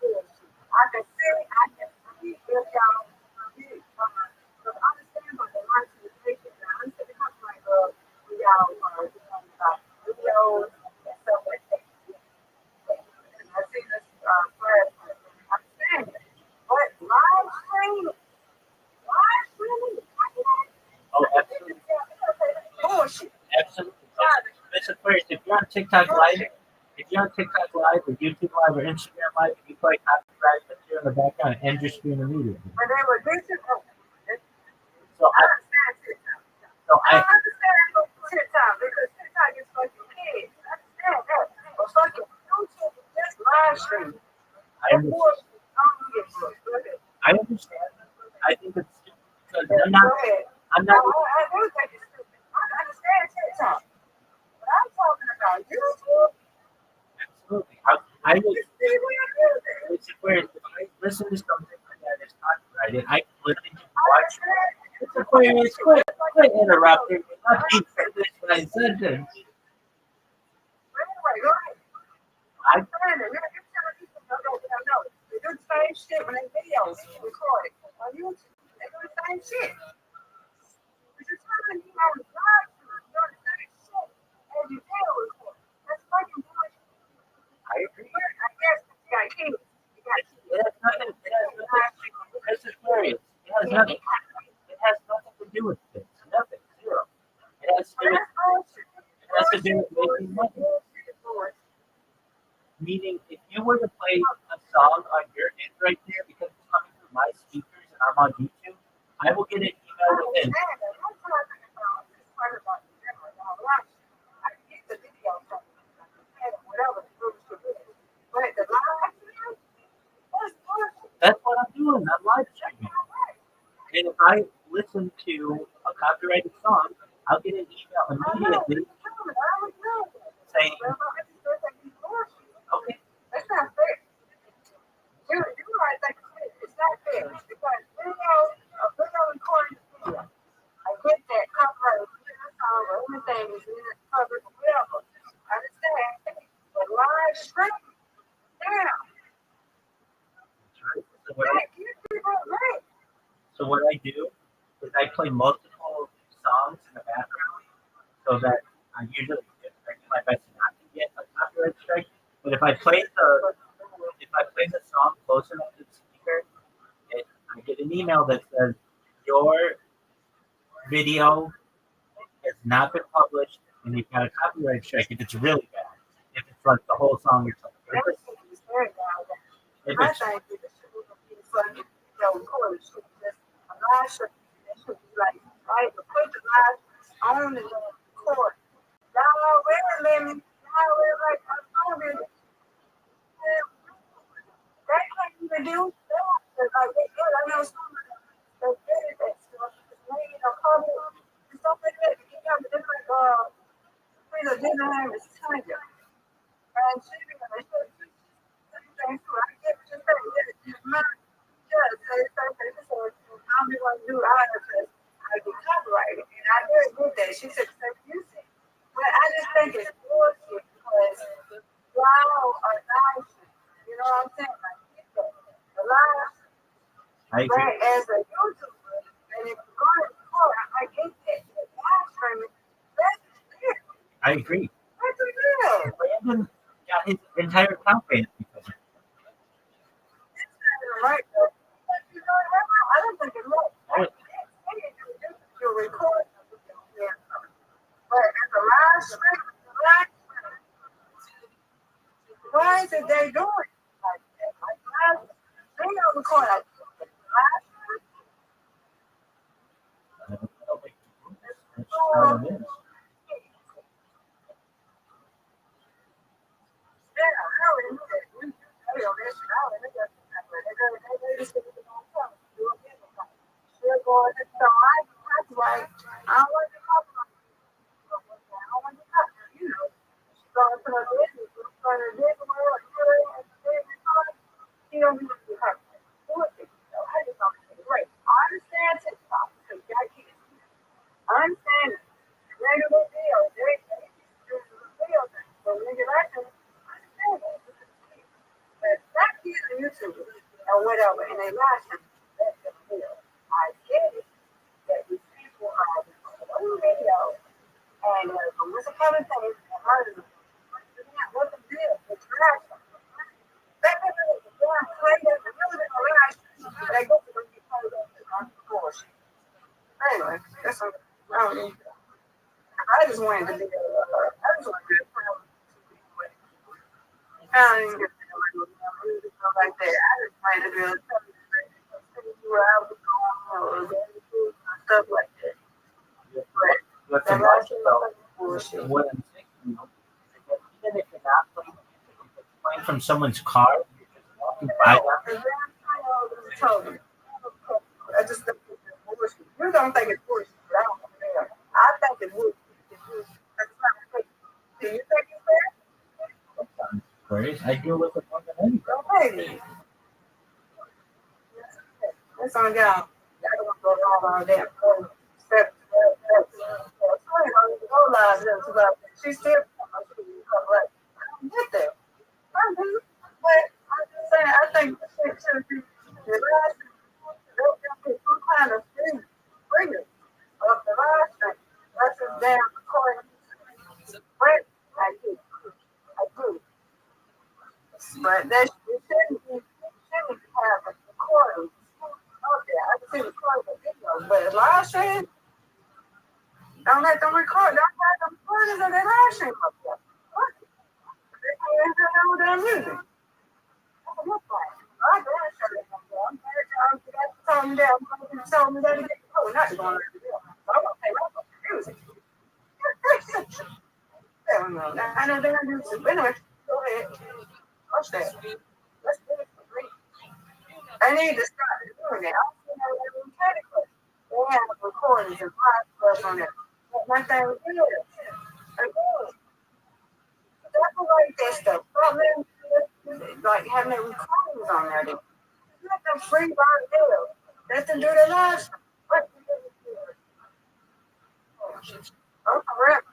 bullshit. I can see if y'all do. Because I understand about the monetization. I understand the copyright of when y'all are doing about videos and stuff like that. And I see this flash. I understand it. But live streaming, oh, absolutely, bullshit. absolutely. Mr. Aquarius, if you're on TikTok Live, or YouTube Live, or Instagram Live, if you play copyright material in the background, end your stream immediately. But they were decent. So I understand TikTok. I understand TikTok because TikTok is fucking kids. I understand that. But fucking YouTube is just live streaming. I understand. I understand. I think it's stupid because I'm not. I do think it's stupid. I understand TikTok. But I'm talking about YouTube. Absolutely. I would. It's Aquarius. If I listen to something like that that's copyrighted, I literally just watch it. It's Aquarius. Quit interrupting me. Let me finish my sentence. Anyway, go ahead. I'm saying that. You're telling people no. They do the same shit when they videos record it on YouTube. They do the same shit. But you're telling me on the live stream, you're doing the same shit as you video record. That's fucking bullshit. I agree. I guess you got kids. It has nothing. It's Aquarius. It has nothing to do with this. Nothing. Zero. It has to do with making money. Meaning, if you were to play a song on your end right there because it's coming through my speakers and I'm on YouTube, I will get an email within. That's what I'm doing. I'm live streaming. And if I listen to a copyrighted song, I'll get an email immediately saying, okay. That's not fair. You're right, it's not fair because a video recording video. I get that copyright song or anything is in the public or whatever. I understand. But live streaming, damn. So what I do is I play multiple songs in the background so that I usually do my best not to get a copyright strike. But if I play the song close enough to the speaker, I get an email that says your video has not been published and you've got a copyright strike. If it's really bad, if it's like the whole song you're playing. On the court. Y'all really living, y'all really like, I'm really, they can't even do that. Like, I know some of them, they did that stuff, made a public, and stuff like that. You have a different, different name is Tanya. And she, I get what you're saying, it's not just, I'm going to do it, I get copyrighted. And I did get that. She said, music. But I just think it's bullshit because y'all are nice. You know what I'm saying? Like, the live. But as a YouTuber, and if you go to the court, I get that. Live streaming, that's it. I agree. That's a deal. Brandon got his entire account banned because of it. It's not even right, though. You know what? I don't think it's right. You record, but as a live stream, why is it they doing like that? Like live video record, like live stream. Yeah, I already knew that. We on that shit. I already knew that. She'll go in the store. That's right. I don't want to talk about it. I don't want to talk about it. You know, she's going to her business. She's going to her business. She don't need to be hurt. or whatever, and they lie to me. That's the deal. I get it that these people are recording video and there's a couple of things that murder them. What's the deal? It's trash. That doesn't make the damn play that the really been alive. But I guess it's going to be played up to course. Anyway, that's what I don't need. I just wanted to be I just wanted to be proud. I don't even get to stuff like that. I just wanted to be able to tell you where I was going or stuff like that. But the market though, what I'm thinking, even if you're not playing from someone's car, you're just walking by them. I just think it's bullshit. You don't think it's bullshit, but I don't care. I think it's bullshit. That's not fair. Do you think it's fair? That sounds crazy. I deal with it more than Okay. That's on y'all. Y'all don't go wrong on that. She still like, I don't get that. I do. But I'm just saying, I think the shit should be the last thing. Some kind of freedom of the last thing. That's just damn recording. But I do. But that shouldn't have a recording. Okay, I can see recording the video, but live stream, don't let them record. Don't let them recordings of their live stream up there. What? They can't do no damn music. That's a good thing. I did show them up there. I'm glad y'all told me that. I'm told me that again. Oh, not going to let it go. So I'm going to pay my fucking music. Hell no. I know they're going to do it. Anyway, go ahead. Watch that. Let's do it for free. I need to start doing that. I'm seeing that every category. They have recordings and podcasts on there. My thing is good. Separate that stuff. Like having the recordings on there. Let them free by deal. Let them do the last. What do you do? Oh, forever.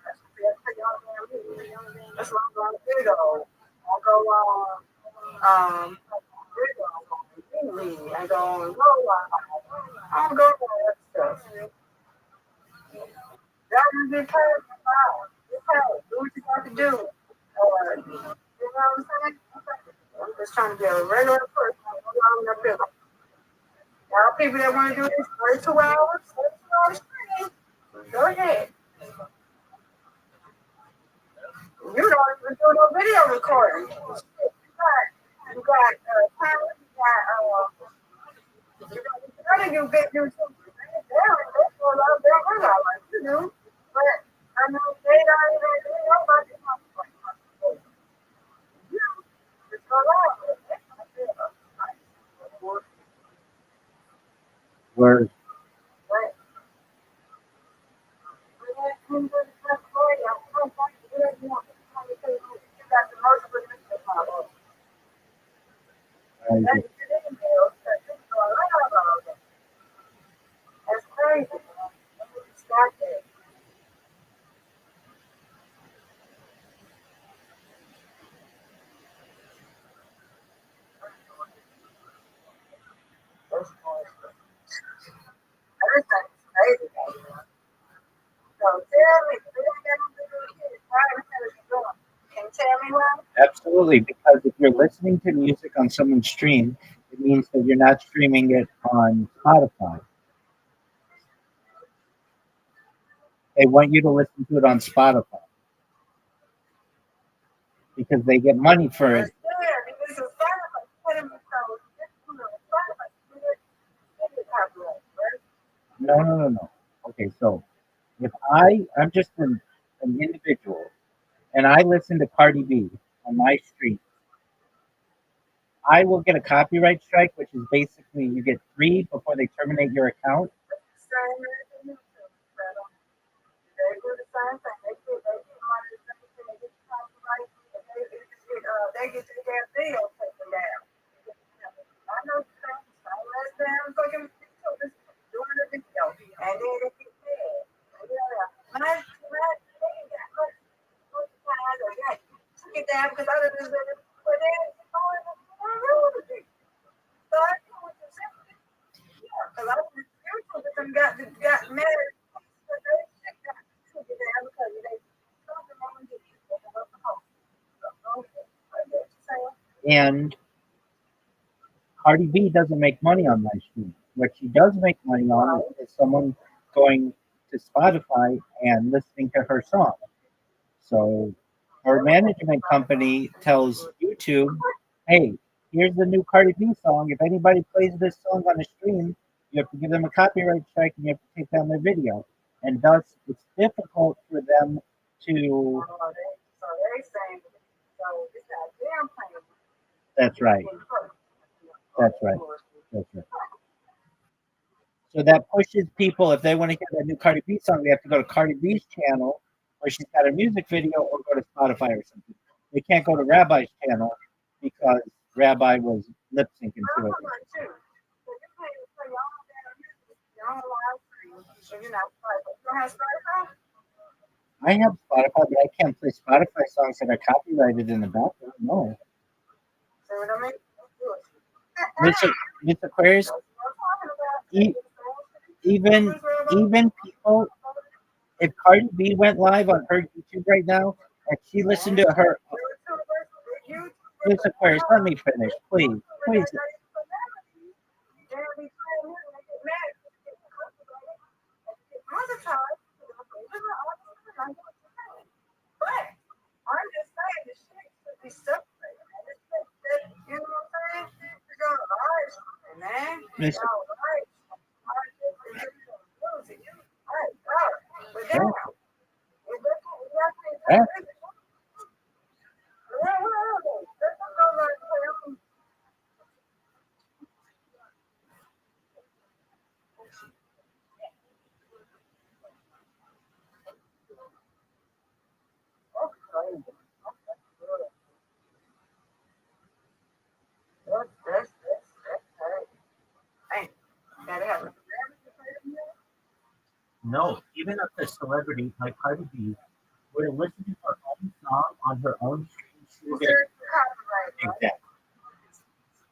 That's what I'm going to do though. I'll go on I go on low. I don't go on that stuff. That was your time. Do what you got to do. You know what I'm saying? I'm just trying to be a regular person. Now, people that want to do this 32 hours straight, go ahead. You don't even do no video recording. You got talent, you gotta do big YouTube. That's what I like to do. But I know they don't even know about this. It's a lot. Word. That's crazy. Start that. Everything's crazy. So tell me, can you tell me why? Absolutely, because if you're listening to music on someone's stream, it means that you're not streaming it on Spotify. They want you to listen to it on Spotify because they get money for it. No. Okay, so if I'm just an individual and I listen to Cardi B on my stream, I will get a copyright strike, which is basically you get 3 before they terminate your account. They get their damn video taken down. I know the same damn fucking doing the video. And then they get mad. Took it down because I didn't but then so I Because I was YouTube with them got married. But they shit got took it down because they something wrong with it. And Cardi B doesn't make money on live stream. What she does make money on is someone going to Spotify and listening to her song. So her management company tells YouTube, hey, here's the new Cardi B song. If anybody plays this song on a stream, you have to give them a copyright strike and you have to take down their video. And thus, it's difficult for them to. So they saying, so it's not them playing. That's right. That's right. That's right. So that pushes people, if they want to hear that new Cardi B song, they have to go to Cardi B's channel where she's got a music video or go to Spotify or something. They can't go to Rabbi's channel because Rabbi was lip syncing to it. I have Spotify, but I can't play Spotify songs that are copyrighted in the background. No. Miss Aquarius, even people, if Cardi B went live on her YouTube right now and she listened to her, Miss Aquarius, let me finish, please. But I'm just saying the shit should be separated. You know what I'm saying? You go to live stream, man. Miss- No, even if the celebrity like Cardi B were to listen to her own song on her own stream, she would get exactly.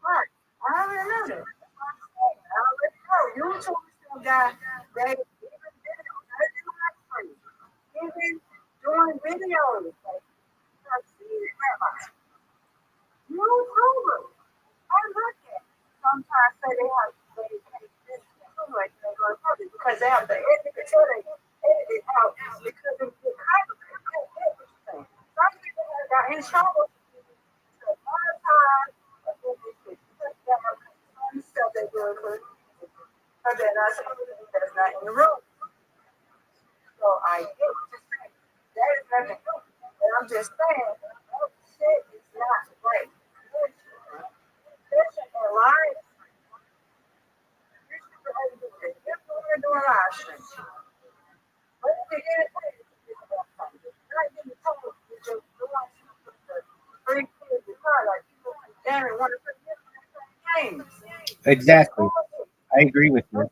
Right. I already know that. I already know. YouTube still got they even videos. They do that for you. Even doing videos. Like, I've seen it, man. YouTubers. I look at sometimes say they have this like they go public because they have the edit it out because they get copyright. Some people have got in trouble because one time stuff they do but then that's not in the room. So I get what you're saying. That is nothing new. And I'm just saying shit is not right. And lying. We're doing live stream. But if you get it, you're not getting told you just doing three kids in car like people damn want to put games. Exactly. I agree with you.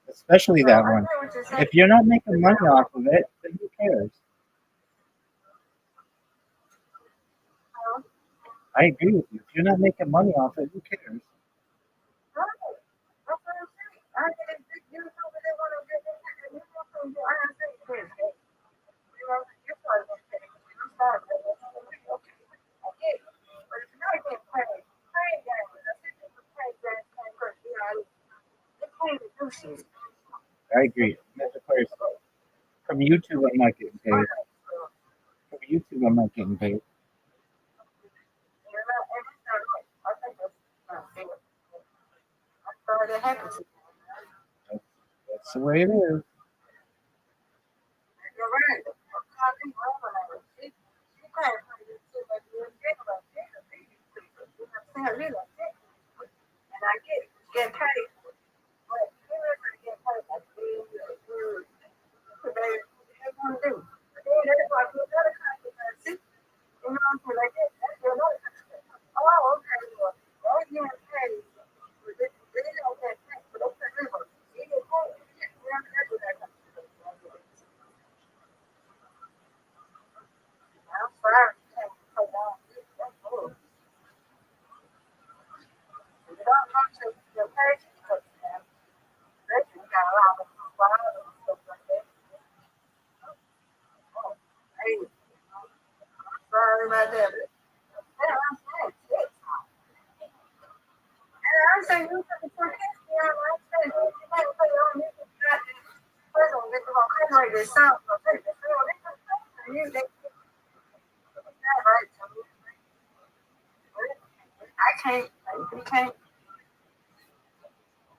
Especially that one. If you're not making money off of it, then who cares? I agree with you. If you're not making money off it, who cares? I agree. From YouTube, I'm not getting paid. That's the way it is. I'm going to your page because you got a lot of flowers and stuff like that. Oh, hey, I'm sorry about that. Yeah, I'm saying TikTok. And I'm saying you can put this down. I'm saying you might put it on you can cut it. First of all, they're going to come right this sound. So take the film. They can say you they can that right to me. I can't. You can't.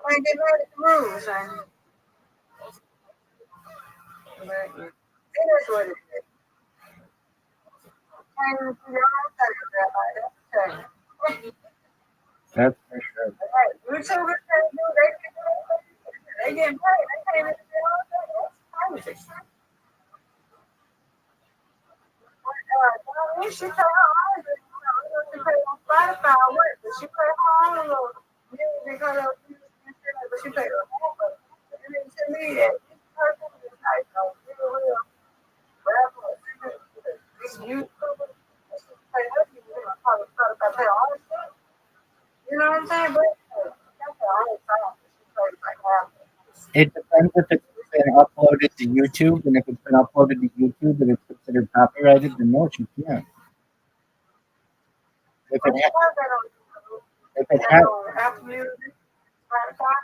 I ain't get mad at the rules, and but it is what it is. Can't even do your own thing, Rabbi. That's okay. That's for sure. Hey, YouTubers can't do. They can do it. They get paid. They can't even do their own thing. That's crazy. She pay her own. She pay on Spotify or what? But she pay her own little music because of but she pay her own. But to me, that this person is like a real rapper. This YouTuber, she pay her music on Spotify, pay her own stuff. You know what I'm saying? But that's her own song. She plays like half. It depends if it's been uploaded to YouTube, and if it's been uploaded to YouTube and it's considered copyrighted, then no, she can't. If But it she ha- has that on YouTube. if it That has, on Apple Music, Spotify.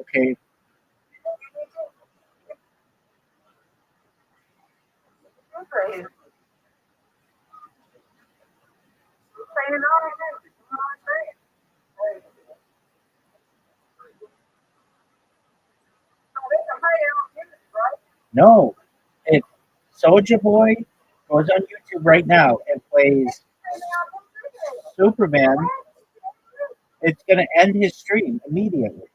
okay, You're crazy. Saying all that, you know what I'm saying? So they can play it on music, right? no. If Soulja Boy goes on YouTube right now and plays Superman, it's going to end his stream immediately.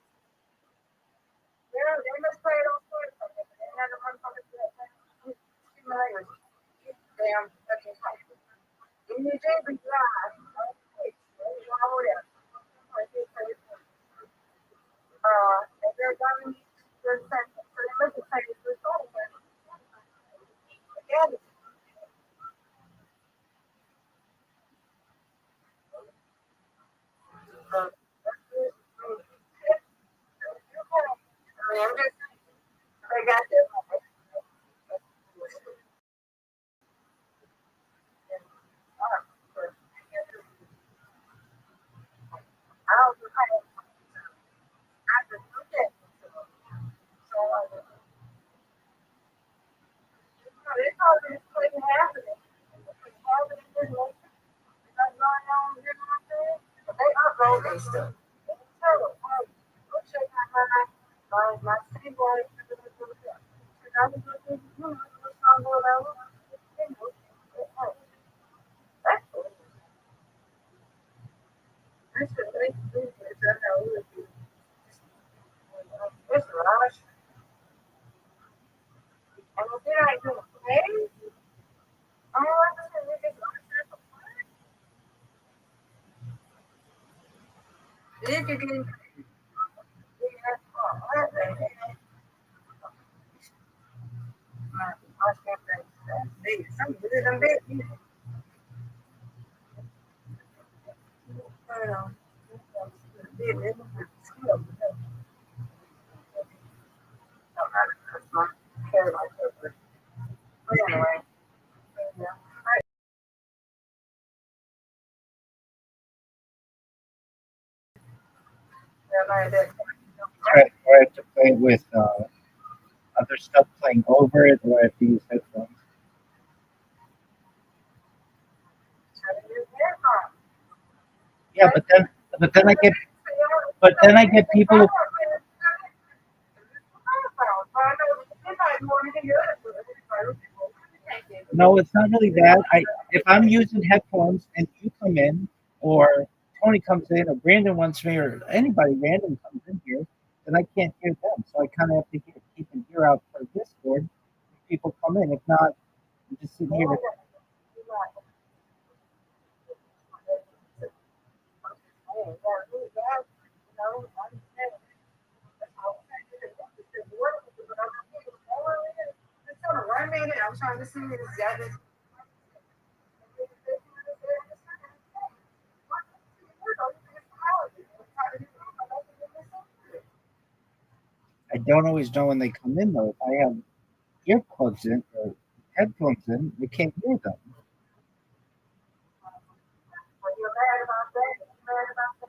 Yeah, they must play it on Spotify. They had to run from it to that thing. Damn fucking country. And you did be live. And they're going to just say, so they must have taken this over. Yeah, that's good. I mean, I'm just, they got this. I don't know how I just look at it. So, it's probably just couldn't happen. Couldn't happen in this nation. Not going on, you know what I'm saying? But they upload their stuff. They can tell them, hey, go check out my city boy. Check out the good things, you know, what's on the level. You know, that's cool. That's what they do. It's a hell of a it's rush. And if they ain't doing play, oh, I said, they just you could get some good and bad. Anyway, Or I have to play it with other stuff playing over it, or I have to use headphones. Yeah, but then I get, but then I get people. No, it's not really that. If I'm using headphones and you come in, or Tony comes in, or Brandon wants me, or anybody random comes in here, then I can't hear them. So I kind of have to keep an ear out for Discord. When people come in. If not, I'm just sitting here. I'm trying to see exactly. don't always know when they come in though. If I have earplugs in or headphones in, we can't hear them. Are you mad about that? Are you mad about that?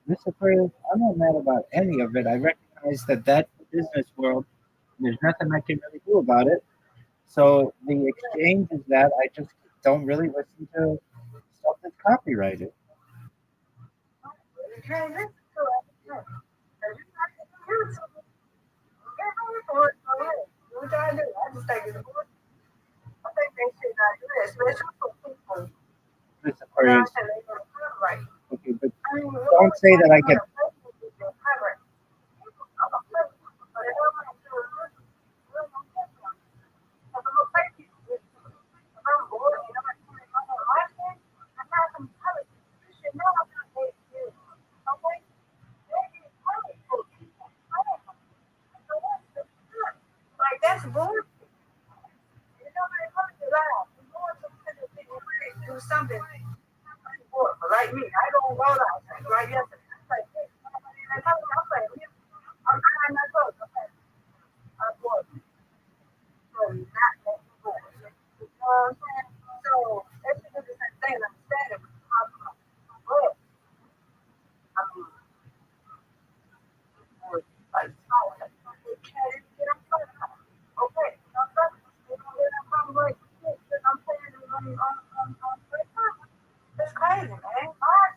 Mr. Aquarius, I'm not mad about any of it. I recognize that that's the business world. And there's nothing I can really do about it. So the exchange is that I just don't really listen to stuff that's copyrighted. You can't listen to it. Because you got to do YouTube. Get ready for it. Go ahead. Do what y'all do. I just think it's good. I think they should not do that, especially for people. Mr. You know Aquarius, what I'm saying? They don't copyright. okay, but I mean, don't say that I get. copyright. I'm a flip. But they don't want to do it. We're going to flip them. Because I'm going to pay people. If I'm bored and I'm not watching, I'm not going to tell it. You should know I'm not going to do it. Okay? They get paid for people. Like, that's bullshit. You know, they want to lie. You want to do something like me. I don't go out like yesterday. I'm like, hey, I'm like, I'm not going. I'm bored. So, not that bored. You know what I'm saying? So, that's the same thing. I'm saying. But, I mean, like, okay, it's crazy, man. I'm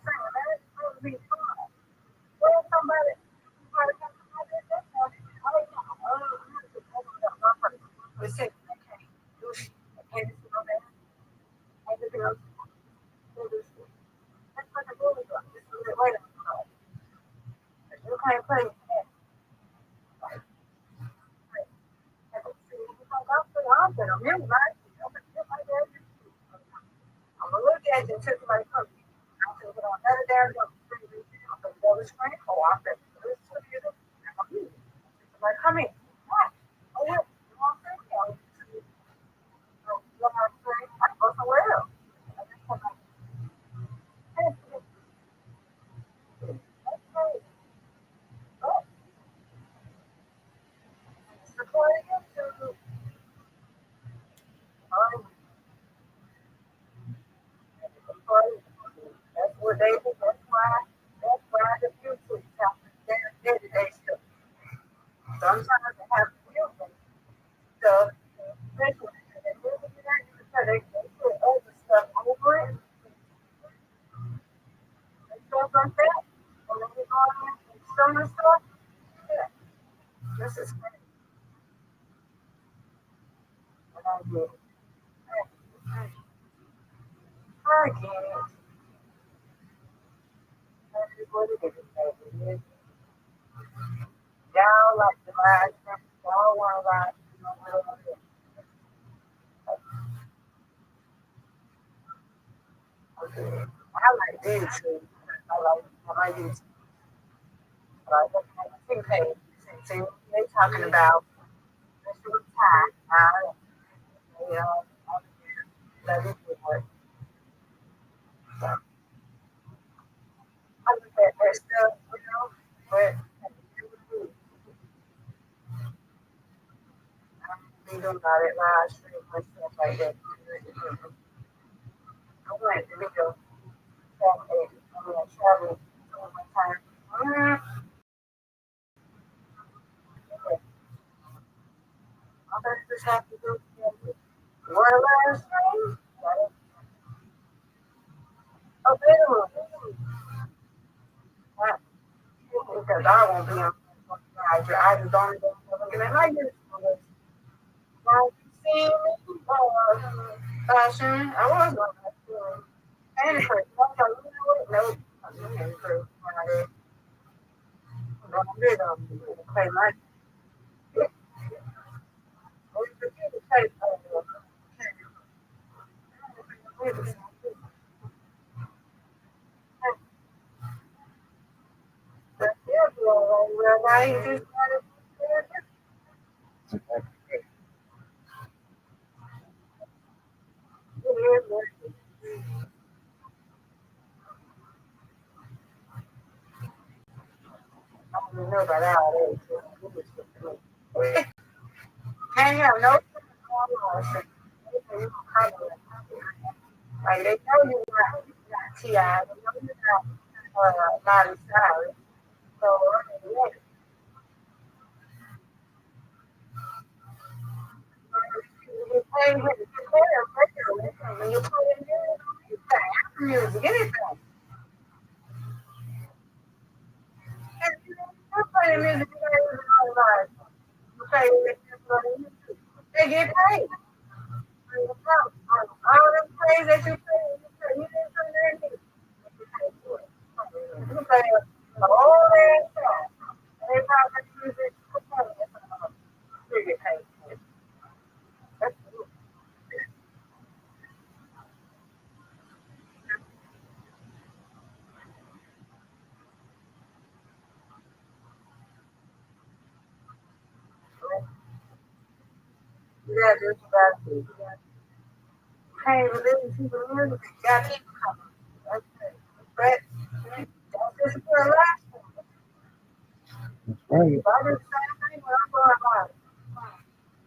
saying, man, it's supposed to be fun. When somebody, listen, I can't do shit. I can't do no man. I can't do no shit. That's what the movie was. This is the way to go. You can't play with that. I'm gonna look at it until somebody comes. I'm gonna put on another damn note. I'm gonna go to the screen. Oh, I'm gonna listen to music. I'm gonna mute it. Somebody come in. What? Oh, yeah. You know what I'm saying? Yeah. You know what I'm saying? I go somewhere else. I just come back. That's crazy. But supporting you to that's what they do. That's why the YouTube channel they're day stuff. Sometimes they have music stuff, especially they put other stuff over it and stuff like that. And then you go in and some of the stuff. Yeah, this is crazy. And I get it. I get it. That is what it is, baby. Y'all like the live stream. Y'all want to live stream. Okay. I like YouTube. I like YouTube. But I think they talking about this was time. You know, that is what I look at that stuff, you know, but I don't think about it live stream and stuff like that. I went to video travel one time. I bet this have to do what live stream? Available. Because I won't be on I just don't even looking at my YouTube. Now, you see me? Fashion. I was on that too. And for no, I'm for play my I don't know about that. Can't have no like they know you're not TI, they know you're not Miley Cyrus. So yeah, you pay him, you pay a regular, when you put in music, anything. And you play the music, you don't even know about it. You play it, they get paid. All them plays that you play, you didn't play that music. You pay for it. You play the whole ass time. And they probably use it for money. You get paid for it. That's good. Yeah, just about to. Hey, religion, people, music, got people coming. That's it. But that's just for a last one. That's right. If I do the same thing when I'm going on,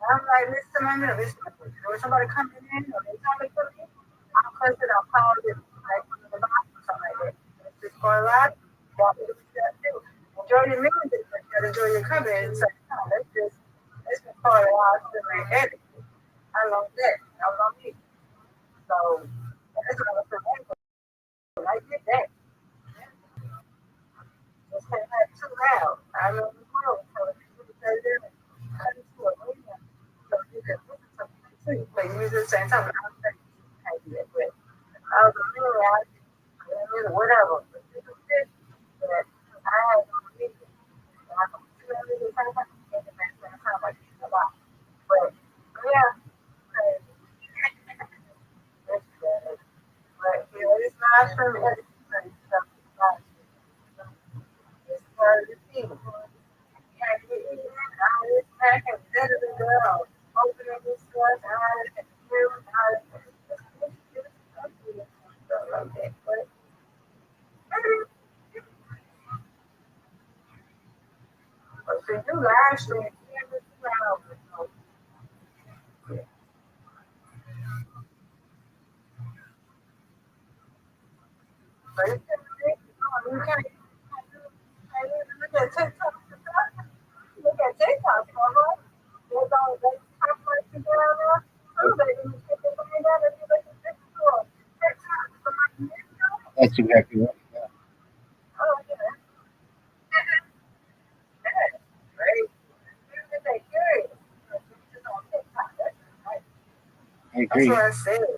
I'm like, listen to my music, listen to me. When somebody comes in or they tell me to me, I'll cuss it, I'll call it, like, from the box or something like that. It's just for a lot. Y'all do that too. Enjoy your music, but you gotta enjoy your company at the same time. That's just part of how I feel like editing. I love that. I love me. So that's what I'm saying. I get that. Just can't have too loud. I love the world. So if you say that, cut it to a medium. So you can listen to music too. You play music at the same time. I don't think you can't do that. But I was a million, whatever. But you can fit. But I have no music. And I can see that music at the same time. And at the same time, I can a lot. But yeah, that's good. But yeah, it's not from everything. It's part of the people. Can't get in all this back and better the girl. Opening this one, out and through, out stuff like that. But see, you live stream every 2 hours. But it's just you can't look at TikTok. Look at TikTok, mama. They're going to talk like you down there. So they can take the thing down and you can TikTok. That's exactly right. Yeah. Oh, yeah. Great. They curious. Just on TikTok. That's right. I That's agree. what I said.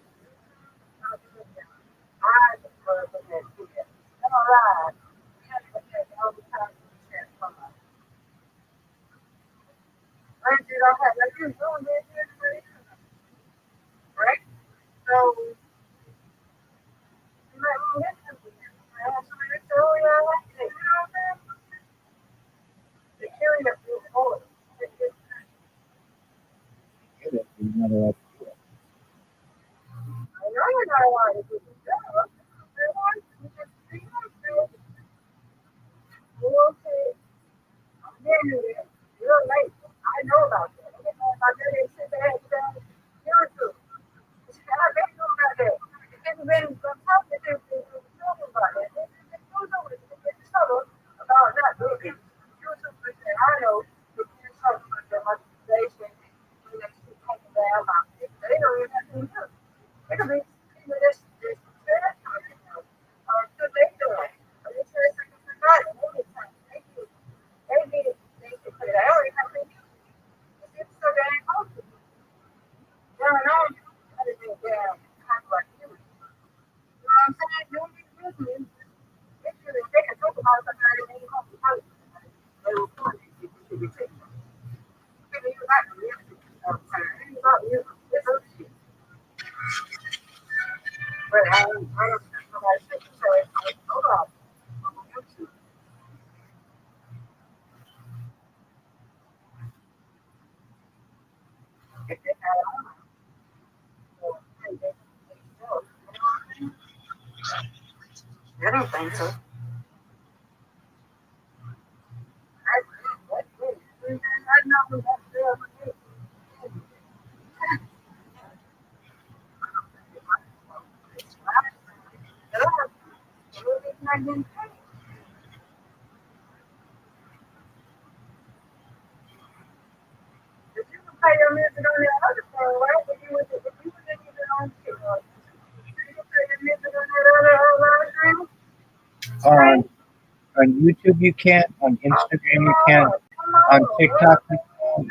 I just love looking at you. I'm alive. You have to look at all the time you share from us. Right? You don't have like you doing this, right? So you might want to listen to them. I have somebody to tell you I like it. You know what I'm saying? The hearing of your voice. You're not allowed to do that. I know you're not allowed to do this. You just see them. You okay? I'm getting it. You're late. I know about that. I did it since I had YouTube. I've been doing about that. It's been talking to people about that. It's trouble about not doing it. YouTube said, I know if you're talking about their monetization, when they keep taking down about it, they don't even have to do it. It could be people just should they do it? Or they should have somebody anytime. They need it. They should put it out. I already have to do it. It's so damn costly. Going on, other than damn contract. You know what I'm saying? You don't need to use me. They can talk about somebody and they won't be hurt. They will put it. You should be taking it. People use that to use it all the time. It ain't about you. It's other shit. But I don't think somebody should say it's no problem. On YouTube. If they had it on. So, hey, they know. You know what I mean? I don't think so. I know that. not getting paid. If you can pay your music on that other phone, right? If you was in it on you can pay your music on that other On YouTube you can't. On Instagram you can't. On TikTok you can't.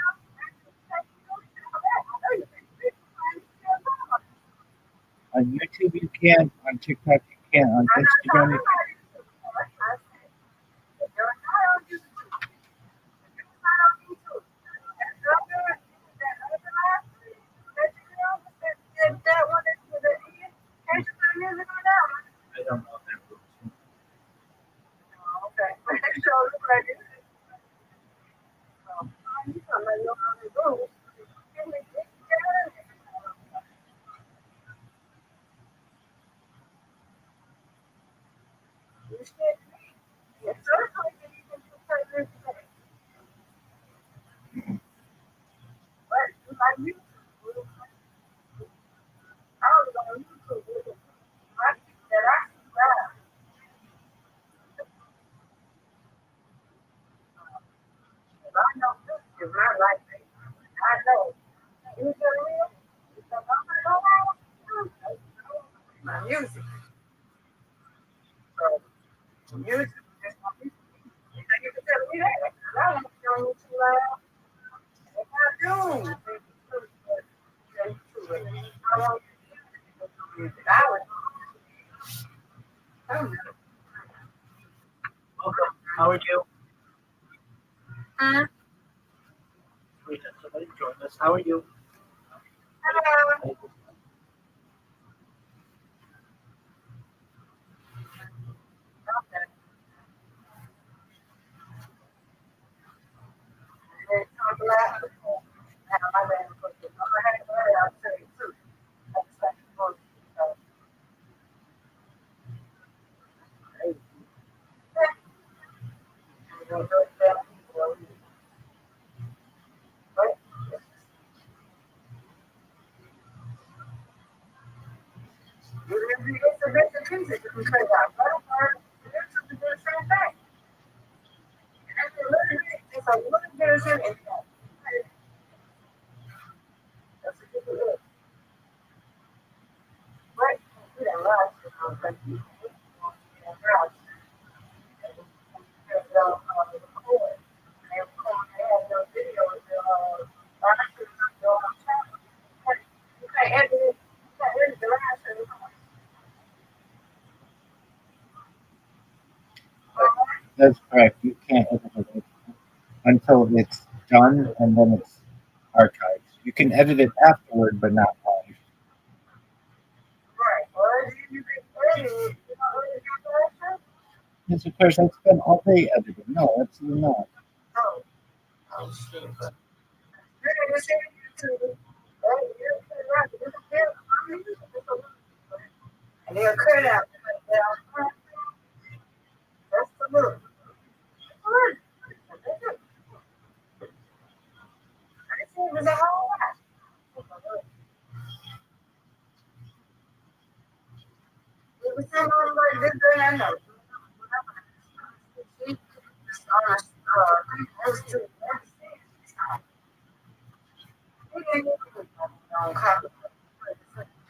On YouTube you can't. On TikTok you can't. On Instagram you can't. I don't know that rules. Music. So, music. You can tell me that. I don't know too loud. If I do, I want music. I would. Welcome. How are you? Huh? We had somebody join us. How are you? Hello. Okay. Let's talk about it. My bad. I'm going to have to I'll tell you too. That's like it's a bit of pieces you can cut out. YouTube to do the same thing. It's a little bit of everything. That's a good look. Right? You know, right? Thank you. That's correct. You can't edit it until it's done and then it's archived. You can edit it afterward, but not live. Yes, of course. I spent all day editing. No, absolutely not. And they'll cut it out. That's the look. It was a whole lot. It was something like this, and I know.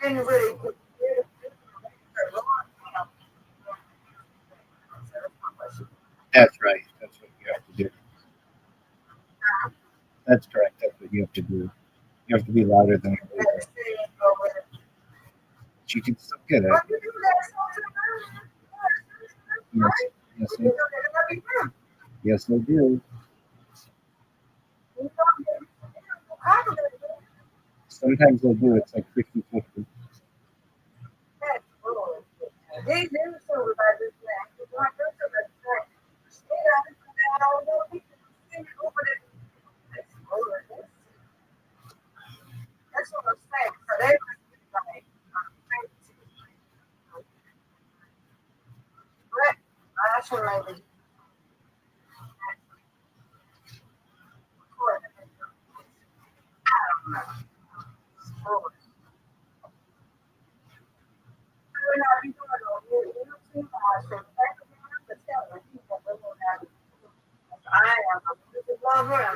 Didn't really That's right. That's what you have to do. That's correct. That's what you have to do. You have to be louder than everyone. But you can still get it. Yes, yes, yes, I do. Sometimes I do. It's like 50-50. That's what I'm saying. So they must be like, what? I should maybe record it. I don't know. We're not doing it on YouTube. I said, I'm going to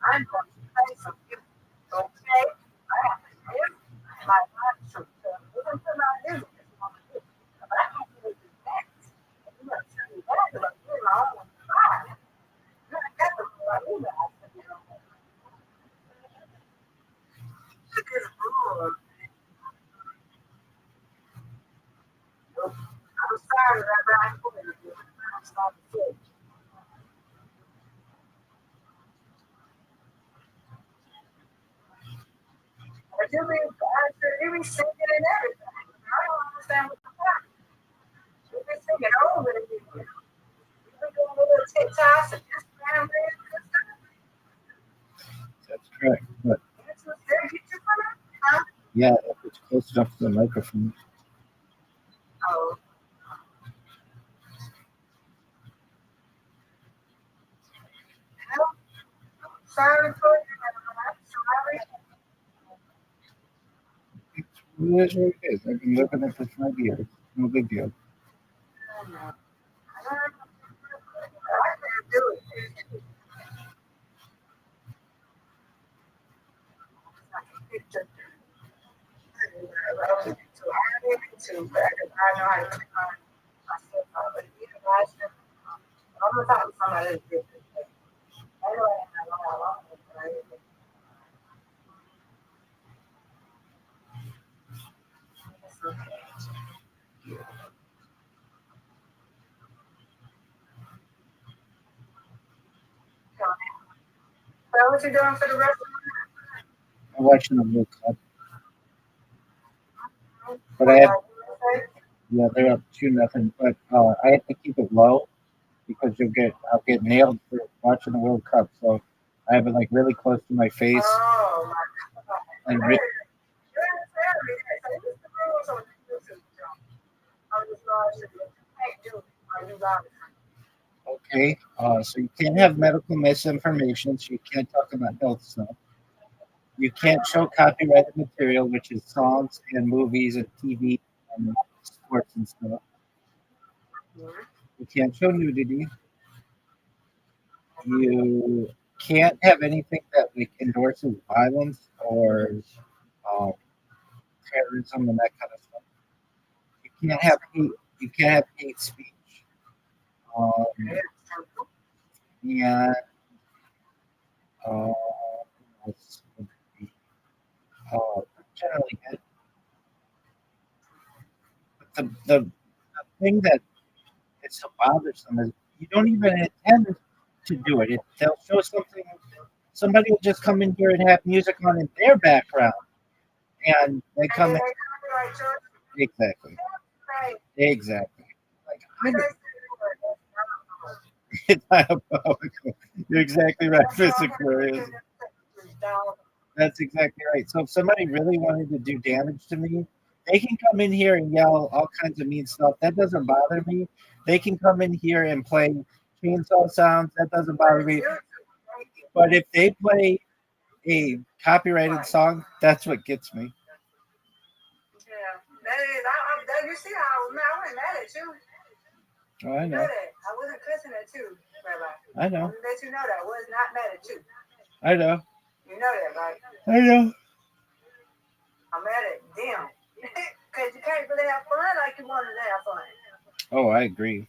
I'm going to say something. Okay? I have to live my life to listen to my music. But I can't really do that. You got to tell me that because you're my own God. You ain't got to do what you got to do. Look at the rule. I'm sorry, Rabbi. I'm going to do it. I'm sorry to say. But you be singing and everything. I don't understand what you're talking. You be singing over it. You be doing little TikToks and Instagram reels and stuff. That's correct. But That's what they get you from it? Huh? yeah, if it's close enough to the microphone. Oh. Well, sorry for you. I'm sorry. It is what it is. I've been living it for 5 years. No big deal. I know. I can't do it. I can picture. I need to, but I know how to click on myself. But you know, I'm gonna talk to somebody that's different. I know I have a lot of it. It's okay. So what you doing for the rest of I'm watching the World Cup, the but night? I have, What yeah, they're up 2-0. But I have to keep it low because I'll get nailed for watching the World Cup. So I have it like really close to my face Oh my God. and You're telling me that. So this is the rules on YouTube, John. I'm just not sure what you can't do. Are you allowed to? okay. So you can't have medical misinformation. So you can't talk about health stuff. You can't show copyrighted material, which is songs and movies and TV and sports and stuff. You can't show nudity. You can't have anything that like endorses violence or um, terrorism and that kind of stuff. You can't have hate. You can't have hate speech. Um, and what's- generally it. But the thing that is so bothersome is you don't even intend to do it. They'll show something. Somebody will just come in here and have music on in their background, and they come in. Exactly. Exactly. Like it's diabolical. You're exactly right, Mr. Aquarius. That's exactly right. So if somebody really wanted to do damage to me, they can come in here and yell all kinds of mean stuff. That doesn't bother me. They can come in here and play chainsaw sounds. That doesn't bother me. But if they play a copyrighted song, that's what gets me. Yeah, that is. You see how I wasn't mad at you. Oh, I You know know. that. I wasn't cussing at you, Rabbi. I know. I'm gonna let you know that I was not mad at you. I know. You know that, right? I know. I'm mad at them. Because you can't really have fun like you wanted to have fun. Oh, I agree.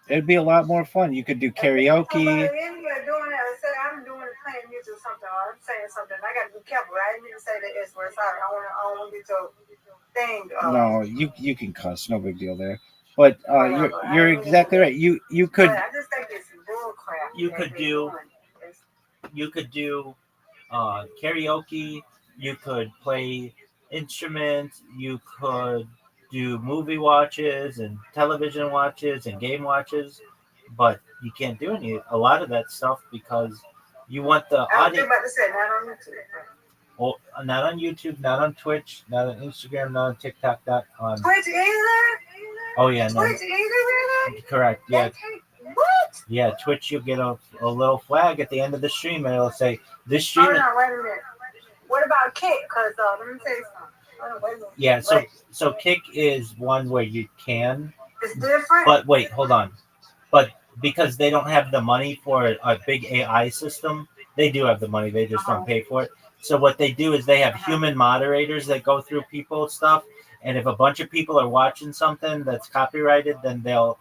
It'd be a lot more fun. You could do karaoke. Somebody in here doing that, say I'm doing it, playing music or something, or I'm saying something. I got to be careful. I didn't even say the S word. Sorry, I don't want to get your thing. No, you can cuss. No big deal there. But you're exactly right. You could. I just think it's bull crap. You could do karaoke. You could play instruments. You could do movie watches and television watches and game watches, but you can't do a lot of that stuff because you want the I was audience. about to say not on YouTube. Well, not on YouTube, not on Twitch, not on Instagram, not on TikTok, not on. Twitch either? Oh yeah, no. Twitch either, really? Correct. Yeah. What? Yeah, Twitch. You'll get a little flag at the end of the stream, and it'll say this stream. Hold on, wait a minute. What about Kick? Because let me tell you something. Hold on, wait a minute. Yeah, so Kick is one where you can. It's different. But wait, hold on. but because they don't have the money for a big AI system, they do have the money. They just don't pay for it. So what they do is they have human moderators that go through people's stuff, and if a bunch of people are watching something that's copyrighted, then they'll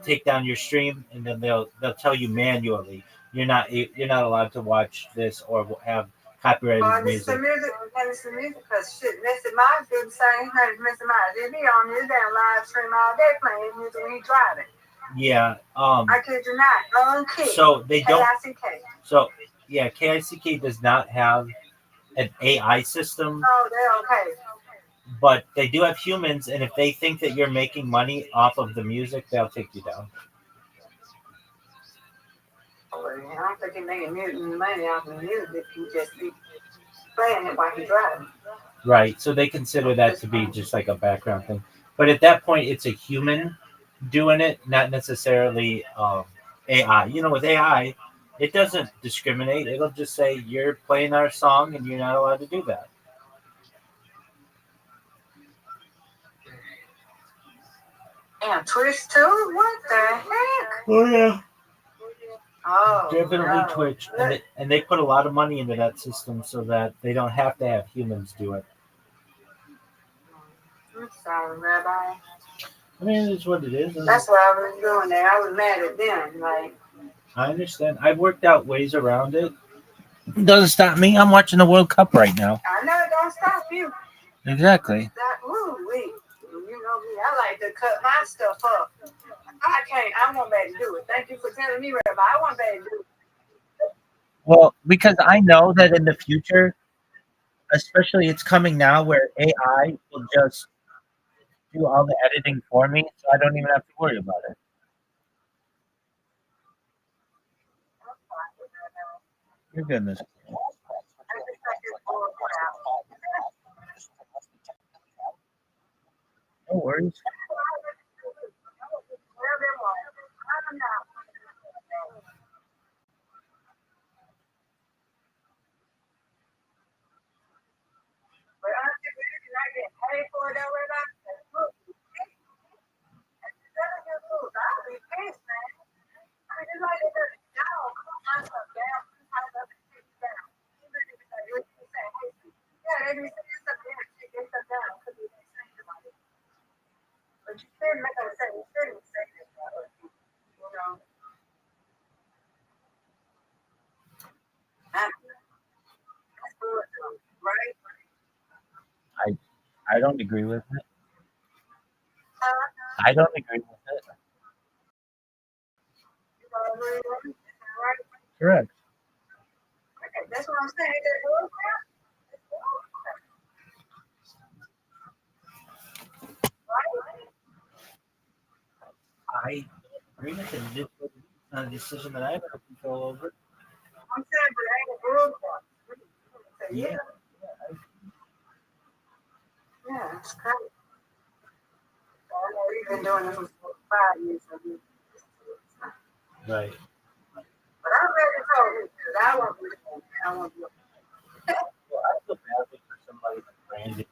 take down your stream, and then they'll tell you manually you're not allowed to watch this or have copyrighted It's the music. music, and it's the music, because shit, Mr. Myers do the same thing as Mr. Myers. They be on his damn live stream all day playing music when he driving. Yeah. I kid you not. On Kick. So they don't. K-I-C-K. So yeah, KICK does not have an AI system, Oh, they're okay. but they do have humans, and if they think that you're making money off of the music, they'll take you down. I don't think he's making money off of the music. He just be playing it while he's driving. Right. So they consider that to be just like a background thing. But at that point, it's a human doing it, not necessarily AI. With AI, it doesn't discriminate. It'll just say you're playing our song and you're not allowed to do that. And Twitch too? What the heck? Oh yeah. Oh, Definitely no. Twitch, and they put a lot of money into that system so that they don't have to have humans do it. I'm sorry, Rabbi. I mean, it's what it is. That's what I was doing there. I was mad at them. Like, I understand. I've worked out ways around it. Doesn't stop me. I'm watching the World Cup right now. I know it don't stop you. Exactly. Ooh-wee. You know me. I like to cut my stuff up. I won't be able to do it. Thank you for telling me, Rabbi. I won't be able to do it. Well, because I know that in the future, especially it's coming now where AI will just do all the editing for me, so I don't even have to worry about it. Your goodness. No worries. But honestly, I get paid for it that way. I'll be pissed, man. I mean, it's like y'all come on stuff down. Yeah, they be saying stuff down, take their stuff down. But you shouldn't make them say, you shouldn't say this, you know. That's good, right? I don't agree with it. I don't agree with it. Correct. Okay, that's what I'm saying. I agree with it. It's not a decision that I have no control over. I'm saying, but ain't a good one. Yeah. Yeah, it's crazy. I know we've been doing this for 5 years. Right. But I'm ready to tell you because I want to do it. I want to do it. Well, I feel badly for somebody like Brandon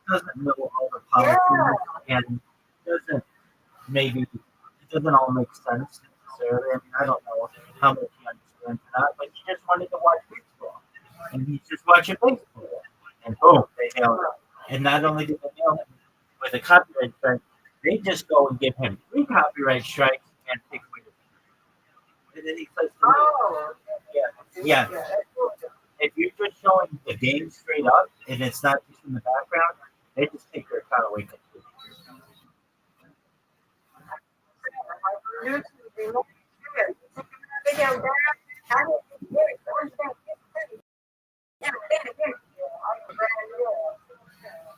who doesn't know all the policies and doesn't maybe it doesn't all make sense necessarily. I mean, I don't know how much he understands or not, but he just wanted to watch baseball, and he's just watching baseball, and boom, they nailed it. And not only did they nail him with a copyright strike, they just go and give him 3 copyright strikes and take away the. And then he says, Oh, yeah. If you're just showing the game straight up and it's not just in the background, they just take your account away completely.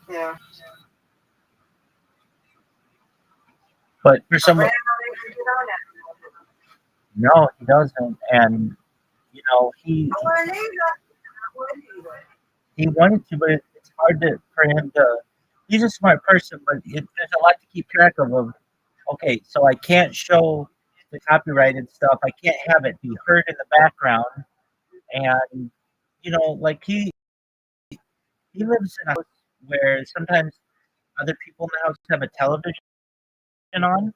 Yeah. But for someone, no, he doesn't, and he wanted to, but it's hard for him to. He's a smart person, but there's a lot to keep track of. Okay, so I can't show the copyrighted stuff. I can't have it be heard in the background, and like he lives in a house where sometimes other people in the house have a television on,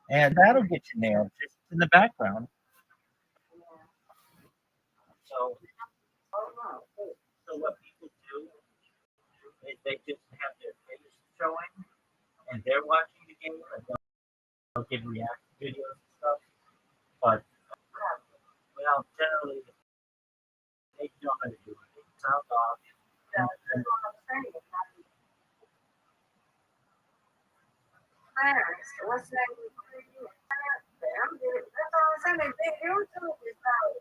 and that'll get you nailed just in the background. So, so what people do is they just have their face showing, and they're watching the game, and they'll give reaction videos and stuff. But well, generally they know how to do it. They sound off. And What's that? I'm good. That's all I'm saying. They YouTube is out.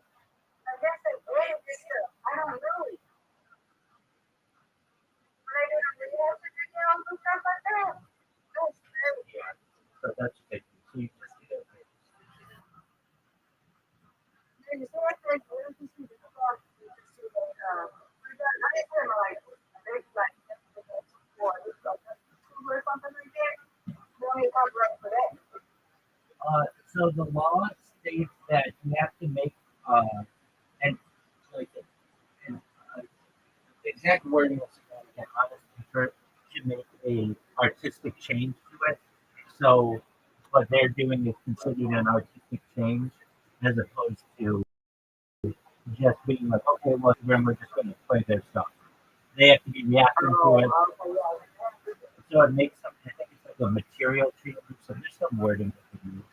I guess they edit this stuff. I don't know. When they do the reaction videos and stuff like that. That's crazy. so that's big. So you just see their face. You see what they do? You see the stuff. You see the, I didn't feel like, they like, or something like that. They don't even copyright for that. So the law states that you have to make and like an exact wording is again honestly for to make a artistic change to it. So what they're doing is considered an artistic change as opposed to just being like, okay, well, then we're just going to play their stuff. They have to be reacting to it. So it makes something, I think it's like a material change. So there's some wording that they use.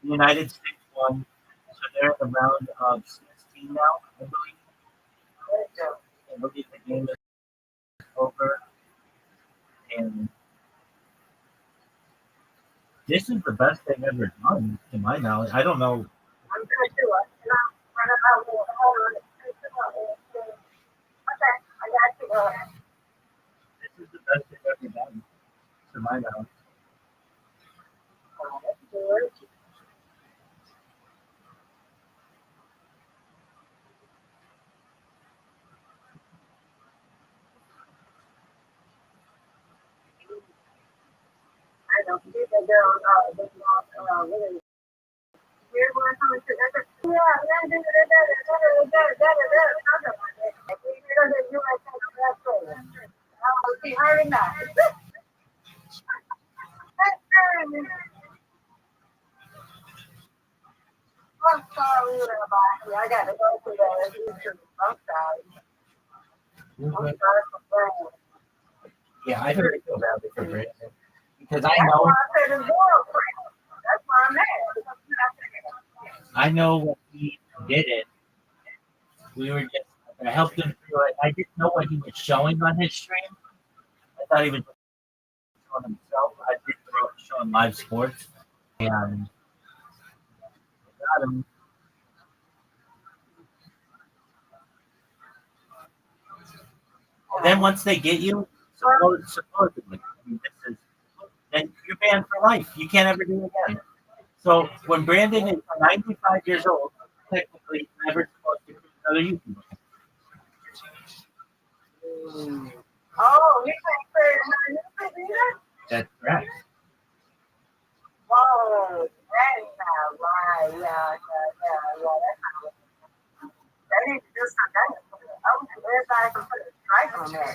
The United States won, so they're at the round of 16 now, I believe. I believe the game is over. And this is the best they've ever done, to my knowledge. I don't know. I'm gonna do it. And I'm running out of hold on. Okay, I got you. This is the best they've ever done, to my knowledge. Let's do it. I don't forget that girl, really. We're going to come to that. She heard it now. I'm sorry, everybody. I got to go to the I'm sorry. I'm sorry for praying. Yeah, I don't feel badly for Brandon. Because I That's know why I said it's world praying. That's why I'm mad. I know when he did it, we were just I helped him through it. I didn't know what he was showing on his stream. I thought he was showing himself. I didn't know he was showing live sports. And I got him. And then once they get you, supposedly, I mean, this is then you're banned for life. You can't ever do it again. So when Brandon is 95 years old, technically he's never supposed to do another YouTuber. Oh, you can't create another newspaper either? That's correct. Whoa, that is not right. Yeah. That's not right. They need to do something. Everybody can put a strike on that.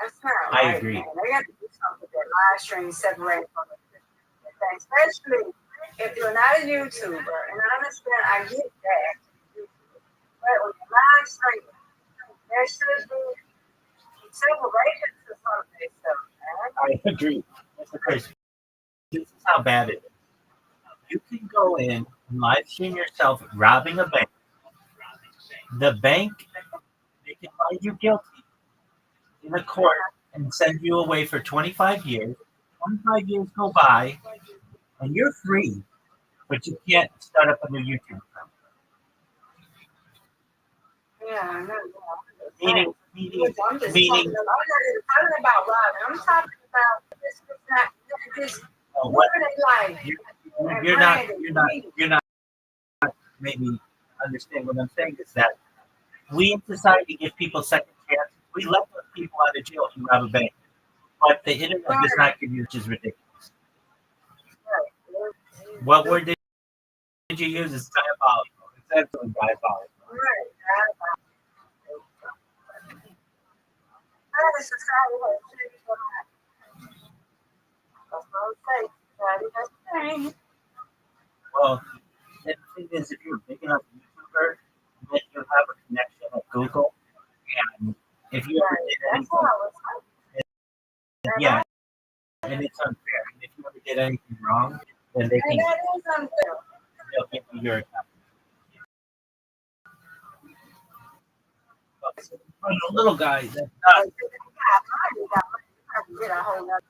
That's not right. I agree. Man. They got to do something with that live stream separated from the thing, especially if you're not a YouTuber. And I understand, I get that. But with live streaming, there should be separation to some of this stuff, man. I agree. That's the crazy. This is how bad it is. You can go in and live stream yourself robbing a bank. The bank, they can find you guilty in a court and send you away for 25 years. 25 years go by, and you're free, but you can't start up a new YouTube account. Yeah, I know. Meaning, I'm just talking about robbing. I'm talking about this. This what are they like? You're not maybe understand what I'm saying is that we in society give people second chances. We let those people out of jail if you rob a bank, but the internet does not give you, which is ridiculous. What word did you use? It's diabolical. It's absolutely diabolical. Right. Society has changed a lot. say, Daddy, just saying. Well, the thing is, if you're a big enough YouTuber, then you have a connection at Google, and if you ever did That's what anything, I was saying. yeah, and it's unfair. And if you ever did anything wrong, then they And can that is unfair. they'll give you your account. But for the little guy, that's not. Get a whole nother